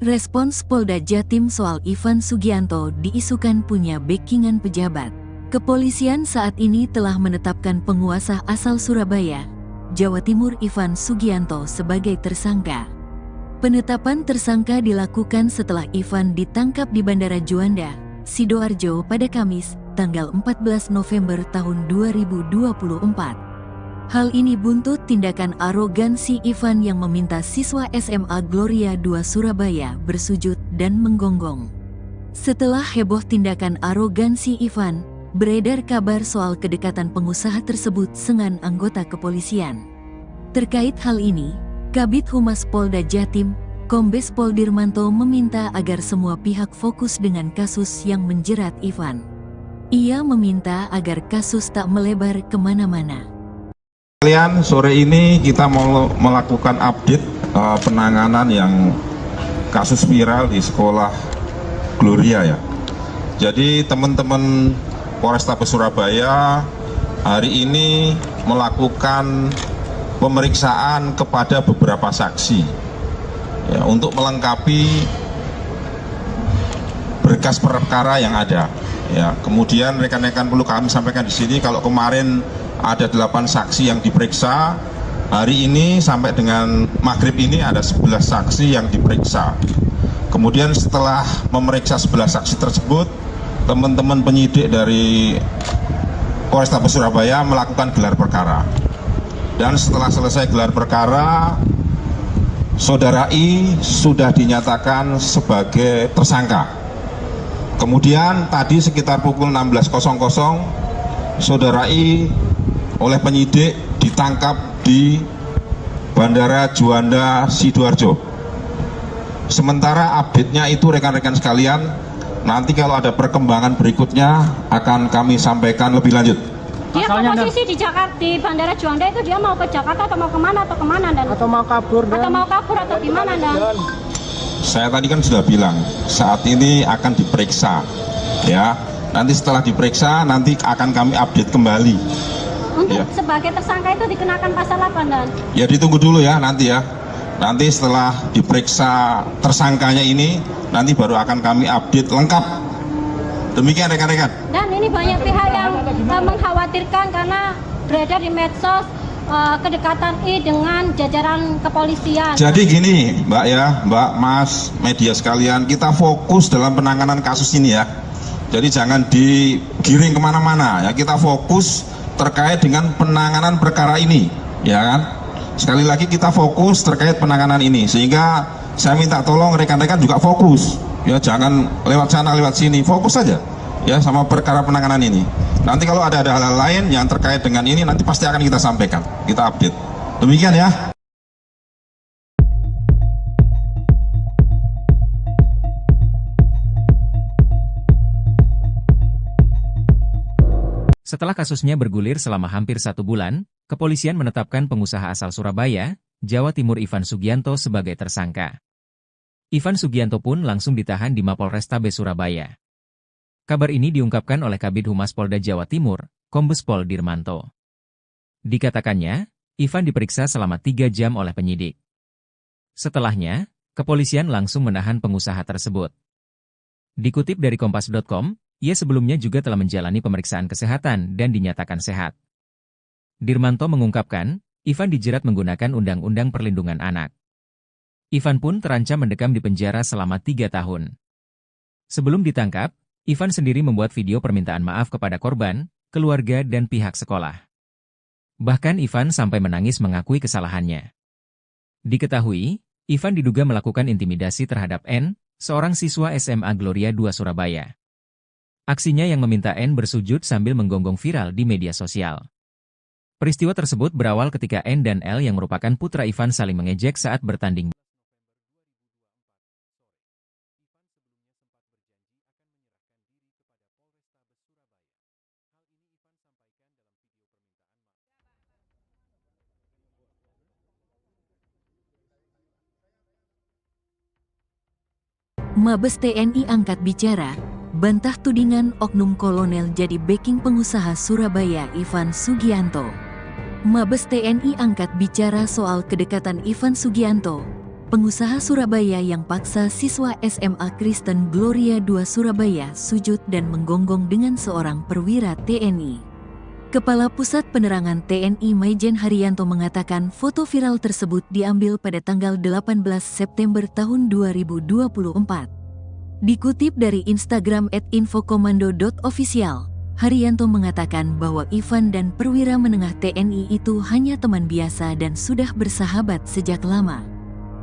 Respons Polda Jatim soal Ivan Sugianto diisukan punya backingan pejabat. Kepolisian saat ini telah menetapkan penguasa asal Surabaya, Jawa Timur Ivan Sugianto sebagai tersangka. Penetapan tersangka dilakukan setelah Ivan ditangkap di Bandara Juanda, Sidoarjo pada Kamis, tanggal 14 November tahun 2024. Hal ini buntut tindakan arogansi Ivan yang meminta siswa SMA Gloria II Surabaya bersujud dan menggonggong. Setelah heboh tindakan arogansi Ivan, beredar kabar soal kedekatan pengusaha tersebut dengan anggota kepolisian. Terkait hal ini, Kabid Humas Polda Jatim, Kombes Pol Dirmanto meminta agar semua pihak fokus dengan kasus yang menjerat Ivan. Ia meminta agar kasus tak melebar kemana-mana. Kalian, sore ini kita mau melakukan update penanganan yang kasus viral di sekolah Gloria ya. Jadi teman-teman Polrestabes Surabaya hari ini melakukan pemeriksaan kepada beberapa saksi. Ya, untuk melengkapi berkas perkara yang ada. Ya, kemudian rekan-rekan perlu kami sampaikan di sini kalau kemarin ada 8 saksi yang diperiksa, hari ini sampai dengan maghrib ini ada 11 saksi yang diperiksa. Kemudian setelah memeriksa 11 saksi tersebut, teman-teman penyidik dari Polrestabes Surabaya melakukan gelar perkara. Dan setelah selesai gelar perkara, Saudara I sudah dinyatakan sebagai tersangka. Kemudian tadi sekitar pukul 16.00, Saudara I oleh penyidik ditangkap di Bandara Juanda Sidoarjo. Sementara update-nya itu rekan-rekan sekalian, nanti kalau ada perkembangan berikutnya akan kami sampaikan lebih lanjut. Dia posisi di Jakarta, di Bandara Juanda itu dia mau ke Jakarta atau mau kemana dan? Atau mau kabur atau gimana dan? Saya tadi kan sudah bilang saat ini akan diperiksa, ya. Nanti setelah diperiksa, nanti akan kami update kembali. Untuk Ya. sebagai tersangka itu dikenakan pasal apa, Dan? Ya ditunggu dulu ya nanti ya. Nanti setelah diperiksa tersangkanya ini, nanti baru akan kami update lengkap. Demikian rekan-rekan. Dan ini banyak pihak yang mengkhawatirkan karena beredar di medsos kedekatan I dengan jajaran kepolisian. Jadi gini Mbak ya, Mbak, Mas, media sekalian, kita fokus dalam penanganan kasus ini ya. Jadi jangan digiring kemana-mana ya, kita fokus terkait dengan penanganan perkara ini, ya kan? Sekali lagi kita fokus terkait penanganan ini, sehingga saya minta tolong rekan-rekan juga fokus, ya jangan lewat sana lewat sini, fokus saja ya sama perkara penanganan ini. Nanti kalau ada hal-hal lain yang terkait dengan ini, nanti pasti akan kita sampaikan, kita update. Demikian ya. Setelah kasusnya bergulir selama hampir 1 bulan, kepolisian menetapkan pengusaha asal Surabaya, Jawa Timur Ivan Sugianto sebagai tersangka. Ivan Sugianto pun langsung ditahan di Mapolrestabes Surabaya. Kabar ini diungkapkan oleh Kabid Humas Polda Jawa Timur, Kombes Pol Dirmanto. Dikatakannya, Ivan diperiksa selama 3 jam oleh penyidik. Setelahnya, kepolisian langsung menahan pengusaha tersebut. Dikutip dari Kompas.com, ia sebelumnya juga telah menjalani pemeriksaan kesehatan dan dinyatakan sehat. Dirmanto mengungkapkan, Ivan dijerat menggunakan Undang-Undang Perlindungan Anak. Ivan pun terancam mendekam di penjara selama 3 tahun. Sebelum ditangkap, Ivan sendiri membuat video permintaan maaf kepada korban, keluarga dan pihak sekolah. Bahkan Ivan sampai menangis mengakui kesalahannya. Diketahui, Ivan diduga melakukan intimidasi terhadap N, seorang siswa SMA Gloria 2 Surabaya. Aksinya yang meminta N bersujud sambil menggonggong viral di media sosial. Peristiwa tersebut berawal ketika N dan L yang merupakan putra Ivan saling mengejek saat bertanding. Mabes TNI angkat bicara, bantah tudingan oknum kolonel jadi backing pengusaha Surabaya Ivan Sugianto. Mabes TNI angkat bicara soal kedekatan Ivan Sugianto, pengusaha Surabaya yang paksa siswa SMA Kristen Gloria 2 Surabaya sujud dan menggonggong dengan seorang perwira TNI. Kepala Pusat Penerangan TNI Maijen Haryanto mengatakan foto viral tersebut diambil pada tanggal 18 September tahun 2024. Dikutip dari Instagram @infokomando.official, Haryanto mengatakan bahwa Ivan dan perwira menengah TNI itu hanya teman biasa dan sudah bersahabat sejak lama.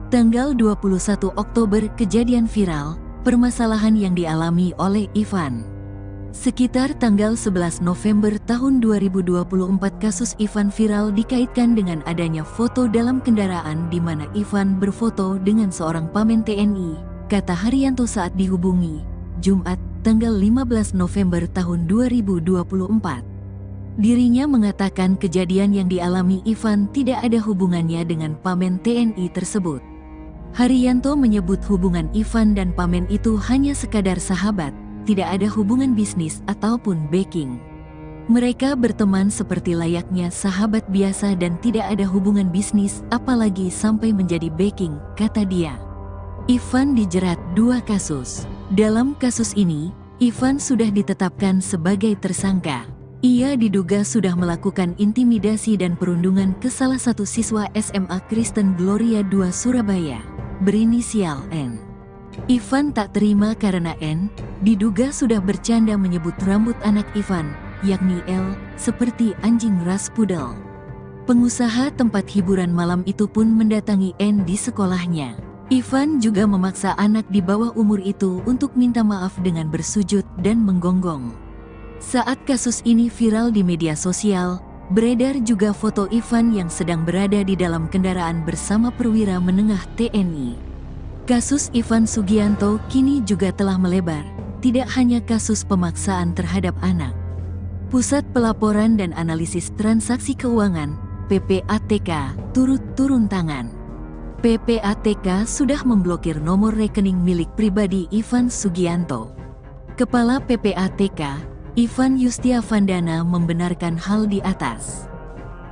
Tanggal 21 Oktober kejadian viral, permasalahan yang dialami oleh Ivan. Sekitar tanggal 11 November tahun 2024 kasus Ivan viral dikaitkan dengan adanya foto dalam kendaraan di mana Ivan berfoto dengan seorang pamen TNI, kata Haryanto saat dihubungi, Jumat, tanggal 15 November tahun 2024. Dirinya mengatakan kejadian yang dialami Ivan tidak ada hubungannya dengan pamen TNI tersebut. Haryanto menyebut hubungan Ivan dan pamen itu hanya sekadar sahabat, tidak ada hubungan bisnis ataupun backing. Mereka berteman seperti layaknya sahabat biasa dan tidak ada hubungan bisnis apalagi sampai menjadi backing, kata dia. Ivan dijerat 2 kasus. Dalam kasus ini, Ivan sudah ditetapkan sebagai tersangka. Ia diduga sudah melakukan intimidasi dan perundungan ke salah satu siswa SMA Kristen Gloria 2 Surabaya, berinisial N. Ivan tak terima karena N diduga sudah bercanda menyebut rambut anak Ivan, yakni L, seperti anjing ras pudel. Pengusaha tempat hiburan malam itu pun mendatangi N di sekolahnya. Ivan juga memaksa anak di bawah umur itu untuk minta maaf dengan bersujud dan menggonggong. Saat kasus ini viral di media sosial, beredar juga foto Ivan yang sedang berada di dalam kendaraan bersama perwira menengah TNI. Kasus Ivan Sugianto kini juga telah melebar, tidak hanya kasus pemaksaan terhadap anak. Pusat Pelaporan dan Analisis Transaksi Keuangan, PPATK, turut turun tangan. PPATK sudah memblokir nomor rekening milik pribadi Ivan Sugianto. Kepala PPATK, Ivan Yustiavandana membenarkan hal di atas.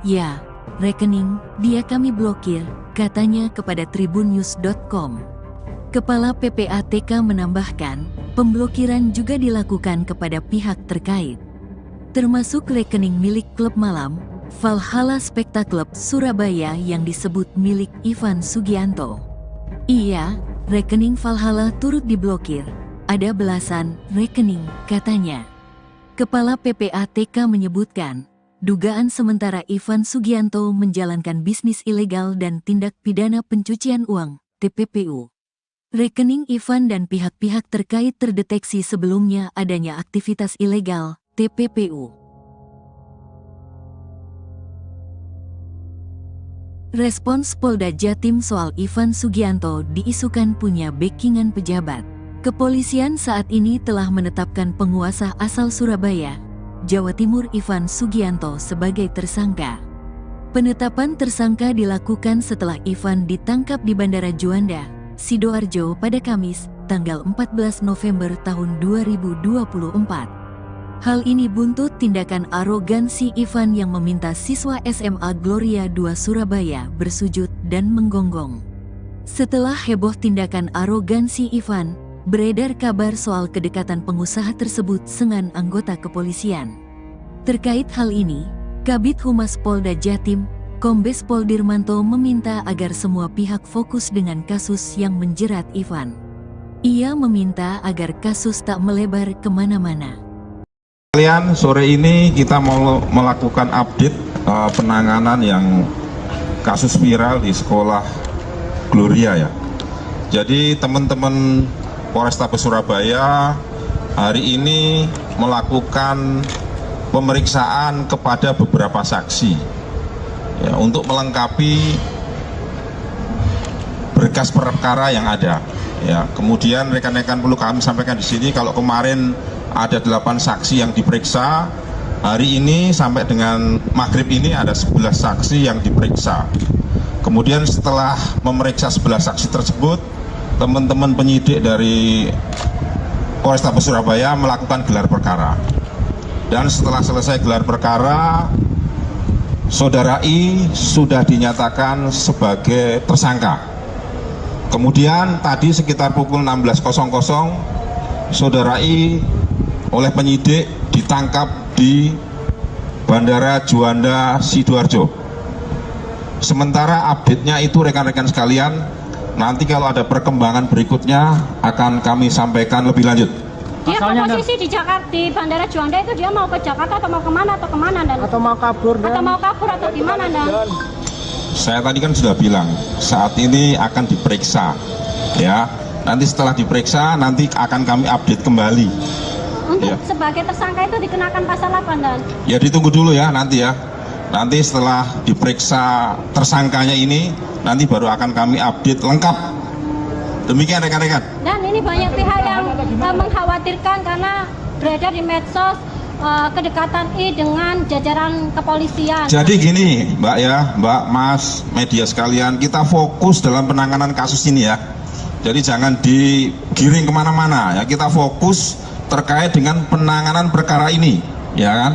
Ya, rekening dia kami blokir, katanya kepada tribunnews.com. Kepala PPATK menambahkan, pemblokiran juga dilakukan kepada pihak terkait, termasuk rekening milik klub malam, Valhalla Specta Club Surabaya yang disebut milik Ivan Sugianto. Iya, rekening Valhalla turut diblokir, ada belasan rekening, katanya. Kepala PPATK menyebutkan, dugaan sementara Ivan Sugianto menjalankan bisnis ilegal dan tindak pidana pencucian uang, TPPU. Rekening Ivan dan pihak-pihak terkait terdeteksi sebelumnya adanya aktivitas ilegal, TPPU. Respons Polda Jatim soal Ivan Sugianto diisukan punya backingan pejabat. Kepolisian saat ini telah menetapkan penguasa asal Surabaya, Jawa Timur Ivan Sugianto sebagai tersangka. Penetapan tersangka dilakukan setelah Ivan ditangkap di Bandara Juanda, Sidoarjo pada Kamis, tanggal 14 November tahun 2024. Hal ini buntut tindakan arogansi Ivan yang meminta siswa SMA Gloria II Surabaya bersujud dan menggonggong. Setelah heboh tindakan arogansi Ivan, beredar kabar soal kedekatan pengusaha tersebut dengan anggota kepolisian. Terkait hal ini, Kabid Humas Polda Jatim, Kombes Pol Dirmanto meminta agar semua pihak fokus dengan kasus yang menjerat Ivan. Ia meminta agar kasus tak melebar kemana-mana. Kalian, sore ini kita mau melakukan update penanganan yang kasus viral di sekolah Gloria ya. Jadi teman-teman Polrestabes Surabaya hari ini melakukan pemeriksaan kepada beberapa saksi ya, untuk melengkapi berkas perkara yang ada. Ya, kemudian rekan-rekan perlu kami sampaikan di sini kalau kemarin ada 8 saksi yang diperiksa, hari ini sampai dengan maghrib ini ada 11 saksi yang diperiksa. Kemudian setelah memeriksa 11 saksi tersebut, teman-teman penyidik dari Polrestabes Surabaya melakukan gelar perkara. Dan setelah selesai gelar perkara, Saudara I sudah dinyatakan sebagai tersangka. Kemudian tadi sekitar pukul 16.00, Saudara I oleh penyidik ditangkap di Bandara Juanda Sidoarjo. Sementara update-nya itu rekan-rekan sekalian, nanti kalau ada perkembangan berikutnya akan kami sampaikan lebih lanjut. Dia posisi di Jakarta, di Bandara Juanda itu dia mau ke Jakarta atau mau kemana dan? Atau mau kabur atau gimana dan? Saya tadi kan sudah bilang saat ini akan diperiksa, ya. Nanti setelah diperiksa nanti akan kami update kembali. Untuk Ya. sebagai tersangka itu dikenakan pasal apa dan? Ya ditunggu dulu ya nanti ya. Nanti setelah diperiksa tersangkanya ini, nanti baru akan kami update lengkap. Demikian rekan-rekan. Dan ini banyak pihak yang mengkhawatirkan karena beredar di medsos kedekatan I dengan jajaran kepolisian. Jadi gini Mbak ya, Mbak, Mas, media sekalian, kita fokus dalam penanganan kasus ini ya. Jadi jangan digiring kemana-mana ya, kita fokus terkait dengan penanganan perkara ini, ya kan?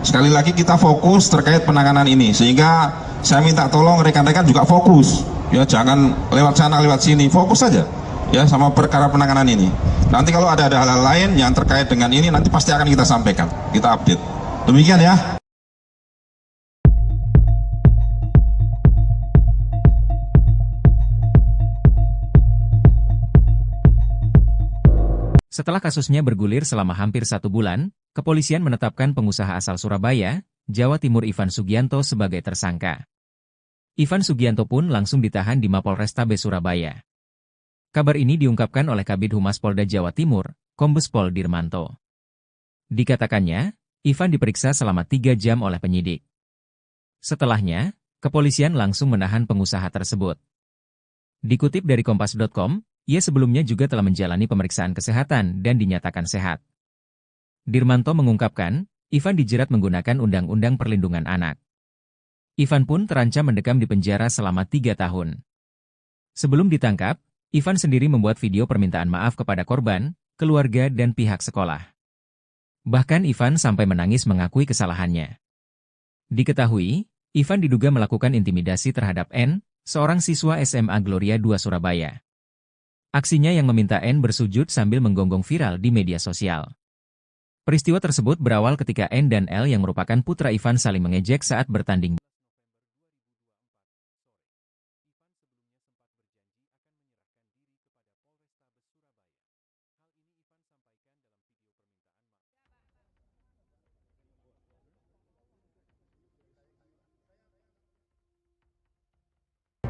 Sekali lagi kita fokus terkait penanganan ini, sehingga saya minta tolong rekan-rekan juga fokus, ya jangan lewat sana lewat sini, fokus saja, ya sama perkara penanganan ini. Nanti kalau ada hal-hal lain yang terkait dengan ini, nanti pasti akan kita sampaikan, kita update. Demikian ya. Setelah kasusnya bergulir selama hampir 1 bulan, kepolisian menetapkan pengusaha asal Surabaya, Jawa Timur Ivan Sugianto sebagai tersangka. Ivan Sugianto pun langsung ditahan di Mapolrestabes Surabaya. Kabar ini diungkapkan oleh Kabid Humas Polda Jawa Timur, Kombes Pol Dirmanto. Dikatakannya, Ivan diperiksa selama 3 jam oleh penyidik. Setelahnya, kepolisian langsung menahan pengusaha tersebut. Dikutip dari Kompas.com, ia sebelumnya juga telah menjalani pemeriksaan kesehatan dan dinyatakan sehat. Dirmanto mengungkapkan, Ivan dijerat menggunakan Undang-Undang Perlindungan Anak. Ivan pun terancam mendekam di penjara selama 3 tahun. Sebelum ditangkap, Ivan sendiri membuat video permintaan maaf kepada korban, keluarga dan pihak sekolah. Bahkan Ivan sampai menangis mengakui kesalahannya. Diketahui, Ivan diduga melakukan intimidasi terhadap N, seorang siswa SMA Gloria 2 Surabaya. Aksinya yang meminta N bersujud sambil menggonggong viral di media sosial. Peristiwa tersebut berawal ketika N dan L yang merupakan putra Ivan saling mengejek saat bertanding.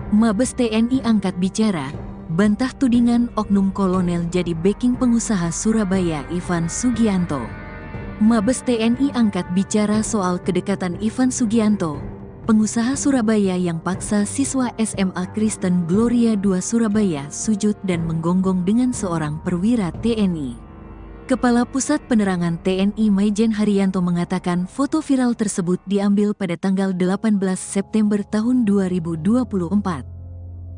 Mabes TNI angkat bicara, bantah tudingan oknum kolonel jadi backing pengusaha Surabaya Ivan Sugianto. Mabes TNI angkat bicara soal kedekatan Ivan Sugianto, pengusaha Surabaya yang paksa siswa SMA Kristen Gloria 2 Surabaya sujud dan menggonggong dengan seorang perwira TNI. Kepala Pusat Penerangan TNI Maijen Haryanto mengatakan foto viral tersebut diambil pada tanggal 18 September tahun 2024.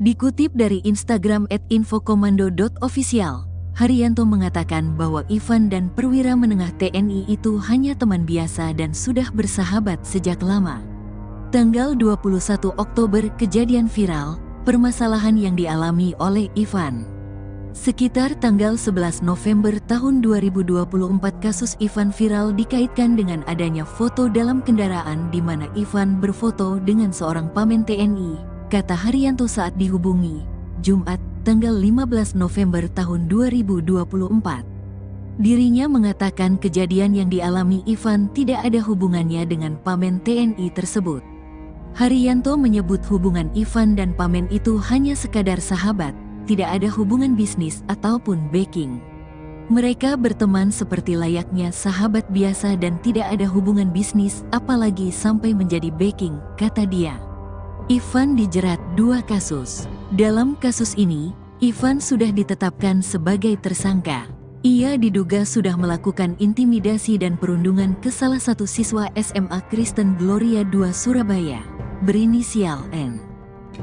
Dikutip dari Instagram @infokomando.official, Haryanto mengatakan bahwa Ivan dan perwira menengah TNI itu hanya teman biasa dan sudah bersahabat sejak lama. Tanggal 21 Oktober kejadian viral, permasalahan yang dialami oleh Ivan. Sekitar tanggal 11 November tahun 2024 kasus Ivan viral dikaitkan dengan adanya foto dalam kendaraan di mana Ivan berfoto dengan seorang pamen TNI, kata Haryanto saat dihubungi, Jumat, tanggal 15 November tahun 2024. Dirinya mengatakan kejadian yang dialami Ivan tidak ada hubungannya dengan pamen TNI tersebut. Haryanto menyebut hubungan Ivan dan pamen itu hanya sekadar sahabat, tidak ada hubungan bisnis ataupun backing. Mereka berteman seperti layaknya sahabat biasa dan tidak ada hubungan bisnis apalagi sampai menjadi backing, kata dia. Ivan dijerat 2 kasus. Dalam kasus ini, Ivan sudah ditetapkan sebagai tersangka. Ia diduga sudah melakukan intimidasi dan perundungan ke salah satu siswa SMA Kristen Gloria 2 Surabaya, berinisial N.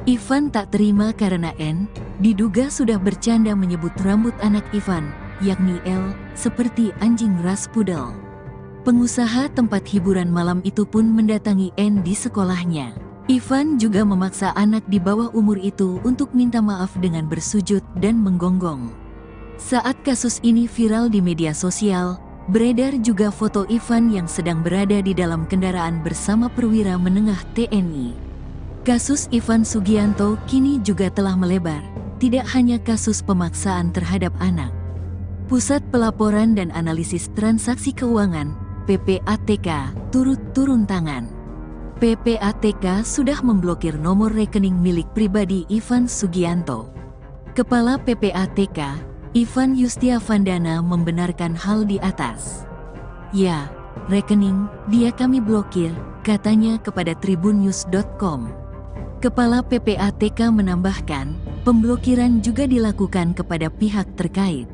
Ivan tak terima karena N diduga sudah bercanda menyebut rambut anak Ivan, yakni L, seperti anjing ras pudel. Pengusaha tempat hiburan malam itu pun mendatangi N di sekolahnya. Ivan juga memaksa anak di bawah umur itu untuk minta maaf dengan bersujud dan menggonggong. Saat kasus ini viral di media sosial, beredar juga foto Ivan yang sedang berada di dalam kendaraan bersama perwira menengah TNI. Kasus Ivan Sugianto kini juga telah melebar, tidak hanya kasus pemaksaan terhadap anak. Pusat Pelaporan dan Analisis Transaksi Keuangan, PPATK, turut turun tangan. PPATK sudah memblokir nomor rekening milik pribadi Ivan Sugianto. Kepala PPATK, Ivan Yustiavandana membenarkan hal di atas. Ya, rekening dia kami blokir, katanya kepada tribunnews.com. Kepala PPATK menambahkan, pemblokiran juga dilakukan kepada pihak terkait,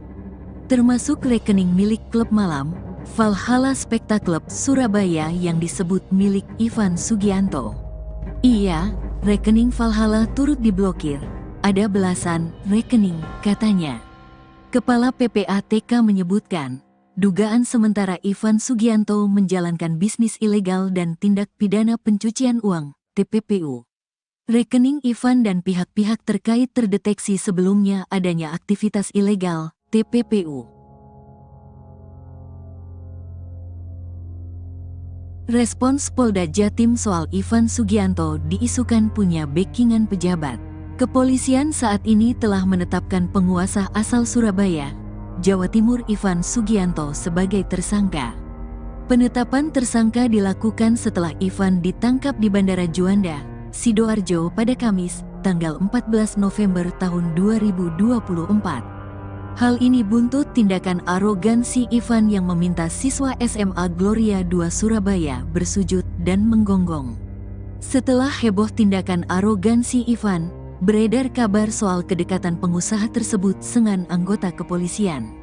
termasuk rekening milik klub malam, Valhalla Spectacle Surabaya yang disebut milik Ivan Sugianto. Iya, rekening Valhalla turut diblokir, ada belasan rekening, katanya. Kepala PPATK menyebutkan, dugaan sementara Ivan Sugianto menjalankan bisnis ilegal dan tindak pidana pencucian uang, TPPU. Rekening Ivan dan pihak-pihak terkait terdeteksi sebelumnya adanya aktivitas ilegal, TPPU. Respons Polda Jatim soal Ivan Sugianto diisukan punya backingan pejabat. Kepolisian saat ini telah menetapkan penguasa asal Surabaya, Jawa Timur Ivan Sugianto sebagai tersangka. Penetapan tersangka dilakukan setelah Ivan ditangkap di Bandara Juanda, Sidoarjo pada Kamis, tanggal 14 November tahun 2024. Hal ini buntut tindakan arogansi Ivan yang meminta siswa SMA Gloria 2 Surabaya bersujud dan menggonggong. Setelah heboh tindakan arogansi Ivan, beredar kabar soal kedekatan pengusaha tersebut dengan anggota kepolisian.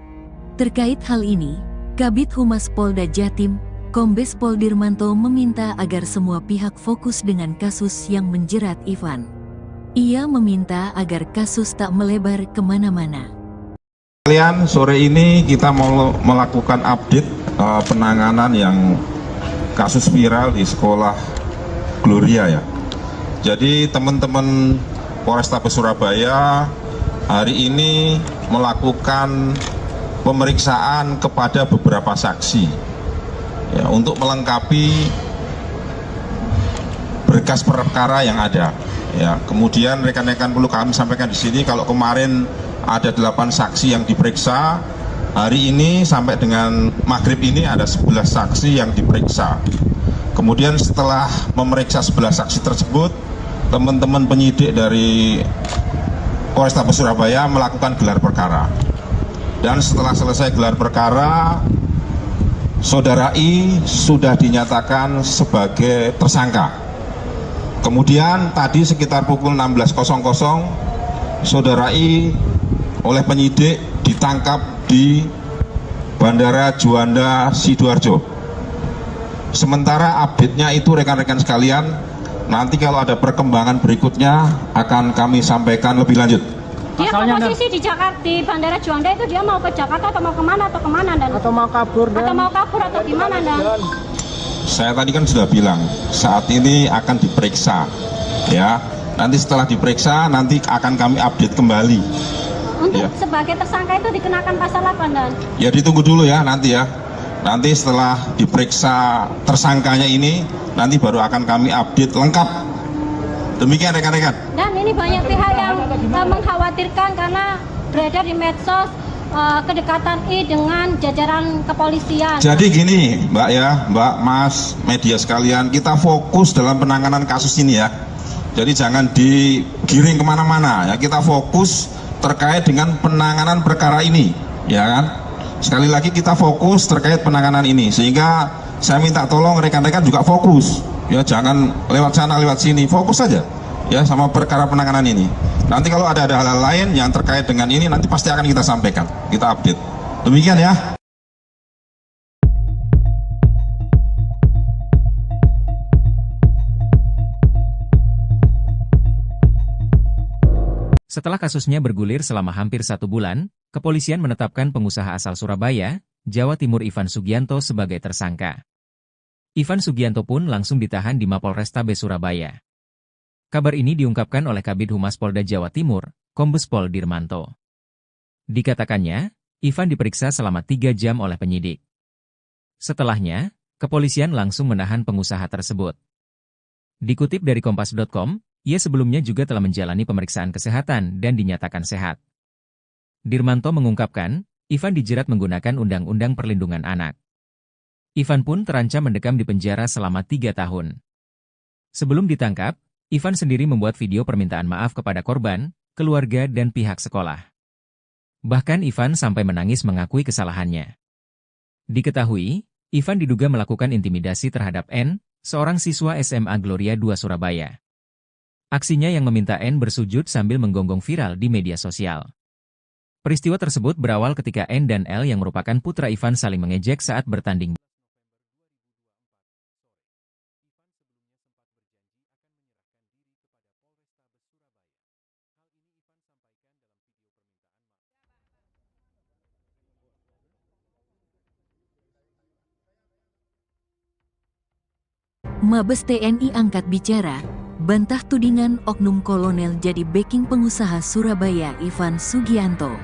Terkait hal ini, Kabid Humas Polda Jatim, Kombes Pol Dirmanto meminta agar semua pihak fokus dengan kasus yang menjerat Ivan. Ia meminta agar kasus tak melebar kemana-mana. sekalian, sore ini kita mau melakukan update penanganan yang kasus viral di sekolah Gloria ya. Jadi teman-teman Polrestabes Surabaya hari ini melakukan pemeriksaan kepada beberapa saksi ya, untuk melengkapi berkas perkara yang ada ya. Kemudian rekan-rekan perlu kami sampaikan di sini, kalau kemarin ada 8 saksi yang diperiksa, hari ini sampai dengan maghrib ini ada 11 saksi yang diperiksa. Kemudian setelah memeriksa 11 saksi tersebut, teman-teman penyidik dari Polrestabes Surabaya melakukan gelar perkara. Dan setelah selesai gelar perkara, Saudara I sudah dinyatakan sebagai tersangka. Kemudian tadi sekitar pukul 16.00, Saudara I oleh penyidik ditangkap di Bandara Juanda Sidoarjo. Sementara update-nya itu rekan-rekan sekalian, nanti kalau ada perkembangan berikutnya akan kami sampaikan lebih lanjut. Dia posisi di Jakarta, di Bandara Juanda itu dia mau ke Jakarta atau mau kemana dan? Atau mau kabur atau gimana dan? Saya tadi kan sudah bilang saat ini akan diperiksa ya. Nanti setelah diperiksa nanti akan kami update kembali. Untuk ya. Sebagai tersangka itu dikenakan pasal apa dan? Ya ditunggu dulu ya nanti ya. Nanti setelah diperiksa tersangkanya ini, nanti baru akan kami update lengkap. Demikian rekan-rekan. Dan ini banyak pihak yang mengkhawatirkan karena beredar di medsos kedekatan I dengan jajaran kepolisian. Jadi gini Mbak ya, Mbak, Mas, media sekalian, kita fokus dalam penanganan kasus ini ya. Jadi jangan digiring kemana-mana ya, kita fokus terkait dengan penanganan perkara ini ya kan. Sekali lagi kita fokus terkait penanganan ini, sehingga saya minta tolong rekan-rekan juga fokus ya, jangan lewat sana lewat sini, fokus saja ya sama perkara penanganan ini. Nanti kalau ada hal-hal lain yang terkait dengan ini nanti pasti akan kita sampaikan, kita update. Demikian ya. Setelah kasusnya bergulir selama hampir 1 bulan, kepolisian menetapkan pengusaha asal Surabaya, Jawa Timur Ivan Sugianto sebagai tersangka. Ivan Sugianto pun langsung ditahan di Mapolrestabes Surabaya. Kabar ini diungkapkan oleh Kabid Humas Polda Jawa Timur, Kombes Pol Dirmanto. Dikatakannya, Ivan diperiksa selama 3 jam oleh penyidik. Setelahnya, kepolisian langsung menahan pengusaha tersebut. Dikutip dari Kompas.com, ia sebelumnya juga telah menjalani pemeriksaan kesehatan dan dinyatakan sehat. Dirmanto mengungkapkan, Ivan dijerat menggunakan Undang-Undang Perlindungan Anak. Ivan pun terancam mendekam di penjara selama 3 tahun. Sebelum ditangkap, Ivan sendiri membuat video permintaan maaf kepada korban, keluarga dan pihak sekolah. Bahkan Ivan sampai menangis mengakui kesalahannya. Diketahui, Ivan diduga melakukan intimidasi terhadap N, seorang siswa SMA Gloria 2 Surabaya. Aksinya yang meminta N bersujud sambil menggonggong viral di media sosial. Peristiwa tersebut berawal ketika N dan L yang merupakan putra Ivan saling mengejek saat bertanding. Mabes TNI angkat bicara, bantah tudingan oknum kolonel jadi backing pengusaha Surabaya Ivan Sugianto.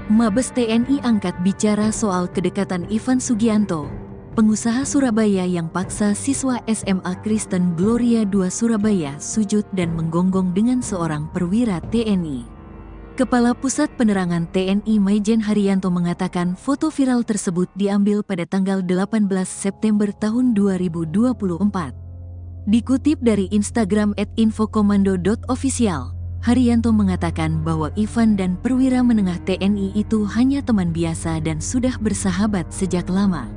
Mabes TNI angkat bicara soal kedekatan Ivan Sugianto, pengusaha Surabaya yang paksa siswa SMA Kristen Gloria 2 Surabaya sujud dan menggonggong dengan seorang perwira TNI. Kepala Pusat Penerangan TNI Maijen Haryanto mengatakan foto viral tersebut diambil pada tanggal 18 September tahun 2024. Dikutip dari Instagram @infokomando.official, Haryanto mengatakan bahwa Ivan dan perwira menengah TNI itu hanya teman biasa dan sudah bersahabat sejak lama.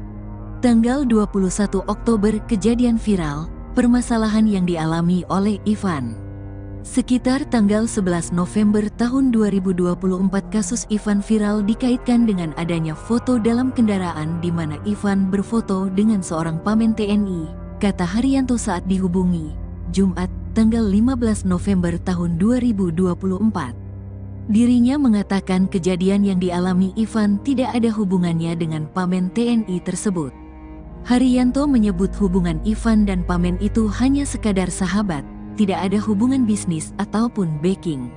Tanggal 21 Oktober kejadian viral, permasalahan yang dialami oleh Ivan. Sekitar tanggal 11 November tahun 2024 kasus Ivan viral dikaitkan dengan adanya foto dalam kendaraan di mana Ivan berfoto dengan seorang pamen TNI, kata Haryanto saat dihubungi, Jumat, tanggal 15 November tahun 2024. Dirinya mengatakan kejadian yang dialami Ivan tidak ada hubungannya dengan Pamen TNI tersebut. Haryanto menyebut hubungan Ivan dan Pamen itu hanya sekadar sahabat, tidak ada hubungan bisnis ataupun backing.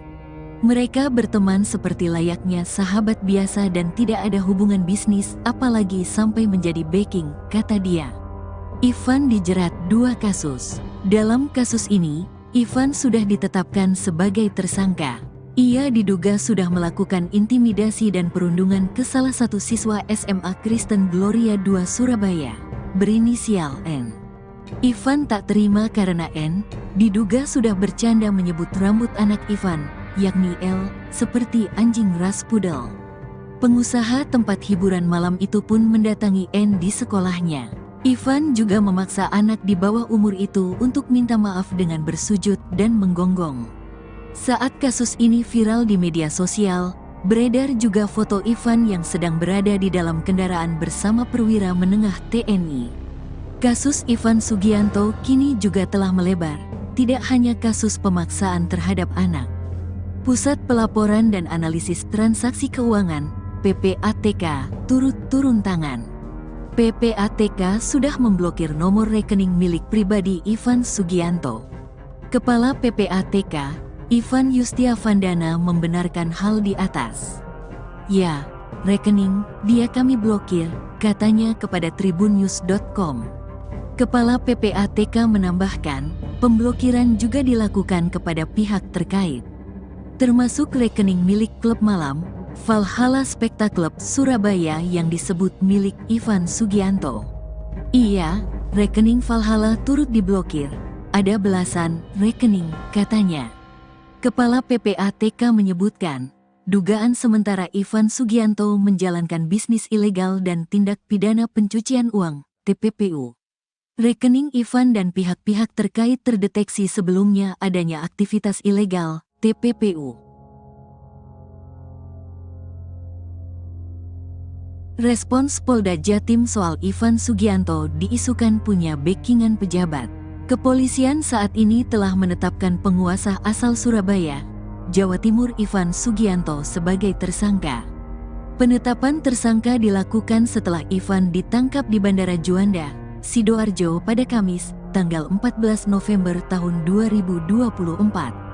Mereka berteman seperti layaknya sahabat biasa dan tidak ada hubungan bisnis apalagi sampai menjadi backing, kata dia. Ivan dijerat 2 kasus. Dalam kasus ini, Ivan sudah ditetapkan sebagai tersangka. Ia diduga sudah melakukan intimidasi dan perundungan ke salah satu siswa SMA Kristen Gloria II Surabaya, berinisial N. Ivan tak terima karena N diduga sudah bercanda menyebut rambut anak Ivan, yakni L, seperti anjing ras pudel. Pengusaha tempat hiburan malam itu pun mendatangi N di sekolahnya. Ivan juga memaksa anak di bawah umur itu untuk minta maaf dengan bersujud dan menggonggong. Saat kasus ini viral di media sosial, beredar juga foto Ivan yang sedang berada di dalam kendaraan bersama perwira menengah TNI. Kasus Ivan Sugianto kini juga telah melebar, tidak hanya kasus pemaksaan terhadap anak. Pusat Pelaporan dan Analisis Transaksi Keuangan, PPATK, turut turun tangan. PPATK sudah memblokir nomor rekening milik pribadi Ivan Sugianto. Kepala PPATK, Ivan Yustiavandana membenarkan hal di atas. Ya, rekening dia kami blokir, katanya kepada tribunnews.com. Kepala PPATK menambahkan, pemblokiran juga dilakukan kepada pihak terkait, termasuk rekening milik klub malam, Valhalla Spectacle Surabaya yang disebut milik Ivan Sugianto. Iya, rekening Valhalla turut diblokir, ada belasan rekening, katanya. Kepala PPATK menyebutkan, dugaan sementara Ivan Sugianto menjalankan bisnis ilegal dan tindak pidana pencucian uang, TPPU. Rekening Ivan dan pihak-pihak terkait terdeteksi sebelumnya adanya aktivitas ilegal, TPPU. Respons Polda Jatim soal Ivan Sugianto diisukan punya backingan pejabat. Kepolisian saat ini telah menetapkan penguasa asal Surabaya, Jawa Timur Ivan Sugianto sebagai tersangka. Penetapan tersangka dilakukan setelah Ivan ditangkap di Bandara Juanda, Sidoarjo pada Kamis, tanggal 14 November tahun 2024.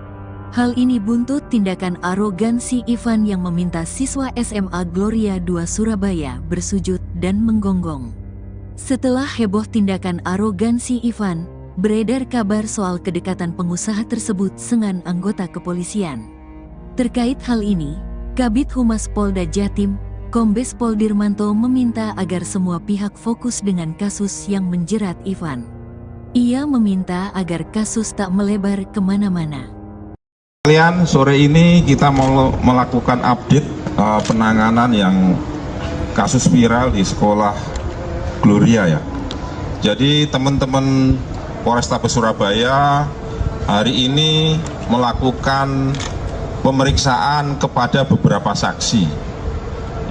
Hal ini buntut tindakan arogansi Ivan yang meminta siswa SMA Gloria II Surabaya bersujud dan menggonggong. Setelah heboh tindakan arogansi Ivan, beredar kabar soal kedekatan pengusaha tersebut dengan anggota kepolisian. Terkait hal ini, Kabid Humas Polda Jatim, Kombes Pol Dirmanto meminta agar semua pihak fokus dengan kasus yang menjerat Ivan. Ia meminta agar kasus tak melebar kemana-mana. Kalian, sore ini kita mau melakukan update penanganan yang kasus viral di sekolah Gloria ya. Jadi teman-teman Polrestabes Surabaya hari ini melakukan pemeriksaan kepada beberapa saksi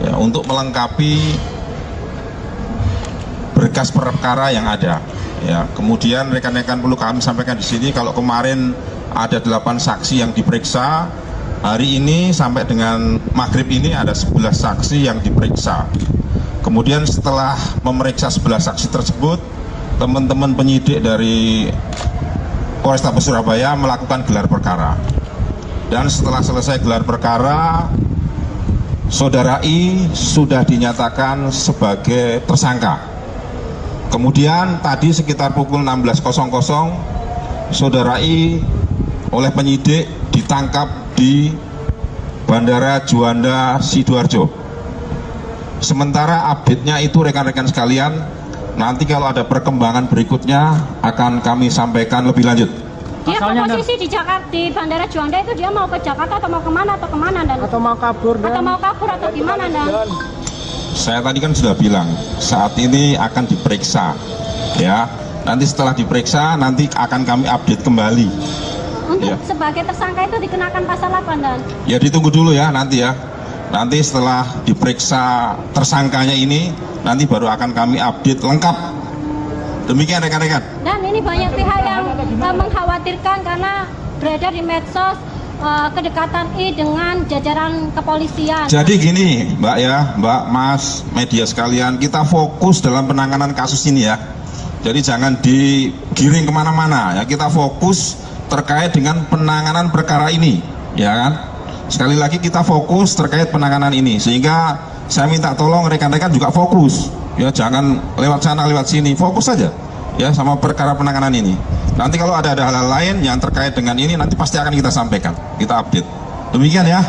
ya, untuk melengkapi berkas perkara yang ada. Ya, kemudian rekan-rekan perlu kami sampaikan di sini kalau kemarin ada 8 saksi yang diperiksa, hari ini sampai dengan maghrib ini ada 11 saksi yang diperiksa. Kemudian setelah memeriksa 11 saksi tersebut, teman-teman penyidik dari Polrestabes Surabaya melakukan gelar perkara. Dan setelah selesai gelar perkara, Saudara I sudah dinyatakan sebagai tersangka. Kemudian tadi sekitar pukul 16.00, Saudara I oleh penyidik ditangkap di Bandara Juanda Sidoarjo. Sementara update-nya itu rekan-rekan sekalian, nanti kalau ada perkembangan berikutnya akan kami sampaikan lebih lanjut. Dia posisi di Jakarta, di Bandara Juanda itu dia mau ke Jakarta atau mau kemana dan? Atau mau kabur atau gimana dan? Saya tadi kan sudah bilang saat ini akan diperiksa, ya. Nanti setelah diperiksa nanti akan kami update kembali. Untuk Ya. sebagai tersangka itu dikenakan pasal apa dan? Ya ditunggu dulu ya nanti ya. Nanti setelah diperiksa tersangkanya ini, nanti baru akan kami update lengkap. Demikian rekan-rekan. Dan ini banyak pihak yang mengkhawatirkan karena beredar di medsos kedekatan I dengan jajaran kepolisian. Jadi gini Mbak ya, Mbak, Mas, media sekalian, kita fokus dalam penanganan kasus ini ya. Jadi jangan digiring kemana-mana ya, kita fokus terkait dengan penanganan perkara ini, ya kan? Sekali lagi kita fokus terkait penanganan ini, sehingga saya minta tolong rekan-rekan juga fokus, ya jangan lewat sana lewat sini, fokus saja ya sama perkara penanganan ini. Nanti kalau ada hal-hal lain yang terkait dengan ini nanti pasti akan kita sampaikan, kita update. Demikian ya.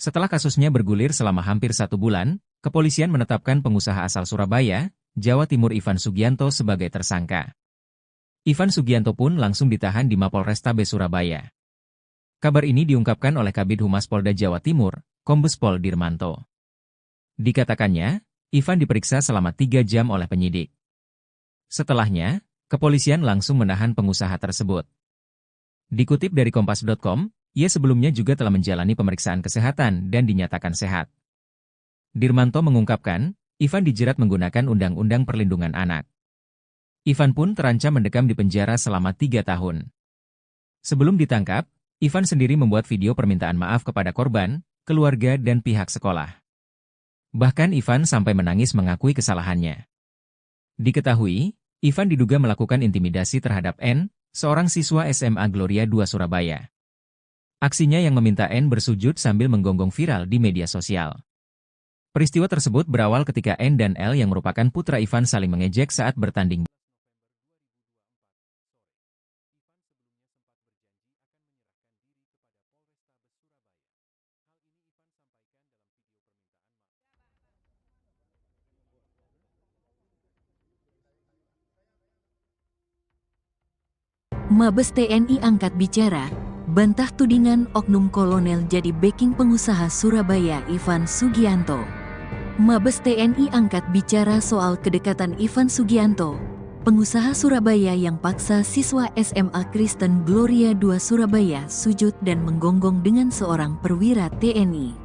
Setelah kasusnya bergulir selama hampir 1 bulan, kepolisian menetapkan pengusaha asal Surabaya, Jawa Timur Ivan Sugianto sebagai tersangka. Ivan Sugianto pun langsung ditahan di Mapolrestabes Surabaya. Kabar ini diungkapkan oleh Kabid Humas Polda Jawa Timur, Kombes Pol Dirmanto. Dikatakannya, Ivan diperiksa selama 3 jam oleh penyidik. Setelahnya, kepolisian langsung menahan pengusaha tersebut. Dikutip dari Kompas.com, ia sebelumnya juga telah menjalani pemeriksaan kesehatan dan dinyatakan sehat. Dirmanto mengungkapkan, Ivan dijerat menggunakan Undang-Undang Perlindungan Anak. Ivan pun terancam mendekam di penjara selama 3 tahun. Sebelum ditangkap, Ivan sendiri membuat video permintaan maaf kepada korban, keluarga dan pihak sekolah. Bahkan Ivan sampai menangis mengakui kesalahannya. Diketahui, Ivan diduga melakukan intimidasi terhadap N, seorang siswa SMA Gloria 2 Surabaya. Aksinya yang meminta N bersujud sambil menggonggong viral di media sosial. Peristiwa tersebut berawal ketika N dan L yang merupakan putra Ivan saling mengejek saat bertanding. Mabes TNI angkat bicara, bantah tudingan oknum kolonel jadi backing pengusaha Surabaya Ivan Sugianto. Mabes TNI angkat bicara soal kedekatan Ivan Sugianto, pengusaha Surabaya yang paksa siswa SMA Kristen Gloria 2 Surabaya sujud dan menggonggong dengan seorang perwira TNI.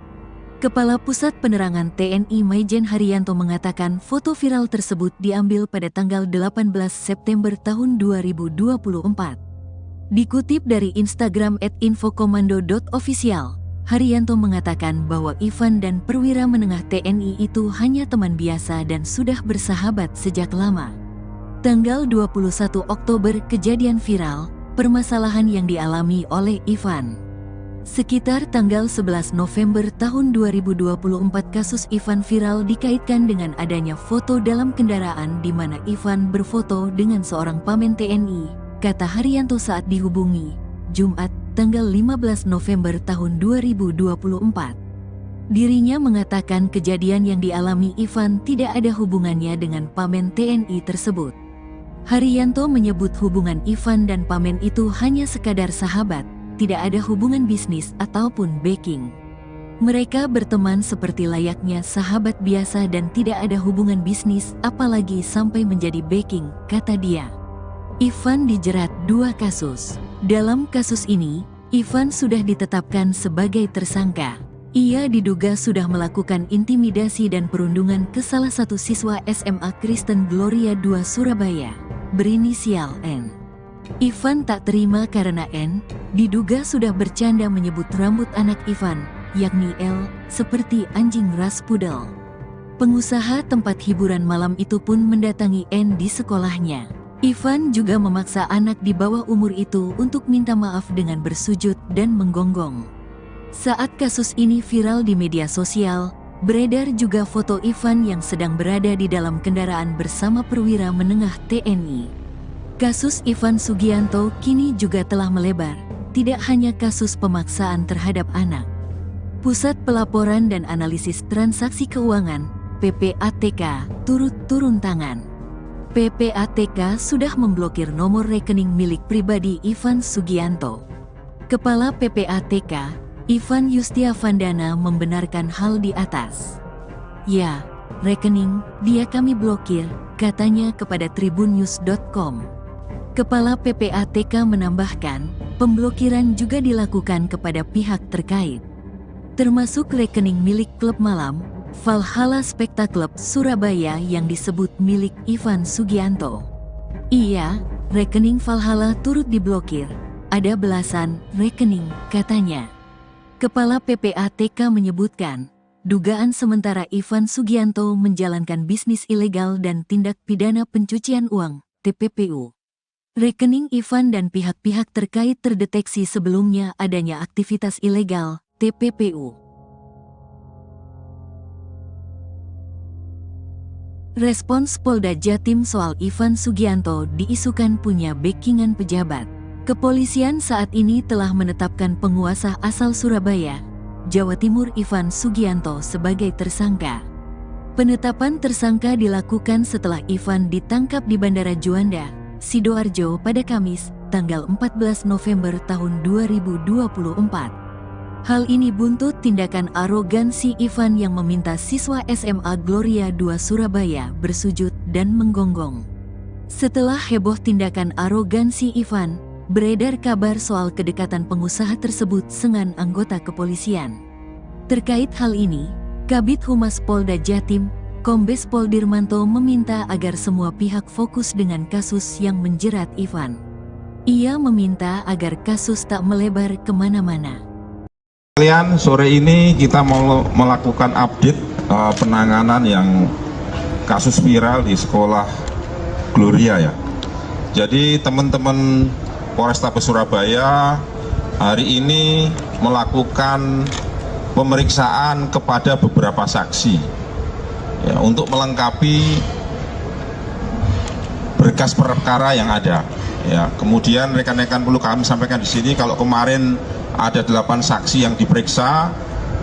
Kepala Pusat Penerangan TNI Maijen Haryanto mengatakan foto viral tersebut diambil pada tanggal 18 September tahun 2024. Dikutip dari Instagram @infokomando.official, Haryanto mengatakan bahwa Ivan dan perwira menengah TNI itu hanya teman biasa dan sudah bersahabat sejak lama. Tanggal 21 Oktober kejadian viral, permasalahan yang dialami oleh Ivan. Sekitar tanggal 11 November tahun 2024 kasus Ivan viral dikaitkan dengan adanya foto dalam kendaraan di mana Ivan berfoto dengan seorang pamen TNI, kata Haryanto saat dihubungi, Jumat, tanggal 15 November tahun 2024. Dirinya mengatakan kejadian yang dialami Ivan tidak ada hubungannya dengan pamen TNI tersebut. Haryanto menyebut hubungan Ivan dan pamen itu hanya sekadar sahabat, tidak ada hubungan bisnis ataupun backing. Mereka berteman seperti layaknya sahabat biasa dan tidak ada hubungan bisnis apalagi sampai menjadi backing, kata dia. Ivan dijerat 2 kasus. Dalam kasus ini, Ivan sudah ditetapkan sebagai tersangka. Ia diduga sudah melakukan intimidasi dan perundungan ke salah satu siswa SMA Kristen Gloria 2 Surabaya, berinisial N. Ivan tak terima karena N diduga sudah bercanda menyebut rambut anak Ivan, yakni L, seperti anjing ras pudel. Pengusaha tempat hiburan malam itu pun mendatangi N di sekolahnya. Ivan juga memaksa anak di bawah umur itu untuk minta maaf dengan bersujud dan menggonggong. Saat kasus ini viral di media sosial, beredar juga foto Ivan yang sedang berada di dalam kendaraan bersama perwira menengah TNI. Kasus Ivan Sugianto kini juga telah melebar, tidak hanya kasus pemaksaan terhadap anak. Pusat Pelaporan dan Analisis Transaksi Keuangan, PPATK, turut turun tangan. PPATK sudah memblokir nomor rekening milik pribadi Ivan Sugianto. Kepala PPATK, Ivan Yustiavandana membenarkan hal di atas. Ya, rekening dia kami blokir, katanya kepada tribunnews.com. Kepala PPATK menambahkan, pemblokiran juga dilakukan kepada pihak terkait, termasuk rekening milik klub malam, Valhalla Spectacle Surabaya yang disebut milik Ivan Sugianto. Iya, rekening Valhalla turut diblokir. Ada belasan rekening, katanya. Kepala PPATK menyebutkan, dugaan sementara Ivan Sugianto menjalankan bisnis ilegal dan tindak pidana pencucian uang, TPPU. Rekening Ivan dan pihak-pihak terkait terdeteksi sebelumnya adanya aktivitas ilegal, TPPU. Respons Polda Jatim soal Ivan Sugianto diisukan punya backingan pejabat. Kepolisian saat ini telah menetapkan penguasa asal Surabaya, Jawa Timur Ivan Sugianto sebagai tersangka. Penetapan tersangka dilakukan setelah Ivan ditangkap di Bandara Juanda, Sidoarjo pada Kamis, tanggal 14 November tahun 2024. Hal ini buntut tindakan arogansi Ivan yang meminta siswa SMA Gloria II Surabaya bersujud dan menggonggong. Setelah heboh tindakan arogansi Ivan, beredar kabar soal kedekatan pengusaha tersebut dengan anggota kepolisian. Terkait hal ini, Kabid Humas Polda Jatim, Kombes Pol Dirmanto meminta agar semua pihak fokus dengan kasus yang menjerat Ivan. Ia meminta agar kasus tak melebar kemana-mana. Kalian sore ini kita mau melakukan update penanganan yang kasus viral di sekolah Gloria ya. Jadi teman-teman Polrestabes Surabaya hari ini melakukan pemeriksaan kepada beberapa saksi. Ya, untuk melengkapi berkas perkara yang ada. Ya, kemudian rekan-rekan perlu kami sampaikan di sini kalau kemarin ada 8 saksi yang diperiksa,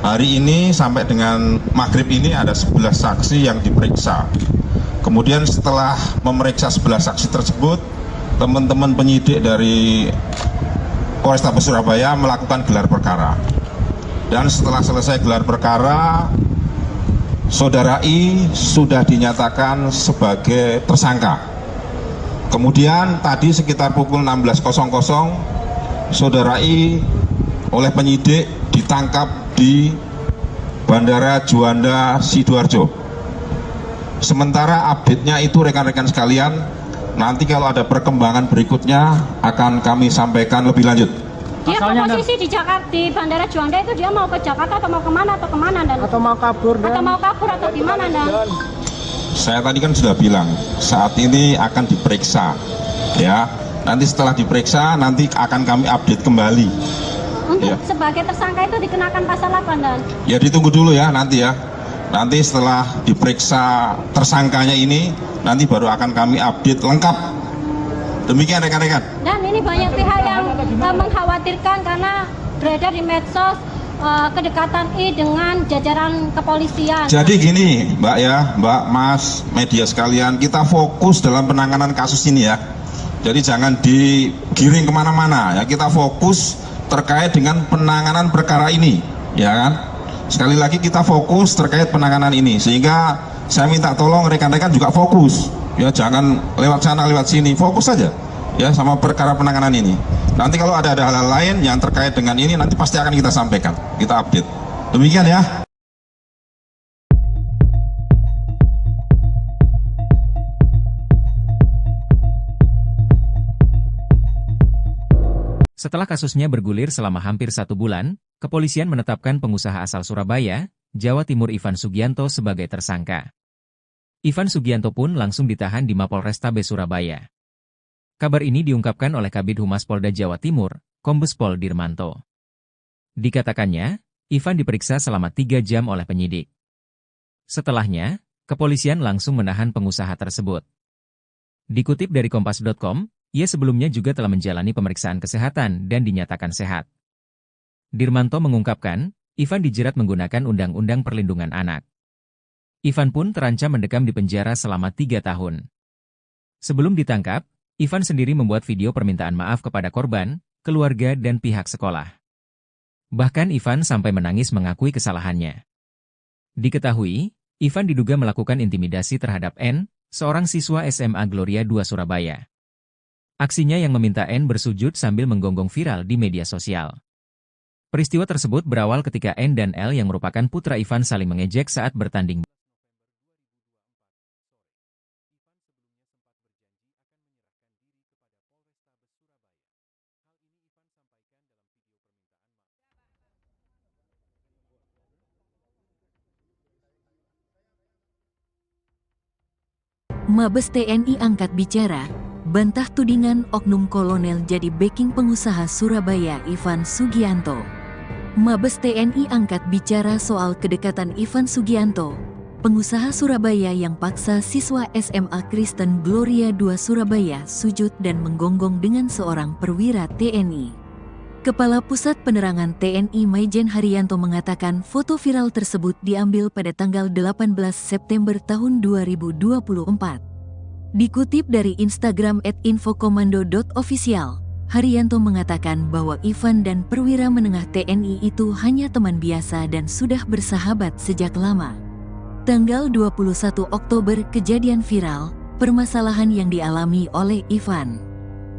hari ini sampai dengan maghrib ini ada 11 saksi yang diperiksa. Kemudian setelah memeriksa 11 saksi tersebut, teman-teman penyidik dari Polrestabes Surabaya melakukan gelar perkara. Dan setelah selesai gelar perkara, Saudara I sudah dinyatakan sebagai tersangka. Kemudian tadi sekitar pukul 16.00, Saudara I oleh penyidik ditangkap di Bandara Juanda, Sidoarjo. Sementara update-nya itu rekan-rekan sekalian, nanti kalau ada perkembangan berikutnya akan kami sampaikan lebih lanjut. Dia posisi di Jakarta, di Bandara Juanda itu dia mau ke Jakarta atau mau kemana dan? Atau mau kabur atau gimana dan? Saya tadi kan sudah bilang saat ini akan diperiksa, ya. Nanti setelah diperiksa nanti akan kami update kembali. Untuk Ya. sebagai tersangka itu dikenakan pasal apa dan? Ya ditunggu dulu ya nanti ya. Nanti setelah diperiksa tersangkanya ini, nanti baru akan kami update lengkap. Demikian rekan-rekan. Dan ini banyak pihak yang mengkhawatirkan karena beredar di medsos kedekatan I dengan jajaran kepolisian. Jadi gini Mbak ya, Mbak, Mas, media sekalian, kita fokus dalam penanganan kasus ini ya. Jadi jangan digiring kemana-mana ya, kita fokus terkait dengan penanganan perkara ini, ya kan? Sekali lagi kita fokus terkait penanganan ini, sehingga saya minta tolong rekan-rekan juga fokus. Ya jangan lewat sana lewat sini, fokus saja ya sama perkara penanganan ini. Nanti kalau ada hal-hal lain yang terkait dengan ini nanti pasti akan kita sampaikan, kita update. Demikian ya. Setelah kasusnya bergulir selama hampir 1 bulan, kepolisian menetapkan pengusaha asal Surabaya, Jawa Timur Ivan Sugianto sebagai tersangka. Ivan Sugianto pun langsung ditahan di Mapolrestabes Surabaya. Kabar ini diungkapkan oleh Kabid Humas Polda Jawa Timur, Kombes Pol Dirmanto. Dikatakannya, Ivan diperiksa selama 3 jam oleh penyidik. Setelahnya, kepolisian langsung menahan pengusaha tersebut. Dikutip dari Kompas.com, ia sebelumnya juga telah menjalani pemeriksaan kesehatan dan dinyatakan sehat. Dirmanto mengungkapkan, Ivan dijerat menggunakan Undang-Undang Perlindungan Anak. Ivan pun terancam mendekam di penjara selama 3 tahun. Sebelum ditangkap, Ivan sendiri membuat video permintaan maaf kepada korban, keluarga dan pihak sekolah. Bahkan Ivan sampai menangis mengakui kesalahannya. Diketahui, Ivan diduga melakukan intimidasi terhadap N, seorang siswa SMA Gloria II Surabaya. Aksinya yang meminta N bersujud sambil menggonggong viral di media sosial. Peristiwa tersebut berawal ketika N dan L yang merupakan putra Ivan saling mengejek saat bertanding. Mabes TNI angkat bicara, bantah tudingan oknum kolonel jadi backing pengusaha Surabaya Ivan Sugianto. Mabes TNI angkat bicara soal kedekatan Ivan Sugianto, pengusaha Surabaya yang paksa siswa SMA Kristen Gloria II Surabaya sujud dan menggonggong dengan seorang perwira TNI. Kepala Pusat Penerangan TNI Maijen Haryanto mengatakan foto viral tersebut diambil pada tanggal 18 September tahun 2024. Dikutip dari Instagram @infokomando.official, Haryanto mengatakan bahwa Ivan dan perwira menengah TNI itu hanya teman biasa dan sudah bersahabat sejak lama. Tanggal 21 Oktober kejadian viral, permasalahan yang dialami oleh Ivan.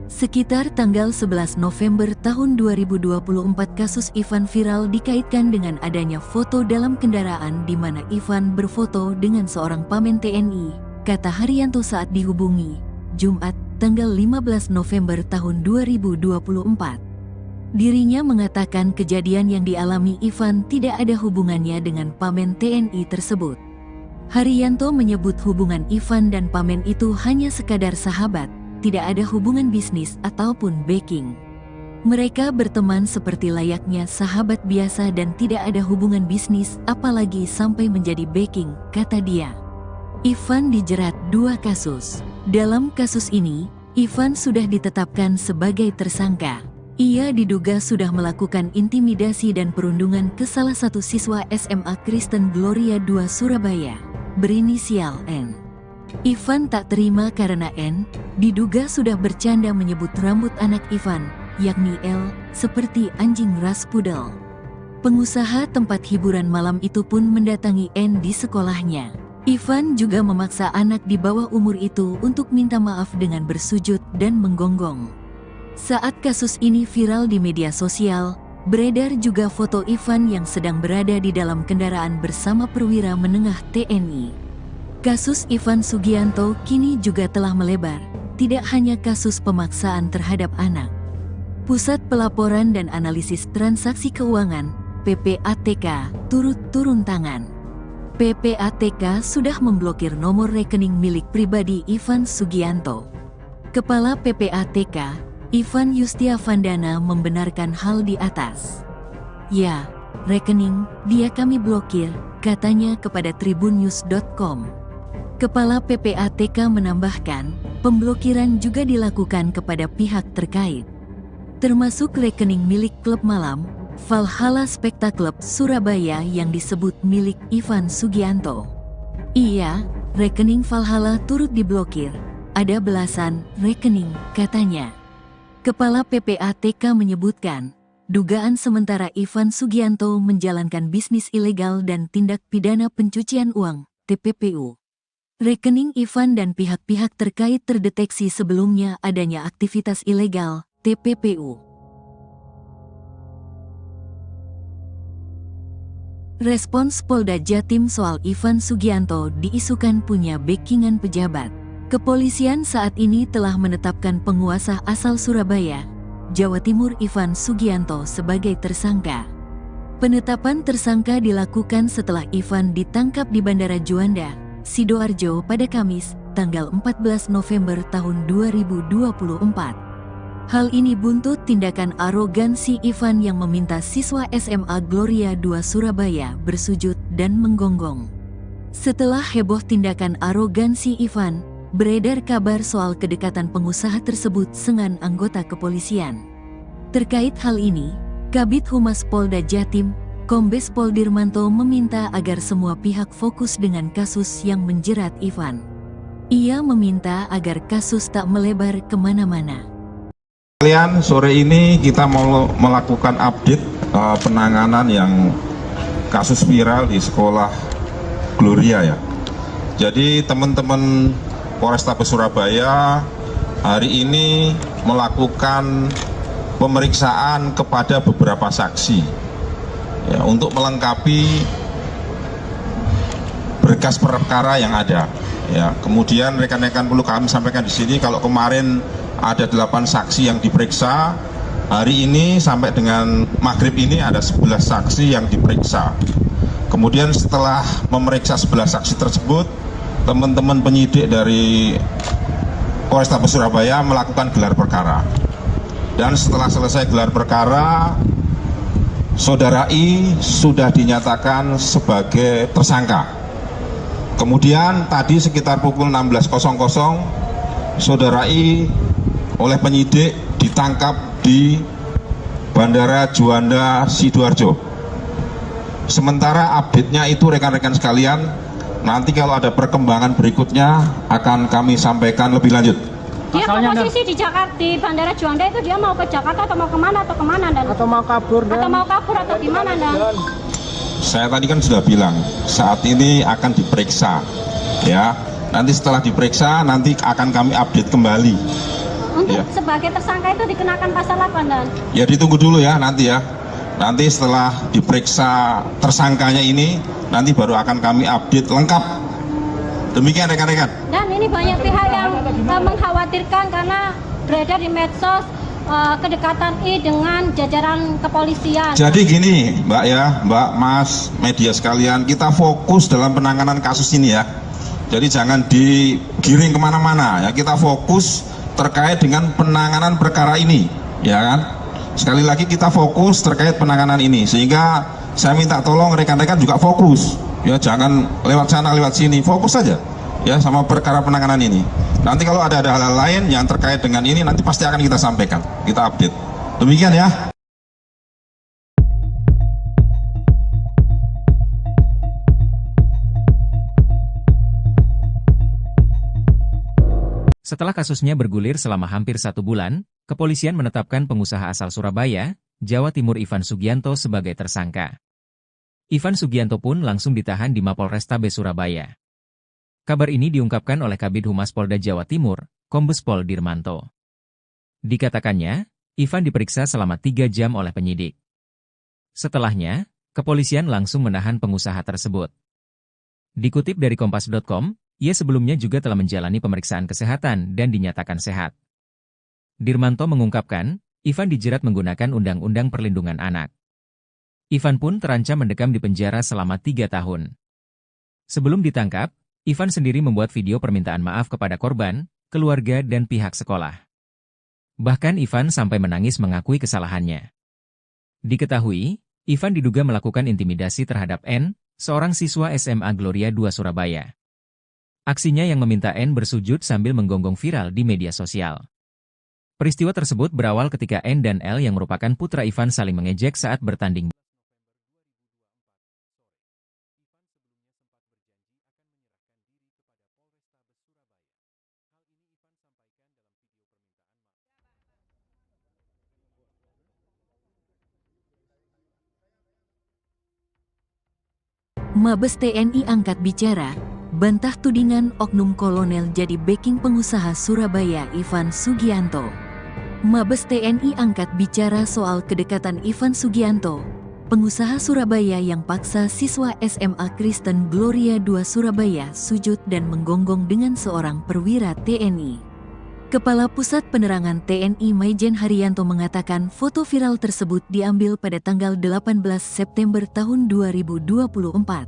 Sekitar tanggal 11 November tahun 2024 kasus Ivan viral dikaitkan dengan adanya foto dalam kendaraan di mana Ivan berfoto dengan seorang pamen TNI, kata Haryanto saat dihubungi, Jumat, tanggal 15 November tahun 2024. Dirinya mengatakan kejadian yang dialami Ivan tidak ada hubungannya dengan pamen TNI tersebut. Haryanto menyebut hubungan Ivan dan pamen itu hanya sekadar sahabat, tidak ada hubungan bisnis ataupun backing. Mereka berteman seperti layaknya sahabat biasa dan tidak ada hubungan bisnis apalagi sampai menjadi backing, kata dia. Ivan dijerat 2 kasus. Dalam kasus ini, Ivan sudah ditetapkan sebagai tersangka. Ia diduga sudah melakukan intimidasi dan perundungan ke salah satu siswa SMA Kristen Gloria II Surabaya, berinisial N. Ivan tak terima karena N diduga sudah bercanda menyebut rambut anak Ivan, yakni L, seperti anjing ras pudel. Pengusaha tempat hiburan malam itu pun mendatangi N di sekolahnya. Ivan juga memaksa anak di bawah umur itu untuk minta maaf dengan bersujud dan menggonggong. Saat kasus ini viral di media sosial, beredar juga foto Ivan yang sedang berada di dalam kendaraan bersama perwira menengah TNI. Kasus Ivan Sugianto kini juga telah melebar, tidak hanya kasus pemaksaan terhadap anak. Pusat Pelaporan dan Analisis Transaksi Keuangan, PPATK, turut turun tangan. PPATK sudah memblokir nomor rekening milik pribadi Ivan Sugianto. Kepala PPATK, Ivan Yustiavandana membenarkan hal di atas. Ya, rekening dia kami blokir, katanya kepada tribunnews.com. Kepala PPATK menambahkan, pemblokiran juga dilakukan kepada pihak terkait, termasuk rekening milik klub malam, Valhalla Spectacle Surabaya yang disebut milik Ivan Sugianto. Iya, rekening Valhalla turut diblokir, ada belasan rekening, katanya. Kepala PPATK menyebutkan, dugaan sementara Ivan Sugianto menjalankan bisnis ilegal dan tindak pidana pencucian uang, TPPU. Rekening Ivan dan pihak-pihak terkait terdeteksi sebelumnya adanya aktivitas ilegal, TPPU. Respons Polda Jatim soal Ivan Sugianto diisukan punya backingan pejabat. Kepolisian saat ini telah menetapkan penguasa asal Surabaya, Jawa Timur Ivan Sugianto sebagai tersangka. Penetapan tersangka dilakukan setelah Ivan ditangkap di Bandara Juanda, Sidoarjo pada Kamis, tanggal 14 November tahun 2024. Hal ini buntut tindakan arogansi Ivan yang meminta siswa SMA Gloria II Surabaya bersujud dan menggonggong. Setelah heboh tindakan arogansi Ivan, beredar kabar soal kedekatan pengusaha tersebut dengan anggota kepolisian. Terkait hal ini, Kabid Humas Polda Jatim, Kombes Pol Dirmanto meminta agar semua pihak fokus dengan kasus yang menjerat Ivan. Ia meminta agar kasus tak melebar kemana-mana. Kalian, sore ini kita mau melakukan update penanganan yang kasus viral di sekolah Gloria ya. Jadi teman-teman Polrestabes Surabaya hari ini melakukan pemeriksaan kepada beberapa saksi. ya, untuk melengkapi berkas perkara yang ada. Ya, kemudian rekan-rekan perlu kami sampaikan di sini kalau kemarin ada 8 saksi yang diperiksa, hari ini sampai dengan maghrib ini ada 11 saksi yang diperiksa. Kemudian setelah memeriksa 11 saksi tersebut, teman-teman penyidik dari Polrestabes Surabaya melakukan gelar perkara. Dan setelah selesai gelar perkara, Saudara I sudah dinyatakan sebagai tersangka. Kemudian tadi sekitar pukul 16.00, Saudara I oleh penyidik ditangkap di Bandara Juanda Sidoarjo. Sementara update-nya itu rekan-rekan sekalian, nanti kalau ada perkembangan berikutnya akan kami sampaikan lebih lanjut. Dia posisi di Jakarta, di Bandara Juanda itu dia mau ke Jakarta atau mau kemana dan? Atau mau kabur atau gimana dan? Saya tadi kan sudah bilang saat ini akan diperiksa, ya. Nanti setelah diperiksa nanti akan kami update kembali. Untuk Ya. sebagai tersangka itu dikenakan pasal apa dan? Ya ditunggu dulu ya nanti ya. Nanti setelah diperiksa tersangkanya ini, nanti baru akan kami update lengkap. Demikian rekan-rekan. Dan ini banyak pihak yang mengkhawatirkan karena beredar di medsos kedekatan I dengan jajaran kepolisian. Jadi gini Mbak ya, Mbak, Mas, media sekalian, kita fokus dalam penanganan kasus ini ya. Jadi jangan digiring kemana-mana ya, kita fokus terkait dengan penanganan perkara ini, ya kan? Sekali lagi kita fokus terkait penanganan ini, sehingga saya minta tolong rekan-rekan juga fokus, ya jangan lewat sana lewat sini, fokus saja, ya sama perkara penanganan ini. Nanti kalau ada hal-hal lain yang terkait dengan ini, nanti pasti akan kita sampaikan, kita update. Demikian ya. Setelah kasusnya bergulir selama hampir 1 bulan, kepolisian menetapkan pengusaha asal Surabaya, Jawa Timur Ivan Sugianto sebagai tersangka. Ivan Sugianto pun langsung ditahan di Mapolrestabes Surabaya. Kabar ini diungkapkan oleh Kabid Humas Polda Jawa Timur, Kombes Pol Dirmanto. Dikatakannya, Ivan diperiksa selama 3 jam oleh penyidik. Setelahnya, kepolisian langsung menahan pengusaha tersebut. Dikutip dari Kompas.com, ia sebelumnya juga telah menjalani pemeriksaan kesehatan dan dinyatakan sehat. Dirmanto mengungkapkan, Ivan dijerat menggunakan Undang-Undang Perlindungan Anak. Ivan pun terancam mendekam di penjara selama 3 tahun. Sebelum ditangkap, Ivan sendiri membuat video permintaan maaf kepada korban, keluarga dan pihak sekolah. Bahkan Ivan sampai menangis mengakui kesalahannya. Diketahui, Ivan diduga melakukan intimidasi terhadap N, seorang siswa SMA Gloria 2 Surabaya. Aksinya yang meminta N bersujud sambil menggonggong viral di media sosial. Peristiwa tersebut berawal ketika N dan L yang merupakan putra Ivan saling mengejek saat bertanding. Mabes TNI angkat bicara, bantah tudingan oknum kolonel jadi backing pengusaha Surabaya Ivan Sugianto. Mabes TNI angkat bicara soal kedekatan Ivan Sugianto, pengusaha Surabaya yang paksa siswa SMA Kristen Gloria 2 Surabaya sujud dan menggonggong dengan seorang perwira TNI. Kepala Pusat Penerangan TNI Maijen Haryanto mengatakan foto viral tersebut diambil pada tanggal 18 September tahun 2024.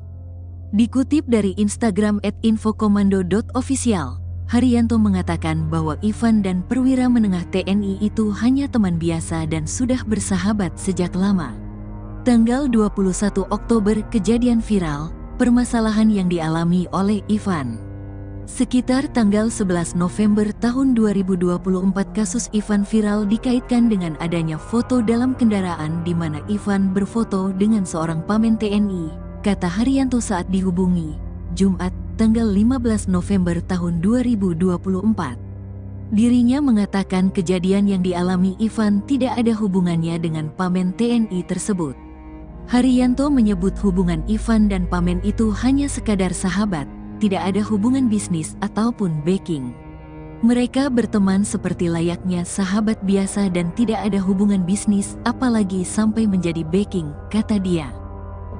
Dikutip dari Instagram @infokomando.official, Haryanto mengatakan bahwa Ivan dan perwira menengah TNI itu hanya teman biasa dan sudah bersahabat sejak lama. Tanggal 21 Oktober kejadian viral, permasalahan yang dialami oleh Ivan. Sekitar tanggal 11 November tahun 2024 kasus Ivan viral dikaitkan dengan adanya foto dalam kendaraan di mana Ivan berfoto dengan seorang pamen TNI, kata Haryanto saat dihubungi, Jumat, tanggal 15 November tahun 2024. Dirinya mengatakan kejadian yang dialami Ivan tidak ada hubungannya dengan pamen TNI tersebut. Haryanto menyebut hubungan Ivan dan pamen itu hanya sekadar sahabat, tidak ada hubungan bisnis ataupun backing. Mereka berteman seperti layaknya sahabat biasa dan tidak ada hubungan bisnis apalagi sampai menjadi backing, kata dia.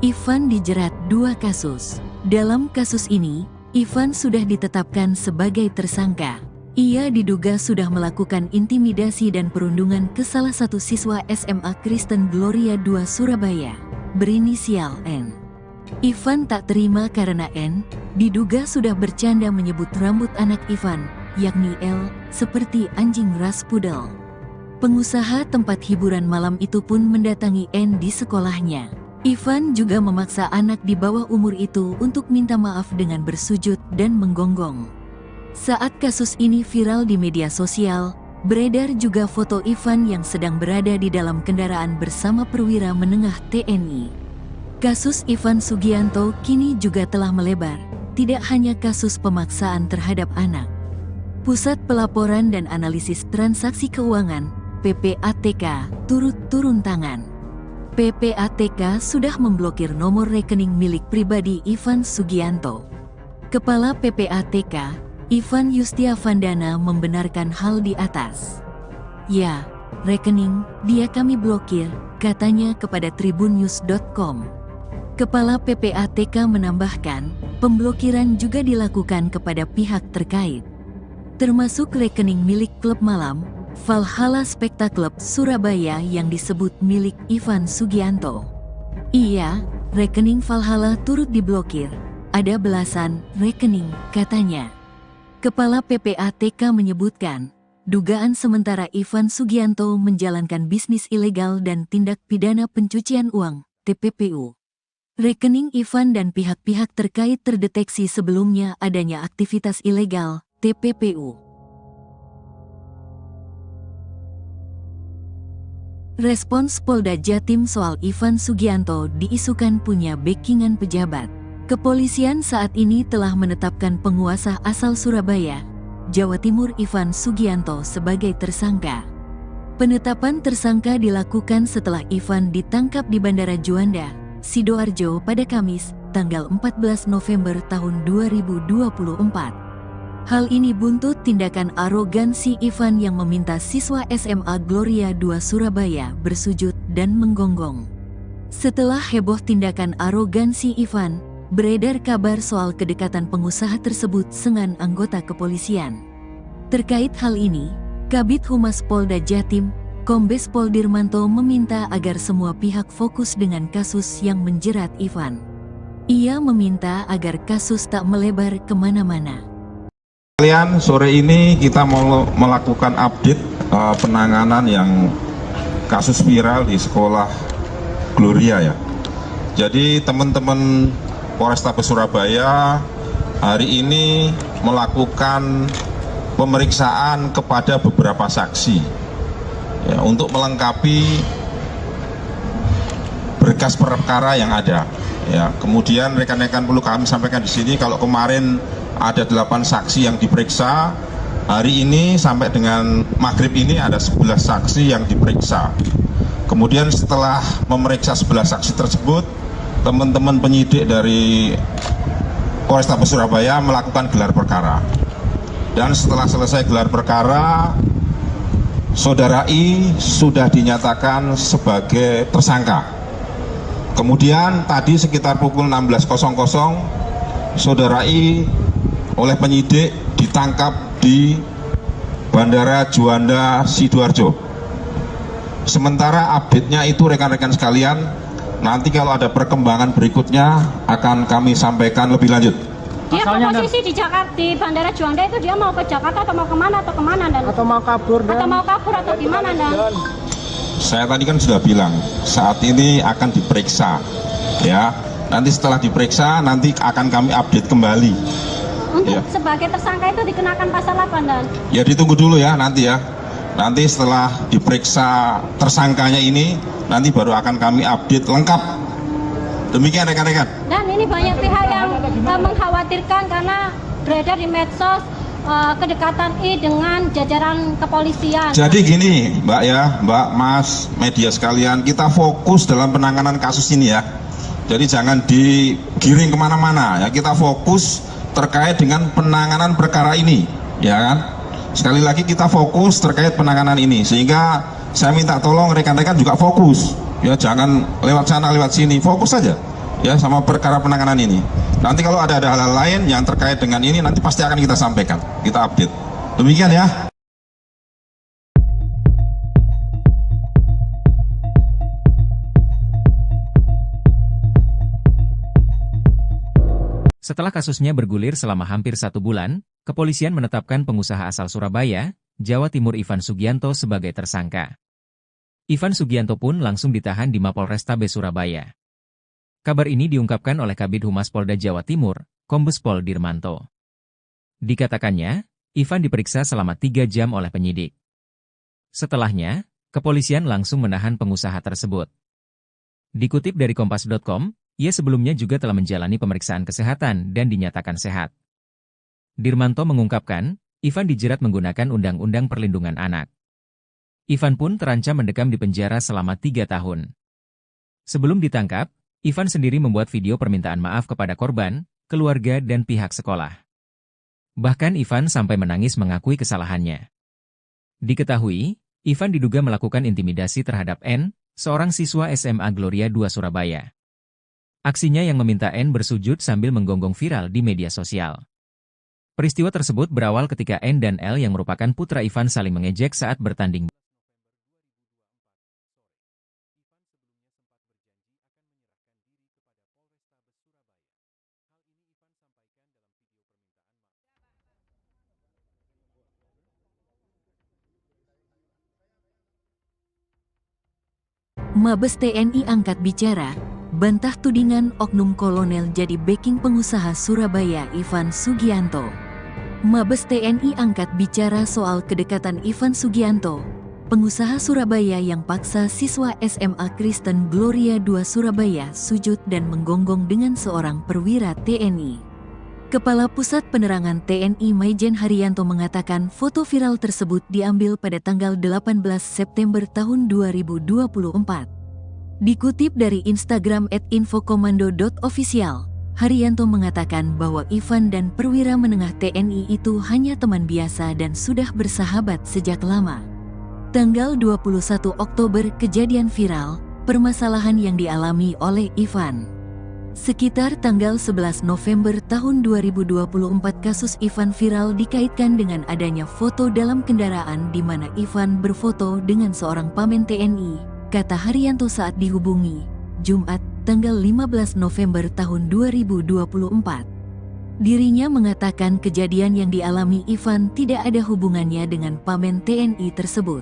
Ivan dijerat 2 kasus. Dalam kasus ini, Ivan sudah ditetapkan sebagai tersangka. Ia diduga sudah melakukan intimidasi dan perundungan ke salah satu siswa SMA Kristen Gloria II Surabaya, berinisial N. Ivan tak terima karena N diduga sudah bercanda menyebut rambut anak Ivan, yakni L, seperti anjing ras pudel. Pengusaha tempat hiburan malam itu pun mendatangi N di sekolahnya. Ivan juga memaksa anak di bawah umur itu untuk minta maaf dengan bersujud dan menggonggong. Saat kasus ini viral di media sosial, beredar juga foto Ivan yang sedang berada di dalam kendaraan bersama perwira menengah TNI. Kasus Ivan Sugianto kini juga telah melebar, tidak hanya kasus pemaksaan terhadap anak. Pusat Pelaporan dan Analisis Transaksi Keuangan, PPATK, turut turun tangan. PPATK sudah memblokir nomor rekening milik pribadi Ivan Sugianto. Kepala PPATK, Ivan Yustiavandana membenarkan hal di atas. Ya, rekening dia kami blokir, katanya kepada tribunnews.com. Kepala PPATK menambahkan, pemblokiran juga dilakukan kepada pihak terkait, termasuk rekening milik klub malam, Valhalla Spectacle Surabaya yang disebut milik Ivan Sugianto. Iya, rekening Valhalla turut diblokir, ada belasan rekening, katanya. Kepala PPATK menyebutkan, dugaan sementara Ivan Sugianto menjalankan bisnis ilegal dan tindak pidana pencucian uang, TPPU. Rekening Ivan dan pihak-pihak terkait terdeteksi sebelumnya adanya aktivitas ilegal, TPPU. Respons Polda Jatim soal Ivan Sugianto diisukan punya backingan pejabat. Kepolisian saat ini telah menetapkan penguasa asal Surabaya, Jawa Timur Ivan Sugianto sebagai tersangka. Penetapan tersangka dilakukan setelah Ivan ditangkap di Bandara Juanda, Sidoarjo pada Kamis, tanggal 14 November tahun 2024. Hal ini buntut tindakan arogansi Ivan yang meminta siswa SMA Gloria II Surabaya bersujud dan menggonggong. Setelah heboh tindakan arogansi Ivan, beredar kabar soal kedekatan pengusaha tersebut dengan anggota kepolisian. Terkait hal ini, Kabid Humas Polda Jatim, Kombes Pol Dirmanto meminta agar semua pihak fokus dengan kasus yang menjerat Ivan. Ia meminta agar kasus tak melebar kemana-mana. Kalian, sore ini kita mau melakukan update penanganan yang kasus viral di sekolah Gloria ya. Jadi teman-teman Polrestabes Surabaya hari ini melakukan pemeriksaan kepada beberapa saksi ya, untuk melengkapi berkas perkara yang ada. Ya, kemudian rekan-rekan perlu kami sampaikan di sini kalau kemarin ada 8 saksi yang diperiksa, hari ini sampai dengan maghrib ini ada 11 saksi yang diperiksa. Kemudian setelah memeriksa 11 saksi tersebut, teman-teman penyidik dari Polrestabes Surabaya melakukan gelar perkara. Dan setelah selesai gelar perkara, Saudara I sudah dinyatakan sebagai tersangka. Kemudian tadi sekitar pukul 16.00, Saudara I oleh penyidik ditangkap di Bandara Juanda Sidoarjo. Sementara update-nya itu rekan-rekan sekalian, nanti kalau ada perkembangan berikutnya akan kami sampaikan lebih lanjut. Dia posisi di Jakarta, di Bandara Juanda itu dia mau ke Jakarta atau mau kemana dan? Atau mau kabur atau gimana dan? Saya tadi kan sudah bilang saat ini akan diperiksa, ya. Nanti setelah diperiksa nanti akan kami update kembali. Untuk Ya. sebagai tersangka itu dikenakan pasal apa dan? Ya ditunggu dulu ya nanti ya. Nanti setelah diperiksa tersangkanya ini, nanti baru akan kami update lengkap. Demikian rekan-rekan. Dan ini banyak pihak yang mengkhawatirkan karena beredar di medsos kedekatan I dengan jajaran kepolisian. Jadi gini Mbak ya, Mbak, Mas, media sekalian, kita fokus dalam penanganan kasus ini ya. Jadi jangan digiring kemana-mana ya, kita fokus terkait dengan penanganan perkara ini, ya kan? Sekali lagi kita fokus terkait penanganan ini, sehingga saya minta tolong rekan-rekan juga fokus, ya jangan lewat sana lewat sini, fokus saja. ya sama perkara penanganan ini. Nanti kalau ada hal-hal lain yang terkait dengan ini nanti pasti akan kita sampaikan, kita update. Demikian ya. Setelah kasusnya bergulir selama hampir 1 bulan, kepolisian menetapkan pengusaha asal Surabaya, Jawa Timur Ivan Sugianto sebagai tersangka. Ivan Sugianto pun langsung ditahan di Mapolrestabes Surabaya. Kabar ini diungkapkan oleh Kabid Humas Polda Jawa Timur, Kombes Pol Dirmanto. Dikatakannya, Ivan diperiksa selama 3 jam oleh penyidik. Setelahnya, kepolisian langsung menahan pengusaha tersebut. Dikutip dari Kompas.com, ia sebelumnya juga telah menjalani pemeriksaan kesehatan dan dinyatakan sehat. Dirmanto mengungkapkan, Ivan dijerat menggunakan Undang-Undang Perlindungan Anak. Ivan pun terancam mendekam di penjara selama 3 tahun. Sebelum ditangkap, Ivan sendiri membuat video permintaan maaf kepada korban, keluarga dan pihak sekolah. Bahkan Ivan sampai menangis mengakui kesalahannya. Diketahui, Ivan diduga melakukan intimidasi terhadap N, seorang siswa SMA Gloria II Surabaya. Aksinya yang meminta N bersujud sambil menggonggong viral di media sosial. Peristiwa tersebut berawal ketika N dan L yang merupakan putra Ivan saling mengejek saat bertanding. Mabes TNI angkat bicara, bantah tudingan oknum kolonel jadi backing pengusaha Surabaya Ivan Sugianto. Mabes TNI angkat bicara soal kedekatan Ivan Sugianto, pengusaha Surabaya yang paksa siswa SMA Kristen Gloria II Surabaya sujud dan menggonggong dengan seorang perwira TNI. Kepala Pusat Penerangan TNI Maijen Haryanto mengatakan foto viral tersebut diambil pada tanggal 18 September tahun 2024. Dikutip dari Instagram @infokomando.official, Haryanto mengatakan bahwa Ivan dan perwira menengah TNI itu hanya teman biasa dan sudah bersahabat sejak lama. Tanggal 21 Oktober kejadian viral, permasalahan yang dialami oleh Ivan. Sekitar tanggal 11 November tahun 2024 kasus Ivan viral dikaitkan dengan adanya foto dalam kendaraan di mana Ivan berfoto dengan seorang pamen TNI, kata Haryanto saat dihubungi, Jumat, tanggal 15 November tahun 2024. Dirinya mengatakan kejadian yang dialami Ivan tidak ada hubungannya dengan pamen TNI tersebut.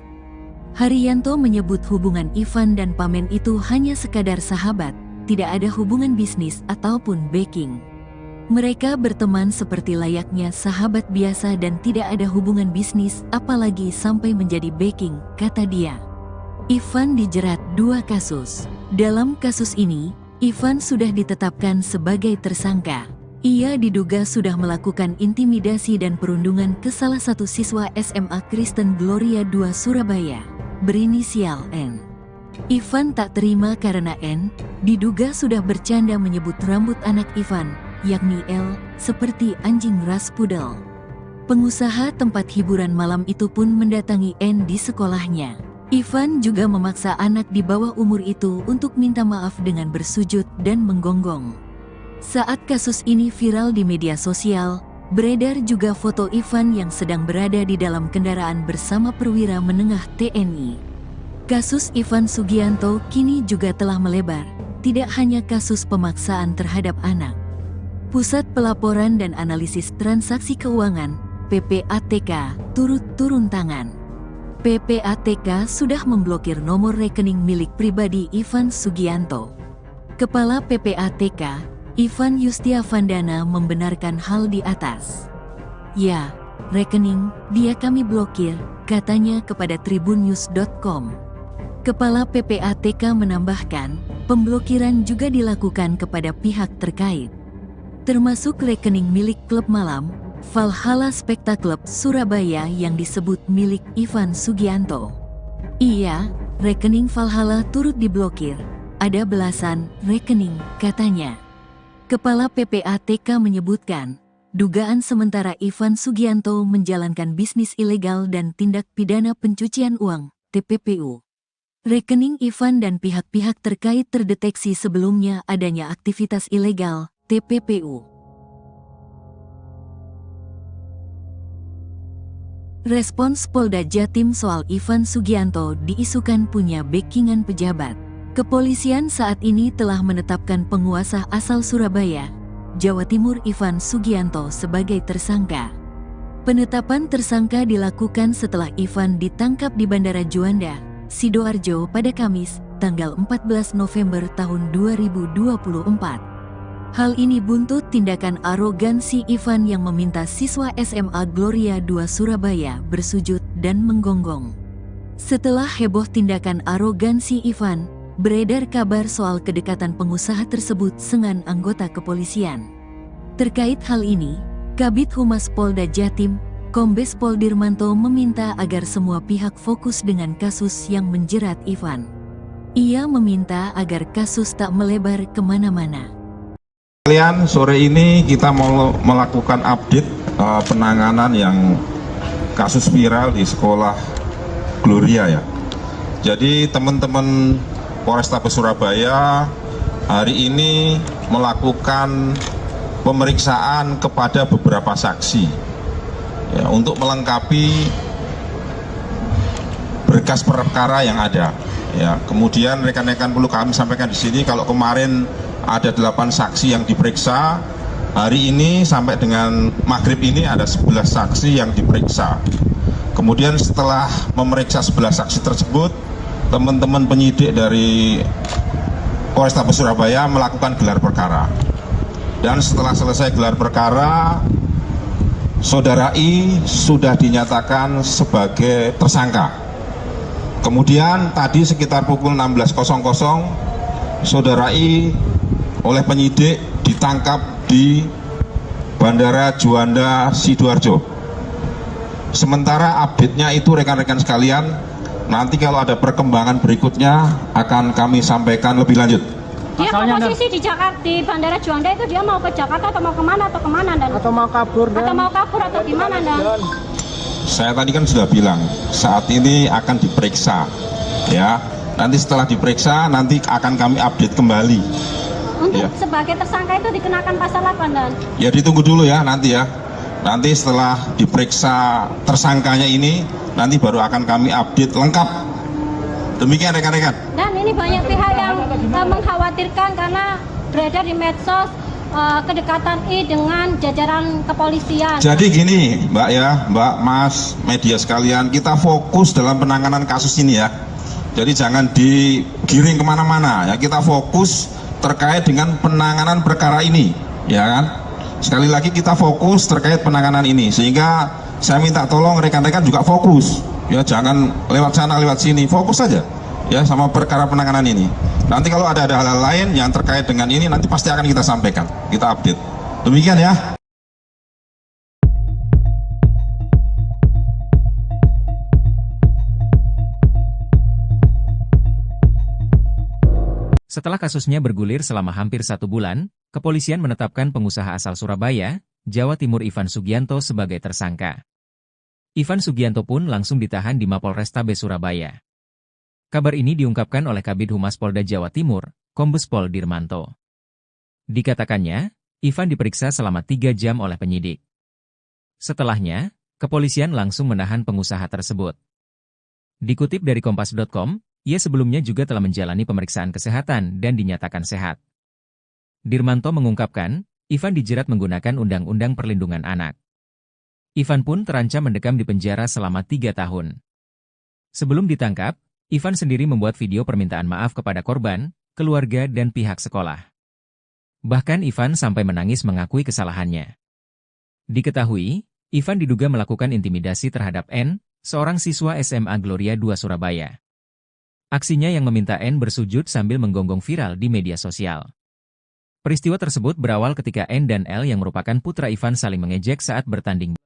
Haryanto menyebut hubungan Ivan dan pamen itu hanya sekadar sahabat, tidak ada hubungan bisnis ataupun backing. Mereka berteman seperti layaknya sahabat biasa dan tidak ada hubungan bisnis apalagi sampai menjadi backing, kata dia. Ivan dijerat 2 kasus. Dalam kasus ini, Ivan sudah ditetapkan sebagai tersangka. Ia diduga sudah melakukan intimidasi dan perundungan ke salah satu siswa SMA Kristen Gloria II Surabaya, berinisial N. Ivan tak terima karena N diduga sudah bercanda menyebut rambut anak Ivan, yakni L, seperti anjing ras pudel. Pengusaha tempat hiburan malam itu pun mendatangi N di sekolahnya. Ivan juga memaksa anak di bawah umur itu untuk minta maaf dengan bersujud dan menggonggong. Saat kasus ini viral di media sosial, beredar juga foto Ivan yang sedang berada di dalam kendaraan bersama perwira menengah TNI. Kasus Ivan Sugianto kini juga telah melebar, tidak hanya kasus pemaksaan terhadap anak. Pusat Pelaporan dan Analisis Transaksi Keuangan, PPATK, turut turun tangan. PPATK sudah memblokir nomor rekening milik pribadi Ivan Sugianto. Kepala PPATK, Ivan Yustiavandana membenarkan hal di atas. Ya, rekening dia kami blokir, katanya kepada tribunnews.com. Kepala PPATK menambahkan, pemblokiran juga dilakukan kepada pihak terkait, termasuk rekening milik klub malam, Valhalla Spectacle Surabaya yang disebut milik Ivan Sugianto. Iya, rekening Valhalla turut diblokir, ada belasan rekening, katanya. Kepala PPATK menyebutkan, dugaan sementara Ivan Sugianto menjalankan bisnis ilegal dan tindak pidana pencucian uang, TPPU. Rekening Ivan dan pihak-pihak terkait terdeteksi sebelumnya adanya aktivitas ilegal, TPPU. Respons Polda Jatim soal Ivan Sugianto diisukan punya backingan pejabat. Kepolisian saat ini telah menetapkan penguasa asal Surabaya, Jawa Timur Ivan Sugianto sebagai tersangka. Penetapan tersangka dilakukan setelah Ivan ditangkap di Bandara Juanda, Sidoarjo pada Kamis, tanggal 14 November tahun 2024. Hal ini buntut tindakan arogansi Ivan yang meminta siswa SMA Gloria II Surabaya bersujud dan menggonggong. Setelah heboh tindakan arogansi Ivan, beredar kabar soal kedekatan pengusaha tersebut dengan anggota kepolisian. Terkait hal ini, Kabid Humas Polda Jatim, Kombes Pol Dirmanto meminta agar semua pihak fokus dengan kasus yang menjerat Ivan. Ia meminta agar kasus tak melebar kemana-mana. Kalian sore ini kita mau melakukan update penanganan yang kasus viral di sekolah Gloria ya. Jadi teman-teman Polrestabes Surabaya hari ini melakukan pemeriksaan kepada beberapa saksi ya, untuk melengkapi berkas perkara yang ada. Ya, kemudian rekan-rekan perlu kami sampaikan di sini kalau kemarin ada 8 saksi yang diperiksa, hari ini sampai dengan maghrib ini ada 11 saksi yang diperiksa. Kemudian setelah memeriksa 11 saksi tersebut, teman-teman penyidik dari Polrestabes Surabaya melakukan gelar perkara. Dan setelah selesai gelar perkara, Saudara I sudah dinyatakan sebagai tersangka. Kemudian tadi sekitar pukul 16.00, Saudara I oleh penyidik ditangkap di Bandara Juanda Sidoarjo. Sementara update-nya itu rekan-rekan sekalian, nanti kalau ada perkembangan berikutnya akan kami sampaikan lebih lanjut. Dia posisi di Jakarta, di Bandara Juanda itu dia mau ke Jakarta atau mau kemana dan? Atau mau kabur atau gimana dan? Saya tadi kan sudah bilang saat ini akan diperiksa, ya. Nanti setelah diperiksa nanti akan kami update kembali. Untuk sebagai tersangka itu dikenakan pasal apa dan? Ya ditunggu dulu ya nanti ya. Nanti setelah diperiksa tersangkanya ini, nanti baru akan kami update lengkap. Demikian rekan-rekan. Dan ini banyak pihak yang mengkhawatirkan karena beredar di medsos kedekatan I dengan jajaran kepolisian. Jadi gini Mbak ya, Mbak, Mas, media sekalian, kita fokus dalam penanganan kasus ini ya. Jadi jangan digiring kemana-mana ya, kita fokus terkait dengan penanganan perkara ini, ya kan? Sekali lagi kita fokus terkait penanganan ini, sehingga saya minta tolong rekan-rekan juga fokus, ya jangan lewat sana lewat sini, fokus saja, ya sama perkara penanganan ini. Nanti kalau ada hal-hal lain yang terkait dengan ini, nanti pasti akan kita sampaikan, kita update. Demikian ya. Setelah kasusnya bergulir selama hampir 1 bulan, kepolisian menetapkan pengusaha asal Surabaya, Jawa Timur Ivan Sugianto sebagai tersangka. Ivan Sugianto pun langsung ditahan di Mapolrestabes Surabaya. Kabar ini diungkapkan oleh Kabid Humas Polda Jawa Timur, Kombes Pol Dirmanto. Dikatakannya, Ivan diperiksa selama 3 jam oleh penyidik. Setelahnya, kepolisian langsung menahan pengusaha tersebut. Dikutip dari Kompas.com, ia sebelumnya juga telah menjalani pemeriksaan kesehatan dan dinyatakan sehat. Dirmanto mengungkapkan, Ivan dijerat menggunakan Undang-Undang Perlindungan Anak. Ivan pun terancam mendekam di penjara selama 3 tahun. Sebelum ditangkap, Ivan sendiri membuat video permintaan maaf kepada korban, keluarga dan pihak sekolah. Bahkan Ivan sampai menangis mengakui kesalahannya. Diketahui, Ivan diduga melakukan intimidasi terhadap N, seorang siswa SMA Gloria II Surabaya. Aksinya yang meminta N bersujud sambil menggonggong viral di media sosial. Peristiwa tersebut berawal ketika N dan L yang merupakan putra Ivan saling mengejek saat bertanding.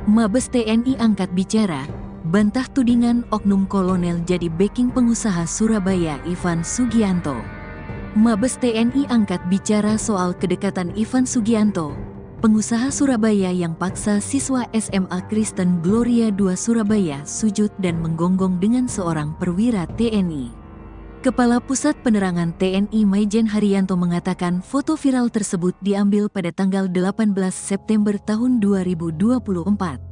Mabes TNI angkat bicara, bantah tudingan oknum kolonel jadi backing pengusaha Surabaya Ivan Sugianto. Mabes TNI angkat bicara soal kedekatan Ivan Sugianto, pengusaha Surabaya yang paksa siswa SMA Kristen Gloria II Surabaya sujud dan menggonggong dengan seorang perwira TNI. Kepala Pusat Penerangan TNI Maijen Haryanto mengatakan foto viral tersebut diambil pada tanggal 18 September tahun 2024.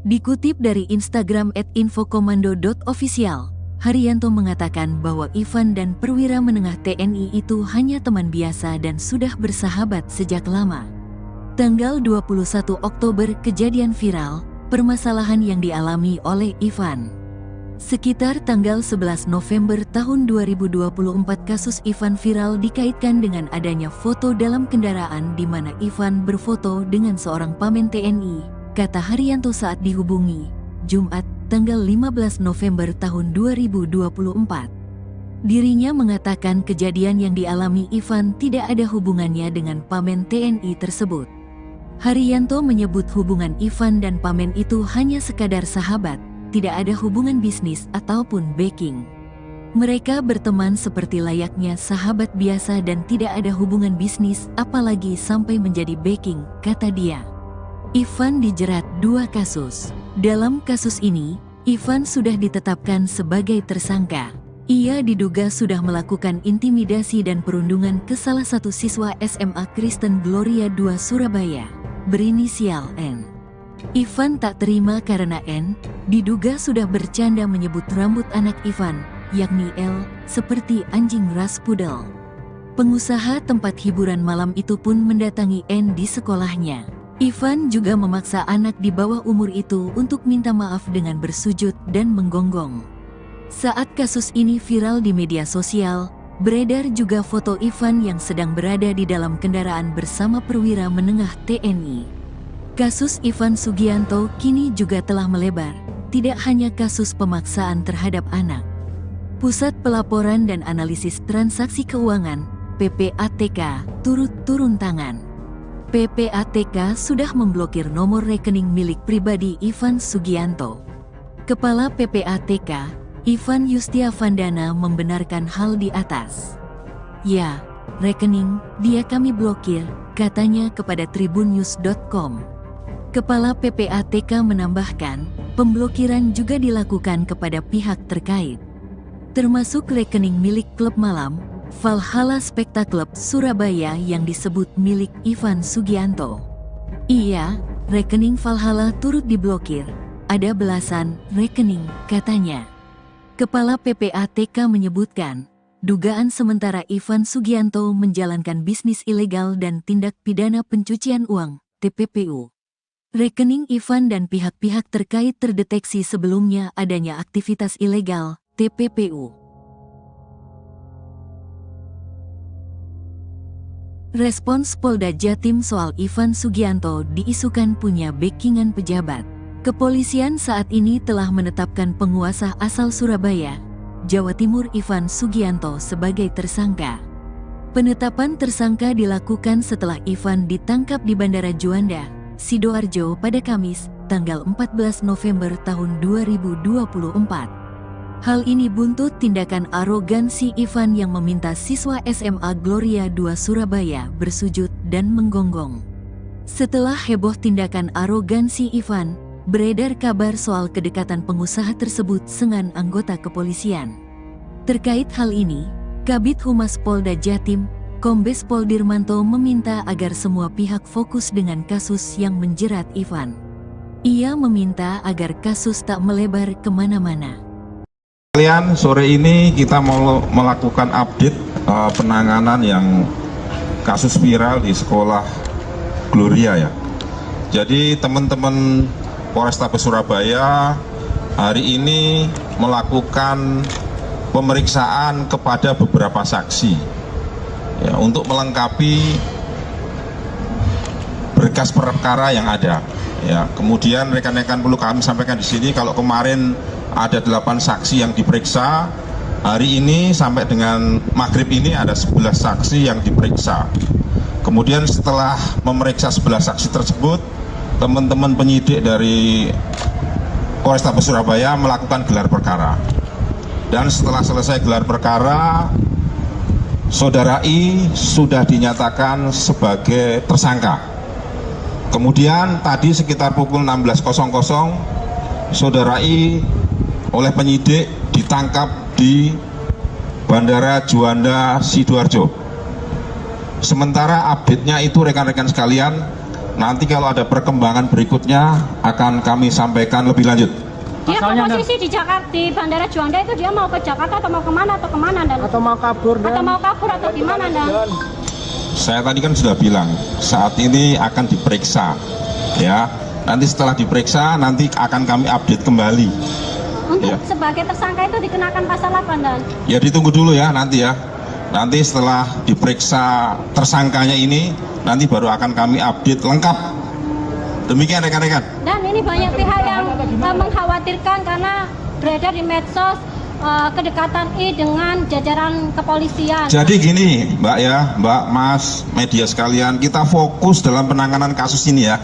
Dikutip dari Instagram @infokomando.official, Haryanto mengatakan bahwa Ivan dan perwira menengah TNI itu hanya teman biasa dan sudah bersahabat sejak lama. Tanggal 21 Oktober kejadian viral, permasalahan yang dialami oleh Ivan. Sekitar tanggal 11 November tahun 2024 kasus Ivan viral dikaitkan dengan adanya foto dalam kendaraan di mana Ivan berfoto dengan seorang pamen TNI, kata Haryanto saat dihubungi, Jumat, tanggal 15 November tahun 2024. Dirinya mengatakan kejadian yang dialami Ivan tidak ada hubungannya dengan pamen TNI tersebut. Haryanto menyebut hubungan Ivan dan pamen itu hanya sekadar sahabat, tidak ada hubungan bisnis ataupun backing. Mereka berteman seperti layaknya sahabat biasa dan tidak ada hubungan bisnis apalagi sampai menjadi backing, kata dia. Ivan dijerat 2 kasus. Dalam kasus ini, Ivan sudah ditetapkan sebagai tersangka. Ia diduga sudah melakukan intimidasi dan perundungan ke salah satu siswa SMA Kristen Gloria II Surabaya, berinisial N. Ivan tak terima karena N diduga sudah bercanda menyebut rambut anak Ivan, yakni L, seperti anjing ras pudel. Pengusaha tempat hiburan malam itu pun mendatangi N di sekolahnya. Ivan juga memaksa anak di bawah umur itu untuk minta maaf dengan bersujud dan menggonggong. Saat kasus ini viral di media sosial, beredar juga foto Ivan yang sedang berada di dalam kendaraan bersama perwira menengah TNI. Kasus Ivan Sugianto kini juga telah melebar, tidak hanya kasus pemaksaan terhadap anak. Pusat Pelaporan dan Analisis Transaksi Keuangan, PPATK, turut turun tangan. PPATK sudah memblokir nomor rekening milik pribadi Ivan Sugianto. Kepala PPATK, Ivan Yustiavandana membenarkan hal di atas. Ya, rekening dia kami blokir, katanya kepada tribunnews.com. Kepala PPATK menambahkan, pemblokiran juga dilakukan kepada pihak terkait, termasuk rekening milik klub malam, Valhalla Spectacle Surabaya yang disebut milik Ivan Sugianto. Iya, rekening Valhalla turut diblokir, ada belasan rekening, katanya. Kepala PPATK menyebutkan, dugaan sementara Ivan Sugianto menjalankan bisnis ilegal dan tindak pidana pencucian uang, TPPU. Rekening Ivan dan pihak-pihak terkait terdeteksi sebelumnya adanya aktivitas ilegal, TPPU. Respons Polda Jatim soal Ivan Sugianto diisukan punya backingan pejabat. Kepolisian saat ini telah menetapkan penguasa asal Surabaya, Jawa Timur Ivan Sugianto sebagai tersangka. Penetapan tersangka dilakukan setelah Ivan ditangkap di Bandara Juanda, Sidoarjo pada Kamis, tanggal 14 November tahun 2024. Hal ini buntut tindakan arogansi Ivan yang meminta siswa SMA Gloria II Surabaya bersujud dan menggonggong. Setelah heboh tindakan arogansi Ivan, beredar kabar soal kedekatan pengusaha tersebut dengan anggota kepolisian. Terkait hal ini, Kabid Humas Polda Jatim, Kombes Pol Dirmanto meminta agar semua pihak fokus dengan kasus yang menjerat Ivan. Ia meminta agar kasus tak melebar kemana-mana. Kalian sore ini kita mau melakukan update penanganan yang kasus viral di sekolah Gloria ya. Jadi teman-teman Polrestabes Surabaya hari ini melakukan pemeriksaan kepada beberapa saksi. Ya, untuk melengkapi berkas perkara yang ada. Ya, kemudian rekan-rekan perlu kami sampaikan di sini kalau kemarin ada 8 saksi yang diperiksa, hari ini sampai dengan maghrib ini ada 11 saksi yang diperiksa. Kemudian setelah memeriksa 11 saksi tersebut, teman-teman penyidik dari Polrestabes Surabaya melakukan gelar perkara. Dan setelah selesai gelar perkara, Saudara I sudah dinyatakan sebagai tersangka. Kemudian tadi sekitar pukul 16.00, Saudara I oleh penyidik ditangkap di Bandara Juanda Sidoarjo. Sementara update-nya itu rekan-rekan sekalian, nanti kalau ada perkembangan berikutnya akan kami sampaikan lebih lanjut. Dia posisi di Jakarta, di Bandara Juanda itu dia mau ke Jakarta atau mau kemana dan? Atau mau kabur atau gimana dan? Saya tadi kan sudah bilang saat ini akan diperiksa, ya. Nanti setelah diperiksa nanti akan kami update kembali. Untuk Ya. sebagai tersangka itu dikenakan pasal apa dan? Ya ditunggu dulu ya nanti ya. Nanti setelah diperiksa tersangkanya ini, nanti baru akan kami update lengkap. Demikian rekan-rekan. Dan ini banyak pihak yang mengkhawatirkan karena beredar di medsos kedekatan I dengan jajaran kepolisian. Jadi gini Mbak ya, Mbak, Mas, media sekalian, kita fokus dalam penanganan kasus ini ya.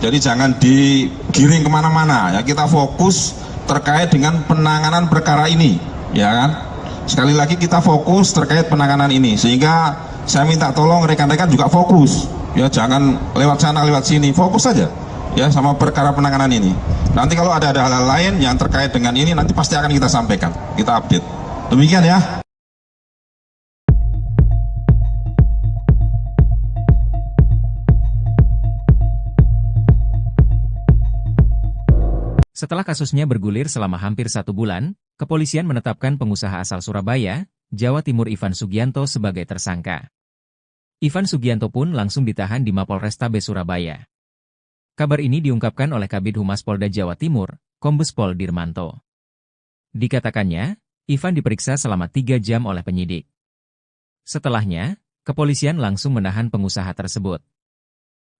Jadi jangan digiring kemana-mana ya, kita fokus terkait dengan penanganan perkara ini, ya kan? Sekali lagi kita fokus terkait penanganan ini, sehingga saya minta tolong rekan-rekan juga fokus, ya jangan lewat sana lewat sini, fokus saja, ya sama perkara penanganan ini. Nanti kalau ada hal-hal lain yang terkait dengan ini, nanti pasti akan kita sampaikan, kita update. Demikian ya. Setelah kasusnya bergulir selama hampir 1 bulan, kepolisian menetapkan pengusaha asal Surabaya, Jawa Timur Ivan Sugianto sebagai tersangka. Ivan Sugianto pun langsung ditahan di Mapolrestabes Surabaya. Kabar ini diungkapkan oleh Kabid Humas Polda Jawa Timur, Kombes Pol Dirmanto. Dikatakannya, Ivan diperiksa selama 3 jam oleh penyidik. Setelahnya, kepolisian langsung menahan pengusaha tersebut.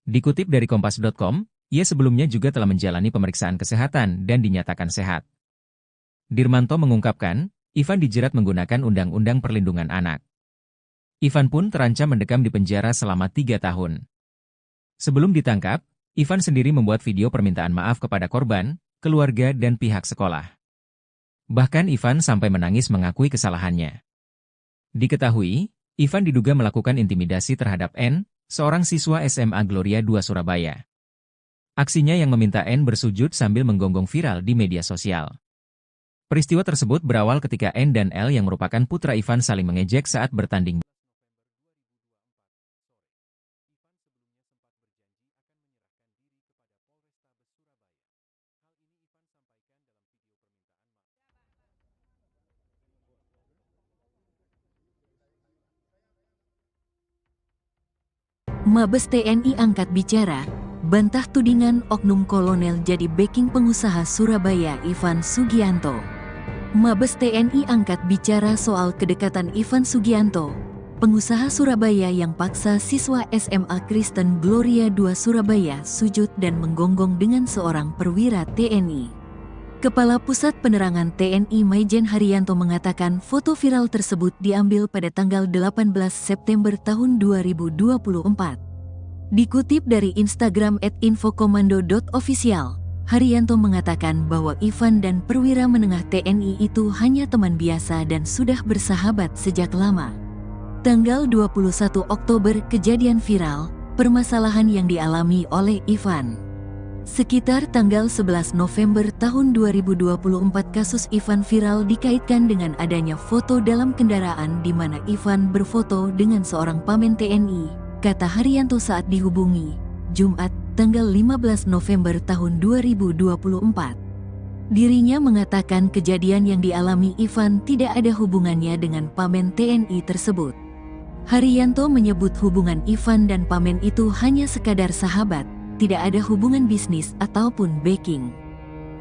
Dikutip dari Kompas.com, ia sebelumnya juga telah menjalani pemeriksaan kesehatan dan dinyatakan sehat. Dirmanto mengungkapkan, Ivan dijerat menggunakan Undang-Undang Perlindungan Anak. Ivan pun terancam mendekam di penjara selama 3 tahun. Sebelum ditangkap, Ivan sendiri membuat video permintaan maaf kepada korban, keluarga dan pihak sekolah. Bahkan Ivan sampai menangis mengakui kesalahannya. Diketahui, Ivan diduga melakukan intimidasi terhadap N, seorang siswa SMA Gloria 2 Surabaya. Aksinya yang meminta N bersujud sambil menggonggong viral di media sosial. Peristiwa tersebut berawal ketika N dan L yang merupakan putra Ivan saling mengejek saat bertanding. Mabes TNI angkat bicara, bantah tudingan oknum kolonel jadi backing pengusaha Surabaya Ivan Sugianto. Mabes TNI angkat bicara soal kedekatan Ivan Sugianto, pengusaha Surabaya yang paksa siswa SMA Kristen Gloria 2 Surabaya sujud dan menggonggong dengan seorang perwira TNI. Kepala Pusat Penerangan TNI Maijen Haryanto mengatakan foto viral tersebut diambil pada tanggal 18 September tahun 2024. Dikutip dari Instagram @infokomando.official, Haryanto mengatakan bahwa Ivan dan perwira menengah TNI itu hanya teman biasa dan sudah bersahabat sejak lama. Tanggal 21 Oktober kejadian viral, permasalahan yang dialami oleh Ivan. Sekitar tanggal 11 November tahun 2024 kasus Ivan viral dikaitkan dengan adanya foto dalam kendaraan di mana Ivan berfoto dengan seorang pamen TNI, kata Haryanto saat dihubungi, Jumat, tanggal 15 November tahun 2024. Dirinya mengatakan kejadian yang dialami Ivan tidak ada hubungannya dengan pamen TNI tersebut. Haryanto menyebut hubungan Ivan dan pamen itu hanya sekadar sahabat, tidak ada hubungan bisnis ataupun backing.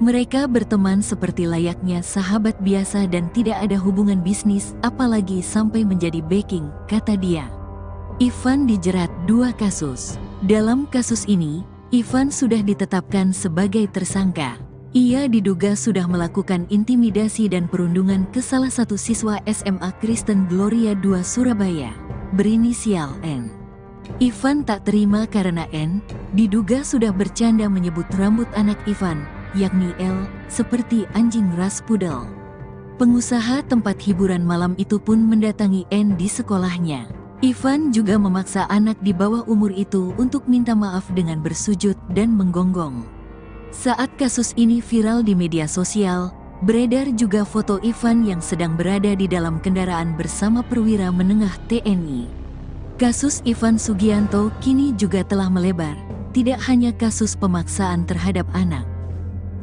Mereka berteman seperti layaknya sahabat biasa dan tidak ada hubungan bisnis apalagi sampai menjadi backing, kata dia. Ivan dijerat 2 kasus. Dalam kasus ini, Ivan sudah ditetapkan sebagai tersangka. Ia diduga sudah melakukan intimidasi dan perundungan ke salah satu siswa SMA Kristen Gloria 2 Surabaya, berinisial N. Ivan tak terima karena N diduga sudah bercanda menyebut rambut anak Ivan yakni L, seperti anjing ras pudel. Pengusaha tempat hiburan malam itu pun mendatangi N di sekolahnya. Ivan juga memaksa anak di bawah umur itu untuk minta maaf dengan bersujud dan menggonggong. Saat kasus ini viral di media sosial, beredar juga foto Ivan yang sedang berada di dalam kendaraan bersama perwira menengah TNI. Kasus Ivan Sugianto kini juga telah melebar, tidak hanya kasus pemaksaan terhadap anak.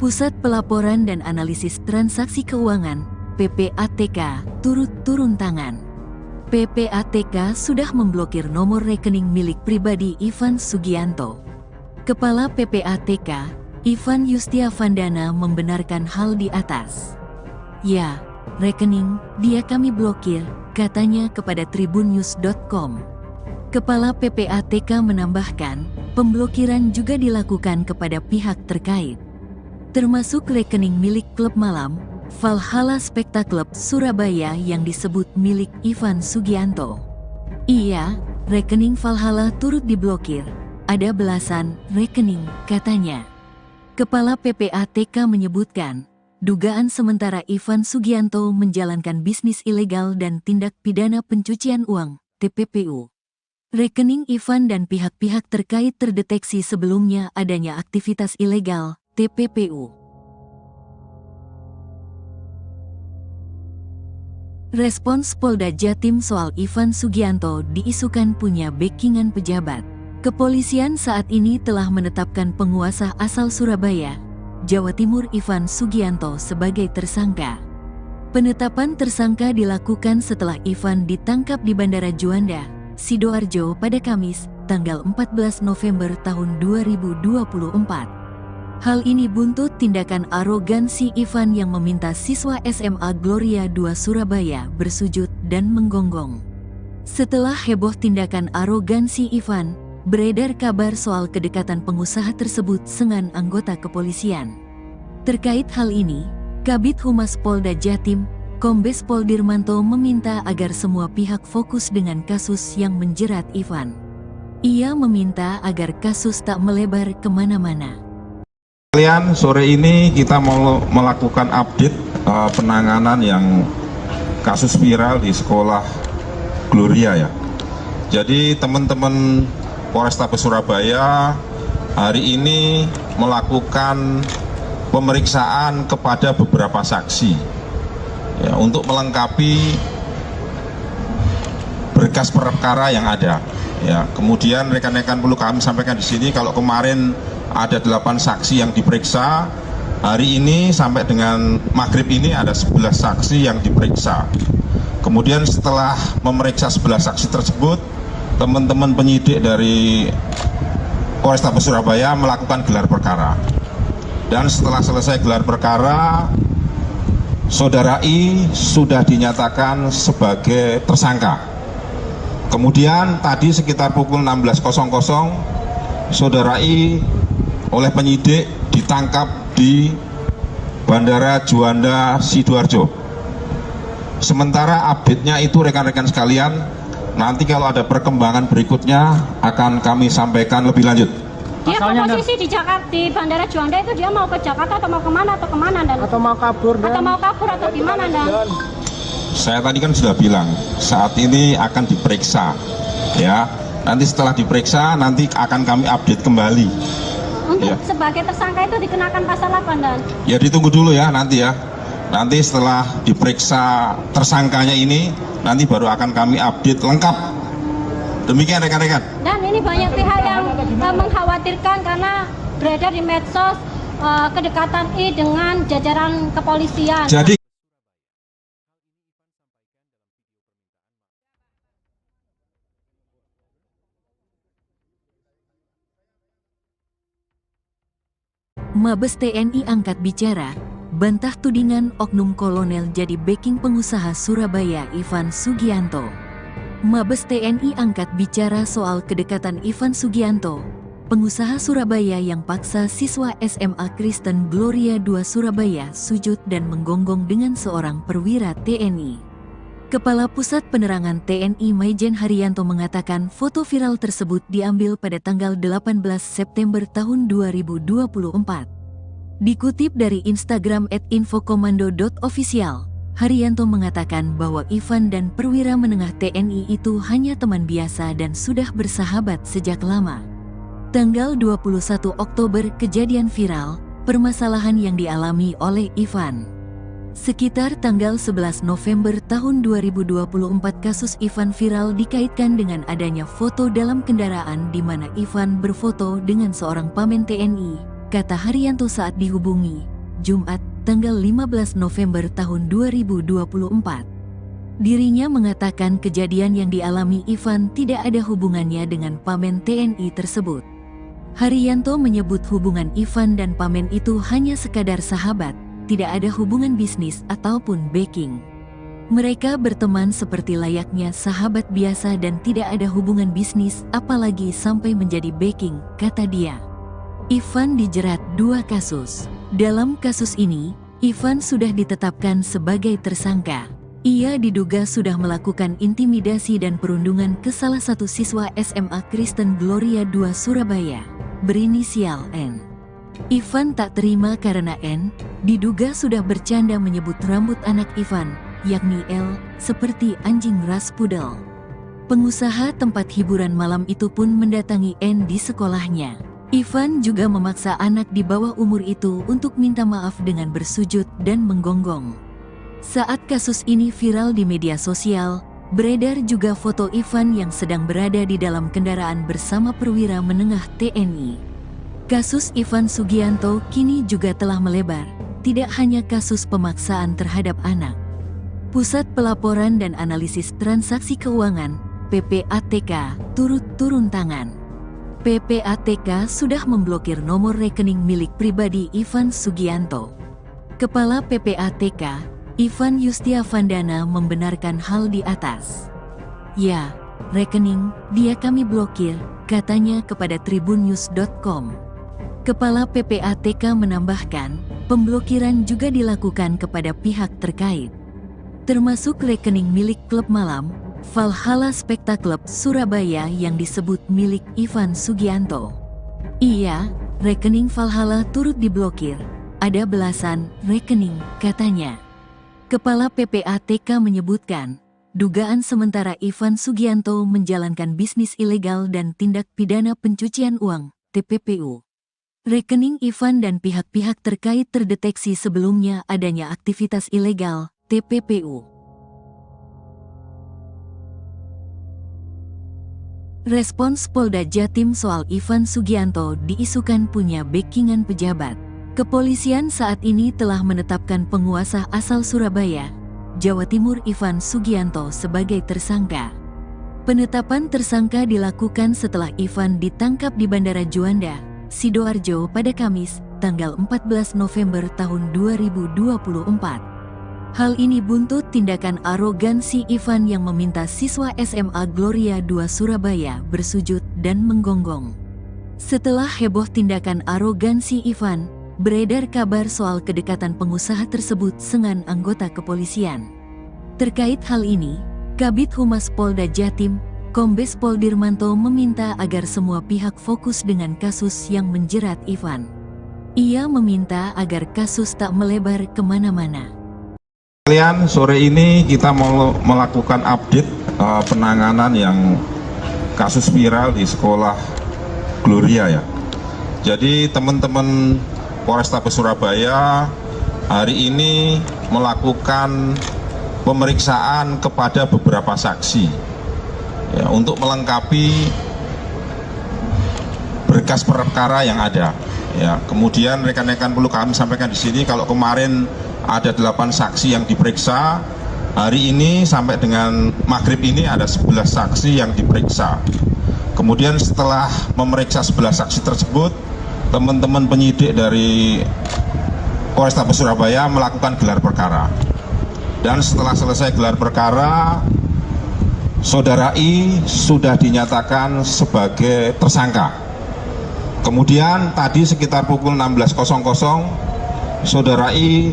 Pusat Pelaporan dan Analisis Transaksi Keuangan, PPATK, turut turun tangan. PPATK sudah memblokir nomor rekening milik pribadi Ivan Sugianto. Kepala PPATK, Ivan Yustiavandana membenarkan hal di atas. Ya, rekening dia kami blokir, katanya kepada tribunnews.com. Kepala PPATK menambahkan, pemblokiran juga dilakukan kepada pihak terkait, termasuk rekening milik klub malam, Valhalla Spectacle Surabaya yang disebut milik Ivan Sugianto. Iya, rekening Valhalla turut diblokir, ada belasan rekening, katanya. Kepala PPATK menyebutkan, dugaan sementara Ivan Sugianto menjalankan bisnis ilegal dan tindak pidana pencucian uang, TPPU. Rekening Ivan dan pihak-pihak terkait terdeteksi sebelumnya adanya aktivitas ilegal, TPPU. Respons Polda Jatim soal Ivan Sugianto diisukan punya backingan pejabat. Kepolisian saat ini telah menetapkan penguasa asal Surabaya, Jawa Timur Ivan Sugianto sebagai tersangka. Penetapan tersangka dilakukan setelah Ivan ditangkap di Bandara Juanda, Sidoarjo pada Kamis, tanggal 14 November tahun 2024. Hal ini buntut tindakan arogansi Ivan yang meminta siswa SMA Gloria II Surabaya bersujud dan menggonggong. Setelah heboh tindakan arogansi Ivan, beredar kabar soal kedekatan pengusaha tersebut dengan anggota kepolisian. Terkait hal ini, Kabid Humas Polda Jatim, Kombes Pol Dirmanto meminta agar semua pihak fokus dengan kasus yang menjerat Ivan. Ia meminta agar kasus tak melebar kemana-mana. Kalian sore ini kita mau melakukan update penanganan yang kasus viral di sekolah Gloria ya. Jadi teman-teman Polrestabes Surabaya hari ini melakukan pemeriksaan kepada beberapa saksi ya, untuk melengkapi berkas perkara yang ada. Ya, kemudian rekan-rekan perlu kami sampaikan di sini kalau kemarin ada 8 saksi yang diperiksa, hari ini sampai dengan maghrib ini ada 11 saksi yang diperiksa. Kemudian setelah memeriksa 11 saksi tersebut, teman-teman penyidik dari Polrestabes Surabaya melakukan gelar perkara. Dan setelah selesai gelar perkara, Saudara I sudah dinyatakan sebagai tersangka. Kemudian tadi sekitar pukul 16.00, Saudara I oleh penyidik ditangkap di Bandara Juanda Sidoarjo. Sementara update-nya itu rekan-rekan sekalian, nanti kalau ada perkembangan berikutnya akan kami sampaikan lebih lanjut. Dia posisi di Jakarta, di Bandara Juanda itu dia mau ke Jakarta atau mau kemana Dan? Atau mau kabur atau gimana Dan? Saya tadi kan sudah bilang saat ini akan diperiksa, ya. Nanti setelah diperiksa nanti akan kami update kembali. Untuk sebagai tersangka itu dikenakan pasal apa Dan? Ya ditunggu dulu ya nanti ya. Nanti setelah diperiksa tersangkanya ini, nanti baru akan kami update lengkap. Demikian rekan-rekan. Dan ini banyak pihak yang mengkhawatirkan karena beredar di medsos kedekatan I dengan jajaran kepolisian. Jadi Mabes TNI angkat bicara, bantah tudingan oknum kolonel jadi backing pengusaha Surabaya Ivan Sugianto. Mabes TNI angkat bicara soal kedekatan Ivan Sugianto, pengusaha Surabaya yang paksa siswa SMA Kristen Gloria II Surabaya sujud dan menggonggong dengan seorang perwira TNI. Kepala Pusat Penerangan TNI Maijen Haryanto mengatakan foto viral tersebut diambil pada tanggal 18 September tahun 2024. Dikutip dari Instagram @infokomando.official, Haryanto mengatakan bahwa Ivan dan perwira menengah TNI itu hanya teman biasa dan sudah bersahabat sejak lama. Tanggal 21 Oktober kejadian viral, permasalahan yang dialami oleh Ivan. Sekitar tanggal 11 November tahun 2024 kasus Ivan viral dikaitkan dengan adanya foto dalam kendaraan di mana Ivan berfoto dengan seorang pamen TNI, kata Haryanto saat dihubungi, Jumat, tanggal 15 November tahun 2024. Dirinya mengatakan kejadian yang dialami Ivan tidak ada hubungannya dengan pamen TNI tersebut. Haryanto menyebut hubungan Ivan dan pamen itu hanya sekadar sahabat, tidak ada hubungan bisnis ataupun backing. Mereka berteman seperti layaknya sahabat biasa dan tidak ada hubungan bisnis apalagi sampai menjadi backing, kata dia. Ivan dijerat 2 kasus. Dalam kasus ini, Ivan sudah ditetapkan sebagai tersangka. Ia diduga sudah melakukan intimidasi dan perundungan ke salah satu siswa SMA Kristen Gloria II Surabaya, berinisial N. Ivan tak terima karena N diduga sudah bercanda menyebut rambut anak Ivan, yakni L, seperti anjing ras pudel. Pengusaha tempat hiburan malam itu pun mendatangi N di sekolahnya. Ivan juga memaksa anak di bawah umur itu untuk minta maaf dengan bersujud dan menggonggong. Saat kasus ini viral di media sosial, beredar juga foto Ivan yang sedang berada di dalam kendaraan bersama perwira menengah TNI. Kasus Ivan Sugianto kini juga telah melebar, tidak hanya kasus pemaksaan terhadap anak. Pusat Pelaporan dan Analisis Transaksi Keuangan, PPATK, turut turun tangan. PPATK sudah memblokir nomor rekening milik pribadi Ivan Sugianto. Kepala PPATK, Ivan Yustiavandana membenarkan hal di atas. Ya, rekening dia kami blokir, katanya kepada tribunnews.com. Kepala PPATK menambahkan, pemblokiran juga dilakukan kepada pihak terkait, termasuk rekening milik klub malam Valhalla Specta Club Surabaya yang disebut milik Ivan Sugianto. Iya, rekening Valhalla turut diblokir, ada belasan rekening, katanya. Kepala PPATK menyebutkan, dugaan sementara Ivan Sugianto menjalankan bisnis ilegal dan tindak pidana pencucian uang, TPPU. Rekening Ivan dan pihak-pihak terkait terdeteksi sebelumnya adanya aktivitas ilegal, TPPU. Respons Polda Jatim soal Ivan Sugianto diisukan punya backingan pejabat. Kepolisian saat ini telah menetapkan penguasa asal Surabaya, Jawa Timur Ivan Sugianto sebagai tersangka. Penetapan tersangka dilakukan setelah Ivan ditangkap di Bandara Juanda, Sidoarjo pada Kamis, tanggal 14 November tahun 2024. Hal ini buntut tindakan arogansi Ivan yang meminta siswa SMA Gloria II Surabaya bersujud dan menggonggong. Setelah heboh tindakan arogansi Ivan, beredar kabar soal kedekatan pengusaha tersebut dengan anggota kepolisian. Terkait hal ini, Kabid Humas Polda Jatim, Kombes Pol Dirmanto meminta agar semua pihak fokus dengan kasus yang menjerat Ivan. Ia meminta agar kasus tak melebar kemana-mana. Kalian sore ini kita mau melakukan update penanganan yang kasus viral di sekolah Gloria ya. Jadi teman-teman Polrestabes Surabaya hari ini melakukan pemeriksaan kepada beberapa saksi ya, untuk melengkapi berkas perkara yang ada. Ya, kemudian rekan-rekan perlu kami sampaikan di sini kalau kemarin ada 8 saksi yang diperiksa, hari ini sampai dengan maghrib ini ada 11 saksi yang diperiksa. Kemudian setelah memeriksa 11 saksi tersebut, teman-teman penyidik dari Polrestabes Surabaya melakukan gelar perkara. Dan setelah selesai gelar perkara, Saudara I sudah dinyatakan sebagai tersangka. Kemudian tadi sekitar pukul 16.00, Saudara I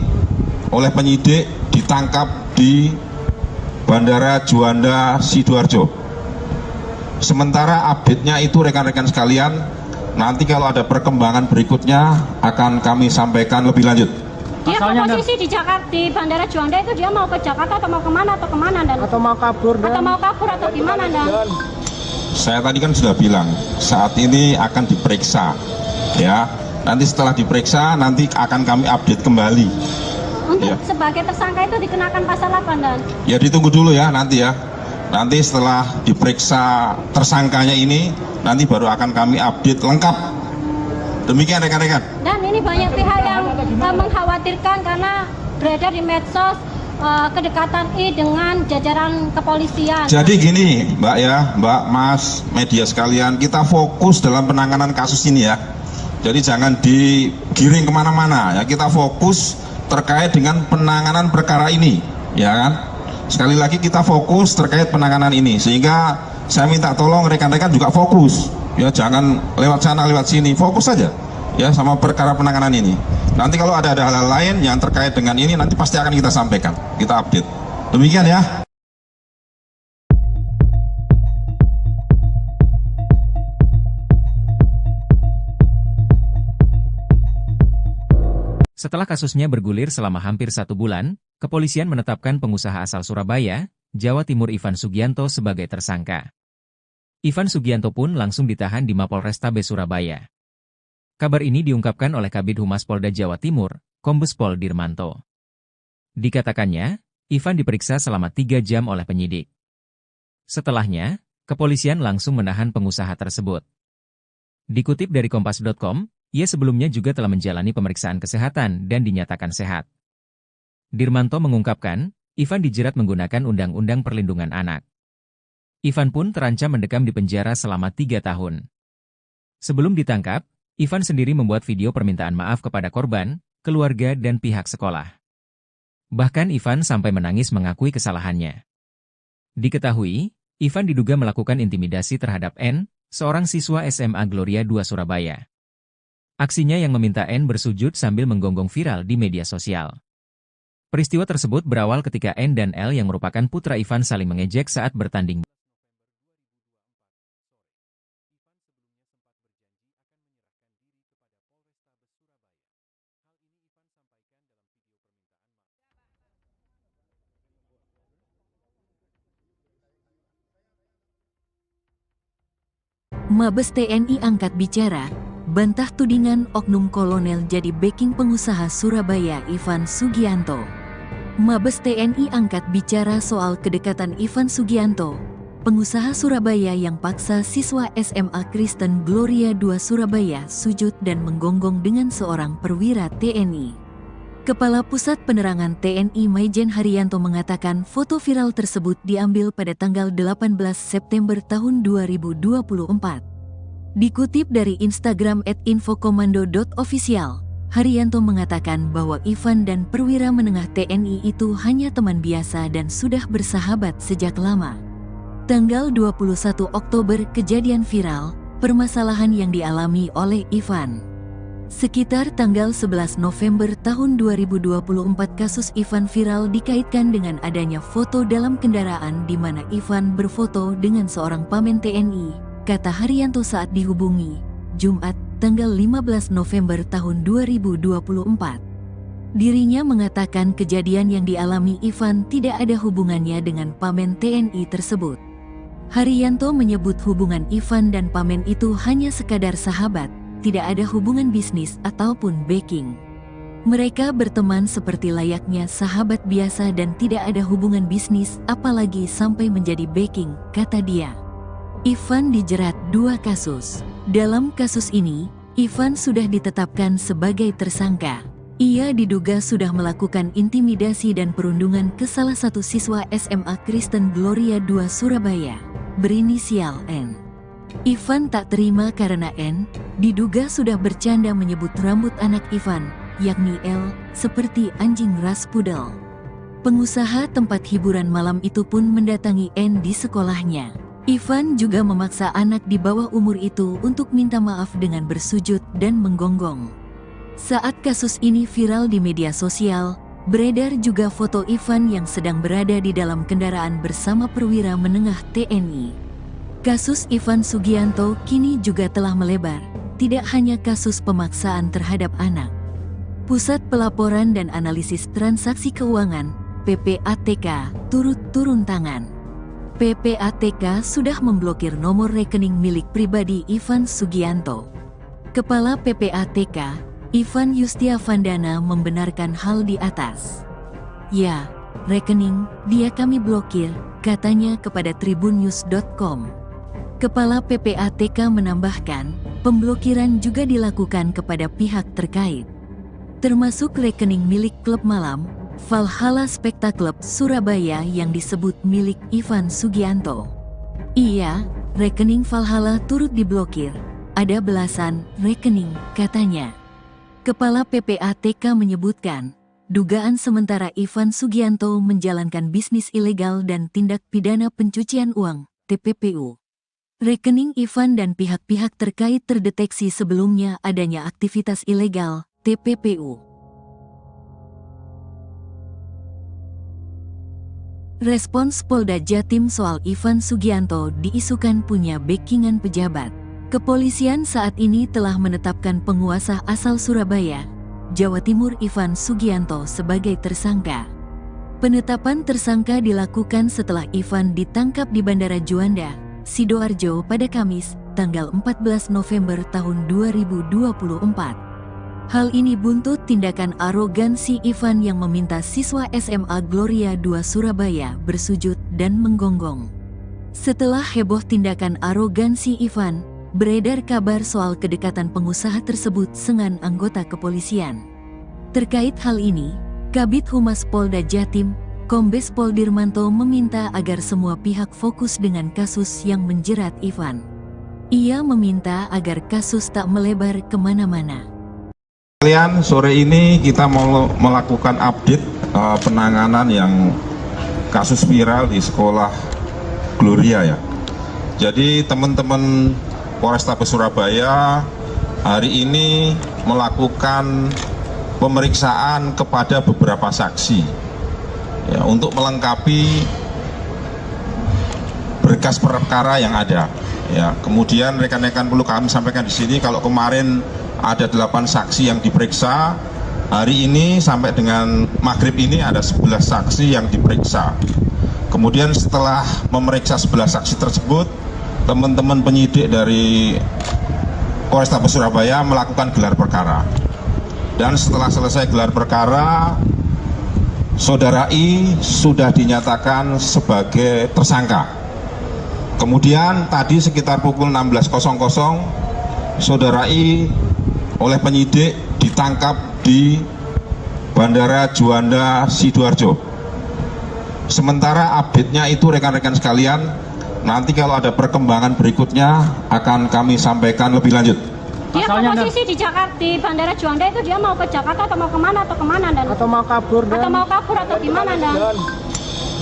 oleh penyidik ditangkap di Bandara Juanda Sidoarjo. Sementara update-nya itu rekan-rekan sekalian, Nanti kalau ada perkembangan berikutnya akan kami sampaikan lebih lanjut. Dia posisi di Jakarta, di Bandara Juanda itu dia mau ke Jakarta atau mau kemana dan atau mau kabur atau gimana dan? Saya tadi kan sudah bilang saat ini akan diperiksa, ya. Nanti setelah diperiksa nanti akan kami update kembali. Untuk Ya. sebagai tersangka itu dikenakan pasal apa dan? Ya ditunggu dulu ya nanti ya. Nanti setelah diperiksa tersangkanya ini, nanti baru akan kami update lengkap. Demikian rekan-rekan. Dan ini banyak pihak yang mengkhawatirkan karena beredar di medsos kedekatan I dengan jajaran kepolisian. Jadi gini Mbak ya, Mbak, Mas, media sekalian, kita fokus dalam penanganan kasus ini ya. Jadi jangan digiring kemana-mana ya, kita fokus terkait dengan penanganan perkara ini, ya kan? Sekali lagi kita fokus terkait penanganan ini, sehingga saya minta tolong rekan-rekan juga fokus, ya jangan lewat sana lewat sini, fokus saja ya sama perkara penanganan ini. Nanti kalau ada hal-hal lain yang terkait dengan ini nanti pasti akan kita sampaikan, kita update. Demikian ya. Setelah kasusnya bergulir selama hampir 1 bulan, kepolisian menetapkan pengusaha asal Surabaya, Jawa Timur Ivan Sugianto sebagai tersangka. Ivan Sugianto pun langsung ditahan di Mapolrestabes Surabaya. Kabar ini diungkapkan oleh Kabid Humas Polda Jawa Timur, Kombes Pol Dirmanto. Dikatakannya, Ivan diperiksa selama 3 jam oleh penyidik. Setelahnya, kepolisian langsung menahan pengusaha tersebut. Dikutip dari Kompas.com, ia sebelumnya juga telah menjalani pemeriksaan kesehatan dan dinyatakan sehat. Dirmanto mengungkapkan, Ivan dijerat menggunakan Undang-Undang Perlindungan Anak. Ivan pun terancam mendekam di penjara selama 3 tahun. Sebelum ditangkap, Ivan sendiri membuat video permintaan maaf kepada korban, keluarga dan pihak sekolah. Bahkan Ivan sampai menangis mengakui kesalahannya. Diketahui, Ivan diduga melakukan intimidasi terhadap N, seorang siswa SMA Gloria 2 Surabaya. Aksinya yang meminta N bersujud sambil menggonggong viral di media sosial. Peristiwa tersebut berawal ketika N dan L yang merupakan putra Ivan saling mengejek saat bertanding. Mabes TNI angkat bicara, bantah tudingan oknum kolonel jadi backing pengusaha Surabaya Ivan Sugianto. Mabes TNI angkat bicara soal kedekatan Ivan Sugianto, pengusaha Surabaya yang paksa siswa SMA Kristen Gloria 2 Surabaya sujud dan menggonggong dengan seorang perwira TNI. Kepala Pusat Penerangan TNI Maijen Haryanto mengatakan foto viral tersebut diambil pada tanggal 18 September tahun 2024. Dikutip dari Instagram @infokomando.official, Haryanto mengatakan bahwa Ivan dan perwira menengah TNI itu hanya teman biasa dan sudah bersahabat sejak lama. Tanggal 21 Oktober kejadian viral, permasalahan yang dialami oleh Ivan. Sekitar tanggal 11 November tahun 2024 kasus Ivan viral dikaitkan dengan adanya foto dalam kendaraan di mana Ivan berfoto dengan seorang pamen TNI, kata Haryanto saat dihubungi, Jumat, tanggal 15 November tahun 2024. Dirinya mengatakan kejadian yang dialami Ivan tidak ada hubungannya dengan pamen TNI tersebut. Haryanto menyebut hubungan Ivan dan pamen itu hanya sekadar sahabat, tidak ada hubungan bisnis ataupun backing. Mereka berteman seperti layaknya sahabat biasa dan tidak ada hubungan bisnis apalagi sampai menjadi backing, kata dia. Ivan dijerat 2 kasus. Dalam kasus ini, Ivan sudah ditetapkan sebagai tersangka. Ia diduga sudah melakukan intimidasi dan perundungan ke salah satu siswa SMA Kristen Gloria 2 Surabaya, berinisial N. Ivan tak terima karena N diduga sudah bercanda menyebut rambut anak Ivan, yakni L, seperti anjing ras pudel. Pengusaha tempat hiburan malam itu pun mendatangi N di sekolahnya. Ivan juga memaksa anak di bawah umur itu untuk minta maaf dengan bersujud dan menggonggong. Saat kasus ini viral di media sosial, beredar juga foto Ivan yang sedang berada di dalam kendaraan bersama perwira menengah TNI. Kasus Ivan Sugianto kini juga telah melebar. tidak hanya kasus pemaksaan terhadap anak. Pusat Pelaporan dan Analisis Transaksi Keuangan, PPATK, turut turun tangan. PPATK sudah memblokir nomor rekening milik pribadi Ivan Sugianto. Kepala PPATK, Ivan Yustiavandana membenarkan hal di atas. Ya, rekening dia kami blokir, katanya kepada tribunnews.com. Kepala PPATK menambahkan, pemblokiran juga dilakukan kepada pihak terkait, termasuk rekening milik klub malam, Valhalla Spectacle Surabaya yang disebut milik Ivan Sugianto. Iya, rekening Valhalla turut diblokir, ada belasan rekening, katanya. Kepala PPATK menyebutkan, dugaan sementara Ivan Sugianto menjalankan bisnis ilegal dan tindak pidana pencucian uang, TPPU. Rekening Ivan dan pihak-pihak terkait terdeteksi sebelumnya adanya aktivitas ilegal, TPPU. Respons Polda Jatim soal Ivan Sugianto diisukan punya backingan pejabat. Kepolisian saat ini telah menetapkan penguasa asal Surabaya, Jawa Timur Ivan Sugianto sebagai tersangka. Penetapan tersangka dilakukan setelah Ivan ditangkap di Bandara Juanda, Sidoarjo pada Kamis, tanggal 14 November tahun 2024. Hal ini buntut tindakan arogansi Ivan yang meminta siswa SMA Gloria II Surabaya bersujud dan menggonggong. Setelah heboh tindakan arogansi Ivan, beredar kabar soal kedekatan pengusaha tersebut dengan anggota kepolisian. Terkait hal ini, Kabid Humas Polda Jatim, Kombes Pol Dirmanto meminta agar semua pihak fokus dengan kasus yang menjerat Ivan. Ia meminta agar kasus tak melebar kemana-mana. Kalian sore ini kita mau melakukan update penanganan yang kasus viral di sekolah Gloria ya. Jadi teman-teman Polrestabes Surabaya hari ini melakukan pemeriksaan kepada beberapa saksi ya, untuk melengkapi berkas perkara yang ada. Ya, kemudian rekan-rekan perlu kami sampaikan di sini kalau kemarin ada 8 saksi yang diperiksa, hari ini sampai dengan maghrib ini ada 11 saksi yang diperiksa. Kemudian setelah memeriksa 11 saksi tersebut, teman-teman penyidik dari Polrestabes Surabaya melakukan gelar perkara. Dan setelah selesai gelar perkara, Saudara I sudah dinyatakan sebagai tersangka. Kemudian tadi sekitar pukul 16.00, Saudara I oleh penyidik ditangkap di Bandara Juanda Sidoarjo. Sementara update-nya itu rekan-rekan sekalian, nanti kalau ada perkembangan berikutnya akan kami sampaikan lebih lanjut. Dia posisi di Jakarta, di Bandara Juanda itu dia mau ke Jakarta atau mau kemana dan? Atau mau kabur atau gimana dan?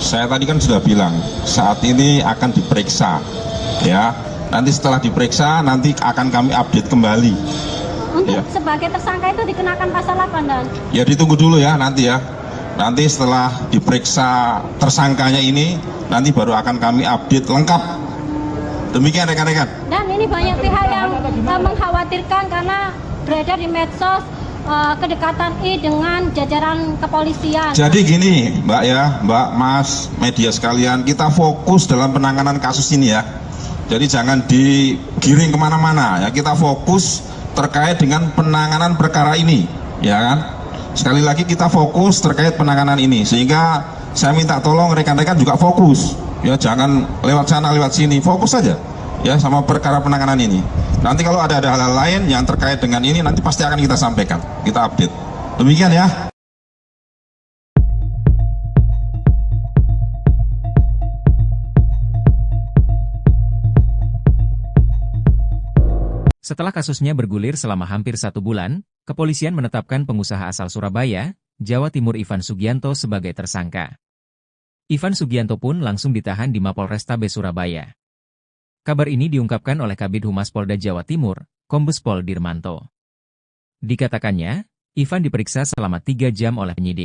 Saya tadi kan sudah bilang saat ini akan diperiksa, ya. Nanti setelah diperiksa nanti akan kami update kembali. Untuk ya. Sebagai tersangka itu dikenakan pasal apa dan? Ya ditunggu dulu ya nanti ya. Nanti setelah diperiksa tersangkanya ini, nanti baru akan kami update lengkap. Demikian rekan-rekan. Dan ini banyak pihak yang mengkhawatirkan karena beredar di medsos kedekatan I dengan jajaran kepolisian. Jadi gini Mbak ya, Mbak, Mas, media sekalian, kita fokus dalam penanganan kasus ini ya. Jadi jangan digiring kemana-mana ya, kita fokus terkait dengan penanganan perkara ini, ya kan? Sekali lagi kita fokus terkait penanganan ini, sehingga saya minta tolong rekan-rekan juga fokus, ya jangan lewat sana lewat sini, fokus saja, ya sama perkara penanganan ini. Nanti kalau ada hal-hal lain yang terkait dengan ini, nanti pasti akan kita sampaikan, kita update. Demikian ya. Setelah kasusnya bergulir selama hampir 1 bulan, kepolisian menetapkan pengusaha asal Surabaya, Jawa Timur Ivan Sugianto sebagai tersangka. Ivan Sugianto pun langsung ditahan di Mapolrestabes Surabaya. Kabar ini diungkapkan oleh Kabid Humas Polda Jawa Timur, Kombes Pol Dirmanto. Dikatakannya, Ivan diperiksa selama 3 jam oleh penyidik.